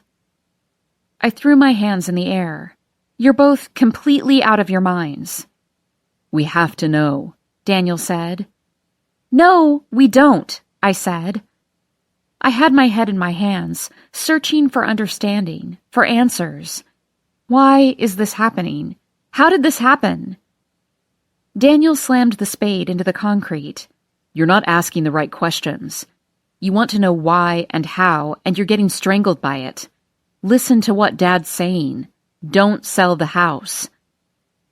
I threw my hands in the air. You're both completely out of your minds. We have to know, Daniel said. No, we don't, I said. I had my head in my hands, searching for understanding, for answers. Why is this happening? How did this happen? Daniel slammed the spade into the concrete. You're not asking the right questions. You want to know why and how, and you're getting strangled by it. Listen to what Dad's saying. Don't sell the house.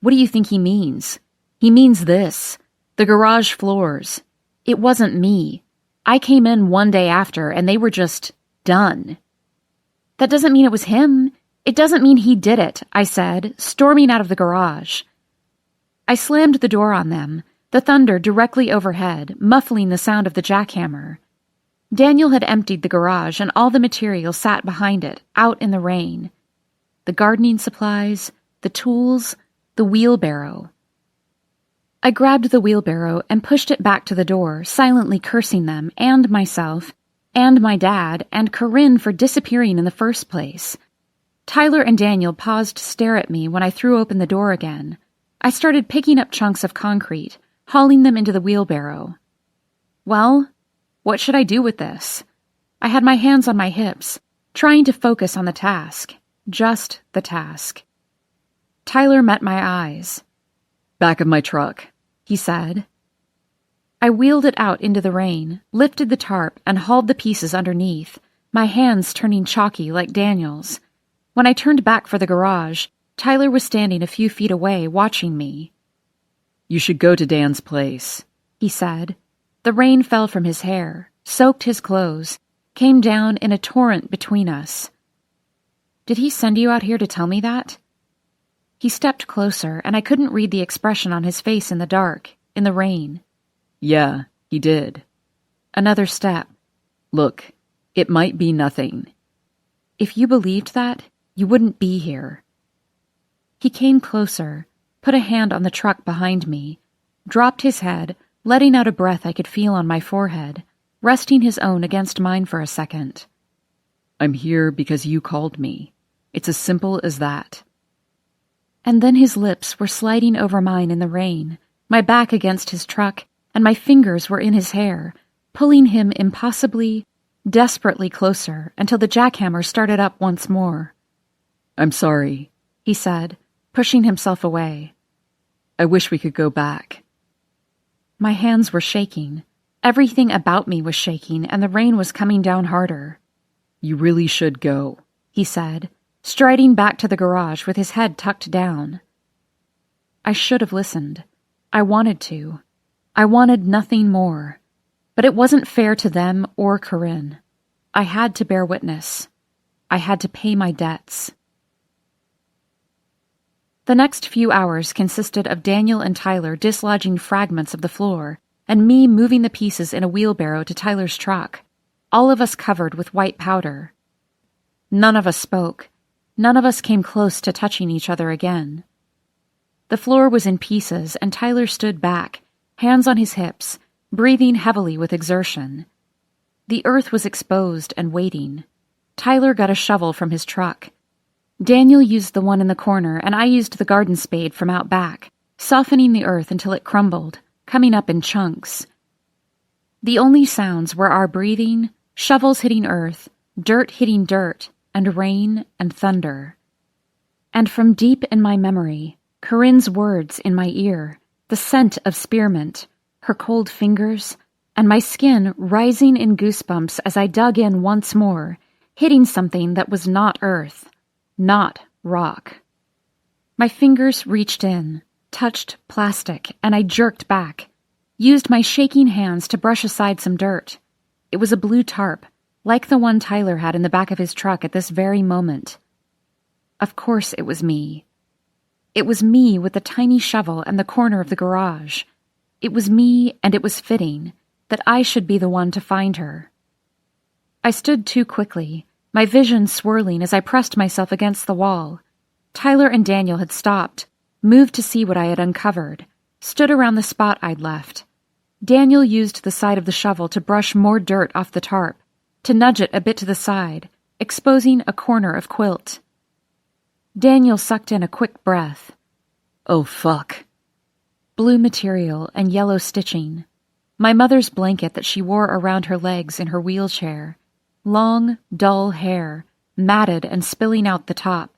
What do you think he means? He means this. The garage floors. It wasn't me. I came in one day after, and they were just done. That doesn't mean it was him. It doesn't mean he did it, I said, storming out of the garage. I slammed the door on them, the thunder directly overhead, muffling the sound of the jackhammer. Daniel had emptied the garage, and all the material sat behind it, out in the rain. The gardening supplies, the tools, the wheelbarrow. I grabbed the wheelbarrow and pushed it back to the door, silently cursing them, and myself, and my dad, and Corinne for disappearing in the first place. Tyler and Daniel paused to stare at me when I threw open the door again. I started picking up chunks of concrete, hauling them into the wheelbarrow. Well, what should I do with this? I had my hands on my hips, trying to focus on the task. Just the task. Tyler met my eyes. Back of my truck, he said. I wheeled it out into the rain, lifted the tarp, and hauled the pieces underneath, my hands turning chalky like Daniel's. When I turned back for the garage, Tyler was standing a few feet away, watching me. You should go to Dan's place, he said. The rain fell from his hair, soaked his clothes, came down in a torrent between us. Did he send you out here to tell me that? He stepped closer, and I couldn't read the expression on his face in the dark, in the rain. Yeah, he did. Another step. Look, it might be nothing. If you believed that, you wouldn't be here. He came closer, put a hand on the truck behind me, dropped his head, letting out a breath I could feel on my forehead, resting his own against mine for a second. I'm here because you called me. It's as simple as that. And then his lips were sliding over mine in the rain, my back against his truck, and my fingers were in his hair, pulling him impossibly, desperately closer until the jackhammer started up once more. I'm sorry, he said, pushing himself away. I wish we could go back. My hands were shaking. Everything about me was shaking, and the rain was coming down harder. You really should go, he said, striding back to the garage with his head tucked down. I should have listened. I wanted to. I wanted nothing more. But it wasn't fair to them or Corinne. I had to bear witness. I had to pay my debts. The next few hours consisted of Daniel and Tyler dislodging fragments of the floor and me moving the pieces in a wheelbarrow to Tyler's truck, all of us covered with white powder. None of us spoke. None of us came close to touching each other again. The floor was in pieces, and Tyler stood back, hands on his hips, breathing heavily with exertion. The earth was exposed and waiting. Tyler got a shovel from his truck. Daniel used the one in the corner, and I used the garden spade from out back, softening the earth until it crumbled, coming up in chunks. The only sounds were our breathing, shovels hitting earth, dirt hitting dirt, and rain and thunder. And from deep in my memory, Corinne's words in my ear, the scent of spearmint, her cold fingers, and my skin rising in goosebumps as I dug in once more, hitting something that was not earth, not rock. My fingers reached in, touched plastic, and I jerked back, used my shaking hands to brush aside some dirt. It was a blue tarp, like the one Tyler had in the back of his truck at this very moment. Of course it was me. It was me with the tiny shovel and the corner of the garage. It was me, and it was fitting that I should be the one to find her. I stood too quickly, my vision swirling as I pressed myself against the wall. Tyler and Daniel had stopped, moved to see what I had uncovered, stood around the spot I'd left. Daniel used the side of the shovel to brush more dirt off the tarp, to nudge it a bit to the side, exposing a corner of quilt. Daniel sucked in a quick breath. Oh, fuck. Blue material and yellow stitching. My mother's blanket that she wore around her legs in her wheelchair. Long, dull hair, matted and spilling out the top.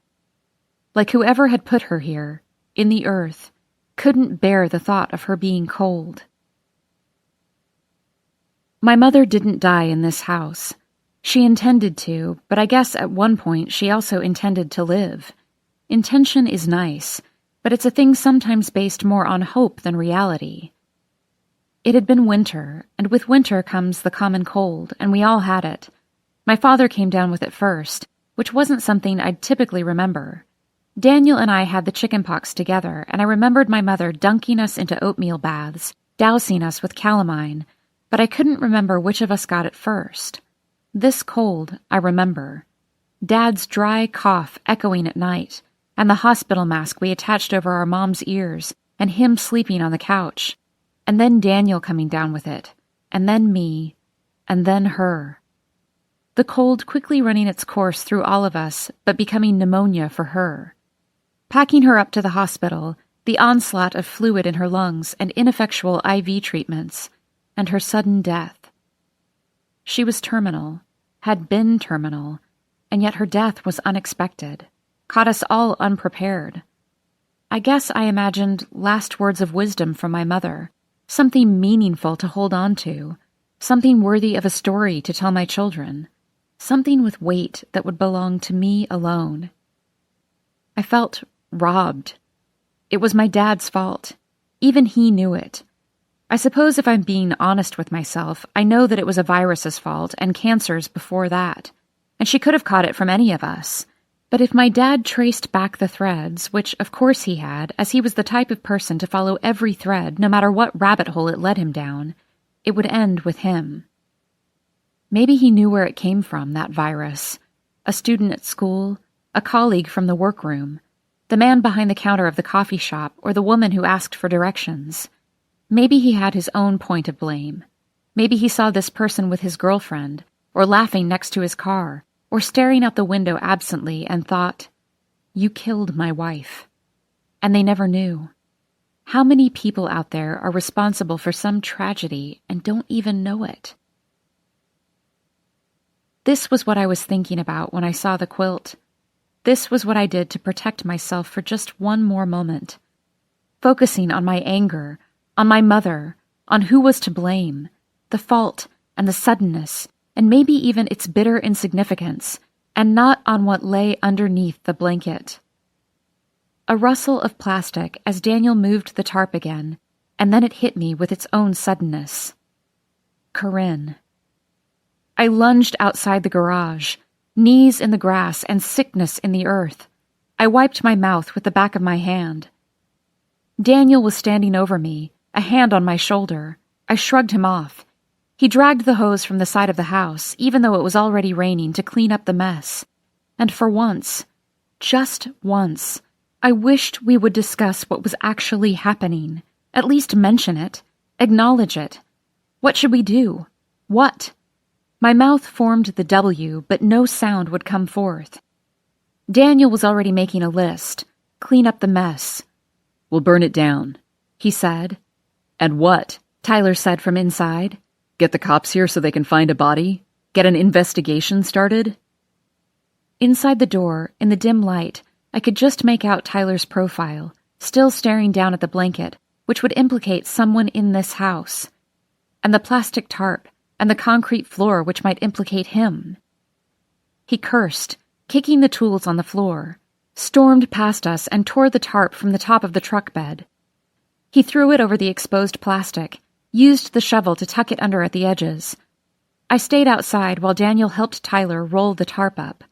Like whoever had put her here, in the earth, couldn't bear the thought of her being cold. My mother didn't die in this house. She intended to, but I guess at one point she also intended to live. Intention is nice, but it's a thing sometimes based more on hope than reality. It had been winter, and with winter comes the common cold, and we all had it. My father came down with it first, which wasn't something I'd typically remember. Daniel and I had the chickenpox together, and I remembered my mother dunking us into oatmeal baths, dousing us with calamine, but I couldn't remember which of us got it first. This cold, I remember. Dad's dry cough echoing at night, and the hospital mask we attached over our mom's ears, and him sleeping on the couch, and then Daniel coming down with it, and then me, and then her. The cold quickly running its course through all of us, but becoming pneumonia for her. Packing her up to the hospital, the onslaught of fluid in her lungs and ineffectual IV treatments, and her sudden death. She was terminal, had been terminal, and yet her death was unexpected, caught us all unprepared. I guess I imagined last words of wisdom from my mother, something meaningful to hold on to, something worthy of a story to tell my children, something with weight that would belong to me alone. I felt robbed. It was my dad's fault. Even he knew it. I suppose if I'm being honest with myself, I know that it was a virus's fault and cancer's before that, and she could have caught it from any of us. But if my dad traced back the threads, which of course he had, as he was the type of person to follow every thread no matter what rabbit hole it led him down, it would end with him. Maybe he knew where it came from, that virus. A student at school, a colleague from the workroom, the man behind the counter of the coffee shop, or the woman who asked for directions. Maybe he had his own point of blame. Maybe he saw this person with his girlfriend, or laughing next to his car, or staring out the window absently and thought, "You killed my wife." And they never knew. How many people out there are responsible for some tragedy and don't even know it? This was what I was thinking about when I saw the quilt. This was what I did to protect myself for just one more moment. Focusing on my anger, on my mother, on who was to blame, the fault and the suddenness, and maybe even its bitter insignificance, and not on what lay underneath the blanket. A rustle of plastic as Daniel moved the tarp again, and then it hit me with its own suddenness. Corinne. I lunged outside the garage, knees in the grass and sickness in the earth. I wiped my mouth with the back of my hand. Daniel was standing over me, a hand on my shoulder. I shrugged him off. He dragged the hose from the side of the house, even though it was already raining, to clean up the mess. And for once, just once, I wished we would discuss what was actually happening. At least mention it. Acknowledge it. What should we do? What? My mouth formed the W, but no sound would come forth. Daniel was already making a list. Clean up the mess. "We'll burn it down," he said. "And what?" Tyler said from inside. "Get the cops here so they can find a body? Get an investigation started?" Inside the door, in the dim light, I could just make out Tyler's profile, still staring down at the blanket, which would implicate someone in this house, and the plastic tarp, and the concrete floor which might implicate him. He cursed, kicking the tools on the floor, stormed past us and tore the tarp from the top of the truck bed. He threw it over the exposed plastic, used the shovel to tuck it under at the edges. I stayed outside while Daniel helped Tyler roll the tarp up.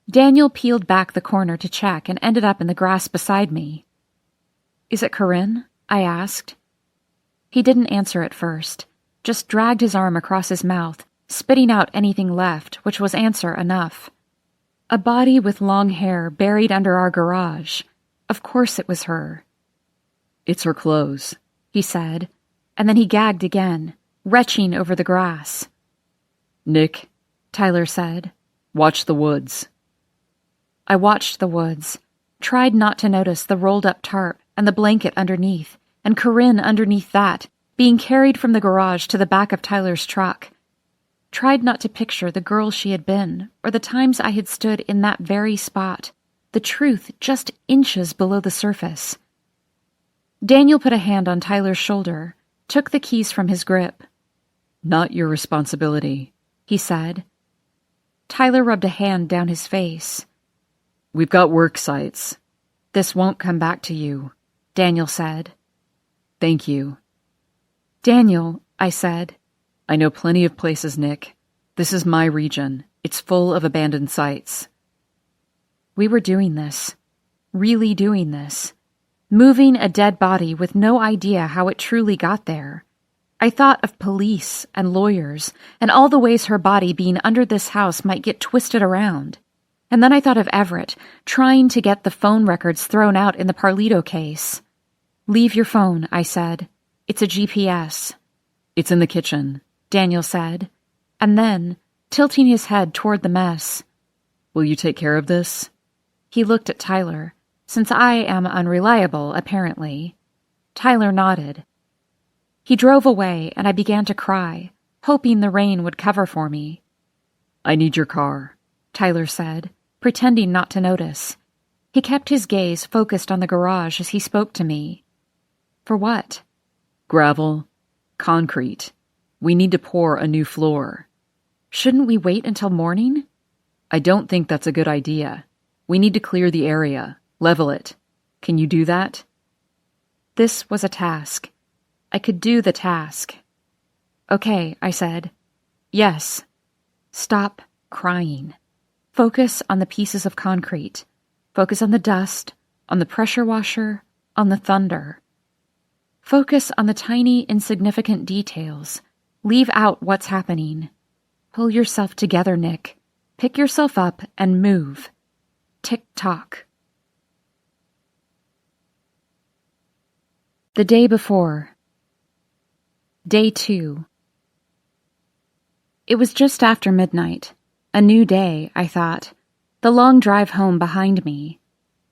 Daniel peeled back the corner to check and ended up in the grass beside me. "Is it Corinne?" I asked. He didn't answer at first, just dragged his arm across his mouth, spitting out anything left, which was answer enough. A body with long hair buried under our garage. Of course it was her. "It's her clothes," he said, and then he gagged again, retching over the grass. "Nick," Tyler said, "watch the woods." I watched the woods, tried not to notice the rolled-up tarp and the blanket underneath, and Corinne underneath that, being carried from the garage to the back of Tyler's truck. Tried not to picture the girl she had been, or the times I had stood in that very spot, the truth just inches below the surface. Daniel put a hand on Tyler's shoulder, took the keys from his grip. "Not your responsibility," he said. Tyler rubbed a hand down his face. "We've got work sites." "This won't come back to you," Daniel said. "Thank you." "Daniel," I said. "I know plenty of places, Nick. This is my region. It's full of abandoned sites." We were doing this. Really doing this. Moving a dead body with no idea how it truly got there. I thought of police and lawyers and all the ways her body being under this house might get twisted around. And then I thought of Everett, trying to get the phone records thrown out in the Parlito case. "Leave your phone," I said. "It's a GPS." "It's in the kitchen," Daniel said, and then, tilting his head toward the mess. "Will you take care of this?" He looked at Tyler, since I am unreliable, apparently. Tyler nodded. He drove away, and I began to cry, hoping the rain would cover for me. "I need your car," Tyler said, pretending not to notice. He kept his gaze focused on the garage as he spoke to me. "For what?" "Gravel. Concrete. We need to pour a new floor." "Shouldn't we wait until morning?" "I don't think that's a good idea. We need to clear the area, level it. Can you do that?" This was a task. I could do the task. "Okay," I said. "Yes. Stop crying." Focus on the pieces of concrete. Focus on the dust, on the pressure washer, on the thunder. Focus on the tiny, insignificant details. Leave out what's happening. Pull yourself together, Nick. Pick yourself up and move. Tick-tock. The day before. Day 2. It was just after midnight. A new day, I thought. The long drive home behind me.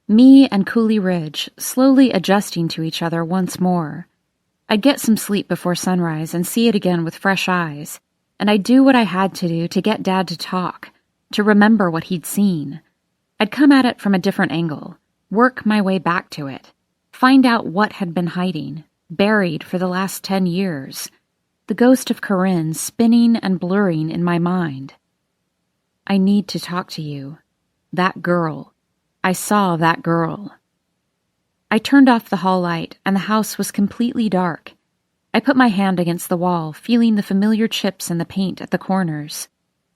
Me and Cooley Ridge slowly adjusting to each other once more. I'd get some sleep before sunrise and see it again with fresh eyes, and I'd do what I had to do to get Dad to talk, to remember what he'd seen. I'd come at it from a different angle, work my way back to it, find out what had been hiding, buried for the last 10 years, the ghost of Corinne spinning and blurring in my mind. I need to talk to you. That girl. I saw that girl. I turned off the hall light, and the house was completely dark. I put my hand against the wall, feeling the familiar chips in the paint at the corners.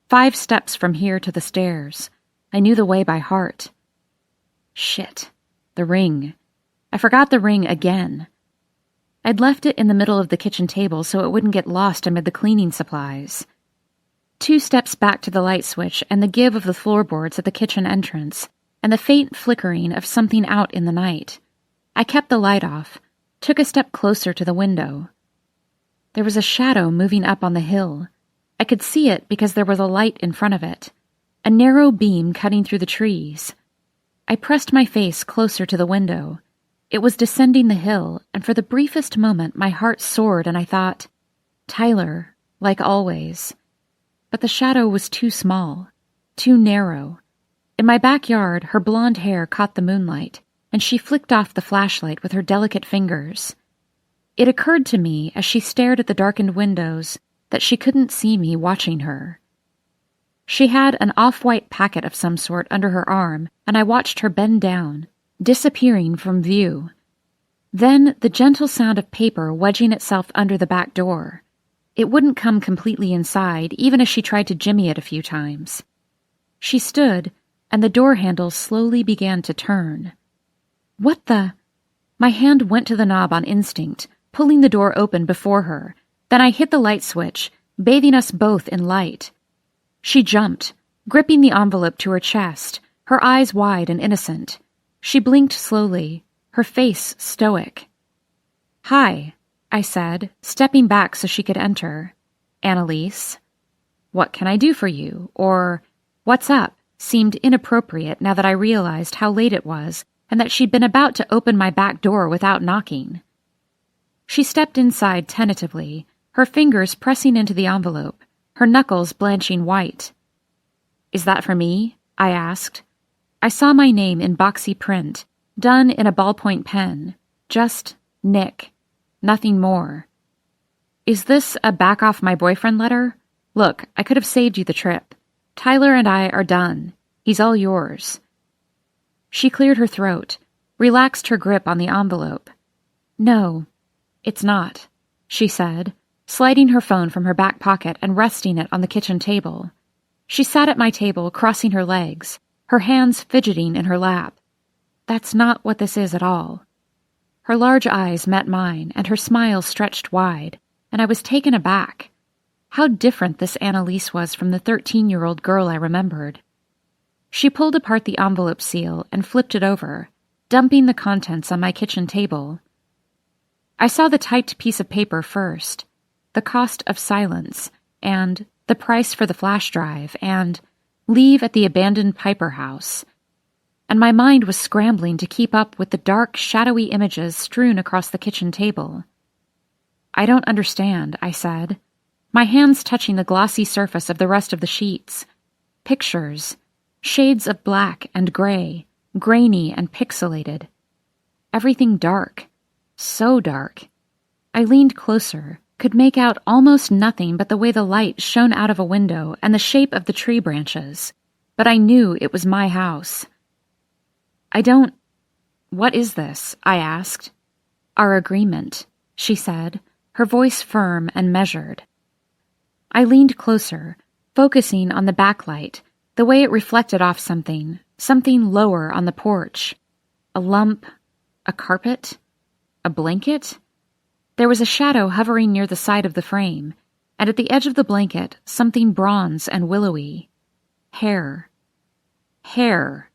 5 steps from here to the stairs. I knew the way by heart. Shit. The ring. I forgot the ring again. I'd left it in the middle of the kitchen table so it wouldn't get lost amid the cleaning supplies. 2 steps back to the light switch and the give of the floorboards at the kitchen entrance, and the faint flickering of something out in the night. I kept the light off, took a step closer to the window. There was a shadow moving up on the hill. I could see it because there was a light in front of it, a narrow beam cutting through the trees. I pressed my face closer to the window. It was descending the hill, and for the briefest moment my heart soared and I thought, Tyler, like always. But the shadow was too small, too narrow. In my backyard, her blonde hair caught the moonlight, and she flicked off the flashlight with her delicate fingers. It occurred to me as she stared at the darkened windows that she couldn't see me watching her. She had an off-white packet of some sort under her arm, and I watched her bend down, disappearing from view. Then the gentle sound of paper wedging itself under the back door. It wouldn't come completely inside, even as she tried to jimmy it a few times. She stood, and the door handle slowly began to turn. What the? My hand went to the knob on instinct, pulling the door open before her. Then I hit the light switch, bathing us both in light. She jumped, gripping the envelope to her chest, her eyes wide and innocent. She blinked slowly, her face stoic. Hi, I said, stepping back so she could enter. Annalise. What can I do for you? Or, what's up? Seemed inappropriate now that I realized how late it was and that she'd been about to open my back door without knocking. She stepped inside tentatively, her fingers pressing into the envelope, her knuckles blanching white. Is that for me? I asked. I saw my name in boxy print, done in a ballpoint pen. Just Nick. Nothing more. Is this a back off my boyfriend letter? Look, I could have saved you the trip. Tyler and I are done. He's all yours. She cleared her throat, relaxed her grip on the envelope. No, it's not, she said, sliding her phone from her back pocket and resting it on the kitchen table. She sat at my table, crossing her legs, her hands fidgeting in her lap. That's not what this is at all. Her large eyes met mine, and her smile stretched wide, and I was taken aback. How different this Annalise was from the 13-year-old girl I remembered. She pulled apart the envelope seal and flipped it over, dumping the contents on my kitchen table. I saw the typed piece of paper first, the cost of silence, and the price for the flash drive, and leave at the abandoned Piper house. And my mind was scrambling to keep up with the dark, shadowy images strewn across the kitchen table. I don't understand, I said, my hands touching the glossy surface of the rest of the sheets. Pictures, shades of black and gray, grainy and pixelated. Everything dark, so dark. I leaned closer, could make out almost nothing but the way the light shone out of a window and the shape of the tree branches, but I knew it was my house. What is this? I asked. Our agreement, she said, her voice firm and measured. I leaned closer, focusing on the backlight, the way it reflected off something lower on the porch. A lump, a carpet, a blanket. There was a shadow hovering near the side of the frame, and at the edge of the blanket, something bronze and willowy. Hair. Hair.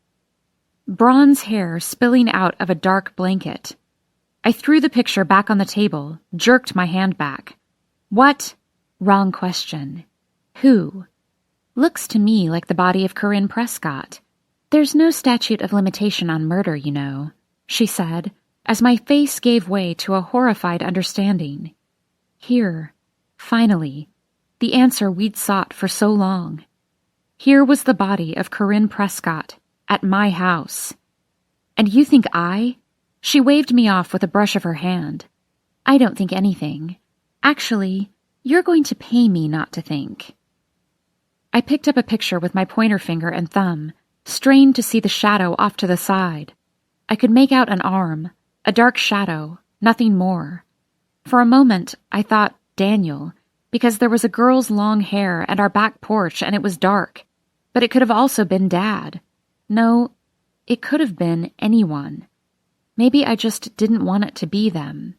Bronze hair spilling out of a dark blanket. I threw the picture back on the table, jerked my hand back. What? Wrong question. Who? Looks to me like the body of Corinne Prescott. There's no statute of limitation on murder, you know, she said, as my face gave way to a horrified understanding. Here, finally, the answer we'd sought for so long. Here was the body of Corinne Prescott, at my house. And you think She waved me off with a brush of her hand. I don't think anything. Actually, you're going to pay me not to think. I picked up a picture with my pointer finger and thumb, strained to see the shadow off to the side. I could make out an arm, a dark shadow, nothing more. For a moment, I thought Daniel, because there was a girl's long hair and our back porch and it was dark. But it could have also been Dad. No, it could have been anyone. Maybe I just didn't want it to be them.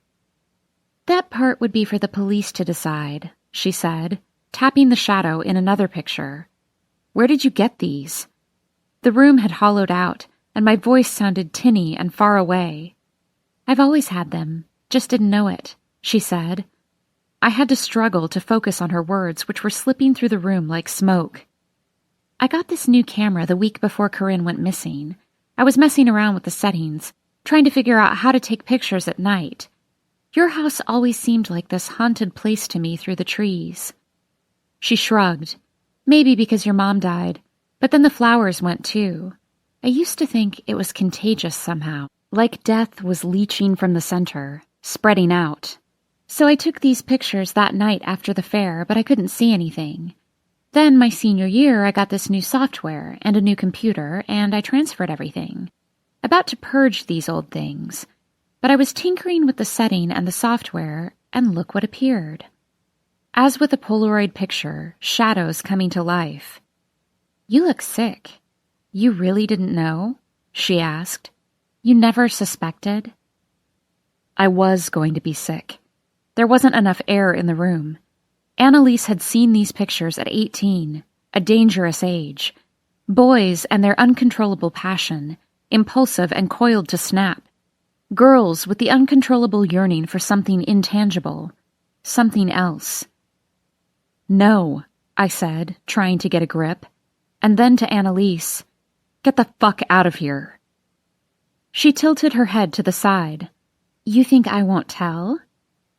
That part would be for the police to decide, she said, tapping the shadow in another picture. Where did you get these? The room had hollowed out, and my voice sounded tinny and far away. I've always had them, just didn't know it, she said. I had to struggle to focus on her words, which were slipping through the room like smoke. I got this new camera the week before Corinne went missing. I was messing around with the settings, trying to figure out how to take pictures at night. Your house always seemed like this haunted place to me through the trees. She shrugged. Maybe because your mom died, but then the flowers went too. I used to think it was contagious somehow, like death was leaching from the center, spreading out. So I took these pictures that night after the fair, but I couldn't see anything. Then my senior year, I got this new software and a new computer, and I transferred everything. About to purge these old things. But I was tinkering with the setting and the software, and look what appeared. As with a Polaroid picture, shadows coming to life. You look sick. You really didn't know? She asked. You never suspected? I was going to be sick. There wasn't enough air in the room. Annalise had seen these pictures at 18, a dangerous age. Boys and their uncontrollable passion, impulsive and coiled to snap. Girls with the uncontrollable yearning for something intangible, something else. No, I said, trying to get a grip, and then to Annalise, get the fuck out of here. She tilted her head to the side. You think I won't tell?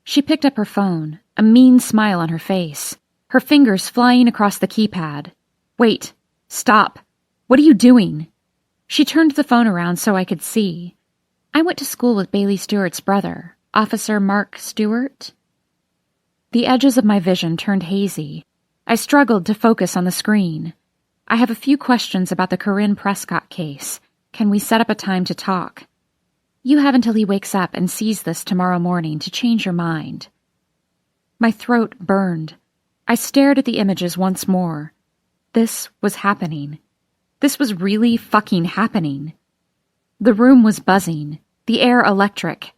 She picked up her phone, a mean smile on her face, her fingers flying across the keypad. Wait, stop. What are you doing? She turned the phone around so I could see. I went to school with Bailey Stewart's brother, Officer Mark Stewart. The edges of my vision turned hazy. I struggled to focus on the screen. I have a few questions about the Corinne Prescott case. Can we set up a time to talk? You have until he wakes up and sees this tomorrow morning to change your mind. My throat burned. I stared at the images once more. This was happening. This was really fucking happening. The room was buzzing, the air electric.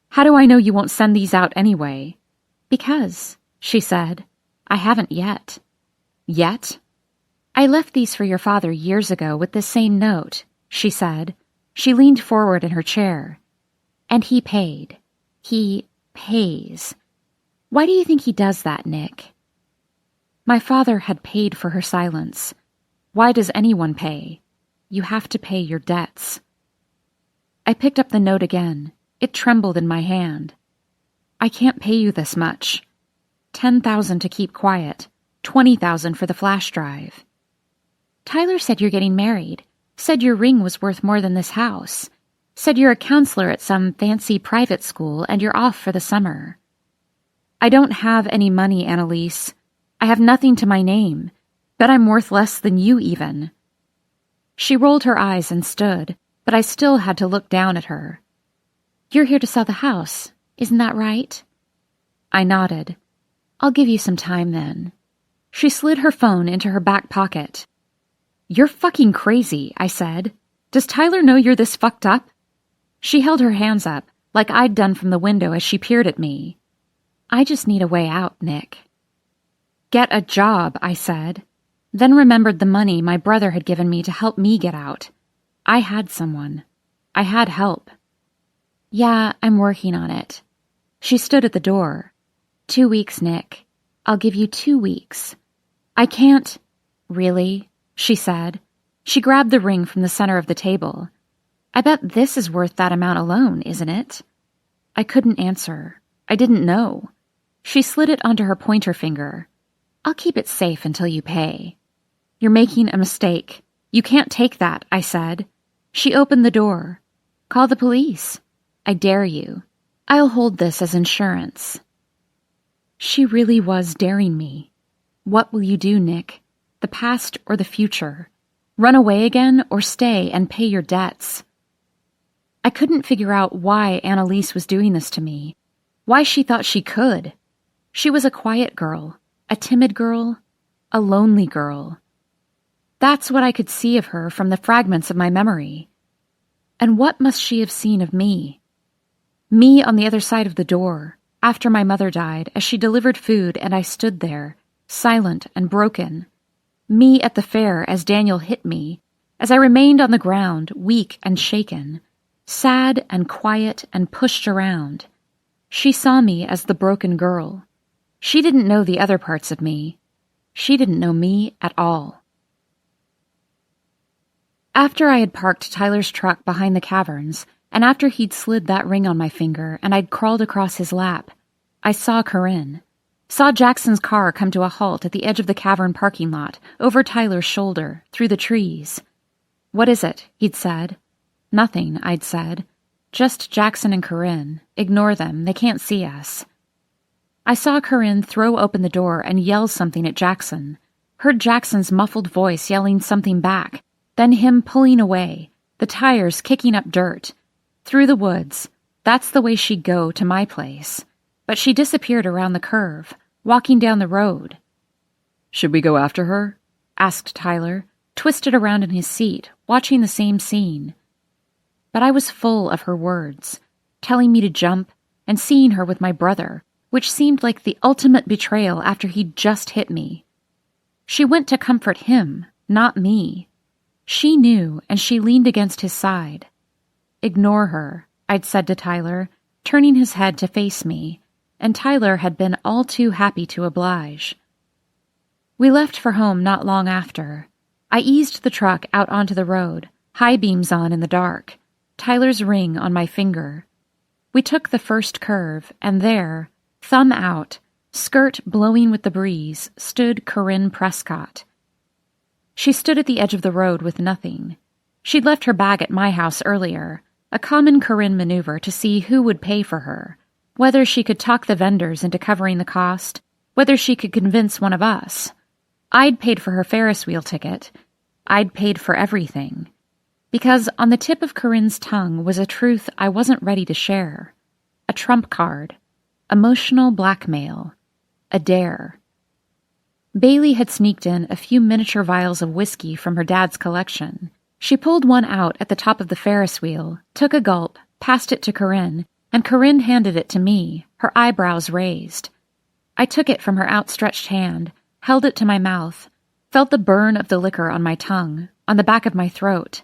How do I know you won't send these out anyway? Because, she said, I haven't yet. Yet? I left these for your father years ago with this same note, she said. She leaned forward in her chair. And he paid. He pays. Why do you think he does that, Nick? My father had paid for her silence. Why does anyone pay? You have to pay your debts. I picked up the note again. It trembled in my hand. I can't pay you this much. 10,000 to keep quiet. 20,000 for the flash drive. Tyler said you're getting married. Said your ring was worth more than this house. Said you're a counselor at some fancy private school and you're off for the summer. I don't have any money, Annalise. I have nothing to my name. Bet I'm worth less than you even. She rolled her eyes and stood, but I still had to look down at her. You're here to sell the house, isn't that right? I nodded. I'll give you some time then. She slid her phone into her back pocket. "You're fucking crazy," I said. "Does Tyler know you're this fucked up?" She held her hands up, like I'd done from the window as she peered at me. "I just need a way out, Nick." "Get a job," I said, then remembered the money my brother had given me to help me get out. I had someone. I had help. "Yeah, I'm working on it." She stood at the door. 2 weeks, Nick. I'll give you 2 weeks. "I can't." "Really?" she said. She grabbed the ring from the center of the table. "I bet this is worth that amount alone, isn't it?" I couldn't answer. I didn't know. She slid it onto her pointer finger. "I'll keep it safe until you pay." "You're making a mistake. You can't take that," I said. She opened the door. "Call the police. I dare you. I'll hold this as insurance." She really was daring me. What will you do, Nick? The past or the future? Run away again or stay and pay your debts? I couldn't figure out why Annalise was doing this to me, why she thought she could. She was a quiet girl, a timid girl, a lonely girl. That's what I could see of her from the fragments of my memory. And what must she have seen of me? Me on the other side of the door, after my mother died, as she delivered food and I stood there, silent and broken. Me at the fair as Daniel hit me, as I remained on the ground, weak and shaken, sad and quiet and pushed around. She saw me as the broken girl. She didn't know the other parts of me. She didn't know me at all. After I had parked Tyler's truck behind the caverns, and after he'd slid that ring on my finger and I'd crawled across his lap, I saw Corinne. Saw Jackson's car come to a halt at the edge of the cavern parking lot, over Tyler's shoulder, through the trees. "What is it?" he'd said. "Nothing," I'd said. "Just Jackson and Corinne. Ignore them. They can't see us." I saw Corinne throw open the door and yell something at Jackson. Heard Jackson's muffled voice yelling something back, then him pulling away, the tires kicking up dirt. Through the woods. That's the way she'd go to my place. But she disappeared around the curve, walking down the road. "Should we go after her?" asked Tyler, twisted around in his seat, watching the same scene. But I was full of her words, telling me to jump, and seeing her with my brother, which seemed like the ultimate betrayal after he'd just hit me. She went to comfort him, not me. She knew, and she leaned against his side. "Ignore her," I'd said to Tyler, turning his head to face me, and Tyler had been all too happy to oblige. We left for home not long after. I eased the truck out onto the road, high beams on in the dark, Tyler's ring on my finger. We took the first curve, and there, thumb out, skirt blowing with the breeze, stood Corinne Prescott. She stood at the edge of the road with nothing. She'd left her bag at my house earlier, a common Corinne maneuver to see who would pay for her, whether she could talk the vendors into covering the cost, whether she could convince one of us. I'd paid for her Ferris wheel ticket. I'd paid for everything. Because on the tip of Corinne's tongue was a truth I wasn't ready to share. A trump card. Emotional blackmail. A dare. Bailey had sneaked in a few miniature vials of whiskey from her dad's collection. She pulled one out at the top of the Ferris wheel, took a gulp, passed it to Corinne, and Corinne handed it to me, her eyebrows raised. I took it from her outstretched hand, held it to my mouth, felt the burn of the liquor on my tongue, on the back of my throat.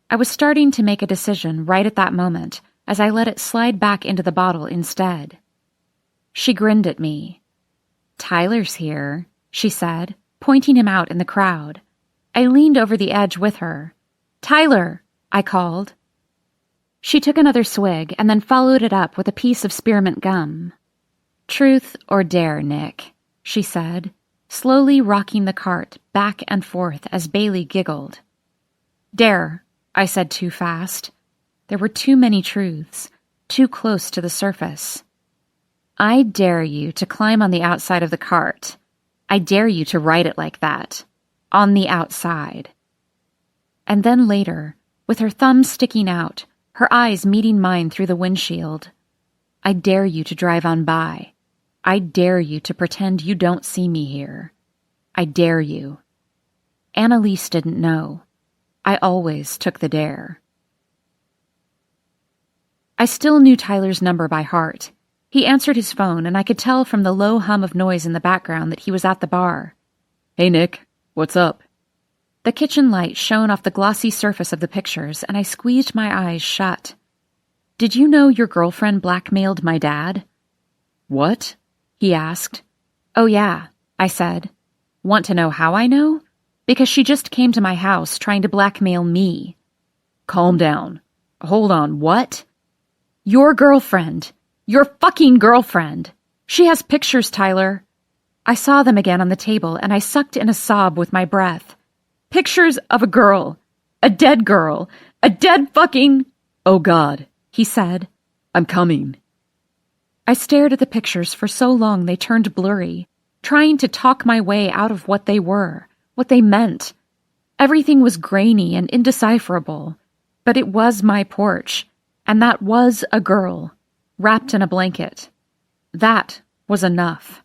I was starting to make a decision right at that moment, as I let it slide back into the bottle instead. She grinned at me. "Tyler's here," she said, pointing him out in the crowd. I leaned over the edge with her. "Tyler!" I called. She took another swig and then followed it up with a piece of spearmint gum. "Truth or dare, Nick," she said, slowly rocking the cart back and forth as Bailey giggled. "Dare," I said too fast. There were too many truths, too close to the surface. "I dare you to climb on the outside of the cart. I dare you to ride it like that. On the outside." And then later, with her thumb sticking out, her eyes meeting mine through the windshield, "I dare you to drive on by. I dare you to pretend you don't see me here. I dare you." Annalise didn't know. I always took the dare. I still knew Tyler's number by heart. He answered his phone, and I could tell from the low hum of noise in the background that he was at the bar. Hey, Nick. What's up? The kitchen light shone off the glossy surface of the pictures, and I squeezed my eyes shut. Did you know your girlfriend blackmailed my dad? What? He asked. Oh, yeah, I said. Want to know how I know? Because she just came to my house trying to blackmail me. Calm down. Hold on, what? Your girlfriend. Your fucking girlfriend. She has pictures, Tyler. I saw them again on the table, and I sucked in a sob with my breath. Pictures of a girl. A dead girl. A dead fucking... Oh, God, he said. I'm coming. I stared at the pictures for so long they turned blurry, trying to talk my way out of what they were, what they meant. Everything was grainy and indecipherable, but it was my porch, and that was a girl, wrapped in a blanket. That was enough.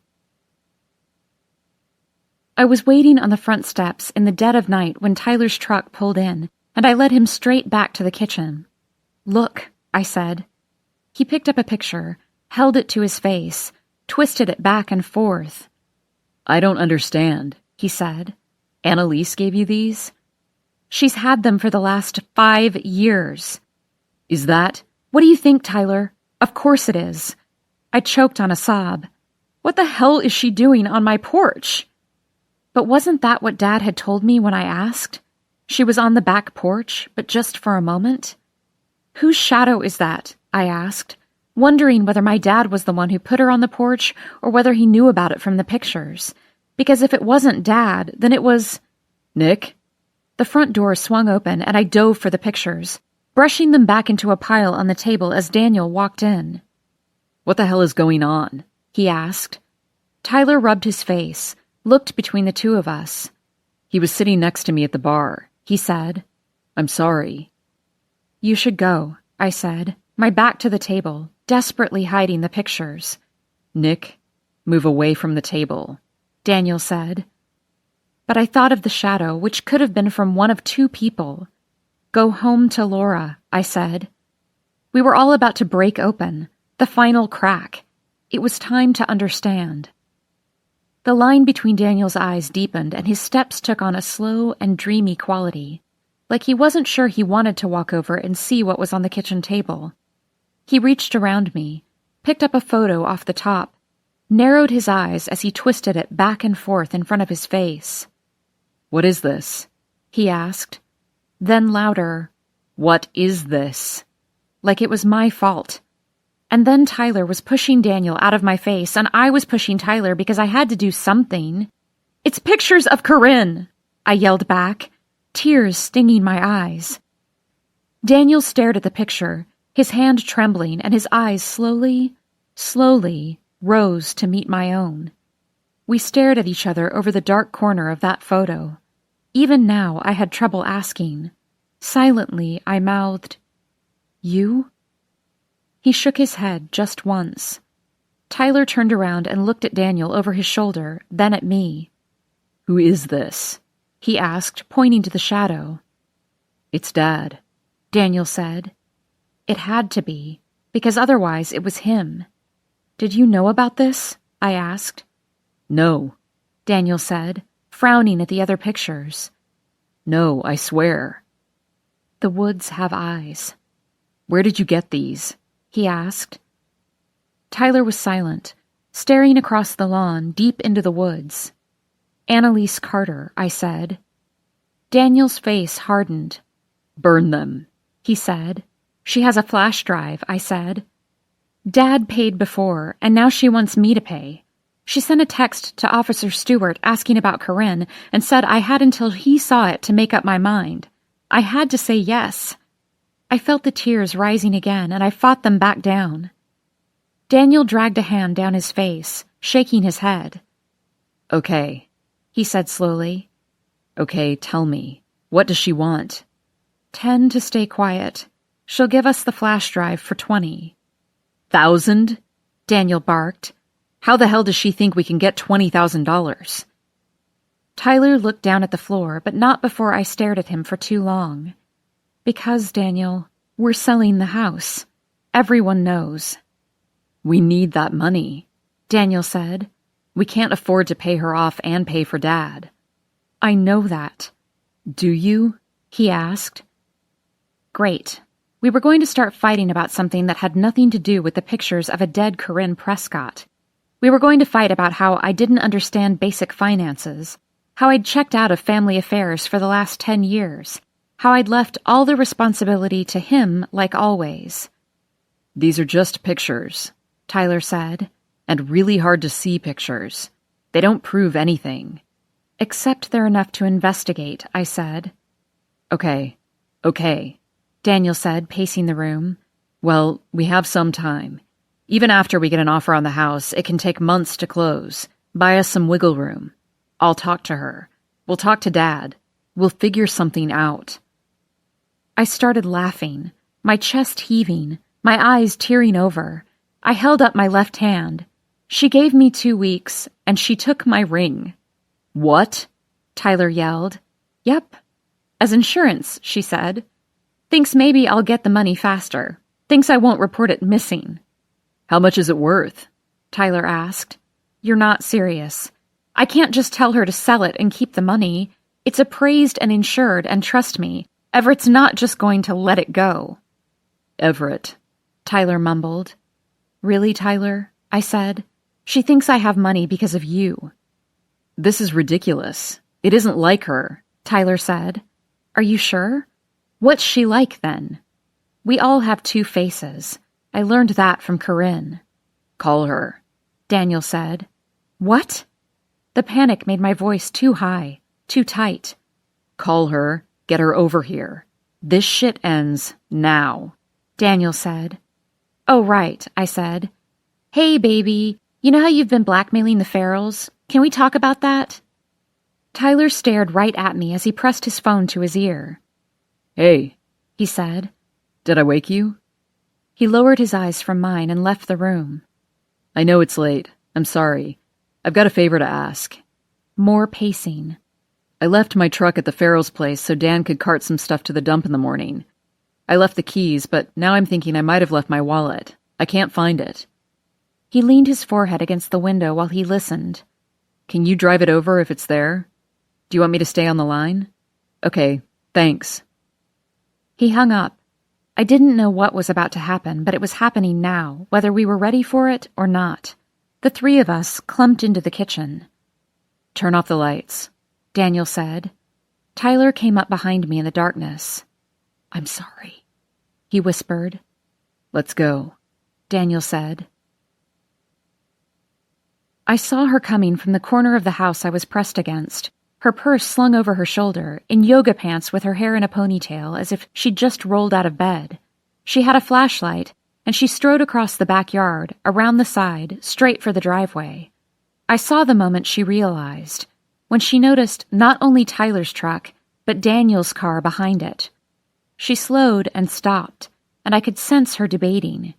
I was waiting on the front steps in the dead of night when Tyler's truck pulled in, and I led him straight back to the kitchen. Look, I said. He picked up a picture, held it to his face, twisted it back and forth. I don't understand, he said. Annalise gave you these? She's had them for the last 5 years. Is that? What do you think, Tyler? Of course it is. I choked on a sob. What the hell is she doing on my porch? But wasn't that what Dad had told me when I asked? She was on the back porch, but just for a moment? Whose shadow is that? I asked, wondering whether my dad was the one who put her on the porch or whether he knew about it from the pictures. Because if it wasn't Dad, then it was... Nick? The front door swung open and I dove for the pictures, brushing them back into a pile on the table as Daniel walked in. What the hell is going on? He asked. Tyler rubbed his face, looked between the two of us. He was sitting next to me at the bar, he said. I'm sorry. You should go, I said, my back to the table, desperately hiding the pictures. Nick, move away from the table, Daniel said. But I thought of the shadow, which could have been from one of 2 people. Go home to Laura, I said. We were all about to break open, the final crack. It was time to understand. The line between Daniel's eyes deepened and his steps took on a slow and dreamy quality, like he wasn't sure he wanted to walk over and see what was on the kitchen table. He reached around me, picked up a photo off the top, narrowed his eyes as he twisted it back and forth in front of his face. What is this? He asked. Then louder, What is this? Like it was my fault. And then Tyler was pushing Daniel out of my face, and I was pushing Tyler because I had to do something. It's pictures of Corinne, I yelled back, tears stinging my eyes. Daniel stared at the picture, his hand trembling, and his eyes slowly rose to meet my own. We stared at each other over the dark corner of that photo. Even now I had trouble asking. Silently I mouthed, You? He shook his head just once. Tyler turned around and looked at Daniel over his shoulder, then at me. Who is this? He asked, pointing to the shadow. It's Dad, Daniel said. It had to be, because otherwise it was him. Did you know about this? I asked. No, Daniel said, frowning at the other pictures. No, I swear. The woods have eyes. Where did you get these? He asked. Tyler was silent, staring across the lawn deep into the woods. Annalise Carter, I said. Daniel's face hardened. Burn them, he said. She has a flash drive, I said. Dad paid before, and now she wants me to pay. She sent a text to Officer Stewart asking about Corinne and said I had until he saw it to make up my mind. I had to say yes. I felt the tears rising again, and I fought them back down. Daniel dragged a hand down his face, shaking his head. Okay, he said slowly. Okay, tell me. What does she want? 10 to stay quiet. She'll give us the flash drive for 20,000? Daniel barked. How the hell does she think we can get $20,000? Tyler looked down at the floor, but not before I stared at him for too long. Because, Daniel, we're selling the house. Everyone knows. We need that money, Daniel said. We can't afford to pay her off and pay for Dad. I know that. Do you? He asked. Great. We were going to start fighting about something that had nothing to do with the pictures of a dead Corinne Prescott. We were going to fight about how I didn't understand basic finances, how I'd checked out of family affairs for the last 10 years, how I'd left all the responsibility to him like always. These are just pictures, Tyler said. And really hard to see pictures. They don't prove anything. Except they're enough to investigate, I said. Okay, Daniel said, pacing the room. Well, we have some time. Even after we get an offer on the house, it can take months to close. Buy us some wiggle room. I'll talk to her. We'll talk to Dad. We'll figure something out. I started laughing, my chest heaving, my eyes tearing over. I held up my left hand. She gave me 2 weeks, and she took my ring. What? Tyler yelled. Yep. As insurance, she said. Thinks maybe I'll get the money faster. Thinks I won't report it missing. How much is it worth? Tyler asked. You're not serious. I can't just tell her to sell it and keep the money. It's appraised and insured, and trust me, Everett's not just going to let it go. Everett, Tyler mumbled. Really, Tyler? I said. She thinks I have money because of you. This is ridiculous. It isn't like her, Tyler said. Are you sure? What's she like, then? We all have 2 faces. I learned that from Corinne. Call her, Daniel said. What? The panic made my voice too high, too tight. Call her, get her over here. This shit ends now, Daniel said. Oh, right, I said. Hey, baby, you know how you've been blackmailing the Farrells? Can we talk about that? Tyler stared right at me as he pressed his phone to his ear. Hey, he said. Did I wake you? He lowered his eyes from mine and left the room. I know it's late. I'm sorry. I've got a favor to ask. More pacing. I left my truck at the Farrell's place so Dan could cart some stuff to the dump in the morning. I left the keys, but now I'm thinking I might have left my wallet. I can't find it. He leaned his forehead against the window while he listened. Can you drive it over if it's there? Do you want me to stay on the line? Okay, thanks. He hung up. I didn't know what was about to happen, but it was happening now, whether we were ready for it or not. The 3 of us clumped into the kitchen. Turn off the lights, Daniel said. Tyler came up behind me in the darkness. I'm sorry, he whispered. Let's go, Daniel said. I saw her coming from the corner of the house I was pressed against, her purse slung over her shoulder, in yoga pants with her hair in a ponytail as if she'd just rolled out of bed. She had a flashlight, and she strode across the backyard, around the side, straight for the driveway. I saw the moment she realized, when she noticed not only Tyler's truck, but Daniel's car behind it. She slowed and stopped, and I could sense her debating.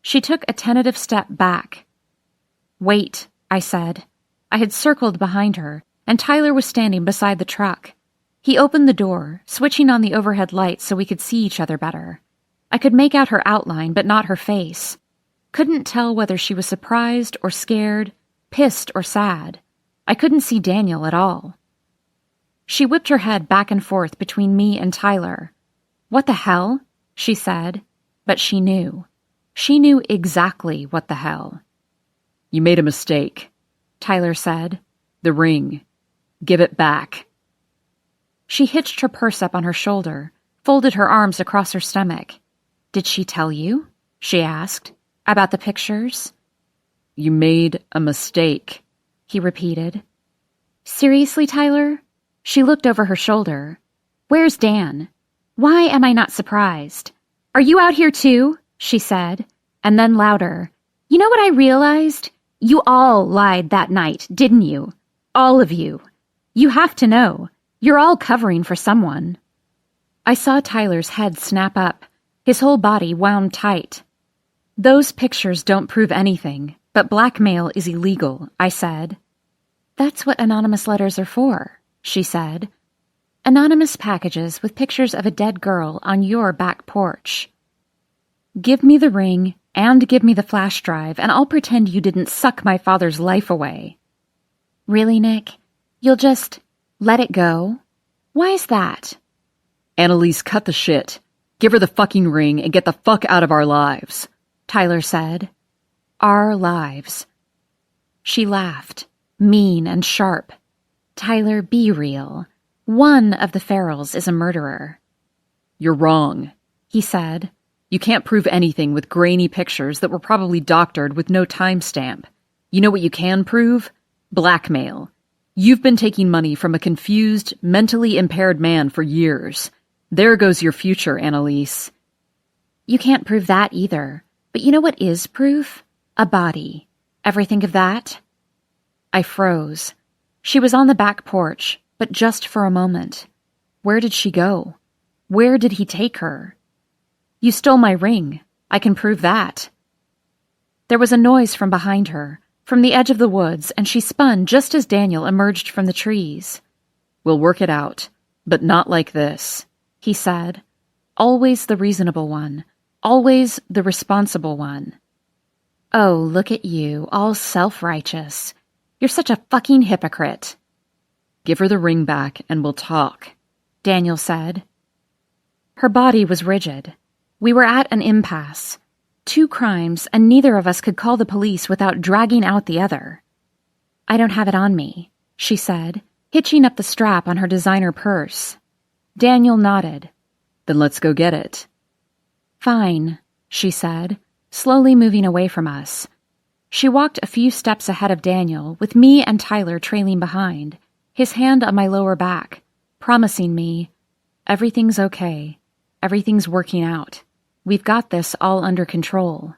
She took a tentative step back. Wait, I said. I had circled behind her, and Tyler was standing beside the truck. He opened the door, switching on the overhead lights so we could see each other better. I could make out her outline, but not her face. Couldn't tell whether she was surprised or scared, pissed or sad. I couldn't see Daniel at all. She whipped her head back and forth between me and Tyler. What the hell? She said, but she knew. She knew exactly what the hell. You made a mistake, Tyler said. The ring. Give it back. She hitched her purse up on her shoulder, folded her arms across her stomach. Did she tell you? She asked. About the pictures? You made a mistake, he repeated. Seriously, Tyler? She looked over her shoulder. Where's Dan? Why am I not surprised? Are you out here too? She said, and then louder. You know what I realized? You all lied that night, didn't you? All of you. You have to know. You're all covering for someone. I saw Tyler's head snap up, his whole body wound tight. Those pictures don't prove anything, but blackmail is illegal, I said. That's what anonymous letters are for, she said. Anonymous packages with pictures of a dead girl on your back porch. Give me the ring and give me the flash drive, and I'll pretend you didn't suck my father's life away. Really, Nick? You'll just let it go? Why is that? Annalise, cut the shit. Give her the fucking ring and get the fuck out of our lives, Tyler said. Our lives. She laughed, mean and sharp. Tyler, be real. One of the Farrells is a murderer. You're wrong, he said. You can't prove anything with grainy pictures that were probably doctored with no timestamp. You know what you can prove? Blackmail. You've been taking money from a confused, mentally impaired man for years. There goes your future, Annalise. You can't prove that either. But you know what is proof? A body. Ever think of that? I froze. She was on the back porch, but just for a moment. Where did she go? Where did he take her? You stole my ring. I can prove that. There was a noise from behind her, from the edge of the woods, and she spun just as Daniel emerged from the trees. We'll work it out, but not like this, he said. Always the reasonable one. Always the responsible one. Oh, look at you, all self-righteous. You're such a fucking hypocrite. Give her the ring back and we'll talk, Daniel said. Her body was rigid. We were at an impasse. 2 crimes, and neither of us could call the police without dragging out the other. I don't have it on me, she said, hitching up the strap on her designer purse. Daniel nodded. Then let's go get it. Fine, she said, slowly moving away from us. She walked a few steps ahead of Daniel, with me and Tyler trailing behind, his hand on my lower back, promising me, everything's okay. Everything's working out. We've got this all under control.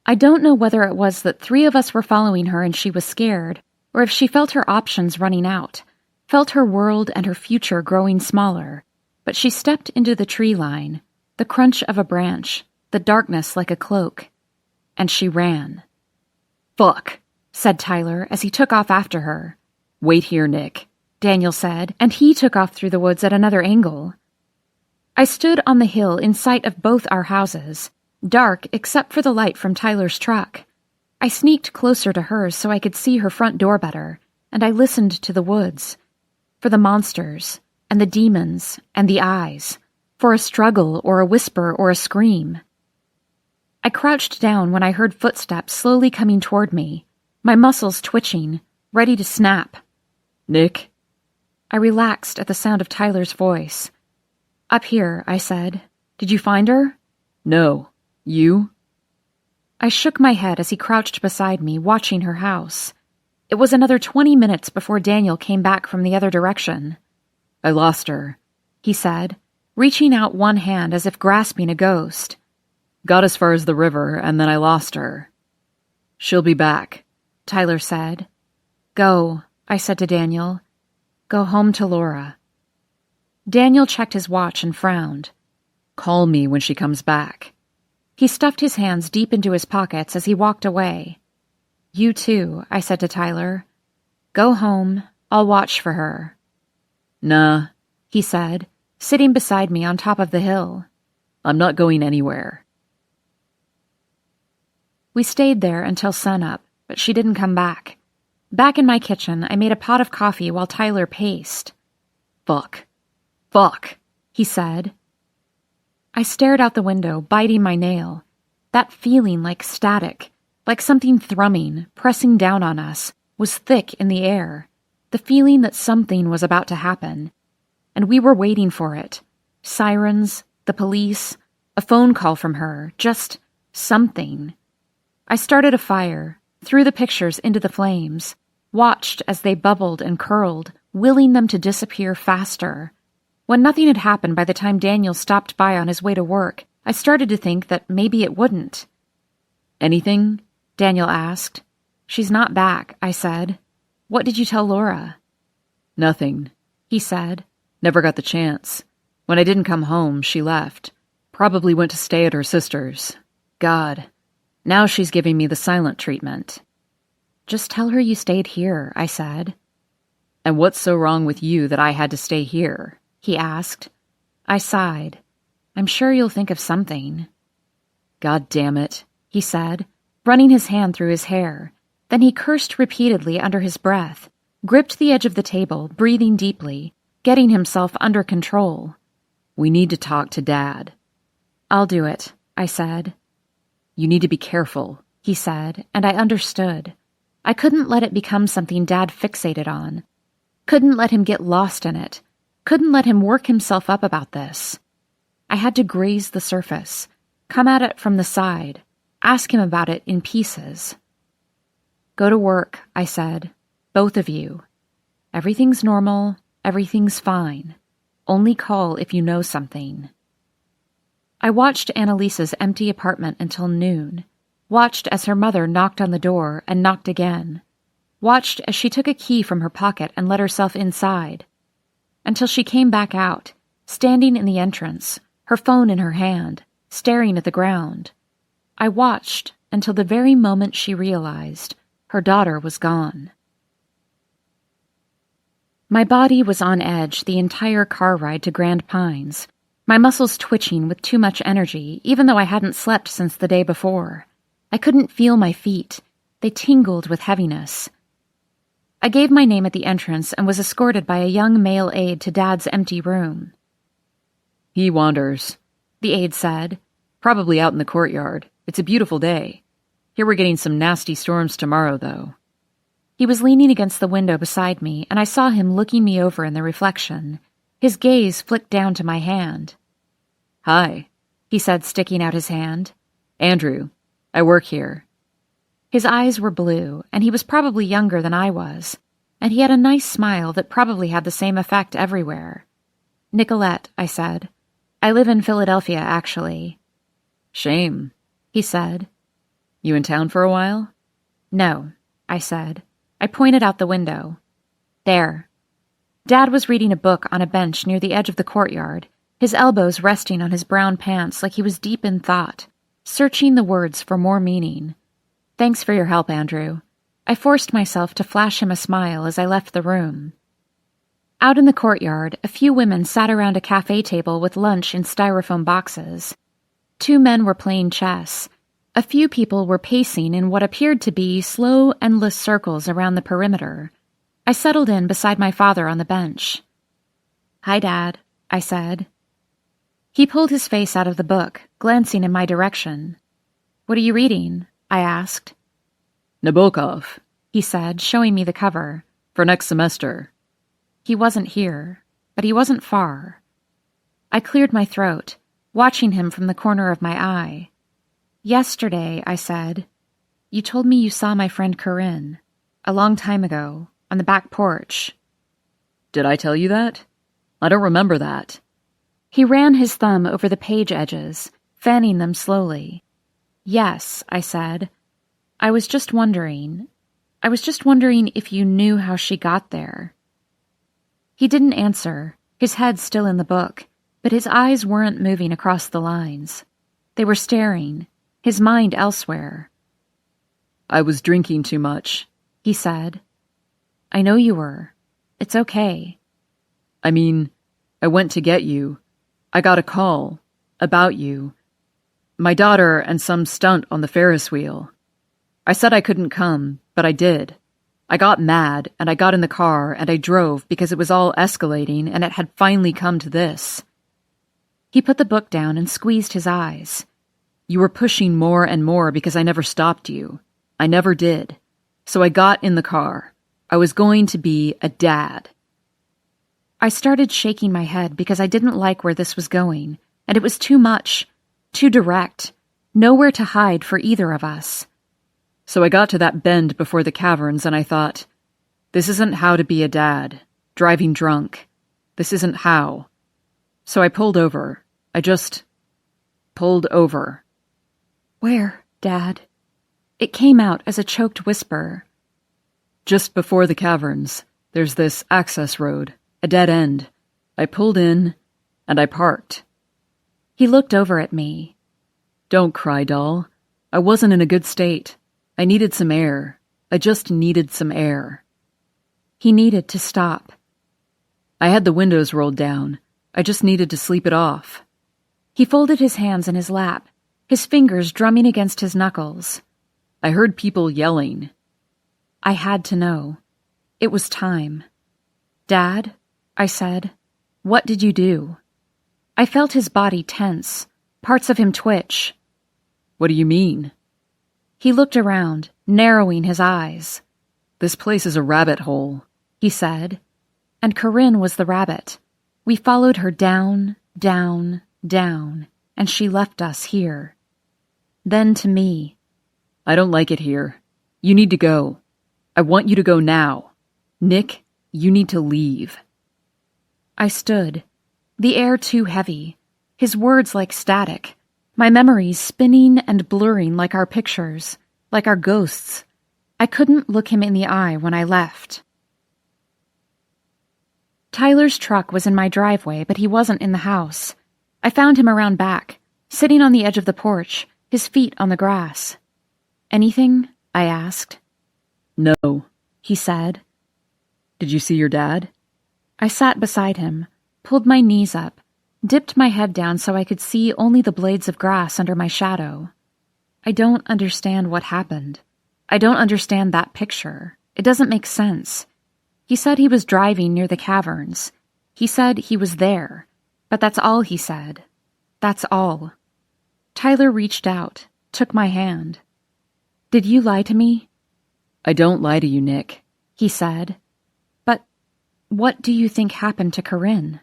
I don't know whether it was that 3 of us were following her and she was scared, or if she felt her options running out, felt her world and her future growing smaller, but she stepped into the tree line, the crunch of a branch, the darkness like a cloak, and she ran. Fuck, said Tyler as he took off after her. Wait here, Nick, Daniel said, and he took off through the woods at another angle. I stood on the hill in sight of both our houses, dark except for the light from Tyler's truck. I sneaked closer to hers so I could see her front door better, and I listened to the woods, for the monsters, and the demons, and the eyes, for a struggle or a whisper or a scream. I crouched down when I heard footsteps slowly coming toward me, my muscles twitching, ready to snap. Nick? I relaxed at the sound of Tyler's voice. Up here, I said. Did you find her? No. You? I shook my head as he crouched beside me, watching her house. It was another 20 minutes before Daniel came back from the other direction. I lost her, he said, reaching out one hand as if grasping a ghost. Got as far as the river, and then I lost her. She'll be back, Tyler said. Go, I said to Daniel. Go home to Laura. Daniel checked his watch and frowned. Call me when she comes back. He stuffed his hands deep into his pockets as he walked away. You too, I said to Tyler. Go home. I'll watch for her. Nah, he said, sitting beside me on top of the hill. I'm not going anywhere. We stayed there until sunup, but she didn't come back. Back in my kitchen, I made a pot of coffee while Tyler paced. Fuck, he said. I stared out the window, biting my nail. That feeling like static, like something thrumming, pressing down on us, was thick in the air. The feeling that something was about to happen. And we were waiting for it. Sirens, the police, a phone call from her, just something. I started a fire, threw the pictures into the flames, watched as they bubbled and curled, willing them to disappear faster. When nothing had happened by the time Daniel stopped by on his way to work, I started to think that maybe it wouldn't. Anything? Daniel asked. She's not back, I said. What did you tell Laura? Nothing, he said. Never got the chance. When I didn't come home, she left. Probably went to stay at her sister's. God. Now she's giving me the silent treatment. Just tell her you stayed here, I said. And what's so wrong with you that I had to stay here? He asked. I sighed. I'm sure you'll think of something. God damn it, he said, running his hand through his hair. Then he cursed repeatedly under his breath, gripped the edge of the table, breathing deeply, getting himself under control. We need to talk to Dad. I'll do it, I said. You need to be careful, he said, and I understood. I couldn't let it become something Dad fixated on. Couldn't let him get lost in it. Couldn't let him work himself up about this. I had to graze the surface, come at it from the side, ask him about it in pieces. Go to work, I said. Both of you. Everything's normal, everything's fine. Only call if you know something. I watched Annalise's empty apartment until noon, watched as her mother knocked on the door and knocked again, watched as she took a key from her pocket and let herself inside, until she came back out, standing in the entrance, her phone in her hand, staring at the ground. I watched until the very moment she realized her daughter was gone. My body was on edge the entire car ride to Grand Pines, my muscles twitching with too much energy, even though I hadn't slept since the day before. I couldn't feel my feet. They tingled with heaviness. I gave my name at the entrance and was escorted by a young male aide to Dad's empty room. He wanders, the aide said. Probably out in the courtyard. It's a beautiful day. Here we're getting some nasty storms tomorrow, though. He was leaning against the window beside me, and I saw him looking me over in the reflection. His gaze flicked down to my hand. Hi, he said, sticking out his hand. Andrew, I work here. His eyes were blue, and he was probably younger than I was, and he had a nice smile that probably had the same effect everywhere. Nicolette, I said. I live in Philadelphia, actually. Shame, he said. You in town for a while? No, I said. I pointed out the window. There. Dad was reading a book on a bench near the edge of the courtyard, his elbows resting on his brown pants like he was deep in thought, searching the words for more meaning. Thanks for your help, Andrew. I forced myself to flash him a smile as I left the room. Out in the courtyard, a few women sat around a cafe table with lunch in styrofoam boxes. 2 men were playing chess. A few people were pacing in what appeared to be slow, endless circles around the perimeter. I settled in beside my father on the bench. Hi, Dad, I said. He pulled his face out of the book, glancing in my direction. What are you reading? I asked. Nabokov, he said, showing me the cover. For next semester. He wasn't here, but he wasn't far. I cleared my throat, watching him from the corner of my eye. Yesterday, I said, you told me you saw my friend Corinne, a long time ago, on the back porch. Did I tell you that? I don't remember that. He ran his thumb over the page edges, fanning them slowly. Yes, I said. I was just wondering if you knew how she got there. He didn't answer, his head still in the book, but his eyes weren't moving across the lines. They were staring, his mind elsewhere. I was drinking too much, he said. I know you were. It's okay. I mean, I went to get you. I got a call. About you. My daughter and some stunt on the Ferris wheel. I said I couldn't come, but I did. I got mad, and I got in the car, and I drove because it was all escalating, and it had finally come to this. He put the book down and squeezed his eyes. You were pushing more and more because I never stopped you. I never did. So I got in the car. I was going to be a dad. I started shaking my head because I didn't like where this was going, and it was too much, too direct, nowhere to hide for either of us. So I got to that bend before the caverns and I thought, this isn't how to be a dad, driving drunk. This isn't how. So I pulled over. I just pulled over. Where, Dad? It came out as a choked whisper. Just before the caverns, there's this access road, a dead end. I pulled in, and I parked. He looked over at me. Don't cry, doll. I wasn't in a good state. I needed some air. I just needed some air. He needed to stop. I had the windows rolled down. I just needed to sleep it off. He folded his hands in his lap, his fingers drumming against his knuckles. I heard people yelling. I had to know. It was time. Dad, I said, what did you do? I felt his body tense, parts of him twitch. What do you mean? He looked around, narrowing his eyes. This place is a rabbit hole, he said. And Corinne was the rabbit. We followed her down, down, down, and she left us here. Then to me. I don't like it here. You need to go. I want you to go now. Nick, you need to leave. I stood, the air too heavy, his words like static, my memories spinning and blurring like our pictures, like our ghosts. I couldn't look him in the eye when I left. Tyler's truck was in my driveway, but he wasn't in the house. I found him around back, sitting on the edge of the porch, his feet on the grass. Anything? I asked. No, he said. Did you see your dad? I sat beside him, pulled my knees up, dipped my head down so I could see only the blades of grass under my shadow. I don't understand what happened. I don't understand that picture. It doesn't make sense. He said he was driving near the caverns. He said he was there, but that's all he said. That's all. Tyler reached out, took my hand. Did you lie to me? I don't lie to you, Nick, he said. But what do you think happened to Corinne?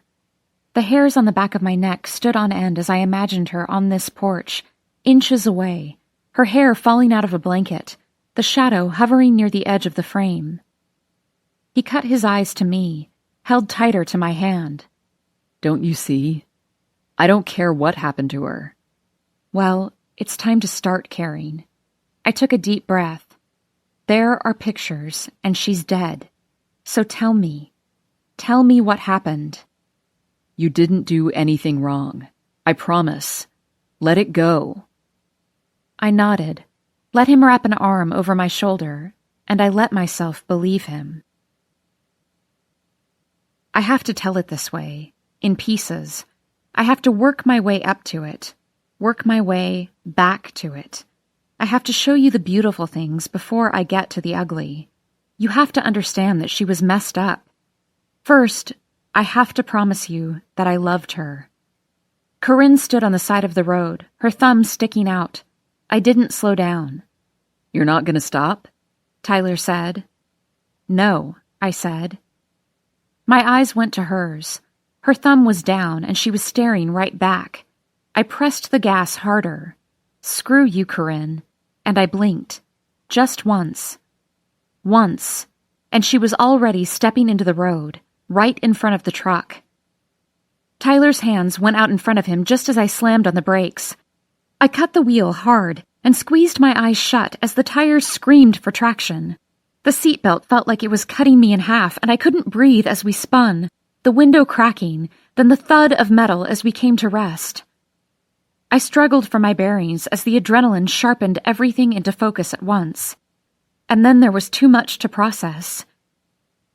The hairs on the back of my neck stood on end as I imagined her on this porch, inches away, her hair falling out of a blanket, the shadow hovering near the edge of the frame. He cut his eyes to me, held tighter to my hand. Don't you see? I don't care what happened to her. Well, it's time to start caring. I took a deep breath. There are pictures, and she's dead. So tell me what happened. You didn't do anything wrong. I promise. Let it go. I nodded, let him wrap an arm over my shoulder, and I let myself believe him. I have to tell it this way, in pieces. I have to work my way up to it, work my way back to it. I have to show you the beautiful things before I get to the ugly. You have to understand that she was messed up. First, I have to promise you that I loved her. Corinne stood on the side of the road, her thumb sticking out. I didn't slow down. You're not going to stop? Tyler said. No, I said. My eyes went to hers. Her thumb was down, and she was staring right back. I pressed the gas harder. Screw you, Corinne. And I blinked. Just once. Once. And she was already stepping into the road, right in front of the truck. Tyler's hands went out in front of him just as I slammed on the brakes. I cut the wheel hard and squeezed my eyes shut as the tires screamed for traction. The seatbelt felt like it was cutting me in half, and I couldn't breathe as we spun, the window cracking, then the thud of metal as we came to rest. I struggled for my bearings as the adrenaline sharpened everything into focus at once. And then there was too much to process.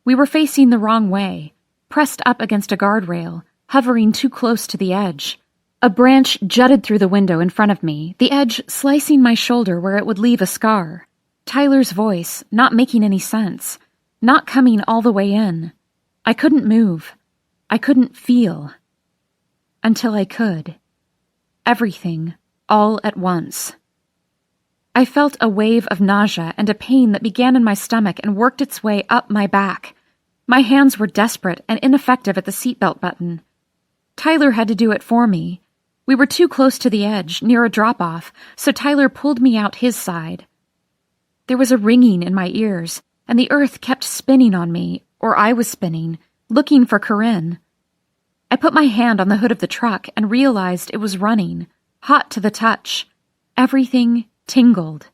We were facing the wrong way, pressed up against a guardrail, hovering too close to the edge. A branch jutted through the window in front of me, the edge slicing my shoulder where it would leave a scar. Tyler's voice, not making any sense, not coming all the way in. I couldn't move. I couldn't feel. Until I could. Everything, all at once. I felt a wave of nausea and a pain that began in my stomach and worked its way up my back. My hands were desperate and ineffective at the seatbelt button. Tyler had to do it for me. We were too close to the edge, near a drop-off, so Tyler pulled me out his side. There was a ringing in my ears, and the earth kept spinning on me, or I was spinning, looking for Corinne. I put my hand on the hood of the truck and realized it was running, hot to the touch. Everything tingled.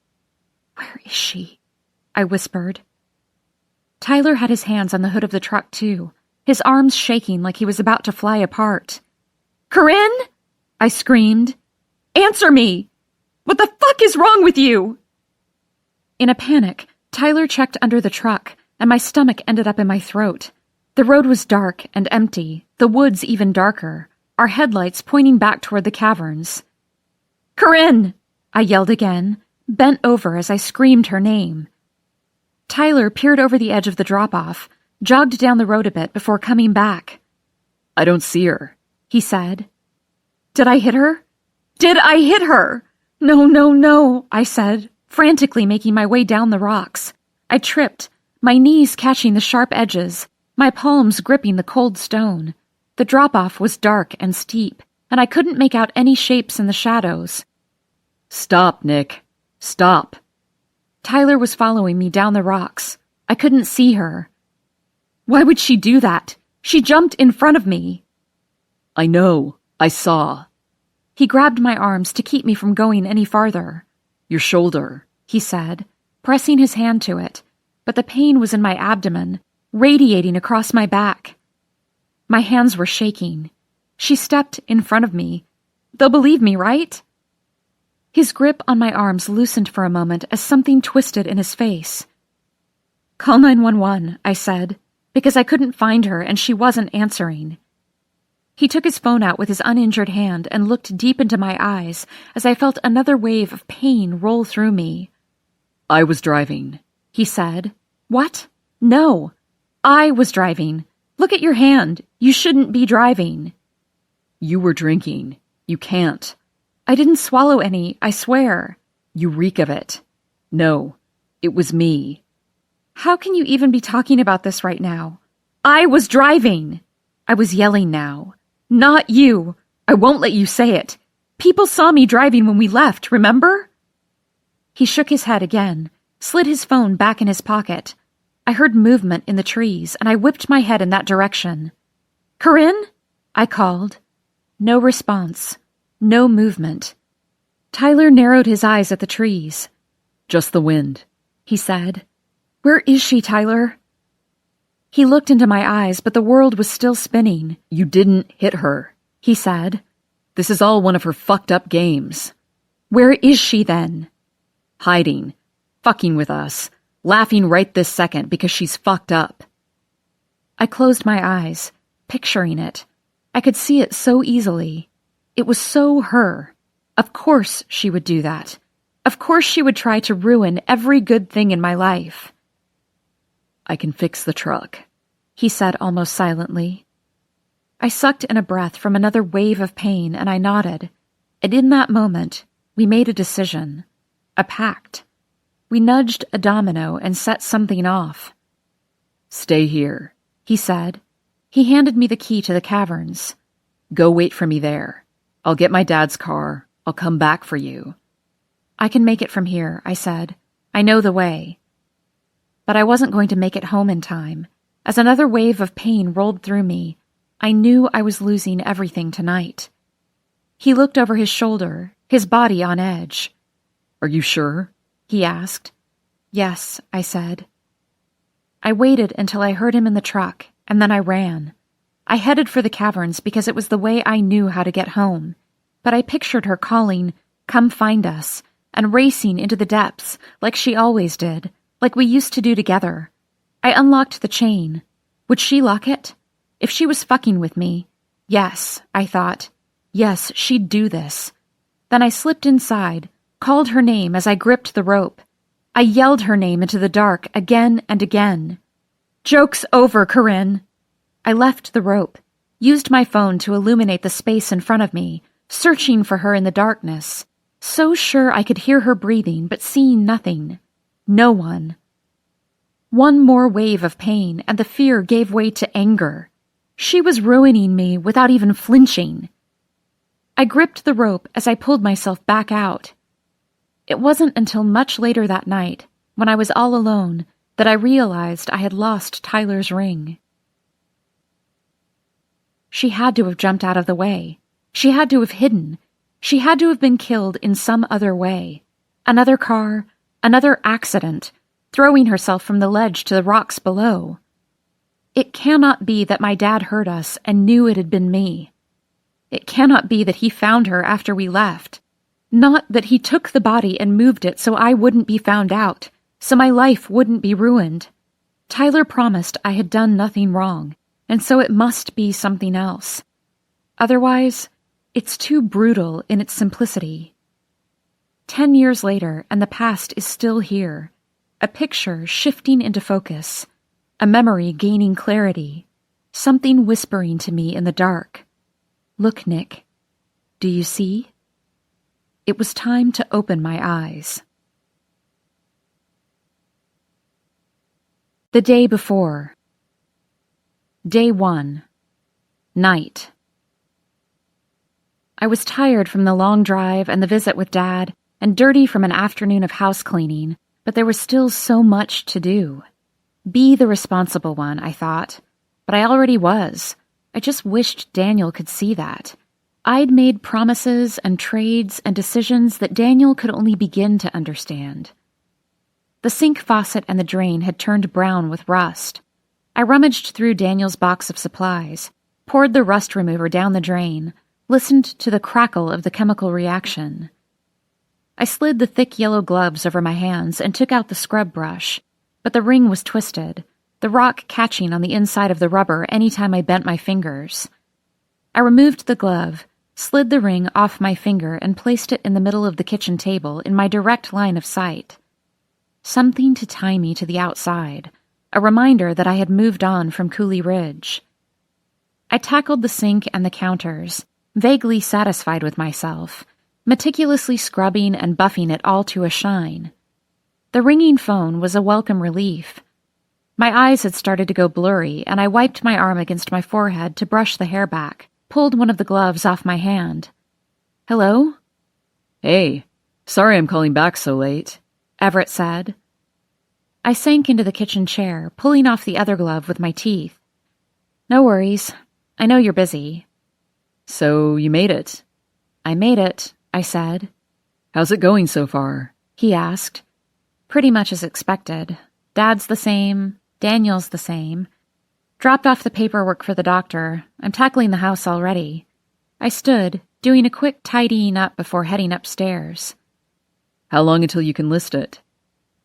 Where is she? I whispered. Tyler had his hands on the hood of the truck, too, his arms shaking like he was about to fly apart. Corinne? I screamed. Answer me! What the fuck is wrong with you? In a panic, Tyler checked under the truck, and my stomach ended up in my throat. The road was dark and empty, the woods even darker, our headlights pointing back toward the caverns. "Corinne!" I yelled again, bent over as I screamed her name. Tyler peered over the edge of the drop-off, jogged down the road a bit before coming back. "I don't see her," he said. "Did I hit her? Did I hit her? No, no, no," I said, frantically making my way down the rocks. I tripped, my knees catching the sharp edges, my palms gripping the cold stone. The drop-off was dark and steep, and I couldn't make out any shapes in the shadows. "Stop, Nick. Stop." Tyler was following me down the rocks. I couldn't see her. Why would she do that? She jumped in front of me. "I know. I saw." He grabbed my arms to keep me from going any farther. "Your shoulder," he said, pressing his hand to it, but the pain was in my abdomen, radiating across my back. My hands were shaking. She stepped in front of me. They'll believe me, right? His grip on my arms loosened for a moment as something twisted in his face. "Call 911, I said, because I couldn't find her and she wasn't answering. He took his phone out with his uninjured hand and looked deep into my eyes as I felt another wave of pain roll through me. "I was driving," he said. "What? No. I was driving. Look at your hand. You shouldn't be driving." "You were drinking. You can't." "I didn't swallow any, I swear." "You reek of it." "No, it was me." "How can you even be talking about this right now? I was driving." I was yelling now. "Not you. I won't let you say it. People saw me driving when we left, remember?" He shook his head again, slid his phone back in his pocket. I heard movement in the trees, and I whipped my head in that direction. "Corinne?" I called. No response. No movement. Tyler narrowed his eyes at the trees. "Just the wind," he said. "Where is she, Tyler?" He looked into my eyes, but the world was still spinning. "You didn't hit her," he said. "This is all one of her fucked up games." "Where is she, then?" "Hiding. Fucking with us. Laughing right this second because she's fucked up." I closed my eyes, picturing it. I could see it so easily. It was so her. Of course she would do that. Of course she would try to ruin every good thing in my life. "I can fix the truck," he said almost silently. I sucked in a breath from another wave of pain, and I nodded. And in that moment, we made a decision. A pact. We nudged a domino and set something off. "Stay here," he said. He handed me the key to the caverns. "Go wait for me there. I'll get my dad's car. I'll come back for you." "I can make it from here," I said. "I know the way." But I wasn't going to make it home in time. As another wave of pain rolled through me, I knew I was losing everything tonight. He looked over his shoulder, his body on edge. "Are you sure?" he asked. "Yes," I said. I waited until I heard him in the truck, and then I ran. I headed for the caverns because it was the way I knew how to get home, but I pictured her calling, "Come find us," and racing into the depths like she always did, like we used to do together. I unlocked the chain. Would she lock it? If she was fucking with me, yes, I thought. Yes, she'd do this. Then I slipped inside, called her name as I gripped the rope. I yelled her name into the dark again and again. "Joke's over, Corinne." I left the rope, used my phone to illuminate the space in front of me, searching for her in the darkness, so sure I could hear her breathing, but seeing nothing. No one. One more wave of pain, and the fear gave way to anger. She was ruining me without even flinching. I gripped the rope as I pulled myself back out. It wasn't until much later that night, when I was all alone, that I realized I had lost Tyler's ring. She had to have jumped out of the way. She had to have hidden. She had to have been killed in some other way. Another car, another accident, throwing herself from the ledge to the rocks below. It cannot be that my dad heard us and knew it had been me. It cannot be that he found her after we left. Not that he took the body and moved it so I wouldn't be found out, so my life wouldn't be ruined. Tyler promised I had done nothing wrong, and so it must be something else. Otherwise, it's too brutal in its simplicity. 10 years later, and the past is still here. A picture shifting into focus. A memory gaining clarity. Something whispering to me in the dark. Look, Nick. Do you see? It was time to open my eyes. The day before. Day 1. Night. I was tired from the long drive and the visit with Dad, and dirty from an afternoon of house cleaning, but there was still so much to do. Be the responsible one, I thought. But I already was. I just wished Daniel could see that. I'd made promises and trades and decisions that Daniel could only begin to understand. The sink faucet and the drain had turned brown with rust. I rummaged through Daniel's box of supplies, poured the rust remover down the drain, listened to the crackle of the chemical reaction. I slid the thick yellow gloves over my hands and took out the scrub brush, but the ring was twisted, the rock catching on the inside of the rubber any time I bent my fingers. I removed the glove, slid the ring off my finger and placed it in the middle of the kitchen table in my direct line of sight. Something to tie me to the outside, a reminder that I had moved on from Cooley Ridge. I tackled the sink and the counters, vaguely satisfied with myself, meticulously scrubbing and buffing it all to a shine. The ringing phone was a welcome relief. My eyes had started to go blurry, and I wiped my arm against my forehead to brush the hair back, pulled one of the gloves off my hand. Hello? Hey, sorry I'm calling back so late, Everett said. I sank into the kitchen chair, pulling off the other glove with my teeth. No worries. I know you're busy. So you made it? I made it, I said. How's it going so far? He asked. Pretty much as expected. Dad's the same. Daniel's the same. Dropped off the paperwork for the doctor. I'm tackling the house already. I stood, doing a quick tidying up before heading upstairs. How long until you can list it?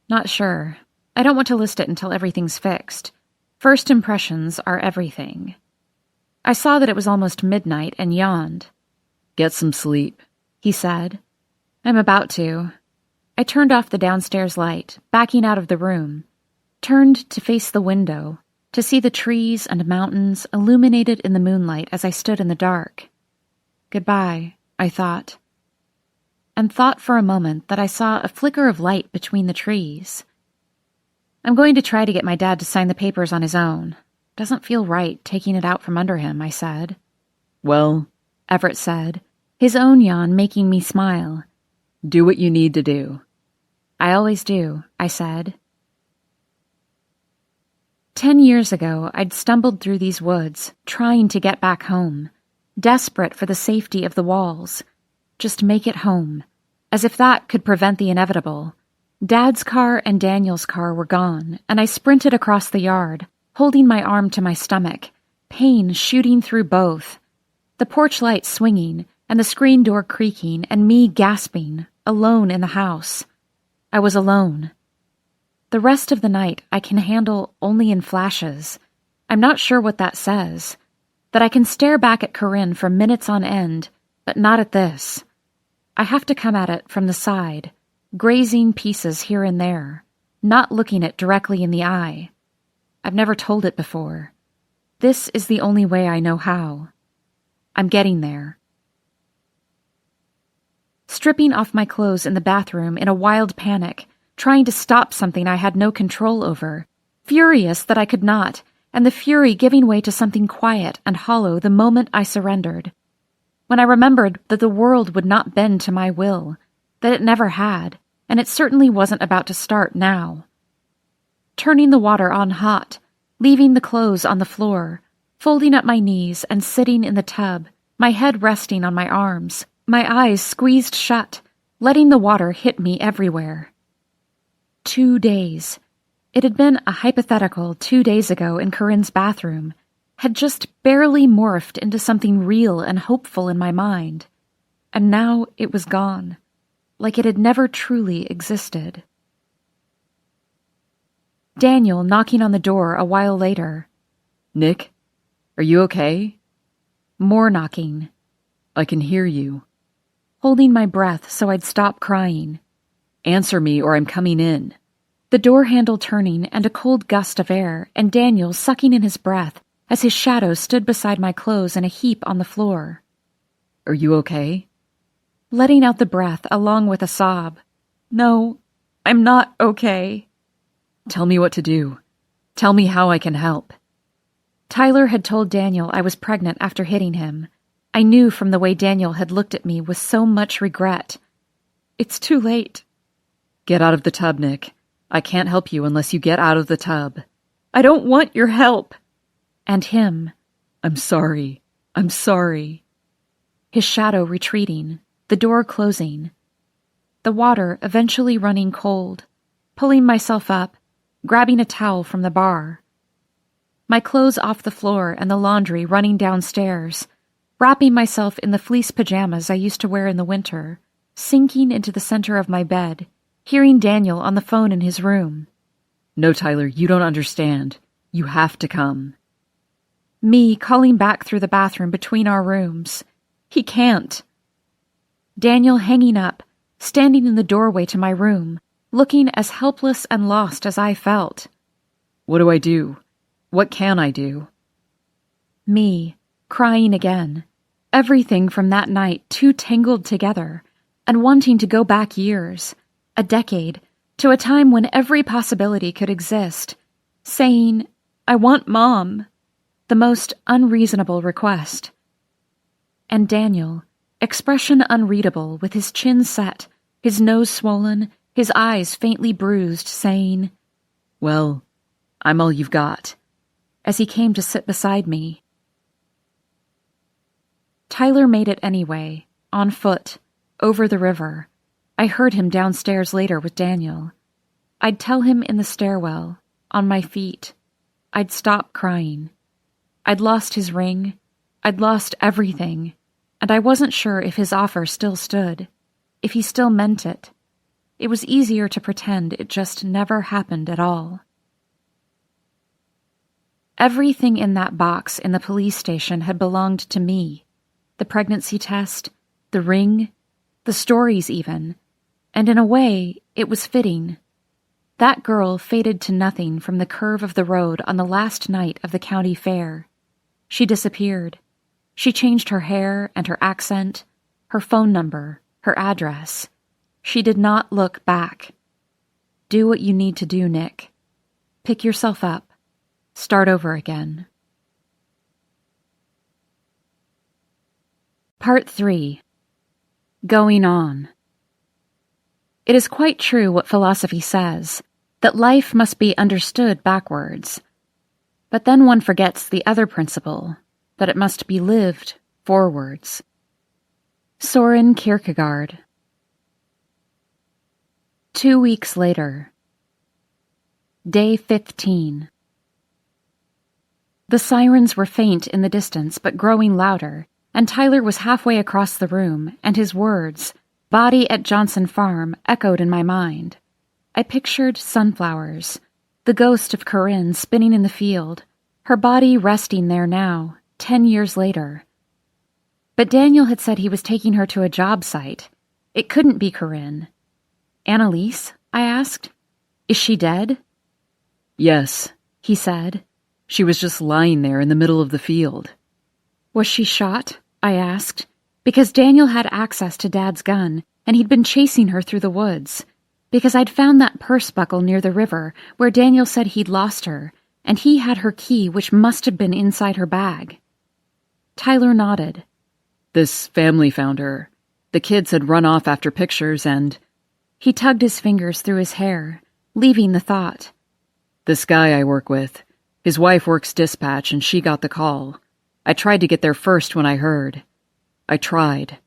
Not sure. I don't want to list it until everything's fixed. First impressions are everything. I saw that it was almost midnight and yawned. Get some sleep, he said. I'm about to. I turned off the downstairs light, backing out of the room, turned to face the window, to see the trees and mountains illuminated in the moonlight as I stood in the dark. Goodbye, I thought. And thought for a moment that I saw a flicker of light between the trees. I'm going to try to get my dad to sign the papers on his own. Doesn't feel right taking it out from under him, I said. Well, Everett said, his own yawn making me smile. Do what you need to do. I always do, I said. 10 years ago, I'd stumbled through these woods, trying to get back home, desperate for the safety of the walls. Just make it home, as if that could prevent the inevitable. Dad's car and Daniel's car were gone, and I sprinted across the yard, holding my arm to my stomach, pain shooting through both. The porch light swinging, and the screen door creaking, and me gasping, alone in the house. I was alone. The rest of the night I can handle only in flashes. I'm not sure what that says. That I can stare back at Corinne for minutes on end, but not at this. I have to come at it from the side, grazing pieces here and there, not looking it directly in the eye. I've never told it before. This is the only way I know how. I'm getting there. Stripping off my clothes in the bathroom in a wild panic, trying to stop something I had no control over, furious that I could not, and the fury giving way to something quiet and hollow the moment I surrendered. When I remembered that the world would not bend to my will, that it never had, and it certainly wasn't about to start now. Turning the water on hot, leaving the clothes on the floor, folding up my knees and sitting in the tub, my head resting on my arms, my eyes squeezed shut, letting the water hit me everywhere. 2 days. It had been a hypothetical 2 days ago in Corinne's bathroom, had just barely morphed into something real and hopeful in my mind. And now it was gone, like it had never truly existed. Daniel knocking on the door a while later. Nick, are you okay? More knocking. I can hear you. Holding my breath so I'd stop crying. Answer me or I'm coming in. The door handle turning and a cold gust of air, and Daniel sucking in his breath as his shadow stood beside my clothes in a heap on the floor. Are you okay? Letting out the breath along with a sob. No, I'm not okay. Tell me what to do. Tell me how I can help. Tyler had told Daniel I was pregnant after hitting him. I knew from the way Daniel had looked at me with so much regret. It's too late. Get out of the tub, Nick. I can't help you unless you get out of the tub. I don't want your help. And him. I'm sorry. I'm sorry. His shadow retreating, the door closing. The water eventually running cold. Pulling myself up, grabbing a towel from the bar. My clothes off the floor and the laundry running downstairs. Wrapping myself in the fleece pajamas I used to wear in the winter. Sinking into the center of my bed. Hearing Daniel on the phone in his room. No, Tyler, you don't understand. You have to come. Me calling back through the bathroom between our rooms. He can't. Daniel hanging up, standing in the doorway to my room, looking as helpless and lost as I felt. What do I do? What can I do? Me, crying again. Everything from that night too tangled together, and wanting to go back years, a decade, to a time when every possibility could exist, saying, I want Mom, the most unreasonable request. And Daniel, expression unreadable, with his chin set, his nose swollen, his eyes faintly bruised, saying, Well, I'm all you've got. As he came to sit beside me. Tyler made it anyway, on foot, over the river. I heard him downstairs later with Daniel. I'd tell him in the stairwell, on my feet. I'd stop crying. I'd lost his ring. I'd lost everything. And I wasn't sure if his offer still stood, if he still meant it. It was easier to pretend it just never happened at all. Everything in that box in the police station had belonged to me. The pregnancy test, the ring, the stories even. And in a way, it was fitting. That girl faded to nothing from the curve of the road on the last night of the county fair. She disappeared. She changed her hair and her accent, her phone number, her address. She did not look back. Do what you need to do, Nick. Pick yourself up. Start over again. Part 3. Going on. It is quite true what philosophy says, that life must be understood backwards. But then one forgets the other principle, that it must be lived forwards. Soren Kierkegaard. 2 weeks later. Day 15. The sirens were faint in the distance but growing louder, and Tyler was halfway across the room, and his words, "Body at Johnson Farm," echoed in my mind. I pictured sunflowers, the ghost of Corinne spinning in the field, her body resting there now, 10 years later. But Daniel had said he was taking her to a job site. It couldn't be Corinne. Annalise? I asked. Is she dead? Yes, he said. She was just lying there in the middle of the field. Was she shot? I asked, because Daniel had access to Dad's gun, and he'd been chasing her through the woods, because I'd found that purse buckle near the river where Daniel said he'd lost her, and he had her key, which must have been inside her bag. Tyler nodded. This family found her. The kids had run off after pictures and... He tugged his fingers through his hair, leaving the thought. This guy I work with, his wife works dispatch and she got the call. I tried to get there first when I heard. I tried.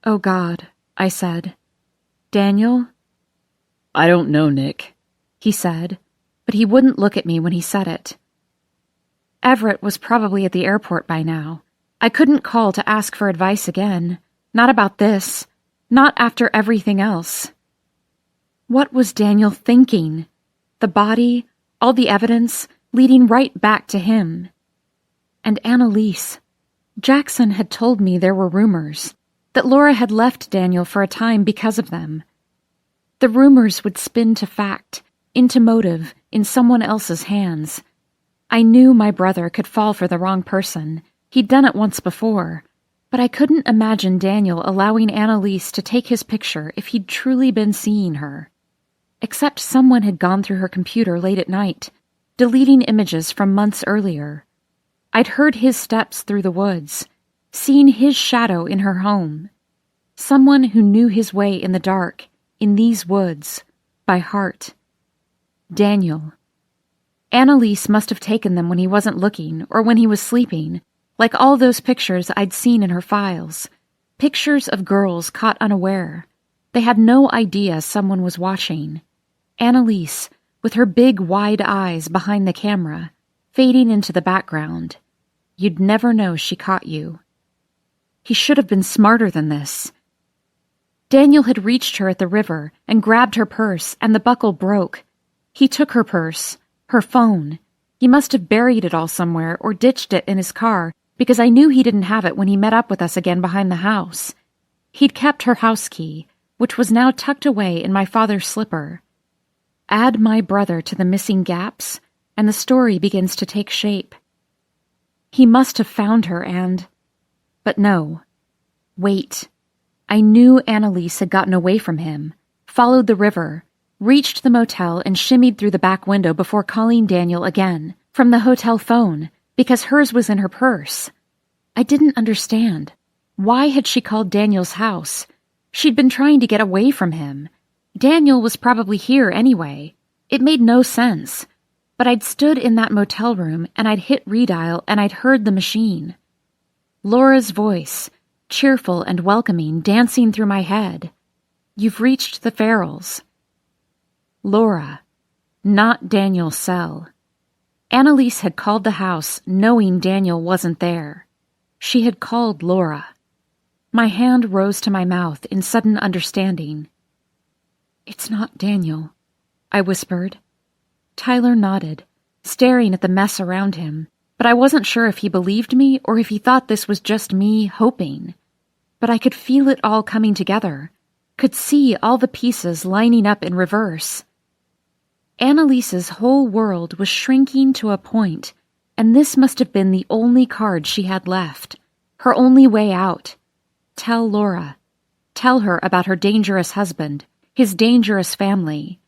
Oh God, I said. Daniel? I don't know, Nick, he said, but he wouldn't look at me when he said it. Everett was probably at the airport by now. I couldn't call to ask for advice again. Not about this. Not after everything else. What was Daniel thinking? The body, All the evidence leading right back to him. And Annalise. Jackson had told me there were rumors, that Laura had left Daniel for a time because of them. The rumors would spin to fact, into motive, in someone else's hands. I knew my brother could fall for the wrong person. He'd done it once before. But I couldn't imagine Daniel allowing Annalise to take his picture if he'd truly been seeing her. Except someone had gone through her computer late at night, deleting images from months earlier. I'd heard his steps through the woods, seen his shadow in her home. Someone who knew his way in the dark, in these woods, by heart. Daniel. Annalise must have taken them when he wasn't looking or when he was sleeping, like all those pictures I'd seen in her files. Pictures of girls caught unaware. They had no idea someone was watching. Annalise, with her big, wide eyes behind the camera, fading into the background. You'd never know she caught you. He should have been smarter than this. Daniel had reached her at the river and grabbed her purse, and the buckle broke. He took her purse, her phone. He must have buried it all somewhere or ditched it in his car, because I knew he didn't have it when he met up with us again behind the house. He'd kept her house key, which was now tucked away in my father's slipper. Add my brother to the missing gaps, and the story begins to take shape. He must have found her and... But no. Wait. I knew Annalise had gotten away from him, followed the river, reached the motel and shimmied through the back window before calling Daniel again, from the hotel phone, because hers was in her purse. I didn't understand. Why had she called Daniel's house? She'd been trying to get away from him. Daniel was probably here anyway. It made no sense. But I'd stood in that motel room and I'd hit redial and I'd heard the machine. Laura's voice, cheerful and welcoming, dancing through my head. You've reached the Farrells. Laura, not Daniel's cell. Annalise had called the house knowing Daniel wasn't there. She had called Laura. My hand rose to my mouth in sudden understanding. It's not Daniel, I whispered. Tyler nodded, staring at the mess around him, but I wasn't sure if he believed me or if he thought this was just me hoping. But I could feel it all coming together, could see all the pieces lining up in reverse. Annalise's whole world was shrinking to a point, and this must have been the only card she had left, her only way out. Tell Laura. Tell her about her dangerous husband, his dangerous family.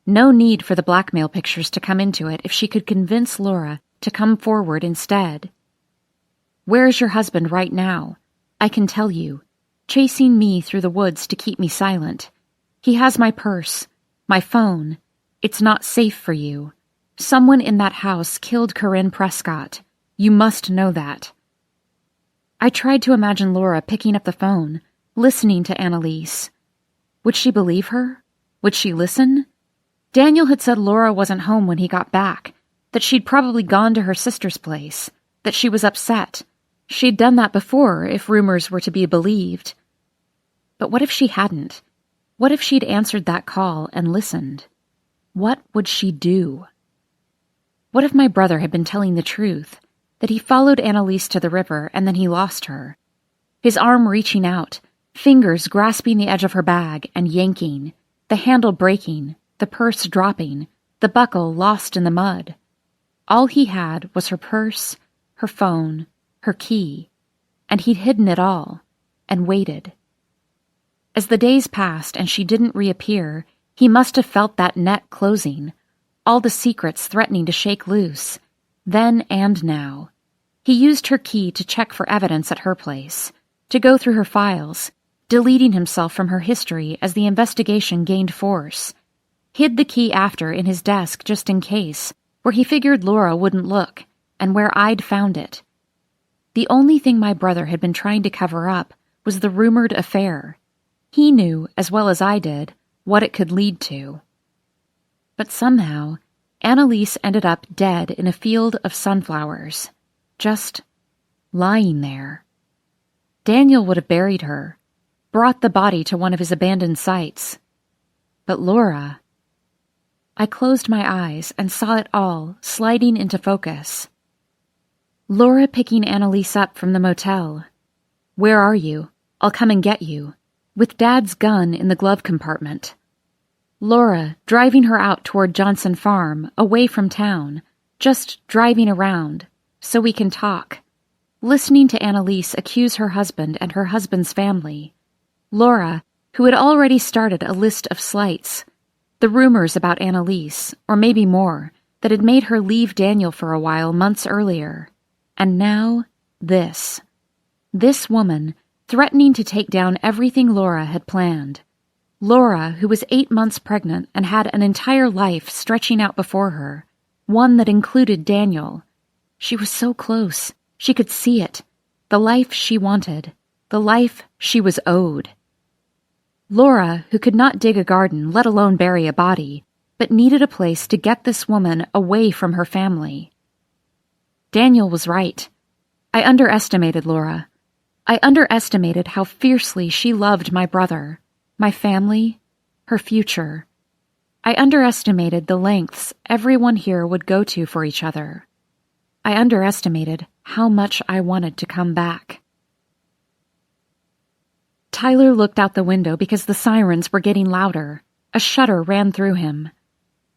No need for the blackmail pictures to come into it if she could convince Laura to come forward instead. Where's your husband right now? I can tell you. Chasing me through the woods to keep me silent. He has my purse, my phone. It's not safe for you. Someone in that house killed Corinne Prescott. You must know that. I tried to imagine Laura picking up the phone, listening to Annalise. Would she believe her? Would she listen? Daniel had said Laura wasn't home when he got back, that she'd probably gone to her sister's place, that she was upset. She'd done that before, if rumors were to be believed. But what if she hadn't? What if she'd answered that call and listened? What would she do? What if my brother had been telling the truth, that he followed Annalise to the river and then he lost her? His arm reaching out, fingers grasping the edge of her bag and yanking, the handle breaking, the purse dropping, the buckle lost in the mud. All he had was her purse, her phone, her key, and he'd hidden it all, and waited. As the days passed and she didn't reappear, he must have felt that net closing, all the secrets threatening to shake loose, then and now. He used her key to check for evidence at her place, to go through her files, deleting himself from her history as the investigation gained force. Hid the key after in his desk just in case, where he figured Laura wouldn't look, and where I'd found it. The only thing my brother had been trying to cover up was the rumored affair. He knew, as well as I did, what it could lead to. But somehow, Annalise ended up dead in a field of sunflowers, just lying there. Daniel would have buried her, brought the body to one of his abandoned sites. But Laura... I closed my eyes and saw it all sliding into focus. Laura picking Annalise up from the motel. "Where are you? I'll come and get you," with Dad's gun in the glove compartment. Laura driving her out toward Johnson Farm, away from town, just driving around, so we can talk. Listening to Annalise accuse her husband and her husband's family. Laura, who had already started a list of slights. The rumors about Annalise, or maybe more, that had made her leave Daniel for a while months earlier. And now, this. This woman, threatening to take down everything Laura had planned. Laura, who was 8 months pregnant and had an entire life stretching out before her, one that included Daniel. She was so close. She could see it. The life she wanted. The life she was owed. Laura, who could not dig a garden, let alone bury a body, but needed a place to get this woman away from her family. Daniel was right. I underestimated Laura. I underestimated how fiercely she loved my brother, my family, her future. I underestimated the lengths everyone here would go to for each other. I underestimated how much I wanted to come back. Tyler looked out the window because the sirens were getting louder. A shudder ran through him.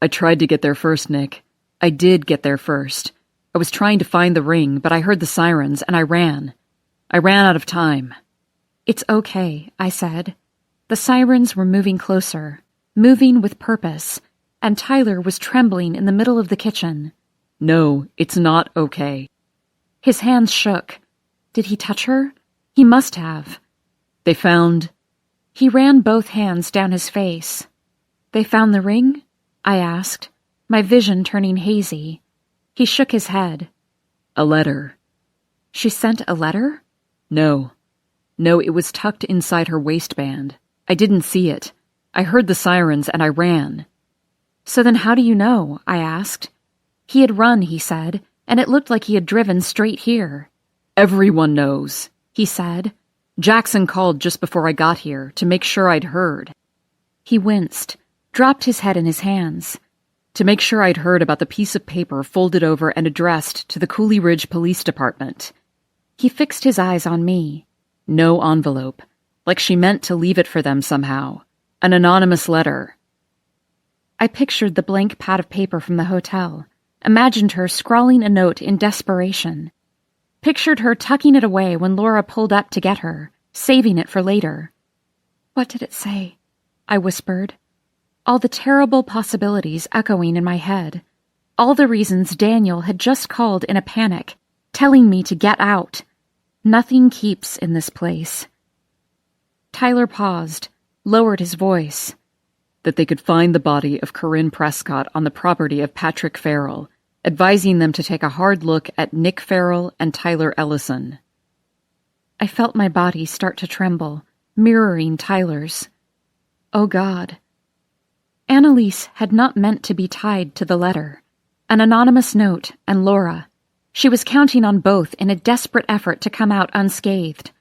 "I tried to get there first, Nick. I did get there first. I was trying to find the ring, but I heard the sirens and I ran. I ran out of time." "It's okay," I said. The sirens were moving closer, moving with purpose, and Tyler was trembling in the middle of the kitchen. "No, it's not okay." His hands shook. Did he touch her? He must have. "They found..." He ran both hands down his face. "They found the ring?" I asked, my vision turning hazy. He shook his head. "A letter." "She sent a letter?" No, it was tucked inside her waistband. I didn't see it. I heard the sirens and I ran." "So then how do you know?" I asked. He had run, he said, and it looked like he had driven straight here. "Everyone knows," he said. "Jackson called just before I got here to make sure I'd heard." He winced, dropped his head in his hands. "To make sure I'd heard about the piece of paper folded over and addressed to the Cooley Ridge Police Department." He fixed his eyes on me. "No envelope. Like she meant to leave it for them somehow. An anonymous letter." I pictured the blank pad of paper from the hotel, imagined her scrawling a note in desperation, pictured her tucking it away when Laura pulled up to get her, saving it for later. "What did it say?" I whispered. All the terrible possibilities echoing in my head. All the reasons Daniel had just called in a panic, telling me to get out. Nothing keeps in this place. Tyler paused, lowered his voice. "That they could find the body of Corinne Prescott on the property of Patrick Farrell, advising them to take a hard look at Nick Farrell and Tyler Ellison." I felt my body start to tremble, mirroring Tyler's. Oh God. Annalise had not meant to be tied to the letter. An anonymous note and Laura. She was counting on both in a desperate effort to come out unscathed.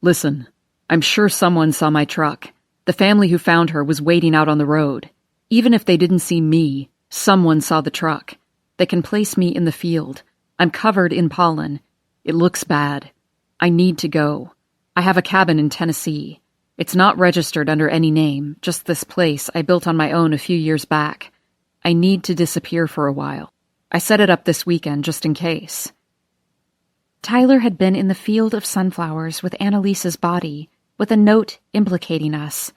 "Listen, I'm sure someone saw my truck. The family who found her was waiting out on the road. Even if they didn't see me, someone saw the truck. They can place me in the field. I'm covered in pollen. It looks bad. I need to go. I have a cabin in Tennessee. It's not registered under any name, just this place I built on my own a few years back. I need to disappear for a while. I set it up this weekend just in case." Tyler had been in the field of sunflowers with Annalise's body, with a note implicating us.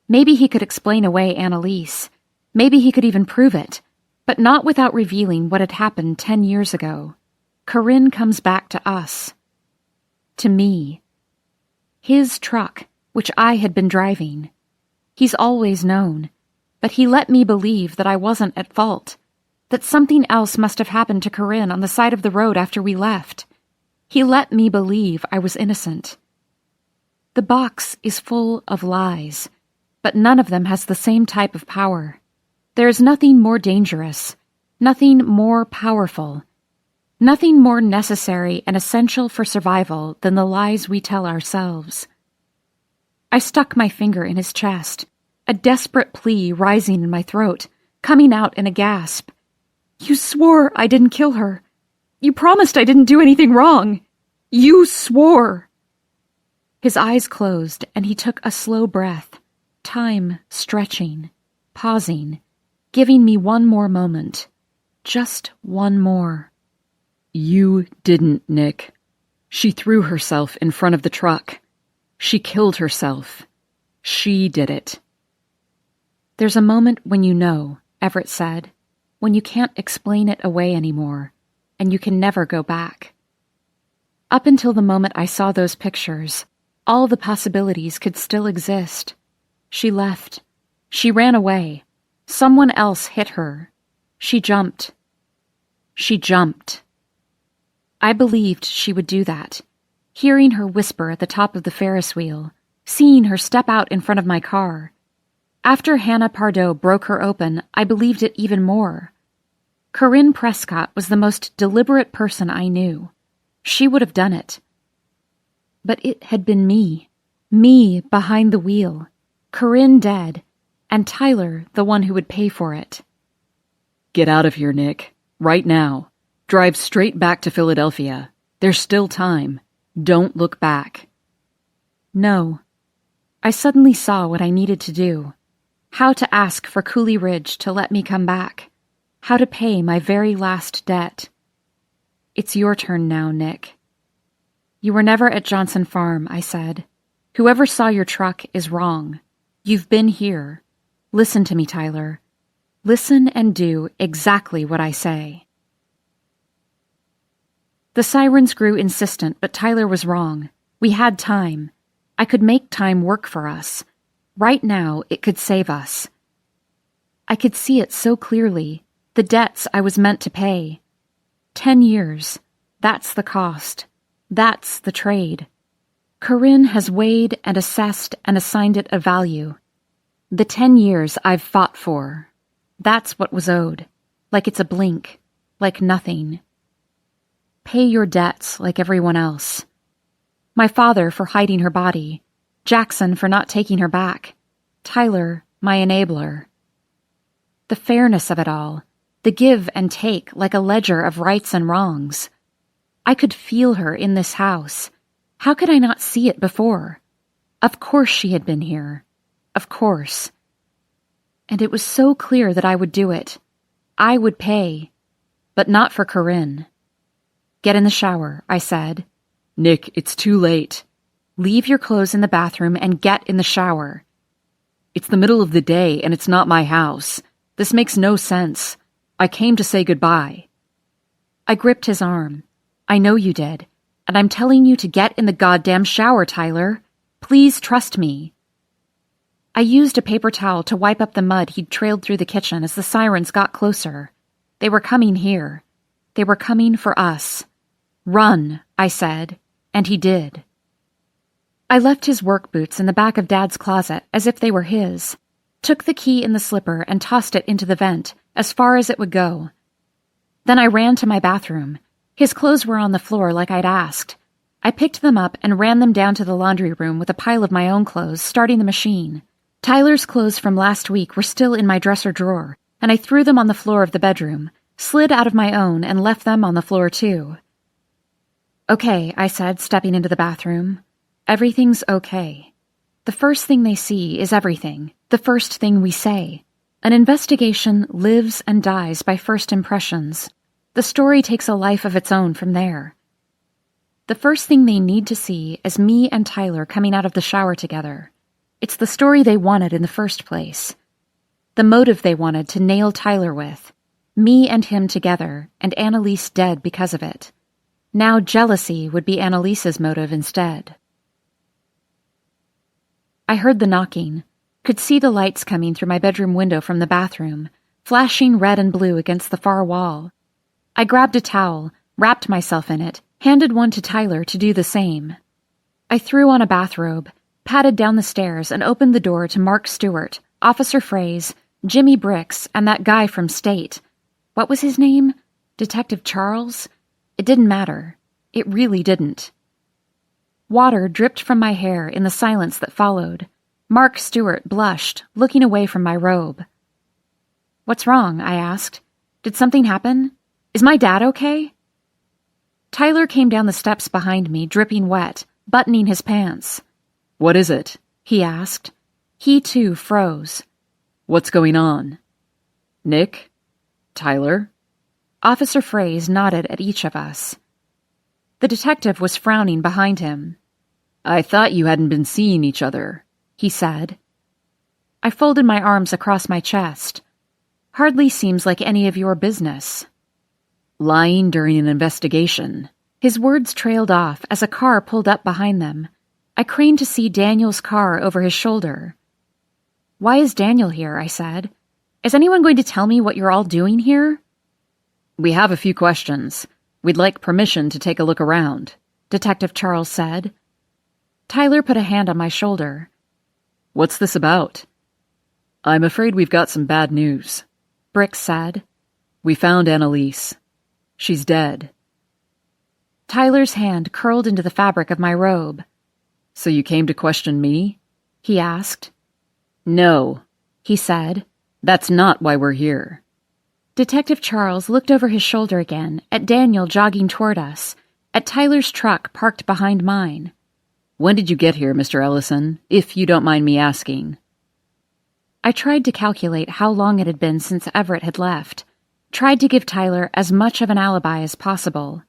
Maybe he could explain away Annalise. Maybe he could even prove it, but not without revealing what had happened 10 years ago. Corinne comes back to us. To me. His truck, which I had been driving. He's always known, but he let me believe that I wasn't at fault, that something else must have happened to Corinne on the side of the road after we left. He let me believe I was innocent. The box is full of lies, but none of them has the same type of power. There is nothing more dangerous, nothing more powerful, nothing more necessary and essential for survival than the lies we tell ourselves. I stuck my finger in his chest, a desperate plea rising in my throat, coming out in a gasp. You swore I didn't kill her. You promised I didn't do anything wrong. You swore. His eyes closed, and he took a slow breath, time stretching, pausing, giving me one more moment. Just one more. You didn't, Nick. She threw herself in front of the truck. She killed herself. She did it. There's a moment when you know, Everett said, when you can't explain it away anymore, and you can never go back. Up until the moment I saw those pictures, all the possibilities could still exist. She left. She ran away. Someone else hit her. She jumped. She jumped. I believed she would do that, hearing her whisper at the top of the Ferris wheel, seeing her step out in front of my car. After Hannah Pardo broke her open, I believed it even more. Corinne Prescott was the most deliberate person I knew. She would have done it. But it had been me behind the wheel, Corinne dead, and Tyler the one who would pay for it. Get out of here, Nick. Right now. Drive straight back to Philadelphia. There's still time. Don't look back. No. I suddenly saw what I needed to do. How to ask for Cooley Ridge to let me come back. How to pay my very last debt. It's your turn now, Nick. You were never at Johnson Farm, I said. Whoever saw your truck is wrong. You've been here. Listen to me, Tyler. Listen and do exactly what I say. The sirens grew insistent, but Tyler was wrong. We had time. I could make time work for us. Right now, it could save us. I could see it so clearly, the debts I was meant to pay. 10 years. That's the cost. That's the trade. Corinne has weighed and assessed and assigned it a value. The 10 years I've fought for. That's what was owed. Like it's a blink. Like nothing. Pay your debts like everyone else. My father for hiding her body. Jackson for not taking her back. Tyler, my enabler. The fairness of it all. The give and take like a ledger of rights and wrongs. I could feel her in this house. How could I not see it before? Of course she had been here. Of course. And it was so clear that I would do it. I would pay. But not for Corinne. Get in the shower, I said. Nick, it's too late. Leave your clothes in the bathroom and get in the shower. It's the middle of the day and it's not my house. This makes no sense. I came to say goodbye. I gripped his arm. I know you did. And I'm telling you to get in the goddamn shower, Tyler. Please trust me. I used a paper towel to wipe up the mud he'd trailed through the kitchen as the sirens got closer. They were coming here. They were coming for us. Run, I said, and he did. I left his work boots in the back of Dad's closet as if they were his, took the key in the slipper and tossed it into the vent, as far as it would go. Then I ran to my bathroom. His clothes were on the floor like I'd asked. I picked them up and ran them down to the laundry room with a pile of my own clothes, starting the machine. Tyler's clothes from last week were still in my dresser drawer, and I threw them on the floor of the bedroom, slid out of my own and left them on the floor too. Okay, I said, stepping into the bathroom. Everything's okay. The first thing they see is everything, the first thing we say. An investigation lives and dies by first impressions. The story takes a life of its own from there. The first thing they need to see is me and Tyler coming out of the shower together. It's the story they wanted in the first place. The motive they wanted to nail Tyler with. Me and him together, and Annalise dead because of it. Now jealousy would be Annalise's motive instead. I heard the knocking, could see the lights coming through my bedroom window from the bathroom, flashing red and blue against the far wall. I grabbed a towel, wrapped myself in it, handed one to Tyler to do the same. I threw on a bathrobe, padded down the stairs, and opened the door to Mark Stewart, Officer Fraze, Jimmy Bricks, and that guy from State. What was his name? Detective Charles? It didn't matter. It really didn't. Water dripped from my hair in the silence that followed. Mark Stewart blushed, looking away from my robe. "What's wrong?" I asked. "Did something happen? Is my dad okay?" Tyler came down the steps behind me, dripping wet, buttoning his pants. "What is it?" he asked. He, too, froze. "What's going on?" "Nick? Tyler?" Officer Fraze nodded at each of us. The detective was frowning behind him. "I thought you hadn't been seeing each other," he said. I folded my arms across my chest. "Hardly seems like any of your business." "Lying during an investigation." His words trailed off as a car pulled up behind them. I craned to see Daniel's car over his shoulder. "Why is Daniel here?" I said. "Is anyone going to tell me what you're all doing here?" "We have a few questions. We'd like permission to take a look around," Detective Charles said. Tyler put a hand on my shoulder. "What's this about?" "I'm afraid we've got some bad news," Brix said. "We found Annalise. She's dead." Tyler's hand curled into the fabric of my robe. "So you came to question me?" he asked. "No," he said. "That's not why we're here." Detective Charles looked over his shoulder again, at Daniel jogging toward us, at Tyler's truck parked behind mine. "When did you get here, Mr. Ellison, if you don't mind me asking?" I tried to calculate how long it had been since Everett had left, tried to give Tyler as much of an alibi as possible.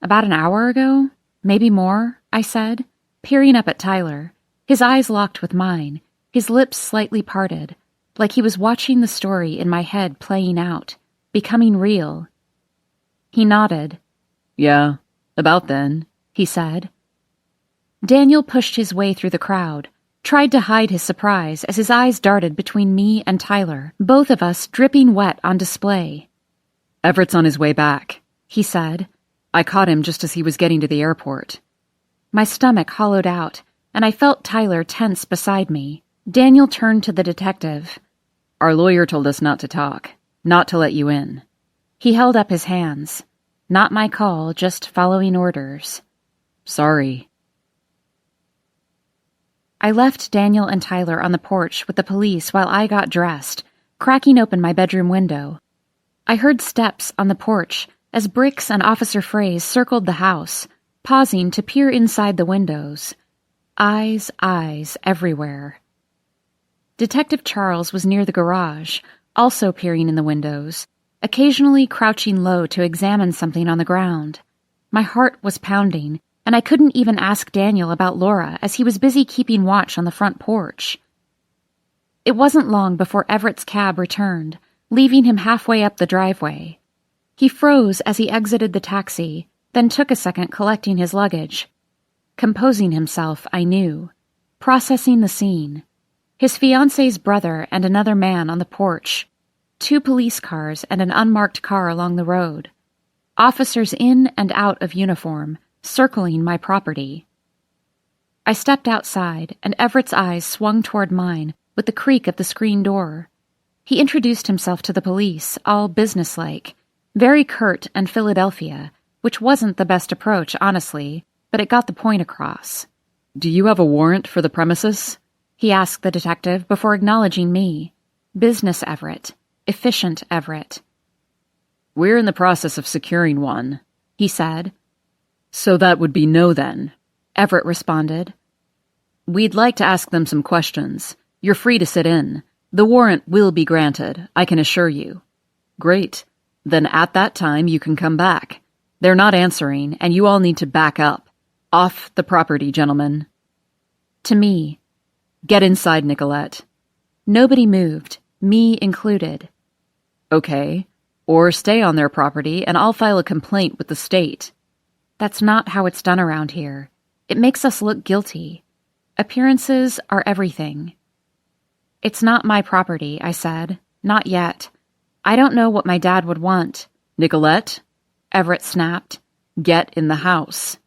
"About an hour ago? Maybe more," I said, peering up at Tyler, his eyes locked with mine, his lips slightly parted, like he was watching the story in my head playing out, becoming real. He nodded. "Yeah, about then," he said. Daniel pushed his way through the crowd, tried to hide his surprise as his eyes darted between me and Tyler, both of us dripping wet on display. "Everett's on his way back," he said. "I caught him just as he was getting to the airport." My stomach hollowed out, and I felt Tyler tense beside me. Daniel turned to the detective. "Our lawyer told us not to talk, not to let you in." He held up his hands. Not my call, just following orders. "Sorry." I left Daniel and Tyler on the porch with the police while I got dressed, cracking open my bedroom window. I heard steps on the porch as Brix and Officer Fraze circled the house, pausing to peer inside the windows. Eyes everywhere. Detective Charles was near the garage, also peering in the windows, occasionally crouching low to examine something on the ground. My heart was pounding, and I couldn't even ask Daniel about Laura as he was busy keeping watch on the front porch. It wasn't long before Everett's cab returned, leaving him halfway up the driveway. He froze as he exited the taxi, then took a second collecting his luggage. Composing himself, I knew. Processing the scene. His fiancée's brother and another man on the porch. 2 police cars and an unmarked car along the road. Officers in and out of uniform, circling my property. I stepped outside, and Everett's eyes swung toward mine with the creak of the screen door. He introduced himself to the police, all businesslike, very curt and Philadelphia, which wasn't the best approach, honestly, but it got the point across. "Do you have a warrant for the premises?" he asked the detective before acknowledging me. Business Everett. Efficient Everett. "We're in the process of securing one," he said. "So that would be no then," Everett responded. "We'd like to ask them some questions. You're free to sit in. The warrant will be granted, I can assure you." "Great. Then at that time you can come back. They're not answering, and you all need to back up. Off the property, gentlemen." To me. "Get inside, Nicolette." Nobody moved, me included. "Okay. Or stay on their property, and I'll file a complaint with the state." That's not how it's done around here. It makes us look guilty. Appearances are everything. "It's not my property," I said. "Not yet. I don't know what my dad would want." "Nicolette," Everett snapped. "get in the house."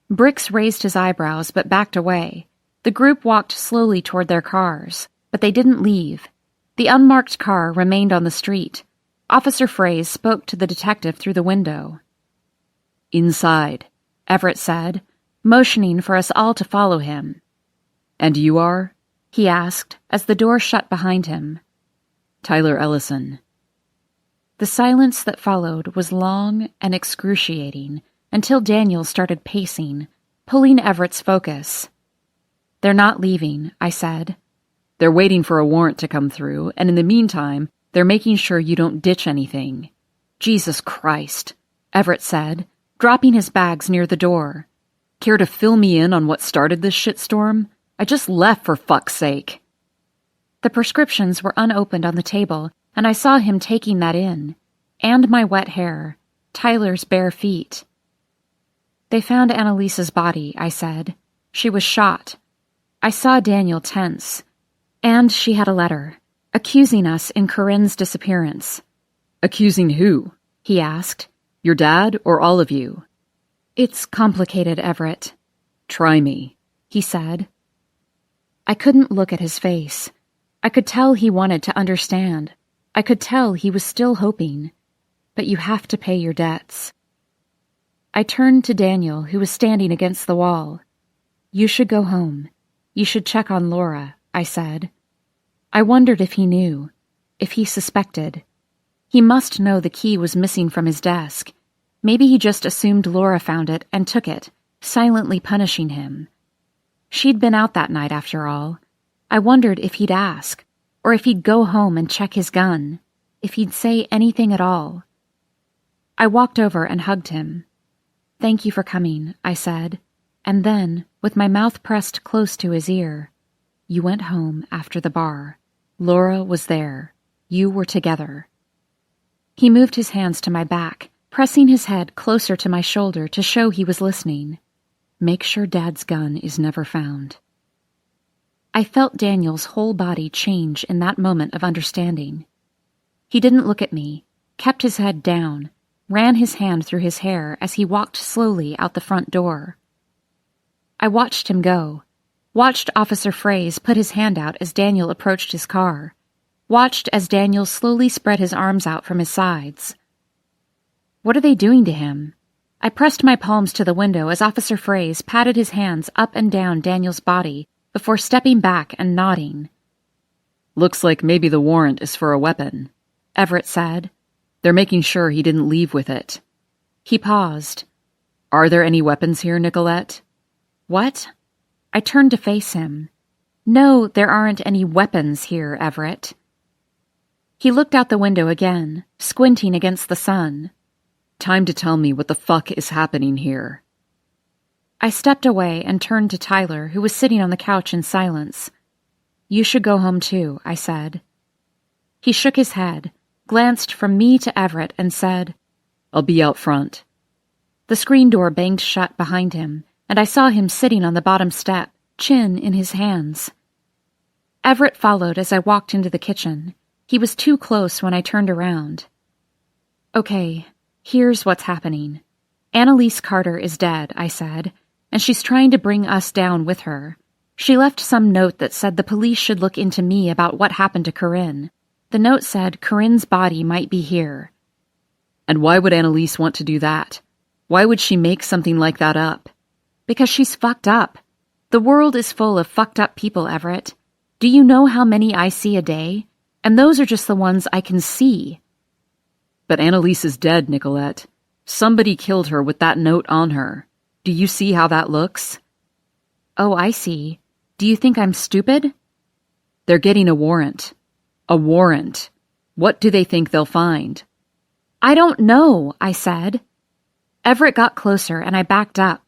Brix raised his eyebrows but backed away. The group walked slowly toward their cars, but they didn't leave. The unmarked car remained on the street. Officer Fraze spoke to the detective through the window. "Inside," Everett said, motioning for us all to follow him. And you are? He asked as the door shut behind him. Tyler Ellison. The silence that followed was long and excruciating until Daniel started pacing, pulling Everett's focus. They're not leaving, I said. They're waiting for a warrant to come through, and in the meantime, they're making sure you don't ditch anything. Jesus Christ, Everett said, dropping his bags near the door. Care to fill me in on what started this shitstorm? I just left, for fuck's sake. The prescriptions were unopened on the table, and I saw him taking that in. And my wet hair, Tyler's bare feet. They found Annalise's body, I said. She was shot. I saw Daniel tense. And she had a letter, accusing us in Corinne's disappearance. Accusing who? He asked. Your dad or all of you? It's complicated, Everett. Try me, he said. I couldn't look at his face. I could tell he wanted to understand. I could tell he was still hoping. But you have to pay your debts. I turned to Daniel, who was standing against the wall. You should go home. You should check on Laura, I said. I wondered if he knew, if he suspected. He must know the key was missing from his desk. Maybe he just assumed Laura found it and took it, silently punishing him. She'd been out that night, after all. I wondered if he'd ask, or if he'd go home and check his gun, if he'd say anything at all. I walked over and hugged him. Thank you for coming, I said, and then, with my mouth pressed close to his ear, you went home after the bar. Laura was there. You were together. He moved his hands to my back, pressing his head closer to my shoulder to show he was listening. Make sure Dad's gun is never found. I felt Daniel's whole body change in that moment of understanding. He didn't look at me, kept his head down, ran his hand through his hair as he walked slowly out the front door. I watched him go, watched Officer Fraze put his hand out as Daniel approached his car, watched as Daniel slowly spread his arms out from his sides. What are they doing to him? I pressed my palms to the window as Officer Fraze patted his hands up and down Daniel's body before stepping back and nodding. Looks like maybe the warrant is for a weapon, Everett said. They're making sure he didn't leave with it. He paused. Are there any weapons here, Nicolette? What? I turned to face him. No, there aren't any weapons here, Everett. He looked out the window again, squinting against the sun. Time to tell me what the fuck is happening here. I stepped away and turned to Tyler, who was sitting on the couch in silence. You should go home too, I said. He shook his head, glanced from me to Everett, and said, I'll be out front. The screen door banged shut behind him, and I saw him sitting on the bottom step, chin in his hands. Everett followed as I walked into the kitchen. He was too close when I turned around. Okay, here's what's happening. Annalise Carter is dead, I said, and she's trying to bring us down with her. She left some note that said the police should look into me about what happened to Corinne. The note said Corinne's body might be here. And why would Annalise want to do that? Why would she make something like that up? Because she's fucked up. The world is full of fucked up people, Everett. Do you know how many I see a day? And those are just the ones I can see. But Annalise is dead, Nicolette. Somebody killed her with that note on her. Do you see how that looks? Oh, I see. Do you think I'm stupid? They're getting a warrant. A warrant. What do they think they'll find? I don't know, I said. Everett got closer and I backed up.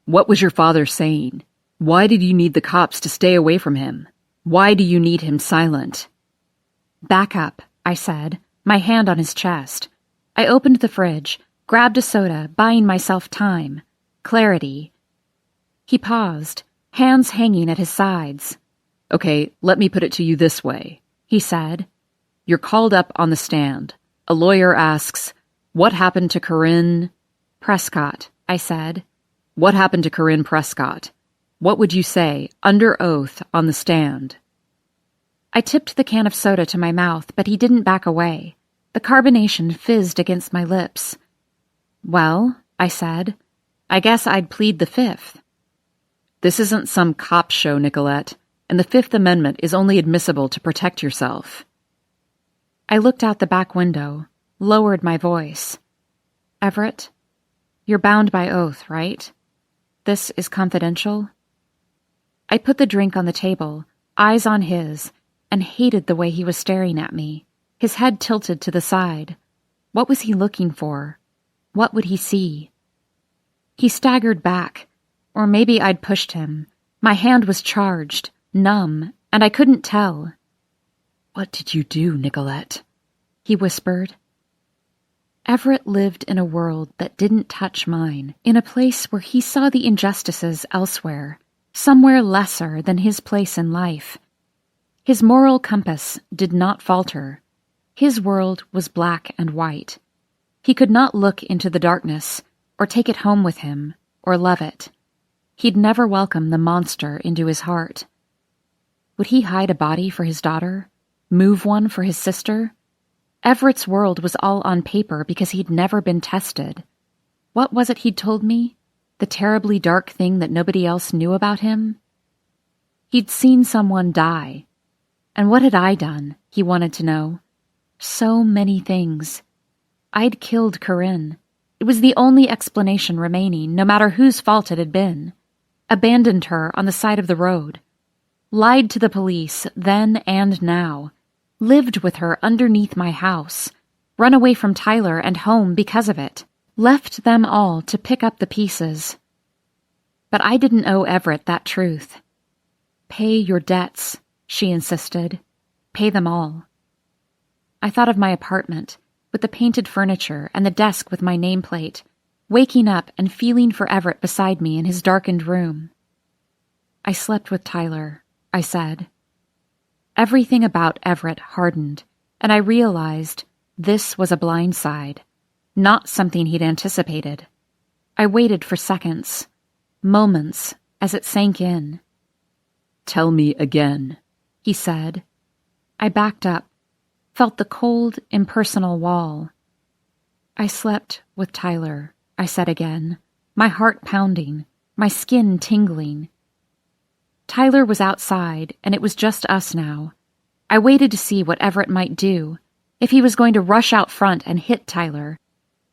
What was your father saying? Why did you need the cops to stay away from him? Why do you need him silent? Back up, I said, my hand on his chest. I opened the fridge, grabbed a soda, buying myself time. Clarity. He paused, hands hanging at his sides. Okay, let me put it to you this way, he said. You're called up on the stand. A lawyer asks, what happened to Corinne Prescott, I said. What happened to Corinne Prescott? What would you say, under oath, on the stand? I tipped the can of soda to my mouth, but he didn't back away. The carbonation fizzed against my lips. Well, I said, I guess I'd plead the fifth. This isn't some cop show, Nicolette, and the Fifth Amendment is only admissible to protect yourself. I looked out the back window, lowered my voice. Everett, you're bound by oath, right? This is confidential? I put the drink on the table, eyes on his, and hated the way he was staring at me, his head tilted to the side. What was he looking for? What would he see? He staggered back, or maybe I'd pushed him. My hand was charged, numb, and I couldn't tell. What did you do, Nicolette? He whispered. Everett lived in a world that didn't touch mine, in a place where he saw the injustices elsewhere, somewhere lesser than his place in life. His moral compass did not falter. His world was black and white. He could not look into the darkness, or take it home with him, or love it. He'd never welcome the monster into his heart. Would he hide a body for his daughter? Move one for his sister? Everett's world was all on paper because he'd never been tested. What was it he'd told me? The terribly dark thing that nobody else knew about him? He'd seen someone die. And what had I done, he wanted to know. So many things. I'd killed Corinne. It was the only explanation remaining, no matter whose fault it had been. Abandoned her on the side of the road. Lied to the police then and now. Lived with her underneath my house. Run away from Tyler and home because of it. Left them all to pick up the pieces. But I didn't owe Everett that truth. Pay your debts, she insisted. Pay them all. I thought of my apartment, with the painted furniture and the desk with my nameplate, waking up and feeling for Everett beside me in his darkened room. I slept with Tyler, I said. Everything about Everett hardened, and I realized this was a blindside, not something he'd anticipated. I waited for seconds, moments, as it sank in. Tell me again, he said. I backed up, felt the cold, impersonal wall. I slept with Tyler, I said again, my heart pounding, my skin tingling. Tyler was outside, and it was just us now. I waited to see what Everett might do, if he was going to rush out front and hit Tyler,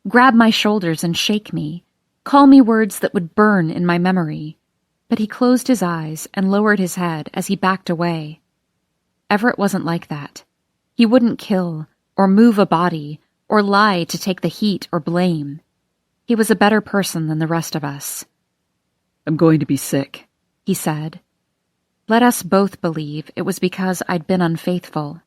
grab my shoulders and shake me, call me words that would burn in my memory. But he closed his eyes and lowered his head as he backed away. Everett wasn't like that. He wouldn't kill, or move a body, or lie to take the heat or blame. He was a better person than the rest of us. I'm going to be sick, he said. Let us both believe it was because I'd been unfaithful.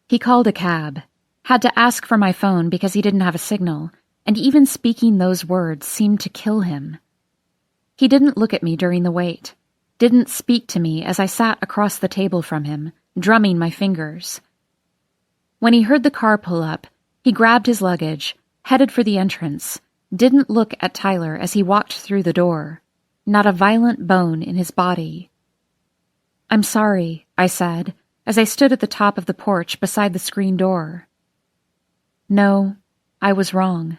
He called a cab, had to ask for my phone because he didn't have a signal, and even speaking those words seemed to kill him. He didn't look at me during the wait, didn't speak to me as I sat across the table from him, drumming my fingers. When he heard the car pull up, he grabbed his luggage, headed for the entrance, didn't look at Tyler as he walked through the door. Not a violent bone in his body. I'm sorry, I said, as I stood at the top of the porch beside the screen door. No, I was wrong.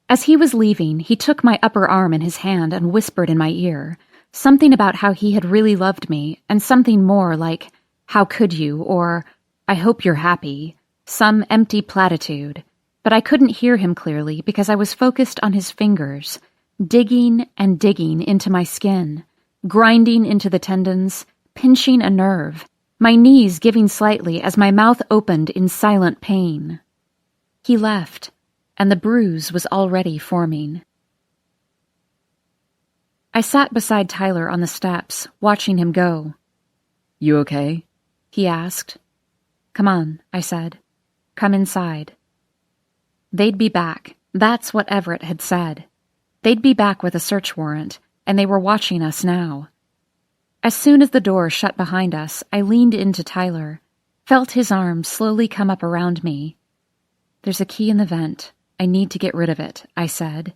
As he was leaving, he took my upper arm in his hand and whispered in my ear, something about how he had really loved me, and something more like, how could you, or, I hope you're happy, some empty platitude, but I couldn't hear him clearly because I was focused on his fingers, digging and digging into my skin, grinding into the tendons, pinching a nerve, my knees giving slightly as my mouth opened in silent pain. He left, and the bruise was already forming. I sat beside Tyler on the steps, watching him go. You okay? He asked. Come on, I said. Come inside. They'd be back. That's what Everett had said. They'd be back with a search warrant, and they were watching us now. As soon as the door shut behind us, I leaned into Tyler, felt his arms slowly come up around me. There's a key in the vent. I need to get rid of it, I said.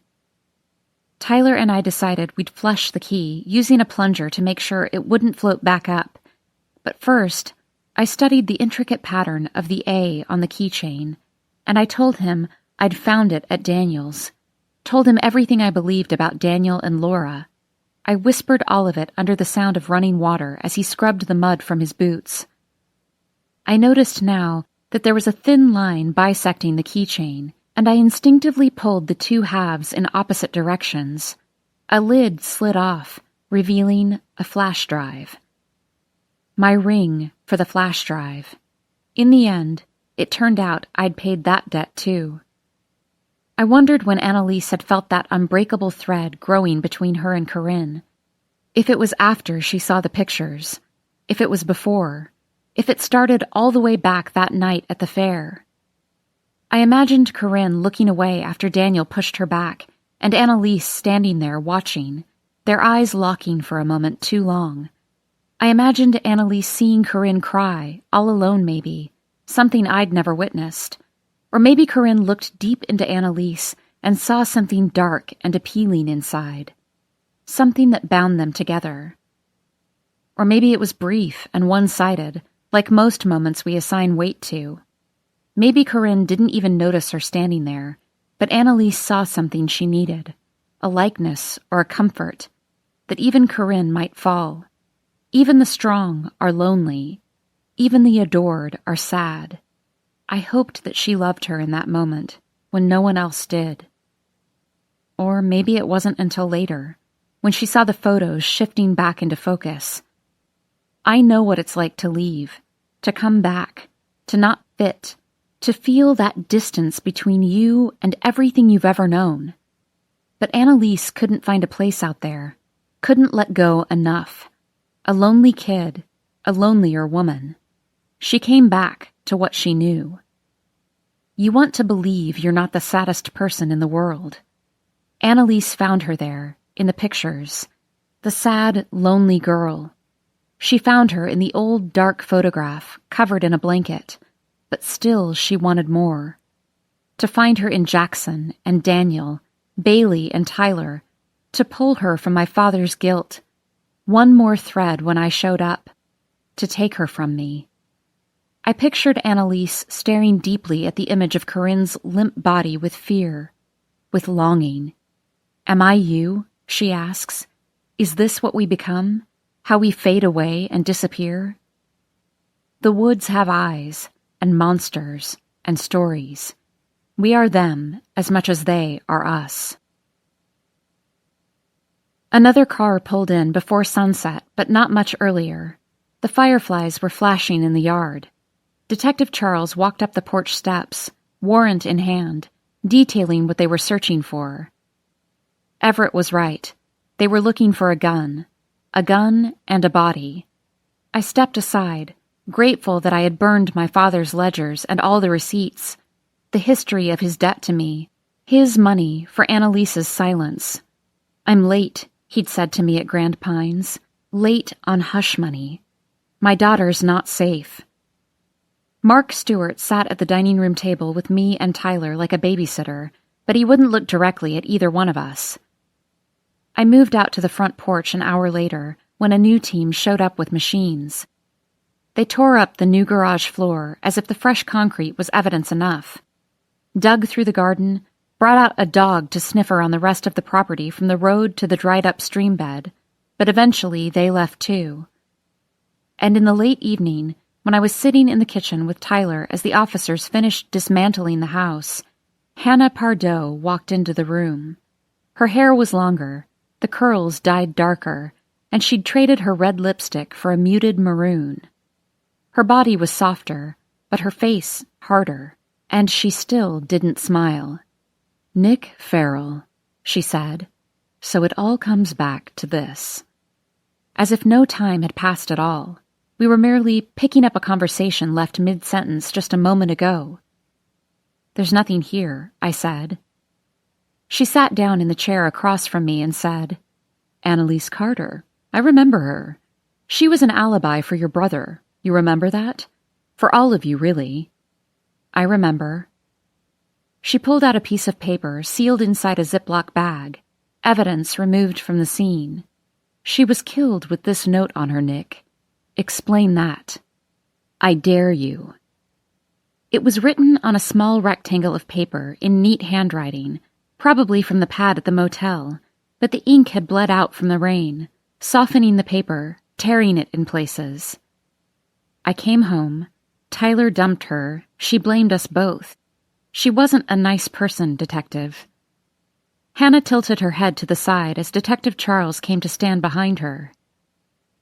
Tyler and I decided we'd flush the key, using a plunger to make sure it wouldn't float back up. But first, I studied the intricate pattern of the A on the keychain, and I told him I'd found it at Daniel's. told him everything I believed about Daniel and Laura. I whispered all of it under the sound of running water as he scrubbed the mud from his boots. I noticed now that there was a thin line bisecting the keychain, and I instinctively pulled the two halves in opposite directions. A lid slid off, revealing a flash drive. My ring for the flash drive. In the end, it turned out I'd paid that debt too. I wondered when Annalise had felt that unbreakable thread growing between her and Corinne. If it was after she saw the pictures. If it was before. If it started all the way back that night at the fair. I imagined Corinne looking away after Daniel pushed her back, and Annalise standing there watching, their eyes locking for a moment too long. I imagined Annalise seeing Corinne cry, all alone maybe, something I'd never witnessed. Or maybe Corinne looked deep into Annalise and saw something dark and appealing inside. Something that bound them together. Or maybe it was brief and one-sided, like most moments we assign weight to. Maybe Corinne didn't even notice her standing there, but Annalise saw something she needed, a likeness or a comfort, that even Corinne might fall. Even the strong are lonely. Even the adored are sad. I hoped that she loved her in that moment, when no one else did. Or maybe it wasn't until later, when she saw the photos shifting back into focus. I know what it's like to leave, to come back, to not fit, to feel that distance between you and everything you've ever known. But Annalise couldn't find a place out there, couldn't let go enough. A lonely kid, a lonelier woman. She came back to what she knew. You want to believe you're not the saddest person in the world. Annalise found her there, in the pictures. The sad, lonely girl. She found her in the old, dark photograph, covered in a blanket. But still she wanted more. To find her in Jackson and Daniel, Bailey and Tyler. To pull her from my father's guilt. One more thread when I showed up. To take her from me. I pictured Annalise staring deeply at the image of Corinne's limp body with fear, with longing. Am I you? She asks. Is this what we become? How we fade away and disappear? The woods have eyes, and monsters, and stories. We are them as much as they are us. Another car pulled in before sunset, but not much earlier. The fireflies were flashing in the yard. Detective Charles walked up the porch steps, warrant in hand, detailing what they were searching for. Everett was right. They were looking for a gun and a body. I stepped aside, grateful that I had burned my father's ledgers and all the receipts, the history of his debt to me, his money for Annalise's silence. I'm late, he'd said to me at Grand Pines, late on hush money. My daughter's not safe. Mark Stewart sat at the dining room table with me and Tyler like a babysitter, but he wouldn't look directly at either one of us. I moved out to the front porch an hour later when a new team showed up with machines. They tore up the new garage floor as if the fresh concrete was evidence enough, dug through the garden, brought out a dog to sniff around the rest of the property from the road to the dried-up stream bed, but eventually they left too. And in the late evening, when I was sitting in the kitchen with Tyler as the officers finished dismantling the house, Hannah Pardoe walked into the room. Her hair was longer, the curls dyed darker, and she'd traded her red lipstick for a muted maroon. Her body was softer, but her face harder, and she still didn't smile. "Nick Farrell," she said. "So it all comes back to this." As if no time had passed at all. We were merely picking up a conversation left mid-sentence just a moment ago. "There's nothing here," I said. She sat down in the chair across from me and said, "Annalise Carter. I remember her. She was an alibi for your brother. You remember that? For all of you, really." "I remember." She pulled out a piece of paper sealed inside a Ziploc bag, evidence removed from the scene. "She was killed with this note on her, Nick. Explain that. I dare you." It was written on a small rectangle of paper in neat handwriting, probably from the pad at the motel, but the ink had bled out from the rain, softening the paper, tearing it in places. I came home. Tyler dumped her. She blamed us both. She wasn't a nice person, Detective. Hannah tilted her head to the side as Detective Charles came to stand behind her.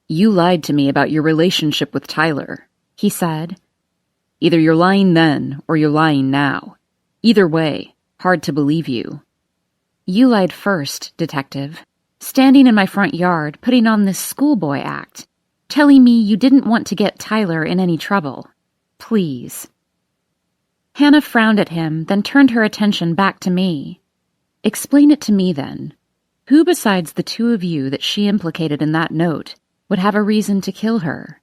You lied to me about your relationship with Tyler, he said. Either you're lying then or you're lying now. Either way, hard to believe you. You lied first, Detective, standing in my front yard putting on this schoolboy act, telling me you didn't want to get Tyler in any trouble. Please. Hannah frowned at him, then turned her attention back to me. Explain it to me, then. Who besides the two of you that she implicated in that note would have a reason to kill her?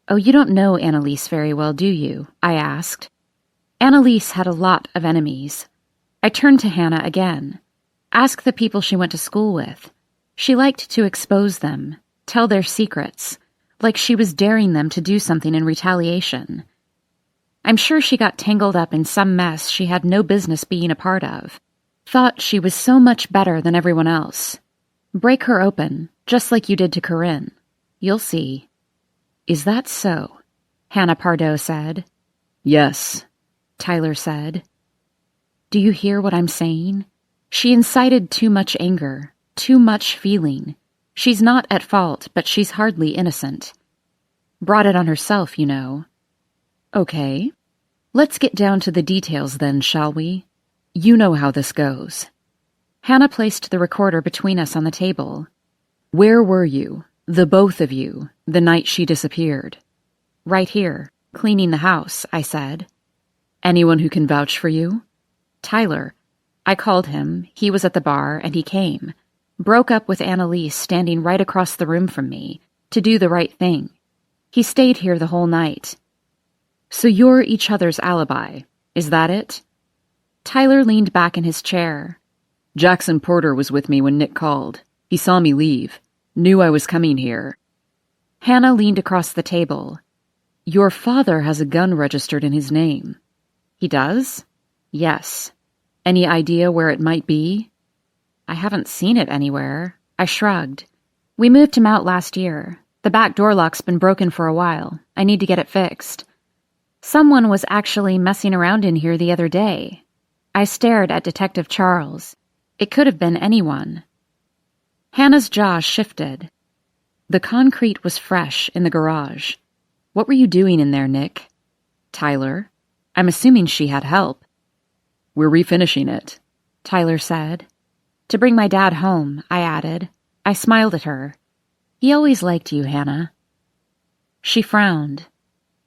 Oh, you don't know Annalise very well, do you? I asked. Annalise had a lot of enemies. I turned to Hannah again. Ask the people she went to school with. She liked to expose them, tell their secrets, like she was daring them to do something in retaliation. I'm sure she got tangled up in some mess she had no business being a part of. Thought she was so much better than everyone else. Break her open, just like you did to Corinne. You'll see. Is that so? Hannah Pardo said. Yes, Tyler said. Do you hear what I'm saying? She incited too much anger, too much feeling. She's not at fault, but she's hardly innocent. Brought it on herself, you know. Okay. Let's get down to the details then, shall we? You know how this goes. Hannah placed the recorder between us on the table. Where were you, the both of you, the night she disappeared? Right here, cleaning the house, I said. Anyone who can vouch for you? Tyler. I called him, he was at the bar, and he came. Broke up with Annalise standing right across the room from me, to do the right thing. He stayed here the whole night. So you're each other's alibi, is that it? Tyler leaned back in his chair. Jackson Porter was with me when Nick called. He saw me leave, knew I was coming here. Hannah leaned across the table. Your father has a gun registered in his name. He does? Yes. Any idea where it might be? I haven't seen it anywhere. I shrugged. We moved him out last year. The back door lock's been broken for a while. I need to get it fixed. Someone was actually messing around in here the other day. I stared at Detective Charles. It could have been anyone. Hannah's jaw shifted. The concrete was fresh in the garage. What were you doing in there, Nick? Tyler. I'm assuming she had help. We're refinishing it, Tyler said. To bring my dad home, I added. I smiled at her. He always liked you, Hannah. She frowned.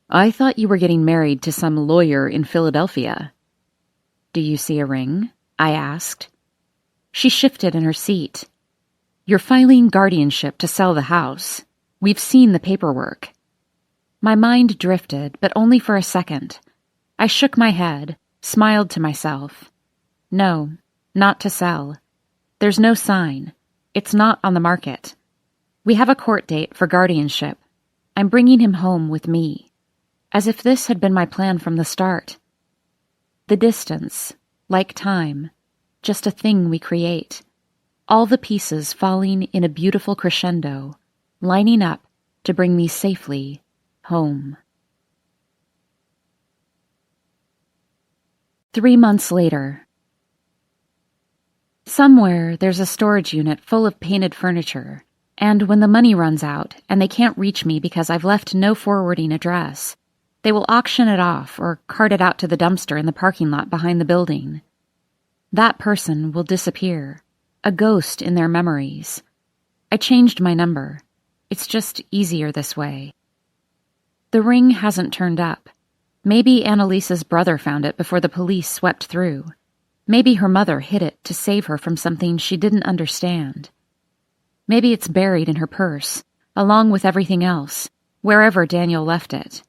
I thought you were getting married to some lawyer in Philadelphia. Do you see a ring? I asked. She shifted in her seat. You're filing guardianship to sell the house. We've seen the paperwork. My mind drifted, but only for a second. I shook my head, smiled to myself. No, not to sell. There's no sign. It's not on the market. We have a court date for guardianship. I'm bringing him home with me. As if this had been my plan from the start. The distance, like time, just a thing we create. All the pieces falling in a beautiful crescendo, lining up to bring me safely home. 3 months later. Somewhere there's a storage unit full of painted furniture, and when the money runs out and they can't reach me because I've left no forwarding address, they will auction it off or cart it out to the dumpster in the parking lot behind the building. That person will disappear, a ghost in their memories. I changed my number. It's just easier this way. The ring hasn't turned up. Maybe Annalise's brother found it before the police swept through. Maybe her mother hid it to save her from something she didn't understand. Maybe it's buried in her purse, along with everything else, wherever Daniel left it.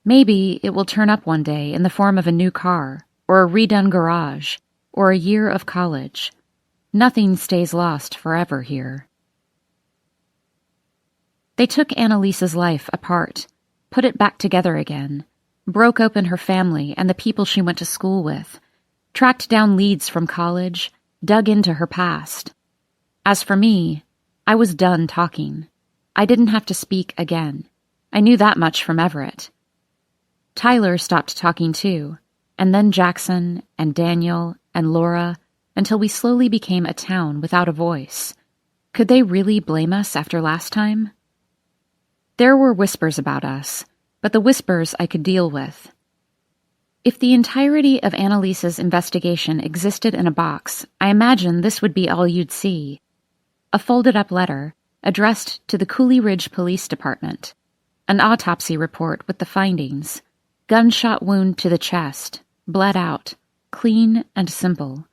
Maybe it will turn up one day in the form of a new car, or a redone garage, or a year of college. Nothing stays lost forever here. They took Annalise's life apart, put it back together again, broke open her family and the people she went to school with. tracked down leads from college, dug into her past. As for me, I was done talking. I didn't have to speak again. I knew that much from Everett. Tyler stopped talking too, and then Jackson and Daniel and Laura, until we slowly became a town without a voice. Could they really blame us after last time? There were whispers about us, but the whispers I could deal with. If the entirety of Annalise's investigation existed in a box, I imagine this would be all you'd see. A folded-up letter, addressed to the Cooley Ridge Police Department. An autopsy report with the findings. Gunshot wound to the chest, bled out, clean and simple.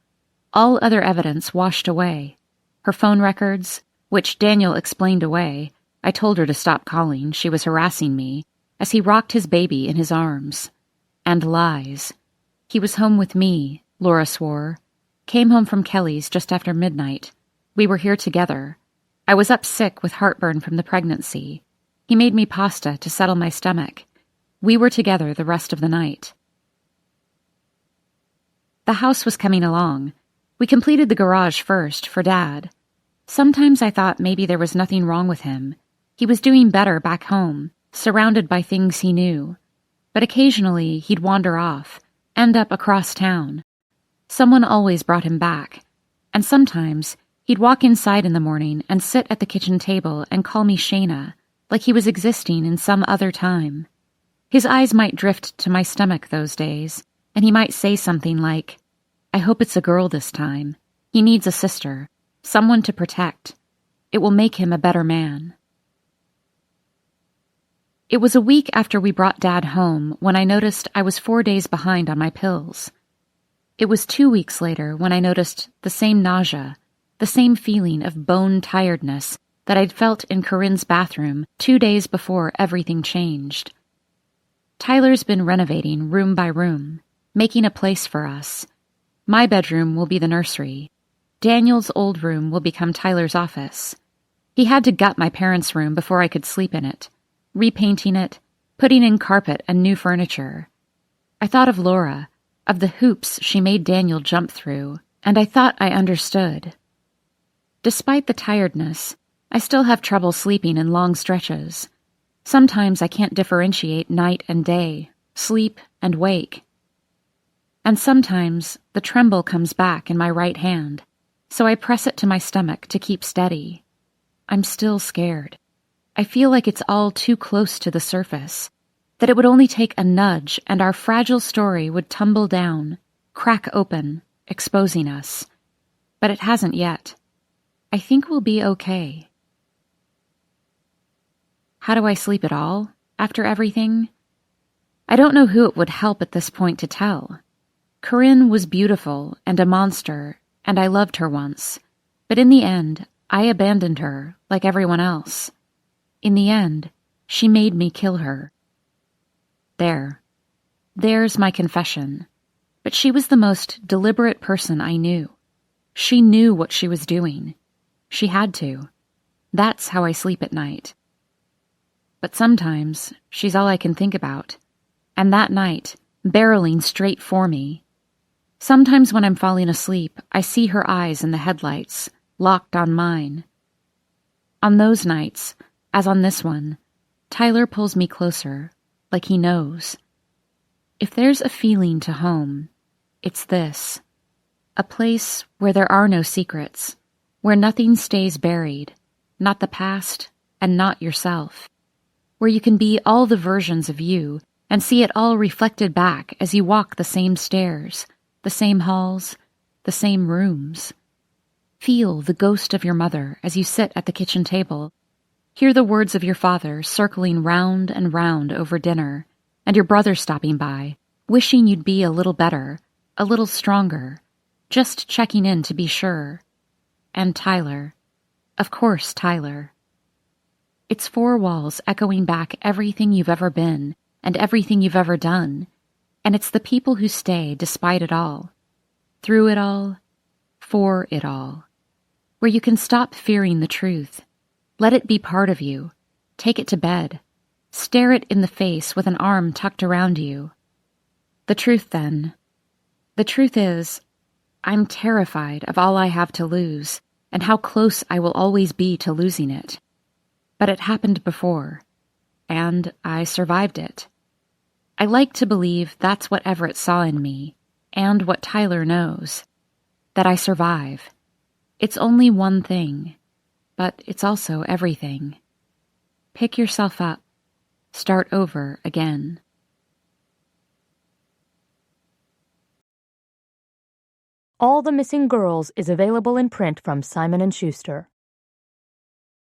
All other evidence washed away. Her phone records, which Daniel explained away. I told her to stop calling, she was harassing me, as he rocked his baby in his arms. And lies. He was home with me, Laura swore. Came home from Kelly's just after midnight. We were here together. I was up sick with heartburn from the pregnancy. He made me pasta to settle my stomach. We were together the rest of the night. The house was coming along. We completed the garage first, for Dad. Sometimes I thought maybe there was nothing wrong with him. He was doing better back home, surrounded by things he knew. But occasionally he'd wander off, end up across town. Someone always brought him back. And sometimes he'd walk inside in the morning and sit at the kitchen table and call me Shayna, like he was existing in some other time. His eyes might drift to my stomach those days, and he might say something like, "I hope it's a girl this time. He needs a sister, someone to protect. It will make him a better man." It was a week after we brought Dad home when I noticed I was 4 days behind on my pills. It was 2 weeks later when I noticed the same nausea, the same feeling of bone tiredness that I'd felt in Corinne's bathroom 2 days before everything changed. Tyler's been renovating room by room, making a place for us. My bedroom will be the nursery. Daniel's old room will become Tyler's office. He had to gut my parents' room before I could sleep in it, repainting it, putting in carpet and new furniture. I thought of Laura, of the hoops she made Daniel jump through, and I thought I understood. Despite the tiredness, I still have trouble sleeping in long stretches. Sometimes I can't differentiate night and day, sleep and wake. And sometimes the tremble comes back in my right hand, so I press it to my stomach to keep steady. I'm still scared. I feel like it's all too close to the surface, that it would only take a nudge and our fragile story would tumble down, crack open, exposing us. But it hasn't yet. I think we'll be okay. How do I sleep at all, after everything? I don't know who it would help at this point to tell. Corinne was beautiful and a monster, and I loved her once. But in the end, I abandoned her, like everyone else. In the end, she made me kill her. There's my confession. But she was the most deliberate person I knew. She knew what she was doing. She had to. That's how I sleep at night. But sometimes, she's all I can think about. And that night, barreling straight for me. Sometimes when I'm falling asleep, I see her eyes in the headlights, locked on mine. On those nights, as on this one, Tyler pulls me closer, like he knows. If there's a feeling to home, it's this. A place where there are no secrets, where nothing stays buried, not the past and not yourself. Where you can be all the versions of you and see it all reflected back as you walk the same stairs, the same halls, the same rooms. Feel the ghost of your mother as you sit at the kitchen table. Hear the words of your father circling round and round over dinner, and your brother stopping by, wishing you'd be a little better, a little stronger, just checking in to be sure. And Tyler. Of course, Tyler. It's 4 walls echoing back everything you've ever been and everything you've ever done, and it's the people who stay despite it all, through it all, for it all, where you can stop fearing the truth. Let it be part of you. Take it to bed. Stare it in the face with an arm tucked around you. The truth, then. The The truth is, I'm terrified of all I have to lose and how close I will always be to losing it. But it happened before, and I survived it. I like to believe that's what Everett saw in me, and what Tyler knows, that I survive. It's only one thing, but it's also everything. Pick yourself up. Start over again. All the Missing Girls is available in print from Simon & Schuster.